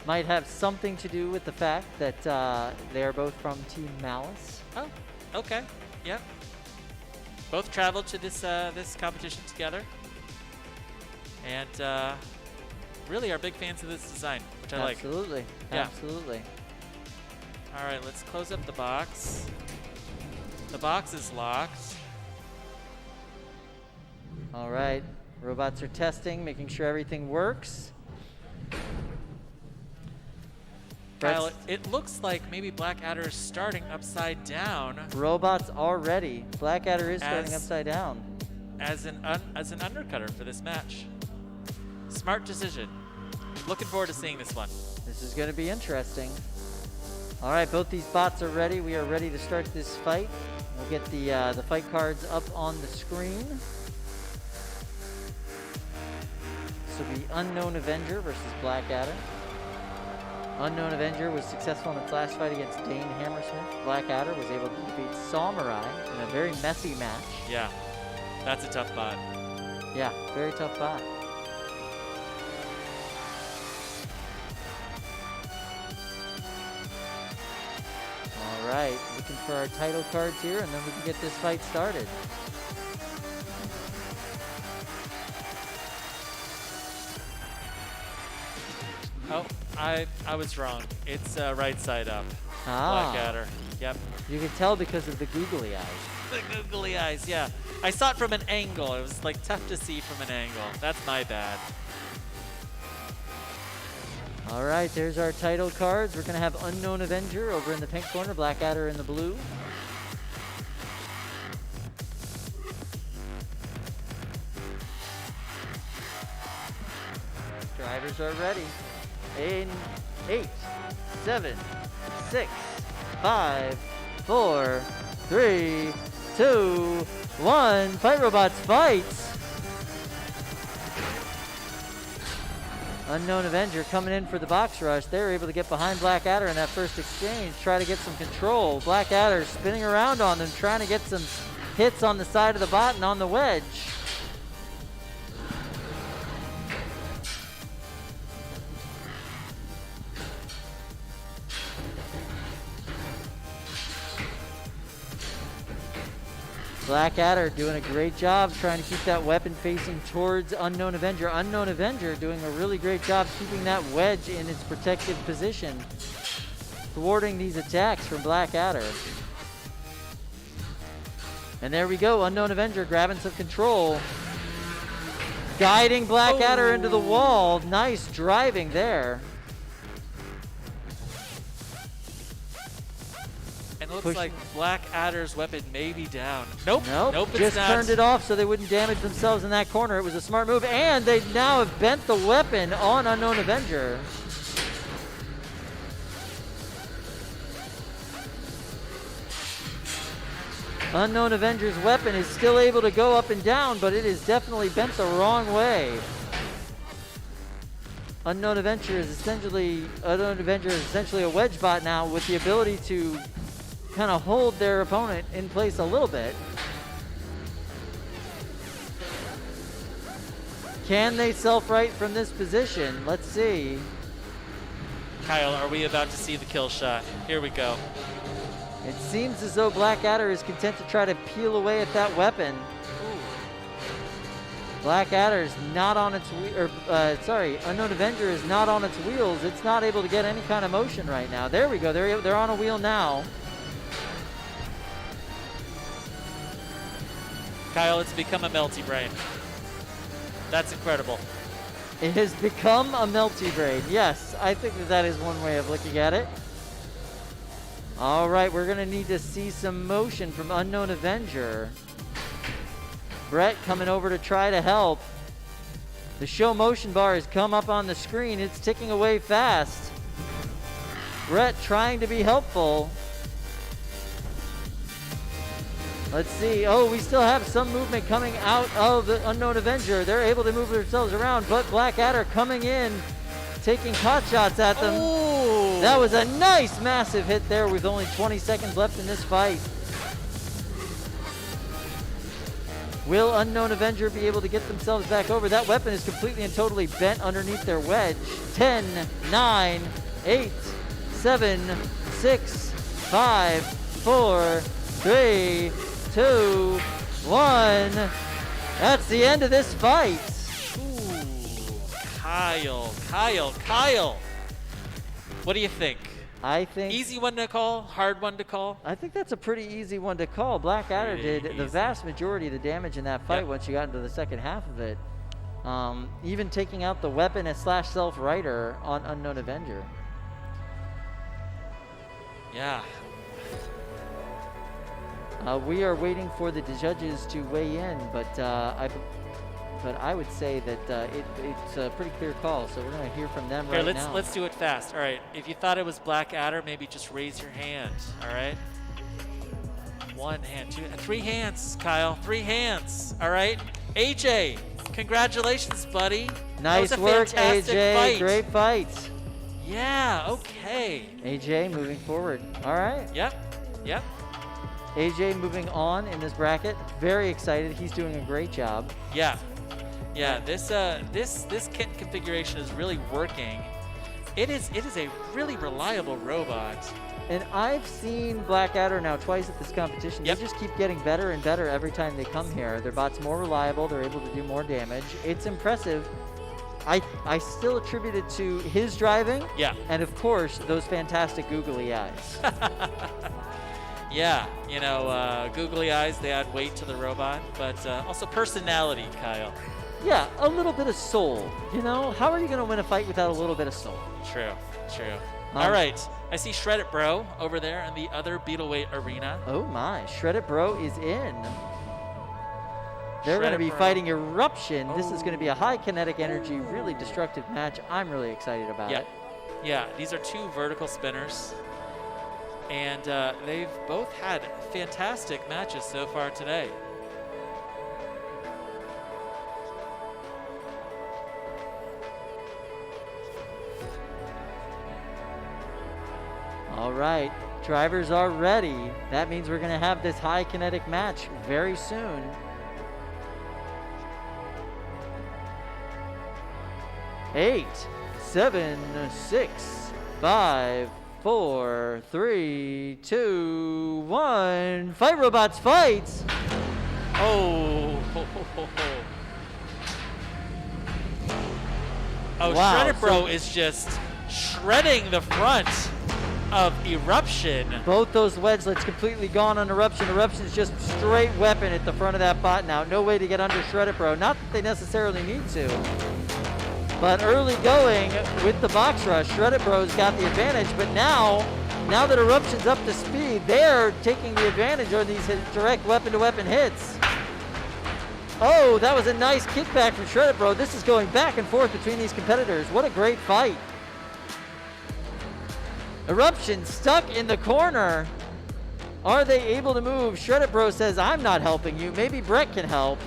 [SPEAKER 1] Might have something to do with the fact that they are both from Team Malice.
[SPEAKER 2] Oh, okay. Yep. Both traveled to this this competition together, and really are big fans of this design, which I like.
[SPEAKER 1] Absolutely.
[SPEAKER 2] Yeah.
[SPEAKER 1] Absolutely.
[SPEAKER 2] All right, let's close up the box. The box is locked.
[SPEAKER 1] All right. Robots are testing, making sure everything works.
[SPEAKER 2] Kyle, it looks like maybe Blackadder is starting upside down.
[SPEAKER 1] Robots are ready. Blackadder is starting upside down.
[SPEAKER 2] As an undercutter for this match. Smart decision. Looking forward to seeing this one.
[SPEAKER 1] This is going to be interesting. All right, both these bots are ready. We are ready to start this fight. We'll get the fight cards up on the screen. This will be Unknown Avenger versus Blackadder. Unknown Avenger was successful in its last fight against Dane Hammersmith. Blackadder was able to defeat Samurai in a very messy match.
[SPEAKER 2] Yeah, that's a tough bot.
[SPEAKER 1] Yeah, very tough bot. All right, looking for our title cards here, and then we can get this fight started.
[SPEAKER 2] Oh, I was wrong. It's right side up.
[SPEAKER 1] Ah.
[SPEAKER 2] Blackadder. Yep.
[SPEAKER 1] You can tell because of the googly eyes.
[SPEAKER 2] The googly eyes, yeah. I saw it from an angle. It was like tough to see from an angle. That's my bad.
[SPEAKER 1] All right, there's our title cards. We're going to have Unknown Avenger over in the pink corner, Blackadder in the blue. Drivers are ready. In 8, 7, 6, 5, 4, 3, 2, 1. Fight Robots, fight! Unknown Avenger coming in for the box rush. They were able to get behind Blackadder in that first exchange, try to get some control. Blackadder spinning around on them, trying to get some hits on the side of the bot and on the wedge. Blackadder doing a great job trying to keep that weapon facing towards Unknown Avenger. Unknown Avenger doing a really great job keeping that wedge in its protective position, thwarting these attacks from Blackadder. And there we go, Unknown Avenger grabbing some control, guiding Blackadder into the wall. Nice driving there.
[SPEAKER 2] And it looks like Blackadder's weapon may be down. Nope. Nope,
[SPEAKER 1] Just turned it off so they wouldn't damage themselves in that corner. It was a smart move, and they now have bent the weapon on Unknown Avenger. Unknown Avenger's weapon is still able to go up and down, but it is definitely bent the wrong way. Unknown Avenger is essentially a wedge bot now with the ability to kind of hold their opponent in place a little bit. Can they self-right from this position? Let's see.
[SPEAKER 2] Kyle, are we about to see the kill shot? Here we go.
[SPEAKER 1] It seems as though Blackadder is content to try to peel away at that weapon. Blackadder is not on its Unknown Avenger is not on its wheels. It's not able to get any kind of motion right now. There we go. They're on a wheel now.
[SPEAKER 2] Kyle, it's become a melty brain. That's incredible.
[SPEAKER 1] It has become a melty brain. Yes, I think that is one way of looking at it. All right, we're going to need to see some motion from Unknown Avenger. Brett coming over to try to help. The show motion bar has come up on the screen. It's ticking away fast. Brett trying to be helpful. Let's see. Oh, we still have some movement coming out of the Unknown Avenger. They're able to move themselves around, but Blackadder coming in, taking pot shots at them.
[SPEAKER 2] Ooh.
[SPEAKER 1] That was a nice, massive hit there with only 20 seconds left in this fight. Will Unknown Avenger be able to get themselves back over? That weapon is completely and totally bent underneath their wedge. 10, 9, 8, 7, 6, 5, 4, 3, 2, 1. That's the end of this fight.
[SPEAKER 2] Ooh, Kyle. What do you think?
[SPEAKER 1] I think
[SPEAKER 2] easy one to call, hard one to call.
[SPEAKER 1] I think that's a pretty easy one to call. Blackadder did the vast majority of the damage in that fight once you got into the second half of it. Even taking out the weapon / self-rider on Unknown Avenger.
[SPEAKER 2] Yeah.
[SPEAKER 1] We are waiting for the judges to weigh in, but I would say that it's a pretty clear call, so we're going to hear from them right now.
[SPEAKER 2] Let's do it fast. All right, if you thought it was Blackadder, maybe just raise your hand, all right? 1 hand, 2, 3 hands, Kyle, 3 hands, all right? AJ, congratulations, buddy.
[SPEAKER 1] Nice
[SPEAKER 2] that was a
[SPEAKER 1] work,
[SPEAKER 2] fantastic
[SPEAKER 1] AJ.
[SPEAKER 2] Fight.
[SPEAKER 1] Great fight.
[SPEAKER 2] Yeah, okay.
[SPEAKER 1] AJ moving forward. All right.
[SPEAKER 2] Yep.
[SPEAKER 1] AJ moving on in this bracket. Very excited. He's doing a great job.
[SPEAKER 2] Yeah, this kit configuration is really working. It is a really reliable robot.
[SPEAKER 1] And I've seen Blackadder now twice at this competition. They just keep getting better and better every time they come here. Their bot's more reliable. They're able to do more damage. It's impressive. I still attribute it to his driving.
[SPEAKER 2] Yeah.
[SPEAKER 1] And of course, those fantastic googly eyes.
[SPEAKER 2] Yeah, googly eyes, they add weight to the robot, but also personality, Kyle.
[SPEAKER 1] Yeah, a little bit of soul. How are you going to win a fight without a little bit of soul?
[SPEAKER 2] True. All right, I see Shred It Bro over there in the other Beetleweight arena.
[SPEAKER 1] Oh my, Shred It Bro is in. They're going to be fighting Eruption. This is going to be a high kinetic energy, really destructive match. I'm really excited about it.
[SPEAKER 2] Yeah, these are 2 vertical spinners. And they've both had fantastic matches so far today.
[SPEAKER 1] All right, drivers are ready. That means we're going to have this high kinetic match very soon. Eight, 7, 6, 5, 4, 3, 2, 1. Fight, robots, fight!
[SPEAKER 2] Oh,
[SPEAKER 1] wow.
[SPEAKER 2] Shredder Bro is just shredding the front of Eruption.
[SPEAKER 1] Both those wedgelets completely gone on Eruption. Eruption's just straight weapon at the front of that bot now. No way to get under Shredder Bro. Not that they necessarily need to. But early going with the box rush, Shredder Bro's got the advantage. But now that Eruption's up to speed, they're taking the advantage on these direct weapon-to-weapon hits. Oh, that was a nice kickback from Shredder Bro. This is going back and forth between these competitors. What a great fight. Eruption stuck in the corner. Are they able to move? Shredder Bro says, I'm not helping you. Maybe Brett can help.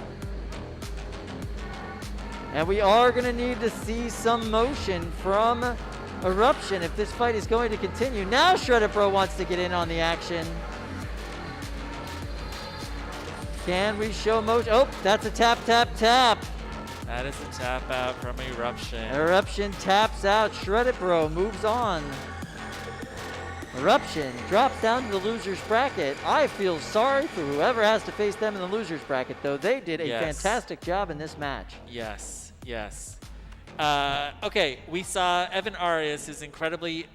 [SPEAKER 1] And we are going to need to see some motion from Eruption if this fight is going to continue. Now Shredder Bro wants to get in on the action. Can we show motion? Oh, that's a tap, tap, tap.
[SPEAKER 2] That is a tap out from Eruption.
[SPEAKER 1] Eruption taps out. Shredded Bro moves on. Eruption drops down to the loser's bracket. I feel sorry for whoever has to face them in the loser's bracket, though. They did a fantastic job in this match.
[SPEAKER 2] Yes, yes. Okay, we saw Evan Arias' incredibly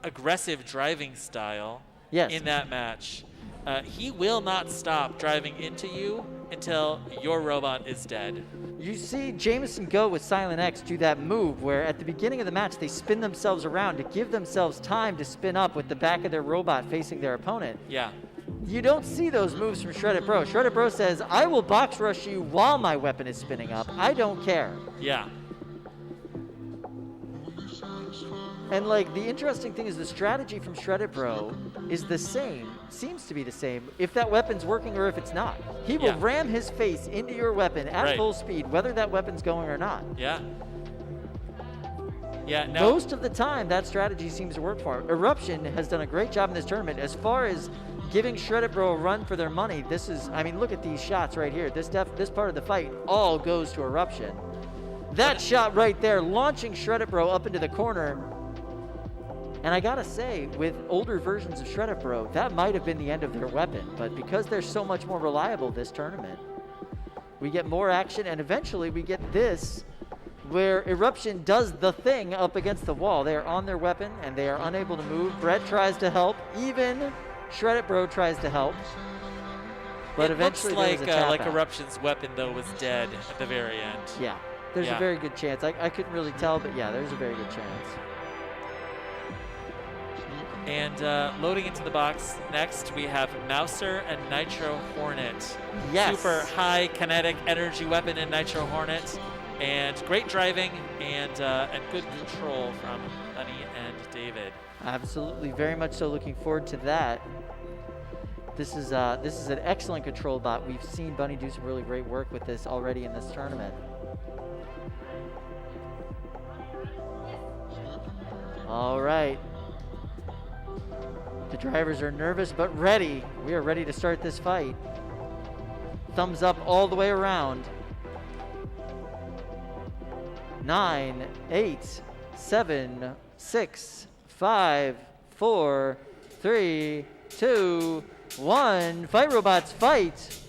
[SPEAKER 2] aggressive driving style in that match. He will not stop driving into you until your robot is dead.
[SPEAKER 1] You see Jameson Go with Silent X do that move where at the beginning of the match they spin themselves around to give themselves time to spin up with the back of their robot facing their opponent.
[SPEAKER 2] Yeah.
[SPEAKER 1] You don't see those moves from Shredded Bro. Shredded Bro says, I will box rush you while my weapon is spinning up. I don't care.
[SPEAKER 2] Yeah.
[SPEAKER 1] And like the interesting thing is the strategy from Shredded Bro is the same, seems to be the same, if that weapon's working or if it's not. He will ram his face into your weapon at full speed, whether that weapon's going or not.
[SPEAKER 2] Yeah. Yeah, no.
[SPEAKER 1] Most of the time, that strategy seems to work for him. Eruption has done a great job in this tournament. As far as giving Shredded Bro a run for their money, this is, I mean, look at these shots right here. This part of the fight all goes to Eruption. That shot right there, launching Shredded Bro up into the corner. And I gotta say, with older versions of Shredded Bro, that might have been the end of their weapon. But because they're so much more reliable this tournament, we get more action, and eventually we get this, where Eruption does the thing up against the wall. They are on their weapon, and they are unable to move. Brett tries to help. Even Shredded Bro tries to help. But eventually
[SPEAKER 2] looks
[SPEAKER 1] there was a tap
[SPEAKER 2] like
[SPEAKER 1] out.
[SPEAKER 2] Eruption's weapon, though, was dead at the very end.
[SPEAKER 1] Yeah, there's a very good chance. I couldn't really tell, but yeah, there's a very good chance.
[SPEAKER 2] And loading into the box next, we have Mouser and Nitro Hornet.
[SPEAKER 1] Yes.
[SPEAKER 2] Super high kinetic energy weapon in Nitro Hornet. And great driving and good control from Bunny and David.
[SPEAKER 1] Absolutely, very much so looking forward to that. This is an excellent control bot. We've seen Bunny do some really great work with this already in this tournament. All right. The drivers are nervous but ready. We are ready to start this fight. Thumbs up all the way around. 9, 8, 7, 6, 5, 4, 3, 2, 1. Fight robots, fight!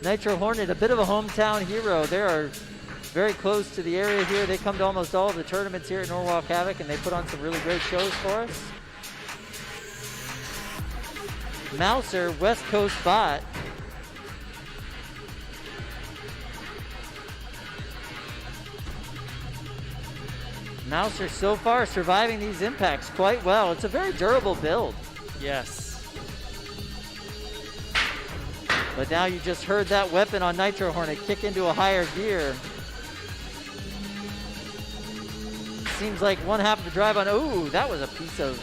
[SPEAKER 1] Nitro Hornet, a bit of a hometown hero. They are very close to the area here. They come to almost all of the tournaments here at Norwalk Havoc, and they put on some really great shows for us. Mouser, West Coast bot. Mouser so far surviving these impacts quite well. It's a very durable build.
[SPEAKER 2] Yes.
[SPEAKER 1] But now you just heard that weapon on Nitro Hornet kick into a higher gear. Seems like one half of the drive on. Ooh, that was a piece of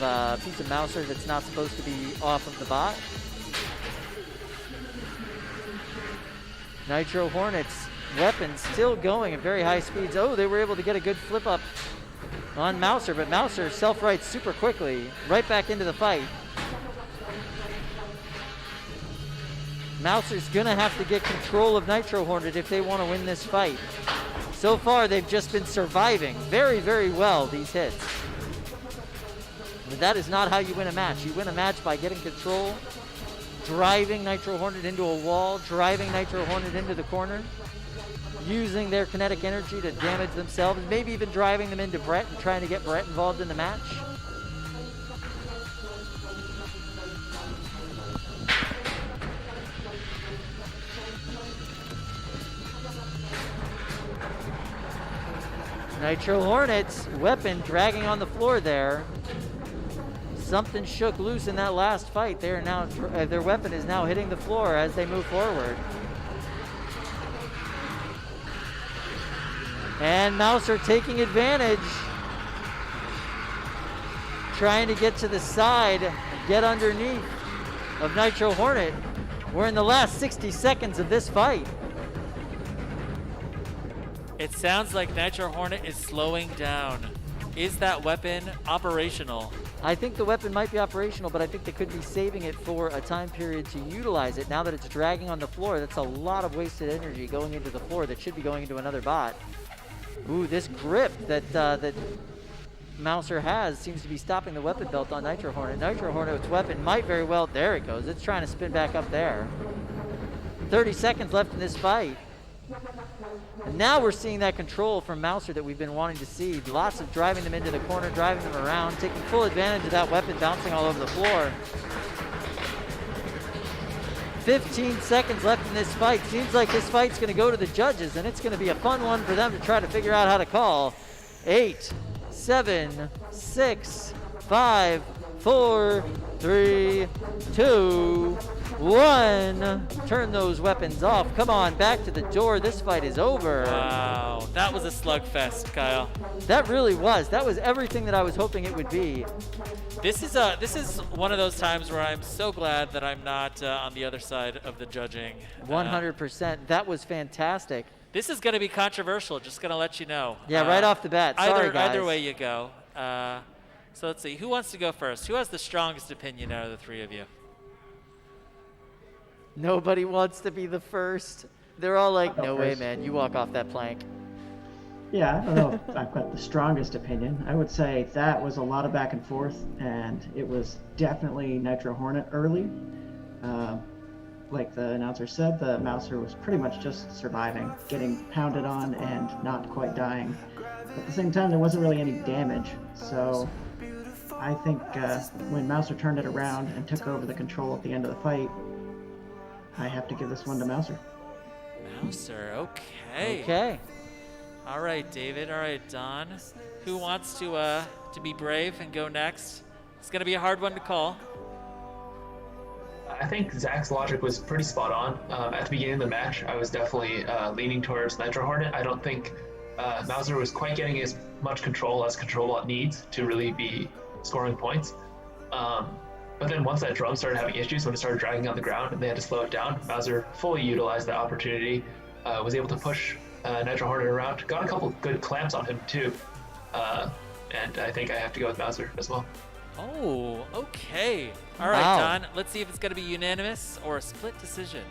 [SPEAKER 1] Mouser that's not supposed to be off of the bot. Nitro Hornet's weapon still going at very high speeds. Oh, they were able to get a good flip up on Mouser, but Mouser self-rights super quickly, right back into the fight. Mouser's gonna have to get control of Nitro Hornet if they want to win this fight. So far, they've just been surviving very, very well, these hits. But that is not how you win a match. You win a match by getting control, driving Nitro Hornet into a wall, driving Nitro Hornet into the corner, using their kinetic energy to damage themselves, maybe even driving them into Brett and trying to get Brett involved in the match. Nitro Hornet's weapon dragging on the floor there. Something shook loose in that last fight. They are now their weapon is now hitting the floor as they move forward. And Mouser taking advantage. Trying to get to the side, get underneath of Nitro Hornet. We're in the last 60 seconds of this fight.
[SPEAKER 2] It sounds like Nitro Hornet is slowing down. Is that weapon operational?
[SPEAKER 1] I think the weapon might be operational, but I think they could be saving it for a time period to utilize it. Now that it's dragging on the floor, that's a lot of wasted energy going into the floor that should be going into another bot. Ooh, this grip that Mouser has seems to be stopping the weapon belt on Nitro Hornet. Nitro Hornet's weapon might very well, there it goes. It's trying to spin back up there. 30 seconds left in this fight. And now we're seeing that control from Mouser that we've been wanting to see. Lots of driving them into the corner, driving them around, taking full advantage of that weapon bouncing all over the floor. 15 seconds left in this fight. Seems like this fight's going to go to the judges, and it's going to be a fun one for them to try to figure out how to call. 8, 7, 6, 5, 4, 3, 2, 1. Turn those weapons off. Come on, back to the door. This fight is over.
[SPEAKER 2] Wow, that was a slugfest, Kyle.
[SPEAKER 1] That really was. That was everything that I was hoping it would be.
[SPEAKER 2] This is one of those times where I'm so glad that I'm not on the other side of the judging.
[SPEAKER 1] 100%. That was fantastic.
[SPEAKER 2] This is going to be controversial. Just going to let you know.
[SPEAKER 1] Yeah, right off the bat. Sorry, guys.
[SPEAKER 2] Either way you go. So let's see. Who wants to go first? Who has the strongest opinion out of the three of you?
[SPEAKER 1] Nobody wants to be the first. They're all like, no way, man. You walk off that plank.
[SPEAKER 9] Yeah, I don't know if I've got the strongest opinion. I would say that was a lot of back and forth, and it was definitely Nitro Hornet early. Like the announcer said, the Mouser was pretty much just surviving, getting pounded on and not quite dying. At the same time, there wasn't really any damage, so I think when Mouser turned it around and took over the control at the end of the fight, I have to give this one to Mouser.
[SPEAKER 2] Mouser, okay.
[SPEAKER 1] Okay.
[SPEAKER 2] All right, David. All right, Don. Who wants to be brave and go next? It's going to be a hard one to call.
[SPEAKER 8] I think Zach's logic was pretty spot on. At the beginning of the match, I was definitely leaning towards Nitro Hornet. I don't think Mouser was quite getting as much control as Control needs to really be scoring points. But then once that drum started having issues, when it started dragging on the ground and they had to slow it down, Mouser fully utilized that opportunity, was able to push Nitro Hornet around, got a couple good clamps on him too. And I think I have to go with Mouser as well.
[SPEAKER 2] Oh, okay. All right,
[SPEAKER 1] Wow.
[SPEAKER 2] Don. Let's see if it's going to be unanimous or a split decision.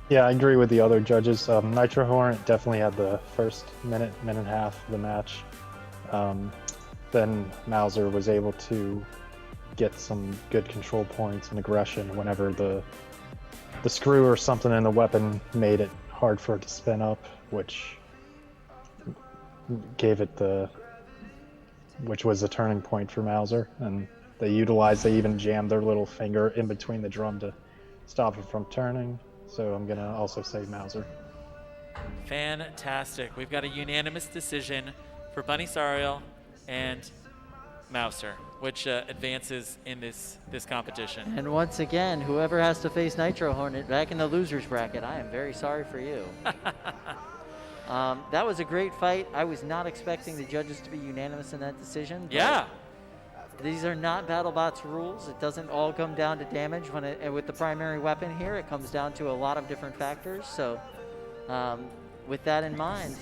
[SPEAKER 10] Yeah, I agree with the other judges. Nitro Hornet definitely had the first minute and a half of the match. Then Mouser was able to get some good control points and aggression whenever the screw or something in the weapon made it hard for it to spin up, which gave it which was a turning point for Mouser. And they even jammed their little finger in between the drum to stop it from turning. So I'm gonna also say Mouser.
[SPEAKER 2] Fantastic. We've got a unanimous decision for Bunny Sariel and Mouser, which advances in this competition.
[SPEAKER 1] And once again, whoever has to face Nitro Hornet back in the loser's bracket, I am very sorry for you. That was a great fight. I was not expecting the judges to be unanimous in that decision.
[SPEAKER 2] Yeah.
[SPEAKER 1] These are not BattleBots rules. It doesn't all come down to damage. With the primary weapon here, it comes down to a lot of different factors. So with that in mind,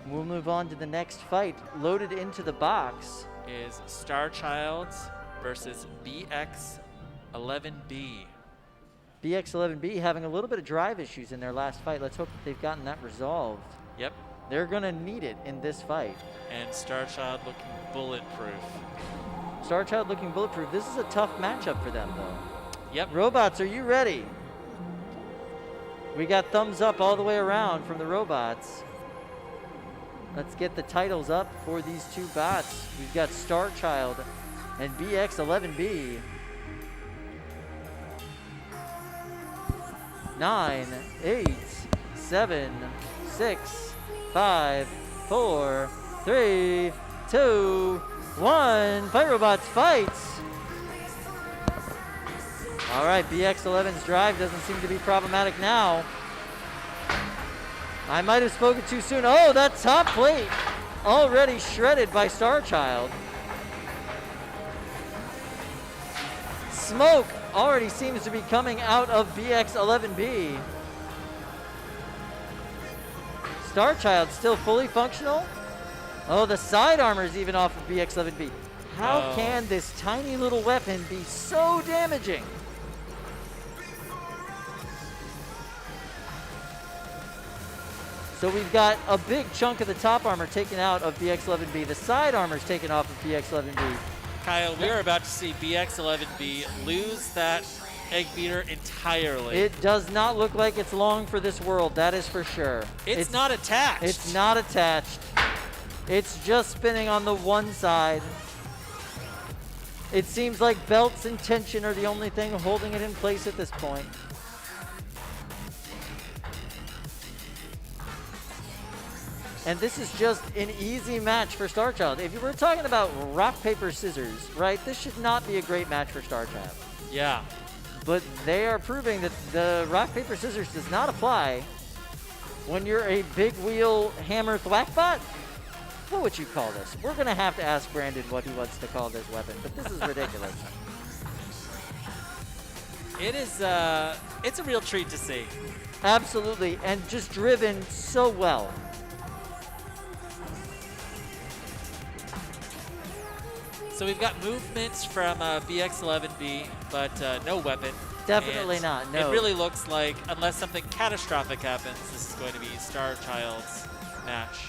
[SPEAKER 1] we'll move on to the next fight. Loaded into the box
[SPEAKER 2] is Starchild versus BX11B.
[SPEAKER 1] BX11B having a little bit of drive issues in their last fight. Let's hope that they've gotten that resolved.
[SPEAKER 2] Yep.
[SPEAKER 1] They're going to need it in this fight.
[SPEAKER 2] And Starchild looking bulletproof.
[SPEAKER 1] Starchild looking bulletproof. This is a tough matchup for them, though.
[SPEAKER 2] Yep.
[SPEAKER 1] Robots, are you ready? We got thumbs up all the way around from the robots. Let's get the titles up for these two bots. We've got Starchild and BX11B. 9, 8, 7, 6, 5, 4, 3, 2, 1. Fight robots, fights! All right, BX11's drive doesn't seem to be problematic now. I might have spoken too soon. Oh, that top plate already shredded by Starchild. Smoke already seems to be coming out of BX11B. Starchild still fully functional. Oh, the side armor is even off of BX11B. How can this tiny little weapon be so damaging? So we've got a big chunk of the top armor taken out of BX11B. The side armor is taken off of BX11B.
[SPEAKER 2] Kyle, we are about to see BX11B lose that egg beater entirely.
[SPEAKER 1] It does not look like it's long for this world, that is for sure.
[SPEAKER 2] It's not attached.
[SPEAKER 1] It's not attached. It's just spinning on the one side. It seems like belts and tension are the only thing holding it in place at this point. And this is just an easy match for Starchild. If you were talking about rock, paper, scissors, right, this should not be a great match for Starchild.
[SPEAKER 2] Yeah.
[SPEAKER 1] But they are proving that the rock, paper, scissors does not apply when you're a big wheel hammer thwackbot. What would you call this? We're going to have to ask Brandon what he wants to call this weapon, but this is ridiculous.
[SPEAKER 2] It is, it's a real treat to see.
[SPEAKER 1] Absolutely, and just driven so well.
[SPEAKER 2] So we've got movements from BX11B, but no weapon.
[SPEAKER 1] Definitely
[SPEAKER 2] And
[SPEAKER 1] not, no.
[SPEAKER 2] It really looks like, unless something catastrophic happens, this is going to be Starchild's match.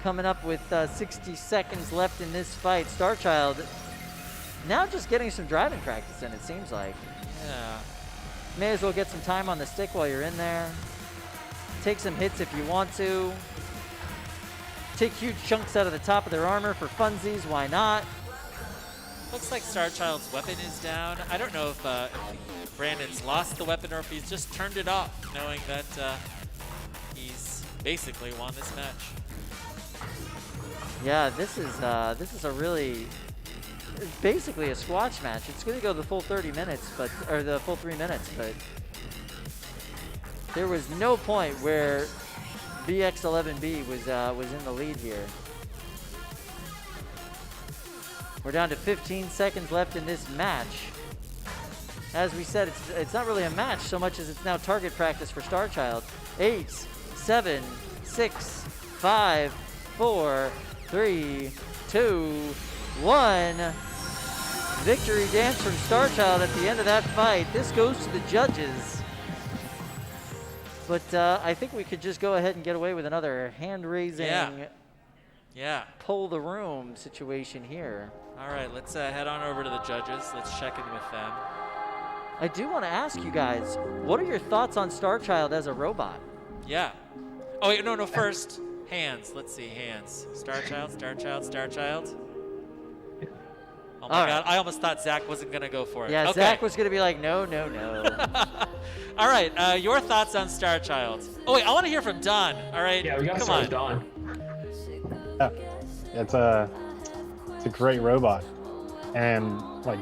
[SPEAKER 1] Coming up with 60 seconds left in this fight, Starchild now just getting some driving practice in, it seems like.
[SPEAKER 2] Yeah.
[SPEAKER 1] May as well get some time on the stick while you're in there. Take some hits if you want to. Take huge chunks out of the top of their armor for funsies, why not?
[SPEAKER 2] Looks like Starchild's weapon is down. I don't know if Brandon's lost the weapon or if he's just turned it off, knowing that he's basically won this match.
[SPEAKER 1] Yeah, this is a really, it's basically a squash match. It's going to go the full 30 minutes, or the full 3 minutes, but there was no point where BX11B was in the lead here. We're down to 15 seconds left in this match. As we said, it's not really a match so much as it's now target practice for Starchild. 8, 7, 6, 5, 4, 3, 2, 1. Victory dance from Starchild at the end of that fight. This goes to the judges. But I think we could just go ahead and get away with another hand-raising, pull the room situation here.
[SPEAKER 2] All right, let's head on over to the judges. Let's check in with them.
[SPEAKER 1] I do want to ask you guys, what are your thoughts on Starchild as a robot?
[SPEAKER 2] Yeah. Oh, wait, no, first, hands. Let's see, hands. Starchild. Oh, my God. I almost thought Zach wasn't going to go for it.
[SPEAKER 1] Yeah,
[SPEAKER 2] okay.
[SPEAKER 1] Zach was going to be like, no.
[SPEAKER 2] All right, your thoughts on Starchild. Oh, wait, I want to hear from Don. All right,
[SPEAKER 8] Yeah, we got to start with Don.
[SPEAKER 10] Yeah, it's a great robot, and like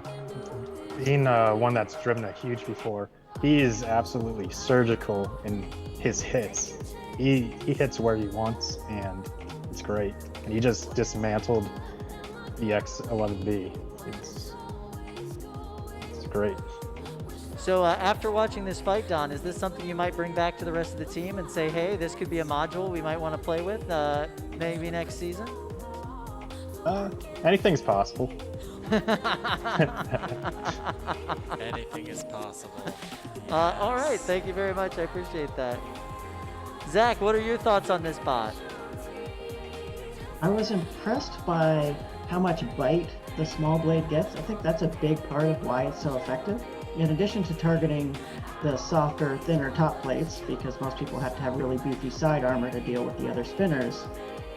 [SPEAKER 10] being one that's driven a huge before, he is absolutely surgical in his hits. He hits where he wants, and it's great. And he just dismantled the X11B. It's great.
[SPEAKER 1] So after watching this fight, Don, is this something you might bring back to the rest of the team and say, hey, this could be a module we might want to play with maybe next season?
[SPEAKER 10] Anything's possible.
[SPEAKER 2] Anything is possible.
[SPEAKER 1] All right, thank you very much. I appreciate that. Zach, what are your thoughts on this bot?
[SPEAKER 9] I was impressed by how much bite the small blade gets. I think that's a big part of why it's so effective. In addition to targeting the softer, thinner top plates, because most people have to have really beefy side armor to deal with the other spinners,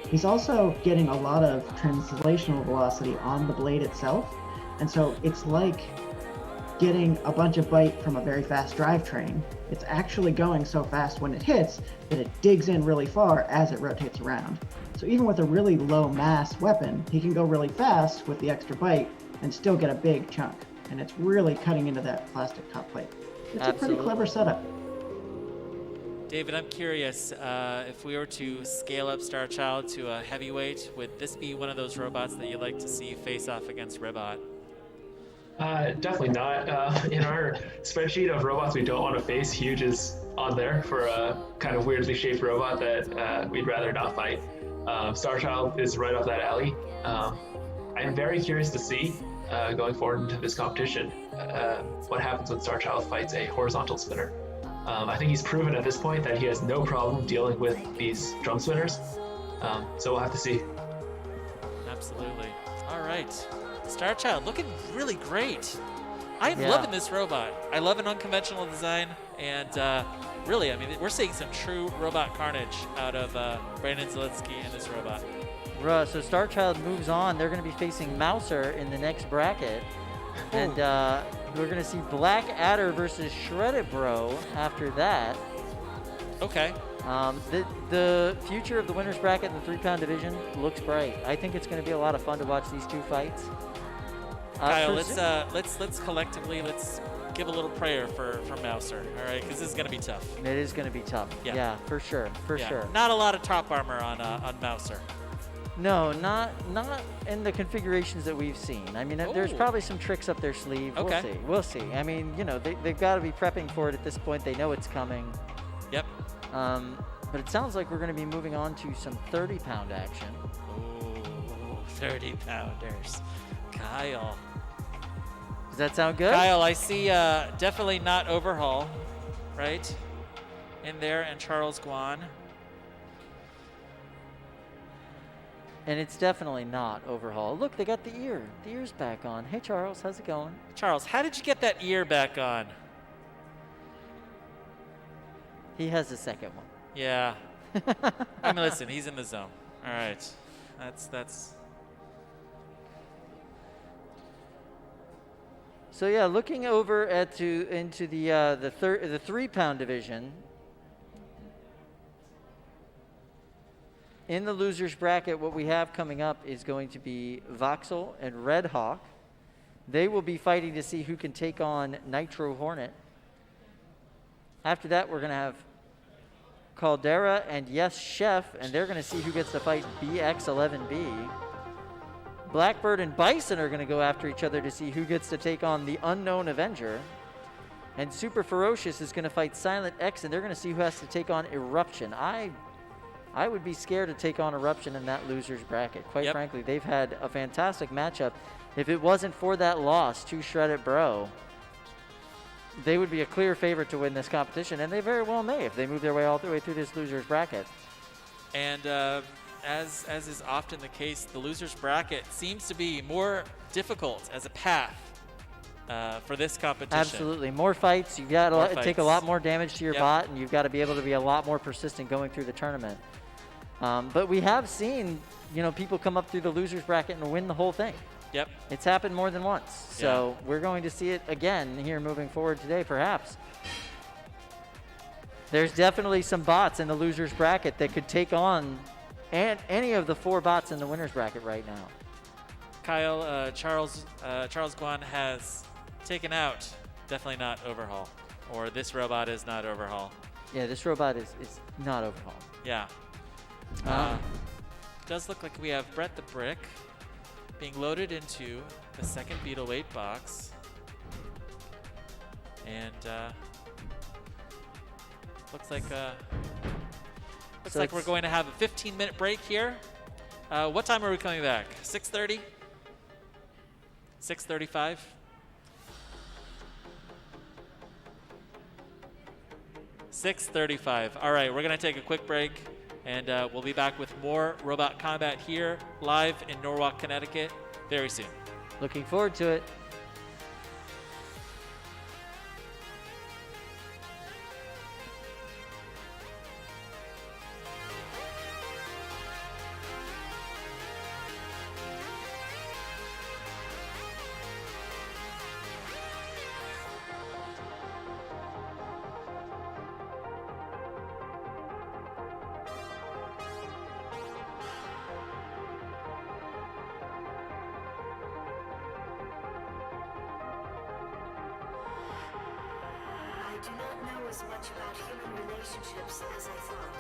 [SPEAKER 9] he's also getting a lot of translational velocity on the blade itself. And so it's like getting a bunch of bite from a very fast drivetrain. It's actually going so fast when it hits that it digs in really far as it rotates around. So even with a really low mass weapon, he can go really fast with the extra bite and still get a big chunk. And it's really cutting into that plastic top plate. It's a pretty clever setup.
[SPEAKER 2] David, I'm curious, if we were to scale up Starchild to a heavyweight, would this be one of those robots that you'd like to see face off against Ribot?
[SPEAKER 8] Definitely not. In our spreadsheet of robots we don't want to face, Huge is on there for a kind of weirdly shaped robot that we'd rather not fight. Starchild is right up that alley. I am very curious to see, going forward into this competition, what happens when Starchild fights a horizontal spinner. I think he's proven at this point that he has no problem dealing with these drum spinners. So we'll have to see.
[SPEAKER 2] Absolutely. All right. Starchild looking really great. I'm loving this robot. I love an unconventional design, and really, I mean, we're seeing some true robot carnage out of Brandon Zielinski and this robot.
[SPEAKER 1] So Starchild moves on. They're going to be facing Mouser in the next bracket. And we're going to see Black Adder versus Shredded Bro after that.
[SPEAKER 2] Okay.
[SPEAKER 1] The future of the winner's bracket in the 3-pound division looks bright. I think it's going to be a lot of fun to watch these two fights.
[SPEAKER 2] Kyle, let's collectively give a little prayer for Mouser, all right? Because this is going to be tough.
[SPEAKER 1] It is going to be tough. Yeah, for sure, for sure.
[SPEAKER 2] Not a lot of top armor on Mouser.
[SPEAKER 1] No, not in the configurations that we've seen. I mean, there's probably some tricks up their sleeve.
[SPEAKER 2] Okay.
[SPEAKER 1] We'll see. I mean, you know, they've got to be prepping for it at this point. They know it's coming.
[SPEAKER 2] Yep.
[SPEAKER 1] But it sounds like we're going to be moving on to some 30-pound action.
[SPEAKER 2] Ooh, 30-pounders. Kyle.
[SPEAKER 1] Does that sound good?
[SPEAKER 2] Kyle, I see definitely not Overhaul, right? In there, and Charles Guan.
[SPEAKER 1] And it's definitely not Overhaul. Look, they got the ear. The ear's back on. Hey, Charles, how's it going?
[SPEAKER 2] Charles, how did you get that ear back on?
[SPEAKER 1] He has a second one.
[SPEAKER 2] Yeah. I mean, listen, he's in the zone. All right. That's.
[SPEAKER 1] So yeah, looking over into the 3-pound division. In the losers bracket, what we have coming up is going to be Voxel and Red Hawk. They will be fighting to see who can take on Nitro Hornet. After that, we're going to have Caldera and Yes Chef, and they're going to see who gets to fight BX11B. Blackbird and Bison are going to go after each other to see who gets to take on the Unknown Avenger. And Super Ferocious is going to fight Silent X, and they're going to see who has to take on Eruption. I would be scared to take on Eruption in that loser's bracket. Quite frankly, they've had a fantastic matchup. If it wasn't for that loss to Shredded Bro, they would be a clear favorite to win this competition, and they very well may if they move their way all the way through this loser's bracket.
[SPEAKER 2] And as is often the case, the loser's bracket seems to be more difficult as a path for this competition.
[SPEAKER 1] Absolutely. More fights. You've got to take a lot more damage to your bot, and you've got to be able to be a lot more persistent going through the tournament. But we have seen, people come up through the loser's bracket and win the whole thing.
[SPEAKER 2] Yep.
[SPEAKER 1] It's happened more than once. So we're going to see it again here moving forward today, perhaps. There's definitely some bots in the loser's bracket that could take on any of the 4 bots in the winner's bracket right now.
[SPEAKER 2] Kyle, Charles Guan has taken out, definitely not Overhaul. Or this robot is not Overhaul.
[SPEAKER 1] Yeah, this robot is not Overhaul.
[SPEAKER 2] Yeah. Does look like we have Brett the Brick being loaded into the second beetle weight box. And looks like we're going to have a 15-minute break here. What time are we coming back? 6:30? 6:35? 6:35. All right, we're going to take a quick break, and we'll be back with more Robot Combat here, live in Norwalk, Connecticut, very soon.
[SPEAKER 1] Looking forward to it.
[SPEAKER 12] I do not know as much about human relationships as I thought.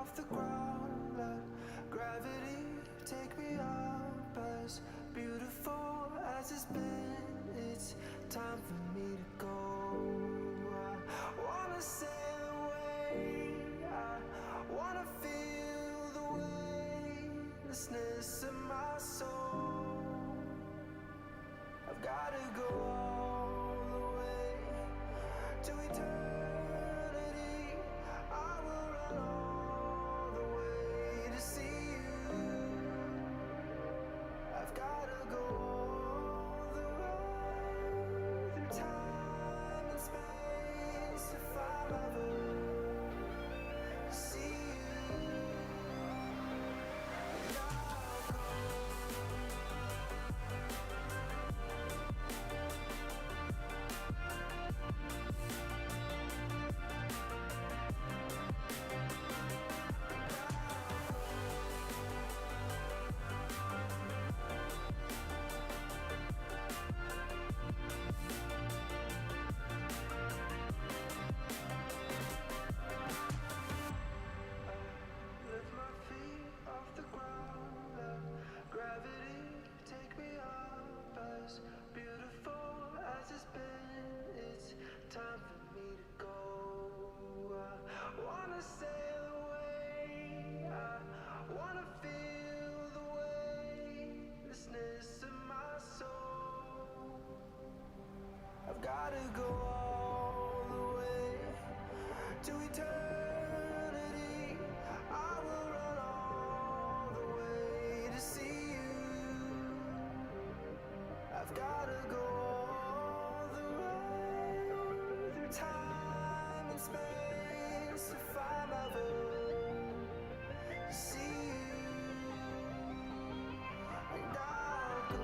[SPEAKER 19] off the ground. Let gravity take me up. As beautiful as it's been, it's time for me to go. I wanna sail away. I wanna feel the weightlessness of my soul. I've gotta go all the way to eternity. I will run all the way to see you. I've gotta go all the way through time and space if I'm ever to see you. And I'll go. Lift my feet off the ground, let gravity take me up. As beautiful as it's been, it's time for me to go. I wanna sail away, I wanna feel the weightlessness of my soul. I've gotta go all the way to eternity. I will run all the way to see you. I've gotta go all the way through time and space if I'm ever to see you. And I'll go.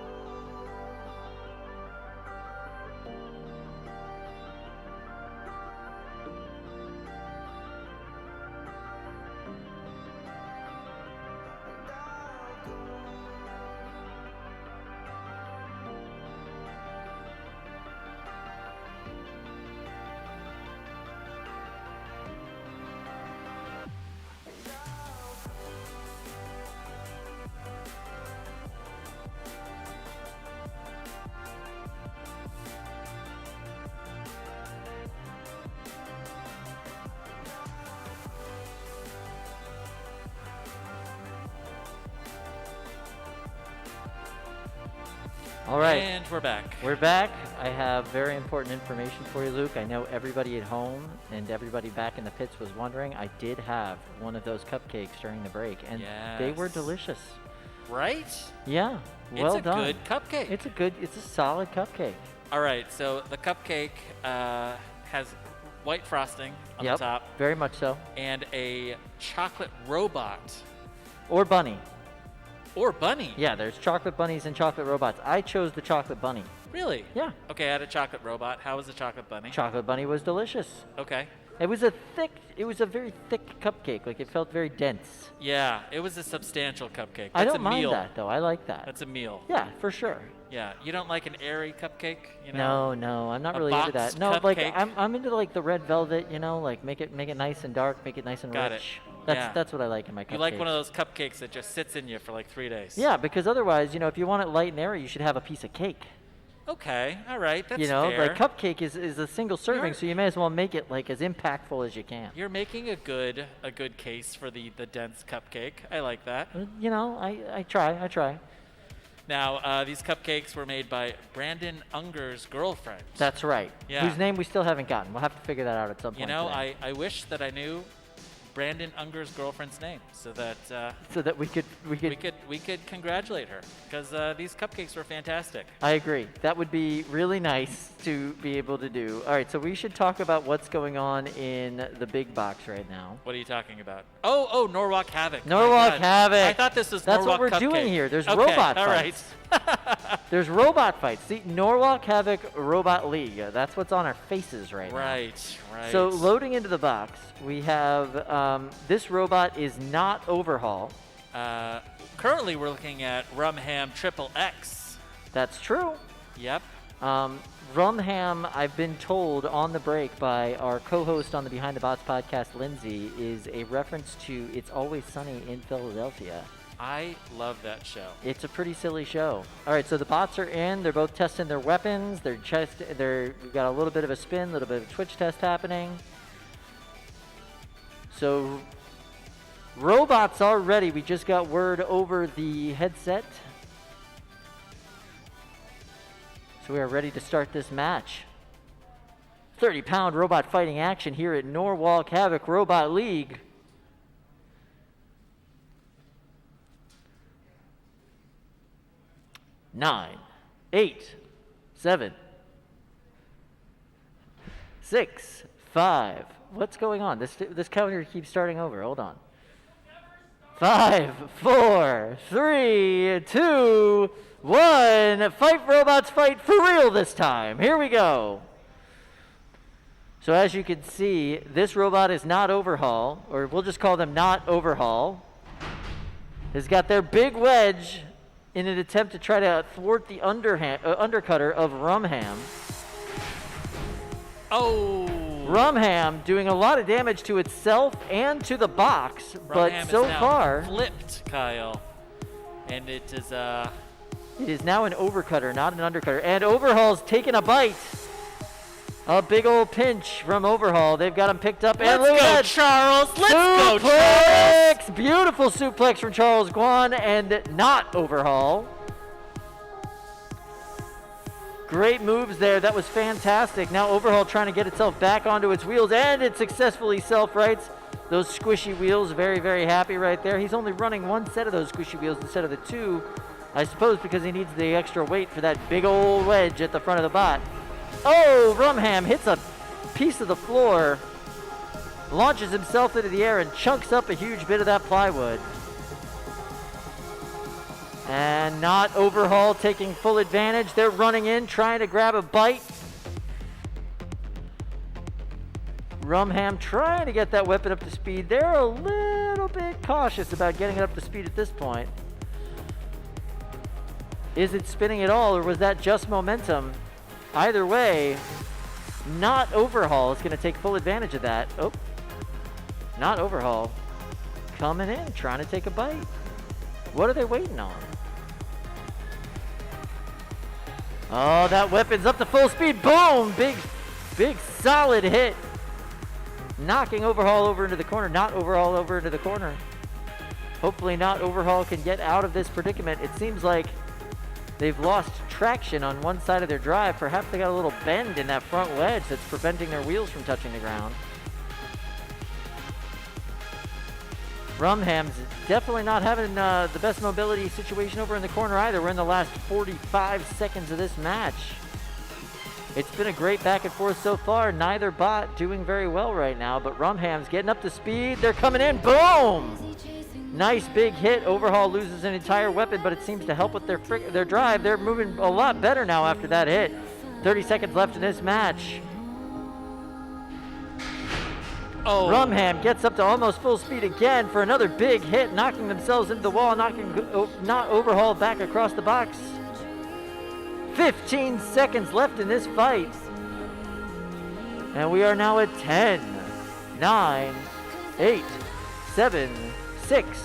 [SPEAKER 1] All right.
[SPEAKER 2] And we're back.
[SPEAKER 1] We're back. I have very important information for you, Luke. I know everybody at home and everybody back in the pits was wondering. I did have one of those cupcakes during the break, and they were
[SPEAKER 2] Yes.
[SPEAKER 1] delicious.
[SPEAKER 2] Right?
[SPEAKER 1] Yeah. Well done.
[SPEAKER 2] It's a good cupcake.
[SPEAKER 1] It's a solid cupcake.
[SPEAKER 2] All right, so the cupcake has white frosting on
[SPEAKER 1] Yep,
[SPEAKER 2] the top.
[SPEAKER 1] very much so.
[SPEAKER 2] And a chocolate robot.
[SPEAKER 1] Or bunny.
[SPEAKER 2] Or bunny.
[SPEAKER 1] Yeah, there's chocolate bunnies and chocolate robots. I chose the chocolate bunny.
[SPEAKER 2] Really?
[SPEAKER 1] Yeah.
[SPEAKER 2] Okay, I had a chocolate robot. How was the chocolate bunny?
[SPEAKER 1] Chocolate bunny was delicious.
[SPEAKER 2] Okay.
[SPEAKER 1] It was a very thick cupcake. Like, it felt very dense.
[SPEAKER 2] Yeah, it was a substantial cupcake.
[SPEAKER 1] I
[SPEAKER 2] That's
[SPEAKER 1] don't
[SPEAKER 2] a
[SPEAKER 1] mind
[SPEAKER 2] meal.
[SPEAKER 1] that, though. I like that.
[SPEAKER 2] That's a meal.
[SPEAKER 1] Yeah, for sure.
[SPEAKER 2] Yeah, you don't like an airy cupcake, you know?
[SPEAKER 1] No, I'm not
[SPEAKER 2] A
[SPEAKER 1] really into that.
[SPEAKER 2] boxed
[SPEAKER 1] No, like
[SPEAKER 2] cupcake?
[SPEAKER 1] I'm into like the red velvet, you know, like make it nice and dark, make it nice and
[SPEAKER 2] Got it.
[SPEAKER 1] rich.
[SPEAKER 2] Yeah.
[SPEAKER 1] That's what I like in my cupcakes.
[SPEAKER 2] You like one of those cupcakes that just sits in you for like 3 days.
[SPEAKER 1] Yeah, because otherwise, you know, if you want it light and airy, you should have a piece of cake.
[SPEAKER 2] Okay, all right, that's
[SPEAKER 1] you know,
[SPEAKER 2] fair.
[SPEAKER 1] like cupcake is a single serving, so you may as well make it like as impactful as you can.
[SPEAKER 2] You're making a good case for the dense cupcake. I like that.
[SPEAKER 1] You know, I try.
[SPEAKER 2] Now, these cupcakes were made by Brandon Unger's girlfriend.
[SPEAKER 1] That's right.
[SPEAKER 2] Yeah.
[SPEAKER 1] Whose name we still haven't gotten. We'll have to figure that out at some point.
[SPEAKER 2] You know,
[SPEAKER 1] today.
[SPEAKER 2] I wish that I knew Brandon Unger's girlfriend's name, so that we could congratulate her, because these cupcakes were fantastic.
[SPEAKER 1] I agree. That would be really nice to be able to do. All right, so we should talk about what's going on in the big box right now.
[SPEAKER 2] What are you talking about? Oh, Norwalk Havoc. My
[SPEAKER 1] Norwalk
[SPEAKER 2] God.
[SPEAKER 1] Havoc.
[SPEAKER 2] I thought this was
[SPEAKER 1] That's
[SPEAKER 2] Norwalk
[SPEAKER 1] what we're
[SPEAKER 2] Cupcake.
[SPEAKER 1] doing here. There's
[SPEAKER 2] Okay,
[SPEAKER 1] robot
[SPEAKER 2] all
[SPEAKER 1] fights.
[SPEAKER 2] right.
[SPEAKER 1] There's robot fights. The Norwalk Havoc Robot League. That's what's on our faces right now.
[SPEAKER 2] Right.
[SPEAKER 1] So loading into the box, we have this robot is not Overhaul.
[SPEAKER 2] Currently, we're looking at Rumham Triple X.
[SPEAKER 1] That's true.
[SPEAKER 2] Yep.
[SPEAKER 1] Rumham, I've been told on the break by our co-host on the Behind the Bots podcast, Lindsay, is a reference to It's Always Sunny in Philadelphia.
[SPEAKER 2] I love that show.
[SPEAKER 1] It's a pretty silly show. All right, so the bots are in. They're both testing their weapons. We've got a little bit of a spin, a little bit of a twitch test happening. So robots are ready. We just got word over the headset. So we are ready to start this match. 30-pound robot fighting action here at Norwalk Havoc Robot League. Nine, 8, 7, 6, 5. What's going on? This counter keeps starting over. Hold on. 5, 4, 3, 2, 1. Fight robots, fight for real this time. Here we go. So as you can see, this robot is not Overhaul, or we'll just call them not Overhaul. Has got their big wedge in an attempt to try to thwart the undercutter of Rumham.
[SPEAKER 2] Oh!
[SPEAKER 1] Rumham doing a lot of damage to itself and to the box, but
[SPEAKER 2] Rumham
[SPEAKER 1] so
[SPEAKER 2] is now
[SPEAKER 1] far
[SPEAKER 2] flipped, Kyle, and it is
[SPEAKER 1] it is now an overcutter, not an undercutter. And Overhaul's taking a bite. A big old pinch from Overhaul. They've got him picked up.
[SPEAKER 2] Let's
[SPEAKER 1] and look
[SPEAKER 2] go,
[SPEAKER 1] at that.
[SPEAKER 2] Charles! Let's go,
[SPEAKER 1] Suplex!
[SPEAKER 2] Charles!
[SPEAKER 1] Beautiful suplex from Charles Guan and not Overhaul. Great moves there. That was fantastic. Now Overhaul trying to get itself back onto its wheels, and it successfully self-rights. Those squishy wheels, very, very happy right there. He's only running one set of those squishy wheels instead of the two, I suppose because he needs the extra weight for that big old wedge at the front of the bot. Oh, Rumham hits a piece of the floor, launches himself into the air and chunks up a huge bit of that plywood. And not Overhaul taking full advantage. They're running in, trying to grab a bite. Rumham trying to get that weapon up to speed. They're a little bit cautious about getting it up to speed at this point. Is it spinning at all, or was that just momentum? Either way, not Overhaul is going to take full advantage of that. Oh, not Overhaul. Coming in, trying to take a bite. What are they waiting on? Oh, that weapon's up to full speed. Boom! Big, solid hit. Knocking Overhaul over into the corner. Not Overhaul over into the corner. Hopefully not Overhaul can get out of this predicament. It seems like they've lost traction on one side of their drive. Perhaps they got a little bend in that front wedge that's preventing their wheels from touching the ground. Rumham's definitely not having the best mobility situation over in the corner either. We're in the last 45 seconds of this match. It's been a great back and forth so far. Neither bot doing very well right now, but Rumham's getting up to speed. They're coming in. Boom! Nice big hit. Overhaul loses an entire weapon, but it seems to help with their drive. They're moving a lot better now after that hit. 30 seconds left in this match.
[SPEAKER 2] Oh.
[SPEAKER 1] Rumham gets up to almost full speed again for another big hit, knocking themselves into the wall, not Overhaul back across the box. 15 seconds left in this fight. And we are now at 10, 9, 8, 7, 6,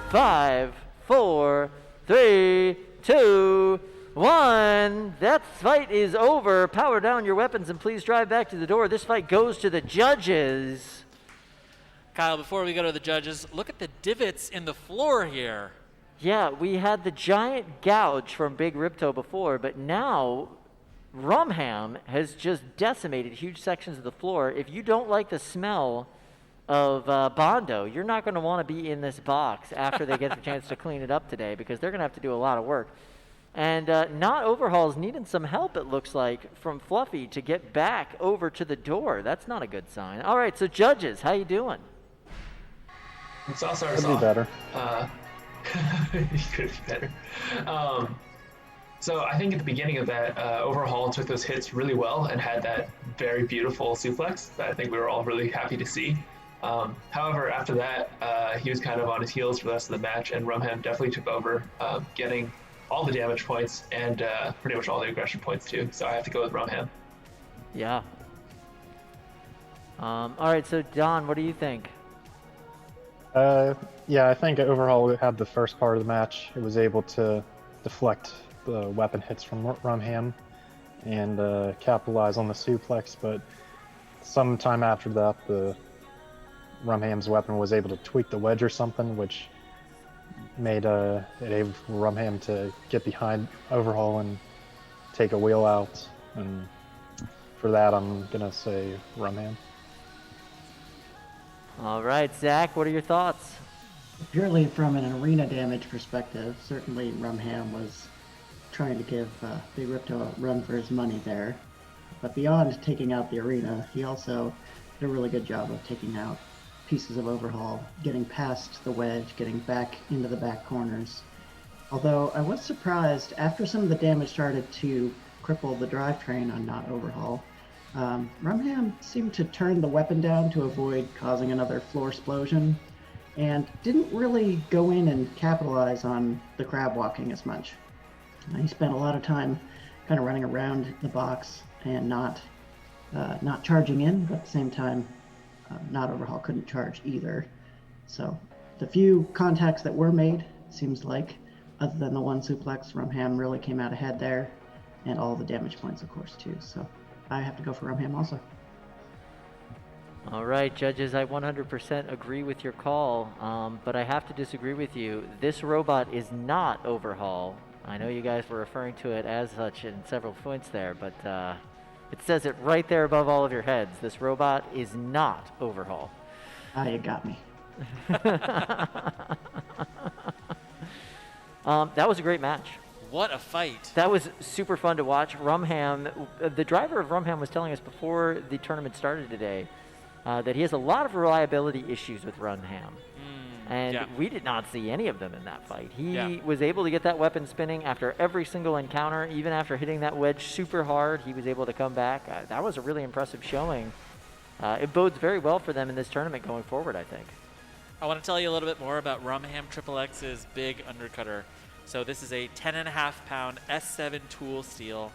[SPEAKER 1] 5, 4, 3, 2, 1. That fight is over. Power down your weapons and please drive back to the door. This fight goes to the judges.
[SPEAKER 2] Kyle, before we go to the judges, look at the divots in the floor here.
[SPEAKER 1] Yeah, we had the giant gouge from Big Ripto before, but now Rumham has just decimated huge sections of the floor. If you don't like the smell of Bondo, you're not going to want to be in this box after they get the chance to clean it up today, because they're going to have to do a lot of work. And not Overhaul's needing some help, it looks like, from Fluffy to get back over to the door. That's not a good sign. All right, so judges, how you doing?
[SPEAKER 8] It's also
[SPEAKER 10] Could be better.
[SPEAKER 8] Could be better. So I think at the beginning of that, Overhaul took those hits really well and had that very beautiful suplex that I think we were all really happy to see. However, after that, he was kind of on his heels for the rest of the match, and Rumham definitely took over, getting all the damage points and pretty much all the aggression points too. So I have to go with Rumham.
[SPEAKER 1] Yeah. All right, so Don, what do you think?
[SPEAKER 10] Yeah, I think overall it had the first part of the match. It was able to deflect the weapon hits from Rumham and capitalize on the suplex, but sometime after that, the Rumham's weapon was able to tweak the wedge or something, which made it able for Rumham to get behind Overhaul and take a wheel out. And for that, I'm gonna say Rumham.
[SPEAKER 1] All right, Zach, what are your thoughts?
[SPEAKER 9] Purely from an arena damage perspective, certainly Rumham was trying to give Big Ripto a run for his money there. But beyond taking out the arena, he also did a really good job of taking out pieces of Overhaul, getting past the wedge, getting back into the back corners. Although I was surprised, after some of the damage started to cripple the drivetrain on not Overhaul, Rumham seemed to turn the weapon down to avoid causing another floor explosion, and didn't really go in and capitalize on the crab walking as much. He spent a lot of time kind of running around the box and not charging in, but at the same time, not Overhaul couldn't charge either. So the few contacts that were made, seems like, other than the one suplex, Rumham really came out ahead there, and all the damage points, of course, too. So I have to go for Rumham also.
[SPEAKER 1] All right, judges, I 100% agree with your call, but I have to disagree with you. This robot is not Overhaul. I know you guys were referring to it as such in several points there, but it says it right there above all of your heads. This robot is not Overhaul.
[SPEAKER 9] Ah, you got me.
[SPEAKER 1] That was a great match.
[SPEAKER 2] What a fight.
[SPEAKER 1] That was super fun to watch. Rumham, the driver of Rumham was telling us before the tournament started today that he has a lot of reliability issues with Rumham. And we did not see any of them in that fight. He was able to get that weapon spinning after every single encounter, even after hitting that wedge super hard. He was able to come back. That was a really impressive showing. It bodes very well for them in this tournament going forward, I think.
[SPEAKER 2] I want to tell you a little bit more about Rumham Triple X's big undercutter. So this is a 10.5-pound S7 tool steel,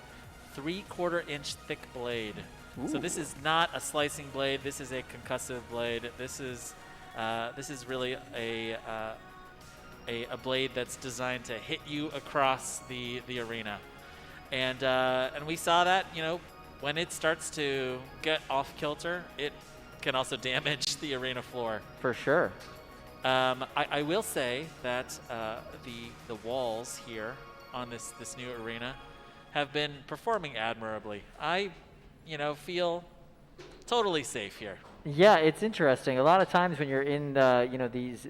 [SPEAKER 2] 3/4 inch thick blade. Ooh. So this is not a slicing blade. This is a concussive blade. This is really a blade that's designed to hit you across the arena, and we saw that, you know, when it starts to get off kilter, it can also damage the arena floor.
[SPEAKER 1] For sure.
[SPEAKER 2] I will say that the walls here on this new arena have been performing admirably. I, feel totally safe here.
[SPEAKER 1] Yeah, it's interesting. A lot of times when you're in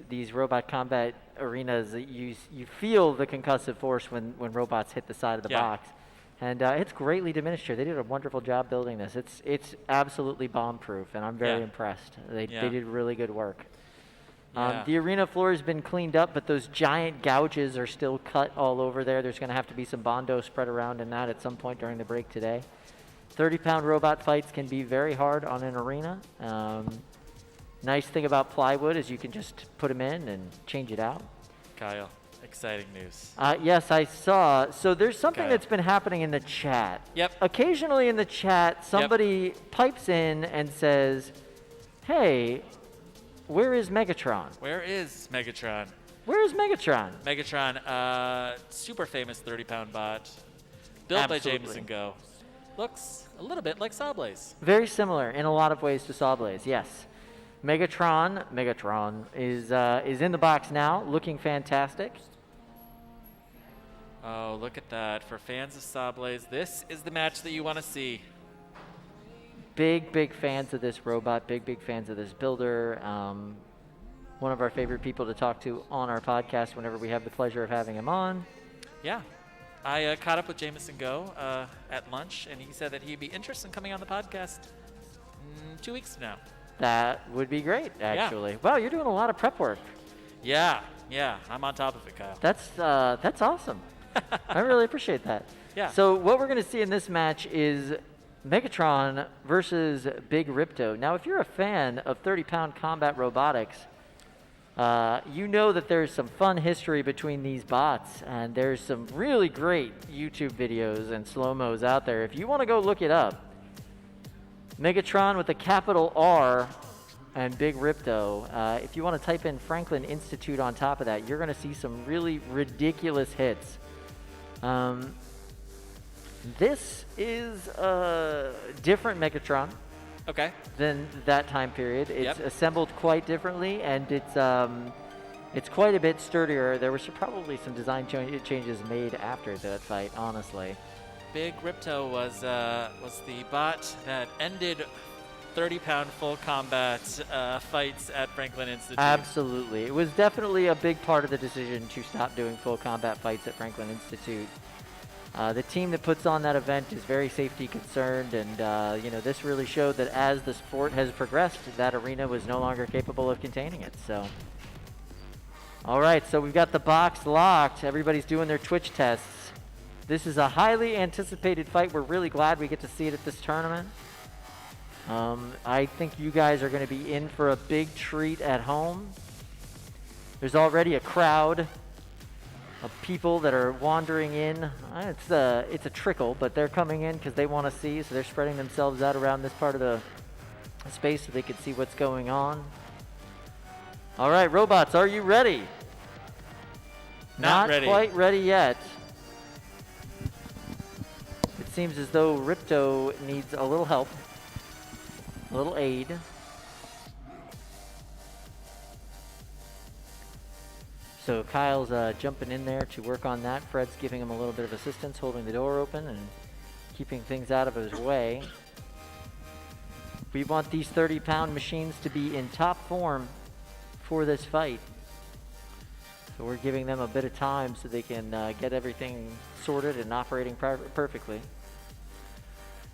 [SPEAKER 1] these robot combat arenas, you feel the concussive force when robots hit the side of the box, and it's greatly diminished here. They did a wonderful job building this. It's absolutely bomb-proof, and I'm very impressed. They did really good work. The arena floor has been cleaned up, but those giant gouges are still cut all over there. There's going to have to be some Bondo spread around in that at some point during the break today. 30-pound robot fights can be very hard on an arena. Nice thing about plywood is you can just put them in and change it out.
[SPEAKER 2] Kyle, exciting news.
[SPEAKER 1] Yes, I saw. So there's something that's been happening in the chat.
[SPEAKER 2] Yep.
[SPEAKER 1] Occasionally in the chat, somebody pipes in and says, hey, where is Megatron?
[SPEAKER 2] Where is Megatron?
[SPEAKER 1] Where is Megatron?
[SPEAKER 2] Megatron, super famous 30-pound bot, built by Jameson Go. Looks a little bit like Sawblaze.
[SPEAKER 1] Very similar in a lot of ways to Sawblaze, yes. Megatron is in the box now, looking fantastic.
[SPEAKER 2] Oh, look at that. For fans of Sawblaze, this is the match that you want to see.
[SPEAKER 1] Big fans of this robot, big fans of this builder. One of our favorite people to talk to on our podcast whenever we have the pleasure of having him on.
[SPEAKER 2] Yeah. I caught up with Jameson Go at lunch, and he said that he'd be interested in coming on the podcast 2 weeks from now.
[SPEAKER 1] That would be great, actually. Yeah. Wow, you're doing a lot of prep work.
[SPEAKER 2] Yeah, I'm on top of it, Kyle.
[SPEAKER 1] That's awesome. I really appreciate that.
[SPEAKER 2] Yeah.
[SPEAKER 1] So what we're going to see in this match is Megatron versus Big Ripto. Now, if you're a fan of 30-pound combat robotics, you know that there's some fun history between these bots, and there's some really great YouTube videos and slow-mos out there. If you want to go look it up, Megatron with a capital R and Big Ripto. If you want to type in Franklin Institute on top of that, you're going to see some really ridiculous hits. This is a different Megatron.
[SPEAKER 2] Okay.
[SPEAKER 1] Than that time period. It's
[SPEAKER 2] Yep.
[SPEAKER 1] assembled quite differently, and it's quite a bit sturdier. There was probably some design changes made after that fight, honestly.
[SPEAKER 2] Big Ripto was the bot that ended 30-pound full combat fights at Franklin Institute.
[SPEAKER 1] Absolutely. It was definitely a big part of the decision to stop doing full combat fights at Franklin Institute. The team that puts on that event is very safety concerned, and this really showed that as the sport has progressed, that arena was no longer capable of containing it. So, all right, so we've got the box locked. Everybody's doing their Twitch tests. This is a highly anticipated fight. We're really glad we get to see it at this tournament. I think you guys are going to be in for a big treat at home. There's already a crowd of people that are wandering in. It's a trickle, but they're coming in because they want to see, so they're spreading themselves out around this part of the space so they can see what's going on. All right, robots, are you ready?
[SPEAKER 2] Not ready.
[SPEAKER 1] Quite ready yet. It seems as though Ripto needs a little help, a little aid. So Kyle's jumping in there to work on that. Fred's giving him a little bit of assistance, holding the door open and keeping things out of his way. We want these 30-pound machines to be in top form for this fight. So we're giving them a bit of time so they can get everything sorted and operating perfectly.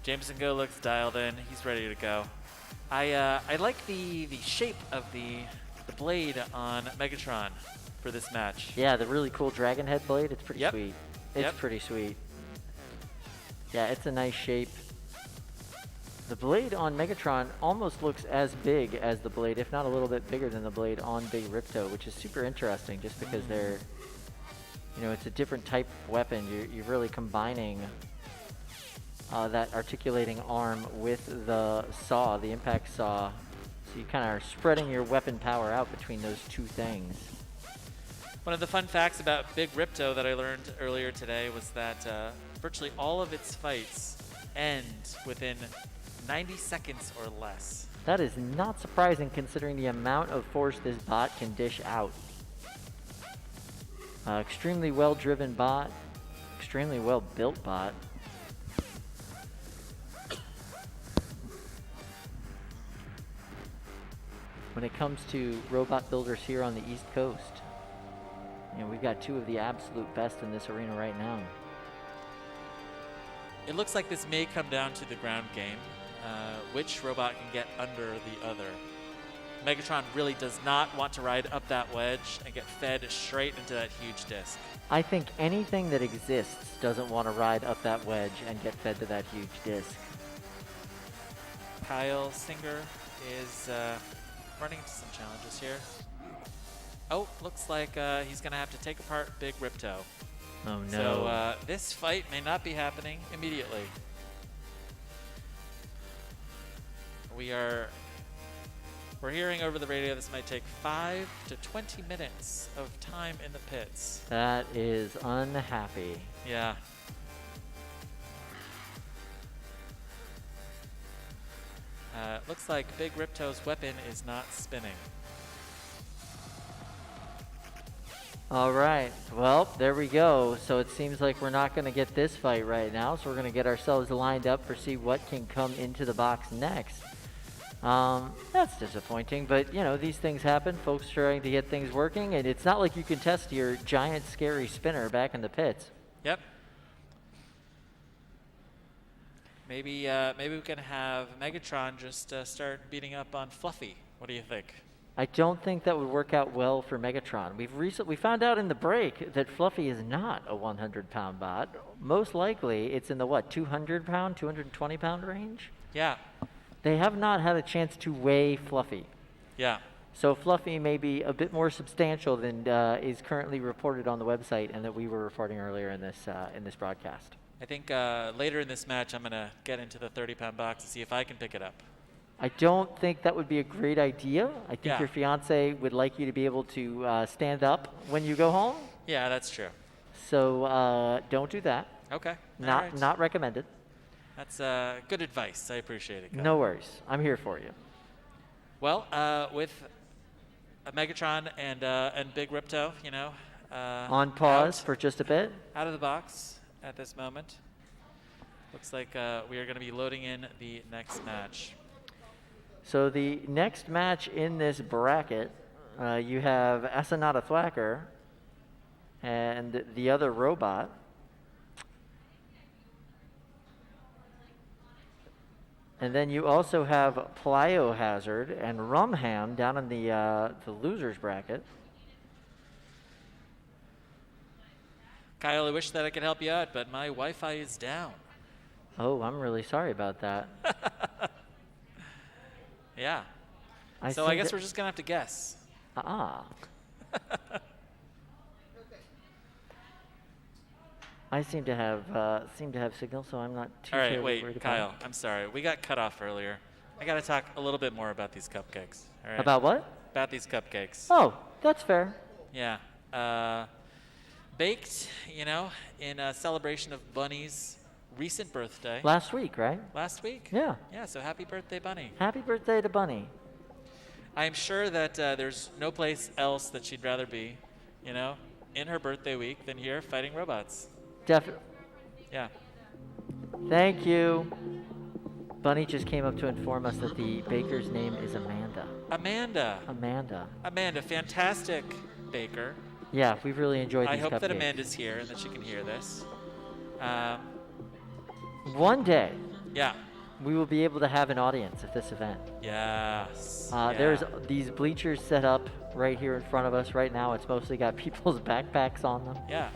[SPEAKER 2] Jameson Go looks dialed in. He's ready to go. I like the shape of the blade on Megatron for this match.
[SPEAKER 1] Yeah, the really cool dragon head blade. It's pretty sweet. It's
[SPEAKER 2] Yep.
[SPEAKER 1] pretty sweet. Yeah, it's a nice shape. The blade on Megatron almost looks as big as the blade, if not a little bit bigger than the blade on Big Ripto, which is super interesting just because they're, it's a different type of weapon. You're really combining that articulating arm with the saw, the impact saw. So you kind of are spreading your weapon power out between those two things.
[SPEAKER 2] One of the fun facts about Big Ripto that I learned earlier today was that virtually all of its fights end within 90 seconds or less.
[SPEAKER 1] That is not surprising considering the amount of force this bot can dish out. Extremely well-driven bot, extremely well-built bot. When it comes to robot builders here on the East Coast, we've got two of the absolute best in this arena right now.
[SPEAKER 2] It looks like this may come down to the ground game. Which robot can get under the other? Megatron really does not want to ride up that wedge and get fed straight into that huge disc.
[SPEAKER 1] I think anything that exists doesn't want to ride up that wedge and get fed to that huge disc.
[SPEAKER 2] Kyle Singer is running into some challenges here. Oh, looks like he's going to have to take apart Big Ripto.
[SPEAKER 1] Oh, no.
[SPEAKER 2] So this fight may not be happening immediately. We're hearing over the radio this might take 5 to 20 minutes of time in the pits.
[SPEAKER 1] That is unhappy.
[SPEAKER 2] Yeah. Looks like Big Ripto's weapon is not spinning.
[SPEAKER 1] All right. Well, there we go. So it seems like we're not going to get this fight right now. So we're going to get ourselves lined up for see what can come into the box next. That's disappointing, but these things happen. Folks trying to get things working, and it's not like you can test your giant scary spinner back in the pits.
[SPEAKER 2] Yep. Maybe we can have Megatron just start beating up on Fluffy. What do you think?
[SPEAKER 1] I don't think that would work out well for Megatron. We found out in the break that Fluffy is not a 100-pound bot. Most likely, it's in the 200-pound, 220-pound range?
[SPEAKER 2] Yeah.
[SPEAKER 1] They have not had a chance to weigh Fluffy.
[SPEAKER 2] Yeah.
[SPEAKER 1] So Fluffy may be a bit more substantial than is currently reported on the website and that we were reporting earlier in this broadcast.
[SPEAKER 2] I think later in this match, I'm going to get into the 30-pound box to see if I can pick it up.
[SPEAKER 1] I don't think that would be a great idea. I think
[SPEAKER 2] Yeah.
[SPEAKER 1] your fiance would like you to be able to stand up when you go home.
[SPEAKER 2] Yeah, that's true.
[SPEAKER 1] So don't do that.
[SPEAKER 2] Okay.
[SPEAKER 1] Not
[SPEAKER 2] All right.
[SPEAKER 1] not recommended.
[SPEAKER 2] That's good advice. I appreciate it, Kyle.
[SPEAKER 1] No worries. I'm here for you.
[SPEAKER 2] Well, with Megatron and Big Ripto, you know,
[SPEAKER 1] On pause for just a bit.
[SPEAKER 2] out of the box at this moment. Looks like we are going to be loading in the next match.
[SPEAKER 1] So the next match in this bracket, you have Asanata Thwacker and the other robot. And then you also have Plyohazard and Rumham down in the losers bracket.
[SPEAKER 2] Kyle, I wish that I could help you out, but my Wi-Fi is down.
[SPEAKER 1] Oh, I'm really sorry about that.
[SPEAKER 2] Yeah.
[SPEAKER 1] I
[SPEAKER 2] So I
[SPEAKER 1] seem
[SPEAKER 2] guess
[SPEAKER 1] to-
[SPEAKER 2] we're just going to have to guess.
[SPEAKER 1] I seem to have signal, so I'm not too
[SPEAKER 2] All right,
[SPEAKER 1] terribly worried
[SPEAKER 2] wait,
[SPEAKER 1] about
[SPEAKER 2] Kyle,
[SPEAKER 1] it.
[SPEAKER 2] I'm sorry. We got cut off earlier. I got to talk a little bit more about these cupcakes. All right?
[SPEAKER 1] About what?
[SPEAKER 2] About these cupcakes.
[SPEAKER 1] Oh, that's fair.
[SPEAKER 2] Yeah. Baked, you know, in a celebration of Bunny's recent birthday.
[SPEAKER 1] Last week, right?
[SPEAKER 2] Last week?
[SPEAKER 1] Yeah.
[SPEAKER 2] Yeah, so happy birthday, Bunny.
[SPEAKER 1] Happy birthday to Bunny.
[SPEAKER 2] I am sure that there's no place else that she'd rather be, you know, in her birthday week than here fighting robots.
[SPEAKER 1] Definitely.
[SPEAKER 2] Yeah.
[SPEAKER 1] Thank you. Bunny just came up to inform us that the baker's name is Amanda.
[SPEAKER 2] Amanda.
[SPEAKER 1] Amanda,
[SPEAKER 2] fantastic baker.
[SPEAKER 1] Yeah, we've really enjoyed
[SPEAKER 2] I
[SPEAKER 1] these
[SPEAKER 2] hope that
[SPEAKER 1] cupcakes.
[SPEAKER 2] Amanda's here and that she can hear this.
[SPEAKER 1] One day,
[SPEAKER 2] Yeah.
[SPEAKER 1] we will be able to have an audience at this event.
[SPEAKER 2] Yes.
[SPEAKER 1] There's these bleachers set up right here in front of us right now. It's mostly got people's backpacks on them.
[SPEAKER 2] Yeah.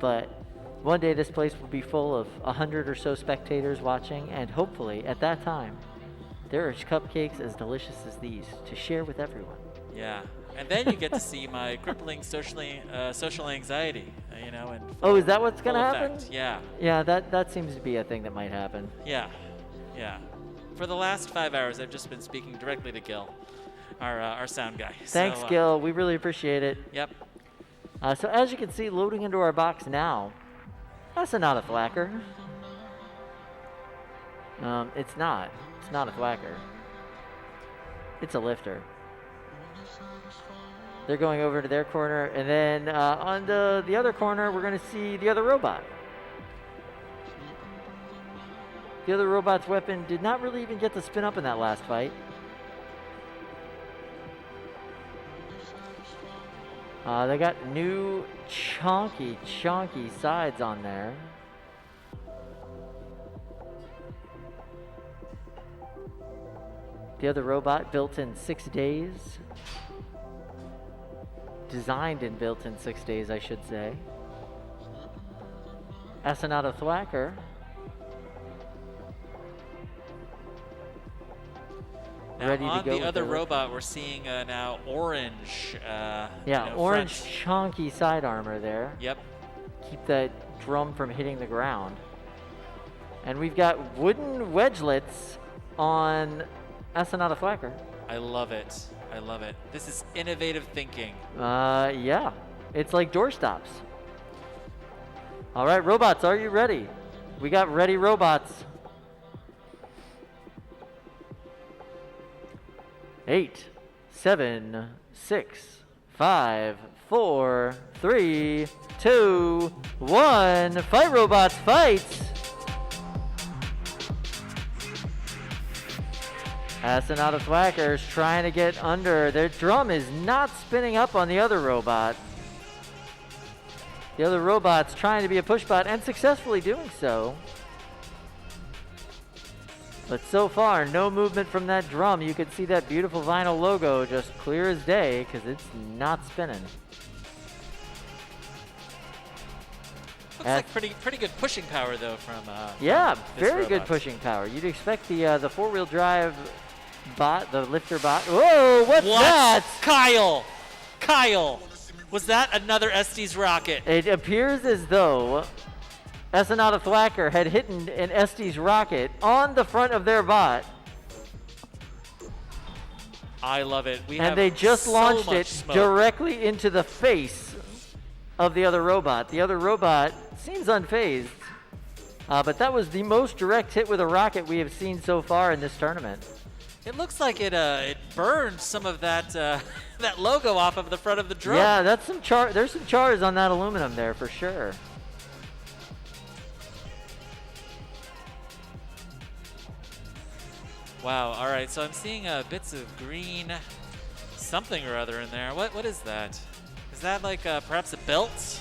[SPEAKER 1] But one day this place will be full of 100 or so spectators watching, and hopefully at that time, there are cupcakes as delicious as these to share with everyone.
[SPEAKER 2] Yeah. And then you get to see my crippling social anxiety, you know. And
[SPEAKER 1] Oh, is that what's going to
[SPEAKER 2] full
[SPEAKER 1] happen?
[SPEAKER 2] effect. Yeah.
[SPEAKER 1] Yeah, that seems to be a thing that might happen.
[SPEAKER 2] Yeah. Yeah. For the last 5 hours, I've just been speaking directly to Gil, our sound guy.
[SPEAKER 1] Thanks,
[SPEAKER 2] So,
[SPEAKER 1] Gil. We really appreciate it.
[SPEAKER 2] Yep.
[SPEAKER 1] So as you can see, loading into our box now, that's not a thwacker. It's not. It's not a thwacker. It's a lifter. They're going over to their corner, and then on the other corner, we're going to see the other robot. The other robot's weapon did not really even get to spin up in that last fight. They got new chunky sides on there. The other robot built in 6 days. Designed and built in 6 days, I should say. Asanata Thwacker.
[SPEAKER 2] Now
[SPEAKER 1] Ready to
[SPEAKER 2] on
[SPEAKER 1] go
[SPEAKER 2] the
[SPEAKER 1] with
[SPEAKER 2] other
[SPEAKER 1] their
[SPEAKER 2] robot, we're seeing now orange.
[SPEAKER 1] Yeah,
[SPEAKER 2] you know,
[SPEAKER 1] orange
[SPEAKER 2] front.
[SPEAKER 1] chunky side armor there.
[SPEAKER 2] Yep.
[SPEAKER 1] Keep that drum from hitting the ground. And we've got wooden wedgelets on Asanata Thwacker.
[SPEAKER 2] I love it. I love it. This is innovative thinking.
[SPEAKER 1] Yeah. It's like doorstops. All right, robots, are you ready? We got ready robots. 8, 7, 6, 5, 4, 3, 2, 1. Fight, robots, fight! Asanata Thwacker's trying to get under. Their drum is not spinning up on the other robot. The other robot's trying to be a pushbot and successfully doing so. But so far, no movement from that drum. You can see that beautiful vinyl logo just clear as day because it's not spinning.
[SPEAKER 2] Looks like pretty good pushing power though from
[SPEAKER 1] Yeah,
[SPEAKER 2] this
[SPEAKER 1] very good
[SPEAKER 2] robot.
[SPEAKER 1] pushing power. You'd expect the four-wheel drive bot, the lifter bot. Whoa, what's that?
[SPEAKER 2] Kyle, was that another Estes rocket?
[SPEAKER 1] It appears as though Asanada Thwacker had hit an Estes rocket on the front of their bot.
[SPEAKER 2] I love it.
[SPEAKER 1] And they just launched it directly into the face of the other robot. The other robot seems unfazed, but that was the most direct hit with a rocket we have seen so far in this tournament.
[SPEAKER 2] It looks like it burned some of that that logo off of the front of the drum.
[SPEAKER 1] Yeah, that's some there's some chars on that aluminum there for sure.
[SPEAKER 2] Wow. All right. So I'm seeing bits of green, something or other in there. What is that? Is that like perhaps a belt?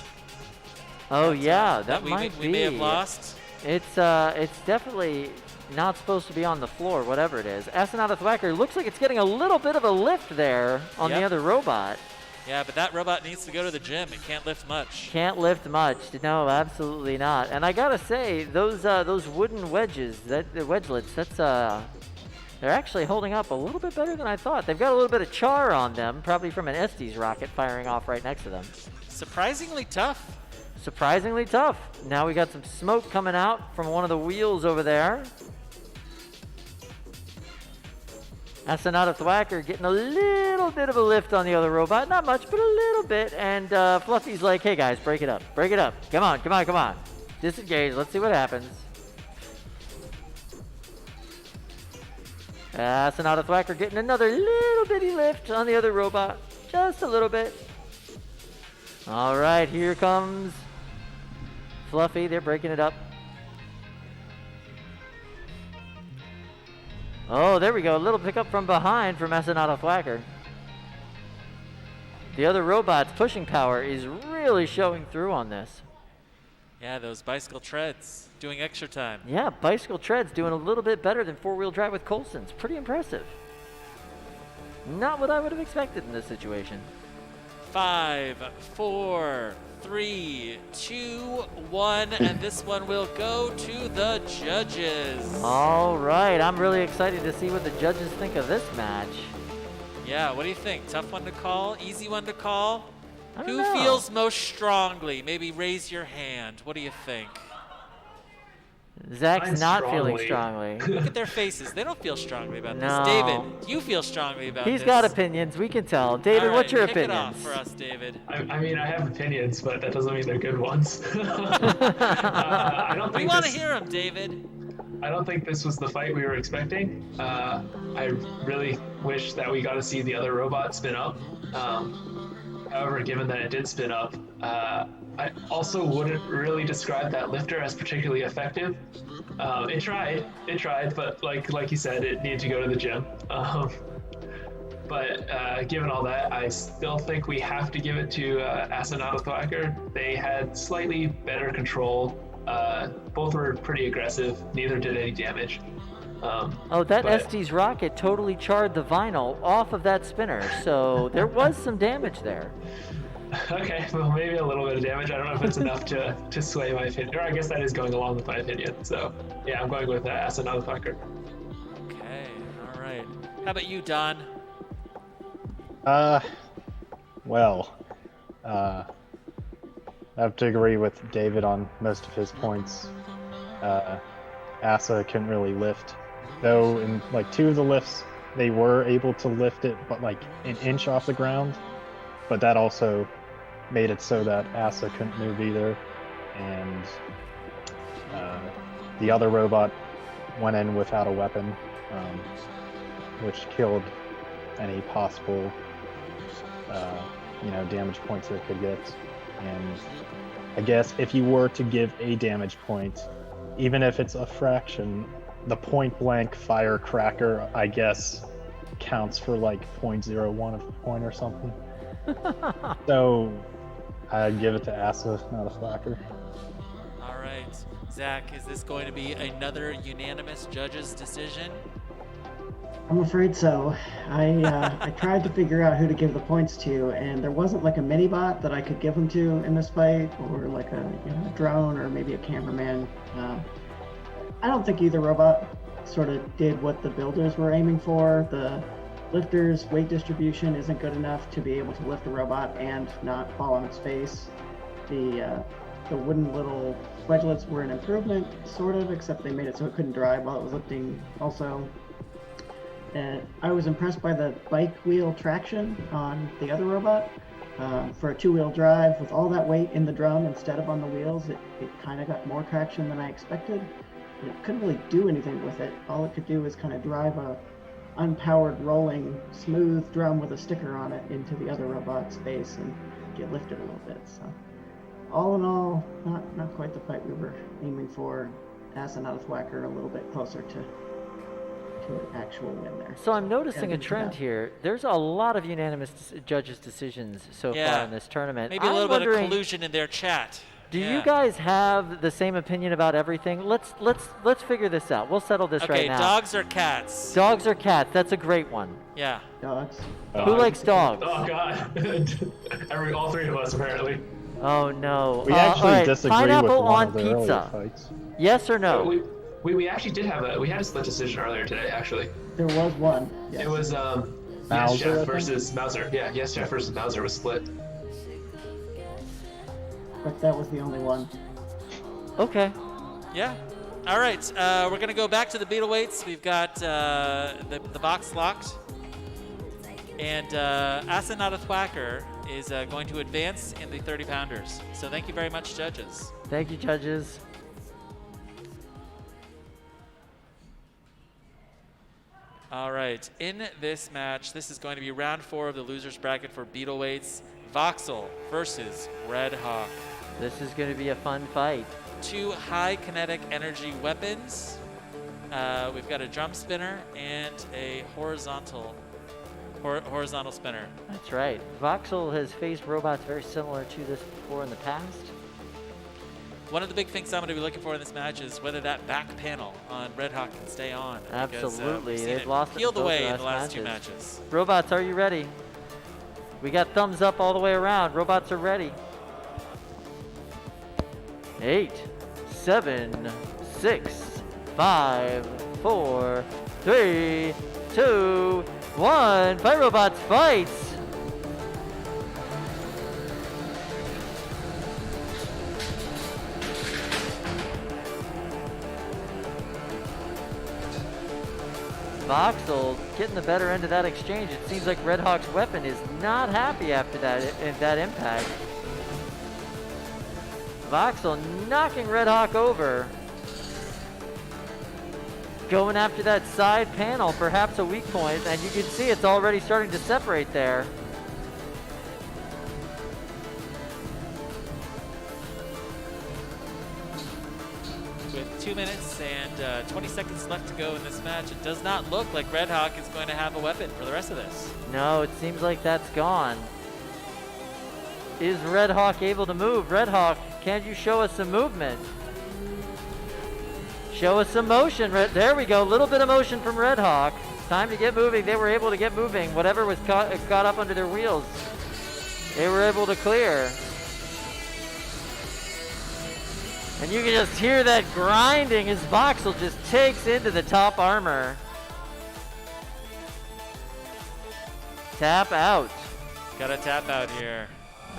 [SPEAKER 1] Oh yeah, that
[SPEAKER 2] we
[SPEAKER 1] might be.
[SPEAKER 2] We may have lost.
[SPEAKER 1] It's definitely not supposed to be on the floor, whatever it is. Asanada Thwacker looks like it's getting a little bit of a lift there on the other robot.
[SPEAKER 2] Yeah, but that robot needs to go to the gym. It can't lift much.
[SPEAKER 1] Can't lift much. No, absolutely not. And I gotta say, those wooden wedges, the wedgelets, they're actually holding up a little bit better than I thought. They've got a little bit of char on them, probably from an Estes rocket firing off right next to them.
[SPEAKER 2] Surprisingly tough.
[SPEAKER 1] Surprisingly tough. Now we got some smoke coming out from one of the wheels over there. Asanada Thwacker getting a little bit of a lift on the other robot. Not much, but a little bit. And Fluffy's like, hey guys, break it up. Break it up. Come on, come on, come on. Disengage. Let's see what happens. Asanada Thwacker getting another little bitty lift on the other robot. Just a little bit. All right, here comes Fluffy. They're breaking it up. Oh, there we go. A little pickup from behind from Asanada Thwacker. The other robot's pushing power is really showing through on this.
[SPEAKER 2] Yeah, those bicycle treads doing extra time.
[SPEAKER 1] Yeah, bicycle treads doing a little bit better than four-wheel drive with Coulson's. Pretty impressive. Not what I would have expected in this situation.
[SPEAKER 2] 5, 4, 3, 2, 1, and this one will go to the judges.
[SPEAKER 1] All right, I'm really excited to see what the judges think of this match.
[SPEAKER 2] Yeah, what do you think? Tough one to call? Easy one to call? Who
[SPEAKER 1] know.
[SPEAKER 2] feels most strongly? Maybe raise your hand. What do you think?
[SPEAKER 1] Zach's not feeling strongly.
[SPEAKER 2] Look at their faces. They don't feel strongly about
[SPEAKER 1] No.
[SPEAKER 2] this. David, you feel strongly about this.
[SPEAKER 1] He's got opinions. We can tell. David,
[SPEAKER 2] All right,
[SPEAKER 1] what's your
[SPEAKER 2] kick it
[SPEAKER 1] opinions?
[SPEAKER 2] off for us, David.
[SPEAKER 8] I mean, I have opinions, but that doesn't mean they're good ones. I don't think
[SPEAKER 2] we want to hear them, David.
[SPEAKER 8] I don't think this was the fight we were expecting. I really wish that we got to see the other robot spin up. However, given that it did spin up, I also wouldn't really describe that lifter as particularly effective. It tried, but like you said, it needed to go to the gym. But given all that, I still think we have to give it to Asanada Thwacker. They had slightly better control. Both were pretty aggressive. Neither did any damage.
[SPEAKER 1] That Estes rocket totally charred the vinyl off of that spinner, so there was some damage there.
[SPEAKER 8] Okay, well, maybe a little bit of damage. I don't know if it's enough to sway my opinion. Or I guess that is going along with my opinion. So, yeah, I'm going with Asanada Thwacker.
[SPEAKER 2] Okay, all right. How about you, Don?
[SPEAKER 10] Well, I have to agree with David on most of his points. Asa couldn't really lift. Though in like 2 of the lifts, they were able to lift it, but like an inch off the ground. But that also made it so that Asa couldn't move either. And the other robot went in without a weapon, which killed any possible damage points it could get. And I guess if you were to give a damage point, even if it's a fraction, the point blank firecracker, I guess, counts for like 0.01 of a point or something. So I'd give it to Asa, not a Thwacker.
[SPEAKER 2] All right. Zach, is this going to be another unanimous judge's decision?
[SPEAKER 9] I'm afraid so. I tried to figure out who to give the points to, and there wasn't like a mini bot that I could give them to in this fight, or like a drone, or maybe a cameraman. I don't think either robot sort of did what the builders were aiming for. The lifter's weight distribution isn't good enough to be able to lift the robot and not fall on its face. The wooden little wedgelets were an improvement, sort of, except they made it so it couldn't drive while it was lifting also. I was impressed by the bike wheel traction on the other robot. For a two-wheel drive, with all that weight in the drum instead of on the wheels, it kind of got more traction than I expected. It couldn't really do anything with it. All it could do was kind of drive a unpowered, rolling, smooth drum with a sticker on it into the other robot's face and get lifted a little bit. So, all in all, not quite the fight we were aiming for. Asin out of Thwacker a little bit closer to an actual win there.
[SPEAKER 1] So I'm noticing a trend here. There's a lot of unanimous judges' decisions so far in this tournament.
[SPEAKER 2] Maybe a little bit of collusion in their chat.
[SPEAKER 1] Do you guys have the same opinion about everything? Let's figure this out. We'll settle this right now.
[SPEAKER 2] Okay, dogs or cats?
[SPEAKER 1] Dogs or cats? That's a great one.
[SPEAKER 2] Yeah.
[SPEAKER 9] Dogs.
[SPEAKER 1] Who likes dogs?
[SPEAKER 8] Oh God, all three of us apparently.
[SPEAKER 1] Oh no.
[SPEAKER 10] We actually
[SPEAKER 1] all right.
[SPEAKER 10] disagree
[SPEAKER 1] Pineapple
[SPEAKER 10] with one
[SPEAKER 1] on
[SPEAKER 10] of the earlier
[SPEAKER 1] pizza.
[SPEAKER 10] fights.
[SPEAKER 1] Yes or no?
[SPEAKER 8] We actually did have a split decision earlier today actually.
[SPEAKER 9] There was one. Yes.
[SPEAKER 8] It was Yes Chef versus Mauser. Yeah, Yes Chef versus Mauser was split.
[SPEAKER 9] But that was the only one.
[SPEAKER 1] Okay.
[SPEAKER 2] Yeah. All right. We're going to go back to the beetle weights. We've got the box locked. And Asin out of Thwacker is going to advance in the 30-pounders. So thank you very much, judges.
[SPEAKER 1] Thank you, judges.
[SPEAKER 2] All right. In this match, this is going to be round 4 of the losers bracket for beetle weights. Voxel versus Red Hawk.
[SPEAKER 1] This is going to be a fun fight.
[SPEAKER 2] 2 high kinetic energy weapons. We've got a drum spinner and a horizontal spinner.
[SPEAKER 1] That's right. Voxel has faced robots very similar to this before in the past.
[SPEAKER 2] One of the big things I'm going to be looking for in this match is whether that back panel on Red Hawk can stay on.
[SPEAKER 1] Absolutely.
[SPEAKER 2] Because,
[SPEAKER 1] They've lost it
[SPEAKER 2] peeled
[SPEAKER 1] both
[SPEAKER 2] away
[SPEAKER 1] the
[SPEAKER 2] in the last
[SPEAKER 1] matches.
[SPEAKER 2] 2 matches.
[SPEAKER 1] Robots, are you ready? We got thumbs up all the way around. Robots are ready. 8, 7, 6, 5, 4, 3, 2, 1. Fight, robots, fight! Voxel getting the better end of that exchange. It seems like Red Hawk's weapon is not happy after that impact. Voxel knocking Red Hawk over. Going after that side panel, perhaps a weak point, and you can see it's already starting to separate there.
[SPEAKER 2] With 2 minutes and 20 seconds left to go in this match, it does not look like Red Hawk is going to have a weapon for the rest of this.
[SPEAKER 1] No, it seems like that's gone. Is Red Hawk able to move? Red Hawk, can you show us some movement? Show us some motion. There we go. A little bit of motion from Red Hawk. Time to get moving. They were able to get moving. Whatever was caught up under their wheels, they were able to clear. And you can just hear that grinding as Voxel just takes into the top armor. Tap out.
[SPEAKER 2] Gotta tap out here.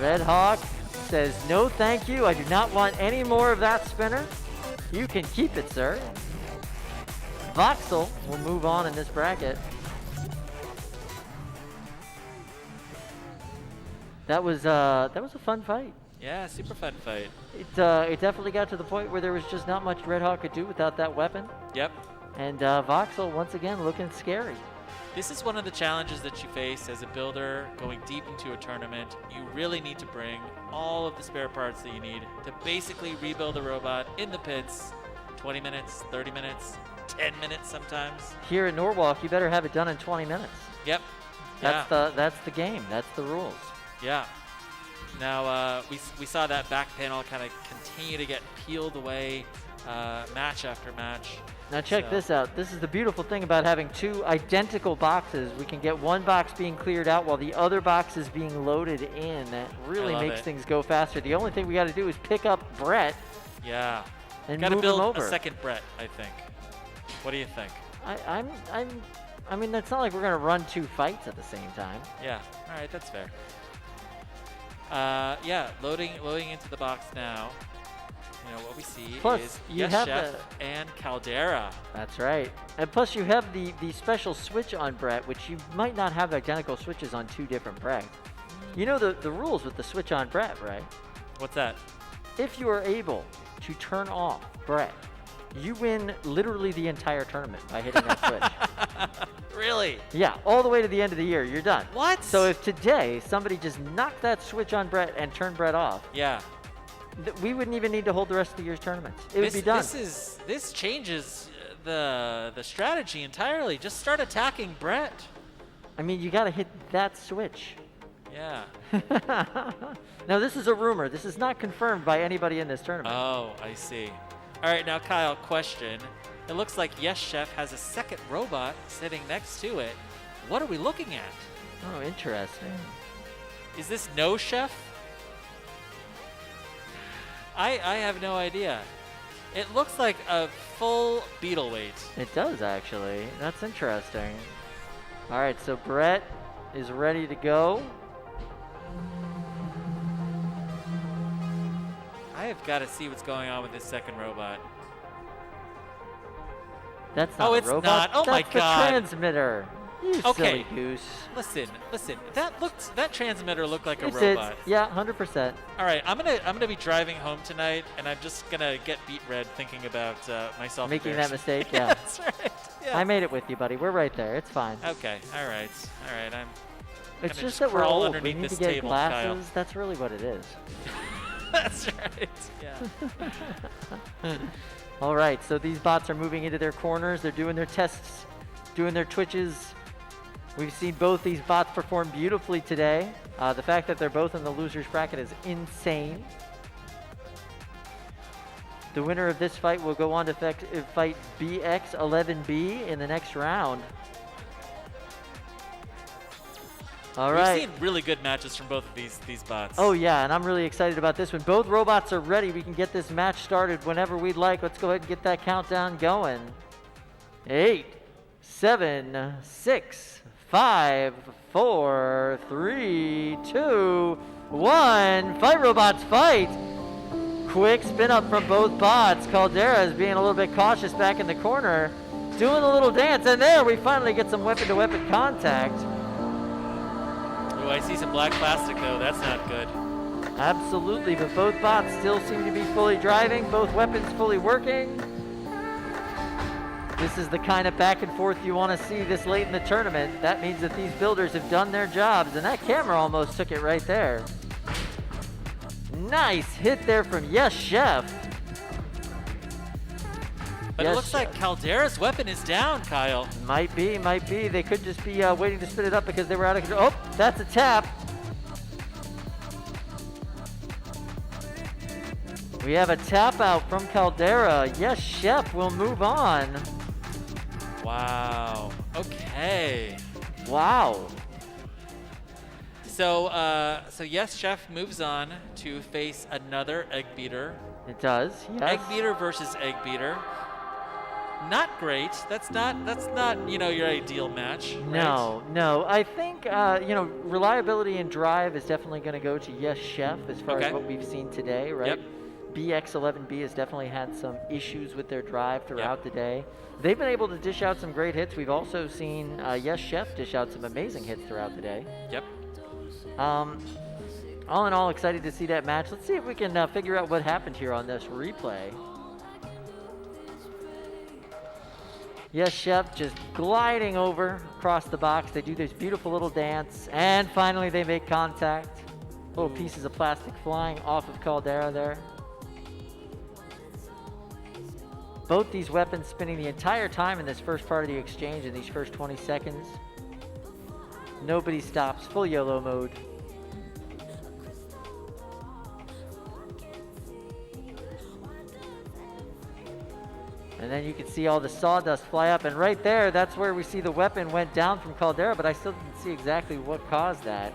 [SPEAKER 1] Red Hawk says, no thank you. I do not want any more of that spinner. You can keep it, sir. Voxel will move on in this bracket. That was a fun fight.
[SPEAKER 2] Yeah, super fun fight.
[SPEAKER 1] It definitely got to the point where there was just not much Red Hawk could do without that weapon.
[SPEAKER 2] Yep.
[SPEAKER 1] And Voxel, once again, looking scary.
[SPEAKER 2] This is one of the challenges that you face as a builder going deep into a tournament. You really need to bring all of the spare parts that you need to basically rebuild a robot in the pits. 20 minutes, 30 minutes, 10 minutes sometimes.
[SPEAKER 1] Here in Norwalk, you better have it done in 20 minutes.
[SPEAKER 2] Yep.
[SPEAKER 1] That's the game. That's the rules.
[SPEAKER 2] Yeah. Now, we saw that back panel kind of continue to get peeled away match after match.
[SPEAKER 1] Now check this out. This is the beautiful thing about having 2 identical boxes. We can get one box being cleared out while the other box is being loaded in. That really makes things go faster. The only thing we got to do is pick up Brett.
[SPEAKER 2] Yeah.
[SPEAKER 1] And
[SPEAKER 2] Gotta
[SPEAKER 1] move
[SPEAKER 2] build
[SPEAKER 1] him over.
[SPEAKER 2] a second Brett, I think. What do you think?
[SPEAKER 1] I mean, it's not like we're gonna run 2 fights at the same time.
[SPEAKER 2] Yeah. All right, that's fair. Yeah, loading into the box now. You know what we see
[SPEAKER 1] Plus,
[SPEAKER 2] is
[SPEAKER 1] you
[SPEAKER 2] Yes
[SPEAKER 1] have
[SPEAKER 2] Chef
[SPEAKER 1] the-
[SPEAKER 2] and Caldera.
[SPEAKER 1] That's right. And plus, you have the special switch on Brett, which you might not have identical switches on 2 different Brett. You know the rules with the switch on Brett, right?
[SPEAKER 2] What's that?
[SPEAKER 1] If you are able to turn off Brett, you win literally the entire tournament by hitting that switch.
[SPEAKER 2] Really?
[SPEAKER 1] Yeah, all the way to the end of the year, you're done.
[SPEAKER 2] What?
[SPEAKER 1] So if today somebody just knocked that switch on Brett and turned Brett off,
[SPEAKER 2] Yeah.
[SPEAKER 1] we wouldn't even need to hold the rest of the year's tournaments. It would be done.
[SPEAKER 2] This changes the strategy entirely. Just start attacking Brett.
[SPEAKER 1] I mean, you got to hit that switch.
[SPEAKER 2] Yeah.
[SPEAKER 1] Now, this is a rumor. This is not confirmed by anybody in this tournament.
[SPEAKER 2] Oh, I see. All right, now Kyle, question. It looks like Yes Chef has a second robot sitting next to it. What are we looking at?
[SPEAKER 1] Oh, interesting.
[SPEAKER 2] Is this No Chef? I have no idea. It looks like a full beetle weight.
[SPEAKER 1] It does, actually. That's interesting. All right, so Brett is ready to go.
[SPEAKER 2] I have got to see what's going on with this second robot.
[SPEAKER 1] That's not
[SPEAKER 2] Oh,
[SPEAKER 1] a
[SPEAKER 2] it's
[SPEAKER 1] robot.
[SPEAKER 2] not. Oh my
[SPEAKER 1] That's the
[SPEAKER 2] God.
[SPEAKER 1] transmitter. You
[SPEAKER 2] Okay.
[SPEAKER 1] silly goose.
[SPEAKER 2] Listen. That transmitter looked like a
[SPEAKER 1] It's
[SPEAKER 2] robot.
[SPEAKER 1] yeah, 100%.
[SPEAKER 2] All right, I'm gonna be driving home tonight, and I'm just gonna get beat red thinking about myself
[SPEAKER 1] Making that mistake, yeah.
[SPEAKER 2] That's right. Yeah.
[SPEAKER 1] I made it with you, buddy. We're right there. It's fine.
[SPEAKER 2] Okay. All right. I'm.
[SPEAKER 1] It's
[SPEAKER 2] gonna
[SPEAKER 1] just that we're
[SPEAKER 2] crawl
[SPEAKER 1] old. We
[SPEAKER 2] underneath
[SPEAKER 1] need
[SPEAKER 2] this
[SPEAKER 1] to get
[SPEAKER 2] table,
[SPEAKER 1] glasses.
[SPEAKER 2] Kyle.
[SPEAKER 1] That's really what it is.
[SPEAKER 2] That's right. Yeah.
[SPEAKER 1] All right, so these bots are moving into their corners. They're doing their tests, doing their twitches. We've seen both these bots perform beautifully today. The fact that they're both in the loser's bracket is insane. The winner of this fight will go on to fight BX11B in the next round. All right.
[SPEAKER 2] We've seen really good matches from both of these bots.
[SPEAKER 1] Oh yeah, and I'm really excited about this one. Both robots are ready. We can get this match started whenever we'd like. Let's go ahead and get that countdown going. 8, 7, 6, 5, 4, 3, 2, 1. Fight, robots, fight! Quick spin up from both bots. Caldera is being a little bit cautious back in the corner, doing a little dance, and there we finally get some weapon-to-weapon contact.
[SPEAKER 2] Oh, I see some black plastic though. That's not good.
[SPEAKER 1] Absolutely, but both bots still seem to be fully driving, both weapons fully working. This is the kind of back and forth you want to see this late in the tournament. That means that these builders have done their jobs, and that camera almost took it right there. Nice hit there from Yes Chef.
[SPEAKER 2] But it looks like Caldera's weapon is down, Kyle.
[SPEAKER 1] Might be. They could just be waiting to spin it up because they were out of control. Oh, that's a tap. We have a tap out from Caldera. Yes, Chef will move on.
[SPEAKER 2] Wow. Okay.
[SPEAKER 1] Wow.
[SPEAKER 2] So Yes Chef moves on to face another Egg Beater.
[SPEAKER 1] It does, yes.
[SPEAKER 2] Egg Beater versus Egg Beater. Not great. That's not your ideal match. Right?
[SPEAKER 1] No. I think reliability and drive is definitely going to go to Yes Chef as far as what we've seen today, right?
[SPEAKER 2] Yep.
[SPEAKER 1] BX11B has definitely had some issues with their drive throughout the day. They've been able to dish out some great hits. We've also seen Yes Chef dish out some amazing hits throughout the day.
[SPEAKER 2] Yep.
[SPEAKER 1] All in all, excited to see that match. Let's see if we can figure out what happened here on this replay. Yes, Chef just gliding over across the box. They do this beautiful little dance, and finally they make contact. Little pieces of plastic flying off of Caldera there. Both these weapons spinning the entire time in this first part of the exchange in these first 20 seconds. Nobody stops, full YOLO mode. And then you can see all the sawdust fly up, and right there, that's where we see the weapon went down from Caldera, but I still didn't see exactly what caused that.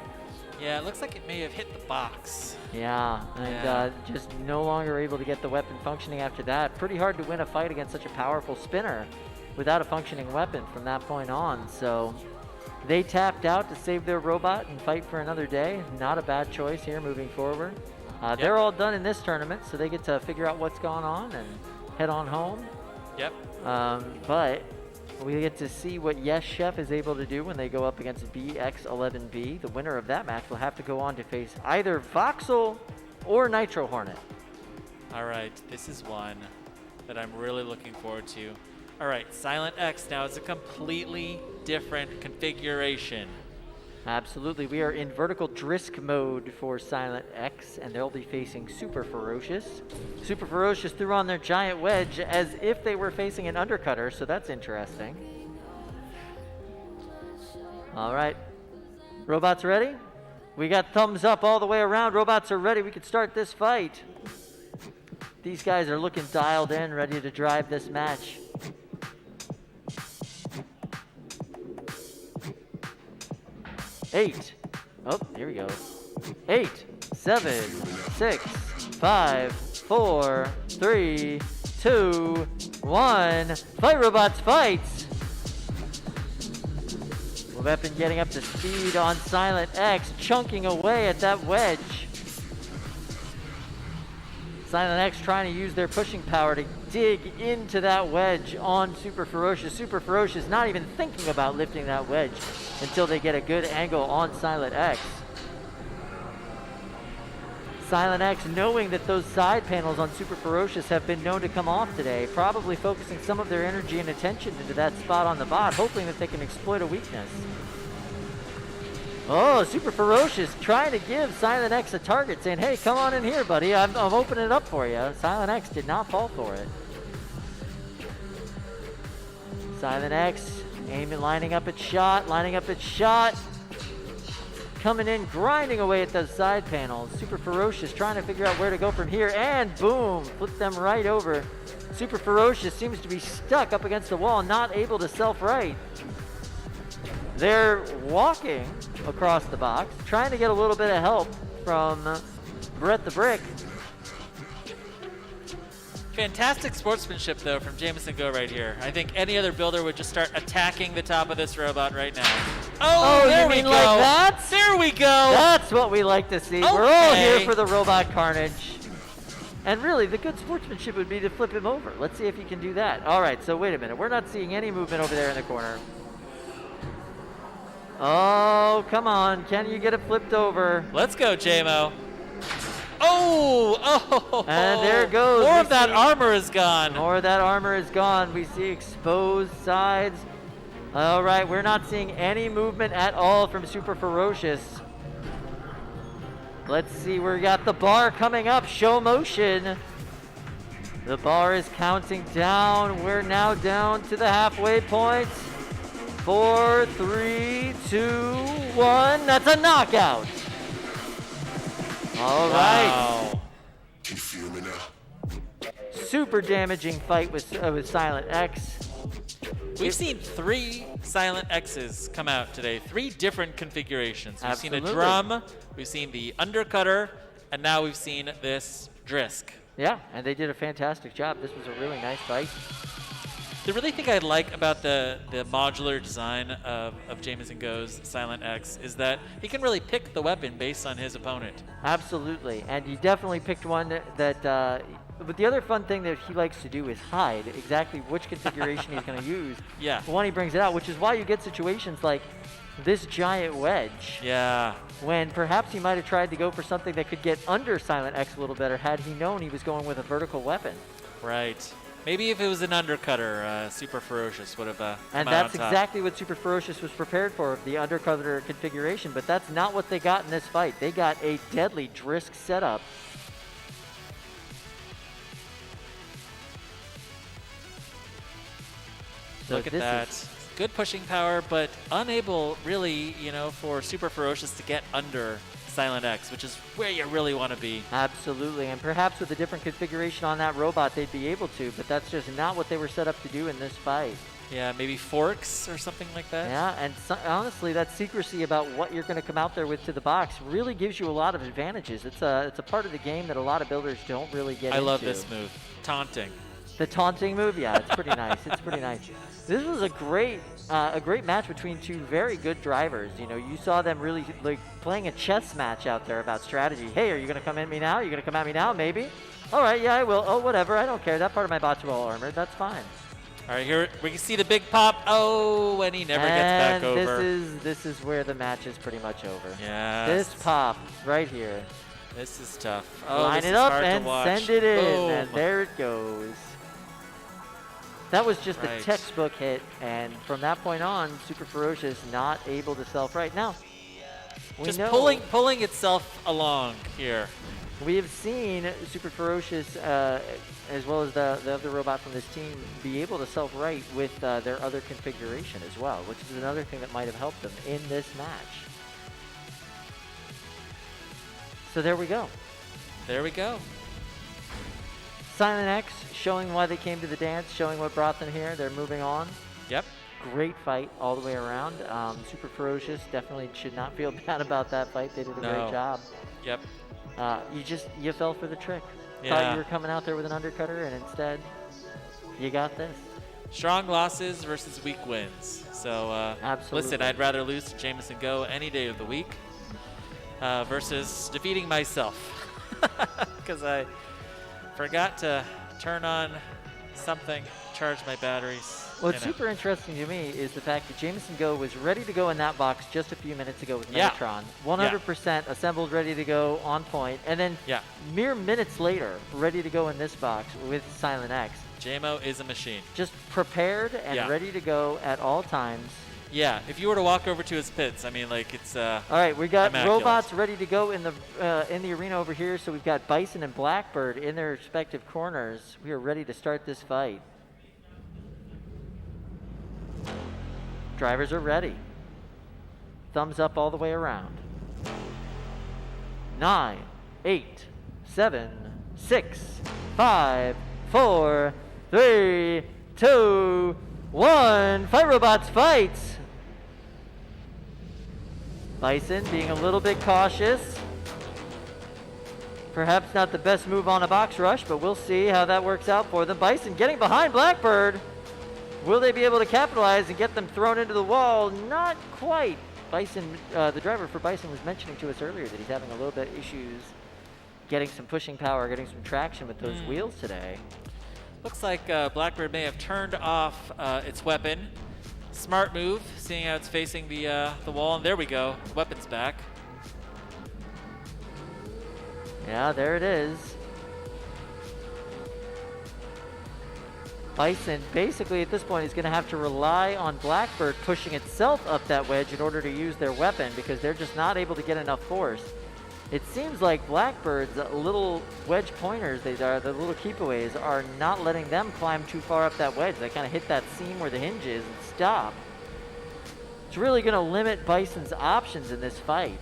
[SPEAKER 2] Yeah, it looks like it may have hit the box.
[SPEAKER 1] Yeah, and just no longer able to get the weapon functioning after that. Pretty hard to win a fight against such a powerful spinner. without a functioning weapon from that point on. So they tapped out to save their robot and fight for another day. Not a bad choice here moving forward. They're all done in this tournament, so they get to figure out what's going on and head on home.
[SPEAKER 2] Yep.
[SPEAKER 1] But we get to see what Yes Chef is able to do when they go up against BX11B. The winner of that match will have to go on to face either Voxel or Nitro Hornet.
[SPEAKER 2] All right, this is one that I'm really looking forward to. All right, Silent X now is a completely different configuration.
[SPEAKER 1] Absolutely. We are in vertical Drisk mode for Silent X, and they'll be facing Super Ferocious. Super Ferocious threw on their giant wedge as if they were facing an undercutter, so that's interesting. All right. Robots ready? We got thumbs up all the way around. Robots are ready. We can start this fight. These guys are looking dialed in, ready to drive this match. Eight. Oh, here we go. 8, 7, 6, 5, 4, 3, 2, 1. Fight, robots, fight! Weapon getting up to speed on Silent X, chunking away at that wedge. Silent X trying to use their pushing power to dig into that wedge on Super Ferocious. Super Ferocious not even thinking about lifting that wedge until they get a good angle on Silent X. Silent X, knowing that those side panels on Super Ferocious have been known to come off today, probably focusing some of their energy and attention into that spot on the bot, hoping that they can exploit a weakness. Oh, Super Ferocious trying to give Silent X a target, saying, hey, come on in here, buddy. I'm opening it up for you. Silent X did not fall for it. Silent X aiming, lining up its shot. Coming in, grinding away at those side panels. Super Ferocious trying to figure out where to go from here, and boom, flip them right over. Super Ferocious seems to be stuck up against the wall, not able to self-right. They're walking across the box, trying to get a little bit of help from Brett the Brick.
[SPEAKER 2] Fantastic sportsmanship, though, from Jameson Go right here. I think any other builder would just start attacking the top of this robot right now. Oh, there we go.
[SPEAKER 1] Like that?
[SPEAKER 2] There we go.
[SPEAKER 1] That's what we like to see. Okay. We're all here for the robot carnage. And really, the good sportsmanship would be to flip him over. Let's see if he can do that. All right, so wait a minute. We're not seeing any movement over there in the corner. Oh, come on. Can you get it flipped over?
[SPEAKER 2] Let's go, JMO. Oh!
[SPEAKER 1] And there goes.
[SPEAKER 2] More of that armor is gone.
[SPEAKER 1] More of that armor is gone. We see exposed sides. All right, we're not seeing any movement at all from Super Ferocious. Let's see, we got the bar coming up. Show motion. The bar is counting down. We're now down to the halfway point. 4, 3, 2, 1. That's a knockout. All right.
[SPEAKER 19] Can you feel me now?
[SPEAKER 1] Super damaging fight with Silent X.
[SPEAKER 2] We've seen 3 Silent X's come out today. 3 different configurations. We've seen a drum, we've seen the undercutter, and now we've seen this Drisk.
[SPEAKER 1] Yeah, and they did a fantastic job. This was a really nice fight.
[SPEAKER 2] The really thing I like about the modular design of Jameson Go's Silent X is that he can really pick the weapon based on his opponent.
[SPEAKER 1] Absolutely, and he definitely picked one that but the other fun thing that he likes to do is hide exactly which configuration he's going to use.
[SPEAKER 2] Yeah.
[SPEAKER 1] When he brings it out, which is why you get situations like this giant wedge.
[SPEAKER 2] Yeah.
[SPEAKER 1] When perhaps he might have tried to go for something that could get under Silent X a little better had he known he was going with a vertical weapon.
[SPEAKER 2] Right. Maybe if it was an undercutter, Super Ferocious would have
[SPEAKER 1] and that's exactly what Super Ferocious was prepared for, the undercutter configuration, but that's not what they got in this fight. They got a deadly Drisk setup.
[SPEAKER 2] So look at that. Good pushing power, but unable really, for Super Ferocious to get under Silent X, which is where you really want to be.
[SPEAKER 1] Absolutely, and perhaps with a different configuration on that robot, they'd be able to, but that's just not what they were set up to do in this fight.
[SPEAKER 2] Yeah, maybe forks or something like that.
[SPEAKER 1] Yeah, and honestly, that secrecy about what you're going to come out there with to the box really gives you a lot of advantages. It's a part of the game that a lot of builders don't really get into.
[SPEAKER 2] I love this move. Taunting.
[SPEAKER 1] The taunting move, yeah, it's pretty nice. It's pretty nice. This was a great match between two very good drivers. You know, you saw them really like playing a chess match out there about strategy. Hey, are you gonna come at me now? Are you gonna come at me now? Maybe. All right, yeah, I will. Oh, whatever. I don't care. That part of my bot's well armored. That's fine.
[SPEAKER 2] All right, here we can see the big pop. Oh, and he never gets back over.
[SPEAKER 1] This is where the match is pretty much over.
[SPEAKER 2] Yeah.
[SPEAKER 1] This pop right here.
[SPEAKER 2] This is tough. Oh,
[SPEAKER 1] Line
[SPEAKER 2] this
[SPEAKER 1] it
[SPEAKER 2] is
[SPEAKER 1] up
[SPEAKER 2] hard
[SPEAKER 1] and
[SPEAKER 2] to watch.
[SPEAKER 1] send it in,
[SPEAKER 2] Boom.
[SPEAKER 1] and there it goes. That was just a
[SPEAKER 2] Right.
[SPEAKER 1] textbook hit, and from that point on, Super Ferocious not able to self-right. Now, we
[SPEAKER 2] Just
[SPEAKER 1] know
[SPEAKER 2] pulling itself along here.
[SPEAKER 1] we have seen Super Ferocious, as well as the other robot from this team, be able to self-right with their other configuration as well, which is another thing that might have helped them in this match. So there we go.
[SPEAKER 2] There we go.
[SPEAKER 1] Silent X showing why they came to the dance, showing what brought them here. They're moving on.
[SPEAKER 2] Yep.
[SPEAKER 1] Great fight all the way around. Super Ferocious definitely should not feel bad about that fight. They did a great job.
[SPEAKER 2] Yep.
[SPEAKER 1] You fell for the trick. Thought
[SPEAKER 2] Yeah.
[SPEAKER 1] you were coming out there with an undercutter, and instead, you got this.
[SPEAKER 2] Strong losses versus weak wins. So,
[SPEAKER 1] Absolutely.
[SPEAKER 2] listen, I'd rather lose to Jameson Go any day of the week versus defeating myself. Because I forgot to turn on something, charge my batteries.
[SPEAKER 1] What's super interesting to me is the fact that Jameson Go was ready to go in that box just a few minutes ago with
[SPEAKER 2] Yeah.
[SPEAKER 1] Megatron. 100% assembled, ready to go, on point. And then mere minutes later, ready to go in this box with Silent X.
[SPEAKER 2] JMO is a machine.
[SPEAKER 1] Just prepared and ready to go at all times.
[SPEAKER 2] Yeah, if you were to walk over to his pits, I mean, like, it's
[SPEAKER 1] All right, we got
[SPEAKER 2] immaculate.
[SPEAKER 1] robots ready to go in the arena over here. So we've got Bison and Blackbird in their respective corners. We are ready to start this fight. Drivers are ready. Thumbs up all the way around. 9, 8, 7, 6, 5, 4, 3, 2, 1. Fight robots, fight! Bison being a little bit cautious. Perhaps not the best move on a box rush, but we'll see how that works out for them. Bison getting behind Blackbird. Will they be able to capitalize and get them thrown into the wall? Not quite. Bison, the driver for Bison was mentioning to us earlier that he's having a little bit issues getting some pushing power, getting some traction with those wheels today.
[SPEAKER 2] Looks like Blackbird may have turned off its weapon. Smart move, seeing how it's facing the wall. And there we go. Weapon's back.
[SPEAKER 1] Yeah, there it is. Bison basically at this point is going to have to rely on Blackbird pushing itself up that wedge in order to use their weapon because they're just not able to get enough force. It seems like Blackbird's little wedge pointers, the little keepaways, are not letting them climb too far up that wedge. They kind of hit that seam where the hinge is and stop. It's really going to limit Bison's options in this fight.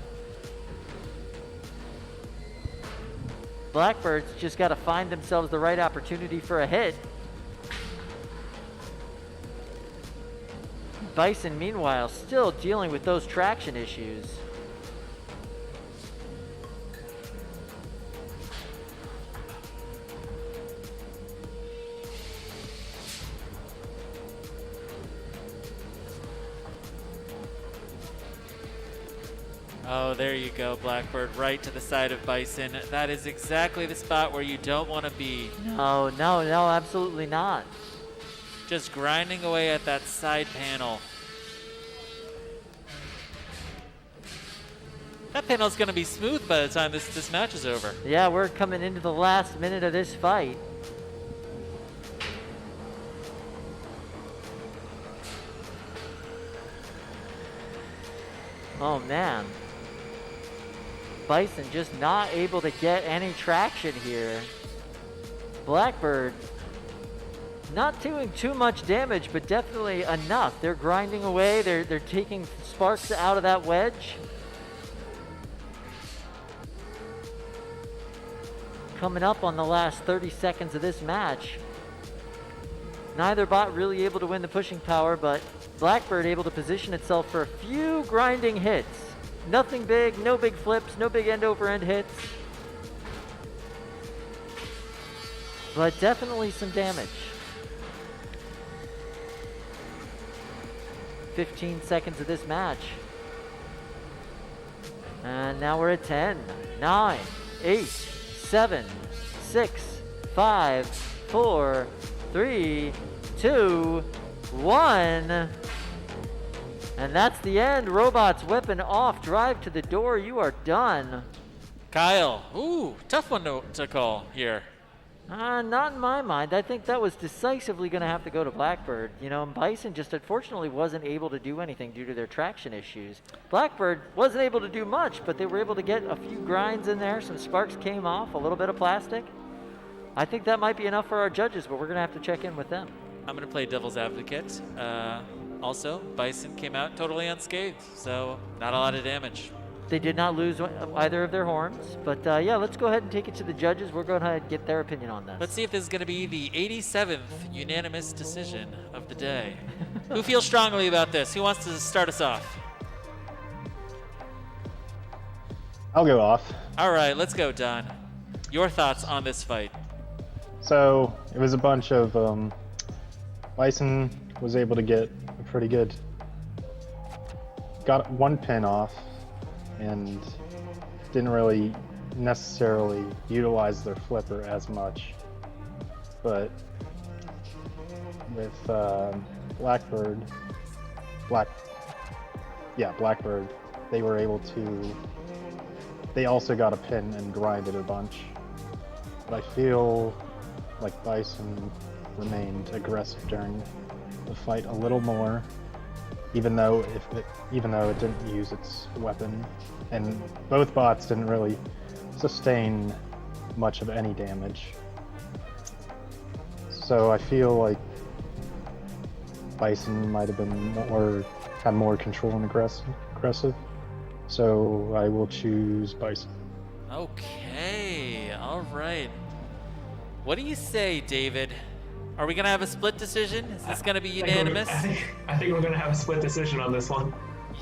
[SPEAKER 1] Blackbird's just got to find themselves the right opportunity for a hit. Bison, meanwhile, still dealing with those traction issues.
[SPEAKER 2] Oh, there you go, Blackbird, right to the side of Bison. That is exactly the spot where you don't want to be.
[SPEAKER 1] No, absolutely not.
[SPEAKER 2] Just grinding away at that side panel. That panel's going to be smooth by the time this match is over.
[SPEAKER 1] Yeah, we're coming into the last minute of this fight. Oh, man. Bison just not able to get any traction here. Blackbird not doing too much damage, but definitely enough. They're grinding away. They're taking sparks out of that wedge. Coming up on the last 30 seconds of this match. Neither bot really able to win the pushing power, but Blackbird able to position itself for a few grinding hits. Nothing big, no big flips, no big end-over-end hits. but definitely some damage. 15 seconds of this match. And now we're at 10, 9, 8, 7, 6, 5, 4, 3, 2, 1. And that's the end. Robots, weapon off, drive to the door. You are done.
[SPEAKER 2] Kyle, ooh, tough one to call here.
[SPEAKER 1] Not in my mind. I think that was decisively going to have to go to Blackbird. You know, Bison just unfortunately wasn't able to do anything due to their traction issues. Blackbird wasn't able to do much, but they were able to get a few grinds in there. Some sparks came off, a little bit of plastic. I think that might be enough for our judges, but we're going to have to check in with them.
[SPEAKER 2] I'm going to play devil's advocate. Also, Bison came out totally unscathed, so not a lot of damage.
[SPEAKER 1] They did not lose either of their horns, but yeah, let's go ahead and take it to the judges. We're going to get their opinion on this.
[SPEAKER 2] Let's see if this is going to be the 87th unanimous decision of the day. Who feels strongly about this? Who wants to start us off?
[SPEAKER 10] I'll go off.
[SPEAKER 2] All right, let's go, Don. Your thoughts on this fight?
[SPEAKER 10] So it was a bunch of Bison was able to get a pretty good, got one pin off and didn't really necessarily utilize their flipper as much. But with Blackbird, they were able to, they also got a pin and grinded a bunch. But I feel like Bison remained aggressive during the fight a little more, even though it didn't use its weapon, and both bots didn't really sustain much of any damage. So I feel like Bison might have been had more control and aggressive. So I will choose Bison.
[SPEAKER 2] Okay, all right. What do you say, David? Are we going to have a split decision? Is this going to be unanimous?
[SPEAKER 8] I think we're going to have a split decision on this one.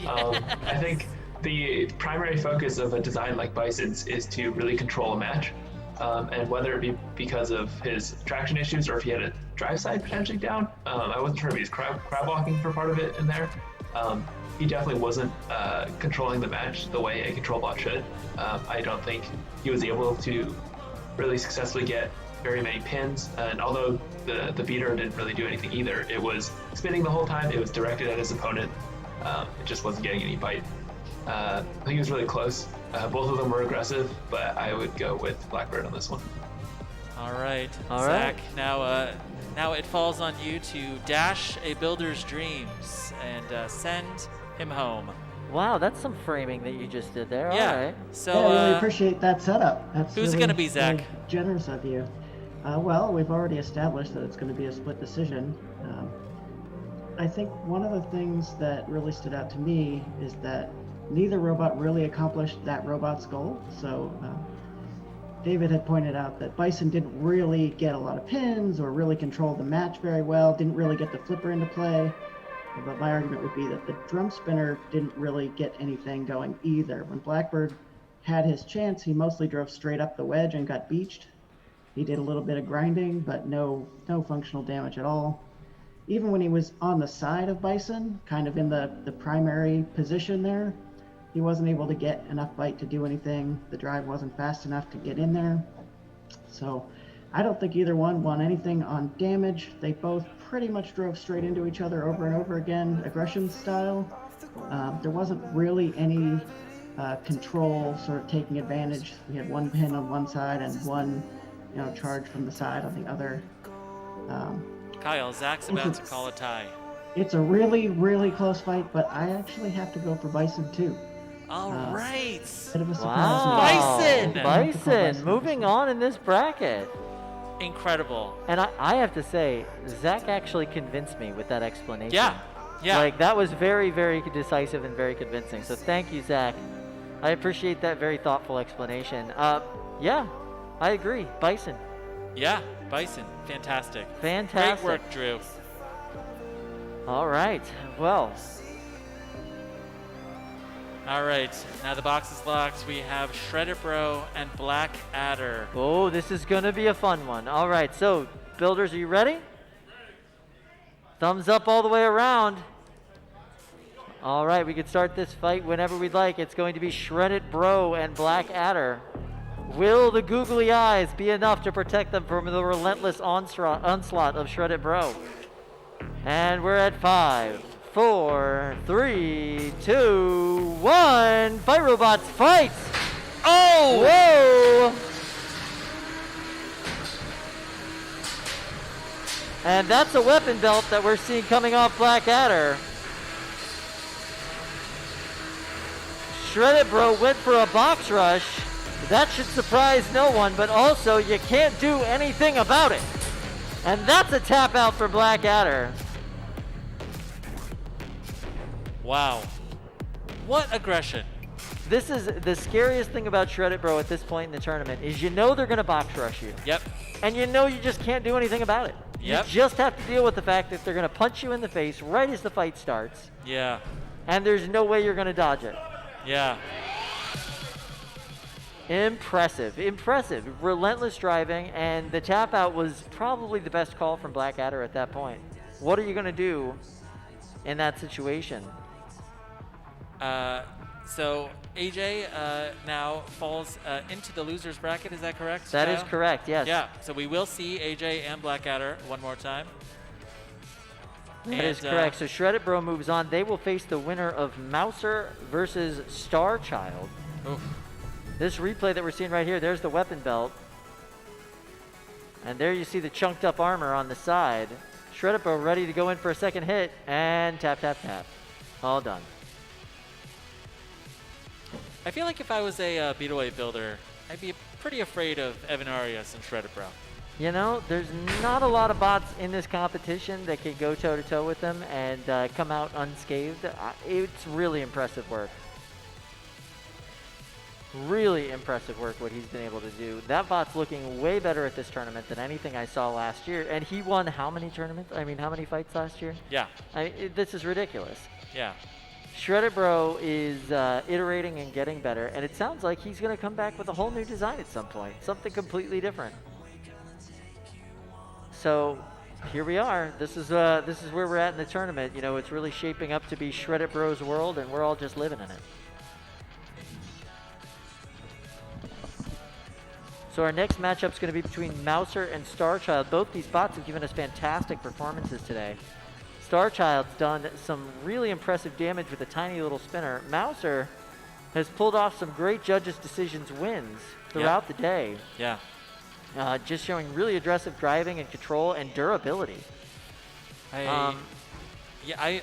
[SPEAKER 8] I think the primary focus of a design like Bison's is to really control a match. And whether it be because of his traction issues or if he had a drive side potentially down, I wasn't sure if he was crab walking for part of it in there. He definitely wasn't controlling the match the way a control bot should. I don't think he was able to really successfully get very many pins, and although the beater didn't really do anything either, it was spinning the whole time, it was directed at his opponent, it just wasn't getting any bite. I think it was really close. Both of them were aggressive, but I would go with Blackbird on this one.
[SPEAKER 2] All right,
[SPEAKER 1] All
[SPEAKER 2] Zach,
[SPEAKER 1] right.
[SPEAKER 2] now it falls on you to dash a builder's dreams and send him home.
[SPEAKER 1] Wow, that's some framing that you just did there.
[SPEAKER 2] Yeah.
[SPEAKER 1] All right.
[SPEAKER 2] So,
[SPEAKER 9] yeah, I really appreciate that setup. That's
[SPEAKER 2] who's
[SPEAKER 9] really,
[SPEAKER 2] going to be Zach?
[SPEAKER 9] really generous of you. Well, we've already established that it's going to be a split decision. I think one of the things that really stood out to me is that neither robot really accomplished that robot's goal. So David had pointed out that Bison didn't really get a lot of pins or really control the match very well, didn't really get the flipper into play. But my argument would be that the drum spinner didn't really get anything going either. When Blackbird had his chance, he mostly drove straight up the wedge and got beached. He did a little bit of grinding, but no functional damage at all. Even when he was on the side of Bison, kind of in the primary position there, he wasn't able to get enough bite to do anything. The drive wasn't fast enough to get in there. So I don't think either one won anything on damage. They both pretty much drove straight into each other over and over again, aggression style. There wasn't really any control sort of taking advantage. We had one pin on one side and one charge from the side on the other.
[SPEAKER 2] Kyle, Zach's about to call a tie.
[SPEAKER 9] It's a really, really close fight, but I actually have to go for Bison too.
[SPEAKER 2] All right.
[SPEAKER 9] Bit of a surprise.
[SPEAKER 2] Wow.
[SPEAKER 1] Bison, moving on in this bracket.
[SPEAKER 2] Incredible.
[SPEAKER 1] And I have to say, Zach actually convinced me with that explanation.
[SPEAKER 2] Yeah.
[SPEAKER 1] Like, that was very, very decisive and very convincing. So thank you, Zach. I appreciate that very thoughtful explanation. Yeah, I agree. Bison.
[SPEAKER 2] Yeah, Bison. Fantastic.
[SPEAKER 1] Fantastic.
[SPEAKER 2] Great work, Drew.
[SPEAKER 1] All right. Well.
[SPEAKER 2] All right, now the box is locked. We have Shredded Bro and Black Adder.
[SPEAKER 1] Oh, this is going to be a fun one. All right, so builders, are you ready? Thumbs up all the way around. All right, we can start this fight whenever we'd like. It's going to be Shredded Bro and Black Adder. Will the googly eyes be enough to protect them from the relentless onslaught of Shredded Bro? And we're at 5, 4, 3, 2, 1. Fight robots, fight!
[SPEAKER 2] Oh!
[SPEAKER 1] Whoa! And that's a weapon belt that we're seeing coming off Black Adder. Shredded Bro went for a box rush. That should surprise no one, but also you can't do anything about it. And that's a tap out for Black Adder.
[SPEAKER 2] Wow. What aggression.
[SPEAKER 1] This is the scariest thing about Shredded Bro at this point in the tournament is you know they're going to box rush you.
[SPEAKER 2] Yep.
[SPEAKER 1] And you know you just can't do anything about it.
[SPEAKER 2] Yep.
[SPEAKER 1] You just have to deal with the fact that they're going to punch you in the face right as the fight starts.
[SPEAKER 2] Yeah.
[SPEAKER 1] And there's no way you're going to dodge it.
[SPEAKER 2] Yeah.
[SPEAKER 1] Impressive. Relentless driving, and the tap out was probably the best call from Black Adder at that point. What are you going to do in that situation?
[SPEAKER 2] So AJ now falls into the loser's bracket. Is that correct?
[SPEAKER 1] That is
[SPEAKER 2] Kyle?
[SPEAKER 1] correct, yes.
[SPEAKER 2] Yeah. So we will see AJ and Black Adder one more time.
[SPEAKER 1] That is correct. So Shredded Bro moves on. They will face the winner of Mouser versus Star Child.
[SPEAKER 2] Oof.
[SPEAKER 1] This replay that we're seeing right here, there's the weapon belt. And there you see the chunked up armor on the side. Shredded Bro ready to go in for a second hit. And tap, tap, tap. All done.
[SPEAKER 2] I feel like if I was a Beetleweight builder, I'd be pretty afraid of Evan Arias and Shredded Bro.
[SPEAKER 1] You know, there's not a lot of bots in this competition that can go toe-to-toe with them and come out unscathed. It's really impressive work. Really impressive work what he's been able to do. That bot's looking way better at this tournament than anything I saw last year. And he won how many tournaments? I mean, how many fights last year?
[SPEAKER 2] Yeah.
[SPEAKER 1] This is ridiculous.
[SPEAKER 2] Yeah.
[SPEAKER 1] Shredded Bro is iterating and getting better, and it sounds like he's going to come back with a whole new design at some point. Something completely different. So here we are. This is where we're at in the tournament. You know, it's really shaping up to be Shredded Bro's world, and we're all just living in it. So our next matchup is going to be between Mouser and Starchild. Both these bots have given us fantastic performances today. Starchild's done some really impressive damage with a tiny little spinner. Mouser has pulled off some great judges' decisions wins throughout the day.
[SPEAKER 2] Yeah.
[SPEAKER 1] Just showing really aggressive driving and control and durability.
[SPEAKER 2] I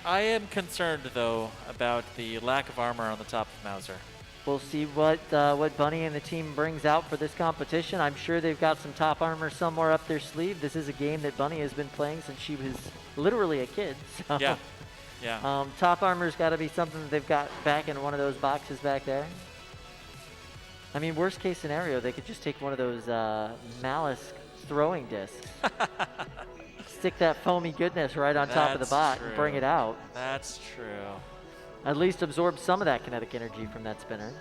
[SPEAKER 2] am concerned, though, about the lack of armor on the top of Mouser.
[SPEAKER 1] We'll see what Bunny and the team brings out for this competition. I'm sure they've got some top armor somewhere up their sleeve. This is a game that Bunny has been playing since she was literally a kid. So,
[SPEAKER 2] yeah. Yeah.
[SPEAKER 1] Top armor's got to be something that they've got back in one of those boxes back there. I mean, worst case scenario, they could just take one of those Malice throwing discs. Stick that foamy goodness right on top of the bot and bring it out.
[SPEAKER 2] That's true.
[SPEAKER 1] At least absorb some of that kinetic energy from that spinner.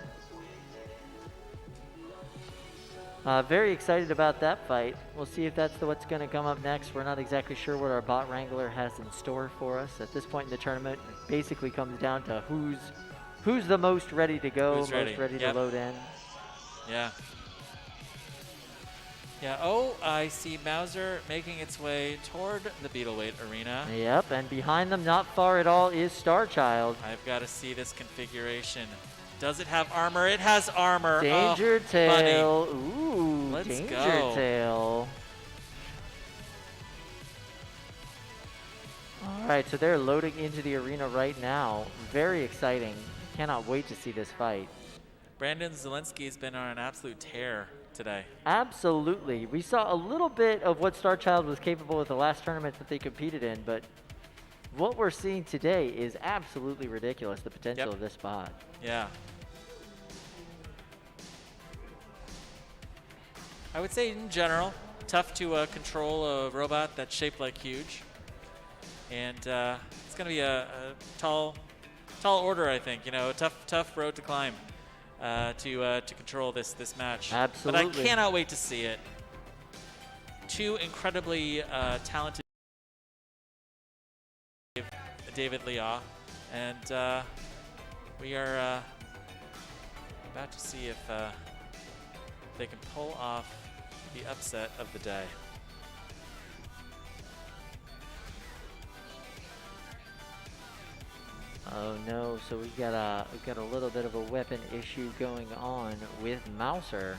[SPEAKER 1] Very excited about that fight. We'll see if that's what's going to come up next. We're not exactly sure what our bot wrangler has in store for us. At this point in the tournament, it basically comes down to who's the most ready to go, most ready to load in.
[SPEAKER 2] Yeah. Yeah, oh, I see Mouser making its way toward the Beetleweight arena.
[SPEAKER 1] Yep, and behind them, not far at all, is Starchild.
[SPEAKER 2] I've got to see this configuration. Does it have armor? It has armor.
[SPEAKER 1] Danger
[SPEAKER 2] oh,
[SPEAKER 1] Tail.
[SPEAKER 2] Buddy.
[SPEAKER 1] Ooh,
[SPEAKER 2] Let's
[SPEAKER 1] Danger
[SPEAKER 2] go.
[SPEAKER 1] Tail. All right, so they're loading into the arena right now. Very exciting. Cannot wait to see this fight.
[SPEAKER 2] Brandon Zelensky's been on an absolute tear today.
[SPEAKER 1] Absolutely. We saw a little bit of what Starchild was capable of the last tournament that they competed in, but what we're seeing today is absolutely ridiculous, the potential of this bot.
[SPEAKER 2] Yeah. I would say in general, tough to control a robot that's shaped like huge. And it's going to be a tall tall order, I think. You know, tough road to climb to control this match.
[SPEAKER 1] Absolutely.
[SPEAKER 2] But I cannot wait to see it. Two incredibly talented David Leah, and we are about to see if they can pull off the upset of the day.
[SPEAKER 1] Oh no, so we've got a little bit of a weapon issue going on with Mouser.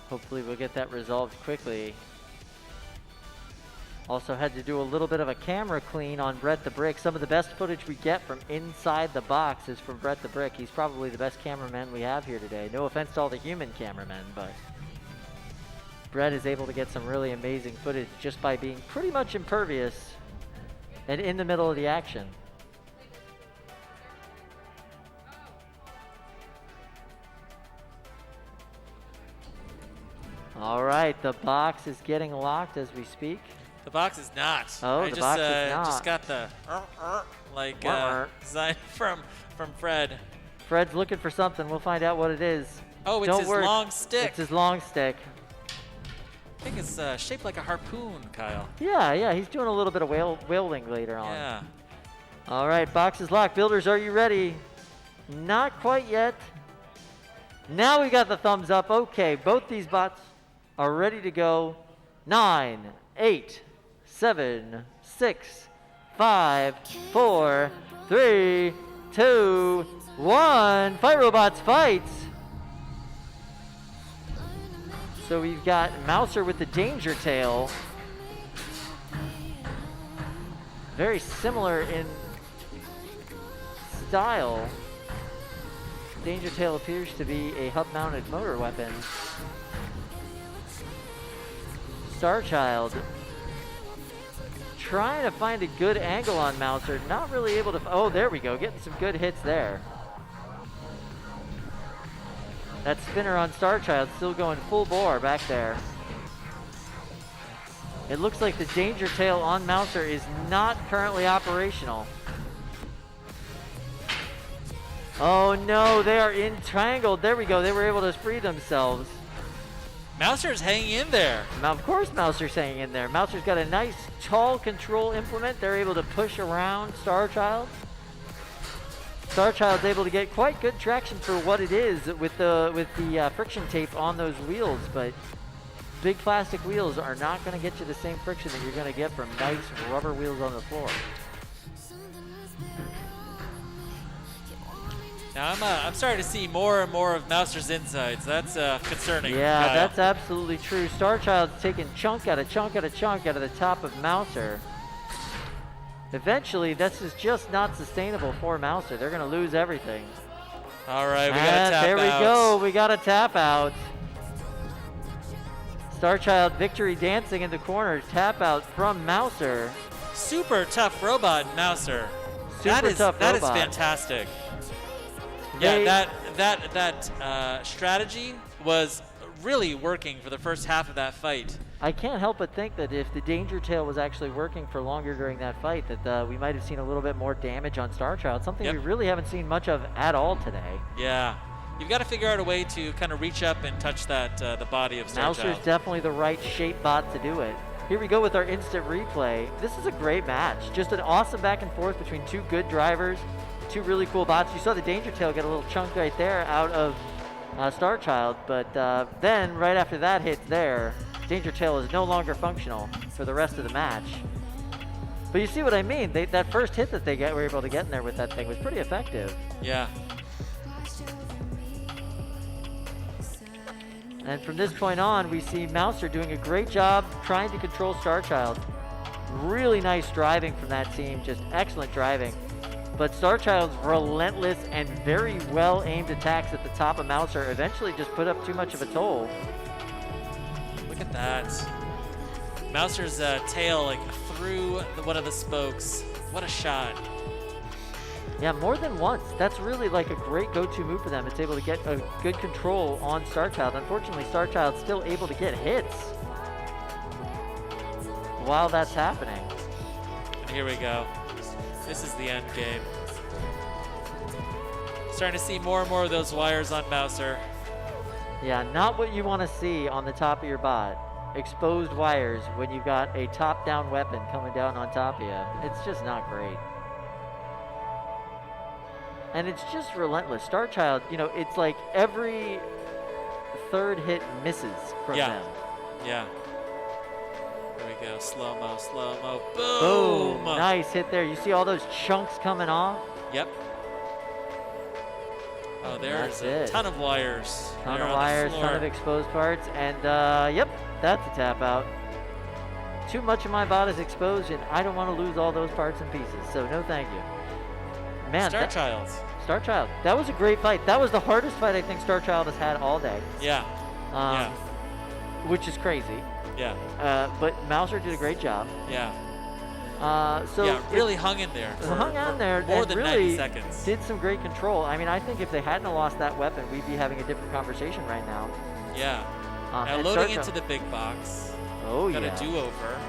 [SPEAKER 1] Hopefully we'll get that resolved quickly. Also had to do a little bit of a camera clean on Brett the Brick. Some of the best footage we get from inside the box is from Brett the Brick. He's probably the best cameraman we have here today. No offense to all the human cameramen, but Brett is able to get some really amazing footage just by being pretty much impervious and in the middle of the action. All right, the box is getting locked as we speak.
[SPEAKER 2] The box is not.
[SPEAKER 1] Oh,
[SPEAKER 2] I
[SPEAKER 1] the box is not.
[SPEAKER 2] just got the like design from Fred.
[SPEAKER 1] Fred's looking for something. We'll find out what it is.
[SPEAKER 2] Oh, it's
[SPEAKER 1] Don't
[SPEAKER 2] his
[SPEAKER 1] worry.
[SPEAKER 2] long stick.
[SPEAKER 1] It's his long stick.
[SPEAKER 2] I think it's shaped like a harpoon, Kyle.
[SPEAKER 1] Yeah, he's doing a little bit of whaling later on.
[SPEAKER 2] Yeah.
[SPEAKER 1] All right, box is locked. Builders, are you ready? Not quite yet. Now we got the thumbs up. Okay, both these bots are ready to go. 9, 8, 7, 6, 5, 4, 3, 2, 1. Fight, robots, fight! So we've got Mouser with the Danger Tail. Very similar in style. Danger Tail appears to be a hub-mounted motor weapon. Starchild trying to find a good angle on Mouser, not really able to. Oh, there we go, getting some good hits there. That spinner on Starchild still going full bore back there. It looks like the Danger Tail on Mouser is not currently operational. Oh no, they are entangled. There we go, they were able to free themselves.
[SPEAKER 2] Mouser's hanging in there.
[SPEAKER 1] Now, of course Mouser's hanging in there. Mouser's got a nice tall control implement. They're able to push around Starchild. Starchild's able to get quite good traction for what it is with the friction tape on those wheels, but big plastic wheels are not going to get you the same friction that you're going to get from nice rubber wheels on the floor.
[SPEAKER 2] Now I'm starting to see more and more of Mouser's insides. That's concerning.
[SPEAKER 1] Yeah,
[SPEAKER 2] Kyle.
[SPEAKER 1] that's absolutely true. Starchild's taking chunk out of chunk out of chunk out of the top of Mouser. Eventually, this is just not sustainable for Mouser. They're going to lose everything.
[SPEAKER 2] All right, we got to tap out.
[SPEAKER 1] There we go. We got to tap out. Starchild victory dancing in the corner. Tap out from Mouser.
[SPEAKER 2] Super tough robot, Mouser. That is fantastic. Yeah, that strategy was really working for the first half of that fight.
[SPEAKER 1] I can't help but think that if the Danger Tail was actually working for longer during that fight, that we might have seen a little bit more damage on Starchild, something we really haven't seen much of at all today.
[SPEAKER 2] Yeah. You've got to figure out a way to kind of reach up and touch that the body of Starchild.
[SPEAKER 1] Mouser's definitely the right shape bot to do it. Here we go with our instant replay. This is a great match. Just an awesome back and forth between two good drivers, two really cool bots. You saw the Danger Tail get a little chunk right there out of Starchild, but then right after that hit there, Danger Tail is no longer functional for the rest of the match. But you see what I mean? That first hit that they were able to get in there with that thing was pretty effective.
[SPEAKER 2] Yeah.
[SPEAKER 1] And from this point on, we see Mouser doing a great job trying to control Starchild. Really nice driving from that team, just excellent driving. But Starchild's relentless and very well aimed attacks at the top of Mouser eventually just put up too much of a toll.
[SPEAKER 2] Look at that. Mouser's tail like through one of the spokes. What a shot.
[SPEAKER 1] Yeah, more than once. That's really like a great go-to move for them. It's able to get a good control on Starchild. Unfortunately, Starchild's still able to get hits while that's happening.
[SPEAKER 2] And here we go. This is the end game. Starting to see more and more of those wires on Mouser.
[SPEAKER 1] Yeah, not what you want to see on the top of your bot. Exposed wires when you've got a top-down weapon coming down on top of you. It's just not great. And it's just relentless. Starchild, you know, it's like every third hit misses from them.
[SPEAKER 2] Yeah. There we go. Slow-mo, slow-mo.
[SPEAKER 1] Boom!
[SPEAKER 2] Boom!
[SPEAKER 1] Nice hit there. You see all those chunks coming off?
[SPEAKER 2] Yep. Oh, there's a ton of wires.
[SPEAKER 1] Ton
[SPEAKER 2] there
[SPEAKER 1] of
[SPEAKER 2] on the
[SPEAKER 1] wires,
[SPEAKER 2] floor.
[SPEAKER 1] ton of exposed parts, and yep, that's a tap out. Too much of my bot is exposed, and I don't want to lose all those parts and pieces, so no thank you. Man, Starchild. That was a great fight. That was the hardest fight I think Starchild has had all day.
[SPEAKER 2] Yeah.
[SPEAKER 1] Which is crazy.
[SPEAKER 2] Yeah.
[SPEAKER 1] But Mouser did a great job.
[SPEAKER 2] Yeah.
[SPEAKER 1] So
[SPEAKER 2] yeah, really hung in there.
[SPEAKER 1] Hung on there.
[SPEAKER 2] More
[SPEAKER 1] and
[SPEAKER 2] than
[SPEAKER 1] really
[SPEAKER 2] 90 seconds.
[SPEAKER 1] Did some great control. I mean, I think if they hadn't lost that weapon, we'd be having a different conversation right now.
[SPEAKER 2] Yeah. Now
[SPEAKER 1] and
[SPEAKER 2] loading into the big box.
[SPEAKER 1] Oh,
[SPEAKER 2] Got
[SPEAKER 1] yeah.
[SPEAKER 2] a do-over.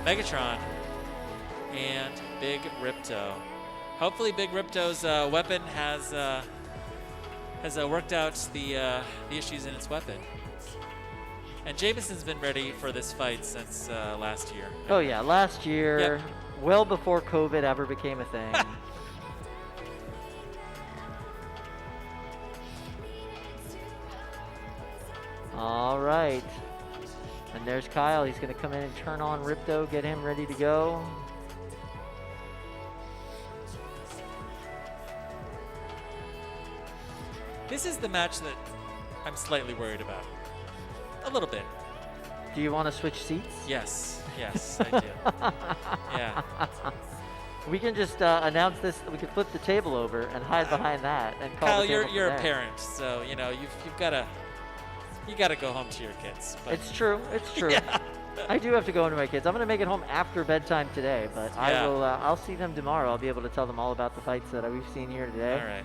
[SPEAKER 2] Megatron and Big Ripto. Hopefully Big Ripto's weapon has worked out the issues in its weapon. And Jameson's been ready for this fight since last year.
[SPEAKER 1] Oh yeah, last year,
[SPEAKER 2] Yep.
[SPEAKER 1] well before COVID ever became a thing. All right. And there's Kyle. He's going to come in and turn on Ripto, get him ready to go.
[SPEAKER 2] This is the match that I'm slightly worried about. A little bit.
[SPEAKER 1] Do you want to switch seats?
[SPEAKER 2] Yes, I do. Yeah.
[SPEAKER 1] We can just announce this. We can flip the table over and hide behind that and call
[SPEAKER 2] Kyle,
[SPEAKER 1] the table
[SPEAKER 2] you're
[SPEAKER 1] from
[SPEAKER 2] a
[SPEAKER 1] there.
[SPEAKER 2] parent, so you know you've got to go home to your kids. But
[SPEAKER 1] It's true. It's true.
[SPEAKER 2] Yeah.
[SPEAKER 1] I do have to go into my kids. I'm going to make it home after bedtime today, but
[SPEAKER 2] Yeah.
[SPEAKER 1] I will. I'll see them tomorrow. I'll be able to tell them all about the fights that we've seen here today.
[SPEAKER 2] All right.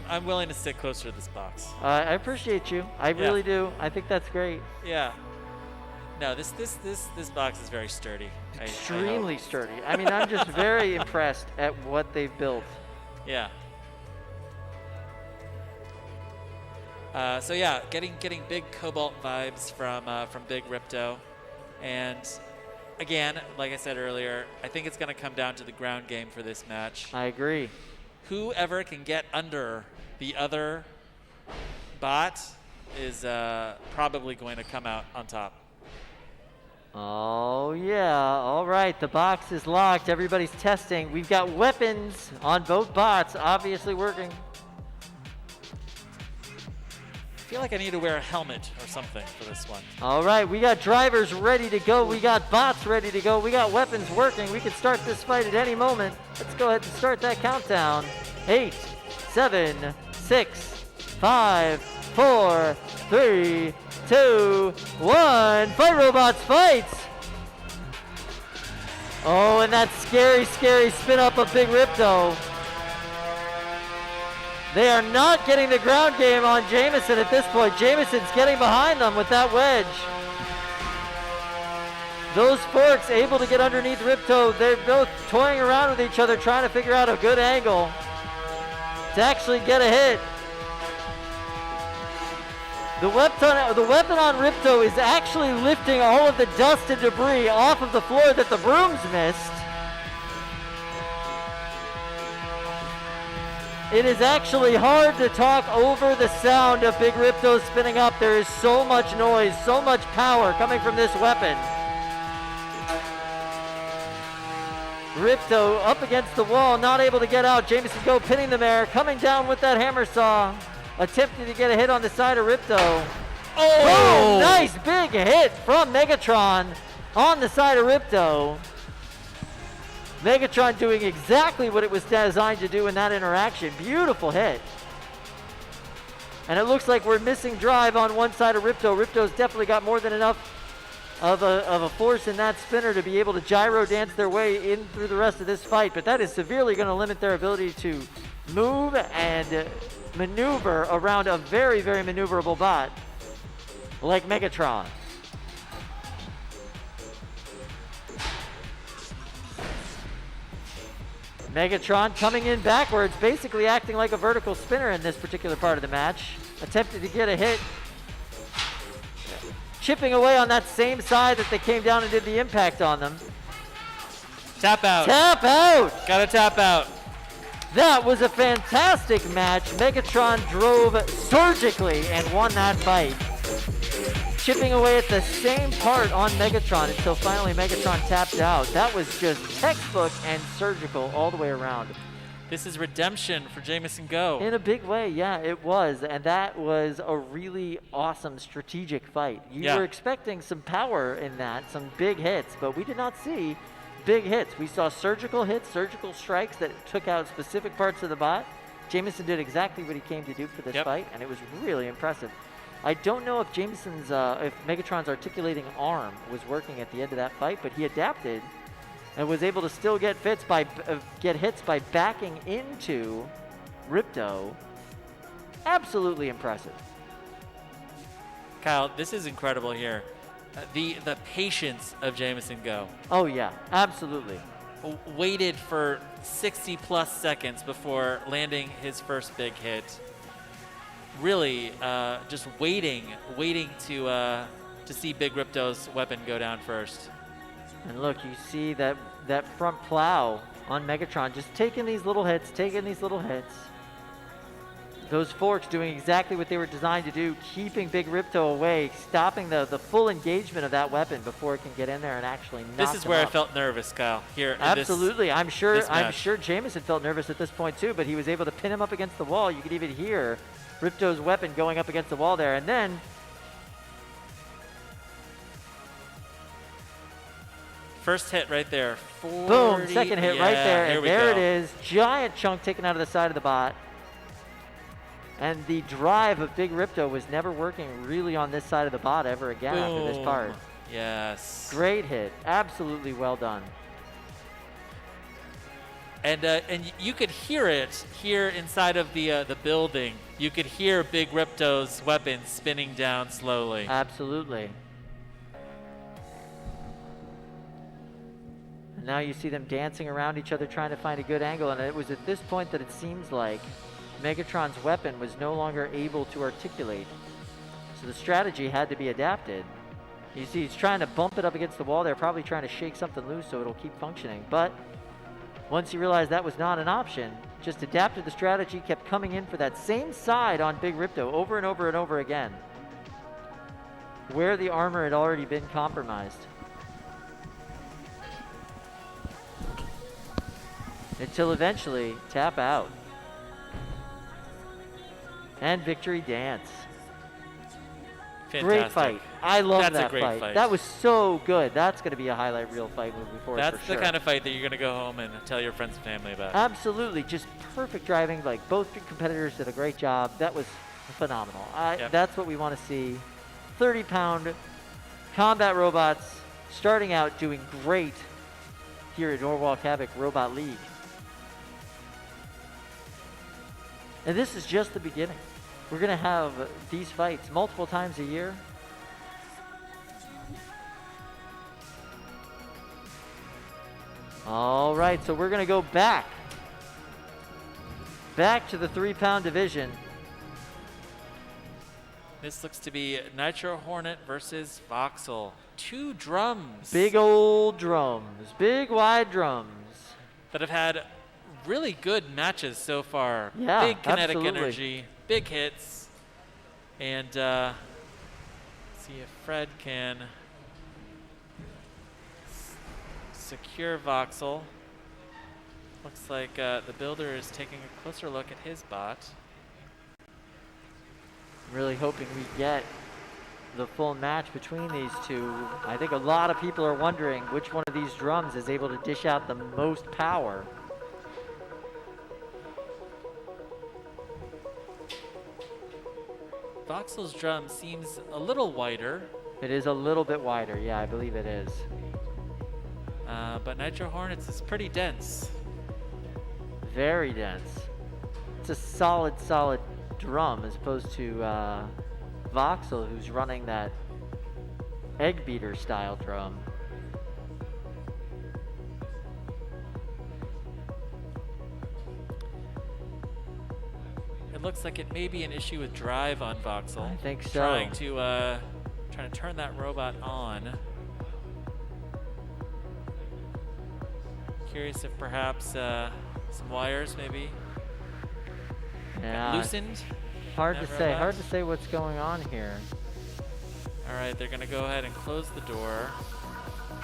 [SPEAKER 2] I'm willing to stick closer to this box.
[SPEAKER 1] I appreciate you. I really do. I think that's great.
[SPEAKER 2] Yeah. No, this box is very sturdy.
[SPEAKER 1] Extremely sturdy. I mean, I'm just very impressed at what they've built.
[SPEAKER 2] Yeah. So yeah, getting big Cobalt vibes from Big Ripto, and again, like I said earlier, I think it's going to come down to the ground game for this match.
[SPEAKER 1] I agree.
[SPEAKER 2] Whoever can get under the other bot is probably going to come out on top.
[SPEAKER 1] Oh, yeah. All right. The box is locked. Everybody's testing. We've got weapons on both bots, obviously working.
[SPEAKER 2] I feel like I need to wear a helmet or something for this one.
[SPEAKER 1] All right. We got drivers ready to go. We got bots ready to go. We got weapons working. We can start this fight at any moment. Let's go ahead and start that countdown. 8, 7, 6, 5, 4, 3, 2, 1. Fight, robots, fight! Oh, and that scary, scary spin up of Big Ripto. They are not getting the ground game on Jameson at this point. Jameson's getting behind them with that wedge. Those forks able to get underneath Ripto. They're both toying around with each other, trying to figure out a good angle to actually get a hit. The weapon on Ripto is actually lifting all of the dust and debris off of the floor that the brooms missed. It is actually hard to talk over the sound of Big Ripto spinning up. There is so much noise, so much power coming from this weapon. Ripto up against the wall, not able to get out. Jameson Go pinning the mare, coming down with that hammer saw. Attempting to get a hit on the side of Ripto. Oh! Nice big hit from Megatron on the side of Ripto. Megatron doing exactly what it was designed to do in that interaction. Beautiful hit. And it looks like we're missing drive on one side of Ripto. Ripto's definitely got more than enough of a force in that spinner to be able to gyro dance their way in through the rest of this fight. But that is severely going to limit their ability to move and maneuver around a very, very maneuverable bot like Megatron. Megatron coming in backwards, basically acting like a vertical spinner in this particular part of the match. Attempted to get a hit. Chipping away on that same side that they came down and did the impact on them.
[SPEAKER 2] Tap out.
[SPEAKER 1] Tap out!
[SPEAKER 2] Gotta tap out.
[SPEAKER 1] That was a fantastic match. Megatron drove surgically and won that fight. Chipping away at the same part on Megatron until finally Megatron tapped out. That was just textbook and surgical all the way around.
[SPEAKER 2] This is redemption for Jameson Go.
[SPEAKER 1] In a big way, yeah, it was. And that was a really awesome strategic fight. You were expecting some power in that, some big hits, but we did not see big hits. We saw surgical hits, surgical strikes that took out specific parts of the bot. Jameson did exactly what he came to do for this fight, and it was really impressive. I don't know if Jameson's, if Megatron's articulating arm was working at the end of that fight, but he adapted and was able to still get hits by backing into Ripto. Absolutely impressive.
[SPEAKER 2] Kyle, this is incredible here. The patience of Jameson Go.
[SPEAKER 1] Oh yeah, absolutely.
[SPEAKER 2] Waited for 60 plus seconds before landing his first big hit. Really, just waiting to see Big Ripto's weapon go down first.
[SPEAKER 1] And look, you see that front plow on Megatron just taking these little hits. Those forks doing exactly what they were designed to do, keeping Big Ripto away, stopping the full engagement of that weapon before it can get in there and actually knock
[SPEAKER 2] This is
[SPEAKER 1] him
[SPEAKER 2] where
[SPEAKER 1] up.
[SPEAKER 2] I felt nervous, Kyle. Here,
[SPEAKER 1] absolutely. I'm sure
[SPEAKER 2] match.
[SPEAKER 1] Jameson felt nervous at this point too, but he was able to pin him up against the wall. You could even hear Ripto's weapon going up against the wall there, and then
[SPEAKER 2] first hit right there. 40,
[SPEAKER 1] boom, second hit right there, and there it
[SPEAKER 2] go.
[SPEAKER 1] is. Giant chunk taken out of the side of the bot. And the drive of Big Ripto was never working really on this side of the bot ever again after this part.
[SPEAKER 2] Yes.
[SPEAKER 1] Great hit. Absolutely well done.
[SPEAKER 2] And you could hear it here inside of the building. You could hear Big Ripto's weapon spinning down slowly.
[SPEAKER 1] Absolutely. And now you see them dancing around each other trying to find a good angle, and it was at this point that it seems like Megatron's weapon was no longer able to articulate. So the strategy had to be adapted. You see he's trying to bump it up against the wall there, probably trying to shake something loose so it'll keep functioning. But once he realized that was not an option, just adapted the strategy, kept coming in for that same side on Big Ripto over and over and over again, where the armor had already been compromised. Until eventually, tap out. And victory dance.
[SPEAKER 2] Fantastic.
[SPEAKER 1] Great fight. I love
[SPEAKER 2] That's
[SPEAKER 1] that
[SPEAKER 2] a great fight.
[SPEAKER 1] That was so good. That's going to be a highlight reel fight moving forward.
[SPEAKER 2] That's
[SPEAKER 1] for
[SPEAKER 2] the
[SPEAKER 1] sure.
[SPEAKER 2] kind of fight that you're going to go home and tell your friends and family about.
[SPEAKER 1] Absolutely. Just perfect driving. Like, both competitors did a great job. That was phenomenal. That's what we want to see. 30-pound combat robots starting out doing great here at Norwalk Havoc Robot League. And this is just the beginning. We're going to have these fights multiple times a year. All right, so we're going to go back to the 3-pound division.
[SPEAKER 2] This looks to be Nitro Hornet versus Voxel. 2 drums.
[SPEAKER 1] Big old drums. Big wide drums.
[SPEAKER 2] That have had really good matches so far.
[SPEAKER 1] Yeah,
[SPEAKER 2] big kinetic
[SPEAKER 1] absolutely.
[SPEAKER 2] energy, big hits. And see if Fred can secure Voxel. Looks like the builder is taking a closer look at his bot.
[SPEAKER 1] Really hoping we get the full match between these two. I think a lot of people are wondering which one of these drums is able to dish out the most power.
[SPEAKER 2] Voxel's drum seems a little wider.
[SPEAKER 1] It is a little bit wider, yeah, I believe it is.
[SPEAKER 2] But Nitro Hornets is pretty dense.
[SPEAKER 1] Very dense. It's a solid drum as opposed to Voxel, who's running that egg beater style drum.
[SPEAKER 2] looks like it may be an issue with drive on Voxel.
[SPEAKER 1] I think so.
[SPEAKER 2] Trying to turn that robot on. Curious if perhaps some wires maybe got loosened.
[SPEAKER 1] Hard to say.
[SPEAKER 2] robot.
[SPEAKER 1] Hard to say what's going on here.
[SPEAKER 2] All right, they're gonna go ahead and close the door.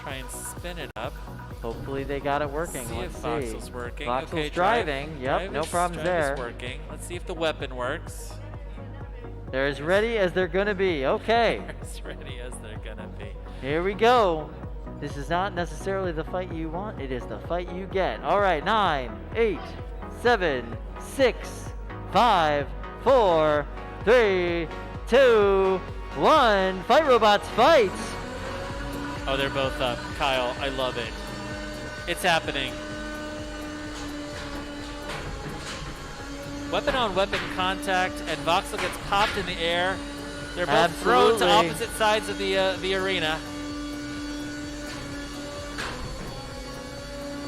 [SPEAKER 2] Try and spin it up.
[SPEAKER 1] Hopefully they got it working.
[SPEAKER 2] See
[SPEAKER 1] Let's
[SPEAKER 2] if
[SPEAKER 1] see.
[SPEAKER 2] Voxel's working.
[SPEAKER 1] Voxel's
[SPEAKER 2] Okay,
[SPEAKER 1] driving. Yep, no problems there.
[SPEAKER 2] Working. Let's see if the weapon works.
[SPEAKER 1] They're as ready as they're gonna be. Okay.
[SPEAKER 2] As ready as they're gonna be.
[SPEAKER 1] Here we go. This is not necessarily the fight you want. It is the fight you get. All right, 9, 8, 7, 6, 5, 4, 3, 2, 1. Fight robots, fight!
[SPEAKER 2] Oh, they're both up. Kyle, I love it. It's happening. Weapon on weapon contact, and Voxel gets popped in the air. They're both thrown to opposite sides of the arena.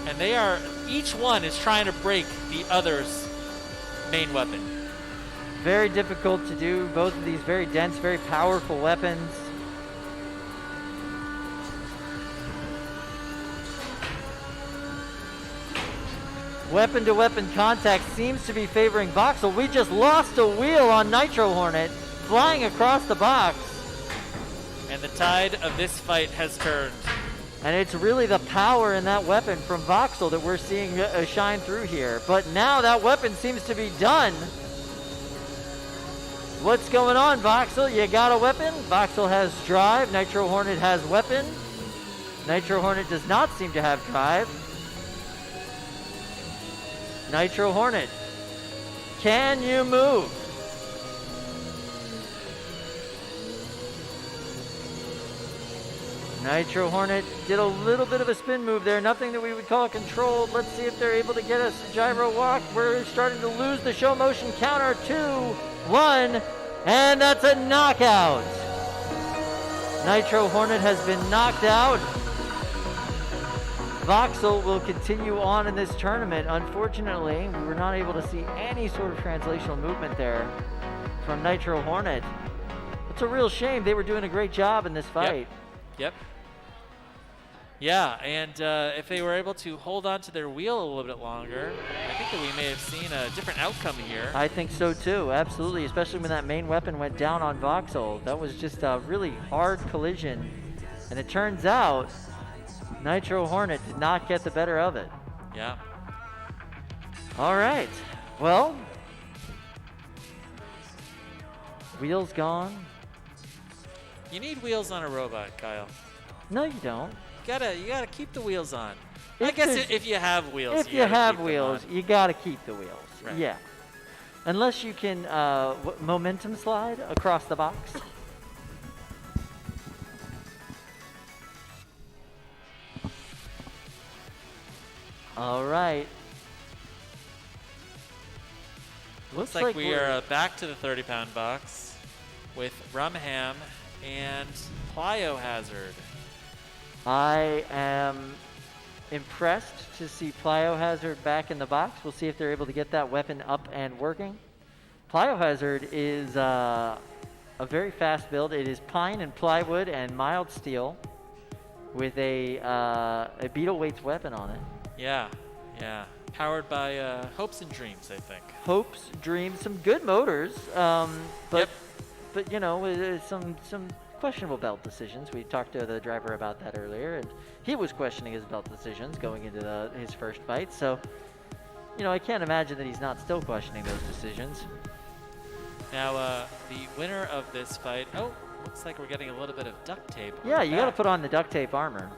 [SPEAKER 2] And they are, each one is trying to break the other's main weapon.
[SPEAKER 1] Very difficult to do. Both of these very dense, very powerful weapons. Weapon-to-weapon contact seems to be favoring Voxel. We just lost a wheel on Nitro Hornet, flying across the box.
[SPEAKER 2] And the tide of this fight has turned.
[SPEAKER 1] And it's really the power in that weapon from Voxel that we're seeing shine through here. But now that weapon seems to be done. What's going on, Voxel? You got a weapon? Voxel has drive. Nitro Hornet has weapon. Nitro Hornet does not seem to have drive. Nitro Hornet, can you move? Nitro Hornet did a little bit of a spin move there. Nothing that we would call controlled. Let's see if they're able to get us a gyro walk. We're starting to lose the show motion counter. 2, 1, and that's a knockout. Nitro Hornet has been knocked out. Voxel will continue on in this tournament. Unfortunately, we were not able to see any sort of translational movement there from Nitro Hornet. It's a real shame. They were doing a great job in this fight.
[SPEAKER 2] Yep. Yeah, and if they were able to hold on to their wheel a little bit longer, I think that we may have seen a different outcome here.
[SPEAKER 1] I think so too, absolutely, especially when that main weapon went down on Voxel. That was just a really hard collision. And it turns out Nitro Hornet did not get the better of it.
[SPEAKER 2] Yeah.
[SPEAKER 1] All right. Well, wheels gone.
[SPEAKER 2] You need wheels on a robot, Kyle.
[SPEAKER 1] No, you don't.
[SPEAKER 2] You gotta keep the wheels on. I guess if you have wheels,
[SPEAKER 1] if you have wheels, you gotta keep the wheels.
[SPEAKER 2] Right.
[SPEAKER 1] Yeah. Unless you can momentum slide across the box. All right.
[SPEAKER 2] Looks like we are back to the 30-pound box with Rumham and Plyohazard.
[SPEAKER 1] I am impressed to see Plyohazard back in the box. We'll see if they're able to get that weapon up and working. Plyohazard is a very fast build. It is pine and plywood and mild steel with a beetle weights weapon on it.
[SPEAKER 2] Yeah. Powered by hopes and dreams, I think.
[SPEAKER 1] Hopes, dreams, some good motors, but you know, some questionable belt decisions. We talked to the driver about that earlier, and he was questioning his belt decisions going into his first fight. So, you know, I can't imagine that he's not still questioning those decisions.
[SPEAKER 2] Now, the winner of this fight. Oh, looks like we're getting a little bit of duct tape.
[SPEAKER 1] Yeah, you got to put on the duct tape armor.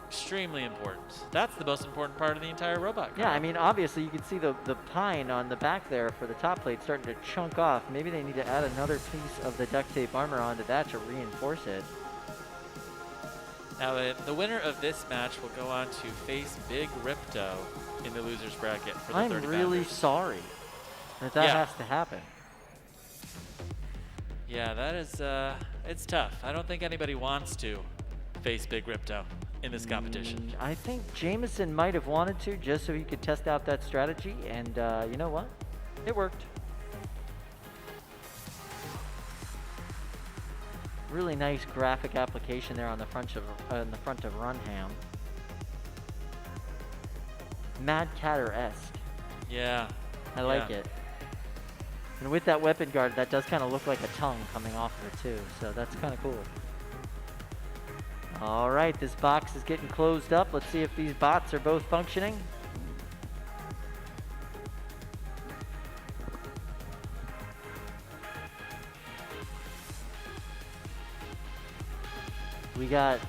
[SPEAKER 2] Extremely important. That's the most important part of the entire robot.
[SPEAKER 1] Yeah, I mean, obviously you can see the pine on the back there for the top plate starting to chunk off. Maybe they need to add another piece of the duct tape armor onto that to reinforce it.
[SPEAKER 2] Now, the winner of this match will go on to face Big Ripto in the loser's bracket for the 30
[SPEAKER 1] I'm really sorry that has to happen.
[SPEAKER 2] Yeah, that is, it's tough. I don't think anybody wants to face Big Ripto in this competition.
[SPEAKER 1] I think Jameson might have wanted to just so he could test out that strategy, and you know what? It worked. Really nice graphic application there on the front of Runham. Mad Catter-esque.
[SPEAKER 2] Yeah.
[SPEAKER 1] I like it. And with that weapon guard, that does kind of look like a tongue coming off of it too, so that's kind of cool. All right, this box is getting closed up. Let's see if these bots are both functioning. We got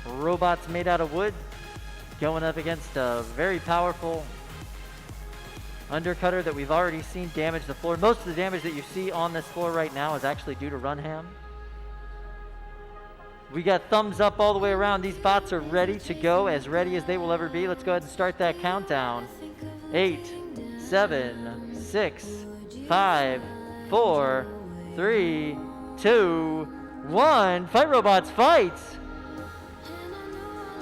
[SPEAKER 1] robots made out of wood going up against a very powerful undercutter that we've already seen damage the floor. Most of the damage that you see on this floor right now is actually due to Runham. We got thumbs up all the way around. These bots are ready to go, as ready as they will ever be. Let's go ahead and start that countdown. 8, 7, 6, 5, 4, 3, 2, 1. Fight, robots, fight!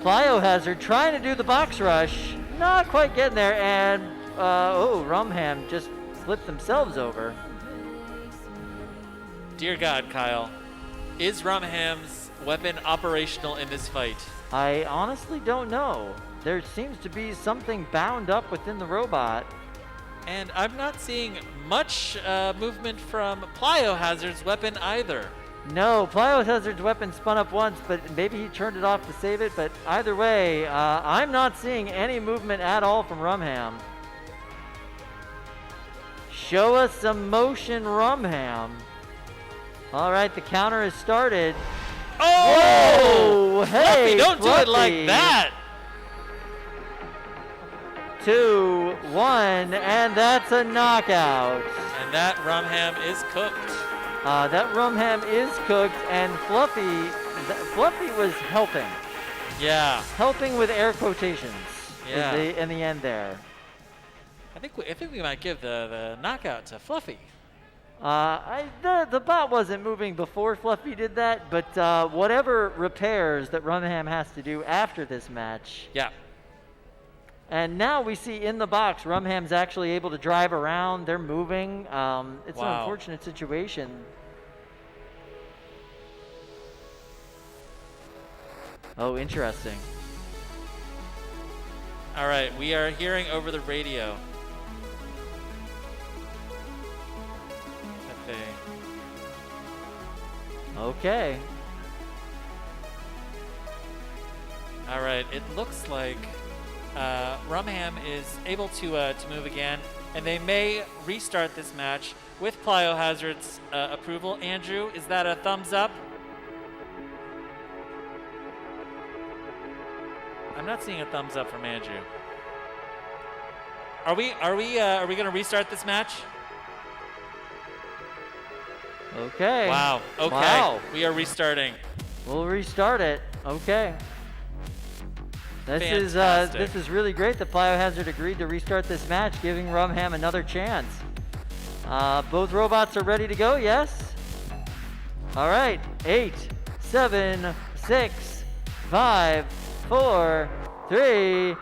[SPEAKER 1] Plyohazard trying to do the box rush. Not quite getting there, and Rumham just flipped themselves over.
[SPEAKER 2] Dear God, Kyle. Is Rumham's weapon operational in this fight?
[SPEAKER 1] I honestly don't know. There seems to be something bound up within the robot.
[SPEAKER 2] And I'm not seeing much movement from Plyohazard's weapon either.
[SPEAKER 1] No, Plyohazard's weapon spun up once, but maybe he turned it off to save it. But either way, I'm not seeing any movement at all from Rumham. Show us some motion, Rumham. All right, the counter has started.
[SPEAKER 2] Oh!
[SPEAKER 1] Whoa! Hey,
[SPEAKER 2] Fluffy, don't
[SPEAKER 1] Fluffy.
[SPEAKER 2] do it like that!
[SPEAKER 1] 2, 1, and that's a knockout.
[SPEAKER 2] And that Rumham is cooked.
[SPEAKER 1] That Rumham is cooked, and Fluffy was helping.
[SPEAKER 2] Yeah.
[SPEAKER 1] Helping with air quotations.
[SPEAKER 2] Yeah.
[SPEAKER 1] In the end there.
[SPEAKER 2] I think we might give the knockout to Fluffy.
[SPEAKER 1] The bot wasn't moving before Fluffy did that, but whatever repairs that Rumham has to do after this match.
[SPEAKER 2] Yeah.
[SPEAKER 1] And now we see in the box, Rumham's actually able to drive around. They're moving. It's an unfortunate situation. Oh, interesting.
[SPEAKER 2] All right, we are hearing over the radio.
[SPEAKER 1] Okay.
[SPEAKER 2] All right, it looks like Rumham is able to move again, and they may restart this match with Plyohazard's approval. Andrew, is that a thumbs up? I'm not seeing a thumbs up from Andrew. Are we going to restart this match?
[SPEAKER 1] Okay.
[SPEAKER 2] Wow. Okay.
[SPEAKER 1] Wow.
[SPEAKER 2] We are restarting.
[SPEAKER 1] We'll restart it. Okay. This is really great that Plyohazard agreed to restart this match, giving Rumham another chance. Both robots are ready to go, yes? All right. 8, 7, 6, 5, 4, 3,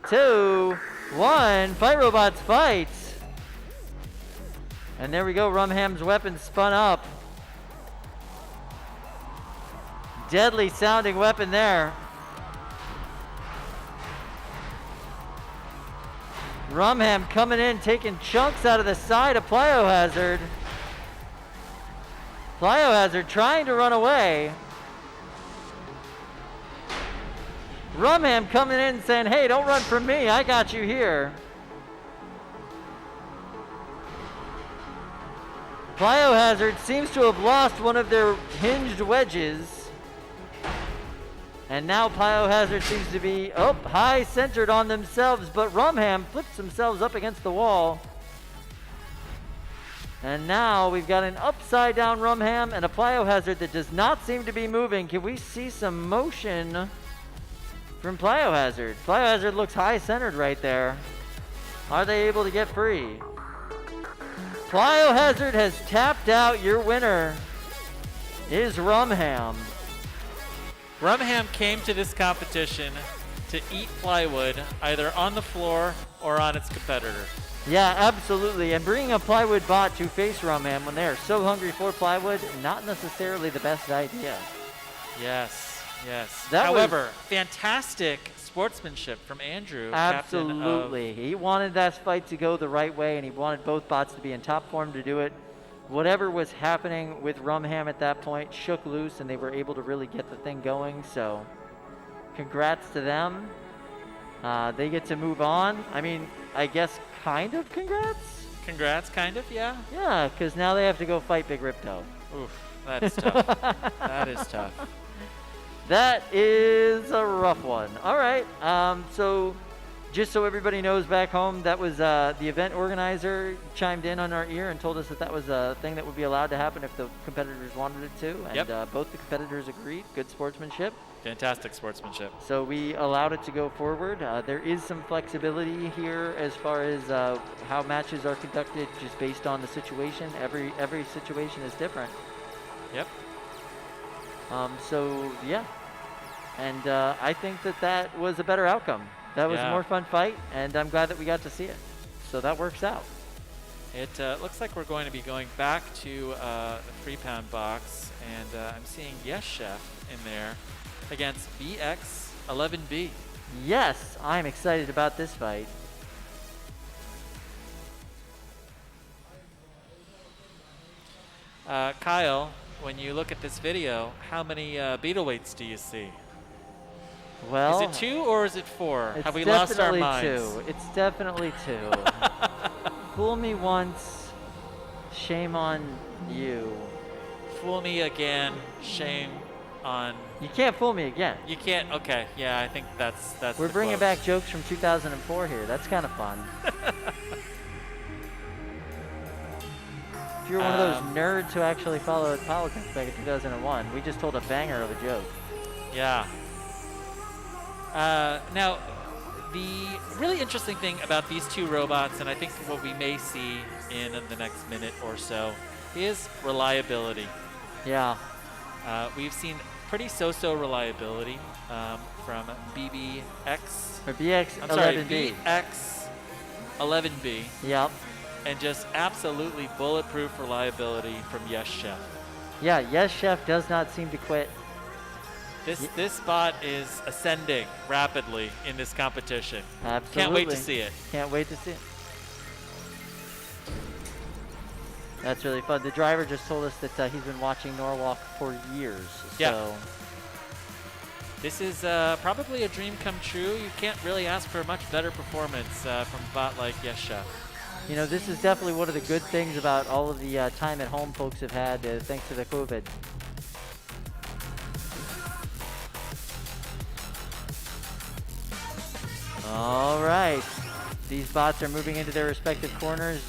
[SPEAKER 1] 2, 1. Fight, robots, fight! And there we go, Rumham's weapon spun up. Deadly sounding weapon there. Rumham coming in, taking chunks out of the side of Plyohazard. Plyohazard trying to run away. Rumham coming in saying, hey, don't run from me, I got you here. Plyohazard seems to have lost one of their hinged wedges. And now Plyohazard seems to be high centered on themselves, but Rumham flips themselves up against the wall. And now we've got an upside down Rumham and a Plyohazard that does not seem to be moving. Can we see some motion from Plyohazard? Plyohazard looks high centered right there. Are they able to get free? Plyohazard has tapped out. Your winner is Rumham.
[SPEAKER 2] Rumham came to this competition to eat plywood either on the floor or on its competitor.
[SPEAKER 1] Yeah, absolutely. And bringing a plywood bot to face Rumham when they are so hungry for plywood, not necessarily the best idea.
[SPEAKER 2] Yes, yes.
[SPEAKER 1] That was-
[SPEAKER 2] However, fantastic sportsmanship from Andrew. captain of-
[SPEAKER 1] Absolutely. He wanted that fight to go the right way, and he wanted both bots to be in top form to do it. Whatever was happening with Rumham at that point shook loose, and they were able to really get the thing going. So congrats to them. They get to move on. I mean, I guess kind of congrats?
[SPEAKER 2] Congrats, kind of, yeah.
[SPEAKER 1] Yeah, because now they have to go fight Big Ripto.
[SPEAKER 2] Oof, that is tough. That is tough.
[SPEAKER 1] That is a rough one. All right. So just so everybody knows back home, that was the event organizer chimed in on our ear and told us that that was a thing that would be allowed to happen if the competitors wanted it to. And both the competitors agreed. Good sportsmanship.
[SPEAKER 2] Fantastic sportsmanship.
[SPEAKER 1] So we allowed it to go forward. There is some flexibility here as far as how matches are conducted just based on the situation. Every situation is different.
[SPEAKER 2] Yep.
[SPEAKER 1] So yeah, and I think that was a better outcome. That was a more fun fight, and I'm glad that we got to see it. So that works out.
[SPEAKER 2] It looks like we're going to be going back to the 3-pound box, and I'm seeing Yes Chef in there against BX11B.
[SPEAKER 1] Yes, I'm excited about this fight.
[SPEAKER 2] Kyle, when you look at this video, how many beetle weights do you see?
[SPEAKER 1] Well,
[SPEAKER 2] is it 2 or is it 4?
[SPEAKER 1] It's
[SPEAKER 2] Have we lost our
[SPEAKER 1] definitely
[SPEAKER 2] minds?
[SPEAKER 1] 2. It's definitely 2. Fool me once, shame on you.
[SPEAKER 2] Fool me again, shame on...
[SPEAKER 1] You can't fool me again.
[SPEAKER 2] You can't, okay, yeah, I think that's
[SPEAKER 1] We're
[SPEAKER 2] the
[SPEAKER 1] bringing
[SPEAKER 2] quote.
[SPEAKER 1] back jokes from 2004 here. That's kind of fun. If you're one of those nerds who actually followed politics back in 2001, we just told a banger of a joke.
[SPEAKER 2] Yeah. Now, the really interesting thing about these two robots, and I think what we may see in the next minute or so, is reliability.
[SPEAKER 1] Yeah.
[SPEAKER 2] We've seen pretty so-so reliability from BBX.
[SPEAKER 1] Or BX11B.
[SPEAKER 2] BX11B.
[SPEAKER 1] Yep.
[SPEAKER 2] And just absolutely bulletproof reliability from Yes Chef.
[SPEAKER 1] Yeah, Yes Chef does not seem to quit.
[SPEAKER 2] This bot is ascending rapidly in this competition.
[SPEAKER 1] Absolutely.
[SPEAKER 2] Can't wait to see it.
[SPEAKER 1] Can't wait to see it. That's really fun. The driver just told us that he's been watching Norwalk for years.
[SPEAKER 2] Yeah.
[SPEAKER 1] So.
[SPEAKER 2] This is probably a dream come true. You can't really ask for a much better performance from a bot like Yes Chef.
[SPEAKER 1] You know, this is definitely one of the good things about all of the time at home folks have had thanks to the COVID. All right. These bots are moving into their respective corners.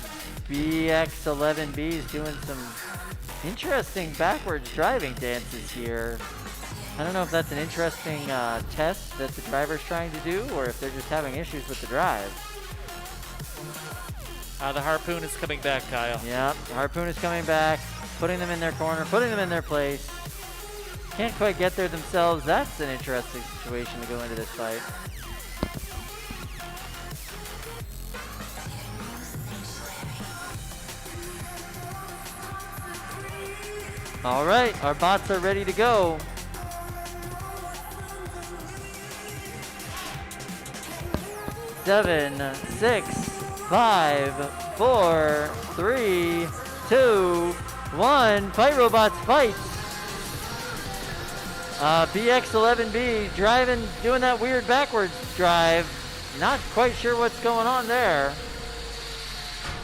[SPEAKER 1] BX11B is doing some interesting backwards driving dances here. I don't know if that's an interesting test that the driver's trying to do or if they're just having issues with the drive.
[SPEAKER 2] The Harpoon is coming back, Kyle.
[SPEAKER 1] Yep, the Harpoon is coming back, putting them in their corner, putting them in their place. Can't quite get there themselves. That's an interesting situation to go into this fight. All right, our bots are ready to go. Seven, 6, 5, 4, 3, 2, 1. Fight robots, fight! BX11B driving, doing that weird backwards drive. Not quite sure what's going on there.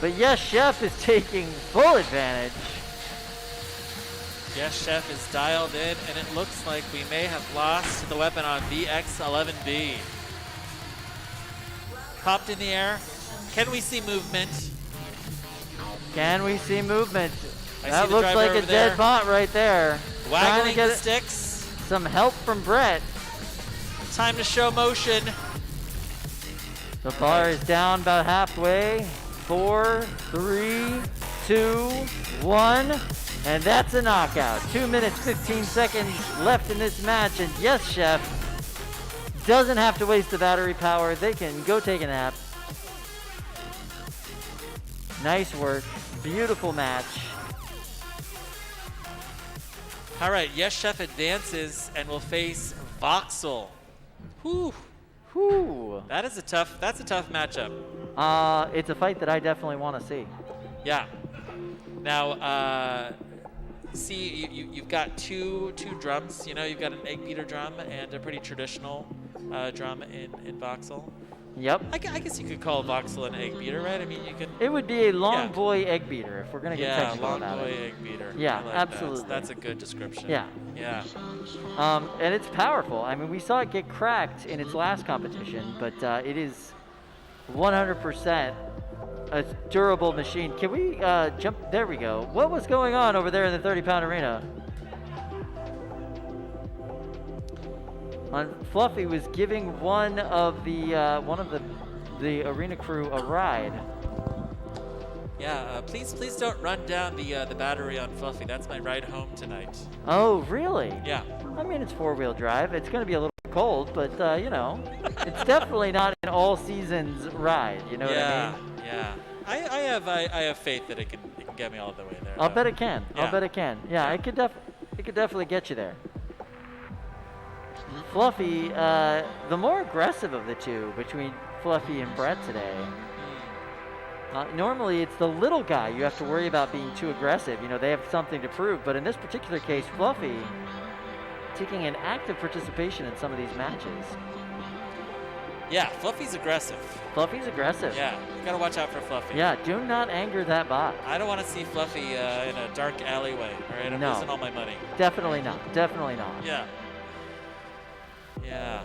[SPEAKER 1] But Yes Chef is taking full advantage.
[SPEAKER 2] Yes Chef is dialed in, and it looks like we may have lost the weapon on BX11B. Popped in the air. Can we see movement?
[SPEAKER 1] Can we see movement?
[SPEAKER 2] I see
[SPEAKER 1] That
[SPEAKER 2] the
[SPEAKER 1] looks
[SPEAKER 2] driver
[SPEAKER 1] like
[SPEAKER 2] over
[SPEAKER 1] a dead
[SPEAKER 2] there.
[SPEAKER 1] bot right there. Trying
[SPEAKER 2] Waggling
[SPEAKER 1] to get
[SPEAKER 2] the sticks.
[SPEAKER 1] some help from Brett.
[SPEAKER 2] Time to show motion.
[SPEAKER 1] The bar is down about halfway. 4, 3, 2, 1. And that's a knockout. 2 minutes, 15 seconds left in this match. And Yes Chef doesn't have to waste the battery power. They can go take a nap. Nice work. Beautiful match.
[SPEAKER 2] All right, Yes Chef advances and will face Voxel. Whew.
[SPEAKER 1] Whew.
[SPEAKER 2] That's a tough matchup.
[SPEAKER 1] It's a fight that I definitely want to see.
[SPEAKER 2] Yeah. Now, see, you've got two drums. You know, you've got an egg beater drum and a pretty traditional drum in Voxel.
[SPEAKER 1] Yep.
[SPEAKER 2] I guess you could call Voxel an egg beater, right? I mean, you can.
[SPEAKER 1] It would be a long boy egg beater if we're gonna get technical
[SPEAKER 2] long
[SPEAKER 1] about
[SPEAKER 2] boy
[SPEAKER 1] it.
[SPEAKER 2] egg beater.
[SPEAKER 1] Yeah,
[SPEAKER 2] I like
[SPEAKER 1] absolutely.
[SPEAKER 2] That. That's a good description.
[SPEAKER 1] Yeah.
[SPEAKER 2] Yeah.
[SPEAKER 1] And it's powerful. I mean, we saw it get cracked in its last competition, but it is 100% a durable machine. Can we jump? There we go. What was going on over there in the 30-pound arena? Fluffy was giving one of the arena crew a ride.
[SPEAKER 2] Yeah. Please don't run down the battery on Fluffy. That's my ride home tonight.
[SPEAKER 1] Oh, really?
[SPEAKER 2] Yeah.
[SPEAKER 1] I mean, it's 4-wheel drive. It's going to be a little cold, but you know, it's definitely not an all seasons ride. You know what I mean?
[SPEAKER 2] Yeah. I have faith that it can get me all the way there.
[SPEAKER 1] I'll bet it can.
[SPEAKER 2] Yeah.
[SPEAKER 1] I'll bet it can. Yeah, it could definitely get you there. Fluffy, the more aggressive of the two between Fluffy and Brett today. Normally, it's the little guy you have to worry about being too aggressive. You know, they have something to prove. But in this particular case, Fluffy taking an active participation in some of these matches.
[SPEAKER 2] Yeah, Fluffy's aggressive.
[SPEAKER 1] Fluffy's aggressive.
[SPEAKER 2] Yeah, you gotta watch out for Fluffy.
[SPEAKER 1] Yeah, do not anger that bot.
[SPEAKER 2] I don't want to see Fluffy in a dark alleyway. All right, I'm losing all my money.
[SPEAKER 1] Definitely not. Definitely not.
[SPEAKER 2] Yeah. Yeah.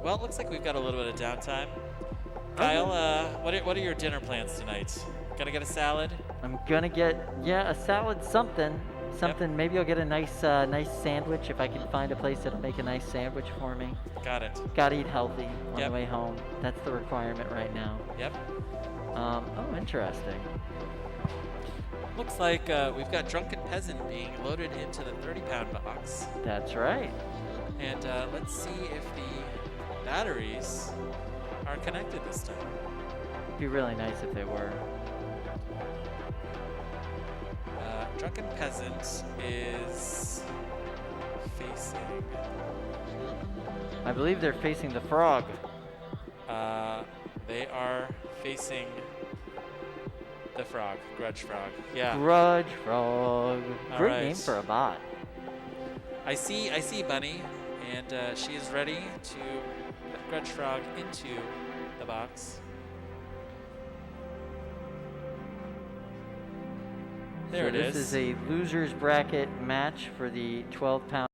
[SPEAKER 2] Well, it looks like we've got a little bit of downtime. Kyle, what are your dinner plans tonight? Gonna get a salad?
[SPEAKER 1] I'm gonna get a salad, something. Maybe I'll get a nice sandwich if I can find a place that'll make a nice sandwich for me.
[SPEAKER 2] Got it.
[SPEAKER 1] Gotta eat healthy on the way home. That's the requirement right now.
[SPEAKER 2] Yep.
[SPEAKER 1] Oh, interesting.
[SPEAKER 2] Looks like we've got Drunken Peasant being loaded into the 30-pound box.
[SPEAKER 1] That's right.
[SPEAKER 2] And let's see if the batteries are connected this time.
[SPEAKER 1] It'd be really nice if they were.
[SPEAKER 2] Drunken Peasant is facing...
[SPEAKER 1] I believe they're facing the frog.
[SPEAKER 2] They are facing the frog, Grudge Frog. Yeah.
[SPEAKER 1] Grudge Frog.
[SPEAKER 2] All
[SPEAKER 1] Great
[SPEAKER 2] right.
[SPEAKER 1] name for a bot.
[SPEAKER 2] I see Bunny, and she is ready to put Grudge Frog into the box. There it is.
[SPEAKER 1] This is a loser's bracket match for the 12-pound.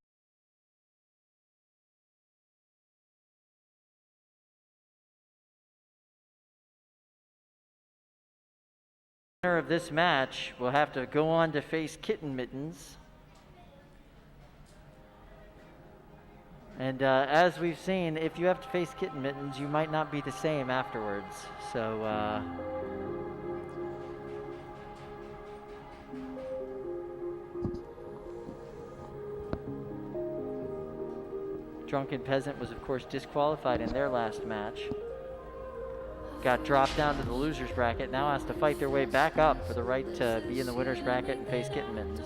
[SPEAKER 1] The winner of this match will have to go on to face Kitten Mittens. And as we've seen, if you have to face Kitten Mittens, you might not be the same afterwards. So, Drunken Peasant was, of course, disqualified in their last match. Got dropped down to the loser's bracket, now has to fight their way back up for the right to be in the winner's bracket and face Kitten Mittens.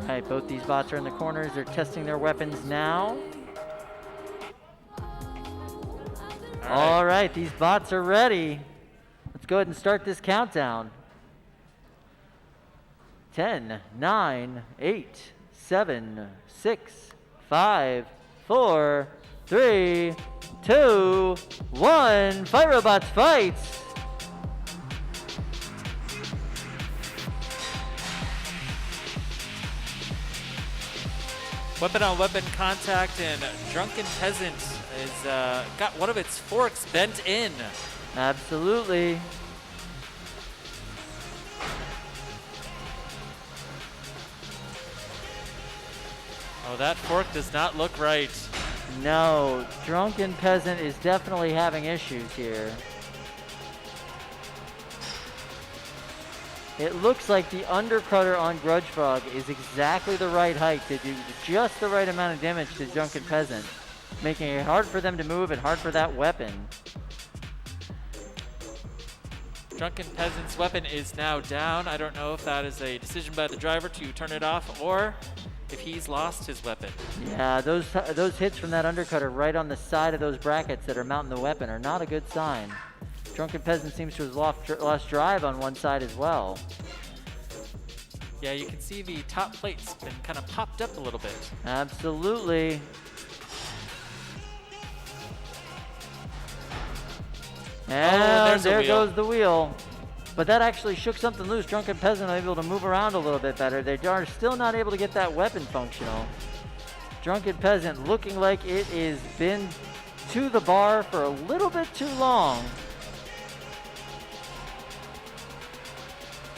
[SPEAKER 1] All right, both these bots are in the corners. They're testing their weapons now. All right, these bots are ready. Let's go ahead and start this countdown. 10, 9, 8, 7, 6, 5, 4, 3, 2, 1. Fight, robots, fight!
[SPEAKER 2] Weapon on weapon contact, and Drunken Peasant is got one of its forks bent in.
[SPEAKER 1] Absolutely.
[SPEAKER 2] Oh, that fork does not look right.
[SPEAKER 1] No, Drunken Peasant is definitely having issues here. It looks like the undercutter on Grudge Frog is exactly the right height to do just the right amount of damage to Drunken Peasant. making it hard for them to move and hard for that weapon.
[SPEAKER 2] Drunken Peasant's weapon is now down. I don't know if that is a decision by the driver to turn it off or if he's lost his weapon.
[SPEAKER 1] Yeah, those hits from that undercutter right on the side of those brackets that are mounting the weapon are not a good sign. Drunken Peasant seems to have lost drive on one side as well.
[SPEAKER 2] Yeah, you can see the top plate's been kind of popped up a little bit.
[SPEAKER 1] Absolutely. And there goes the wheel. But that actually shook something loose. Drunken Peasant able to move around a little bit better. They are still not able to get that weapon functional. Drunken Peasant looking like it has been to the bar for a little bit too long.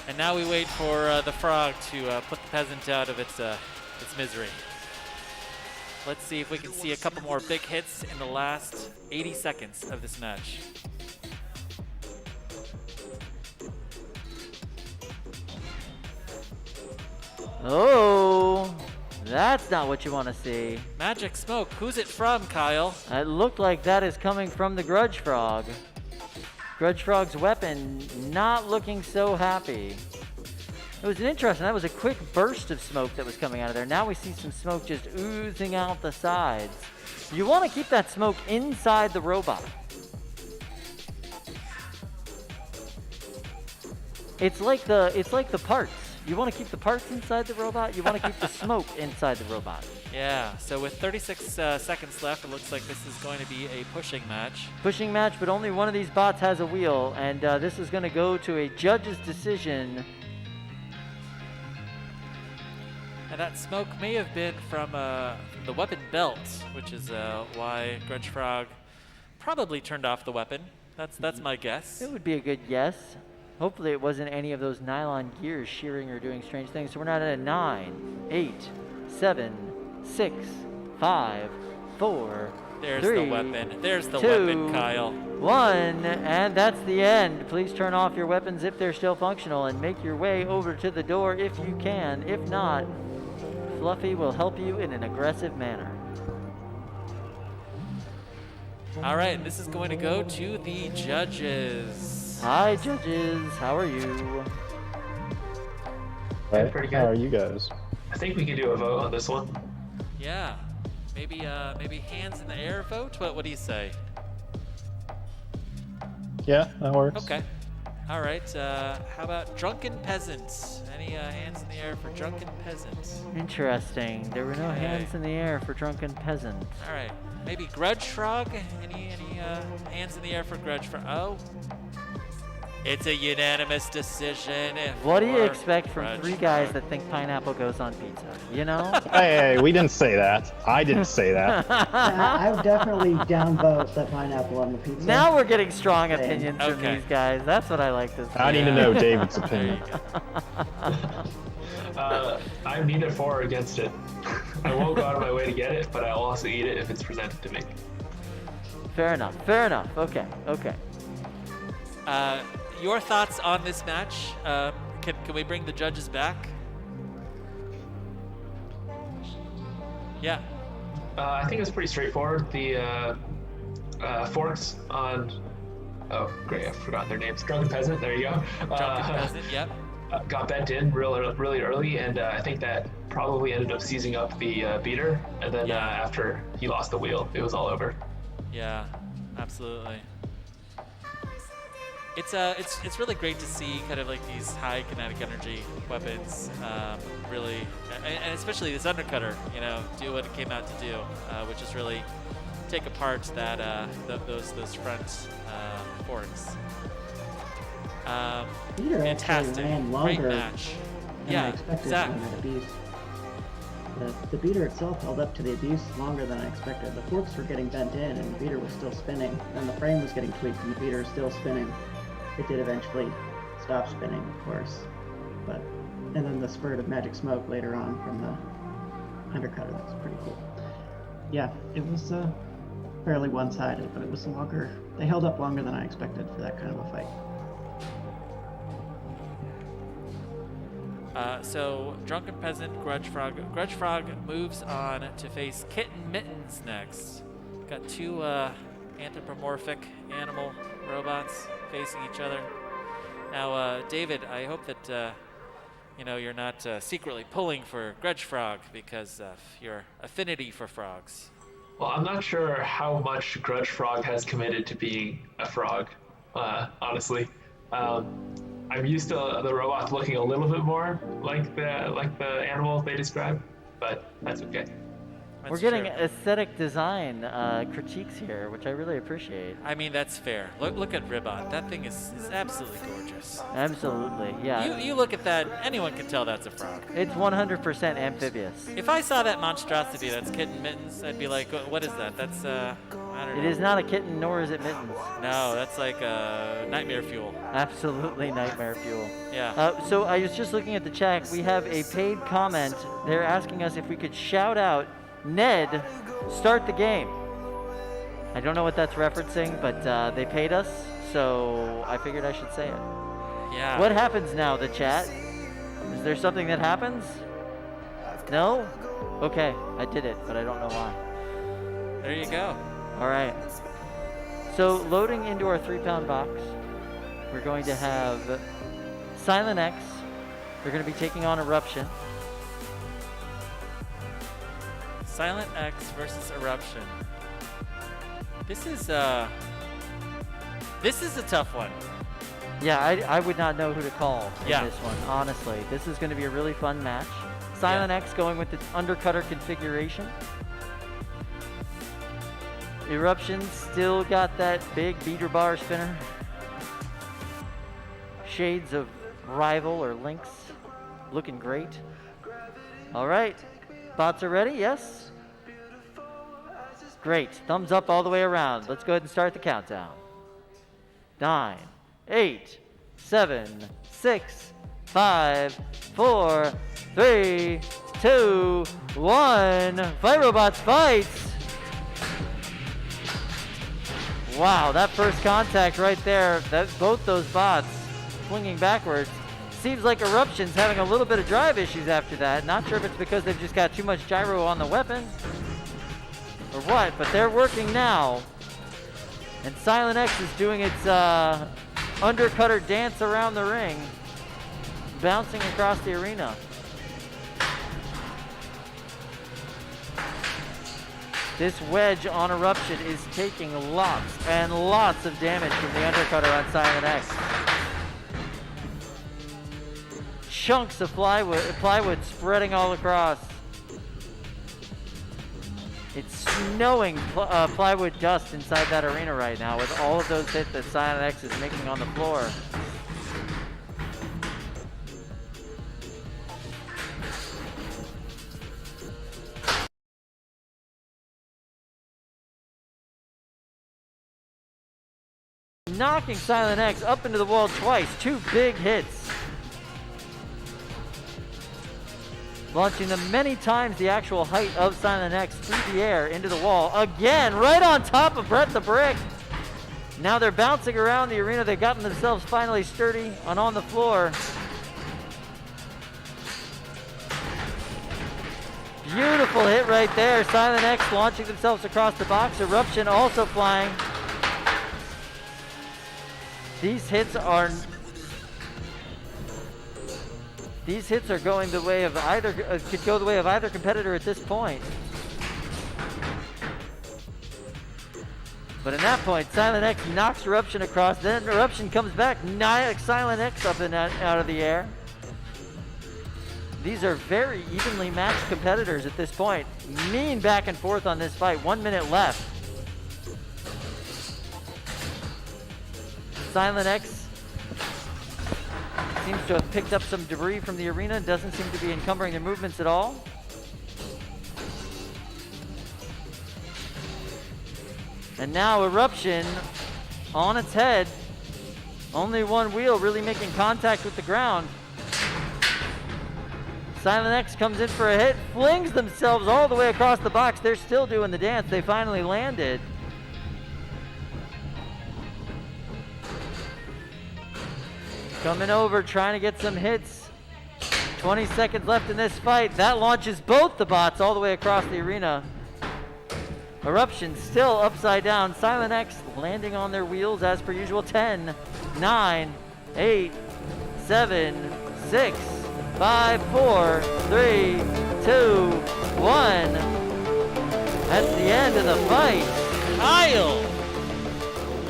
[SPEAKER 2] And now we wait for the frog to put the peasant out of its misery. Let's see if we can see a couple more big hits in the last 80 seconds of this match.
[SPEAKER 1] Oh, that's not what you want to see.
[SPEAKER 2] Magic Smoke, who's it from, Kyle?
[SPEAKER 1] It looked like that is coming from the Grudge Frog. Grudge Frog's weapon not looking so happy. It was interesting. That was a quick burst of smoke that was coming out of there. Now we see some smoke just oozing out the sides. You want to keep that smoke inside the robot. It's like the parts. You want to keep the parts inside the robot. You want to keep the smoke inside the robot.
[SPEAKER 2] Yeah, so with 36 seconds left, it looks like this is going to be a pushing match.
[SPEAKER 1] Pushing match, but only one of these bots has a wheel, and this is going to go to a judge's decision.
[SPEAKER 2] And that smoke may have been from the weapon belt, which is why Grudge Frog probably turned off the weapon. That's my guess.
[SPEAKER 1] It would be a good guess. Hopefully it wasn't any of those nylon gears shearing or doing strange things. So we're not at a 9, 8, 7, 6, 5, 4,
[SPEAKER 2] There's
[SPEAKER 1] 3,
[SPEAKER 2] the weapon. There's the
[SPEAKER 1] 2,
[SPEAKER 2] weapon, Kyle.
[SPEAKER 1] 1, and that's the end. Please turn off your weapons if they're still functional and make your way over to the door if you can. If not, Fluffy will help you in an aggressive manner.
[SPEAKER 2] All right, this is going to go to the judges.
[SPEAKER 1] Hi, judges. How are you?
[SPEAKER 10] Right.
[SPEAKER 8] Pretty good.
[SPEAKER 10] How are you guys?
[SPEAKER 8] I think we could do a vote on this one.
[SPEAKER 2] Yeah, maybe hands in the air vote. What do you say?
[SPEAKER 10] Yeah, that works.
[SPEAKER 2] Okay. All right. How about Drunken Peasants? Any hands in the air for Drunken Peasants?
[SPEAKER 1] Interesting. There were no hands in the air for Drunken Peasant.
[SPEAKER 2] All right. Maybe Grudge Frog. Any hands in the air for Grudge Frog? Oh. It's a unanimous decision.
[SPEAKER 1] What do you expect from
[SPEAKER 2] Grudge
[SPEAKER 1] 3 guys that think pineapple goes on pizza? You know?
[SPEAKER 10] Hey, we didn't say that. I didn't say that.
[SPEAKER 9] I would definitely downvote that pineapple on the pizza.
[SPEAKER 1] Now we're getting strong opinions from
[SPEAKER 2] Okay.
[SPEAKER 1] these guys. That's what I like to see.
[SPEAKER 10] I need to know David's opinion.
[SPEAKER 8] I'm neither for or against it. I won't go out of my way to get it, but I'll also eat it if it's presented to me.
[SPEAKER 1] Fair enough. Fair enough. Okay. Okay.
[SPEAKER 2] Your thoughts on this match? Can we bring the judges back? Yeah.
[SPEAKER 8] I think it's pretty straightforward. The forks on... Oh, great, I forgot their names. Drunken Peasant, there you go.
[SPEAKER 2] Drunken Peasant, yep.
[SPEAKER 8] Got bent in really early, and I think that probably ended up seizing up the beater, and then after he lost the wheel, it was all over.
[SPEAKER 2] Yeah, absolutely. It's really great to see kind of like these high kinetic energy weapons really, and especially this undercutter, you know, do what it came out to do, which is really take apart that those front forks.
[SPEAKER 9] Beater
[SPEAKER 2] Fantastic,
[SPEAKER 9] actually ran
[SPEAKER 2] great
[SPEAKER 9] longer
[SPEAKER 2] match.
[SPEAKER 9] than I
[SPEAKER 2] Yeah,
[SPEAKER 9] expected
[SPEAKER 2] Zach.
[SPEAKER 9] from that abuse. The beater itself held up to the abuse longer than I expected. The forks were getting bent in and the beater was still spinning. And the frame was getting tweaked and the beater is still spinning. It did eventually stop spinning, of course. And then the spurt of magic smoke later on from the undercutter, that was pretty cool. Yeah, it was fairly one-sided, but it was longer. They held up longer than I expected for that kind of a fight.
[SPEAKER 2] So Drunken Peasant, Grudge Frog. Grudge Frog moves on to face Kitten Mittens next. Got two anthropomorphic animal robots facing each other. Now, David, I hope that you're not secretly pulling for Grudge Frog because of your affinity for frogs.
[SPEAKER 8] Well, I'm not sure how much Grudge Frog has committed to being a frog, honestly. I'm used to the robots looking a little bit more like the animals they describe, but that's okay.
[SPEAKER 1] We're getting aesthetic design critiques here, which I really appreciate.
[SPEAKER 2] I mean, that's fair. Look at Ribbon. That thing is absolutely gorgeous.
[SPEAKER 1] Absolutely, yeah.
[SPEAKER 2] You look at that, anyone can tell that's a frog.
[SPEAKER 1] It's 100% amphibious.
[SPEAKER 2] If I saw that monstrosity that's Kitten Mittens, I'd be like, what is that? That's, I don't know.
[SPEAKER 1] It is not a kitten, nor is it Mittens.
[SPEAKER 2] No, that's like nightmare fuel.
[SPEAKER 1] Absolutely nightmare fuel.
[SPEAKER 2] Yeah.
[SPEAKER 1] So I was just looking at the chat. We have a paid comment. They're asking us if we could shout out Ned, start the game. I don't know what that's referencing, but they paid us, so I figured I should say it.
[SPEAKER 2] Yeah.
[SPEAKER 1] What happens now, the chat? Is there something that happens? No? Okay, I did it, but I don't know why.
[SPEAKER 2] There you go.
[SPEAKER 1] All right. So loading into our 3-pound box, we're going to have Silent X. They're going to be taking on Eruption.
[SPEAKER 2] Silent X versus Eruption. This is a tough one.
[SPEAKER 1] Yeah, I would not know who to call in
[SPEAKER 2] Yeah.
[SPEAKER 1] this one, honestly. This is going to be a really fun match. Silent X going with its undercutter configuration. Eruption still got that big beater bar spinner. Shades of Rival or Lynx. Looking great. All right. Bots are ready? Yes? Great. Thumbs up all the way around. Let's go ahead and start the countdown. 9, 8, 7, 6, 5, 4, 3, 2, 1. Fight robots, fight! Wow, that first contact right there, both those bots swinging backwards. Seems like Eruption's having a little bit of drive issues after that. Not sure if it's because they've just got too much gyro on the weapon or what, but they're working now. And Silent X is doing its undercutter dance around the ring, bouncing across the arena. This wedge on Eruption is taking lots and lots of damage from the undercutter on Silent X. Chunks of plywood spreading all across. It's snowing plywood dust inside that arena right now with all of those hits that Silent X is making on the floor. Knocking Silent X up into the wall twice, 2 big hits. Launching them many times the actual height of Silent X through the air into the wall. Again, right on top of Brett the Brick. Now they're bouncing around the arena. They've gotten themselves finally sturdy and on the floor. Beautiful hit right there. Silent X launching themselves across the box. Eruption also flying. These hits are going the way of either, could go the way of either competitor at this point. But at that point, Silent X knocks Eruption across, then Eruption comes back, knocks Silent X up and out of the air. These are very evenly matched competitors at this point. Mean back and forth on this fight, 1 minute left. Silent X seems to have picked up some debris from the arena, doesn't seem to be encumbering their movements at all. And now Eruption on its head. Only one wheel really making contact with the ground. Silent X comes in for a hit, flings themselves all the way across the box. They're still doing the dance. They finally landed. Coming over, trying to get some hits. 20 seconds left in this fight. That launches both the bots all the way across the arena. Eruption still upside down. Silent X landing on their wheels as per usual. 10, 9, 8, 7, 6, 5, 4, 3, 2, 1. That's the end of the fight.
[SPEAKER 2] Kyle!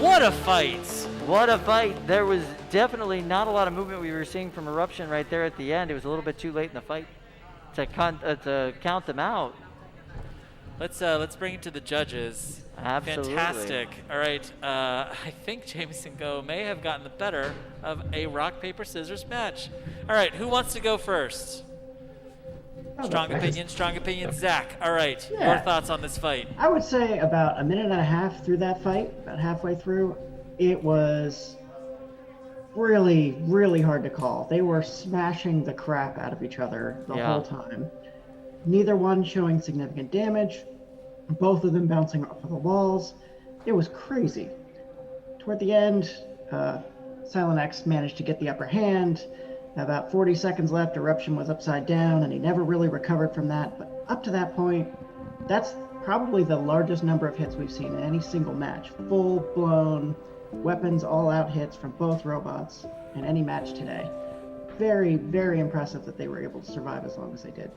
[SPEAKER 2] What a fight!
[SPEAKER 1] What a fight. There was definitely not a lot of movement we were seeing from Eruption right there at the end. It was a little bit too late in the fight to count them out.
[SPEAKER 2] Let's bring it to the judges.
[SPEAKER 1] Absolutely.
[SPEAKER 2] Fantastic. All right. I think Jameson Go may have gotten the better of a rock, paper, scissors match. All right. Who wants to go first? Strong opinion. Zach. All right.
[SPEAKER 9] Yeah.
[SPEAKER 2] Your thoughts on this fight?
[SPEAKER 9] I would say about a minute and a half through that fight, about halfway through, it was really, really hard to call. They were smashing the crap out of each other the whole time. Neither one showing significant damage, both of them bouncing off of the walls. It was crazy. Toward the end, Silent X managed to get the upper hand. About 40 seconds left, Eruption was upside down, and he never really recovered from that. But up to that point, that's probably the largest number of hits we've seen in any single match. Full-blown, weapons all-out hits from both robots in any match today. Very, very impressive that they were able to survive as long as they did.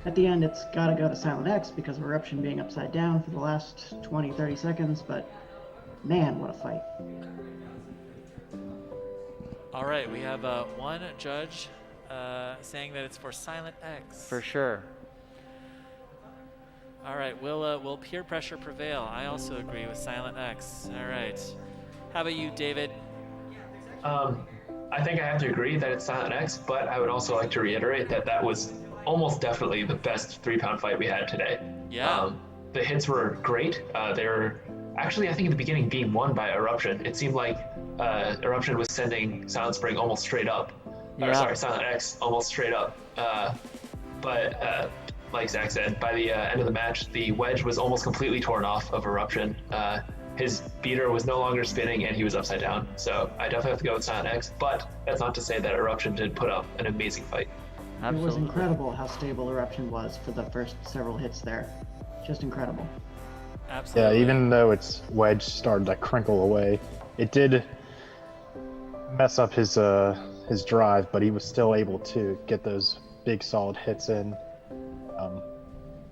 [SPEAKER 9] At the end, it's got to go to Silent X because of Eruption being upside down for the last 20, 30 seconds, but man, what a fight.
[SPEAKER 2] All right, we have one judge saying that it's for Silent X.
[SPEAKER 1] For sure.
[SPEAKER 2] All right, will peer pressure prevail? I also agree with Silent X. All right. How about you, David?
[SPEAKER 8] I think I have to agree that it's Silent X, but I would also like to reiterate that that was almost definitely the best 3-pound fight we had today.
[SPEAKER 2] Yeah.
[SPEAKER 8] The hits were great. They were actually, I think, in the beginning being won by Eruption. It seemed like Eruption was sending Silent Spring almost straight up.
[SPEAKER 1] Yeah.
[SPEAKER 8] Or sorry, Silent X almost straight up. But like Zach said, by the end of the match, the wedge was almost completely torn off of Eruption. His beater was no longer spinning and he was upside down. So I definitely have to go with Silent X, but that's not to say that Eruption did put up an amazing fight.
[SPEAKER 9] It was incredible how stable Eruption was for the first several hits there. Just incredible.
[SPEAKER 2] Absolutely.
[SPEAKER 10] Yeah, even though its wedge started to crinkle away, it did mess up his drive, but he was still able to get those big solid hits in.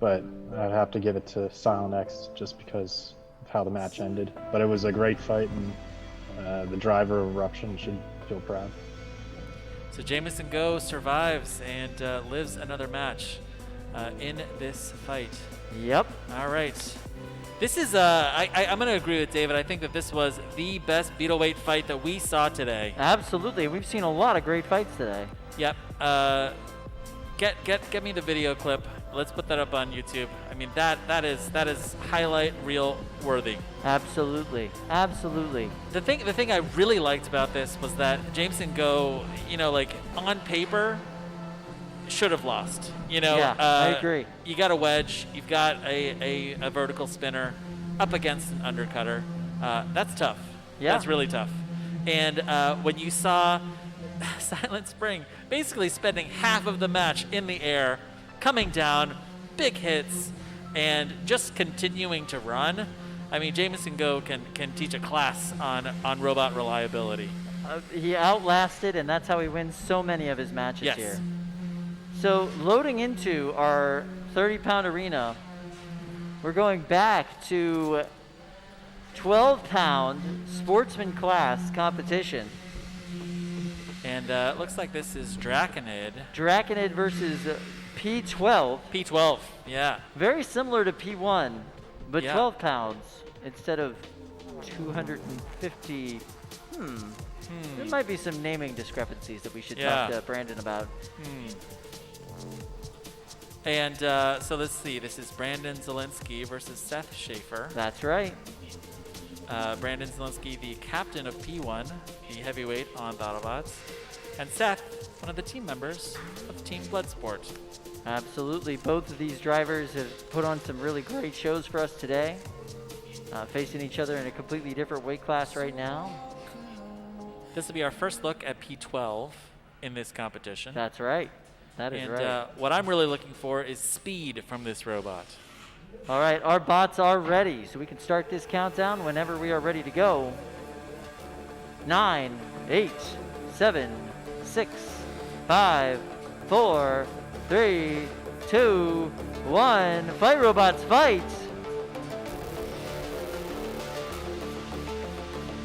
[SPEAKER 10] But I'd have to give it to Silent X just because of how the match ended. But it was a great fight, and the driver of Eruption should feel proud.
[SPEAKER 2] So Jameson Go survives and lives another match in this fight.
[SPEAKER 1] Yep.
[SPEAKER 2] All right. This is, I'm going to agree with David. I think that this was the best Beetleweight fight that we saw today.
[SPEAKER 1] Absolutely. We've seen a lot of great fights today.
[SPEAKER 2] Yep. Get me the video clip. Let's put that up on YouTube. I mean, that is highlight reel worthy.
[SPEAKER 1] Absolutely. Absolutely.
[SPEAKER 2] The thing I really liked about this was that Jameson Go, like on paper, should have lost.
[SPEAKER 1] Yeah, I agree.
[SPEAKER 2] You got a wedge. You've got a vertical spinner up against an undercutter. That's tough.
[SPEAKER 1] Yeah.
[SPEAKER 2] That's really tough. And when you saw Silent Spring basically spending half of the match in the air, coming down, big hits, and just continuing to run, I mean, Jameson Go can teach a class on robot reliability.
[SPEAKER 1] He outlasted, and that's how he wins so many of his matches here. So loading into our 30-pound arena, we're going back to 12-pound sportsman class competition.
[SPEAKER 2] And it looks like this is Draconid.
[SPEAKER 1] Draconid versus P12.
[SPEAKER 2] P12, yeah.
[SPEAKER 1] Very similar to P1, but
[SPEAKER 2] Yeah.
[SPEAKER 1] 12 pounds instead of 250. There might be some naming discrepancies that we should talk to Brandon about.
[SPEAKER 2] And so let's see. This is Brandon Zielinski versus Seth Schaefer.
[SPEAKER 1] That's right.
[SPEAKER 2] Brandon Zielinski, the captain of P1, the heavyweight on BattleBots. And Seth, one of the team members of Team Bloodsport.
[SPEAKER 1] Absolutely. Both of these drivers have put on some really great shows for us today. Facing each other in a completely different weight class right now.
[SPEAKER 2] This will be our first look at P12 in this competition.
[SPEAKER 1] That's right. That is right.
[SPEAKER 2] And what I'm really looking for is speed from this robot.
[SPEAKER 1] All right, our bots are ready, so we can start this countdown whenever we are ready to go. 9, 8, 7, 6, 5, 4, 3, 2, 1. Fight, robots, fight!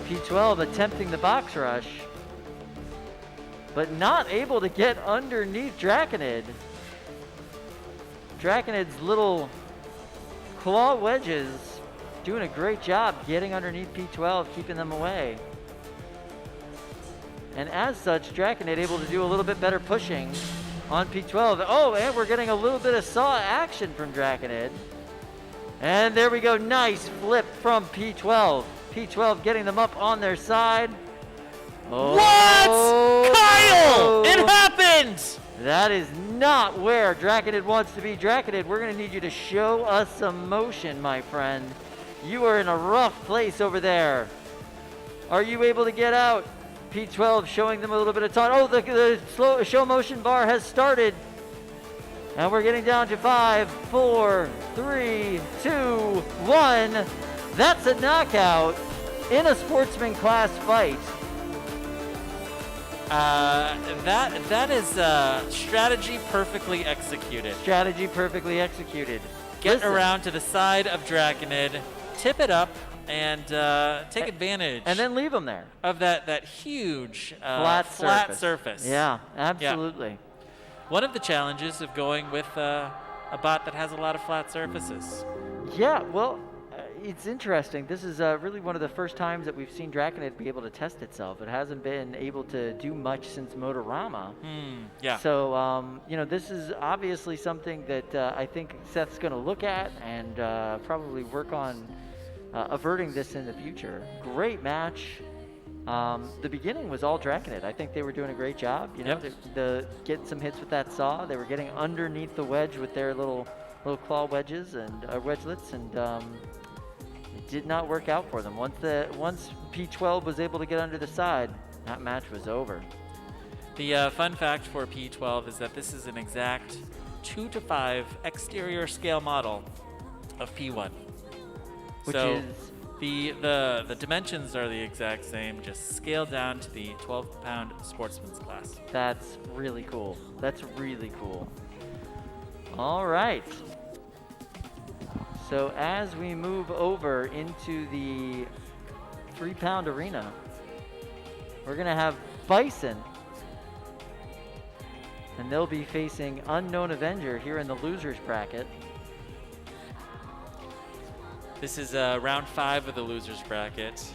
[SPEAKER 1] P12 attempting the box rush, but not able to get underneath Draconid. Draconid's little claw wedges doing a great job getting underneath P12, keeping them away. And as such, Draconid able to do a little bit better pushing on P12. Oh, and we're getting a little bit of saw action from Draconid. And there we go, nice flip from P12. P12 getting them up on their side. Oh.
[SPEAKER 2] What? Kyle! It happened!
[SPEAKER 1] That is not where Draconid wants to be. Draconid, we're going to need you to show us some motion, my friend. You are in a rough place over there. Are you able to get out? P12 showing them a little bit of time. Oh, the slow show motion bar has started. And we're getting down to 5, 4, 3, 2, 1. That's a knockout in a sportsman class fight.
[SPEAKER 2] That is strategy perfectly executed.
[SPEAKER 1] Strategy perfectly executed.
[SPEAKER 2] Get around to the side of Draconid, tip it up, and take advantage.
[SPEAKER 1] And then leave them there.
[SPEAKER 2] Of that huge
[SPEAKER 1] flat
[SPEAKER 2] surface.
[SPEAKER 1] Yeah, absolutely.
[SPEAKER 2] Yeah. One of the challenges of going with a bot that has a lot of flat surfaces.
[SPEAKER 1] Yeah, well, it's interesting. This is really one of the first times that we've seen Draconid be able to test itself. It hasn't been able to do much since Motorama.
[SPEAKER 2] Yeah.
[SPEAKER 1] So, you know, this is obviously something that I think Seth's going to look at and probably work on averting this in the future. Great match. The beginning was all Draconid. I think they were doing a great job. You know, getting some hits with that saw. They were getting underneath the wedge with their little claw wedges and wedgelets, and it did not work out for them. Once P12 was able to get under the side, that match was over.
[SPEAKER 2] The fun fact for P12 is that this is an exact 2:5 exterior scale model of P1.
[SPEAKER 1] Which
[SPEAKER 2] so
[SPEAKER 1] is
[SPEAKER 2] the dimensions are the exact same, just scaled down to the 12-pound sportsman's class.
[SPEAKER 1] That's really cool. That's really cool. All right. So as we move over into the 3-pound arena, we're going to have Bison. And they'll be facing Unknown Avenger here in the losers bracket.
[SPEAKER 2] This is round 5 of the losers bracket.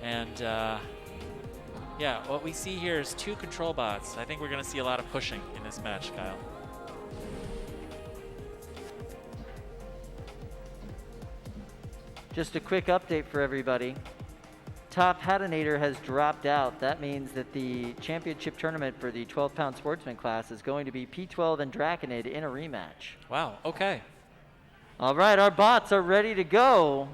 [SPEAKER 2] And yeah, what we see here is 2 control bots. I think we're going to see a lot of pushing in this match, Kyle.
[SPEAKER 1] Just a quick update for everybody. Top Hatinator has dropped out. That means that the championship tournament for the 12-pound sportsman class is going to be P12 and Draconid in a rematch.
[SPEAKER 2] Wow, okay.
[SPEAKER 1] All right, our bots are ready to go.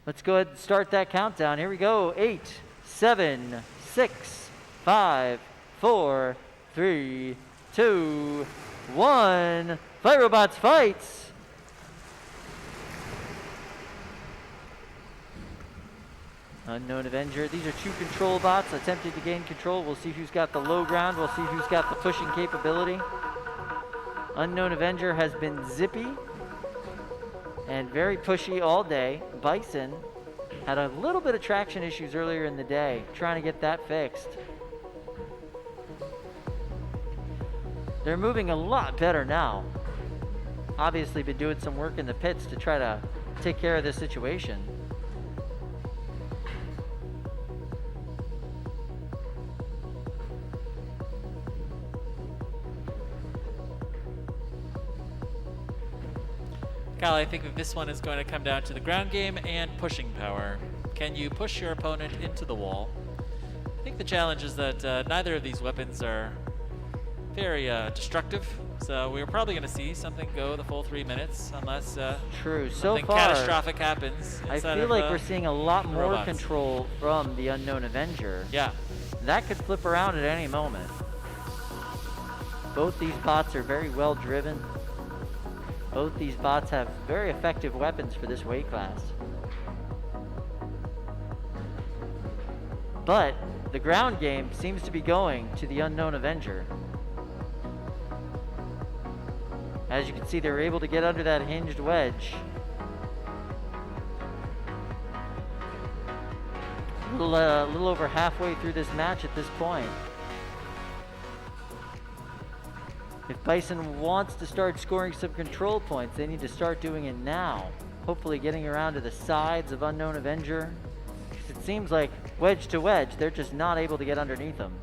[SPEAKER 1] Let's go ahead and start that countdown. Here we go. 8, 7, 6, 5, 4, 3, 2, 1. Fight, robots, fights! Unknown Avenger. These are 2 control bots attempting to gain control. We'll see who's got the low ground. We'll see who's got the pushing capability. Unknown Avenger has been zippy and very pushy all day. Bison had a little bit of traction issues earlier in the day, trying to get that fixed. They're moving a lot better now. Obviously been doing some work in the pits to try to take care of this situation.
[SPEAKER 2] Kyle, I think that this one is going to come down to the ground game and pushing power. Can you push your opponent into the wall? I think the challenge is that neither of these weapons are very destructive, so we're probably going to see something go the full 3 minutes unless
[SPEAKER 1] True. So
[SPEAKER 2] something
[SPEAKER 1] far,
[SPEAKER 2] catastrophic happens.
[SPEAKER 1] I feel like we're seeing a lot more
[SPEAKER 2] robots.
[SPEAKER 1] control from the Unknown Avenger.
[SPEAKER 2] Yeah.
[SPEAKER 1] That could flip around at any moment. Both these bots are very well driven. Both these bots have very effective weapons for this weight class. But the ground game seems to be going to the Unknown Avenger. As you can see, they were able to get under that hinged wedge. A little over halfway through this match at this point. If Bison wants to start scoring some control points, they need to start doing it now. Hopefully getting around to the sides of Unknown Avenger. It seems like wedge to wedge, they're just not able to get underneath them.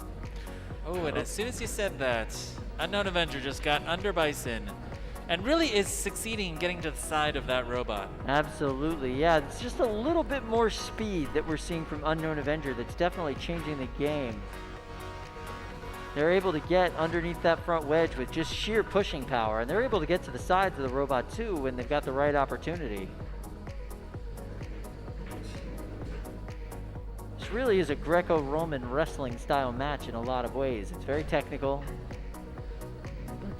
[SPEAKER 2] Oh, and as soon as you said that, Unknown Avenger just got under Bison and really is succeeding in getting to the side of that robot.
[SPEAKER 1] Absolutely, yeah. It's just a little bit more speed that we're seeing from Unknown Avenger that's definitely changing the game. They're able to get underneath that front wedge with just sheer pushing power, and they're able to get to the sides of the robot too when they've got the right opportunity. This really is a Greco-Roman wrestling style match in a lot of ways. It's very technical.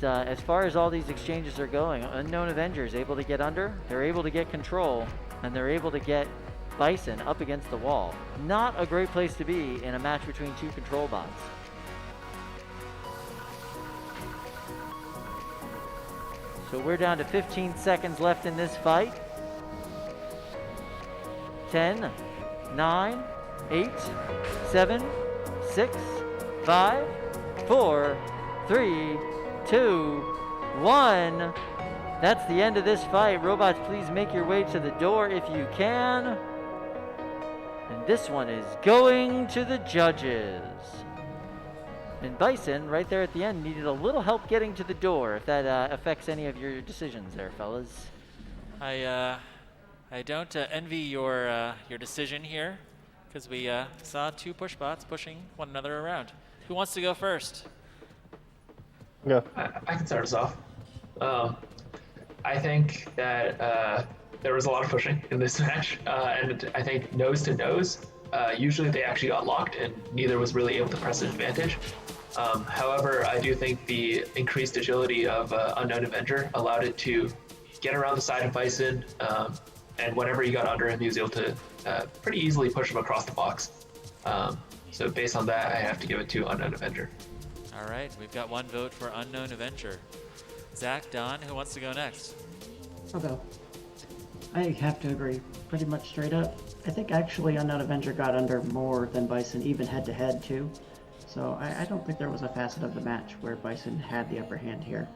[SPEAKER 1] But as far as all these exchanges are going, Unknown Avenger is able to get under, they're able to get control, and they're able to get Bison up against the wall. Not a great place to be in a match between two control bots. So we're down to 15 seconds left in this fight. 10, 9, 8, 7, 6, 5, 4, 3, 2, 1. That's the end of this fight. Robots, please make your way to the door if you can. And this one is going to the judges. And Bison, right there at the end, needed a little help getting to the door, if that affects any of your decisions there, fellas.
[SPEAKER 2] I don't envy your decision here, because we saw two push bots pushing one another around. Who wants to go first?
[SPEAKER 10] Go.
[SPEAKER 8] I can start us off. I think that there was a lot of pushing in this match, and I think nose to nose, usually they actually got locked and neither was really able to press an advantage. However, I do think the increased agility of Unknown Avenger allowed it to get around the side of Bison, and whenever he got under him, he was able to pretty easily push him across the box. So based on that, I have to give it to Unknown Avenger.
[SPEAKER 2] All right, we've got one vote for Unknown Avenger. Zach, Don, who wants to go next?
[SPEAKER 9] I'll go. I have to agree, pretty much straight up. I think actually Unknown Avenger got under more than Bison, even head-to-head too. So I don't think there was a facet of the match where Bison had the upper hand here.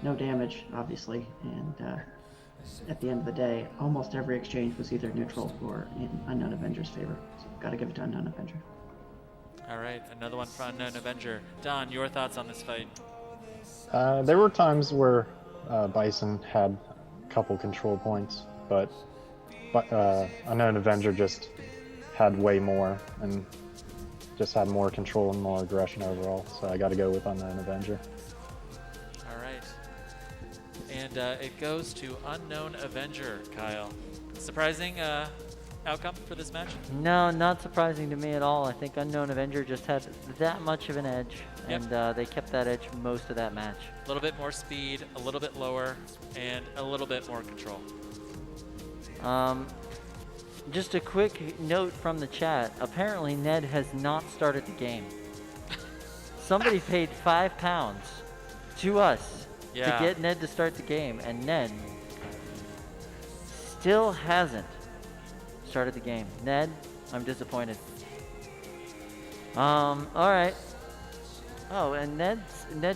[SPEAKER 9] No damage, obviously, and at the end of the day, almost every exchange was either neutral or in Unknown Avenger's favor. So gotta give it to Unknown Avenger.
[SPEAKER 2] All right, another one for Unknown Avenger. Don, your thoughts on this fight?
[SPEAKER 10] There were times where Bison had a couple control points, but Unknown Avenger just had way more and just had more control and more aggression overall. So I got to go with Unknown Avenger.
[SPEAKER 2] All right, and it goes to Unknown Avenger. Kyle, surprising outcome for this match?
[SPEAKER 1] No, not surprising to me at all. I think Unknown Avenger just had that much of an edge, and they kept that edge most of that match.
[SPEAKER 2] A little bit more speed, a little bit lower, and a little bit more control.
[SPEAKER 1] Just a quick note from the chat. Apparently, Ned has not started the game. Somebody paid £5 to us to get Ned to start the game, and Ned still hasn't started the game. Ned, I'm disappointed. All right. Oh, and Ned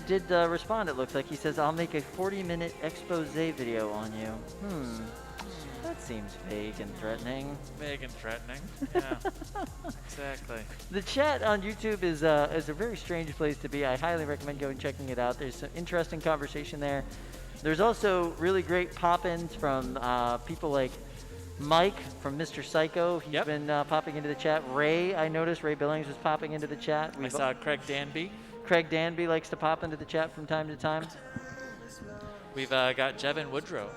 [SPEAKER 1] did respond, it looks like. He says, I'll make a 40-minute expose video on you. That seems vague and threatening.
[SPEAKER 2] Vague and threatening. Yeah, exactly.
[SPEAKER 1] The chat on YouTube is a very strange place to be. I highly recommend going checking it out. There's some interesting conversation there. There's also really great pop-ins from people like Mike from Mr. Psycho. He's been popping into the chat. Ray, I noticed Ray Billings was popping into the chat.
[SPEAKER 2] I saw Craig Danby.
[SPEAKER 1] Craig Danby likes to pop into the chat from time to time.
[SPEAKER 2] We've got Jevin Woodrow.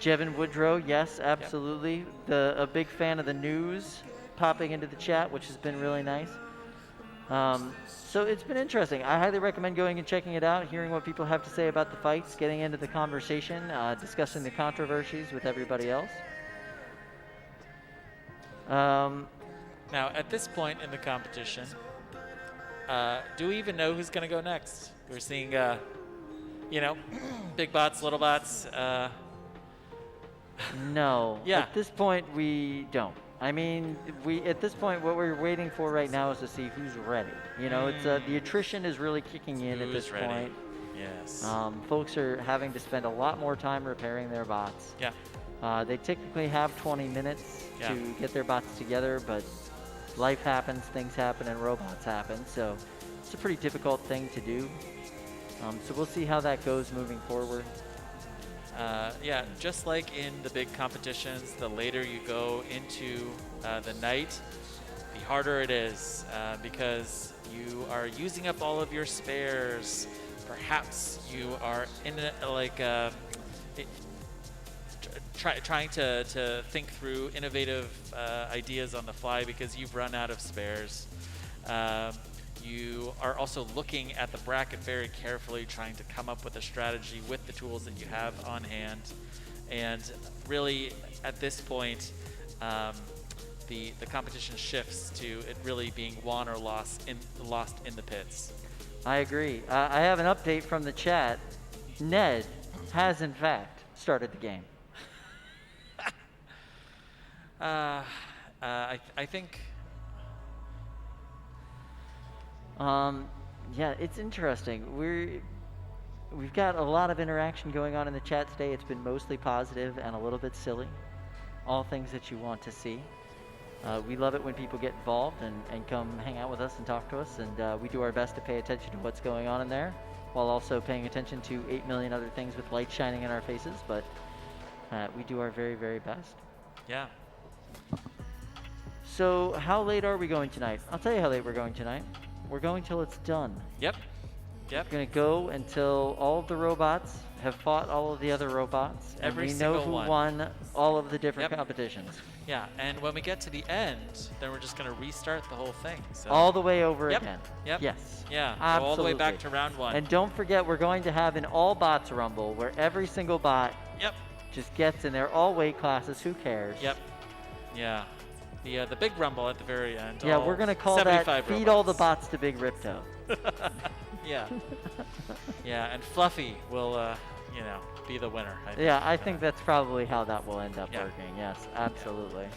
[SPEAKER 1] Jevin Woodrow, yes, absolutely. A big fan of the news, popping into the chat, which has been really nice. So it's been interesting. I highly recommend going and checking it out, hearing what people have to say about the fights, getting into the conversation, discussing the controversies with everybody else.
[SPEAKER 2] Now, at this point in the competition, do we even know who's going to go next? We're seeing, big bots, little bots.
[SPEAKER 1] No.
[SPEAKER 2] Yeah.
[SPEAKER 1] At this point, we don't. I mean, at this point, what we're waiting for right now is to see who's ready. It's the attrition is really kicking in at this
[SPEAKER 2] Who's ready?
[SPEAKER 1] point.
[SPEAKER 2] Yes.
[SPEAKER 1] Folks are having to spend a lot more time repairing their bots.
[SPEAKER 2] Yeah.
[SPEAKER 1] They typically have 20 minutes
[SPEAKER 2] Yeah.
[SPEAKER 1] to get their bots together, but life happens, things happen, and robots happen. So it's a pretty difficult thing to do. So we'll see how that goes moving forward.
[SPEAKER 2] Yeah, just like in the big competitions, the later you go into the night, the harder it is because you are using up all of your spares. Perhaps you are in trying to think innovative innovative ideas on the fly because you've run out of spares. You are also looking at the bracket very carefully, trying to come up with a strategy with the tools that you have on hand. And really, at this point, the competition shifts to it really being won or lost in the pits.
[SPEAKER 1] I agree. I have an update from the chat. Ned has, in fact, started the game.
[SPEAKER 2] I think...
[SPEAKER 1] Yeah, it's interesting. We've got a lot of interaction going on in the chat today. It's been mostly positive and a little bit silly. All things that you want to see. We love it when people get involved and come hang out with us and talk to us, and we do our best to pay attention to what's going on in there, while also paying attention to 8 million other things with light shining in our faces, but we do our very, very best.
[SPEAKER 2] Yeah.
[SPEAKER 1] So how late are we going tonight? I'll tell you how late we're going tonight. We're going till it's done.
[SPEAKER 2] Yep.
[SPEAKER 1] We're going to go until all of the robots have fought all of the other robots.
[SPEAKER 2] Every
[SPEAKER 1] and we know
[SPEAKER 2] single
[SPEAKER 1] who
[SPEAKER 2] one.
[SPEAKER 1] won all of the different
[SPEAKER 2] Yep.
[SPEAKER 1] competitions.
[SPEAKER 2] Yeah, and when we get to the end, then we're just going to restart the whole thing. So.
[SPEAKER 1] All the way over
[SPEAKER 2] Yep.
[SPEAKER 1] again.
[SPEAKER 2] Yep.
[SPEAKER 1] Yes.
[SPEAKER 2] Yeah, go
[SPEAKER 1] Absolutely.
[SPEAKER 2] all the way back to round one.
[SPEAKER 1] And don't forget, we're going to have an all bots rumble where every single bot
[SPEAKER 2] Yep.
[SPEAKER 1] just gets in there, all weight classes, who cares?
[SPEAKER 2] Yep. Yeah. The big rumble at the very end.
[SPEAKER 1] Yeah,
[SPEAKER 2] all
[SPEAKER 1] we're going to call that
[SPEAKER 2] 75
[SPEAKER 1] Feed
[SPEAKER 2] robots.
[SPEAKER 1] All the Bots to Big Ripto.
[SPEAKER 2] Yeah. Yeah, and Fluffy will, be the winner. I think.
[SPEAKER 1] Yeah, I think that's probably how that will end up
[SPEAKER 2] Yeah.
[SPEAKER 1] working. Yes, absolutely.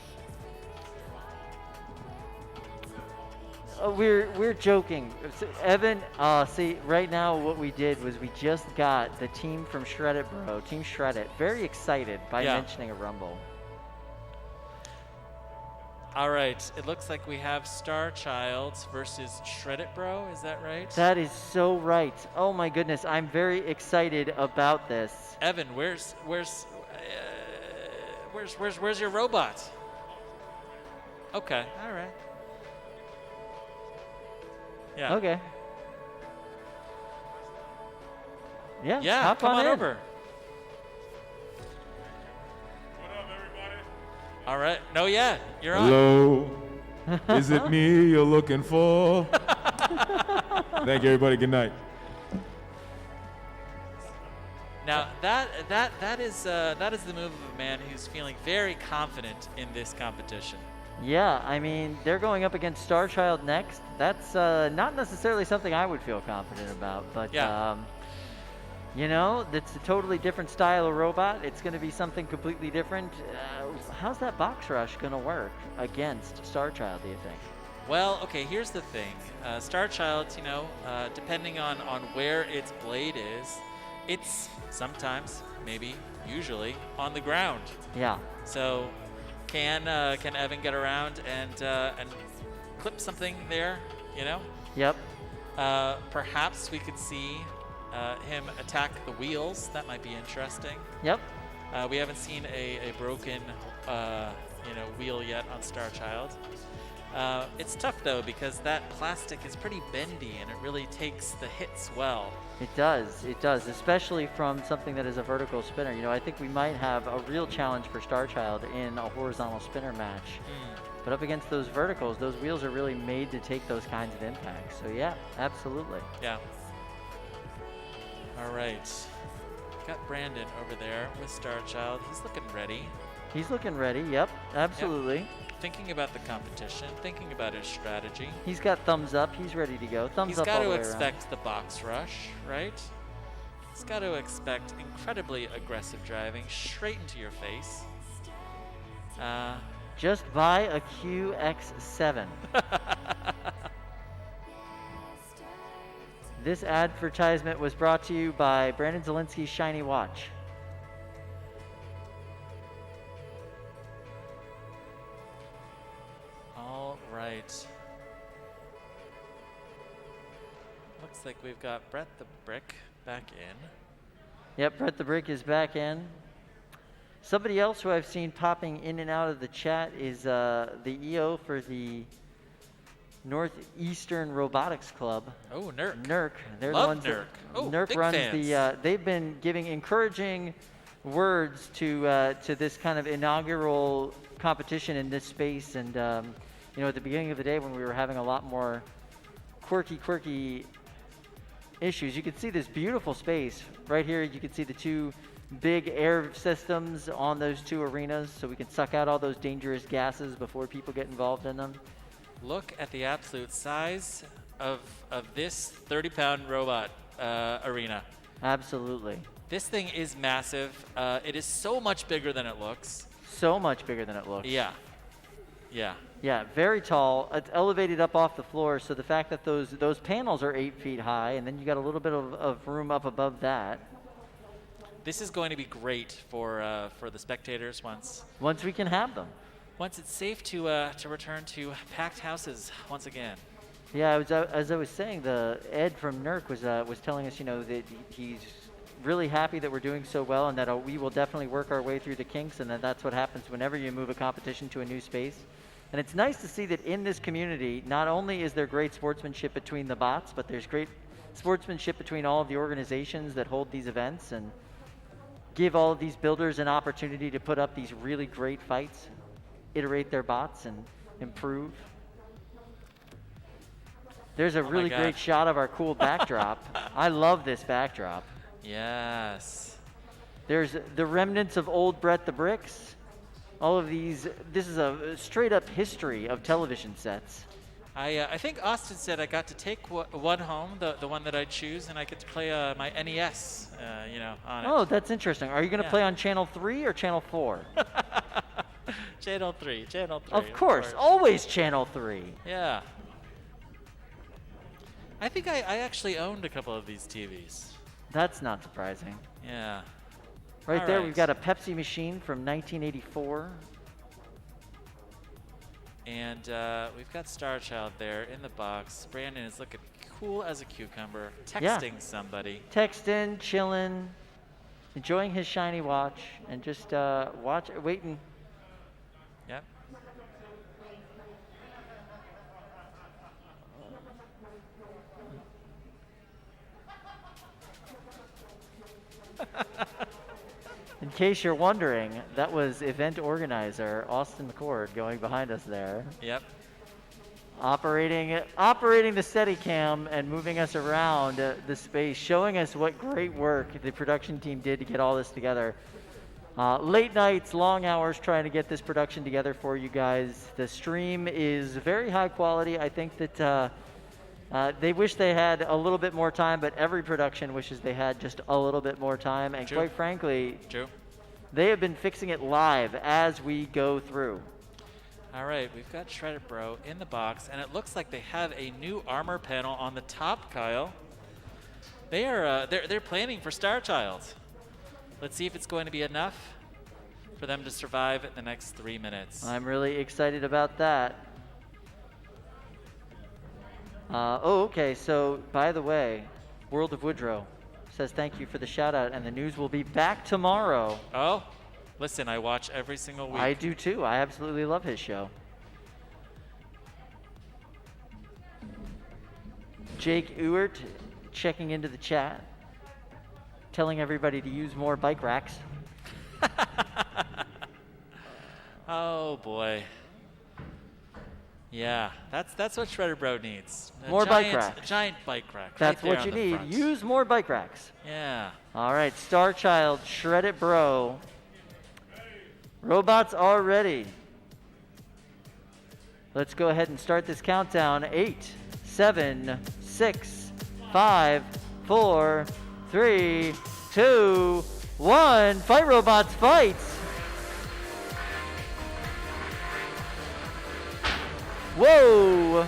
[SPEAKER 1] We're joking. Evan, see, right now what we did was we just got the team from Shreddit Bro, Team Shreddit, very excited by
[SPEAKER 2] Yeah.
[SPEAKER 1] mentioning a Rumble.
[SPEAKER 2] All right, it looks like we have Star Child versus Shreddit Bro. Is that right?
[SPEAKER 1] That is so right. Oh my goodness, I'm very excited about this.
[SPEAKER 2] Evan, where's your robot? Okay, all right. Yeah.
[SPEAKER 1] Okay. Yeah,
[SPEAKER 2] Yeah,
[SPEAKER 1] hop
[SPEAKER 2] come on
[SPEAKER 1] in.
[SPEAKER 2] over. All right. No, yeah, you're on.
[SPEAKER 20] Hello. Is it me you're looking for? Thank you, everybody. Good night.
[SPEAKER 2] Now that is the move of a man who's feeling very confident in this competition.
[SPEAKER 1] Yeah, I mean, they're going up against Star Child next. That's not necessarily something I would feel confident about, but
[SPEAKER 2] Yeah.
[SPEAKER 1] That's a totally different style of robot. It's going to be something completely different. How's that box rush going to work against Star Child, do you think?
[SPEAKER 2] Well, okay, here's the thing. Star Child, depending on where its blade is, it's sometimes, maybe, usually, on the ground.
[SPEAKER 1] Yeah.
[SPEAKER 2] So, can Evan get around and clip something there?
[SPEAKER 1] Yep.
[SPEAKER 2] Perhaps we could see him attack the wheels. That might be interesting.
[SPEAKER 1] Yep.
[SPEAKER 2] We haven't seen a broken wheel yet on Star Child. It's tough though because that plastic is pretty bendy and it really takes the hits well.
[SPEAKER 1] It does, especially from something that is a vertical spinner. I think we might have a real challenge for Star Child in a horizontal spinner match. But up against those verticals, those wheels are really made to take those kinds of impacts. So yeah, absolutely.
[SPEAKER 2] Yeah. All right. Got Brandon over there with Starchild. He's looking ready.
[SPEAKER 1] He's looking ready. Yep, absolutely.
[SPEAKER 2] Yep. Thinking about the competition, thinking about his strategy.
[SPEAKER 1] He's got thumbs up. He's ready to go. Thumbs up all the way around.
[SPEAKER 2] He's got to expect the box rush, right? He's got to expect incredibly aggressive driving straight into your face.
[SPEAKER 1] Just buy a QX7. This advertisement was brought to you by Brandon Zielinski's Shiny Watch.
[SPEAKER 2] All right. Looks like we've got Brett the Brick back in.
[SPEAKER 1] Yep, Brett the Brick is back in. Somebody else who I've seen popping in and out of the chat is the EO for the Northeastern Robotics Club.
[SPEAKER 2] Oh, NERC.
[SPEAKER 1] NERC. They're
[SPEAKER 2] Love
[SPEAKER 1] the ones
[SPEAKER 2] NERC. Oh,
[SPEAKER 1] NERC
[SPEAKER 2] big
[SPEAKER 1] runs
[SPEAKER 2] fans.
[SPEAKER 1] the. They've been giving encouraging words to this kind of inaugural competition in this space. And you know, at the beginning of the day, when we were having a lot more quirky issues, you could see this beautiful space right here. You can see the two big air systems on those two arenas, so we can suck out all those dangerous gases before people get involved in them.
[SPEAKER 2] Look at the absolute size of this 30-pound robot arena.
[SPEAKER 1] Absolutely.
[SPEAKER 2] This thing is massive. It is so much bigger than it looks.
[SPEAKER 1] So much bigger than it looks.
[SPEAKER 2] Yeah. Yeah.
[SPEAKER 1] Yeah, very tall. It's elevated up off the floor, so the fact that those panels are 8 feet high, and then you got a little bit of room up above that.
[SPEAKER 2] This is going to be great for the spectators once
[SPEAKER 1] we can have them.
[SPEAKER 2] Once it's safe to return to packed houses once again.
[SPEAKER 1] Yeah, as I was saying, the Ed from NERC was telling us, you know, that he's really happy that we're doing so well, and that we will definitely work our way through the kinks, and that's what happens whenever you move a competition to a new space. And it's nice to see that in this community, not only is there great sportsmanship between the bots, but there's great sportsmanship between all of the organizations that hold these events and give all of these builders an opportunity to put up these really great fights, iterate their bots, and improve. There's a really great shot of our cool backdrop. I love this backdrop.
[SPEAKER 2] Yes.
[SPEAKER 1] There's the remnants of old Brett the Bricks. All of these, this is a straight up history of television sets.
[SPEAKER 2] I think Austin said I got to take one home, the one that I choose, and I get to play my NES, you know, on it.
[SPEAKER 1] Oh, that's interesting. Are you going to play on Channel 3 or Channel 4?
[SPEAKER 2] Channel 3.
[SPEAKER 1] Of course, always Channel 3.
[SPEAKER 2] Yeah. I think I actually owned a couple of these TVs.
[SPEAKER 1] That's not surprising.
[SPEAKER 2] Yeah.
[SPEAKER 1] Right there, we've got a Pepsi machine from 1984.
[SPEAKER 2] And we've got Starchild there in the box. Brandon is looking cool as a cucumber, texting somebody.
[SPEAKER 1] Texting, chilling, enjoying his shiny watch, and just waiting.
[SPEAKER 2] Yep.
[SPEAKER 1] In case you're wondering, that was event organizer Austin McCord going behind us there.
[SPEAKER 2] Yep.
[SPEAKER 1] Operating the Steadicam and moving us around the space, showing us what great work the production team did to get all this together. Late nights, long hours trying to get this production together for you guys. The stream is very high quality. I think that they wish they had a little bit more time, but every production wishes they had just a little bit more time. And quite frankly, they have been fixing it live as we go through.
[SPEAKER 2] All right, we've got Shredded Bro in the box, and it looks like they have a new armor panel on the top, Kyle. They are they're planning for Starchild. Let's see if it's going to be enough for them to survive the next 3 minutes.
[SPEAKER 1] I'm really excited about that. Okay, so by the way, World of Woodrow says thank you for the shout out, and the news will be back tomorrow.
[SPEAKER 2] Oh, listen, I watch every single week.
[SPEAKER 1] I do too. I absolutely love his show. Jake Ewert checking into the chat, telling everybody to use more bike racks.
[SPEAKER 2] Oh boy. Yeah, that's what Shredder Bro needs.
[SPEAKER 1] More bike rack.
[SPEAKER 2] A giant bike rack.
[SPEAKER 1] That's
[SPEAKER 2] right there
[SPEAKER 1] what you
[SPEAKER 2] on the
[SPEAKER 1] need.
[SPEAKER 2] front.
[SPEAKER 1] Use more bike racks.
[SPEAKER 2] Yeah.
[SPEAKER 1] All right, Star Child, Shred It Bro. Robots are ready. Let's go ahead and start this countdown. 8, 7, 6, 5, 4, 3, 2, 1. Fight, robots, fight! Whoa!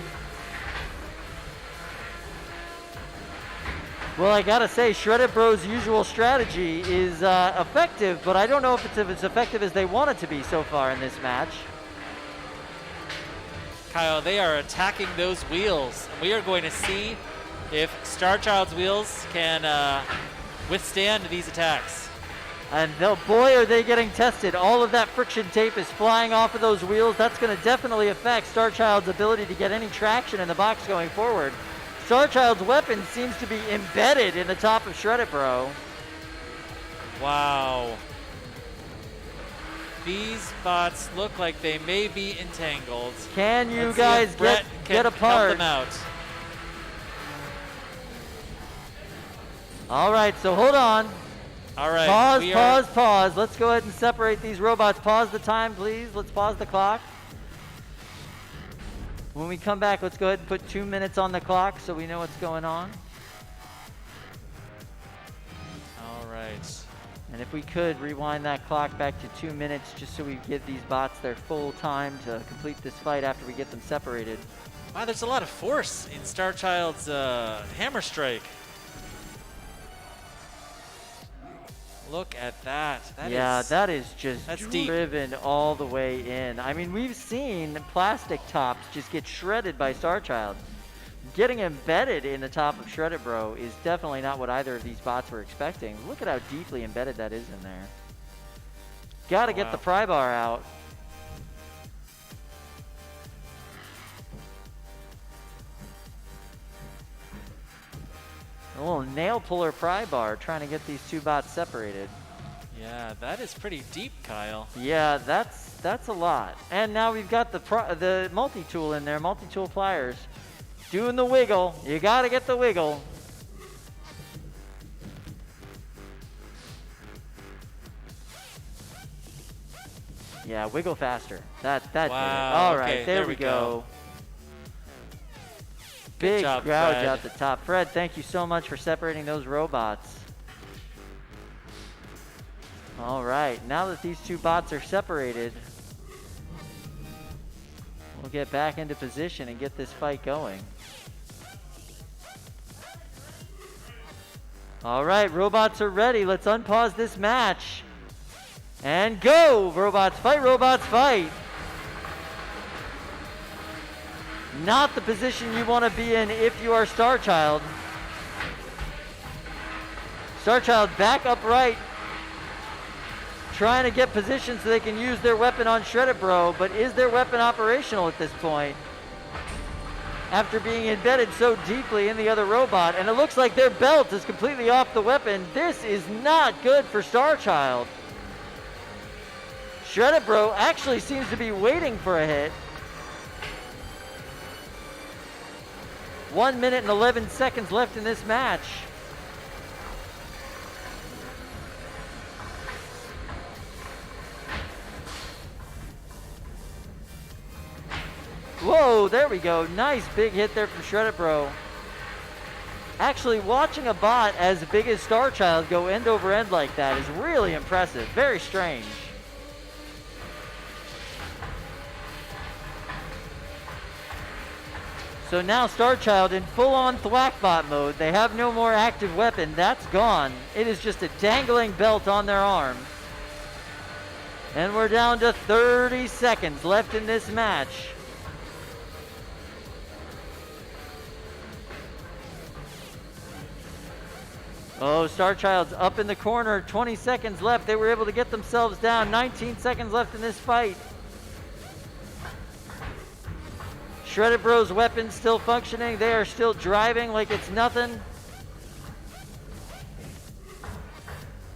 [SPEAKER 1] Well, I gotta say, Shredded Bro's usual strategy is effective, but I don't know if it's as effective as they want it to be so far in this match.
[SPEAKER 2] Kyle, they are attacking those wheels. We are going to see if Star Child's wheels can withstand these attacks.
[SPEAKER 1] And boy, are they getting tested. All of that friction tape is flying off of those wheels. That's going to definitely affect Star Child's ability to get any traction in the box going forward. Star Child's weapon seems to be embedded in the top of Shred It Bro.
[SPEAKER 2] Wow. These bots look like they may be entangled.
[SPEAKER 1] Can you
[SPEAKER 2] Let's
[SPEAKER 1] guys
[SPEAKER 2] see if Brett
[SPEAKER 1] get
[SPEAKER 2] can
[SPEAKER 1] apart?
[SPEAKER 2] help them out.
[SPEAKER 1] All right, so hold on.
[SPEAKER 2] All right.
[SPEAKER 1] Pause. Let's go ahead and separate these robots. Pause the time, please. Let's pause the clock. When we come back, let's go ahead and put 2 minutes on the clock so we know what's going on.
[SPEAKER 2] All right.
[SPEAKER 1] And if we could, rewind that clock back to 2 minutes just so we give these bots their full time to complete this fight after we get them separated.
[SPEAKER 2] Wow, there's a lot of force in Star Child's hammer strike. Look at that.
[SPEAKER 1] That is just
[SPEAKER 2] deep.
[SPEAKER 1] driven all the way in. I mean, we've seen plastic tops just get shredded by Star Child. Getting embedded in the top of Shred It Bro is definitely not what either of these bots were expecting. Look at how deeply embedded that is in there. Gotta get the pry bar out. A little nail puller pry bar trying to get these two bots separated.
[SPEAKER 2] Yeah, that is pretty deep, Kyle.
[SPEAKER 1] Yeah, that's a lot. And now we've got the multi-tool in there, multi-tool pliers. Doing the wiggle. You gotta get the wiggle. Yeah, wiggle faster. That did it. All right,
[SPEAKER 2] okay,
[SPEAKER 1] there we go. Big
[SPEAKER 2] job,
[SPEAKER 1] gouge
[SPEAKER 2] Fred.
[SPEAKER 1] out the top. Fred, thank you so much for separating those robots. All right, now that these two bots are separated, we'll get back into position and get this fight going. All right, robots are ready. Let's unpause this match. And go! Robots fight, robots fight. Not the position you want to be in if you are Star Child. Star Child back upright. Trying to get position so they can use their weapon on Shred It Bro, but is their weapon operational at this point? After being embedded so deeply in the other robot, and it looks like their belt is completely off the weapon. This is not good for Star Child. Shred It Bro actually seems to be waiting for a hit. 1 minute and 11 seconds left in this match. Whoa, there we go. Nice big hit there from Shred It Bro. Actually, watching a bot as big as Star Child go end over end like that is really impressive. Very strange. So now Star Child in full-on thwackbot mode. They have no more active weapon. That's gone. It is just a dangling belt on their arm. And we're down to 30 seconds left in this match. Oh, Star Child's up in the corner. 20 seconds left. They were able to get themselves down. 19 seconds left in this fight. Shred It Bro's weapon still functioning. They are still driving like it's nothing.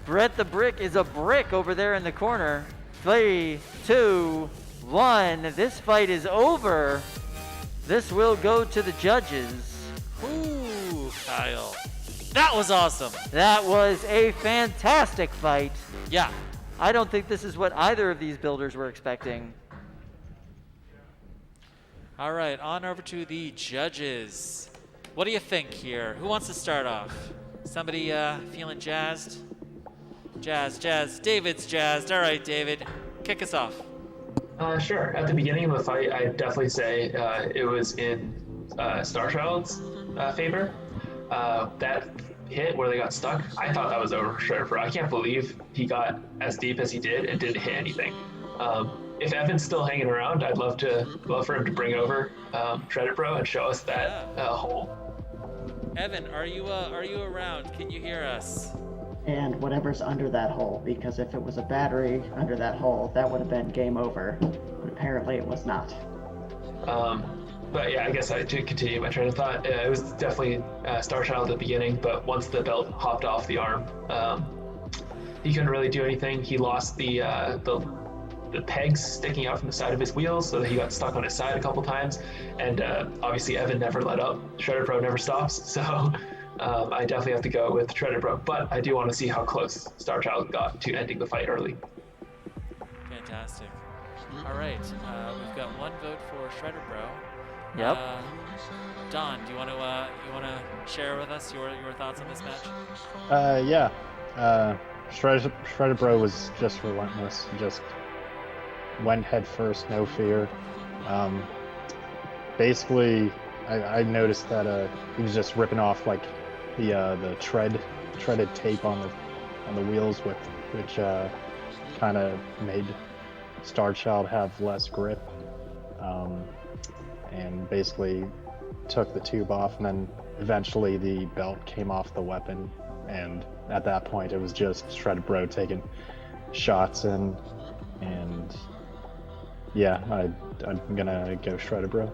[SPEAKER 1] Brett the Brick is a brick over there in the corner. 3, 2, 1. This fight is over. This will go to the judges.
[SPEAKER 2] Ooh, Kyle. That was awesome.
[SPEAKER 1] That was a fantastic fight.
[SPEAKER 2] Yeah.
[SPEAKER 1] I don't think this is what either of these builders were expecting.
[SPEAKER 2] All right, on over to the judges. What do you think here? Who wants to start off? Somebody feeling jazzed? Jazz. David's jazzed. All right, David, kick us off.
[SPEAKER 8] Sure. At the beginning of the fight, I'd definitely say it was in Starchild's favor. That hit where they got stuck, I thought that was over for Shredder Pro. I can't believe he got as deep as he did and didn't hit anything. If Evan's still hanging around, I'd love for him to bring over Shredder Pro and show us that hole.
[SPEAKER 2] Evan, are you around? Can you hear us?
[SPEAKER 9] And whatever's under that hole, because if it was a battery under that hole, that would have been game over. But apparently it was not.
[SPEAKER 8] But yeah, I guess to continue my train of thought, it was definitely Starchild at the beginning, but once the belt hopped off the arm, he couldn't really do anything. He lost the pegs sticking out from the side of his wheels, so that he got stuck on his side a couple times. And obviously Evan never let up. Shredder Pro never stops, so I definitely have to go with Shredder Pro. But I do want to see how close Starchild got to ending the fight early.
[SPEAKER 2] Fantastic. All right, we've got one vote for Shredder Pro.
[SPEAKER 1] Yep.
[SPEAKER 2] Don, do you want to share with us your thoughts on this match?
[SPEAKER 10] Yeah. Shredder Bro was just relentless. Just went head first, no fear. Basically, I noticed that he was just ripping off like the treaded tape on the wheels, which kind of made Starchild have less grip. And basically took the tube off, and then eventually the belt came off the weapon, and at that point it was just Shredder Bro taking shots and yeah, I'm gonna go Shredder Bro.
[SPEAKER 2] All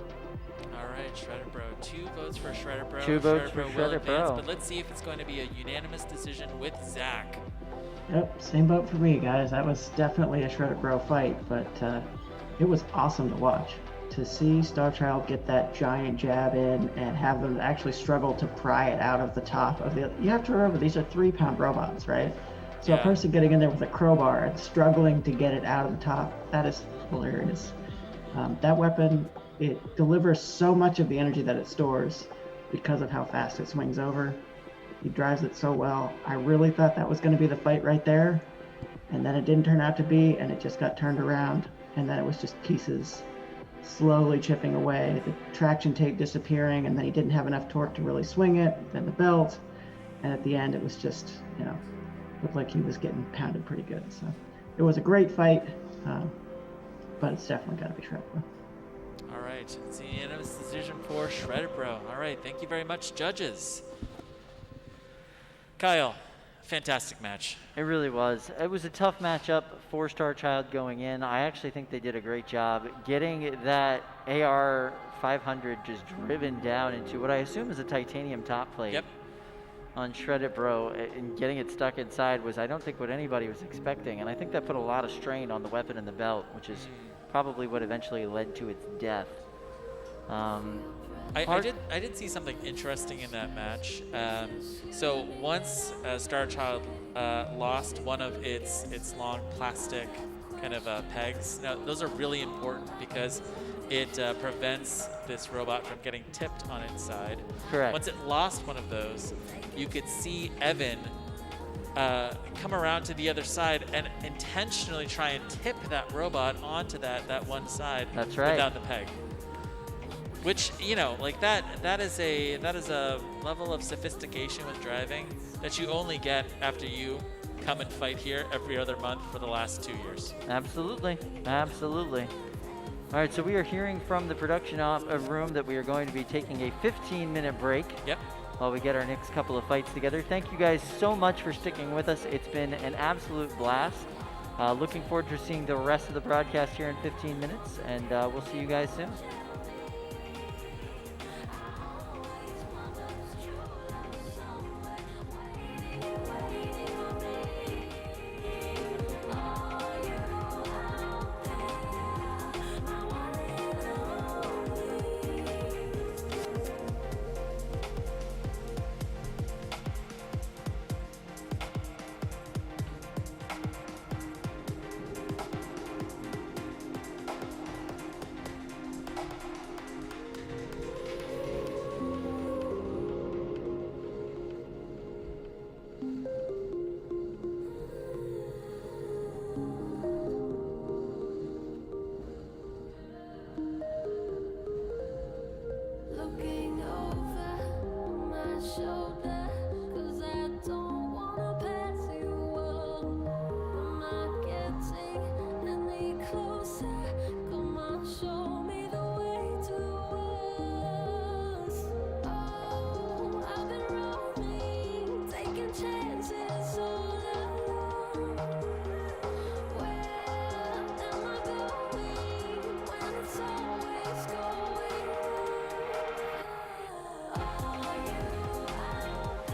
[SPEAKER 2] right, Shredder Bro. 2 votes for Shredder Bro.
[SPEAKER 1] Two votes for
[SPEAKER 2] will
[SPEAKER 1] Shredder
[SPEAKER 2] advance,
[SPEAKER 1] Bro.
[SPEAKER 2] But let's see if it's going to be a unanimous decision with Zach.
[SPEAKER 9] Yep, same boat for me, guys. That was definitely a Shredder Bro fight, but it was awesome to watch. To see Starchild get that giant jab in and have them actually struggle to pry it out of the top of the... You have to remember, these are 3-pound robots, right? So a person getting in there with a crowbar and struggling to get it out of the top, that is hilarious. That weapon, it delivers so much of the energy that it stores because of how fast it swings over. He drives it so well. I really thought that was going to be the fight right there, and then it didn't turn out to be, and it just got turned around, and then it was just pieces slowly chipping away, the traction tape disappearing, and then he didn't have enough torque to really swing it, then the belt, and at the end it was just, looked like he was getting pounded pretty good. So it was a great fight, but it's definitely got to be Shredder Bro.
[SPEAKER 2] All right, it's a unanimous decision for Shredder Bro. All right, thank you very much, judges. Kyle, fantastic match.
[SPEAKER 1] It really was. It was a tough matchup for Starchild going in. I actually think they did a great job getting that AR 500 just driven down into what I assume is a titanium top plate on Shredder Bro, and getting it stuck inside was, I don't think, what anybody was expecting. And I think that put a lot of strain on the weapon and the belt, which is probably what eventually led to its death.
[SPEAKER 2] I did see something interesting in that match. So once Starchild lost one of its long plastic kind of pegs. Now those are really important because it prevents this robot from getting tipped on its side.
[SPEAKER 1] Correct.
[SPEAKER 2] Once it lost one of those, you could see Evan come around to the other side and intentionally try and tip that robot onto that one side.
[SPEAKER 1] That's right.
[SPEAKER 2] Without the peg. Which, like that is a level of sophistication with driving that you only get after you come and fight here every other month for the last 2 years.
[SPEAKER 1] Absolutely. Absolutely. All right, so we are hearing from the production room that we are going to be taking a 15-minute break.
[SPEAKER 2] Yep.
[SPEAKER 1] While we get our next couple of fights together. Thank you guys so much for sticking with us. It's been an absolute blast. Looking forward to seeing the rest of the broadcast here in 15 minutes, and we'll see you guys soon.
[SPEAKER 12] shoulder, 'cause I don't wanna pass you up. Am I getting any closer? Come on, show me the way to us. Oh, I've been roaming, taking chances all alone. Where am I going when it's always going wrong? Are you out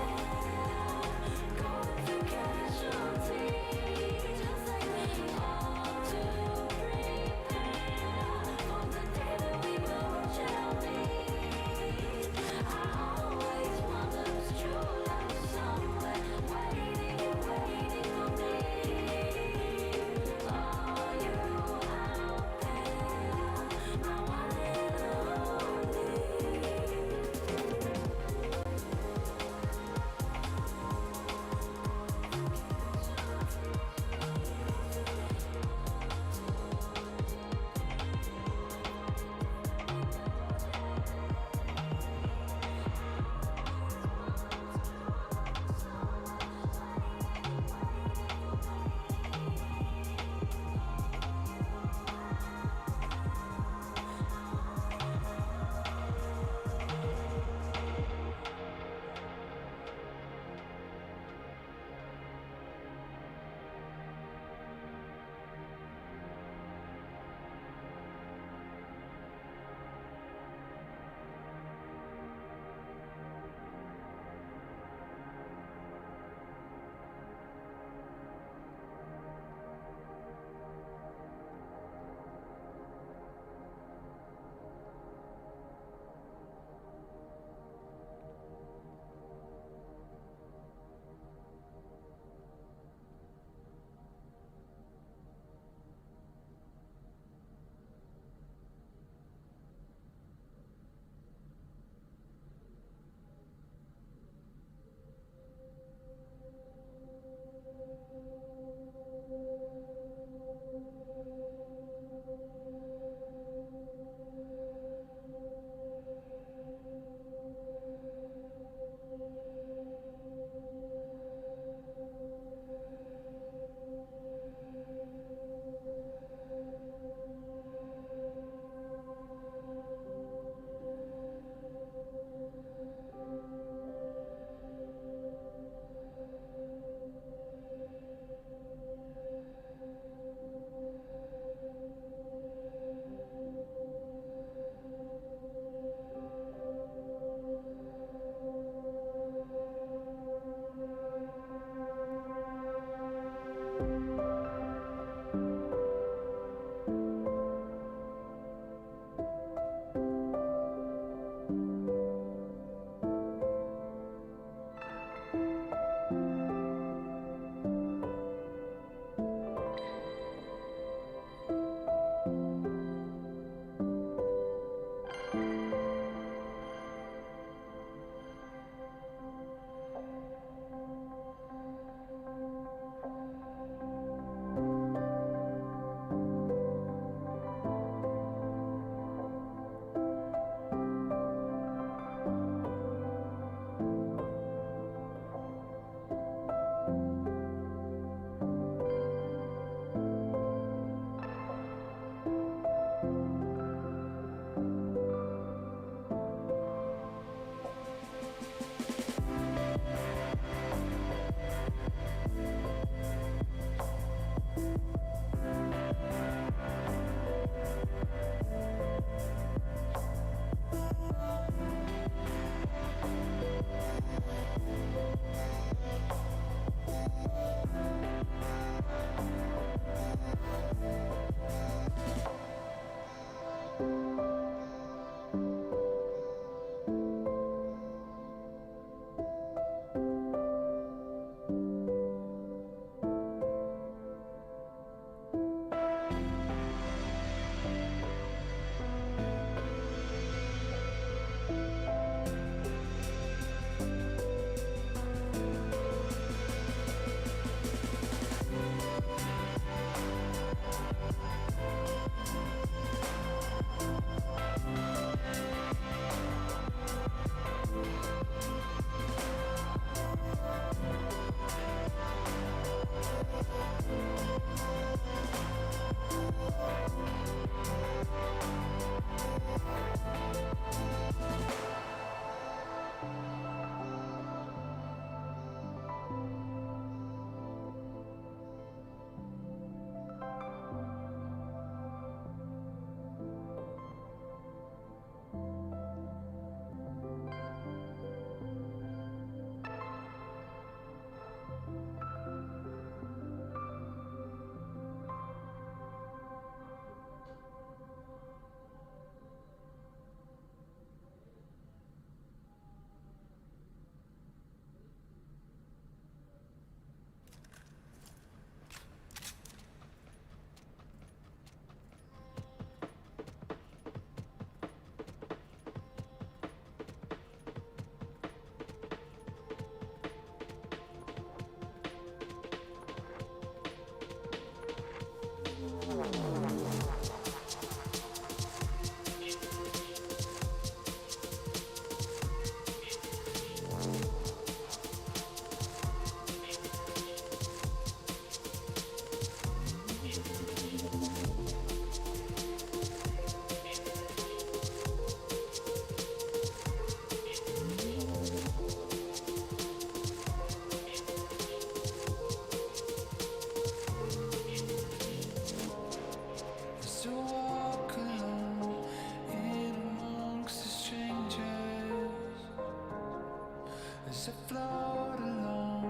[SPEAKER 19] as I float along,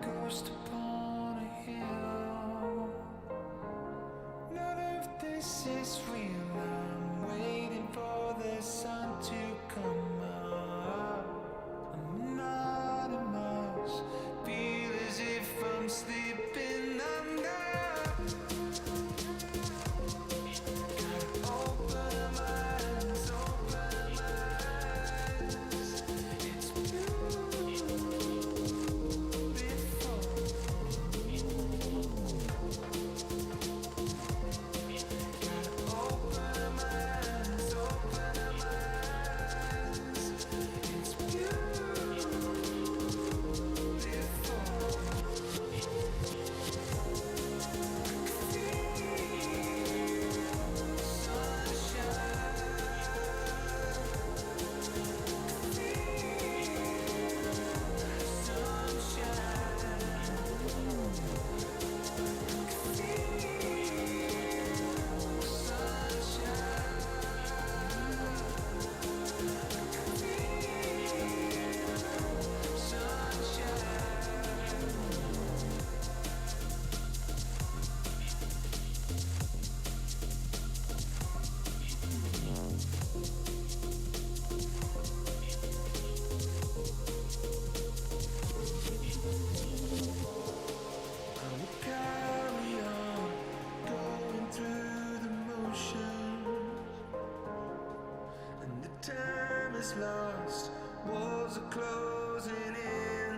[SPEAKER 19] ghost upon a hill. None of this is real, I'm waiting for the sun to come up. I'm anonymous, feel as if I'm sleeping under. Open my eyes, open my eyes. It's beautiful. Open my eyes, open my eyes. It's beautiful. Carry on, going through the motions, and the time is lost, walls are closing in.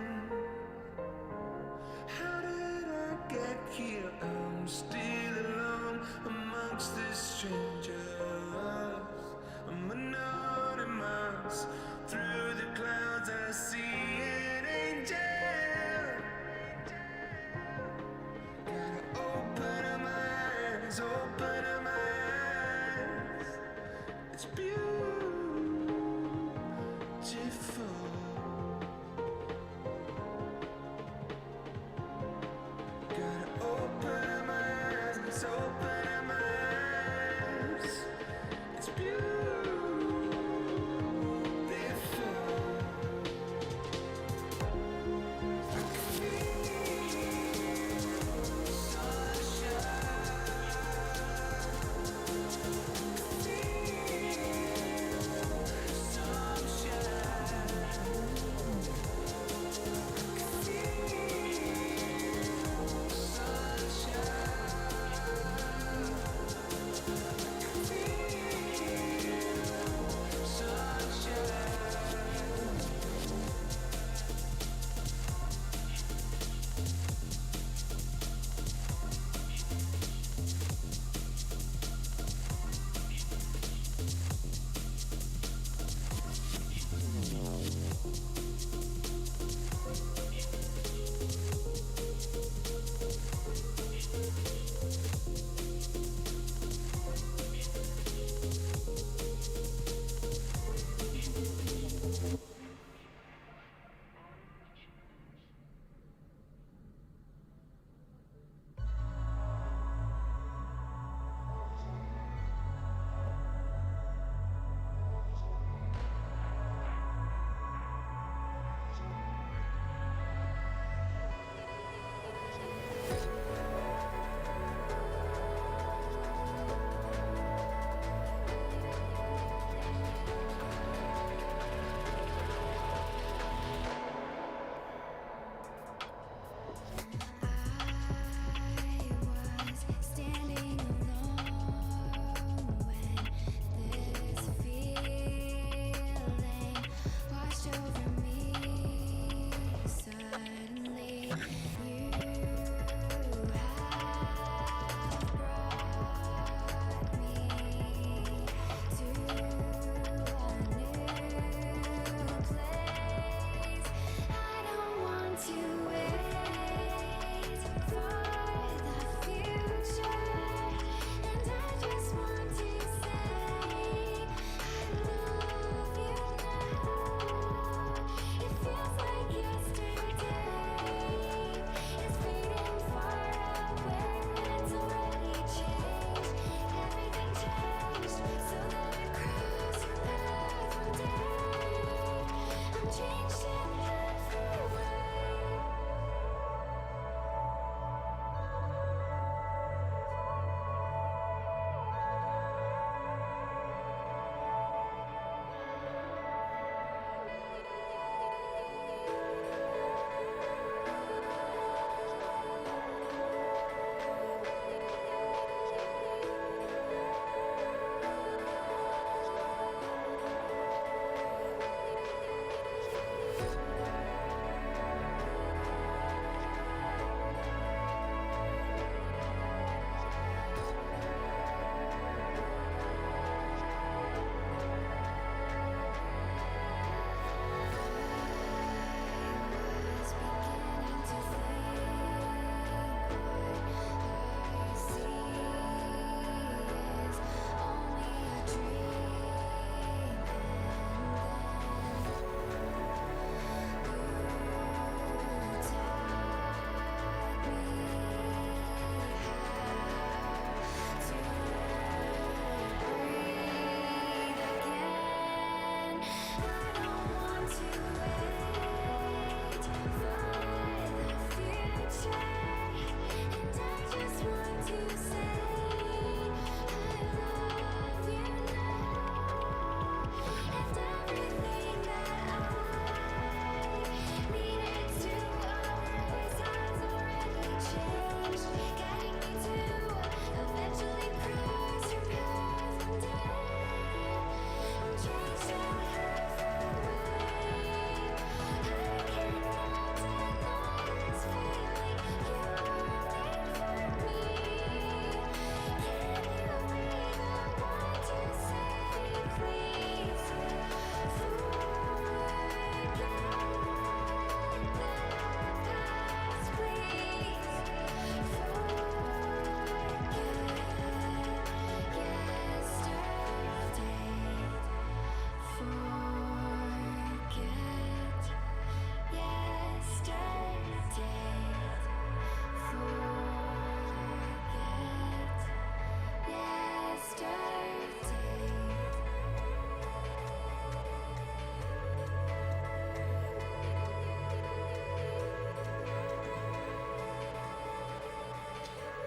[SPEAKER 19] How did I get here? I'm still alone amongst the strangers. I'm anonymous, through the clouds I see an angel. Open my eyes, open my eyes. It's beautiful. Gotta open my eyes, open my eyes. It's beautiful. I can feel sunshine.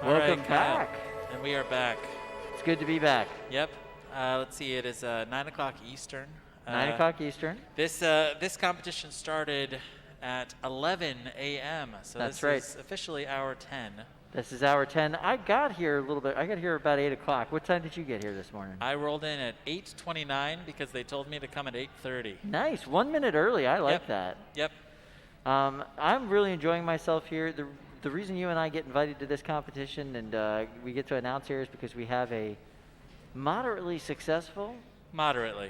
[SPEAKER 2] All right,
[SPEAKER 1] Welcome
[SPEAKER 2] Kyle.
[SPEAKER 1] back.
[SPEAKER 2] And we are back.
[SPEAKER 1] It's good to be back.
[SPEAKER 2] Yep. Let's see. It is 9 o'clock Eastern.
[SPEAKER 1] 9 o'clock Eastern.
[SPEAKER 2] This competition started at 11 a.m. So
[SPEAKER 1] That's
[SPEAKER 2] this
[SPEAKER 1] right.
[SPEAKER 2] is officially hour 10.
[SPEAKER 1] This is hour 10. I got here a little bit. I got here about 8 o'clock. What time did you get here this morning?
[SPEAKER 2] I rolled in at 8:29 because they told me to come at 8:30.
[SPEAKER 1] Nice. 1 minute early. I like that.
[SPEAKER 2] Yep.
[SPEAKER 1] I'm really enjoying myself here. The reason you and I get invited to this competition and we get to announce here is because we have a moderately successful BattleBots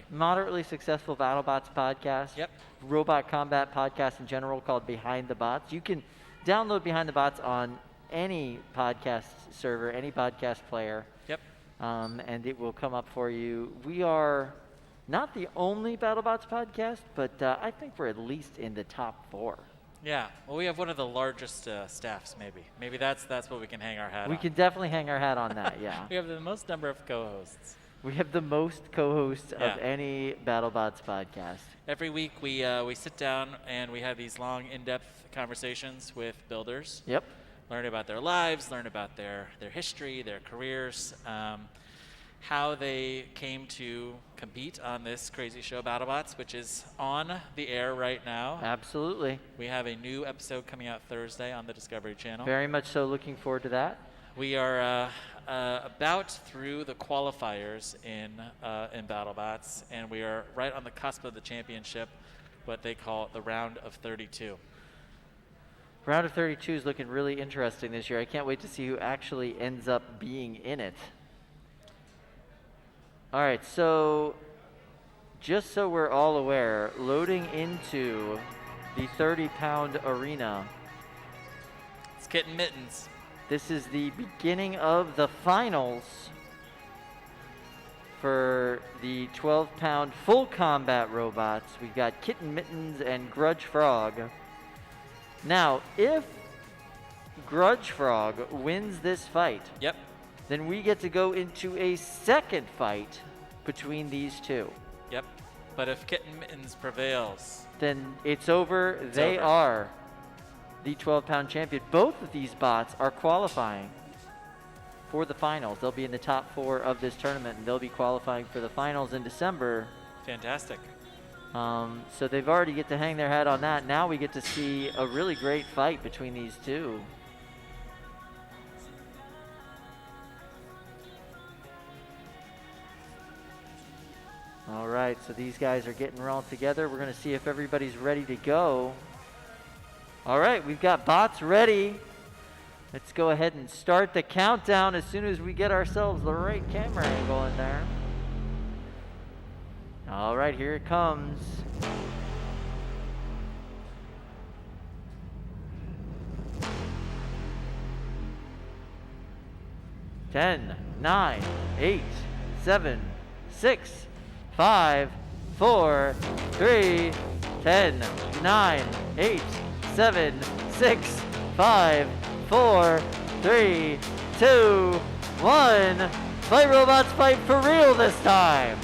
[SPEAKER 1] podcast.
[SPEAKER 2] Yep.
[SPEAKER 1] Robot combat podcast in general called Behind the Bots. You can download Behind the Bots on any podcast server, any podcast player.
[SPEAKER 2] Yep.
[SPEAKER 1] And it will come up for you. We are not the only BattleBots podcast, but I think we're at least in the top 4.
[SPEAKER 2] Yeah. Well, we have one of the largest staffs, maybe. Maybe that's what we can hang our hat on.
[SPEAKER 1] We can definitely hang our hat on that, yeah.
[SPEAKER 2] We have the most number of co-hosts.
[SPEAKER 1] We have the most co-hosts
[SPEAKER 2] Yeah.
[SPEAKER 1] of any BattleBots podcast.
[SPEAKER 2] Every week we sit down and we have these long, in-depth conversations with builders.
[SPEAKER 1] Yep.
[SPEAKER 2] Learn about their lives, learn about their history, their careers, how they came to compete on this crazy show, BattleBots, which is on the air right now.
[SPEAKER 1] Absolutely.
[SPEAKER 2] We have a new episode coming out Thursday on the Discovery Channel.
[SPEAKER 1] Very much so. Looking forward to that.
[SPEAKER 2] We are about through the qualifiers in BattleBots, and we are right on the cusp of the championship, what they call the round of 32.
[SPEAKER 1] Round of 32 is looking really interesting this year. I can't wait to see who actually ends up being in it. All right, so just so we're all aware, loading into the 30-pound arena.
[SPEAKER 2] It's Kitten Mittens.
[SPEAKER 1] This is the beginning of the finals for the 12-pound full combat robots. We've got Kitten Mittens and Grudge Frog. Now, if Grudge Frog wins this fight,
[SPEAKER 2] yep,
[SPEAKER 1] then we get to go into a second fight between these two.
[SPEAKER 2] Yep. But if Kitten Mittens prevails,
[SPEAKER 1] then it's over. They are the 12-pound champion. Both of these bots are qualifying for the finals. They'll be in the top 4 of this tournament, and they'll be qualifying for the finals in December.
[SPEAKER 2] Fantastic.
[SPEAKER 1] So they've already get to hang their hat on that. Now we get to see a really great fight between these two. All right, so these guys are getting all together. We're going to see if everybody's ready to go. All right, we've got bots ready. Let's go ahead and start the countdown as soon as we get ourselves the right camera angle in there. All right, here it comes. Ten, 9, 8, 7, 6, 5, 4, 3, 10, 9, 8, 7, 6, 5, 4, 3, 2, 1. Fight robots, fight for real this time.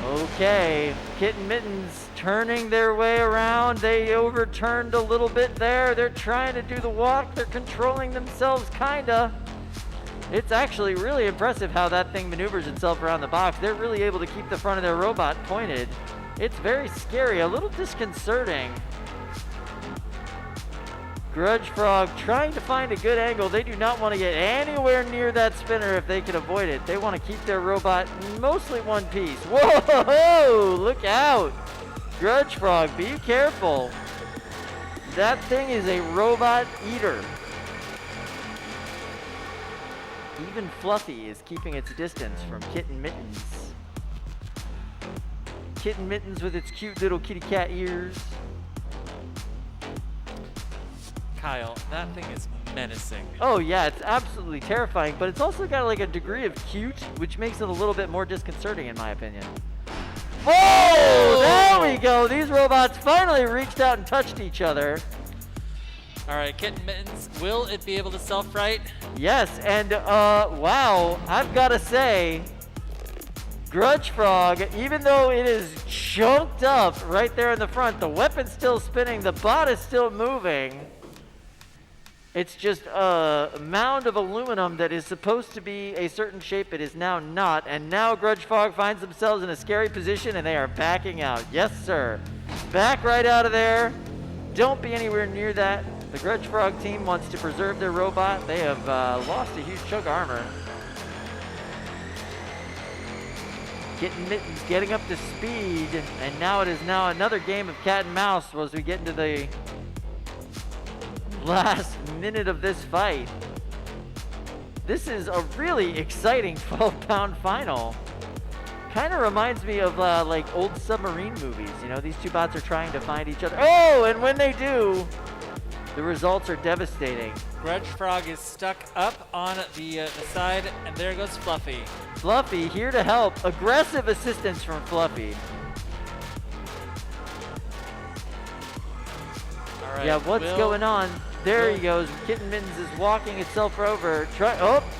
[SPEAKER 1] Okay, Kitten Mittens turning their way around. They overturned a little bit there. They're trying to do the walk. They're controlling themselves, kinda. It's actually really impressive how that thing maneuvers itself around the box. They're really able to keep the front of their robot pointed. It's very scary, a little disconcerting. Grudge Frog trying to find a good angle. They do not want to get anywhere near that spinner if they can avoid it. They want to keep their robot mostly one piece. Whoa, look out. Grudge Frog, be careful. That thing is a robot eater. Even Fluffy is keeping its distance from Kitten Mittens. Kitten Mittens with its cute little kitty cat ears.
[SPEAKER 2] Kyle, that thing is menacing.
[SPEAKER 1] Oh yeah, it's absolutely terrifying, but it's also got like a degree of cute, which makes it a little bit more disconcerting in my opinion. Oh, there we go. These robots finally reached out and touched each other.
[SPEAKER 2] All right, Kitten Mittens, will it be able to self-right?
[SPEAKER 1] Yes, and wow, I've got to say, Grudge Frog, even though it is chunked up right there in the front, the weapon's still spinning, the bot is still moving. It's just a mound of aluminum that is supposed to be a certain shape. It is now not. And now Grudge Frog finds themselves in a scary position and they are backing out. Yes, sir. Back right out of there. Don't be anywhere near that. The Grudge Frog team wants to preserve their robot. They have lost a huge chunk of armor. Kitten Mittens getting up to speed. And now it is now another game of cat and mouse as we get into the last minute of this fight. This is a really exciting 12-pound final. Kind of reminds me of like old submarine movies. You know, these two bots are trying to find each other. Oh, and when they do, the results are devastating.
[SPEAKER 2] Grudge Frog is stuck up on the side, and there goes Fluffy.
[SPEAKER 1] Fluffy here to help. Aggressive assistance from Fluffy.
[SPEAKER 2] All right,
[SPEAKER 1] Yeah, what's going on? There he goes. Kitten Mittens is walking itself over.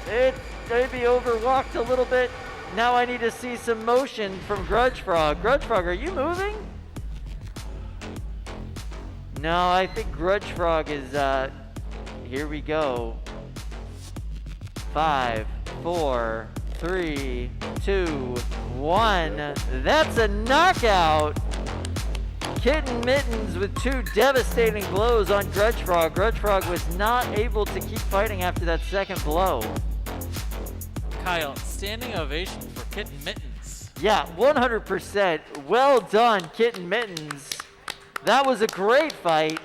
[SPEAKER 1] It maybe overwalked a little bit. Now I need to see some motion from Grudge Frog. Grudge Frog, are you moving? No, I think Grudge Frog is, here we go. 5, 4, 3, 2, 1. That's a knockout. Kitten Mittens with 2 devastating blows on Grudge Frog. Grudge Frog was not able to keep fighting after that second blow.
[SPEAKER 2] Kyle, standing ovation for Kitten Mittens.
[SPEAKER 1] Yeah, 100%. Well done, Kitten Mittens. That was a great fight.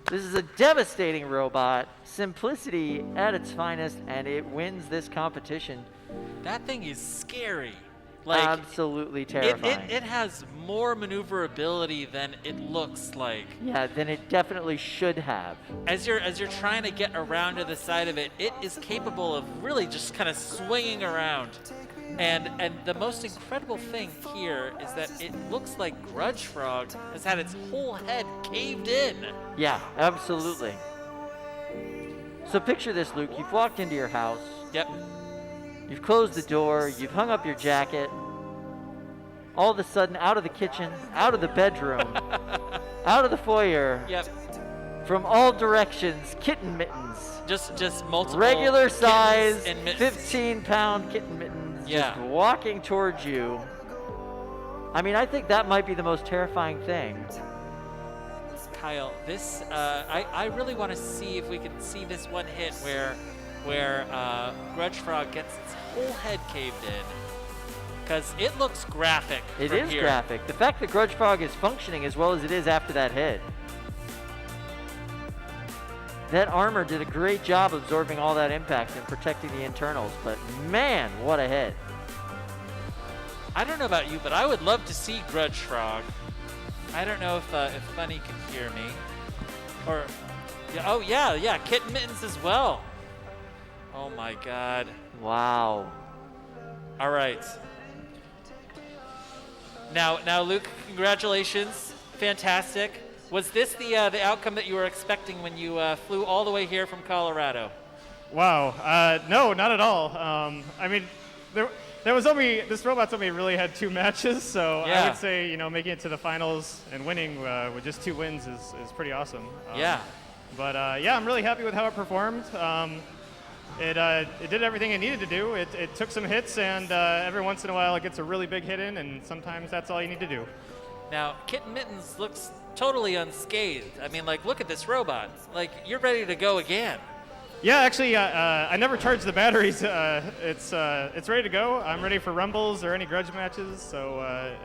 [SPEAKER 1] This is a devastating robot. Simplicity at its finest, and it wins this competition.
[SPEAKER 2] That thing is scary. Like,
[SPEAKER 1] absolutely terrifying.
[SPEAKER 2] It has more maneuverability than it looks like.
[SPEAKER 1] Yeah, than it definitely should have.
[SPEAKER 2] As you're trying to get around to the side of it, it is capable of really just kind of swinging around. And the most incredible thing here is that it looks like Grudge Frog has had its whole head caved in.
[SPEAKER 1] Yeah, absolutely. So picture this, Luke. You've walked into your house.
[SPEAKER 2] Yep.
[SPEAKER 1] You've closed the door, you've hung up your jacket. All of a sudden, out of the kitchen, out of the bedroom, out of the foyer.
[SPEAKER 2] Yep.
[SPEAKER 1] From all directions, Kitten Mittens.
[SPEAKER 2] Just multiple
[SPEAKER 1] regular size,
[SPEAKER 2] 15-pound
[SPEAKER 1] Kitten Mittens.
[SPEAKER 2] Yeah.
[SPEAKER 1] Just walking towards you. I mean, I think that might be the most terrifying thing.
[SPEAKER 2] Kyle, this I really want to see if we can see this one hit where Grudge Frog gets its whole head caved in, because it looks graphic.
[SPEAKER 1] It is graphic. The fact that Grudge Frog is functioning as well as it is after that hit. That armor did a great job absorbing all that impact and protecting the internals, but man, what a hit.
[SPEAKER 2] I don't know about you, but I would love to see Grudge Frog. I don't know if Funny can hear me. Or, yeah, Kitten Mittens as well. Oh my God.
[SPEAKER 1] Wow.
[SPEAKER 2] All right. Now, Luke, congratulations. Fantastic. Was this the outcome that you were expecting when you flew all the way here from Colorado?
[SPEAKER 7] Wow. No, not at all. I mean, there was only, this robot's only really had 2 matches, so
[SPEAKER 2] yeah.
[SPEAKER 7] I would say, making it to the finals and winning with just 2 wins is pretty awesome.
[SPEAKER 2] Yeah.
[SPEAKER 7] But yeah, I'm really happy with how it performed. It did everything it needed to do. It took some hits, and every once in a while it gets a really big hit in, and sometimes that's all you need to do.
[SPEAKER 2] Now, Kitten Mittens looks totally unscathed. I mean, like, look at this robot. Like, you're ready to go again.
[SPEAKER 7] Yeah, actually, I never charged the batteries. It's ready to go. I'm ready for rumbles or any grudge matches. So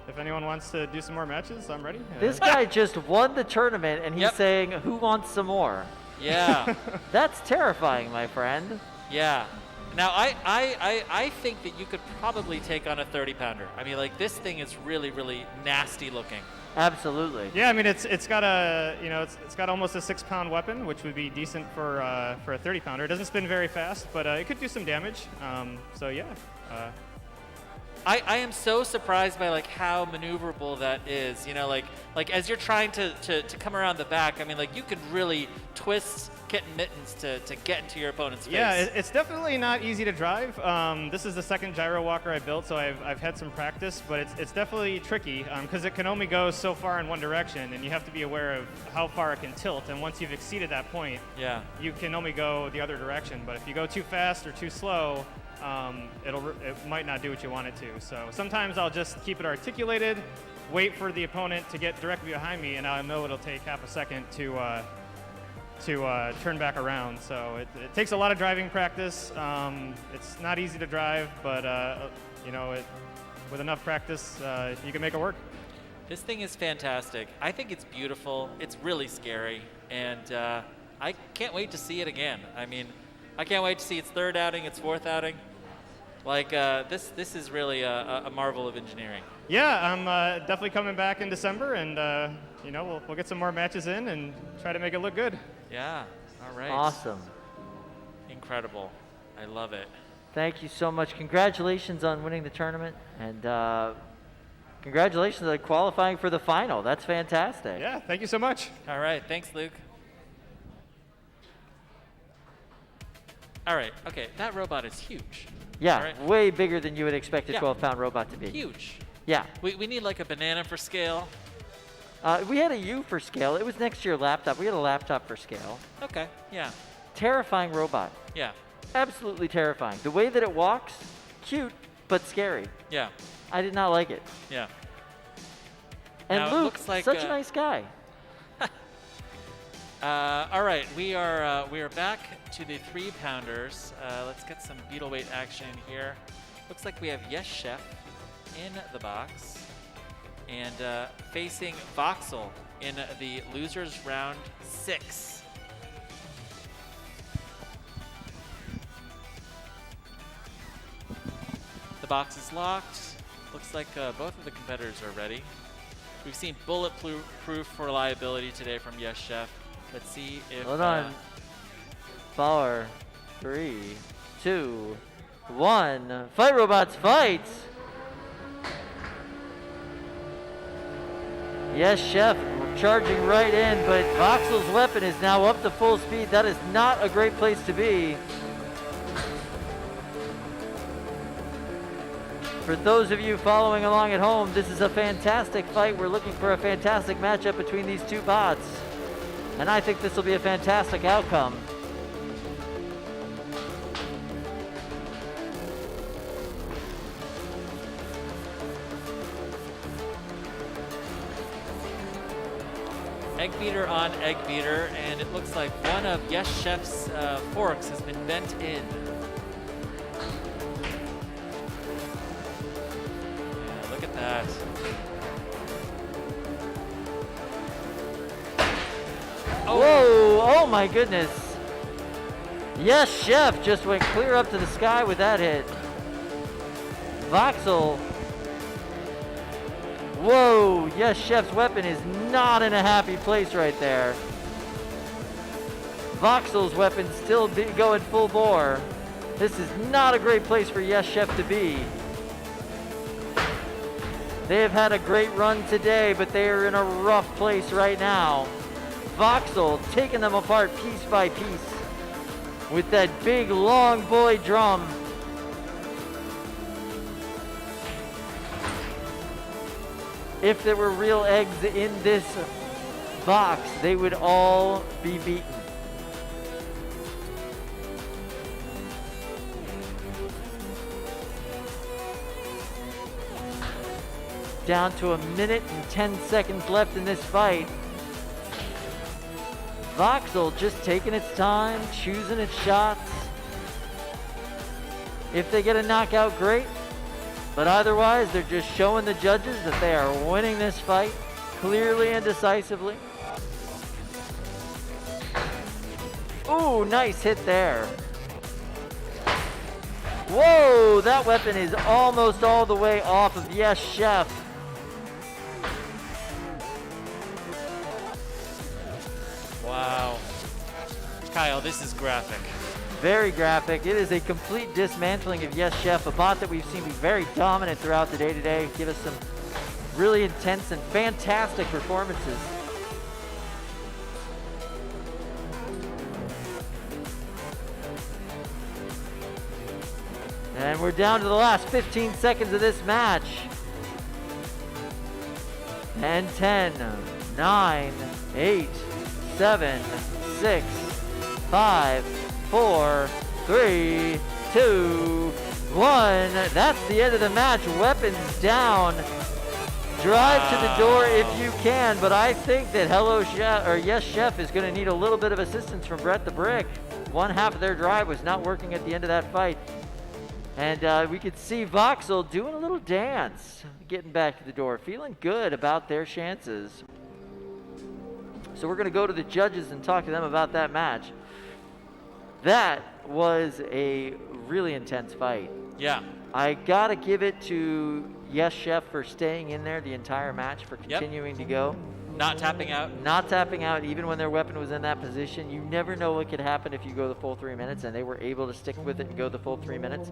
[SPEAKER 7] if anyone wants to do some more matches, I'm ready.
[SPEAKER 1] This guy just won the tournament, and he's saying, "Who wants some more?"
[SPEAKER 2] Yeah.
[SPEAKER 1] That's terrifying, my friend.
[SPEAKER 2] Yeah. Now, I think that you could probably take on a 30-pounder. I mean, like, this thing is really, really nasty looking.
[SPEAKER 1] Absolutely.
[SPEAKER 7] Yeah, I mean, it's got it's got almost a 6-pound weapon, which would be decent for a 30-pounder. It doesn't spin very fast, but it could do some damage. So yeah.
[SPEAKER 2] I am so surprised by like how maneuverable that is. You know, like as you're trying to come around the back, I mean, like you could really twist kitten mittens to get into your opponent's face.
[SPEAKER 21] Yeah, it's definitely not easy to drive. This is the second gyro walker I built, so I've had some practice, but it's definitely tricky because it can only go so far in one direction, and you have to be aware of how far it can tilt. And once you've exceeded that point,
[SPEAKER 2] yeah,
[SPEAKER 21] you can only go the other direction. But if you go too fast or too slow, it might not do what you want it to. So sometimes I'll just keep it articulated, wait for the opponent to get directly behind me, and I know it'll take half a second to turn back around. So it takes a lot of driving practice. It's not easy to drive, but you know, with enough practice, you can make it work.
[SPEAKER 2] This thing is fantastic. I think it's beautiful. It's really scary, and I can't wait to see it again. I mean, I can't wait to see its third outing, its fourth outing. Like this is really a marvel of engineering.
[SPEAKER 21] Yeah, I'm definitely coming back in December, and you know, we'll get some more matches in and try to make it look good.
[SPEAKER 2] Yeah. All right.
[SPEAKER 1] Awesome.
[SPEAKER 2] Incredible. I love it.
[SPEAKER 1] Thank you so much. Congratulations on winning the tournament, and congratulations on qualifying for the final. That's fantastic.
[SPEAKER 21] Yeah, thank you so much.
[SPEAKER 2] All right. Thanks, Luke. All right. Okay. That robot is huge.
[SPEAKER 1] Yeah,
[SPEAKER 2] right.
[SPEAKER 1] Way bigger than you would expect a
[SPEAKER 2] Yeah.
[SPEAKER 1] 12-pound robot to be.
[SPEAKER 2] Huge.
[SPEAKER 1] Yeah.
[SPEAKER 2] We need like a banana for scale.
[SPEAKER 1] We had a U for scale. It was next to your laptop. We had a laptop for scale.
[SPEAKER 2] Okay. Yeah.
[SPEAKER 1] Terrifying robot.
[SPEAKER 2] Yeah.
[SPEAKER 1] Absolutely terrifying. The way that it walks, cute, but scary.
[SPEAKER 2] Yeah.
[SPEAKER 1] I did not like it.
[SPEAKER 2] Yeah.
[SPEAKER 1] And
[SPEAKER 2] Now, it
[SPEAKER 1] Luke,
[SPEAKER 2] looks like,
[SPEAKER 1] such a nice guy.
[SPEAKER 2] All right, we are back to the 3-pounders. Let's get some beetle weight action here. Looks like we have Yes Chef in the box, and facing Voxel in the losers round 6. The box is locked. Looks like both of the competitors are ready. We've seen bulletproof reliability today from Yes Chef. Let's see if...
[SPEAKER 1] Hold on. 4, 3, 2, 1. Fight, robots, fight! Yes, Chef, charging right in, but Voxel's weapon is now up to full speed. That is not a great place to be. For those of you following along at home, this is a fantastic fight. We're looking for a fantastic matchup between these two bots. And I think this will be a fantastic outcome.
[SPEAKER 2] Egg beater on egg beater, and it looks like one of Yes Chef's forks has been bent in. Yeah, look at that.
[SPEAKER 1] Oh. Whoa, oh my goodness. Yes, Chef just went clear up to the sky with that hit. Voxel. Whoa, Yes, Chef's weapon is not in a happy place right there. Voxel's weapon still going full bore. This is not a great place for Yes, Chef to be. They have had a great run today, but they are in a rough place right now. Voxel taking them apart piece by piece with that big long boy drum. If there were real eggs in this box, they would all be beaten. Down to 1 minute and 10 seconds left in this fight. Voxel just taking its time, choosing its shots. If they get a knockout, great. But otherwise, they're just showing the judges that they are winning this fight clearly and decisively. Ooh, nice hit there. Whoa, that weapon is almost all the way off of Yes Chef.
[SPEAKER 2] Wow. Kyle, this is graphic.
[SPEAKER 1] Very graphic. It is a complete dismantling of Yes Chef, a bot that we've seen be very dominant throughout the day today. Give us some really intense and fantastic performances. And we're down to the last 15 seconds of this match. And 10, 9, 8, 7, 6, 5, 4, 3, 2, 1. That's the end of the match. Weapons down. Drive to the door if you can, but I think that Hello Chef or Yes Chef is going to need a little bit of assistance from Brett the Brick. One half of their drive was not working at the end of that fight. And we could see Voxel doing a little dance, getting back to the door, feeling good about their chances. So we're going to go to the judges and talk to them about that match. That was a really intense fight.
[SPEAKER 2] Yeah.
[SPEAKER 1] I got to give it to Yes Chef for staying in there the entire match, for continuing to go.
[SPEAKER 2] Not tapping out.
[SPEAKER 1] Not tapping out, even when their weapon was in that position. You never know what could happen if you go the full 3 minutes, and they were able to stick with it and go the full 3 minutes.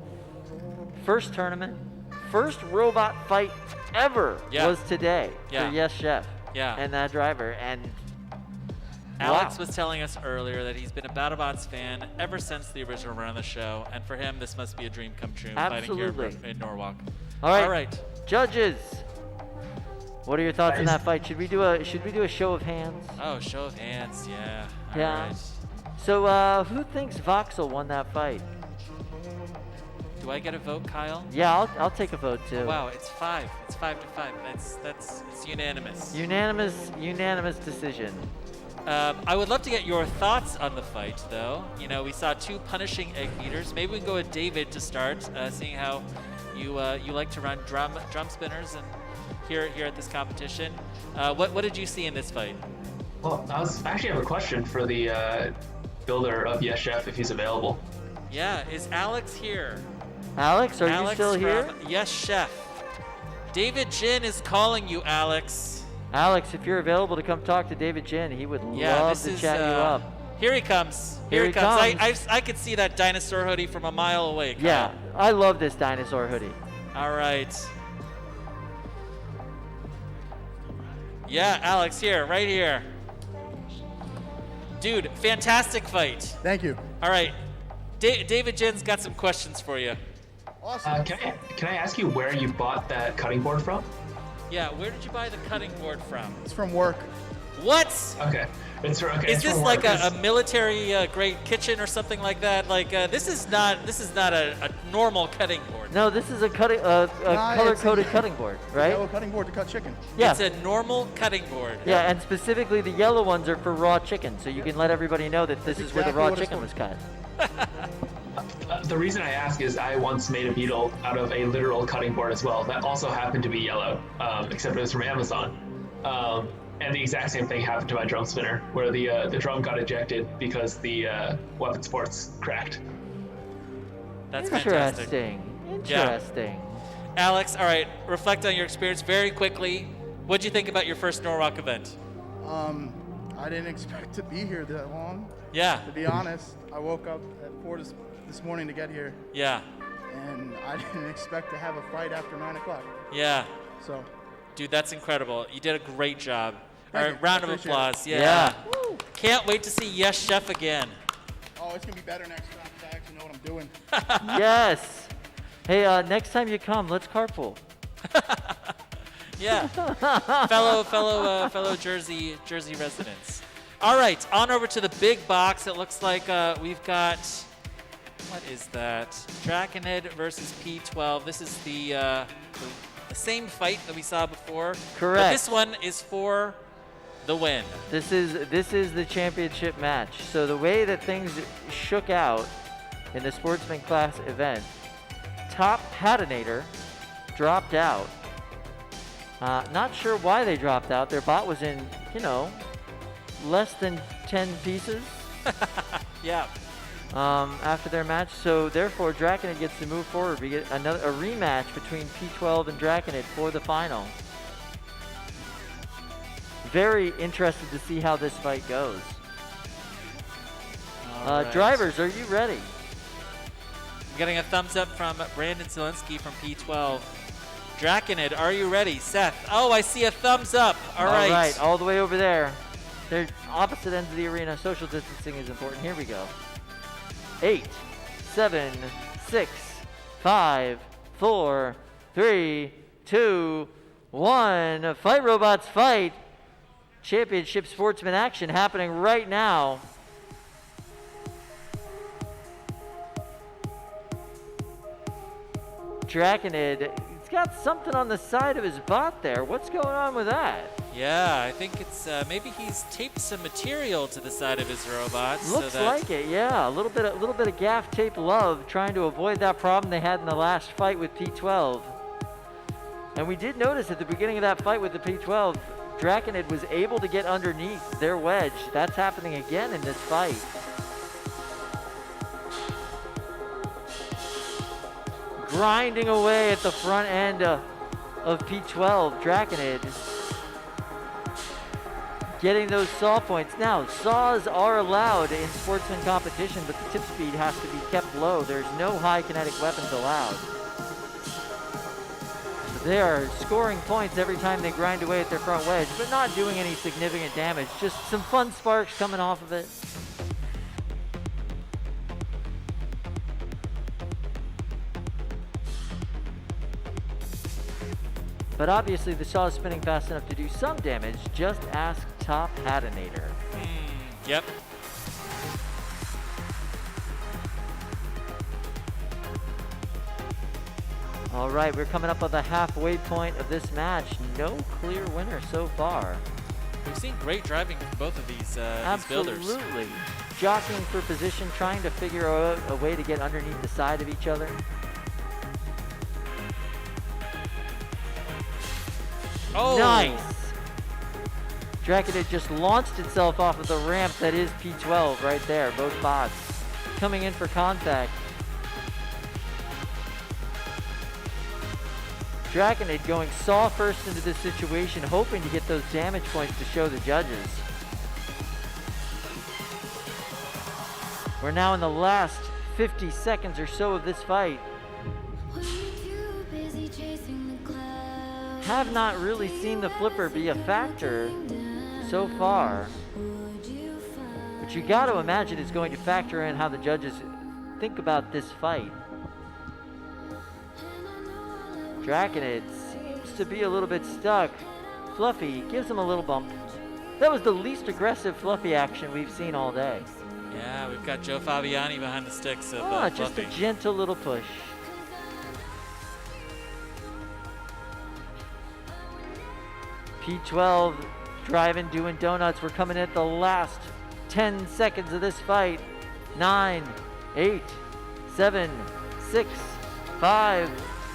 [SPEAKER 1] First tournament, first robot fight ever was today for Yes Chef and that driver. And
[SPEAKER 2] Alex was telling us earlier that he's been a BattleBots fan ever since the original run of the show, and for him, this must be a dream come true.
[SPEAKER 1] Absolutely.
[SPEAKER 2] Fighting here in Norwalk.
[SPEAKER 1] All right, judges. What are your thoughts on that fight? Should we do a show of hands?
[SPEAKER 2] Oh, show of hands, yeah. All right.
[SPEAKER 1] So who thinks Voxel won that fight?
[SPEAKER 2] Do I get a vote, Kyle?
[SPEAKER 1] Yeah, I'll take a vote too.
[SPEAKER 2] Oh, wow, it's 5. It's 5 to 5. It's unanimous.
[SPEAKER 1] Unanimous decision.
[SPEAKER 2] I would love to get your thoughts on the fight, though. You know, we saw 2 punishing egg beaters. Maybe we can go with David to start, seeing how you like to run drum spinners and here at this competition. What did you see in this fight?
[SPEAKER 8] Well, I actually have a question for the builder of Yes Chef, if he's available.
[SPEAKER 2] Yeah, is Alex here?
[SPEAKER 1] Alex, are you still here?
[SPEAKER 2] From Yes Chef. David Jin is calling you, Alex.
[SPEAKER 1] Alex, if you're available to come talk to David Jin, he would love to chat you up.
[SPEAKER 2] Here he comes. Here he comes. I could see that dinosaur hoodie from a mile away, Kyle.
[SPEAKER 1] Yeah, I love this dinosaur hoodie.
[SPEAKER 2] All right. Yeah, Alex, right here. Dude, fantastic fight.
[SPEAKER 15] Thank you.
[SPEAKER 2] All right. David Jin's got some questions for you.
[SPEAKER 15] Awesome.
[SPEAKER 8] Can I ask you where you bought that cutting board from?
[SPEAKER 2] Yeah, where did you buy the cutting board from?
[SPEAKER 15] It's from work.
[SPEAKER 2] What?
[SPEAKER 8] Okay.
[SPEAKER 2] Is this like a military grade kitchen or something like that? Like this is not a normal cutting board.
[SPEAKER 1] No, this is a color-coded cutting board, right?
[SPEAKER 15] Yellow cutting board to cut chicken.
[SPEAKER 1] Yeah.
[SPEAKER 2] It's a normal cutting board.
[SPEAKER 1] Yeah, and specifically the yellow ones are for raw chicken, so you can let everybody know that this is where the raw chicken was cut.
[SPEAKER 8] The reason I ask is I once made a beetle out of a literal cutting board as well. That also happened to be yellow, except it was from Amazon. And the exact same thing happened to my drum spinner, where the drum got ejected because the weapon supports cracked.
[SPEAKER 2] That's
[SPEAKER 1] Interesting.
[SPEAKER 2] fantastic.
[SPEAKER 1] Interesting.
[SPEAKER 2] Yeah. Alex, all right, reflect on your experience very quickly. What'd you think about your first Norwalk event?
[SPEAKER 15] I didn't expect to be here that long.
[SPEAKER 2] Yeah.
[SPEAKER 15] To be honest, I woke up at 4 this morning to get here.
[SPEAKER 2] Yeah.
[SPEAKER 15] And I didn't expect to have a fight after 9 o'clock.
[SPEAKER 2] Yeah.
[SPEAKER 15] So.
[SPEAKER 2] Dude, that's incredible. You did a great job. All
[SPEAKER 15] Thank
[SPEAKER 2] right,
[SPEAKER 15] you.
[SPEAKER 2] round of
[SPEAKER 15] Appreciate
[SPEAKER 2] applause.
[SPEAKER 15] it.
[SPEAKER 2] Yeah. Can't wait to see Yes Chef again.
[SPEAKER 15] Oh, it's going to be better next time because I actually know what I'm doing.
[SPEAKER 1] Yes. Hey, next time you come, let's carpool.
[SPEAKER 2] Yeah. fellow Jersey residents. All right, on over to the big box. It looks like we've got, what is that? Drakenhead versus P12. This is the same fight that we saw before.
[SPEAKER 1] Correct.
[SPEAKER 2] But this one is for the win.
[SPEAKER 1] This is the championship match. So the way that things shook out in the sportsman class event, top patinator dropped out. Not sure why they dropped out. Their bot was in, less than 10 pieces.
[SPEAKER 2] Yeah.
[SPEAKER 1] After their match, so therefore Drakenhead gets to move forward. We get a rematch between P12 and Drakenhead for the final. Very interested to see how this fight goes.
[SPEAKER 2] All right.
[SPEAKER 1] Drivers, are you ready?
[SPEAKER 2] I'm getting a thumbs up from Brandon Zelensky from P12. Draconid, are you ready? Seth. Oh, I see a thumbs up. All right.
[SPEAKER 1] All right, all the way over there. They're opposite ends of the arena. Social distancing is important. Here we go. 8, 7, 6, 5, 4, 3, 2, 1. Fight robots fight. Championship sportsman action happening right now. Draconid, he's got something on the side of his bot there. What's going on with that?
[SPEAKER 2] Yeah, I think it's maybe he's taped some material to the side of his robot.
[SPEAKER 1] Looks
[SPEAKER 2] so that
[SPEAKER 1] like it, yeah. A little bit of gaff tape love, trying to avoid that problem they had in the last fight with P12. And we did notice at the beginning of that fight with the P12, Draconid was able to get underneath their wedge. That's happening again in this fight. Grinding away at the front end of P12, Draconid. Getting those saw points. Now, saws are allowed in sportsman competition, but the tip speed has to be kept low. There's no high kinetic weapons allowed. They are scoring points every time they grind away at their front wedge, but not doing any significant damage. Just some fun sparks coming off of it. But obviously the saw is spinning fast enough to do some damage. Just ask Top Hatinator.
[SPEAKER 2] Yep.
[SPEAKER 1] All right, we're coming up on the halfway point of this match. No clear winner so far.
[SPEAKER 2] We've seen great driving from both of these builders.
[SPEAKER 1] Absolutely. Jockeying for position, trying to figure out a way to get underneath the side of each other.
[SPEAKER 2] Oh!
[SPEAKER 1] Nice! Draconid just launched itself off of the ramp that is P12 right there, both bots. Coming in for contact. Draconid going saw first into this situation, hoping to get those damage points to show the judges. We're now in the last 50 seconds or so of this fight. Have not really seen the flipper be a factor so far. But you got to imagine it's going to factor in how the judges think about this fight. Draconid seems to be a little bit stuck. Fluffy gives him a little bump. That was the least aggressive Fluffy action we've seen all day.
[SPEAKER 2] Yeah, we've got Joe Fabiani behind the sticks of
[SPEAKER 1] just
[SPEAKER 2] Fluffy.
[SPEAKER 1] a gentle little push. P12 driving, doing donuts. We're coming at the last 10 seconds of this fight. 9, 8, 7, 6, 5,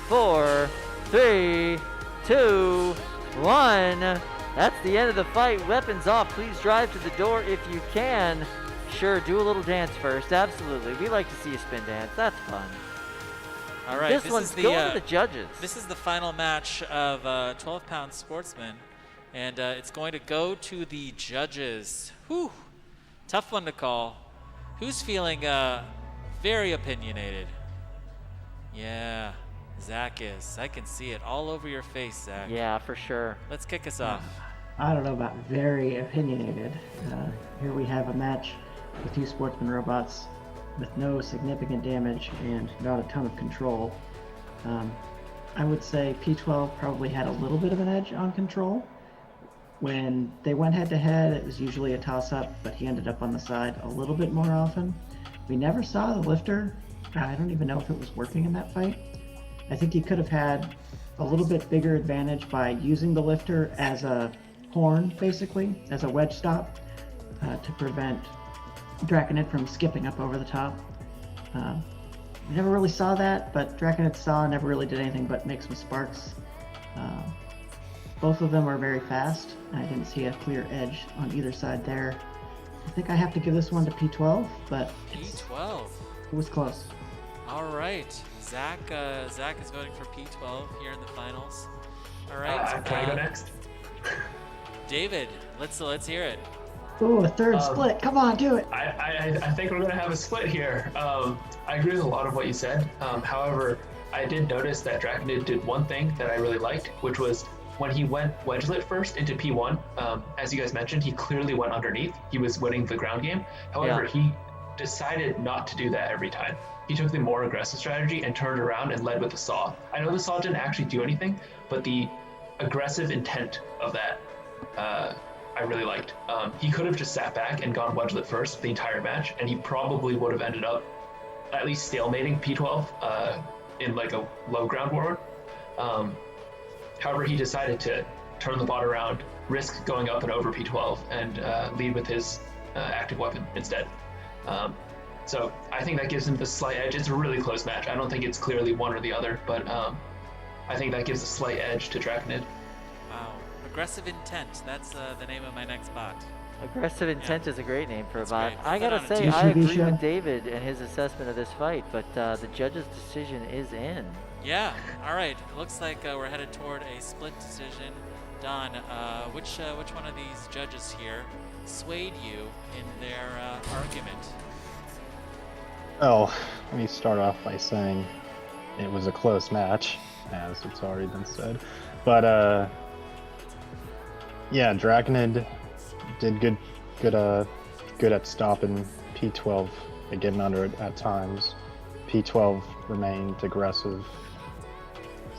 [SPEAKER 1] 4, 3, 2, 1. That's the end of the fight. Weapons off. Please drive to the door if you can. Sure, do a little dance first. Absolutely. We like to see a spin dance. That's fun.
[SPEAKER 2] All right.
[SPEAKER 1] This one's going to the judges.
[SPEAKER 2] This is the final match of 12-pound sportsman. And it's going to go to the judges. Whew. Tough one to call. Who's feeling very opinionated? Yeah, Zach is. I can see it all over your face, Zach.
[SPEAKER 1] Yeah, for sure.
[SPEAKER 2] Let's kick us off.
[SPEAKER 9] I don't know about very opinionated. Here we have a match with two sportsman robots with no significant damage and not a ton of control. I would say P12 probably had a little bit of an edge on control. When they went head-to-head, it was usually a toss-up, but he ended up on the side a little bit more often. We never saw the lifter. I don't even know if it was working in that fight. I think he could have had a little bit bigger advantage by using the lifter as a horn, basically, as a wedge stop, to prevent Draconid from skipping up over the top. We never really saw that, but Draconid saw never really did anything but make some sparks. Both of them are very fast. I didn't see a clear edge on either side there. I think I have to give this one to P12, but
[SPEAKER 2] P12.
[SPEAKER 9] It was close.
[SPEAKER 2] All right, Zach is voting for P12 here in the finals. All right.
[SPEAKER 8] Can I go next?
[SPEAKER 2] David, let's hear it.
[SPEAKER 9] Ooh, a third split. Come on, do it.
[SPEAKER 8] I think we're going to have a split here. I agree with a lot of what you said. However, I did notice that Draconid did one thing that I really liked, which was when he went wedgelet first into P1, as you guys mentioned, he clearly went underneath. He was winning the ground game. However, he decided not to do that every time. He took the more aggressive strategy and turned around and led with the saw. I know the saw didn't actually do anything, but the aggressive intent of that, I really liked. He could have just sat back and gone wedgelet first the entire match, and he probably would have ended up at least stalemating P12 in like a low ground war. However, he decided to turn the bot around, risk going up and over P12, and lead with his active weapon instead. So I think that gives him the slight edge. It's a really close match. I don't think it's clearly one or the other, but I think that gives a slight edge to Draconid.
[SPEAKER 2] Wow. Aggressive Intent. That's the name of my next bot.
[SPEAKER 1] Aggressive Intent is a great name for a bot.
[SPEAKER 2] great.
[SPEAKER 1] I
[SPEAKER 2] Put
[SPEAKER 1] gotta
[SPEAKER 2] on a
[SPEAKER 1] say,
[SPEAKER 2] t-shirt.
[SPEAKER 1] I agree
[SPEAKER 9] show.
[SPEAKER 1] with David and his assessment of this fight, but the judge's decision is in.
[SPEAKER 2] Yeah. All right. It looks like we're headed toward a split decision. Don, which one of these judges here swayed you in their argument?
[SPEAKER 10] Well, let me start off by saying it was a close match, as it's already been said. But yeah, Draconid did good at stopping P12 and getting under it at times. P12 remained aggressive,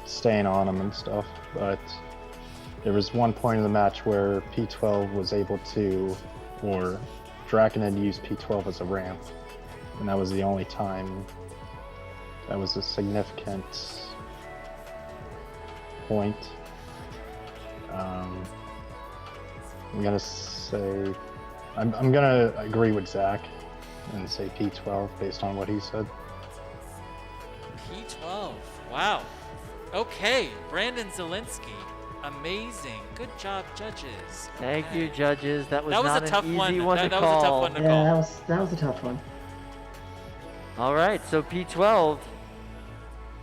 [SPEAKER 10] staying on him and stuff. But there was one point in the match where P12 was able to, or Draconid used P12 as a ramp. And that was the only time that was a significant point. I'm gonna agree with Zach and say P12 based on what he said.
[SPEAKER 2] P12. Wow. Okay. Brandon Zielinski. Amazing. Good job, judges.
[SPEAKER 1] Thank you, judges. That was
[SPEAKER 2] That was
[SPEAKER 1] not
[SPEAKER 2] a tough
[SPEAKER 1] an easy
[SPEAKER 2] one.
[SPEAKER 1] one to
[SPEAKER 2] That
[SPEAKER 1] call.
[SPEAKER 2] was a tough one to
[SPEAKER 9] Yeah,
[SPEAKER 2] call.
[SPEAKER 9] that was a tough one.
[SPEAKER 1] All right, so P12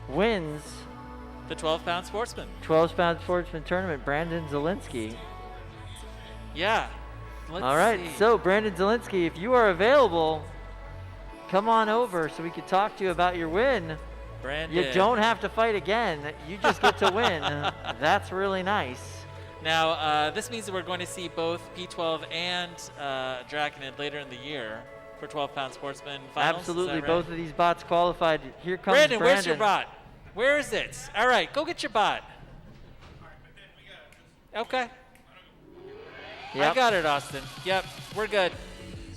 [SPEAKER 1] wins
[SPEAKER 2] The 12-pound sportsman.
[SPEAKER 1] 12-pound sportsman tournament. Brandon Zielinski.
[SPEAKER 2] Yeah. Let's
[SPEAKER 1] All right,
[SPEAKER 2] see.
[SPEAKER 1] so Brandon Zielinski, if you are available, come on over so we can talk to you about your win.
[SPEAKER 2] Brandon.
[SPEAKER 1] You don't have to fight again. You just get to win. That's really nice.
[SPEAKER 2] Now, this means that we're going to see both P12 and Draconid later in the year for 12-pound sportsman finals.
[SPEAKER 1] Absolutely,
[SPEAKER 2] Is that right?
[SPEAKER 1] both of these bots qualified. Here comes
[SPEAKER 2] Brandon, where's your bot? Where is it? All right, go get your bot. Okay.
[SPEAKER 1] Yep.
[SPEAKER 2] I got it, Austin. Yep, we're good.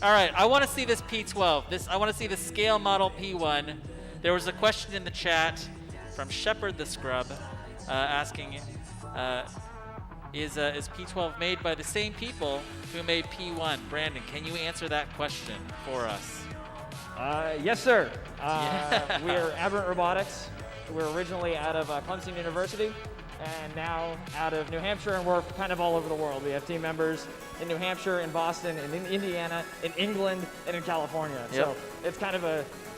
[SPEAKER 2] All right, I want to see this P12. I want to see the scale model P1. There was a question in the chat from Shepard the Scrub asking, is P12 made by the same people who made P1? Brandon, can you answer that question for us?
[SPEAKER 14] Yes, sir. We're Aberrant Robotics. We're originally out of Clemson University and now out of New Hampshire, and we're kind of all over the world. We have team members in New Hampshire, in Boston, in Indiana, in England, and in California.
[SPEAKER 1] Yep.
[SPEAKER 14] So it's kind of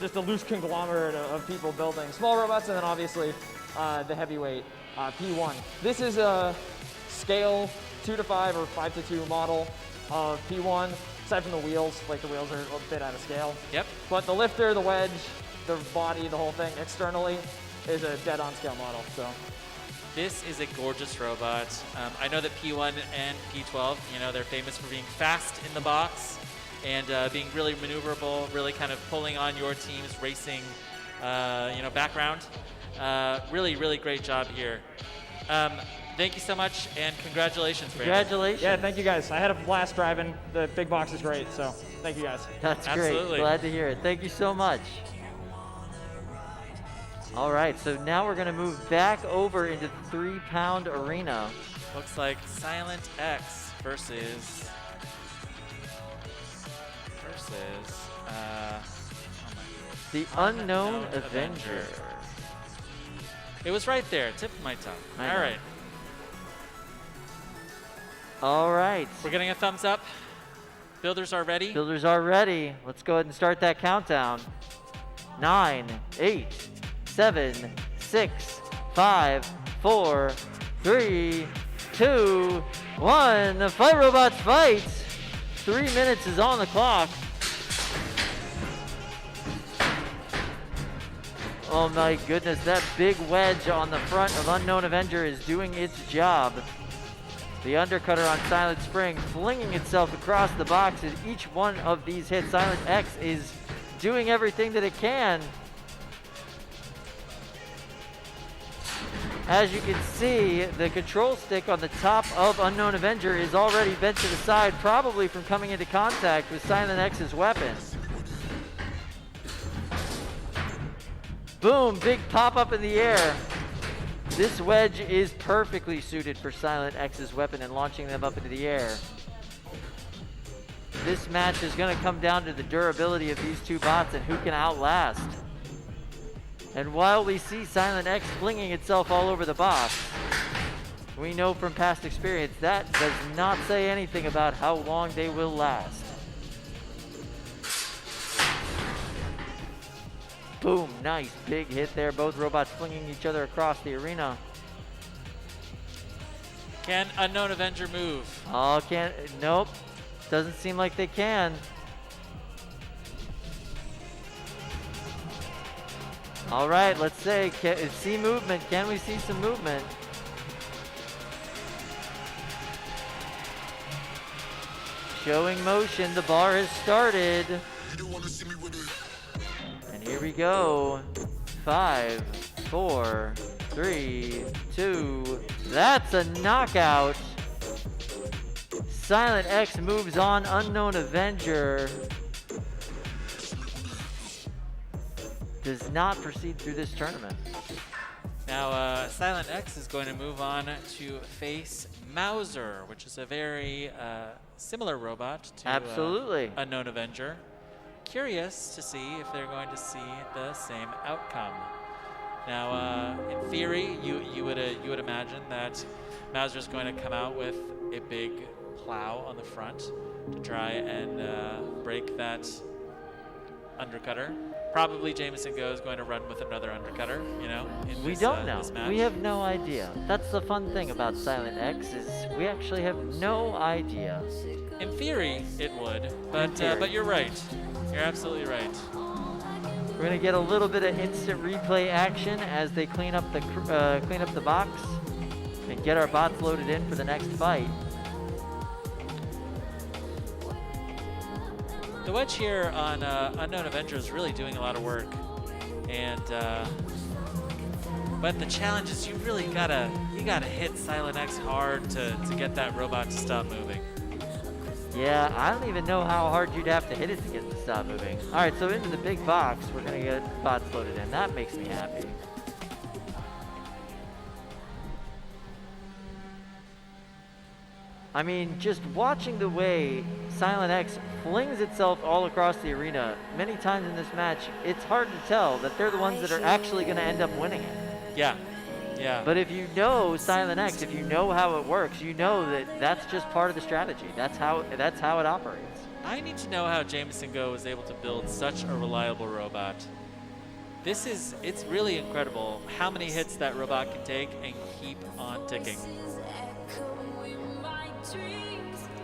[SPEAKER 14] just a loose conglomerate of people building small robots, and then obviously the heavyweight P1. This is a scale 2 to 5 or 5 to 2 model of P1. Aside from the wheels, like the wheels are a bit out of scale.
[SPEAKER 2] Yep.
[SPEAKER 14] But the lifter, the wedge, the body, the whole thing externally is a dead on scale model. So
[SPEAKER 2] This is a gorgeous robot. I know that P1 and P12, they're famous for being fast in the box and being really maneuverable, really kind of pulling on your team's racing, background. Really, really great job here. Thank you so much, and congratulations, Brandon.
[SPEAKER 1] Congratulations.
[SPEAKER 14] yeah, thank you guys. I had a blast driving. The big box is great, so thank you guys.
[SPEAKER 1] That's
[SPEAKER 2] Absolutely.
[SPEAKER 1] great. Glad to hear it. Thank you so much. All right, so now we're going to move back over into the 3-pound arena.
[SPEAKER 2] Looks like Silent X versus
[SPEAKER 1] the Unknown Avenger.
[SPEAKER 2] It was right there, tip of my tongue.
[SPEAKER 1] I
[SPEAKER 2] All
[SPEAKER 1] know.
[SPEAKER 2] right.
[SPEAKER 1] All right.
[SPEAKER 2] We're getting a thumbs up. Builders are ready.
[SPEAKER 1] Builders are ready. Let's go ahead and start that countdown. 9, 8, 7, 6, 5, 4, 3, 2, 1. Fight, robots, fight! 3 minutes is on the clock. Oh my goodness, that big wedge on the front of Unknown Avenger is doing its job. The undercutter on Silent Spring flinging itself across the box as each one of these hits. Silent X is doing everything that it can. As you can see, the control stick on the top of Unknown Avenger is already bent to the side, probably from coming into contact with Silent X's weapon. Boom, big pop up in the air. This wedge is perfectly suited for Silent X's weapon and launching them up into the air. This match is going to come down to the durability of these two bots and who can outlast. And while we see Silent X flinging itself all over the box, we know from past experience that does not say anything about how long they will last. Boom, nice big hit there. Both robots flinging each other across the arena.
[SPEAKER 2] Can Unknown Avenger move?
[SPEAKER 1] Oh, nope. Doesn't seem like they can. All right, let's see movement. Can we see some movement? Showing motion, the bar has started. And here we go. 5, 4, 3, 2. That's a knockout. Silent X moves on. Unknown Avenger does not proceed through this tournament.
[SPEAKER 2] Now, Silent X is going to move on to face Mauser, which is a very similar robot to
[SPEAKER 1] Absolutely.
[SPEAKER 2] Unknown Avenger. Curious to see if they're going to see the same outcome. Now, in theory, you would imagine that Mauser is going to come out with a big plow on the front to try and break that undercutter. Probably Jameson Go is going to run with another undercutter, you know, in
[SPEAKER 1] We
[SPEAKER 2] this,
[SPEAKER 1] don't know.
[SPEAKER 2] this match.
[SPEAKER 1] We have no idea. That's the fun thing about Silent X is we actually have no idea.
[SPEAKER 2] In theory, it would, but you're right. You're absolutely right.
[SPEAKER 1] We're gonna get a little bit of instant replay action as they clean up the box and get our bots loaded in for the next fight.
[SPEAKER 2] The wedge here on Unknown Avenger is really doing a lot of work, and but the challenge is you really gotta hit Silent X hard to get that robot to stop moving.
[SPEAKER 1] Yeah, I don't even know how hard you'd have to hit it to get it to stop moving. All right, so into the big box, we're gonna get bots loaded in. That makes me happy. I mean, just watching the way Silent X flings itself all across the arena many times in this match, it's hard to tell that they're the ones that are actually going to end up winning it.
[SPEAKER 2] Yeah, yeah.
[SPEAKER 1] But if you know Silent X, if you know how it works, you know that that's just part of the strategy. That's how it operates.
[SPEAKER 2] I need to know how Jameson Go was able to build such a reliable robot. It's really incredible how many hits that robot can take and keep on ticking.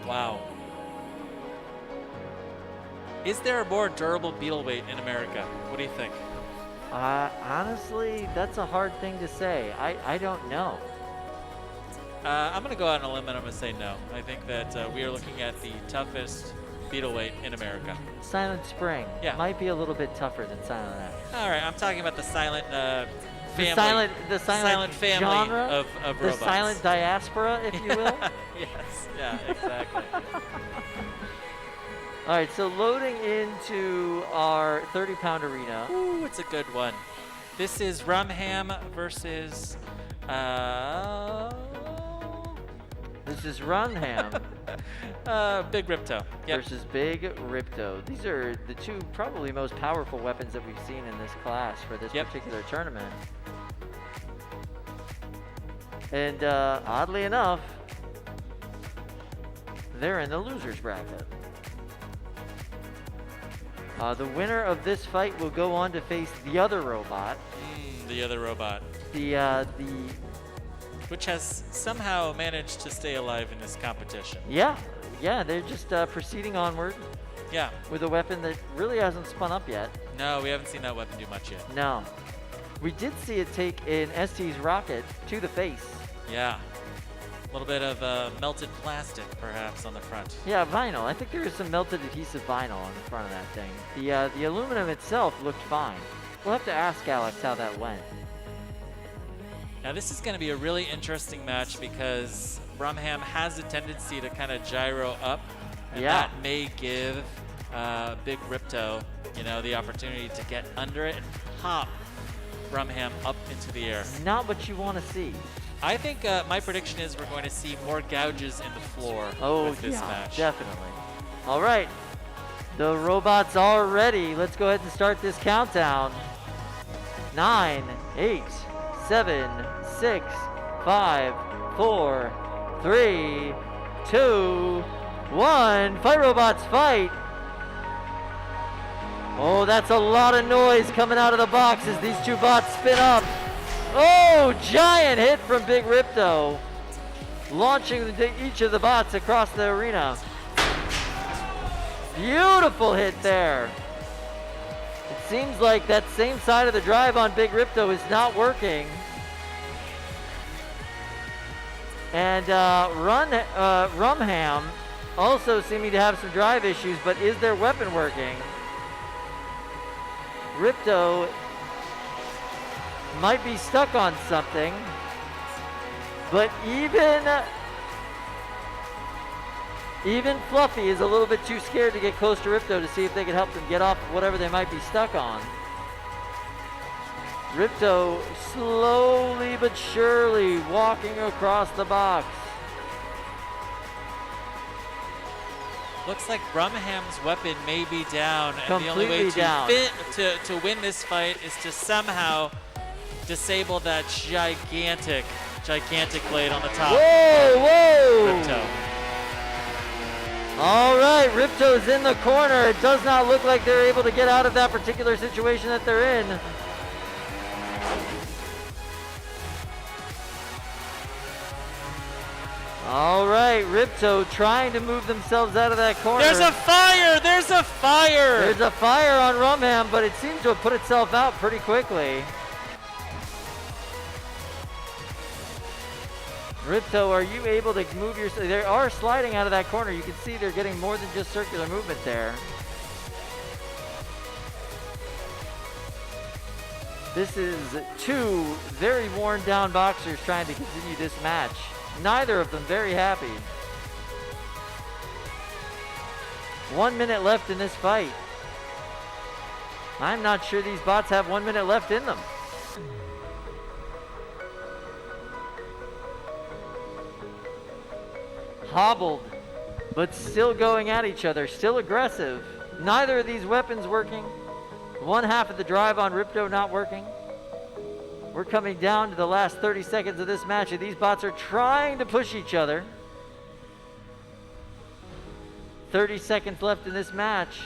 [SPEAKER 2] Wow. Is there a more durable beetle weight in America? What do you think?
[SPEAKER 1] Honestly, that's a hard thing to say. I don't know.
[SPEAKER 2] I'm going to go out on a limb and I'm going to say no. I think that we are looking at the toughest beetle weight in America.
[SPEAKER 1] Silent Spring might be a little bit tougher than Silent X.
[SPEAKER 2] All right, I'm talking about the silent family.
[SPEAKER 1] The silent
[SPEAKER 2] family
[SPEAKER 1] genre,
[SPEAKER 2] of
[SPEAKER 1] the
[SPEAKER 2] robots.
[SPEAKER 1] silent diaspora, if you will.
[SPEAKER 2] Yes, yeah, exactly.
[SPEAKER 1] All right, so loading into our 30-pound arena.
[SPEAKER 2] Ooh, it's a good one. This is Rumham versus...
[SPEAKER 1] This is Runham.
[SPEAKER 2] Big Ripto. Yep.
[SPEAKER 1] Versus Big Ripto. These are the two probably most powerful weapons that we've seen in this class for this particular tournament. And oddly enough, they're in the loser's bracket. The winner of this fight will go on to face the other robot.
[SPEAKER 2] The other robot.
[SPEAKER 1] Which
[SPEAKER 2] has somehow managed to stay alive in this competition.
[SPEAKER 1] Yeah, Yeah, they're just proceeding onward.
[SPEAKER 2] Yeah.
[SPEAKER 1] With a weapon that really hasn't spun up yet.
[SPEAKER 2] No, we haven't seen that weapon do much yet.
[SPEAKER 1] No. We did see it take an ST's rocket to the face.
[SPEAKER 2] Yeah. A little bit of melted plastic, perhaps, on the front.
[SPEAKER 1] Yeah, vinyl. I think there is some melted adhesive vinyl on the front of that thing. The aluminum itself looked fine. We'll have to ask Alex how that went.
[SPEAKER 2] Now, this is going to be a really interesting match because Brumham has a tendency to kind of gyro up, and that may give Big Ripto, the opportunity to get under it and pop Brumham up into the air.
[SPEAKER 1] Not what you want to see.
[SPEAKER 2] I think my prediction is we're going to see more gouges in the floor with this match.
[SPEAKER 1] Definitely. All right. The robots are ready. Let's go ahead and start this countdown. 9, 8, 7, 6, 5, 4, 3, 2, 1. Fight, robots, fight. Oh, that's a lot of noise coming out of the box as these two bots spin up. Oh, giant hit from Big Ripto, launching each of the bots across the arena. Beautiful hit there. It seems like that same side of the drive on Big Ripto is not working. And Rumham also seeming to have some drive issues, but is their weapon working? Ripto might be stuck on something, but even Fluffy is a little bit too scared to get close to Ripto to see if they can help them get off whatever they might be stuck on. Ripto slowly but surely walking across the box.
[SPEAKER 2] Looks like Brumham's weapon may be down, and
[SPEAKER 1] Completely
[SPEAKER 2] the only way
[SPEAKER 1] down.
[SPEAKER 2] to win this fight is to somehow disable that gigantic blade on the top.
[SPEAKER 1] Whoa!
[SPEAKER 2] Ripto.
[SPEAKER 1] All right, Ripto's in the corner. It does not look like they're able to get out of that particular situation that they're in. All right, Ripto trying to move themselves out of that corner.
[SPEAKER 2] There's a fire! There's a fire!
[SPEAKER 1] There's a fire on Rumham, but it seems to have put itself out pretty quickly. Ripto, are you able to move yourself? They are sliding out of that corner. You can see they're getting more than just circular movement there. This is two very worn down boxers trying to continue this match. Neither of them very happy. 1 minute left in this fight. I'm not sure these bots have 1 minute left in them. Hobbled, but still going at each other, still aggressive. Neither of these weapons working. One half of the drive on Ripto not working. We're coming down to the last 30 seconds of this match, and these bots are trying to push each other. 30 seconds left in this match.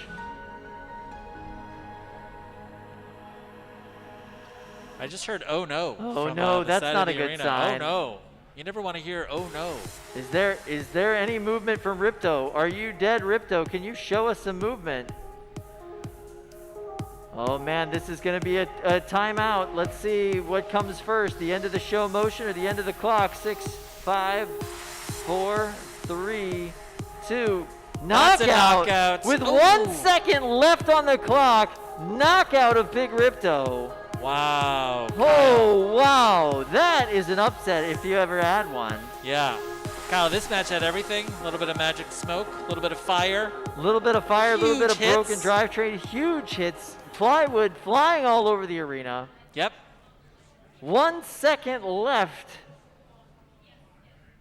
[SPEAKER 2] I just heard "oh no."
[SPEAKER 1] Oh
[SPEAKER 2] from,
[SPEAKER 1] no,
[SPEAKER 2] the
[SPEAKER 1] that's
[SPEAKER 2] side
[SPEAKER 1] not
[SPEAKER 2] of
[SPEAKER 1] a
[SPEAKER 2] the
[SPEAKER 1] good
[SPEAKER 2] arena.
[SPEAKER 1] sign.
[SPEAKER 2] Oh no. You never want to hear "oh no."
[SPEAKER 1] Is there any movement from Ripto? Are you dead, Ripto? Can you show us some movement? Oh man, this is going to be a timeout. Let's see what comes first, the end of the show motion or the end of the clock. 6, 5, 4, 3, 2. Knockout with 1 second left on the clock. Knockout of Big Ripto.
[SPEAKER 2] Wow.
[SPEAKER 1] Oh, wow. That is an upset if you ever had one.
[SPEAKER 2] Yeah. Kyle, this match had everything. A little bit of magic smoke, a little bit of fire.
[SPEAKER 1] A little bit of fire, a little bit of
[SPEAKER 2] Huge
[SPEAKER 1] broken
[SPEAKER 2] hits.
[SPEAKER 1] drivetrain. Huge hits. Plywood flying all over the arena.
[SPEAKER 2] Yep.
[SPEAKER 1] 1 second left.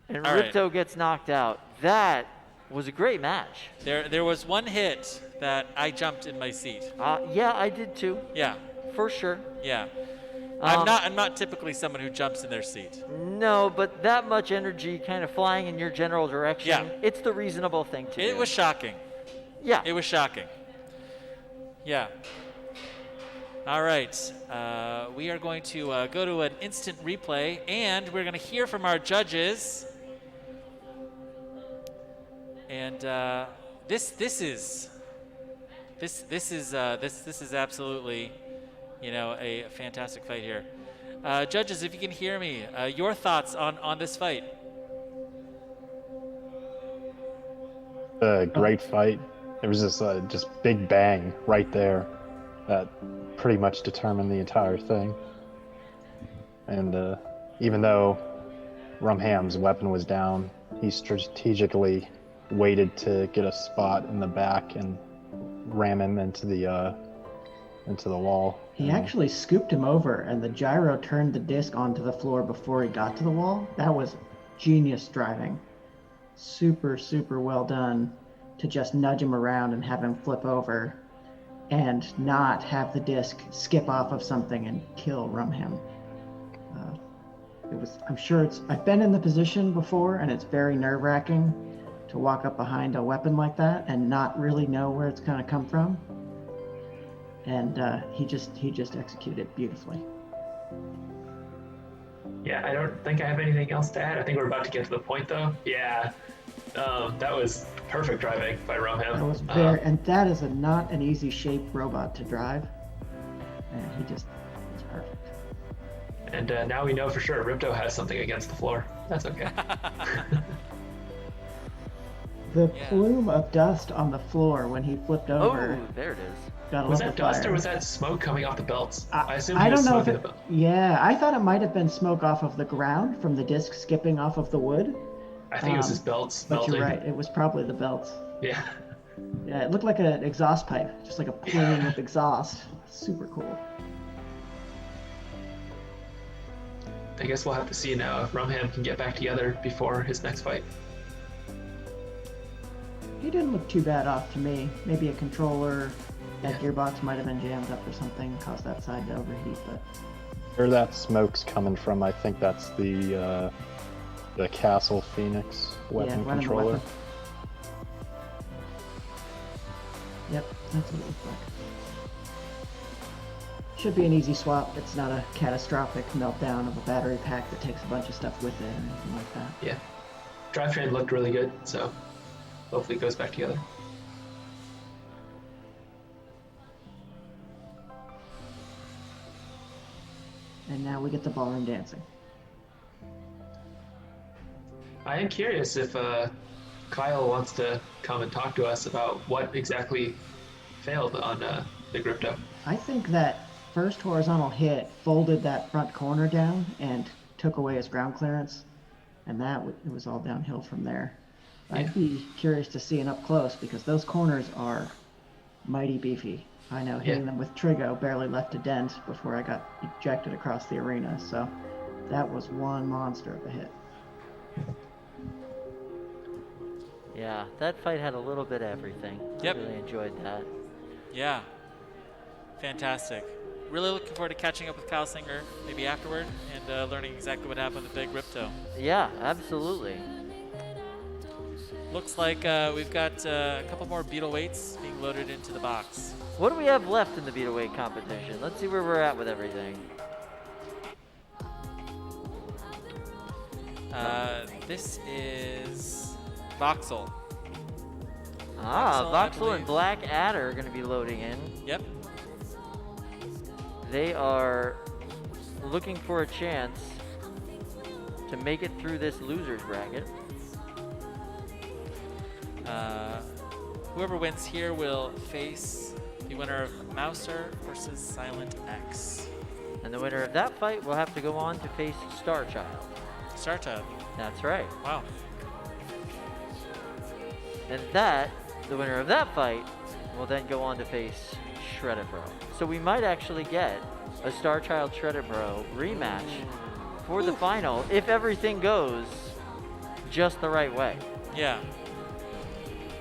[SPEAKER 1] And
[SPEAKER 2] All right.
[SPEAKER 1] Ripto gets knocked out. That was a great match.
[SPEAKER 2] There was one hit that I jumped in my seat.
[SPEAKER 1] Yeah, I did too.
[SPEAKER 2] Yeah.
[SPEAKER 1] For sure.
[SPEAKER 2] Yeah. I'm not typically someone who jumps in their seat.
[SPEAKER 1] No, but that much energy kind of flying in your general direction,
[SPEAKER 2] Yeah.
[SPEAKER 1] it's the reasonable thing to do.
[SPEAKER 2] It was shocking.
[SPEAKER 1] Yeah.
[SPEAKER 2] It was shocking. Yeah. All right. We are going to go to an instant replay, and we're going to hear from our judges. And this is absolutely, a fantastic fight here. Judges, if you can hear me, your thoughts on this fight?
[SPEAKER 10] A great fight. There was this just big bang right there that pretty much determined the entire thing. And even though Rumham's weapon was down, he strategically waited to get a spot in the back and ram him into the wall.
[SPEAKER 9] He actually scooped him over, and the gyro turned the disc onto the floor before he got to the wall. That was genius driving. Super, super well done to just nudge him around and have him flip over and not have the disc skip off of something and kill Rumham. I've been in the position before, and it's very nerve-wracking to walk up behind a weapon like that and not really know where it's going to come from. And he just executed beautifully.
[SPEAKER 8] Yeah, I don't think I have anything else to add. I think we're about to get to the point, though. Yeah, that was perfect driving by Rumham.
[SPEAKER 9] That was and that is not an easy shaped robot to drive. And he was perfect.
[SPEAKER 8] And now we know for sure Ripto has something against the floor. That's okay.
[SPEAKER 9] The plume of dust on the floor when he flipped over.
[SPEAKER 1] Oh, there it is.
[SPEAKER 8] Was that dust or was that smoke coming off the belts? I assume
[SPEAKER 9] I
[SPEAKER 8] he was
[SPEAKER 9] don't know if
[SPEAKER 8] smoking
[SPEAKER 9] it.
[SPEAKER 8] the belt.
[SPEAKER 9] Yeah, I thought it might have been smoke off of the ground from the disc skipping off of the wood.
[SPEAKER 8] I think it was his belts
[SPEAKER 9] But
[SPEAKER 8] melting.
[SPEAKER 9] you're right. It was probably the belts.
[SPEAKER 8] Yeah.
[SPEAKER 9] Yeah, it looked like an exhaust pipe, just like a plume with exhaust. Super cool.
[SPEAKER 8] I guess we'll have to see now if Rumham can get back together before his next fight.
[SPEAKER 9] He didn't look too bad off to me. Maybe a controller, that gearbox might have been jammed up or something, caused that side to overheat. But
[SPEAKER 10] Where that smoke's coming from, I think that's the Castle Phoenix weapon
[SPEAKER 9] running the
[SPEAKER 10] controller.
[SPEAKER 9] weapon. Yep, that's what it looked like. Should be an easy swap. It's not a catastrophic meltdown of a battery pack that takes a bunch of stuff with it or anything like that.
[SPEAKER 8] Yeah. Drivetrain looked really good, so hopefully it goes back together.
[SPEAKER 9] And now we get the ballroom dancing.
[SPEAKER 8] I am curious if Kyle wants to come and talk to us about what exactly failed on the Gripto.
[SPEAKER 9] I think that first horizontal hit folded that front corner down and took away his ground clearance, and it was all downhill from there. I'd be curious to see an up close because those corners are mighty beefy. I know hitting them with Trigo barely left a dent before I got ejected across the arena, so that was one monster of a hit.
[SPEAKER 1] Yeah, that fight had a little bit of everything.
[SPEAKER 2] Yep.
[SPEAKER 1] I really enjoyed that.
[SPEAKER 2] Yeah. Fantastic. Really looking forward to catching up with Kyle Singer maybe afterward and learning exactly what happened to Big Ripto.
[SPEAKER 1] Yeah, absolutely.
[SPEAKER 2] Looks like we've got a couple more beetle weights being loaded into the box.
[SPEAKER 1] What do we have left in the beetleweight competition? Let's see where we're at with everything.
[SPEAKER 2] This is Voxel.
[SPEAKER 1] Voxel and Black Adder are going to be loading in.
[SPEAKER 2] Yep.
[SPEAKER 1] They are looking for a chance to make it through this loser's bracket.
[SPEAKER 2] Whoever wins here will face the winner of Mouser versus Silent X.
[SPEAKER 1] And the winner of that fight will have to go on to face Starchild.
[SPEAKER 2] Starchild.
[SPEAKER 1] That's right.
[SPEAKER 2] Wow.
[SPEAKER 1] And the winner of that fight will then go on to face Shredded Bro. So we might actually get a Starchild Shredded Bro rematch for the final if everything goes just the right way.
[SPEAKER 2] Yeah.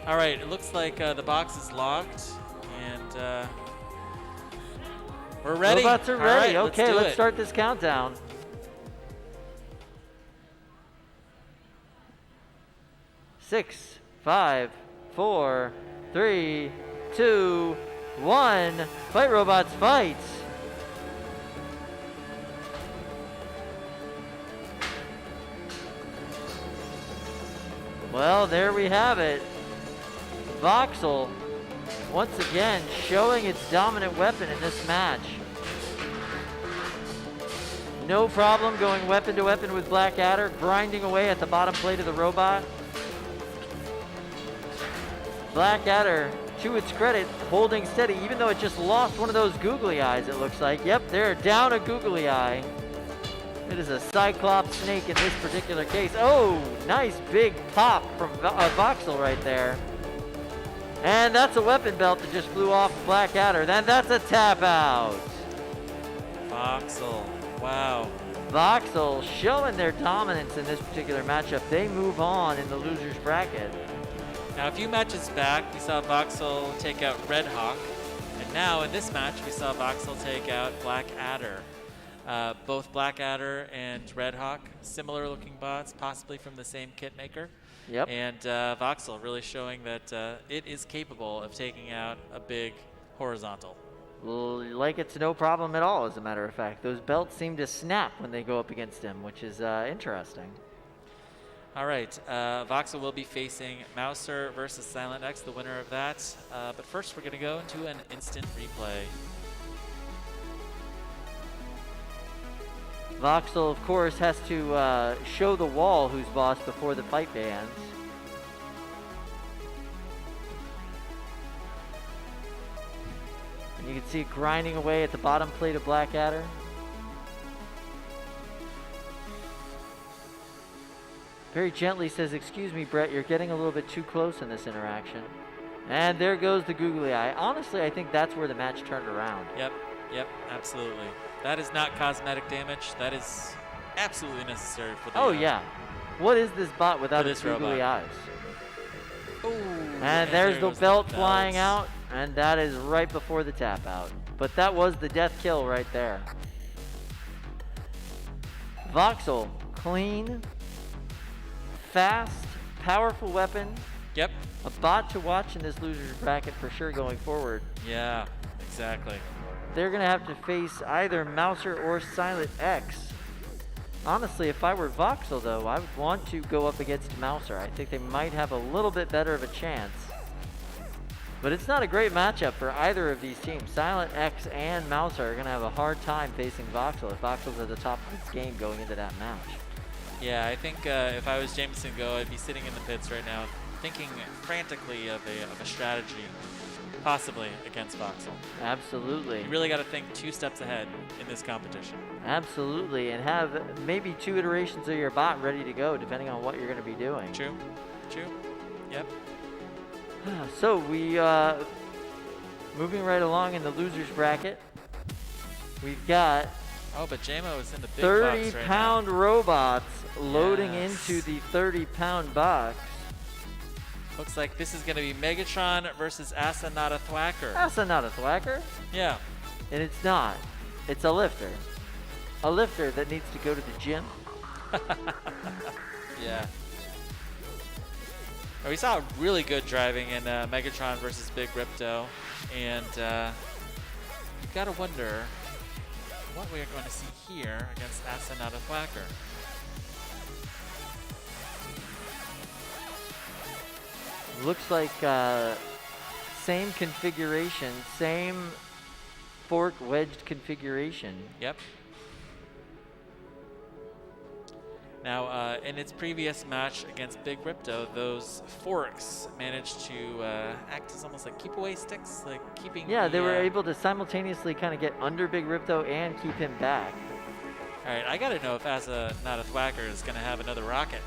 [SPEAKER 2] All right, it looks like the box is locked, and we're ready.
[SPEAKER 1] Robots are
[SPEAKER 2] All
[SPEAKER 1] ready.
[SPEAKER 2] right,
[SPEAKER 1] Okay, let's
[SPEAKER 2] it.
[SPEAKER 1] start this countdown. 6, 5, 4, 3, 2, 1. Fight, robots, fight! Well, there we have it. Voxel, once again, showing its dominant weapon in this match. No problem going weapon to weapon with Blackadder, grinding away at the bottom plate of the robot. Blackadder, to its credit, holding steady, even though it just lost one of those googly eyes, it looks like. Yep, they're down a googly eye. It is a Cyclops snake in this particular case. Oh, nice big pop from Voxel right there. And that's a weapon belt that just flew off Blackadder. Then that's a tap out.
[SPEAKER 2] Voxel, wow.
[SPEAKER 1] Voxel showing their dominance in this particular matchup. They move on in the loser's bracket.
[SPEAKER 2] Now, a few matches back, we saw Voxel take out Red Hawk. And now, in this match, we saw Voxel take out Blackadder. Both Blackadder and Red Hawk, similar looking bots, possibly from the same kit maker.
[SPEAKER 1] Yep.
[SPEAKER 2] And Voxel really showing that it is capable of taking out a big horizontal.
[SPEAKER 1] Like it's no problem at all, as a matter of fact. Those belts seem to snap when they go up against him, which is interesting.
[SPEAKER 2] All right, Voxel will be facing Mouser versus Silent X, the winner of that. But first, we're going to go into an instant replay.
[SPEAKER 1] Voxel, of course, has to show the wall who's boss before the fight bans. And you can see it grinding away at the bottom plate of Blackadder. Very gently says, "Excuse me, Brett, you're getting a little bit too close in this interaction." And there goes the googly eye. Honestly, I think that's where the match turned around.
[SPEAKER 2] Yep, absolutely. That is not cosmetic damage. That is absolutely necessary for the
[SPEAKER 1] Oh, yeah. What is this bot without its
[SPEAKER 2] this
[SPEAKER 1] googly
[SPEAKER 2] robot.
[SPEAKER 1] eyes?
[SPEAKER 2] Ooh,
[SPEAKER 1] And there's the
[SPEAKER 2] goes
[SPEAKER 1] belt
[SPEAKER 2] the
[SPEAKER 1] flying
[SPEAKER 2] belt.
[SPEAKER 1] out, and that is right before the tap out. But that was the death kill right there. Voxel, clean, fast, powerful weapon.
[SPEAKER 2] Yep.
[SPEAKER 1] A bot to watch in this loser's bracket for sure going forward.
[SPEAKER 2] Yeah, exactly.
[SPEAKER 1] They're going to have to face either Mouser or Silent X. Honestly, if I were Voxel, though, I would want to go up against Mouser. I think they might have a little bit better of a chance. But it's not a great matchup for either of these teams. Silent X and Mouser are going to have a hard time facing Voxel if Voxel's at the top of its game going into that match.
[SPEAKER 2] Yeah, I think if I was Jameson Go, I'd be sitting in the pits right now thinking frantically of a strategy, possibly against Voxel.
[SPEAKER 1] Absolutely.
[SPEAKER 2] You really got to think 2 steps ahead in this competition.
[SPEAKER 1] Absolutely, and have maybe 2 iterations of your bot ready to go, depending on what you're going to be doing.
[SPEAKER 2] True. Yep.
[SPEAKER 1] So we, moving right along in the loser's bracket, we've got
[SPEAKER 2] Oh, but JMO is in the big box right
[SPEAKER 1] 30-pound
[SPEAKER 2] now.
[SPEAKER 1] robots loading
[SPEAKER 2] Yes.
[SPEAKER 1] into the 30-pound box.
[SPEAKER 2] Looks like this is going to be Megatron versus Asanata Thwacker.
[SPEAKER 1] Asanata Thwacker?
[SPEAKER 2] Yeah.
[SPEAKER 1] And it's not. It's a lifter. A lifter that needs to go to the gym.
[SPEAKER 2] Yeah. We saw really good driving in Megatron versus Big Ripto, and you've got to wonder what we are going to see here against Asanata Thwacker.
[SPEAKER 1] Looks like same configuration, same fork wedged configuration.
[SPEAKER 2] Yep. Now, in its previous match against Big Ripto, those forks managed to act as almost like keep-away sticks, like keeping.
[SPEAKER 1] Yeah,
[SPEAKER 2] the,
[SPEAKER 1] they were able to simultaneously kind of get under Big Ripto and keep him back.
[SPEAKER 2] All right, I got to know if Asanata Thwacker is going to have another rocket.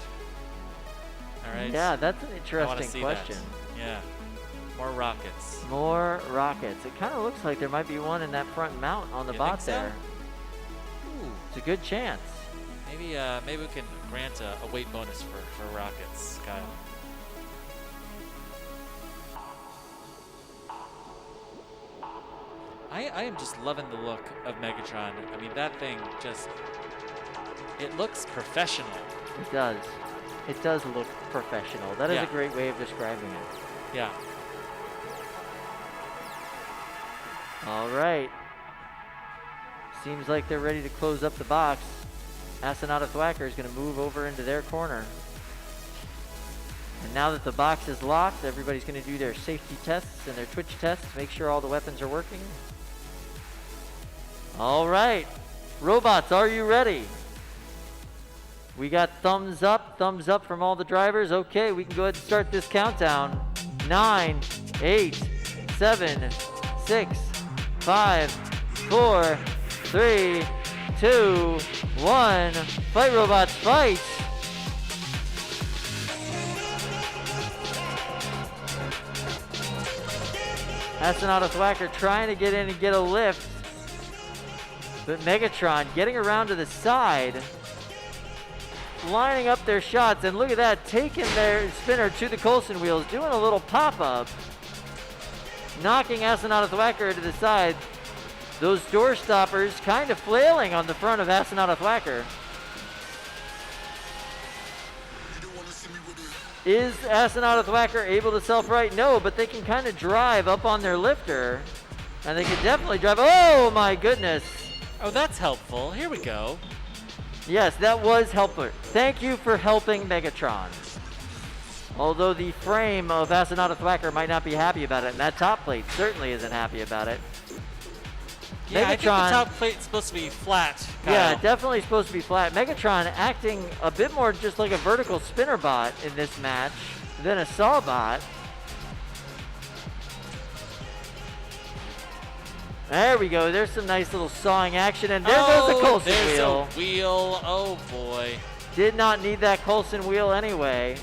[SPEAKER 2] All right.
[SPEAKER 1] Yeah, that's an
[SPEAKER 2] I wanna
[SPEAKER 1] interesting
[SPEAKER 2] see
[SPEAKER 1] question.
[SPEAKER 2] That. Yeah. More rockets.
[SPEAKER 1] More rockets. It kind of looks like there might be one in that front mount on the
[SPEAKER 2] You
[SPEAKER 1] bot
[SPEAKER 2] think so?
[SPEAKER 1] there.
[SPEAKER 2] Ooh.
[SPEAKER 1] It's a good chance.
[SPEAKER 2] Maybe we can grant a weight bonus for rockets, Kyle. I am just loving the look of Megatron. I mean, that thing just, it looks professional.
[SPEAKER 1] It does. It does look professional. That is
[SPEAKER 2] Yeah.
[SPEAKER 1] a great way of describing it.
[SPEAKER 2] Yeah.
[SPEAKER 1] All right. Seems like they're ready to close up the box. Asanata Thwacker is going to move over into their corner. And now that the box is locked, everybody's going to do their safety tests and their twitch tests, make sure all the weapons are working. All right, robots, are you ready? We got thumbs up from all the drivers. Okay, we can go ahead and start this countdown. 9, 8, 7, 6, 5, 4, 3, 2, 1. Fight, robots, fight! Astronaut Thwacker trying to get in and get a lift. But Megatron getting around to the side, lining up their shots, and look at that, taking their spinner to the Coulson wheels, doing a little pop-up, knocking Astronaut Thwacker to the side. Those door stoppers kind of flailing on the front of Astronaut Thwacker. Is Astronaut Thwacker able to self-right? No, but they can kind of drive up on their lifter, and they can definitely drive. Oh my goodness.
[SPEAKER 2] Oh, that's helpful. Here we go.
[SPEAKER 1] Yes, that was helpful. Thank you for helping Megatron. Although the frame of Astronaut Thwacker might not be happy about it, and that top plate certainly isn't happy about it.
[SPEAKER 2] Yeah, I think the top plate's supposed to be flat, Kyle.
[SPEAKER 1] Yeah, definitely supposed to be flat. Megatron acting a bit more just like a vertical spinner bot in this match than a saw bot. There we go. There's some nice little sawing action, and there goes the Coulson
[SPEAKER 2] there's
[SPEAKER 1] wheel.
[SPEAKER 2] A wheel. Oh boy.
[SPEAKER 1] Did not need that Coulson wheel anyway.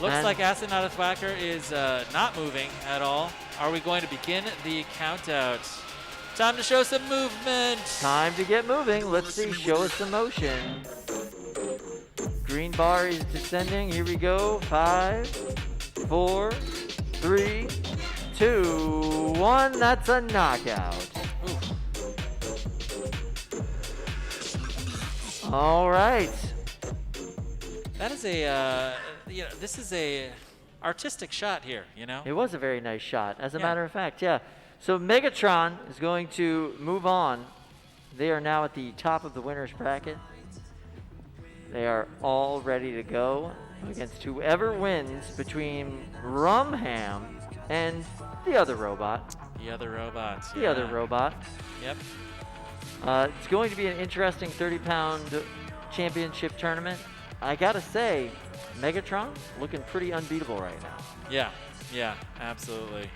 [SPEAKER 2] Looks like Astronaut Thwacker is not moving at all. Are we going to begin the countout? Time to show some movement.
[SPEAKER 1] Time to get moving. Let's see. Show us some motion. Green bar is descending. Here we go. 5, 4, 3, 2, 1. That's a knockout. All right.
[SPEAKER 2] That is a, this is a artistic shot here, you know?
[SPEAKER 1] It was a very nice shot, as a matter of fact, yeah. So Megatron is going to move on. They are now at the top of the winner's bracket. They are all ready to go against whoever wins between Rumham and the other robot.
[SPEAKER 2] The other robot.
[SPEAKER 1] The other robot.
[SPEAKER 2] Yep.
[SPEAKER 1] It's going to be an interesting 30-pound championship tournament. I gotta say, Megatron looking pretty unbeatable right now.
[SPEAKER 2] Yeah, absolutely.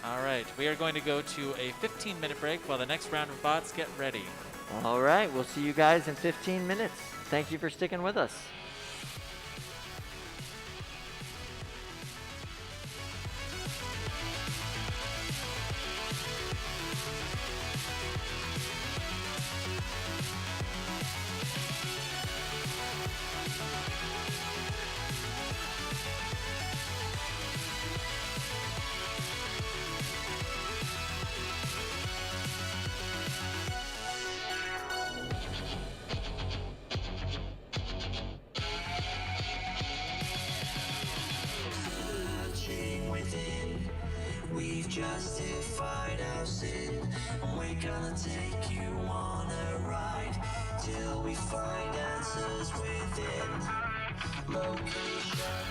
[SPEAKER 2] All right, we are going to go to a 15-minute break while the next round of bots get ready.
[SPEAKER 1] All right, we'll see you guys in 15 minutes. Thank you for sticking with us.
[SPEAKER 19] We've justified our sin. We're gonna take you on a ride till we find answers within. Location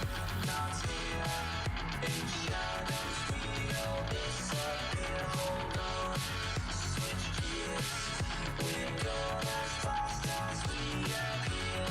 [SPEAKER 19] not here. In shadows we all disappear. Hold on, switch gears. We're gone as fast as we appear.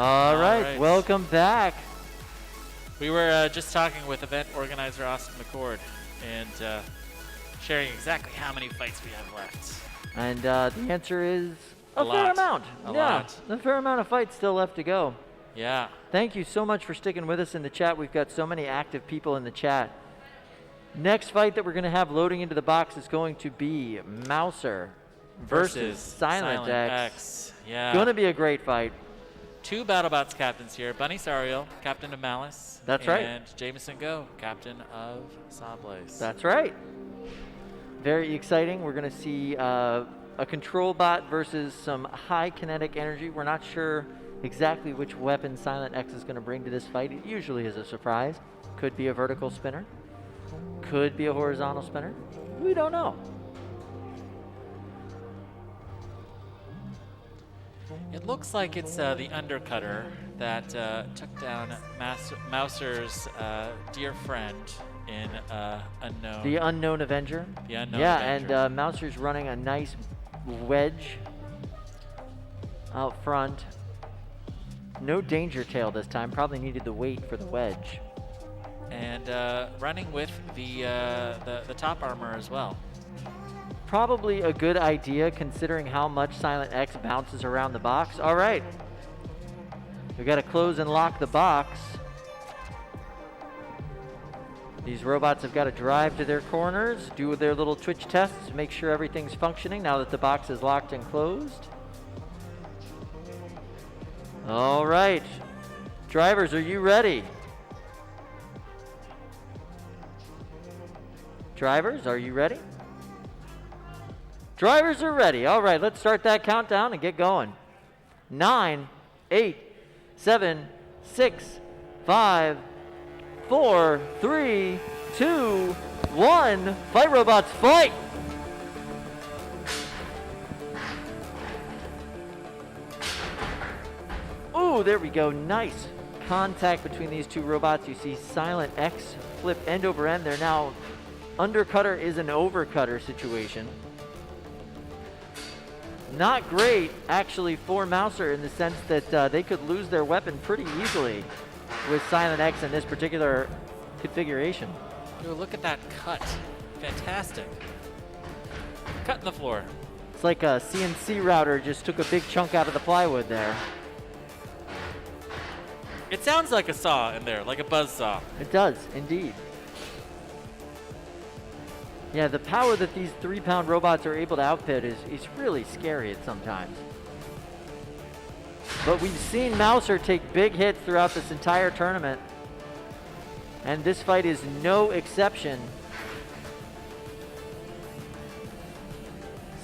[SPEAKER 1] All right, welcome back.
[SPEAKER 2] We were just talking with event organizer Austin McCord and sharing exactly how many fights we have left.
[SPEAKER 1] And the answer is a fair
[SPEAKER 2] lot.
[SPEAKER 1] amount.
[SPEAKER 2] A
[SPEAKER 1] yeah,
[SPEAKER 2] lot.
[SPEAKER 1] a fair amount of fights still left to go.
[SPEAKER 2] Yeah.
[SPEAKER 1] Thank you so much for sticking with us in the chat. We've got so many active people in the chat. Next fight that we're going to have loading into the box is going to be Mouser versus Silent X.
[SPEAKER 2] Yeah.
[SPEAKER 1] Going to be a great fight.
[SPEAKER 2] 2 BattleBots captains here. Bunny Sariel, captain of Malice.
[SPEAKER 1] That's right.
[SPEAKER 2] And Jameson Go, captain of Sawblaze.
[SPEAKER 1] That's right. Very exciting. We're going to see a control bot versus some high kinetic energy. We're not sure exactly which weapon Silent X is going to bring to this fight. It usually is a surprise. Could be a vertical spinner. Could be a horizontal spinner. We don't know.
[SPEAKER 2] It looks like it's the undercutter that took down Mouser's dear friend in Unknown.
[SPEAKER 1] The Unknown Avenger.
[SPEAKER 2] The Unknown
[SPEAKER 1] Avenger.
[SPEAKER 2] Avenger.
[SPEAKER 1] And Mouser's running a nice wedge out front. No danger tail this time. Probably needed the weight for the wedge.
[SPEAKER 2] And running with the top armor as well.
[SPEAKER 1] Probably a good idea considering how much Silent X bounces around the box. All right. We got to close and lock the box. These robots have got to drive to their corners, do their little twitch tests, make sure everything's functioning now that the box is locked and closed. All right. Drivers, are you ready? Drivers, are you ready? Drivers are ready. All right, let's start that countdown and get going. 9, 8, 7, 6, 5, 4, 3, 2, 1. Fight, robots, fight! Ooh, there we go. Nice contact between these two robots. You see Silent X flip end over end. They're now undercutter is an overcutter situation. Not great, actually, for Mouser in the sense that they could lose their weapon pretty easily with Silent X in this particular configuration.
[SPEAKER 2] Dude, look at that cut. Fantastic. Cut in the floor.
[SPEAKER 1] It's like a CNC router just took a big chunk out of the plywood there.
[SPEAKER 2] It sounds like a saw in there, like a buzz saw.
[SPEAKER 1] It does, indeed. Yeah, the power that these 3-pound robots are able to output is really scary at sometimes. But we've seen Mouser take big hits throughout this entire tournament. And this fight is no exception.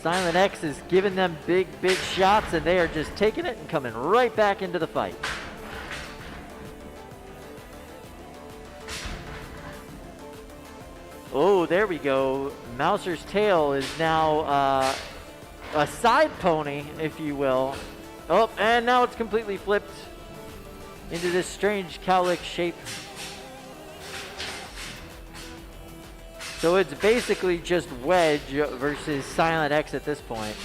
[SPEAKER 1] Silent X is giving them big shots, and they are just taking it and coming right back into the fight. Oh, there we go. Mouser's tail is now a side pony, if you will. Oh, and now it's completely flipped into this strange cowlick shape. So it's basically just Wedge versus Silent X at this point.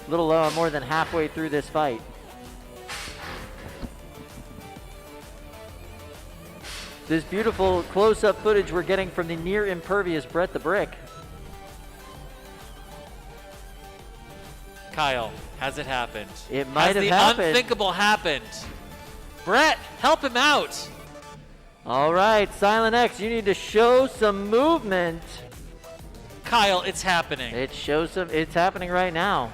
[SPEAKER 1] A little more than halfway through this fight. This beautiful close-up footage we're getting from the near-impervious Brett the Brick.
[SPEAKER 2] Kyle, has it happened?
[SPEAKER 1] It might have happened.
[SPEAKER 2] Has the unthinkable happened? Brett, help him out.
[SPEAKER 1] All right, Silent X, you need to show some movement.
[SPEAKER 2] Kyle, it's happening.
[SPEAKER 1] It's happening right now.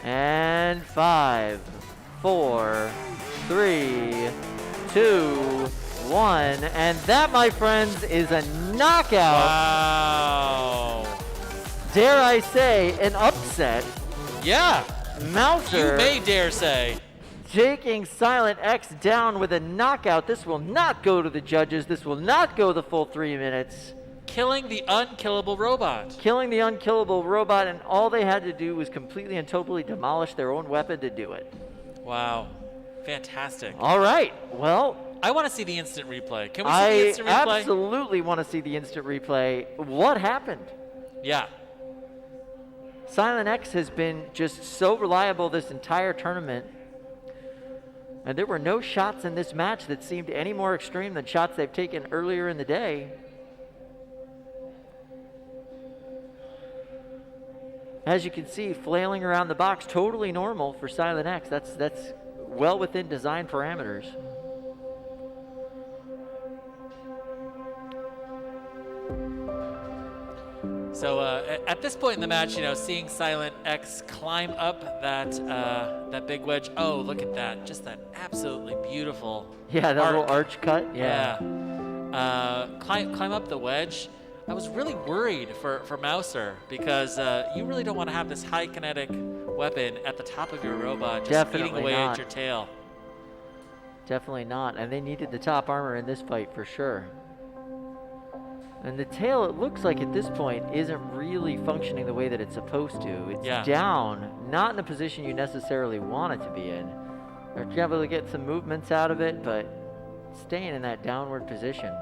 [SPEAKER 1] And 5, 4, 3, 2, 1. And that, my friends, is a knockout.
[SPEAKER 2] Wow.
[SPEAKER 1] Dare I say, an upset.
[SPEAKER 2] Yeah.
[SPEAKER 1] Mouser.
[SPEAKER 2] You may dare say.
[SPEAKER 1] Taking Silent X down with a knockout. This will not go to the judges. This will not go the full 3 minutes.
[SPEAKER 2] Killing the unkillable robot.
[SPEAKER 1] Killing the unkillable robot, and all they had to do was completely and totally demolish their own weapon to do it.
[SPEAKER 2] Wow. Fantastic.
[SPEAKER 1] All right. Well,
[SPEAKER 2] I want to see the instant replay. Can we see the instant replay?
[SPEAKER 1] I absolutely want to see the instant replay. What happened?
[SPEAKER 2] Yeah.
[SPEAKER 1] Silent X has been just so reliable this entire tournament. And there were no shots in this match that seemed any more extreme than shots they've taken earlier in the day. As you can see, flailing around the box, totally normal for Silent X. That's well within design parameters.
[SPEAKER 2] So at this point in the match, seeing Silent X climb up that big wedge. Oh, look at that! Just that absolutely beautiful.
[SPEAKER 1] Yeah, that little arch cut. Yeah.
[SPEAKER 2] Climb up the wedge. I was really worried for Mouser because you really don't want to have this high kinetic weapon at the top of your robot just
[SPEAKER 1] Definitely
[SPEAKER 2] eating away
[SPEAKER 1] not.
[SPEAKER 2] at your tail.
[SPEAKER 1] Definitely not. And they needed the top armor in this fight for sure. And the tail, it looks like at this point, isn't really functioning the way that it's supposed to. It's down, not in a position you necessarily want it to be in. You're able to get some movements out of it, but staying in that downward position.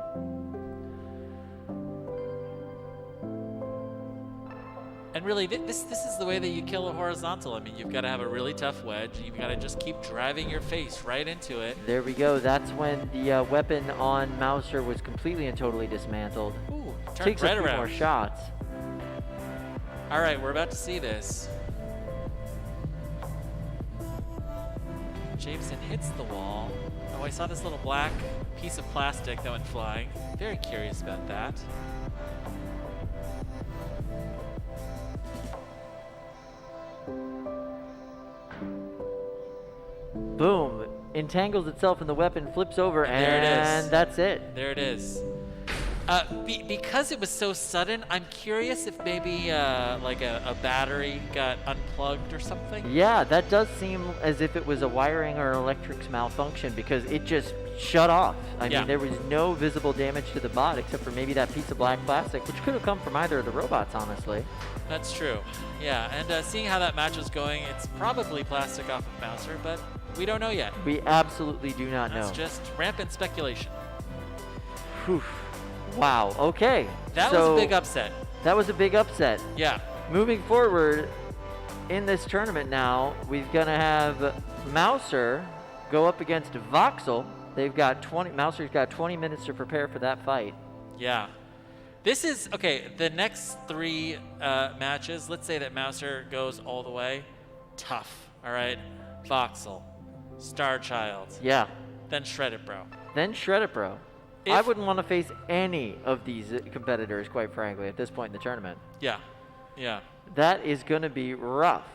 [SPEAKER 2] And really, this is the way that you kill a horizontal. I mean, you've got to have a really tough wedge. You've got to just keep driving your face right into it.
[SPEAKER 1] There we go. That's when the weapon on Mouser was completely and totally dismantled.
[SPEAKER 2] Ooh,
[SPEAKER 1] Takes
[SPEAKER 2] right
[SPEAKER 1] a few
[SPEAKER 2] around.
[SPEAKER 1] more shots.
[SPEAKER 2] All right, we're about to see this. Jameson hits the wall. Oh, I saw this little black piece of plastic that went flying. Very curious about that.
[SPEAKER 1] Boom. Entangles itself in the weapon, flips over,
[SPEAKER 2] There it is.
[SPEAKER 1] and that's it.
[SPEAKER 2] There it is. Because it was so sudden, I'm curious if maybe like a battery got unplugged or something.
[SPEAKER 1] Yeah, that does seem as if it was a wiring or electrics malfunction because it just shut off. I mean, there was no visible damage to the bot except for maybe that piece of black plastic, which could have come from either of the robots, honestly.
[SPEAKER 2] That's true. Yeah, and seeing how that match was going, it's probably plastic off of Mouser, but we don't know yet.
[SPEAKER 1] We absolutely do not know.
[SPEAKER 2] That's just rampant speculation.
[SPEAKER 1] Whew. Wow, okay.
[SPEAKER 2] That was a big upset.
[SPEAKER 1] That was a big upset.
[SPEAKER 2] Yeah.
[SPEAKER 1] Moving forward in this tournament now, we're going to have Mouser go up against Voxel. Mouser's got 20 minutes to prepare for that fight.
[SPEAKER 2] Yeah. This is, okay, the next three matches, let's say that Mouser goes all the way. Tough, all right? Voxel, Starchild.
[SPEAKER 1] Yeah.
[SPEAKER 2] Then Shred It Bro.
[SPEAKER 1] I wouldn't want to face any of these competitors, quite frankly, at this point in the tournament.
[SPEAKER 2] Yeah, yeah.
[SPEAKER 1] That is going to be rough.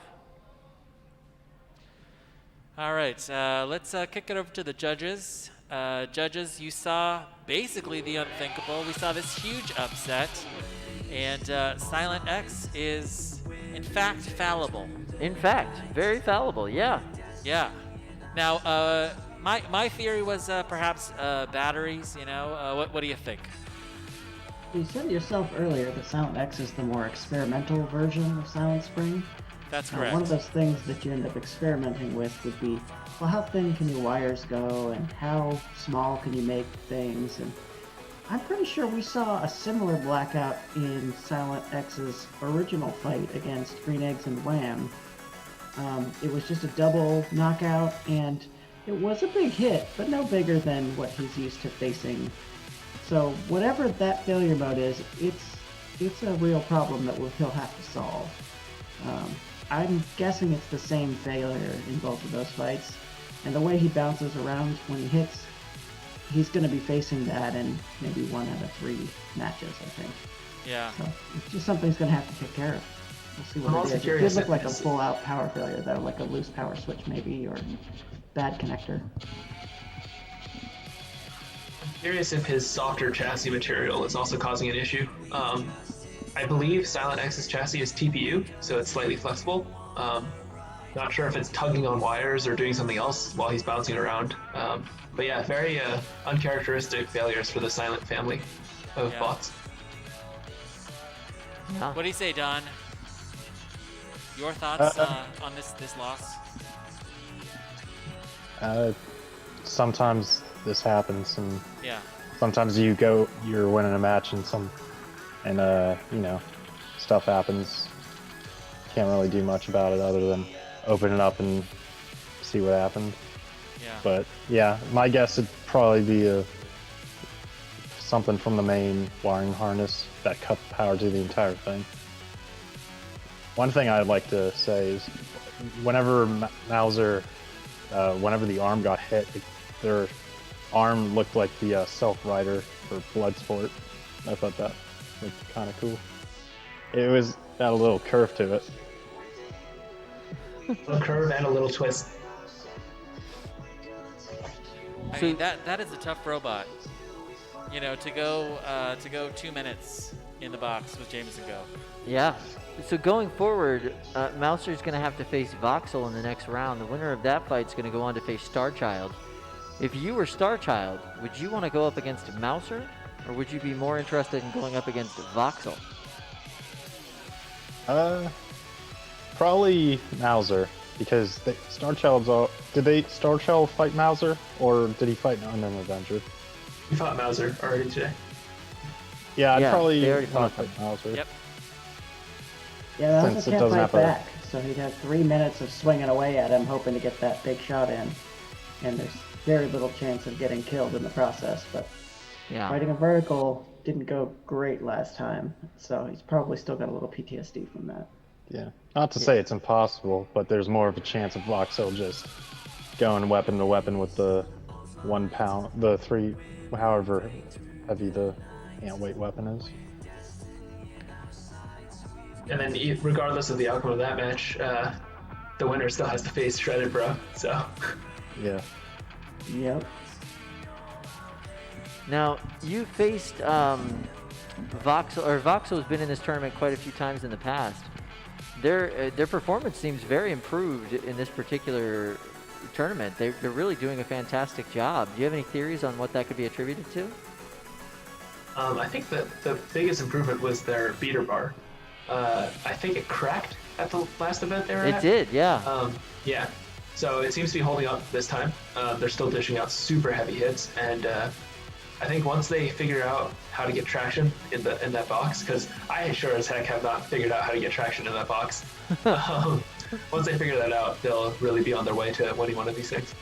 [SPEAKER 2] All right, let's kick it over to the judges. Judges, you saw basically the unthinkable. We saw this huge upset, and Silent X is, in fact, fallible.
[SPEAKER 1] In fact, very fallible, yeah.
[SPEAKER 2] Yeah. Now, my theory was perhaps batteries, what do you think?
[SPEAKER 9] You said yourself earlier that Silent X is the more experimental version of Silent Spring.
[SPEAKER 2] That's correct.
[SPEAKER 9] One of those things that you end up experimenting with would be, well, how thin can your wires go and how small can you make things? And I'm pretty sure we saw a similar blackout in Silent X's original fight against Green Eggs and Wham. It was just a double knockout, and it was a big hit, but no bigger than what he's used to facing. So whatever that failure mode is, it's a real problem that he'll have to solve. I'm guessing it's the same failure in both of those fights, and the way he bounces around when he hits, he's going to be facing that in maybe 1 out of 3 matches, I think.
[SPEAKER 2] Yeah.
[SPEAKER 9] So it's just something he's going to have to take care of. We'll see
[SPEAKER 8] I'm
[SPEAKER 9] what
[SPEAKER 8] also
[SPEAKER 9] it is. It
[SPEAKER 8] curious
[SPEAKER 9] could look like
[SPEAKER 8] if
[SPEAKER 9] a
[SPEAKER 8] this-
[SPEAKER 9] full-out power failure, though, like a loose power switch maybe, or bad connector.
[SPEAKER 8] I'm curious if his softer chassis material is also causing an issue. I believe Silent X's chassis is TPU, so it's slightly flexible. Not sure if it's tugging on wires or doing something else while he's bouncing around. But yeah, very uncharacteristic failures for the Silent family of bots.
[SPEAKER 1] Yeah.
[SPEAKER 2] What do you say, Don? Your thoughts on this loss?
[SPEAKER 10] Sometimes this happens, and
[SPEAKER 2] Yeah.
[SPEAKER 10] sometimes you're winning a match, and stuff happens. Can't really do much about it other than open it up and see what happened.
[SPEAKER 2] Yeah.
[SPEAKER 10] But yeah, my guess would probably be something from the main wiring harness that cut the power to the entire thing. One thing I'd like to say is, whenever Mauser, whenever the arm got hit, their arm looked like the self-rider for Bloodsport. I thought that looked kind of cool. It was got a little curve to it.
[SPEAKER 8] A curve and a little twist.
[SPEAKER 2] I mean, that is a tough robot. You know, to go 2 minutes in the box with Jameson Go.
[SPEAKER 1] Yeah. So going forward, Mouser's going to have to face Voxel in the next round. The winner of that fight is going to go on to face Starchild. If you were Starchild, would you want to go up against Mouser, or would you be more interested in going up against Voxel?
[SPEAKER 10] Probably Mauser, because did Starchild fight Mauser, or did he fight an Avenger?
[SPEAKER 8] He fought Mauser already today.
[SPEAKER 10] Yeah, I'd
[SPEAKER 1] Yeah,
[SPEAKER 10] probably
[SPEAKER 1] they already
[SPEAKER 10] want
[SPEAKER 1] fought
[SPEAKER 10] to fight Mauser.
[SPEAKER 2] Yep.
[SPEAKER 9] Yeah,
[SPEAKER 10] Since
[SPEAKER 9] Mauser
[SPEAKER 10] it
[SPEAKER 9] can't
[SPEAKER 10] doesn't
[SPEAKER 9] fight
[SPEAKER 10] have a-
[SPEAKER 9] back, so he'd have 3 minutes of swinging away at him, hoping to get that big shot in. And there's very little chance of getting killed in the process, but
[SPEAKER 1] Yeah.
[SPEAKER 9] fighting a vertical didn't go great last time, so he's probably still got a little PTSD from that.
[SPEAKER 10] Yeah. Not to say it's impossible, but there's more of a chance of Voxel just going weapon to weapon with the 1 pound, the 3, however heavy the weight weapon is.
[SPEAKER 8] And then, regardless of the outcome of that match, the winner still has to face Shredded Bro. So.
[SPEAKER 10] Yeah.
[SPEAKER 9] Yep.
[SPEAKER 1] Now, you faced Voxel, or Voxel's been in this tournament quite a few times in the past. Their performance seems very improved in this particular tournament. They're really doing a fantastic job. Do you have any theories on what that could be attributed to?
[SPEAKER 8] I think that the biggest improvement was their beater bar. I think it cracked at the last event they were at.
[SPEAKER 1] It did, yeah.
[SPEAKER 8] Yeah. So it seems to be holding up this time. They're still dishing out super heavy hits, and I think once they figure out how to get traction in that box, because I sure as heck have not figured out how to get traction in that box. Once they figure that out, they'll really be on their way to winning one of these things.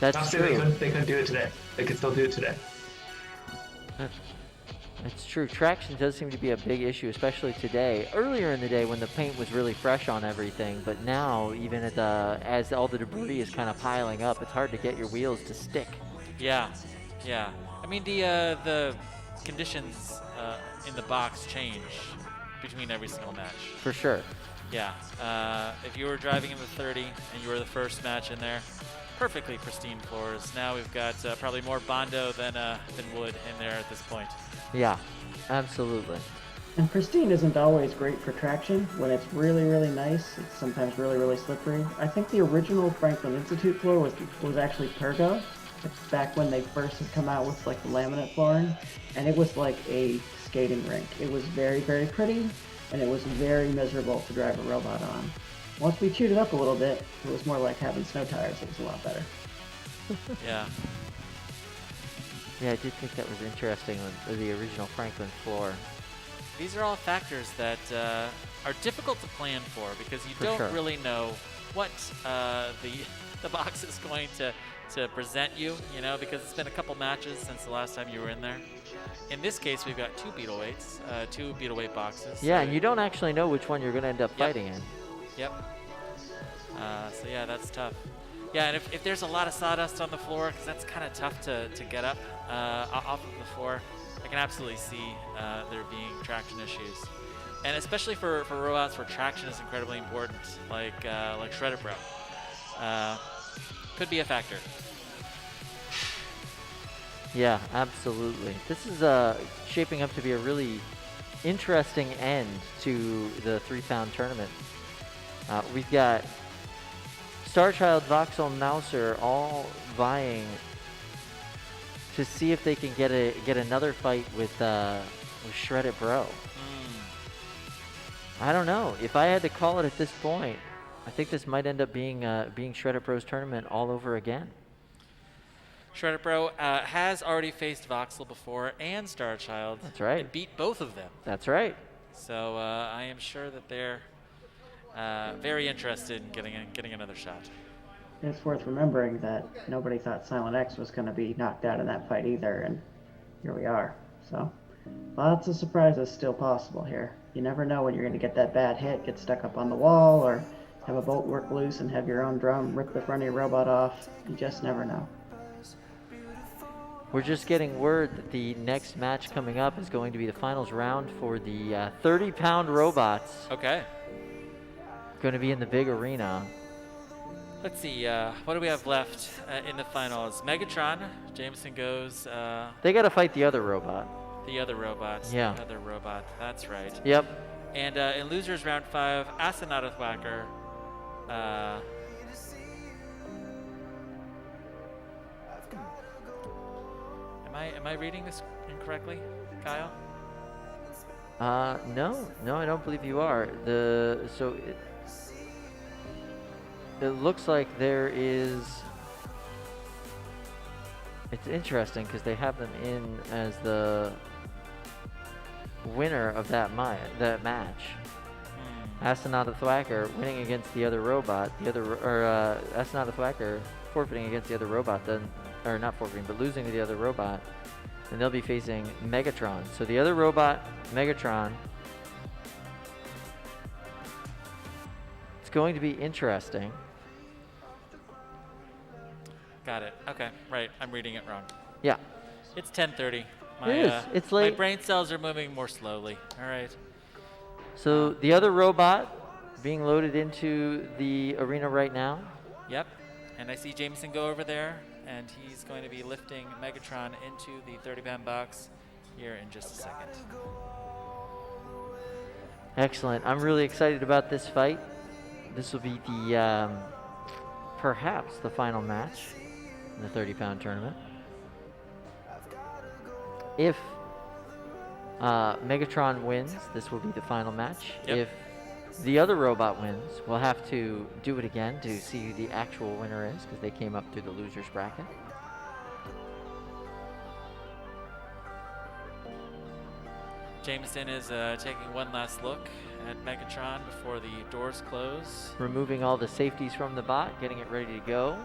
[SPEAKER 1] That's
[SPEAKER 8] Not to say
[SPEAKER 1] true.
[SPEAKER 8] they couldn't do it today. They could still do it today.
[SPEAKER 1] That's true. Traction does seem to be a big issue, especially today. Earlier in the day when the paint was really fresh on everything, but now even as all the debris is kind of piling up, it's hard to get your wheels to stick.
[SPEAKER 2] Yeah, yeah. I mean, the conditions in the box change between every single match.
[SPEAKER 1] For sure.
[SPEAKER 2] Yeah. If you were driving in the 30 and you were the first match in there, perfectly pristine floors. Now we've got probably more Bondo than wood in there at this point.
[SPEAKER 1] Yeah, absolutely.
[SPEAKER 9] And pristine isn't always great for traction. When it's really, really nice, it's sometimes really, really slippery. I think the original Franklin Institute floor was actually Pergo. It's back when they first had come out with like the laminate flooring, and it was like a skating rink. It was very, very pretty, and it was very miserable to drive a robot on. Once we chewed it up a little bit, it was more like having snow tires. It was a lot better.
[SPEAKER 2] Yeah.
[SPEAKER 1] Yeah, I did think that was interesting with the original Franklin floor.
[SPEAKER 2] These are all factors that are difficult to plan for because you don't
[SPEAKER 1] sure.
[SPEAKER 2] really know what the box is going to present you, you know, because it's been a couple matches since the last time you were in there. In this case, we've got two beetle weight boxes.
[SPEAKER 1] Yeah,
[SPEAKER 2] so
[SPEAKER 1] and you don't actually know which one you're going to end up fighting in.
[SPEAKER 2] Yep. So yeah, that's tough. Yeah, and if there's a lot of sawdust on the floor, because that's kind of tough to get up off of the floor, I can absolutely see there being traction issues. And especially for robots where traction is incredibly important, like Shredder Bro. Could be a factor.
[SPEAKER 1] Yeah, absolutely. This is shaping up to be a really interesting end to the 3-pound tournament. We've got Starchild, Voxel, and Mouser all vying to see if they can get another fight with Shredded Bro. I don't know. If I had to call it at this point, I think this might end up being Shredded Bro's tournament all over again.
[SPEAKER 2] Shredder Bro has already faced Voxel before and Starchild.
[SPEAKER 1] That's right.
[SPEAKER 2] And beat both of them.
[SPEAKER 1] That's right.
[SPEAKER 2] So I am sure that they're very interested in getting another shot.
[SPEAKER 9] it's worth remembering that nobody thought Silent X was going to be knocked out in that fight either, and here we are. So, lots of surprises still possible here. You never know when you're going to get that bad hit, get stuck up on the wall, or have a bolt work loose and have your own drum rip the front of your robot off. You just never know.
[SPEAKER 1] We're just getting word that the next match coming up is going to be the finals round for the 30-pound robots.
[SPEAKER 2] Okay.
[SPEAKER 1] Going to be in the big arena.
[SPEAKER 2] Let's see, what do we have left in the finals? Megatron, Jameson goes.
[SPEAKER 1] They got to fight the other robot.
[SPEAKER 2] The other robot.
[SPEAKER 1] Yeah.
[SPEAKER 2] The other robot, that's right.
[SPEAKER 1] Yep.
[SPEAKER 2] And in losers round 5, Astronaut Whacker. Am I reading this incorrectly, Kyle?
[SPEAKER 1] No, I don't believe you are. It looks like there is. It's interesting because they have them in as the winner of that match. Astronaut Thwacker winning against the other robot. Astronaut Thwacker forfeiting against the other robot. Then, or not forfeiting, but losing to the other robot. And they'll be facing Megatron. So the other robot, Megatron. It's going to be interesting.
[SPEAKER 2] Got it. Okay, right. I'm reading it wrong.
[SPEAKER 1] Yeah.
[SPEAKER 2] It's 10:30.
[SPEAKER 1] It is. It's late.
[SPEAKER 2] My brain cells are moving more slowly. All right.
[SPEAKER 1] So the other robot being loaded into the arena right now.
[SPEAKER 2] Yep. And I see Jameson go over there, and he's going to be lifting Megatron into the 30-pound box here in just a second.
[SPEAKER 1] Excellent. I'm really excited about this fight. This will be the perhaps the final match in the 30-pound tournament. If Megatron wins, this will be the final match.
[SPEAKER 2] Yep.
[SPEAKER 1] If the other robot wins, we'll have to do it again to see who the actual winner is, because they came up through the losers bracket.
[SPEAKER 2] Jameson is taking one last look at Megatron before the doors close.
[SPEAKER 1] Removing all the safeties from the bot, getting it ready to go.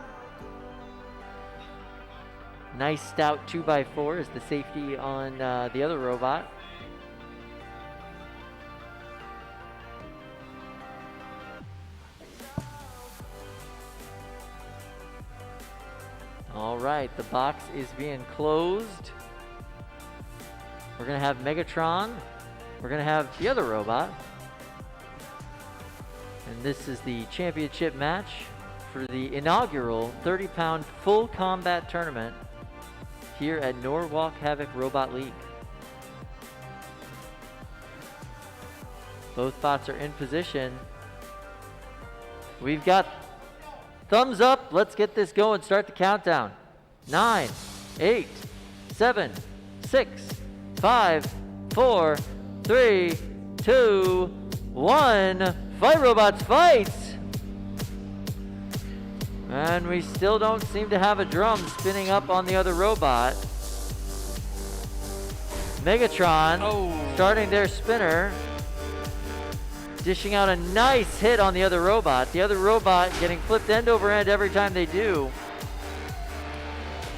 [SPEAKER 1] Nice stout 2x4 is the safety on the other robot. All right, the box is being closed. We're gonna have Megatron. We're gonna have the other robot. And this is the championship match for the inaugural 30-pound full combat tournament here at Norwalk Havoc Robot League. Both bots are in position. We've got thumbs up. Let's get this going. Start the countdown. 9, 8, 7, 6, 5, 4, 3, 2, 1. Fight, robots, fight! And we still don't seem to have a drum spinning up on the other robot. Megatron starting their spinner. Dishing out a nice hit on the other robot. The other robot getting flipped end over end every time they do.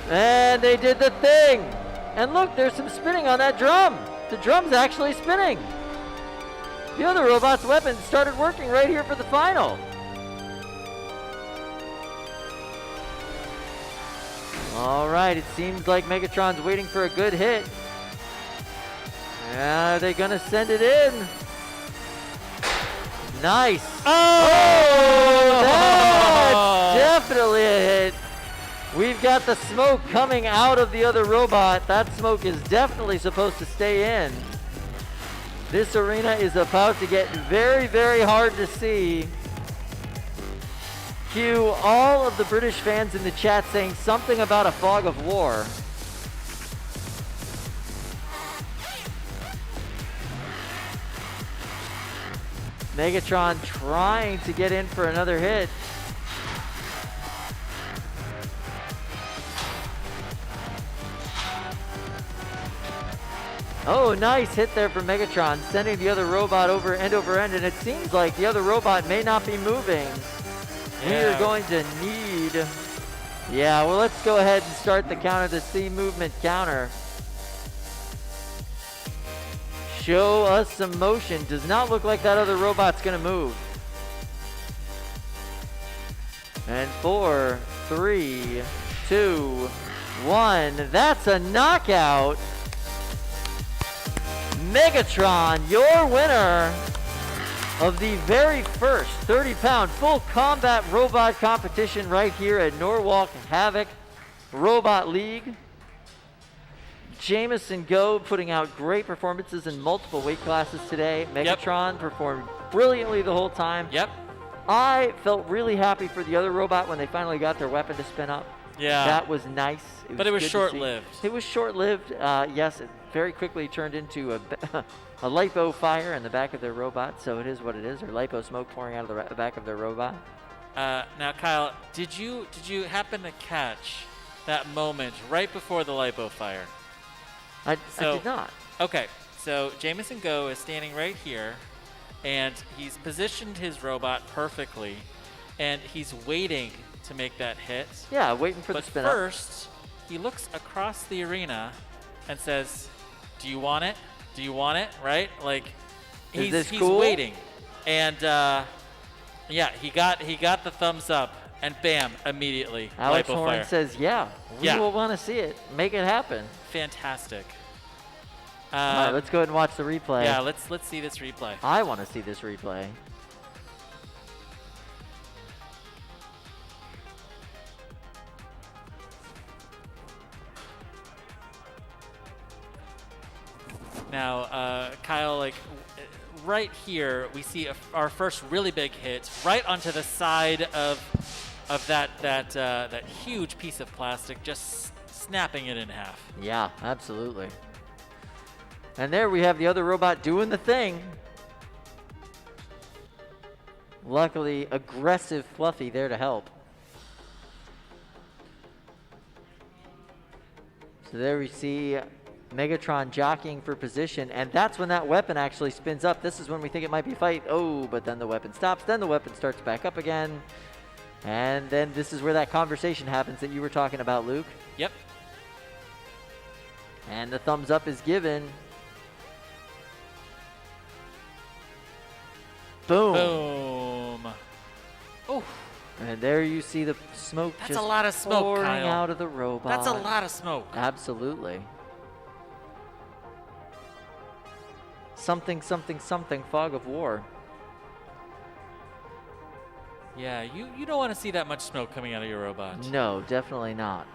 [SPEAKER 1] And they did the thing. And look, there's some spinning on that drum. The drum's actually spinning. The other robot's weapon started working right here for the final. All right, it seems like Megatron's waiting for a good hit. Are they gonna send it in? Nice. Oh, that's definitely a hit. We've got the smoke coming out of the other robot. That smoke is definitely supposed to stay in. This arena is about to get very, very hard to see. Cue all of the British fans in the chat saying something about a fog of war. Megatron trying to get in for another hit. Oh, nice hit there from Megatron, sending the other robot over end, and it seems like the other robot may not be moving. We are going to need... Yeah, well, let's go ahead and start the counter, the C movement counter. Show us some motion. Does not look like that other robot's going to move. And 4, 3, 2, 1. That's a knockout. Megatron, your winner of the very first 30-pound full combat robot competition right here at Norwalk Havoc Robot League. Jameson Go putting out great performances in multiple weight classes today. Megatron performed brilliantly the whole time.
[SPEAKER 2] Yep.
[SPEAKER 1] I felt really happy for the other robot when they finally got their weapon to spin up.
[SPEAKER 2] Yeah.
[SPEAKER 1] That was nice.
[SPEAKER 2] But it was short-lived.
[SPEAKER 1] It was short-lived. Yes, it very quickly turned into a lipo fire in the back of their robot, so it is what it is, or lipo smoke pouring out of the back of their robot.
[SPEAKER 2] Now, Kyle, did you happen to catch that moment right before the lipo fire?
[SPEAKER 1] I did not.
[SPEAKER 2] Okay, so Jameson Go is standing right here, and he's positioned his robot perfectly, and he's waiting to make that hit.
[SPEAKER 1] Yeah, waiting for the spin
[SPEAKER 2] But
[SPEAKER 1] up.
[SPEAKER 2] first, he looks across the arena and says, "Do you want it? Do you want it?" Right? Like, he's
[SPEAKER 1] cool?
[SPEAKER 2] waiting, and yeah, he got the thumbs up, and bam, immediately
[SPEAKER 1] Alex
[SPEAKER 2] lipo
[SPEAKER 1] Horn
[SPEAKER 2] fire.
[SPEAKER 1] says, "Yeah, we will want to see it. Make it happen."
[SPEAKER 2] Fantastic.
[SPEAKER 1] All right, let's go ahead and watch the replay.
[SPEAKER 2] Yeah, let's see this replay.
[SPEAKER 1] I want to see this replay.
[SPEAKER 2] Now, Kyle, like right here, we see our first really big hit right onto the side of that huge piece of plastic, just snapping it in half.
[SPEAKER 1] Yeah, absolutely. And there we have the other robot doing the thing. Luckily, aggressive Fluffy there to help. So there we see Megatron jockeying for position, and that's when that weapon actually spins up. This is when we think it might be a fight. Oh, but then the weapon stops. Then the weapon starts back up again. And then this is where that conversation happens that you were talking about, Luke.
[SPEAKER 2] Yep.
[SPEAKER 1] And the thumbs up is given. Boom.
[SPEAKER 2] Boom. Oh.
[SPEAKER 1] And there you see the smoke
[SPEAKER 2] That's
[SPEAKER 1] just
[SPEAKER 2] a lot of smoke,
[SPEAKER 1] pouring
[SPEAKER 2] Kyle.
[SPEAKER 1] out of the robot.
[SPEAKER 2] That's a lot of smoke.
[SPEAKER 1] Absolutely. Something, something, something, fog of war.
[SPEAKER 2] Yeah, you don't want to see that much smoke coming out of your robot.
[SPEAKER 1] No, definitely not.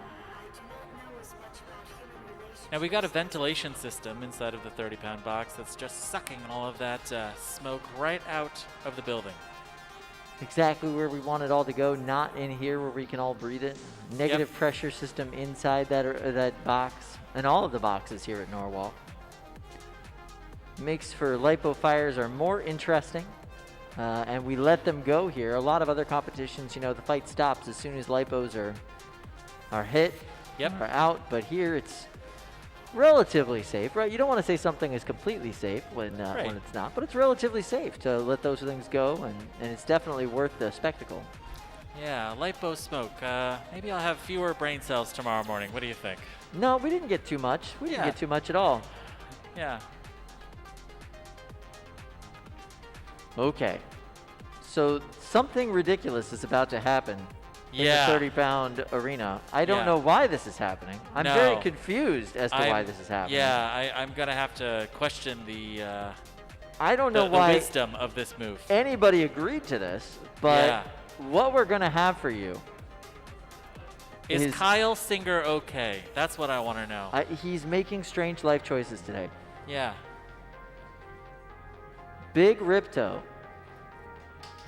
[SPEAKER 2] Now we got a ventilation system inside of the 30-pound box that's just sucking all of that smoke right out of the building.
[SPEAKER 1] Exactly where we want it all to go, not in here where we can all breathe it. Negative pressure system inside that box, and all of the boxes here at Norwalk. Makes for lipo fires are more interesting, and we let them go here. A lot of other competitions, you know, the fight stops as soon as lipos are hit, are out, but here it's relatively safe, right? You don't want to say something is completely safe when it's not, but it's relatively safe to let those things go, and it's definitely worth the spectacle.
[SPEAKER 2] Yeah, lipo smoke. Maybe I'll have fewer brain cells tomorrow morning. What do you think?
[SPEAKER 1] No, we didn't get too much. We didn't get too much at all.
[SPEAKER 2] Yeah.
[SPEAKER 1] Okay. So something ridiculous is about to happen in the 30-pound arena. I don't know why this is happening. I'm very confused as to why this is happening.
[SPEAKER 2] Yeah, I'm going to have to question the
[SPEAKER 1] I don't know
[SPEAKER 2] the
[SPEAKER 1] why
[SPEAKER 2] wisdom of this move.
[SPEAKER 1] Anybody agreed to this, but what we're going to have for you
[SPEAKER 2] is Kyle Singer okay? That's what I want to know.
[SPEAKER 1] He's making strange life choices today.
[SPEAKER 2] Yeah.
[SPEAKER 1] Big Ripto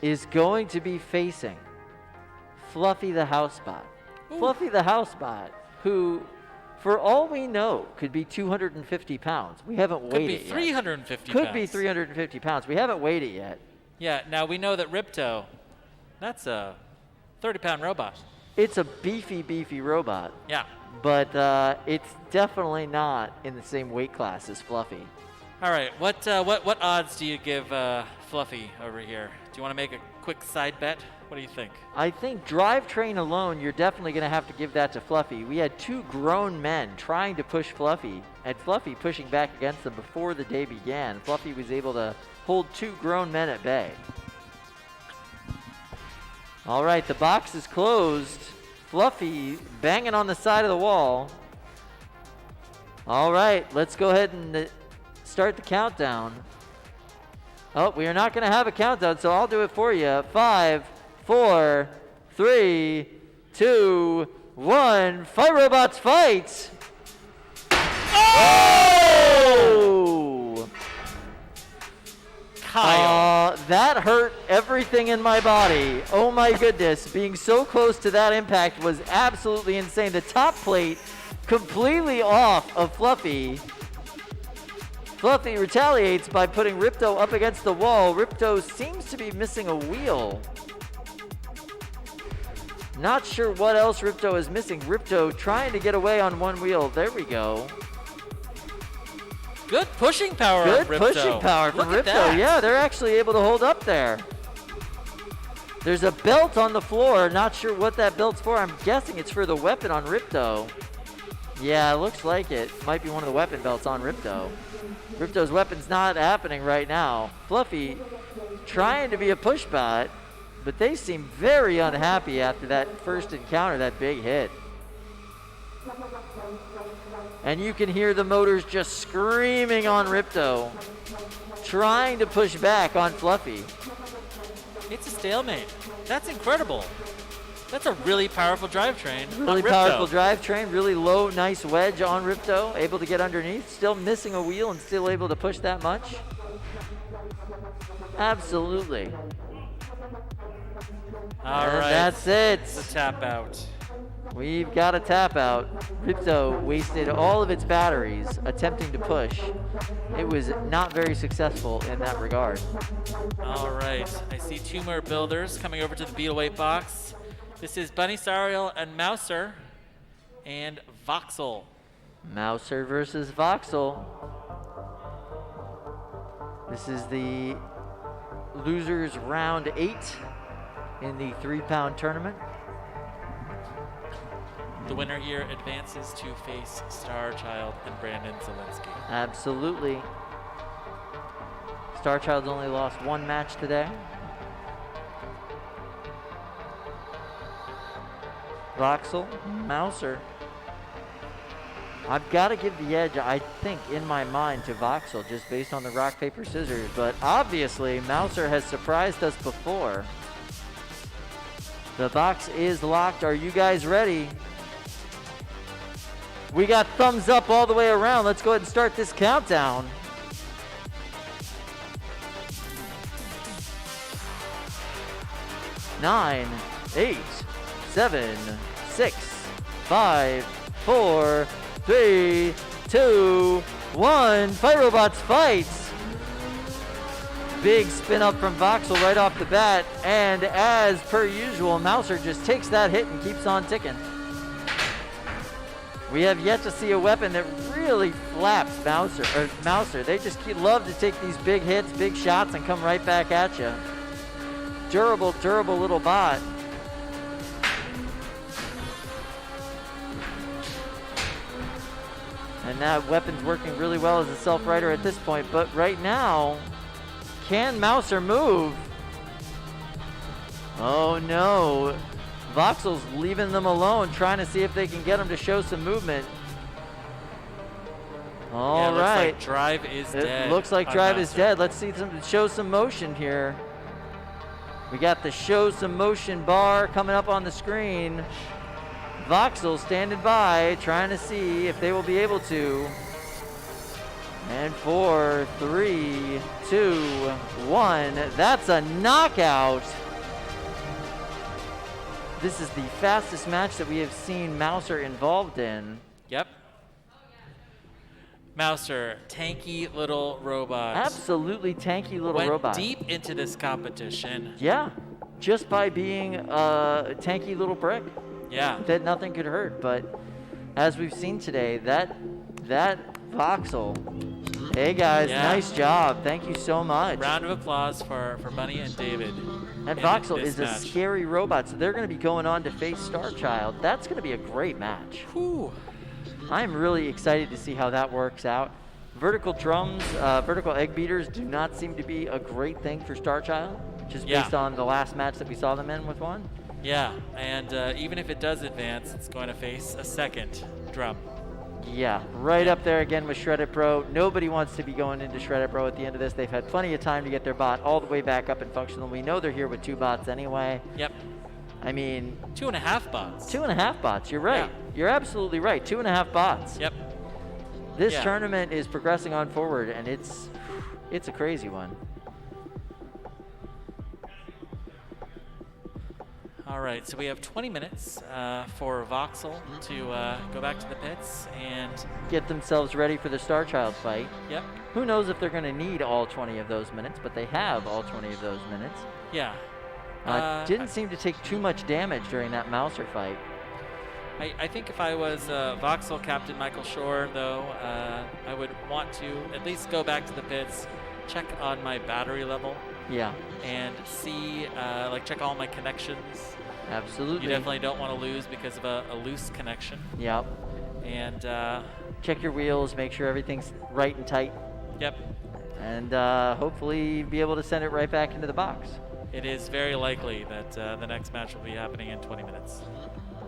[SPEAKER 1] is going to be facing Fluffy the Housebot. Fluffy the Housebot, who, for all we know, could be 250 pounds. We haven't weighed it yet.
[SPEAKER 2] Could be 350
[SPEAKER 1] Could
[SPEAKER 2] pounds.
[SPEAKER 1] be 350 pounds. We haven't weighed it yet.
[SPEAKER 2] Yeah, now we know that Ripto, that's a 30-pound robot.
[SPEAKER 1] It's a beefy, beefy robot.
[SPEAKER 2] Yeah.
[SPEAKER 1] But it's definitely not in the same weight class as Fluffy.
[SPEAKER 2] All right, what odds do you give Fluffy over here? Do you want to make a quick side bet? What do you think?
[SPEAKER 1] I think drivetrain alone, you're definitely going to have to give that to Fluffy. We had two grown men trying to push Fluffy, and Fluffy pushing back against them before the day began. Fluffy was able to hold two grown men at bay. All right, the box is closed. Fluffy banging on the side of the wall. All right, let's go ahead and start the countdown. Oh, we are not going to have a countdown, so I'll do it for you. 5, 4, 3, 2, 1. Fight, robots, fight! Oh!
[SPEAKER 2] Kyle.
[SPEAKER 1] That hurt everything in my body. Oh my goodness. Being so close to that impact was absolutely insane. The top plate completely off of Fluffy. Fluffy retaliates by putting Ripto up against the wall. Ripto seems to be missing a wheel. Not sure what else Ripto is missing. Ripto trying to get away on one wheel. There we go.
[SPEAKER 2] Good pushing power.
[SPEAKER 1] Good
[SPEAKER 2] Ripto.
[SPEAKER 1] pushing power from Ripto. Yeah, they're actually able to hold up there. There's a belt on the floor. Not sure what that belt's for. I'm guessing it's for the weapon on Ripto. Yeah, it looks like it. Might be one of the weapon belts on Ripto. Ripto's weapon's not happening right now. Fluffy trying to be a push bot, but they seem very unhappy after that first encounter, that big hit. And you can hear the motors just screaming on Ripto, trying to push back on Fluffy.
[SPEAKER 2] It's a stalemate. That's incredible. That's a really powerful drivetrain.
[SPEAKER 1] Really powerful drivetrain, really low, nice wedge on Ripto, able to get underneath, still missing a wheel and still able to push that much. Absolutely.
[SPEAKER 2] All
[SPEAKER 1] and
[SPEAKER 2] right.
[SPEAKER 1] That's it.
[SPEAKER 2] It's a tap out.
[SPEAKER 1] We've got a tap out. Ripto wasted all of its batteries attempting to push. It was not very successful in that regard.
[SPEAKER 2] All right. I see two more builders coming over to the Beetleweight box. This is Bunny Sariel and Mouser and Voxel.
[SPEAKER 1] Mouser versus Voxel. This is the losers round 8 in the 3-pound tournament.
[SPEAKER 2] The winner here advances to face Starchild and Brandon Zielinski.
[SPEAKER 1] Absolutely. Starchild's only lost one match today. Voxel, Mouser. I've got to give the edge, I think, in my mind to Voxel, just based on the rock, paper, scissors. But obviously, Mouser has surprised us before. The box is locked. Are you guys ready? We got thumbs up all the way around. Let's go ahead and start this countdown. Nine, 8, 7, 6, 5, 4, 3, 2, 1. Fight, robots, fight! Big spin up from Voxel right off the bat, and as per usual, Mouser just takes that hit and keeps on ticking. We have yet to see a weapon that really flaps Mouser. They just love to take these big hits, big shots, and come right back at you. Durable, durable little bot. And that weapon's working really well as a self-rider at this point. But right now, can Mouser move? Oh no. Voxel's leaving them alone, trying to see if they can get him to show some movement. All right.
[SPEAKER 2] Looks like Drive is dead.
[SPEAKER 1] It looks like Drive is dead. Let's see show some motion here. We got the show some motion bar coming up on the screen. Voxel standing by, trying to see if they will be able to. And 4, 3, 2, 1. That's a knockout. This is the fastest match that we have seen Mouser involved in.
[SPEAKER 2] Yep. Mouser, tanky little robot.
[SPEAKER 1] Absolutely tanky little robot.
[SPEAKER 2] Went deep into this competition.
[SPEAKER 1] Yeah, just by being a tanky little brick.
[SPEAKER 2] Yeah.
[SPEAKER 1] That nothing could hurt. But as we've seen today, that Voxel, Hey guys,
[SPEAKER 2] Yeah.
[SPEAKER 1] nice job. Thank you so much.
[SPEAKER 2] Round of applause for Bunny and David.
[SPEAKER 1] And
[SPEAKER 2] in
[SPEAKER 1] Voxel
[SPEAKER 2] this
[SPEAKER 1] is a
[SPEAKER 2] match.
[SPEAKER 1] scary robot, so they're going to be going on to face Starchild. That's going to be a great match.
[SPEAKER 2] Whew.
[SPEAKER 1] I'm really excited to see how that works out. Vertical drums, vertical egg beaters do not seem to be a great thing for Starchild, just based on the last match that we saw them in with one.
[SPEAKER 2] Yeah, and even if it does advance, it's going to face a second drum.
[SPEAKER 1] Yeah, right up there again with Shredded Pro. Nobody wants to be going into Shredded Pro at the end of this. They've had plenty of time to get their bot all the way back up and functional. We know they're here with 2 bots anyway.
[SPEAKER 2] Yep.
[SPEAKER 1] I mean...
[SPEAKER 2] 2.5 bots.
[SPEAKER 1] 2.5 bots, you're right. You're absolutely right, 2.5 bots.
[SPEAKER 2] Yep.
[SPEAKER 1] This tournament is progressing on forward, and it's a crazy one.
[SPEAKER 2] All right, so we have 20 minutes for Voxel to go back to the pits and
[SPEAKER 1] get themselves ready for the Starchild fight.
[SPEAKER 2] Yep.
[SPEAKER 1] Who knows if they're going to need all 20 of those minutes, but they have all 20 of those minutes.
[SPEAKER 2] Yeah.
[SPEAKER 1] Didn't seem to take too much damage during that Mouser fight.
[SPEAKER 2] I think if I was Voxel Captain Michael Shore, though, I would want to at least go back to the pits, check on my battery level.
[SPEAKER 1] Yeah.
[SPEAKER 2] And see, check all my connections.
[SPEAKER 1] Absolutely.
[SPEAKER 2] You definitely don't want to lose because of a loose connection.
[SPEAKER 1] Yep.
[SPEAKER 2] And
[SPEAKER 1] check your wheels, make sure everything's right and tight.
[SPEAKER 2] Yep.
[SPEAKER 1] And hopefully be able to send it right back into the box.
[SPEAKER 2] It is very likely that the next match will be happening in 20 minutes.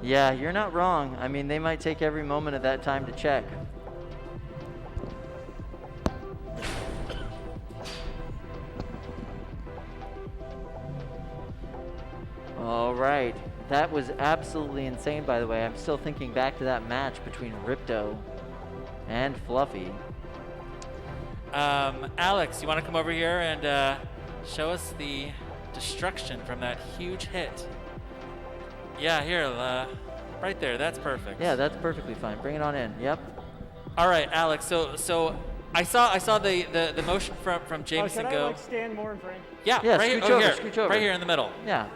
[SPEAKER 1] Yeah, you're not wrong. I mean, they might take every moment of that time to check. All right. That was absolutely insane, by the way. I'm still thinking back to that match between Ripto and Fluffy.
[SPEAKER 2] Alex, you want to come over here and show us the destruction from that huge hit? Yeah, here, right there. That's perfect.
[SPEAKER 1] Yeah, that's perfectly fine. Bring it on in. Yep.
[SPEAKER 2] All right, Alex. So I saw the motion from Jameson
[SPEAKER 7] should
[SPEAKER 2] go.
[SPEAKER 7] I like stand more in frame?
[SPEAKER 2] Yeah, right here.
[SPEAKER 1] Scooch
[SPEAKER 2] Oh,
[SPEAKER 1] over,
[SPEAKER 2] here.
[SPEAKER 1] scooch over.
[SPEAKER 2] Right here in the middle.
[SPEAKER 1] Yeah.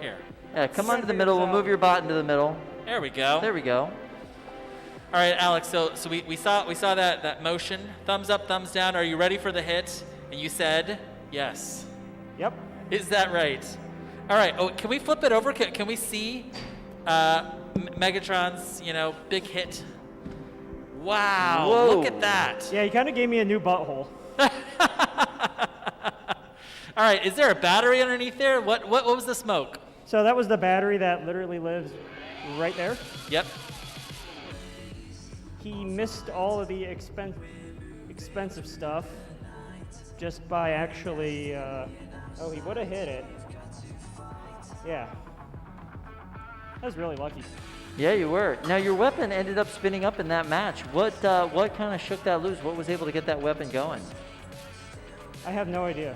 [SPEAKER 2] Here.
[SPEAKER 1] Yeah, come onto the middle. We'll move your bot into the middle.
[SPEAKER 2] There we go.
[SPEAKER 1] There we go.
[SPEAKER 2] All right, Alex. So we saw that motion. Thumbs up, thumbs down. Are you ready for the hit? And you said yes.
[SPEAKER 7] Yep.
[SPEAKER 2] Is that right? All right. Oh, can we flip it over? Can we see Megatron's big hit? Wow!
[SPEAKER 1] Whoa.
[SPEAKER 2] Look at that.
[SPEAKER 7] Yeah, he kind of gave me a new butthole.
[SPEAKER 2] All right. Is there a battery underneath there? What was the smoke?
[SPEAKER 7] So that was the battery that literally lives right there.
[SPEAKER 2] Yep.
[SPEAKER 7] He missed all of the expensive stuff just by actually. He would have hit it. Yeah. That was really lucky.
[SPEAKER 1] Yeah, you were. Now, your weapon ended up spinning up in that match. What kind of shook that loose? What was able to get that weapon going?
[SPEAKER 7] I have no idea.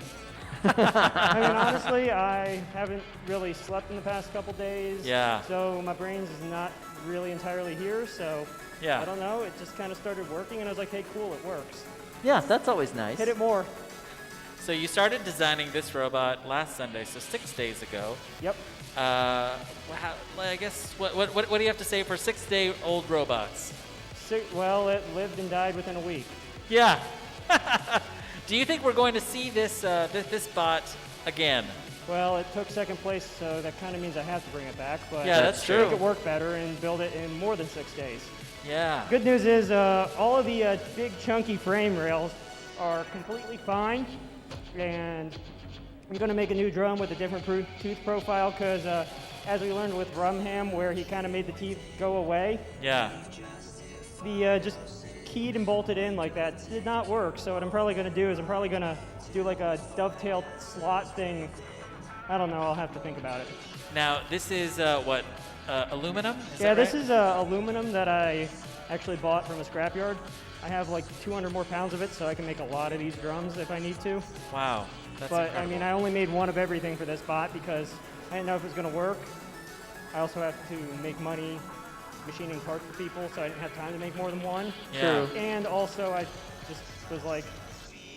[SPEAKER 7] I mean, honestly, I haven't really slept in the past couple days.
[SPEAKER 2] Yeah.
[SPEAKER 7] So my brain's not really entirely here, so
[SPEAKER 2] yeah.
[SPEAKER 7] I don't know. It just kind of started working, and I was like, hey, cool, it works.
[SPEAKER 1] Yeah, that's always nice.
[SPEAKER 7] Hit it more.
[SPEAKER 2] So you started designing this robot last Sunday, so 6 days ago.
[SPEAKER 7] Yep.
[SPEAKER 2] I guess, what do you have to say for 6-day-old robots?
[SPEAKER 7] Well, it lived and died within a week.
[SPEAKER 2] Yeah. Do you think we're going to see this bot again?
[SPEAKER 7] Well, it took second place, so that kind of means I have to bring it back. But
[SPEAKER 2] yeah, that's true.
[SPEAKER 7] Make it work better and build it in more than 6 days.
[SPEAKER 2] Yeah.
[SPEAKER 7] Good news is all of the big chunky frame rails are completely fine, and I'm going to make a new drum with a different tooth profile because as we learned with Rumham, where he kind of made the teeth go away.
[SPEAKER 2] Yeah.
[SPEAKER 7] The just keyed and bolted in like that did not work. So what I'm probably going to do is I'm probably going to do like a dovetail slot thing. I don't know. I'll have to think about it.
[SPEAKER 2] Now, this is what? Aluminum?
[SPEAKER 7] Yeah, this is aluminum that I actually bought from a scrapyard. I have like 200 more pounds of it, so I can make a lot of these drums if I need to.
[SPEAKER 2] Wow. That's
[SPEAKER 7] but
[SPEAKER 2] incredible.
[SPEAKER 7] I mean, I only made one of everything for this bot because I didn't know if it was going to work. I also have to make money machining parts for people, so I didn't have time to make more than one.
[SPEAKER 2] Yeah.
[SPEAKER 7] And also, I just was like,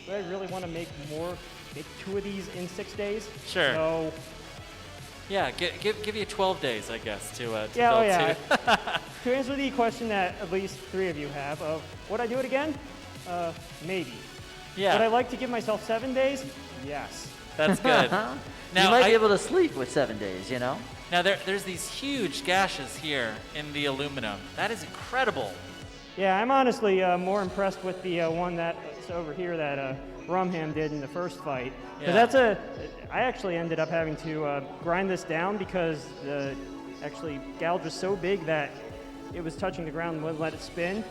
[SPEAKER 7] do I really want to make 2 of these in 6 days?
[SPEAKER 2] Sure.
[SPEAKER 7] So.
[SPEAKER 2] Yeah, give you 12 days, I guess, to build
[SPEAKER 7] yeah.
[SPEAKER 2] two.
[SPEAKER 7] To answer the question that at least 3 of you have of, would I do it again?
[SPEAKER 4] Maybe.
[SPEAKER 2] Yeah.
[SPEAKER 4] Would I like to give myself 7 days? Yes.
[SPEAKER 2] That's good.
[SPEAKER 1] You might be able to sleep with 7 days, you know?
[SPEAKER 2] Now, there's these huge gashes here in the aluminum. That is incredible.
[SPEAKER 4] Yeah, I'm honestly more impressed with the one that's over here that Rumham did in the first fight. 'Cause
[SPEAKER 2] Yeah.
[SPEAKER 4] I actually ended up having to grind this down because the actually gouge was so big that it was touching the ground and wouldn't let it spin.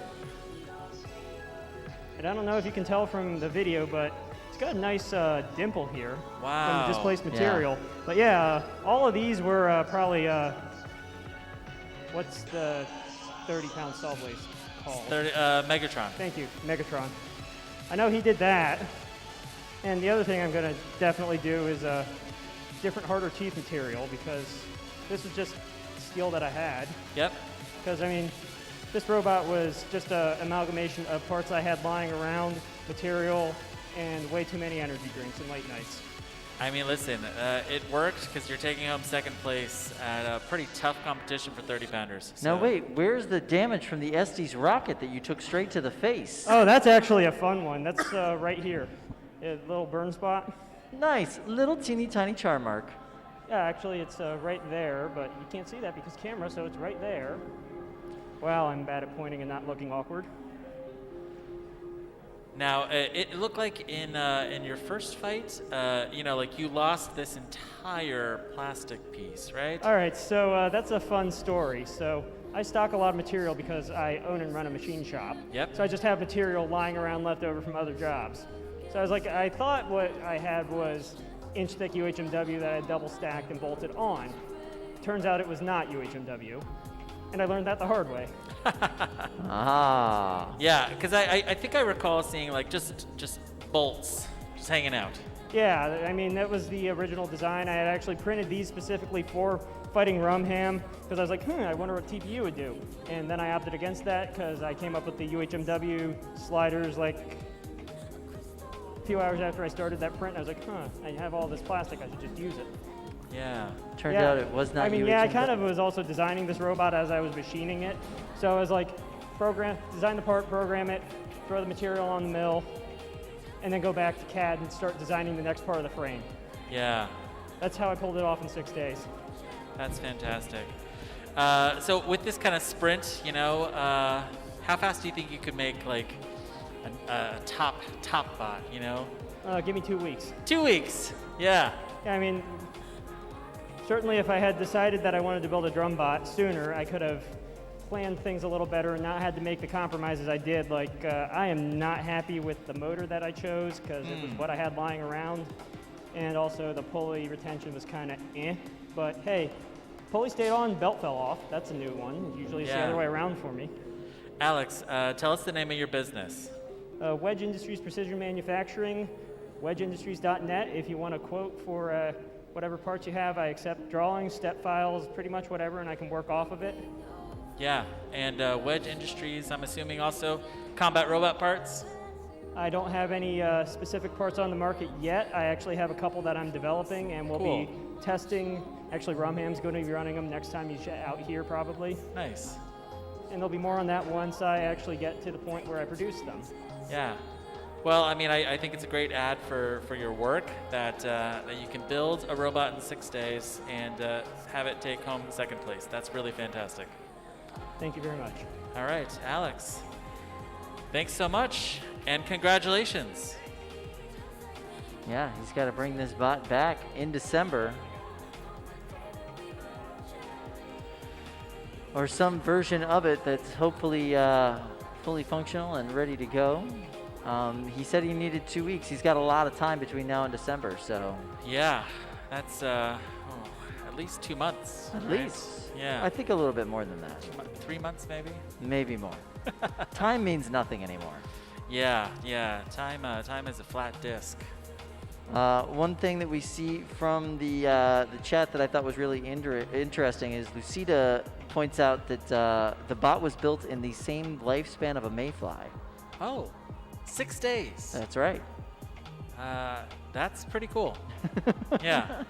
[SPEAKER 4] And I don't know if you can tell from the video, but it's got a nice dimple here from
[SPEAKER 2] Wow.
[SPEAKER 4] the displaced
[SPEAKER 2] Yeah.
[SPEAKER 4] material. But yeah, all of these were probably, what's the 30-pound solid waste called?
[SPEAKER 2] Megatron.
[SPEAKER 4] Thank you, Megatron. I know he did that. And the other thing I'm going to definitely do is a different, harder teeth material because this was just steel that I had.
[SPEAKER 2] Yep.
[SPEAKER 4] Because, I mean, this robot was just an amalgamation of parts I had lying around, material, and way too many energy drinks and late nights.
[SPEAKER 2] I mean, listen, it worked because you're taking home second place at a pretty tough competition for 30-pounders.
[SPEAKER 1] Now wait, where's the damage from the Estes rocket that you took straight to the face?
[SPEAKER 4] Oh, that's actually a fun one. That's right here. A little burn spot.
[SPEAKER 1] Nice, little teeny tiny char mark.
[SPEAKER 4] Yeah, actually it's right there, but you can't see that because camera, so it's right there. Wow, I'm bad at pointing and not looking awkward.
[SPEAKER 2] Now, it looked like in your first fight, like you lost this entire plastic piece, right?
[SPEAKER 4] All right, so that's a fun story. So I stock a lot of material because I own and run a machine shop.
[SPEAKER 2] Yep.
[SPEAKER 4] So I just have material lying around left over from other jobs. So I was like, I thought what I had was inch-thick UHMW that I had double stacked and bolted on. Turns out it was not UHMW, and I learned that the hard way.
[SPEAKER 1] Ah.
[SPEAKER 2] Yeah, because I think I recall seeing like just bolts just hanging out.
[SPEAKER 4] Yeah, I mean, that was the original design. I had actually printed these specifically for fighting Rumham because I was like, I wonder what TPU would do. And then I opted against that because I came up with the UHMW sliders like a few hours after I started that print. I was like, I have all this plastic, I should just use it.
[SPEAKER 2] Yeah.
[SPEAKER 1] Turned out it was not
[SPEAKER 4] I mean,
[SPEAKER 1] UHMW.
[SPEAKER 4] yeah, I kind of was also designing this robot as I was machining it. So I was like, design the part, program it, throw the material on the mill, and then go back to CAD and start designing the next part of the frame.
[SPEAKER 2] Yeah.
[SPEAKER 4] That's how I pulled it off in 6 days.
[SPEAKER 2] That's fantastic. So with this kind of sprint, how fast do you think you could make like a top bot,
[SPEAKER 4] Give me 2 weeks.
[SPEAKER 2] 2 weeks, yeah.
[SPEAKER 4] Yeah, I mean, certainly if I had decided that I wanted to build a drum bot sooner, I could have planned things a little better and not had to make the compromises I did. Like, I am not happy with the motor that I chose because it was what I had lying around. And also the pulley retention was kind of But hey, pulley stayed on, belt fell off. That's a new one. Usually it's the other way around for me.
[SPEAKER 2] Alex, tell us the name of your business.
[SPEAKER 4] Wedge Industries Precision Manufacturing, wedgeindustries.net. If you want a quote for whatever parts you have, I accept drawings, step files, pretty much whatever, and I can work off of it.
[SPEAKER 2] Yeah, and Wedge Industries, I'm assuming also combat robot parts?
[SPEAKER 4] I don't have any specific parts on the market yet. I actually have a couple that I'm developing, and we'll be testing. Actually, Rumham's going to be running them next time he's out here, probably.
[SPEAKER 2] Nice.
[SPEAKER 4] And there'll be more on that once I actually get to the point where I produce them.
[SPEAKER 2] Yeah. Well, I mean, I think it's a great ad for your work that you can build a robot in 6 days and have it take home second place. That's really fantastic.
[SPEAKER 4] Thank you very much.
[SPEAKER 2] All right, Alex. Thanks so much, and congratulations.
[SPEAKER 1] Yeah, he's got to bring this bot back in December. Or some version of it that's hopefully fully functional and ready to go. He said he needed 2 weeks. He's got a lot of time between now and December, so.
[SPEAKER 2] Yeah, that's at least 2 months.
[SPEAKER 1] At
[SPEAKER 2] right?
[SPEAKER 1] least.
[SPEAKER 2] Yeah.
[SPEAKER 1] I think a little bit more than that.
[SPEAKER 2] 3 months, maybe?
[SPEAKER 1] Maybe more. Time means nothing anymore.
[SPEAKER 2] Yeah. Time is a flat disk.
[SPEAKER 1] One thing that we see from the chat that I thought was really interesting is Lucida points out that the bot was built in the same lifespan of a mayfly.
[SPEAKER 2] Oh, 6 days.
[SPEAKER 1] That's right.
[SPEAKER 2] That's pretty cool. Yeah.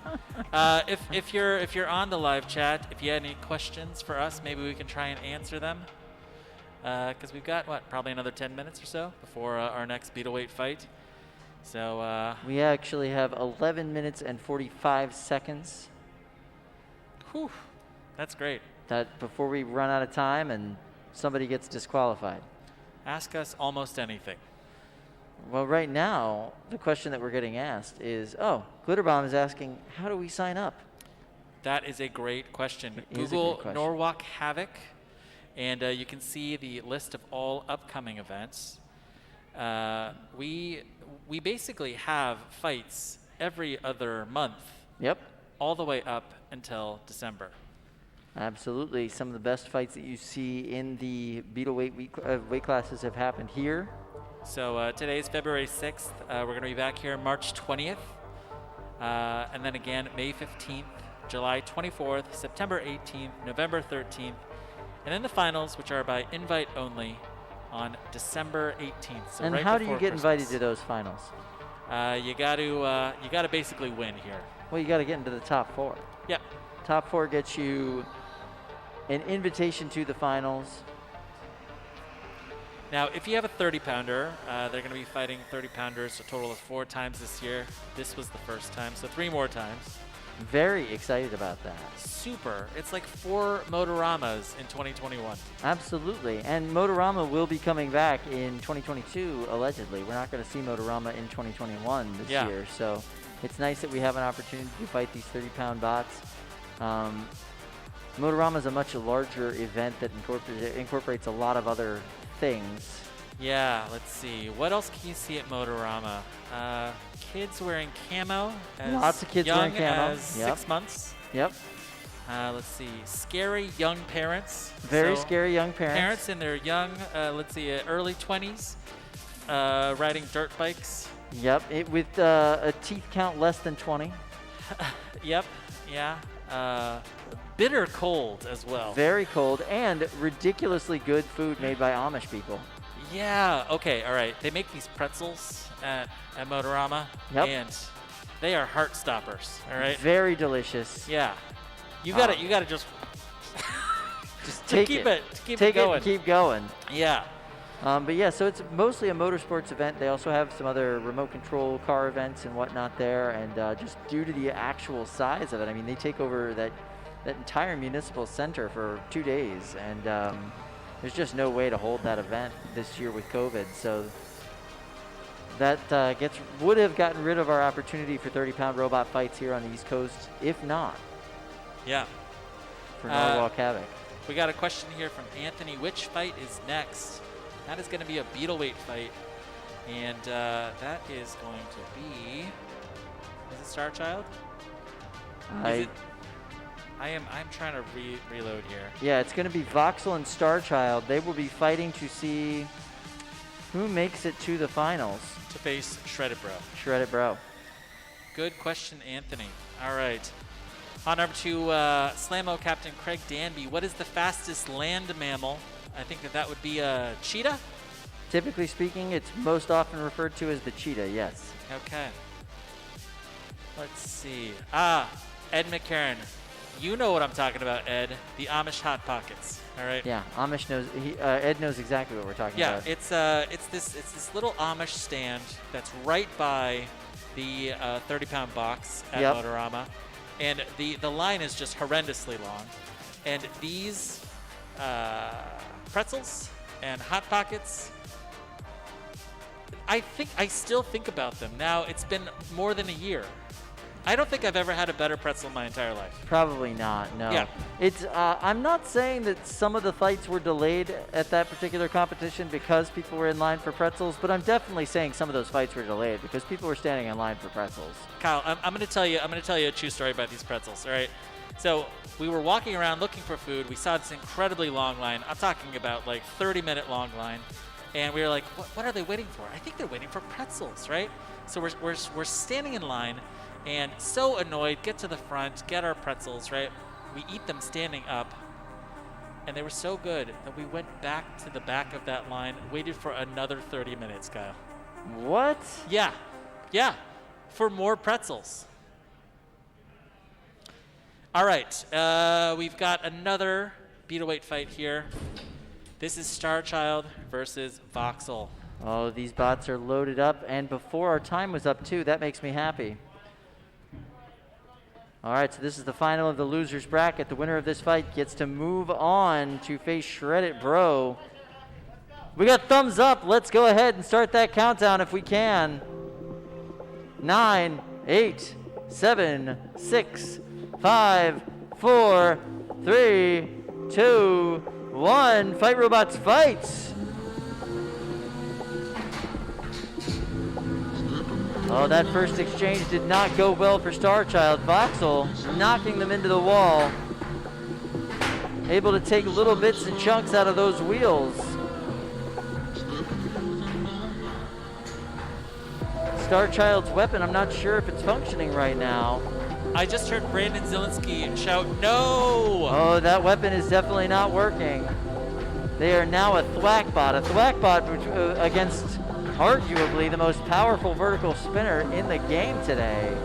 [SPEAKER 2] If you're on the live chat, if you had any questions for us, maybe we can try and answer them. because we've got, probably another 10 minutes or so before our next beetleweight fight. So
[SPEAKER 1] we actually have 11 minutes and 45 seconds.
[SPEAKER 2] Whew, that's great.
[SPEAKER 1] That before we run out of time and somebody gets disqualified.
[SPEAKER 2] Ask us almost anything.
[SPEAKER 1] Well, right now, the question that we're getting asked is, Glitterbomb is asking, how do we sign up?
[SPEAKER 2] That is a great question.
[SPEAKER 1] It is a
[SPEAKER 2] Google
[SPEAKER 1] great question.
[SPEAKER 2] Norwalk Havoc, and you can see the list of all upcoming events. We basically have fights every other month.
[SPEAKER 1] Yep.
[SPEAKER 2] All the way up until December.
[SPEAKER 1] Absolutely. Some of the best fights that you see in the beetleweight weight classes have happened here.
[SPEAKER 2] So today's February 6th. We're going to be back here March 20th. And then again, May 15th, July 24th, September 18th, November 13th. And then the finals, which are by invite only, on December 18th. So
[SPEAKER 1] and
[SPEAKER 2] right
[SPEAKER 1] how do
[SPEAKER 2] before
[SPEAKER 1] you get
[SPEAKER 2] Christmas.
[SPEAKER 1] invited to those finals?
[SPEAKER 2] You got to basically win here.
[SPEAKER 1] Well, you got to get into the top 4.
[SPEAKER 2] Yep.
[SPEAKER 1] Top 4 gets you an invitation to the finals.
[SPEAKER 2] Now, if you have a 30-pounder, they're going to be fighting 30-pounders a total of 4 times this year. This was the first time, so 3 more times.
[SPEAKER 1] Very excited about that.
[SPEAKER 2] Super. It's like 4 Motoramas in 2021.
[SPEAKER 1] Absolutely. And Motorama will be coming back in 2022, allegedly. We're not going to see Motorama in 2021 this year. So it's nice that we have an opportunity to fight these 30-pound bots. Motorama is a much larger event that incorporates a lot of other things.
[SPEAKER 2] Yeah, let's see. What else can you see at Motorama? Kids wearing camo.
[SPEAKER 1] Lots of kids wearing camo.
[SPEAKER 2] As 6 months.
[SPEAKER 1] Yep.
[SPEAKER 2] Let's see. Scary young parents.
[SPEAKER 1] Very scary young parents.
[SPEAKER 2] Parents in their young, early 20s, riding dirt bikes.
[SPEAKER 1] Yep. With a teeth count less than 20.
[SPEAKER 2] Yep. Yeah. Bitter cold as well.
[SPEAKER 1] Very cold and ridiculously good food made by Amish people.
[SPEAKER 2] Yeah. Okay. All right. They make these pretzels at Motorama.
[SPEAKER 1] Yep.
[SPEAKER 2] And they are heart stoppers. All right.
[SPEAKER 1] Very delicious.
[SPEAKER 2] Yeah. You got to just
[SPEAKER 1] take
[SPEAKER 2] keep
[SPEAKER 1] it.
[SPEAKER 2] Keep
[SPEAKER 1] take
[SPEAKER 2] it going.
[SPEAKER 1] It and keep going.
[SPEAKER 2] Yeah.
[SPEAKER 1] But yeah, so it's mostly a motorsports event. They also have some other remote control car events and whatnot there. And just due to the actual size of it, I mean, they take over that entire municipal center for 2 days. And there's just no way to hold that event this year with COVID. So that would have gotten rid of our opportunity for 30-pound robot fights here on the East Coast, if not.
[SPEAKER 2] Yeah.
[SPEAKER 1] For Norwalk Havoc.
[SPEAKER 2] We got a question here from Anthony. Which fight is next? That is going to be a beetleweight fight. And that is going to be... Is it Star Child? I'm trying to reload here.
[SPEAKER 1] Yeah, it's going to be Voxel and Starchild. They will be fighting to see who makes it to the finals.
[SPEAKER 2] To face Shredded Bro.
[SPEAKER 1] Shredded Bro.
[SPEAKER 2] Good question, Anthony. All right. On over to Slammo Captain Craig Danby. What is the fastest land mammal? I think that would be a cheetah?
[SPEAKER 1] Typically speaking, it's most often referred to as the cheetah, yes.
[SPEAKER 2] Okay. Let's see. Ed McCarran. You know what I'm talking about, Ed. The Amish Hot Pockets. All right.
[SPEAKER 1] Yeah, Amish knows. Ed knows exactly what we're talking about.
[SPEAKER 2] Yeah, it's this little Amish stand that's right by the 30-pound box at Motorama, and the line is just horrendously long. And these pretzels and Hot Pockets, I still think about them. Now it's been more than a year. I don't think I've ever had a better pretzel in my entire life.
[SPEAKER 1] Probably not, no.
[SPEAKER 2] Yeah.
[SPEAKER 1] It's, I'm not saying that some of the fights were delayed at that particular competition because people were in line for pretzels, but I'm definitely saying some of those fights were delayed because people were standing in line for pretzels.
[SPEAKER 2] Kyle, I'm going to tell you a true story about these pretzels, all right? So we were walking around looking for food. We saw this incredibly long line. I'm talking about like 30-minute long line. And we were like, what are they waiting for? I think they're waiting for pretzels, right? So we're standing in line and so annoyed, get to the front, get our pretzels, right? We eat them standing up. And they were so good that we went back to the back of that line, waited for another 30 minutes, Kyle.
[SPEAKER 1] What?
[SPEAKER 2] Yeah. For more pretzels. All right, we've got another beetleweight fight here. This is Starchild versus Voxel.
[SPEAKER 1] Oh, these bots are loaded up, and before our time was up too. That makes me happy. All right, so this is the final of the losers bracket. The winner of this fight gets to move on to face Shred It Bro. We got thumbs up. Let's go ahead and start that countdown if we can. 9, 8, 7, 6, 5, 4, 3, 2, 1. Fight robots, fight! Oh, that first exchange did not go well for Starchild. Voxel knocking them into the wall. Able to take little bits and chunks out of those wheels. Starchild's weapon, I'm not sure if it's functioning right now.
[SPEAKER 2] I just heard Brandon Zielinski shout, no!
[SPEAKER 1] Oh, that weapon is definitely not working. They are now a thwack bot. A thwack bot against arguably the most powerful vertical spinner in the game today.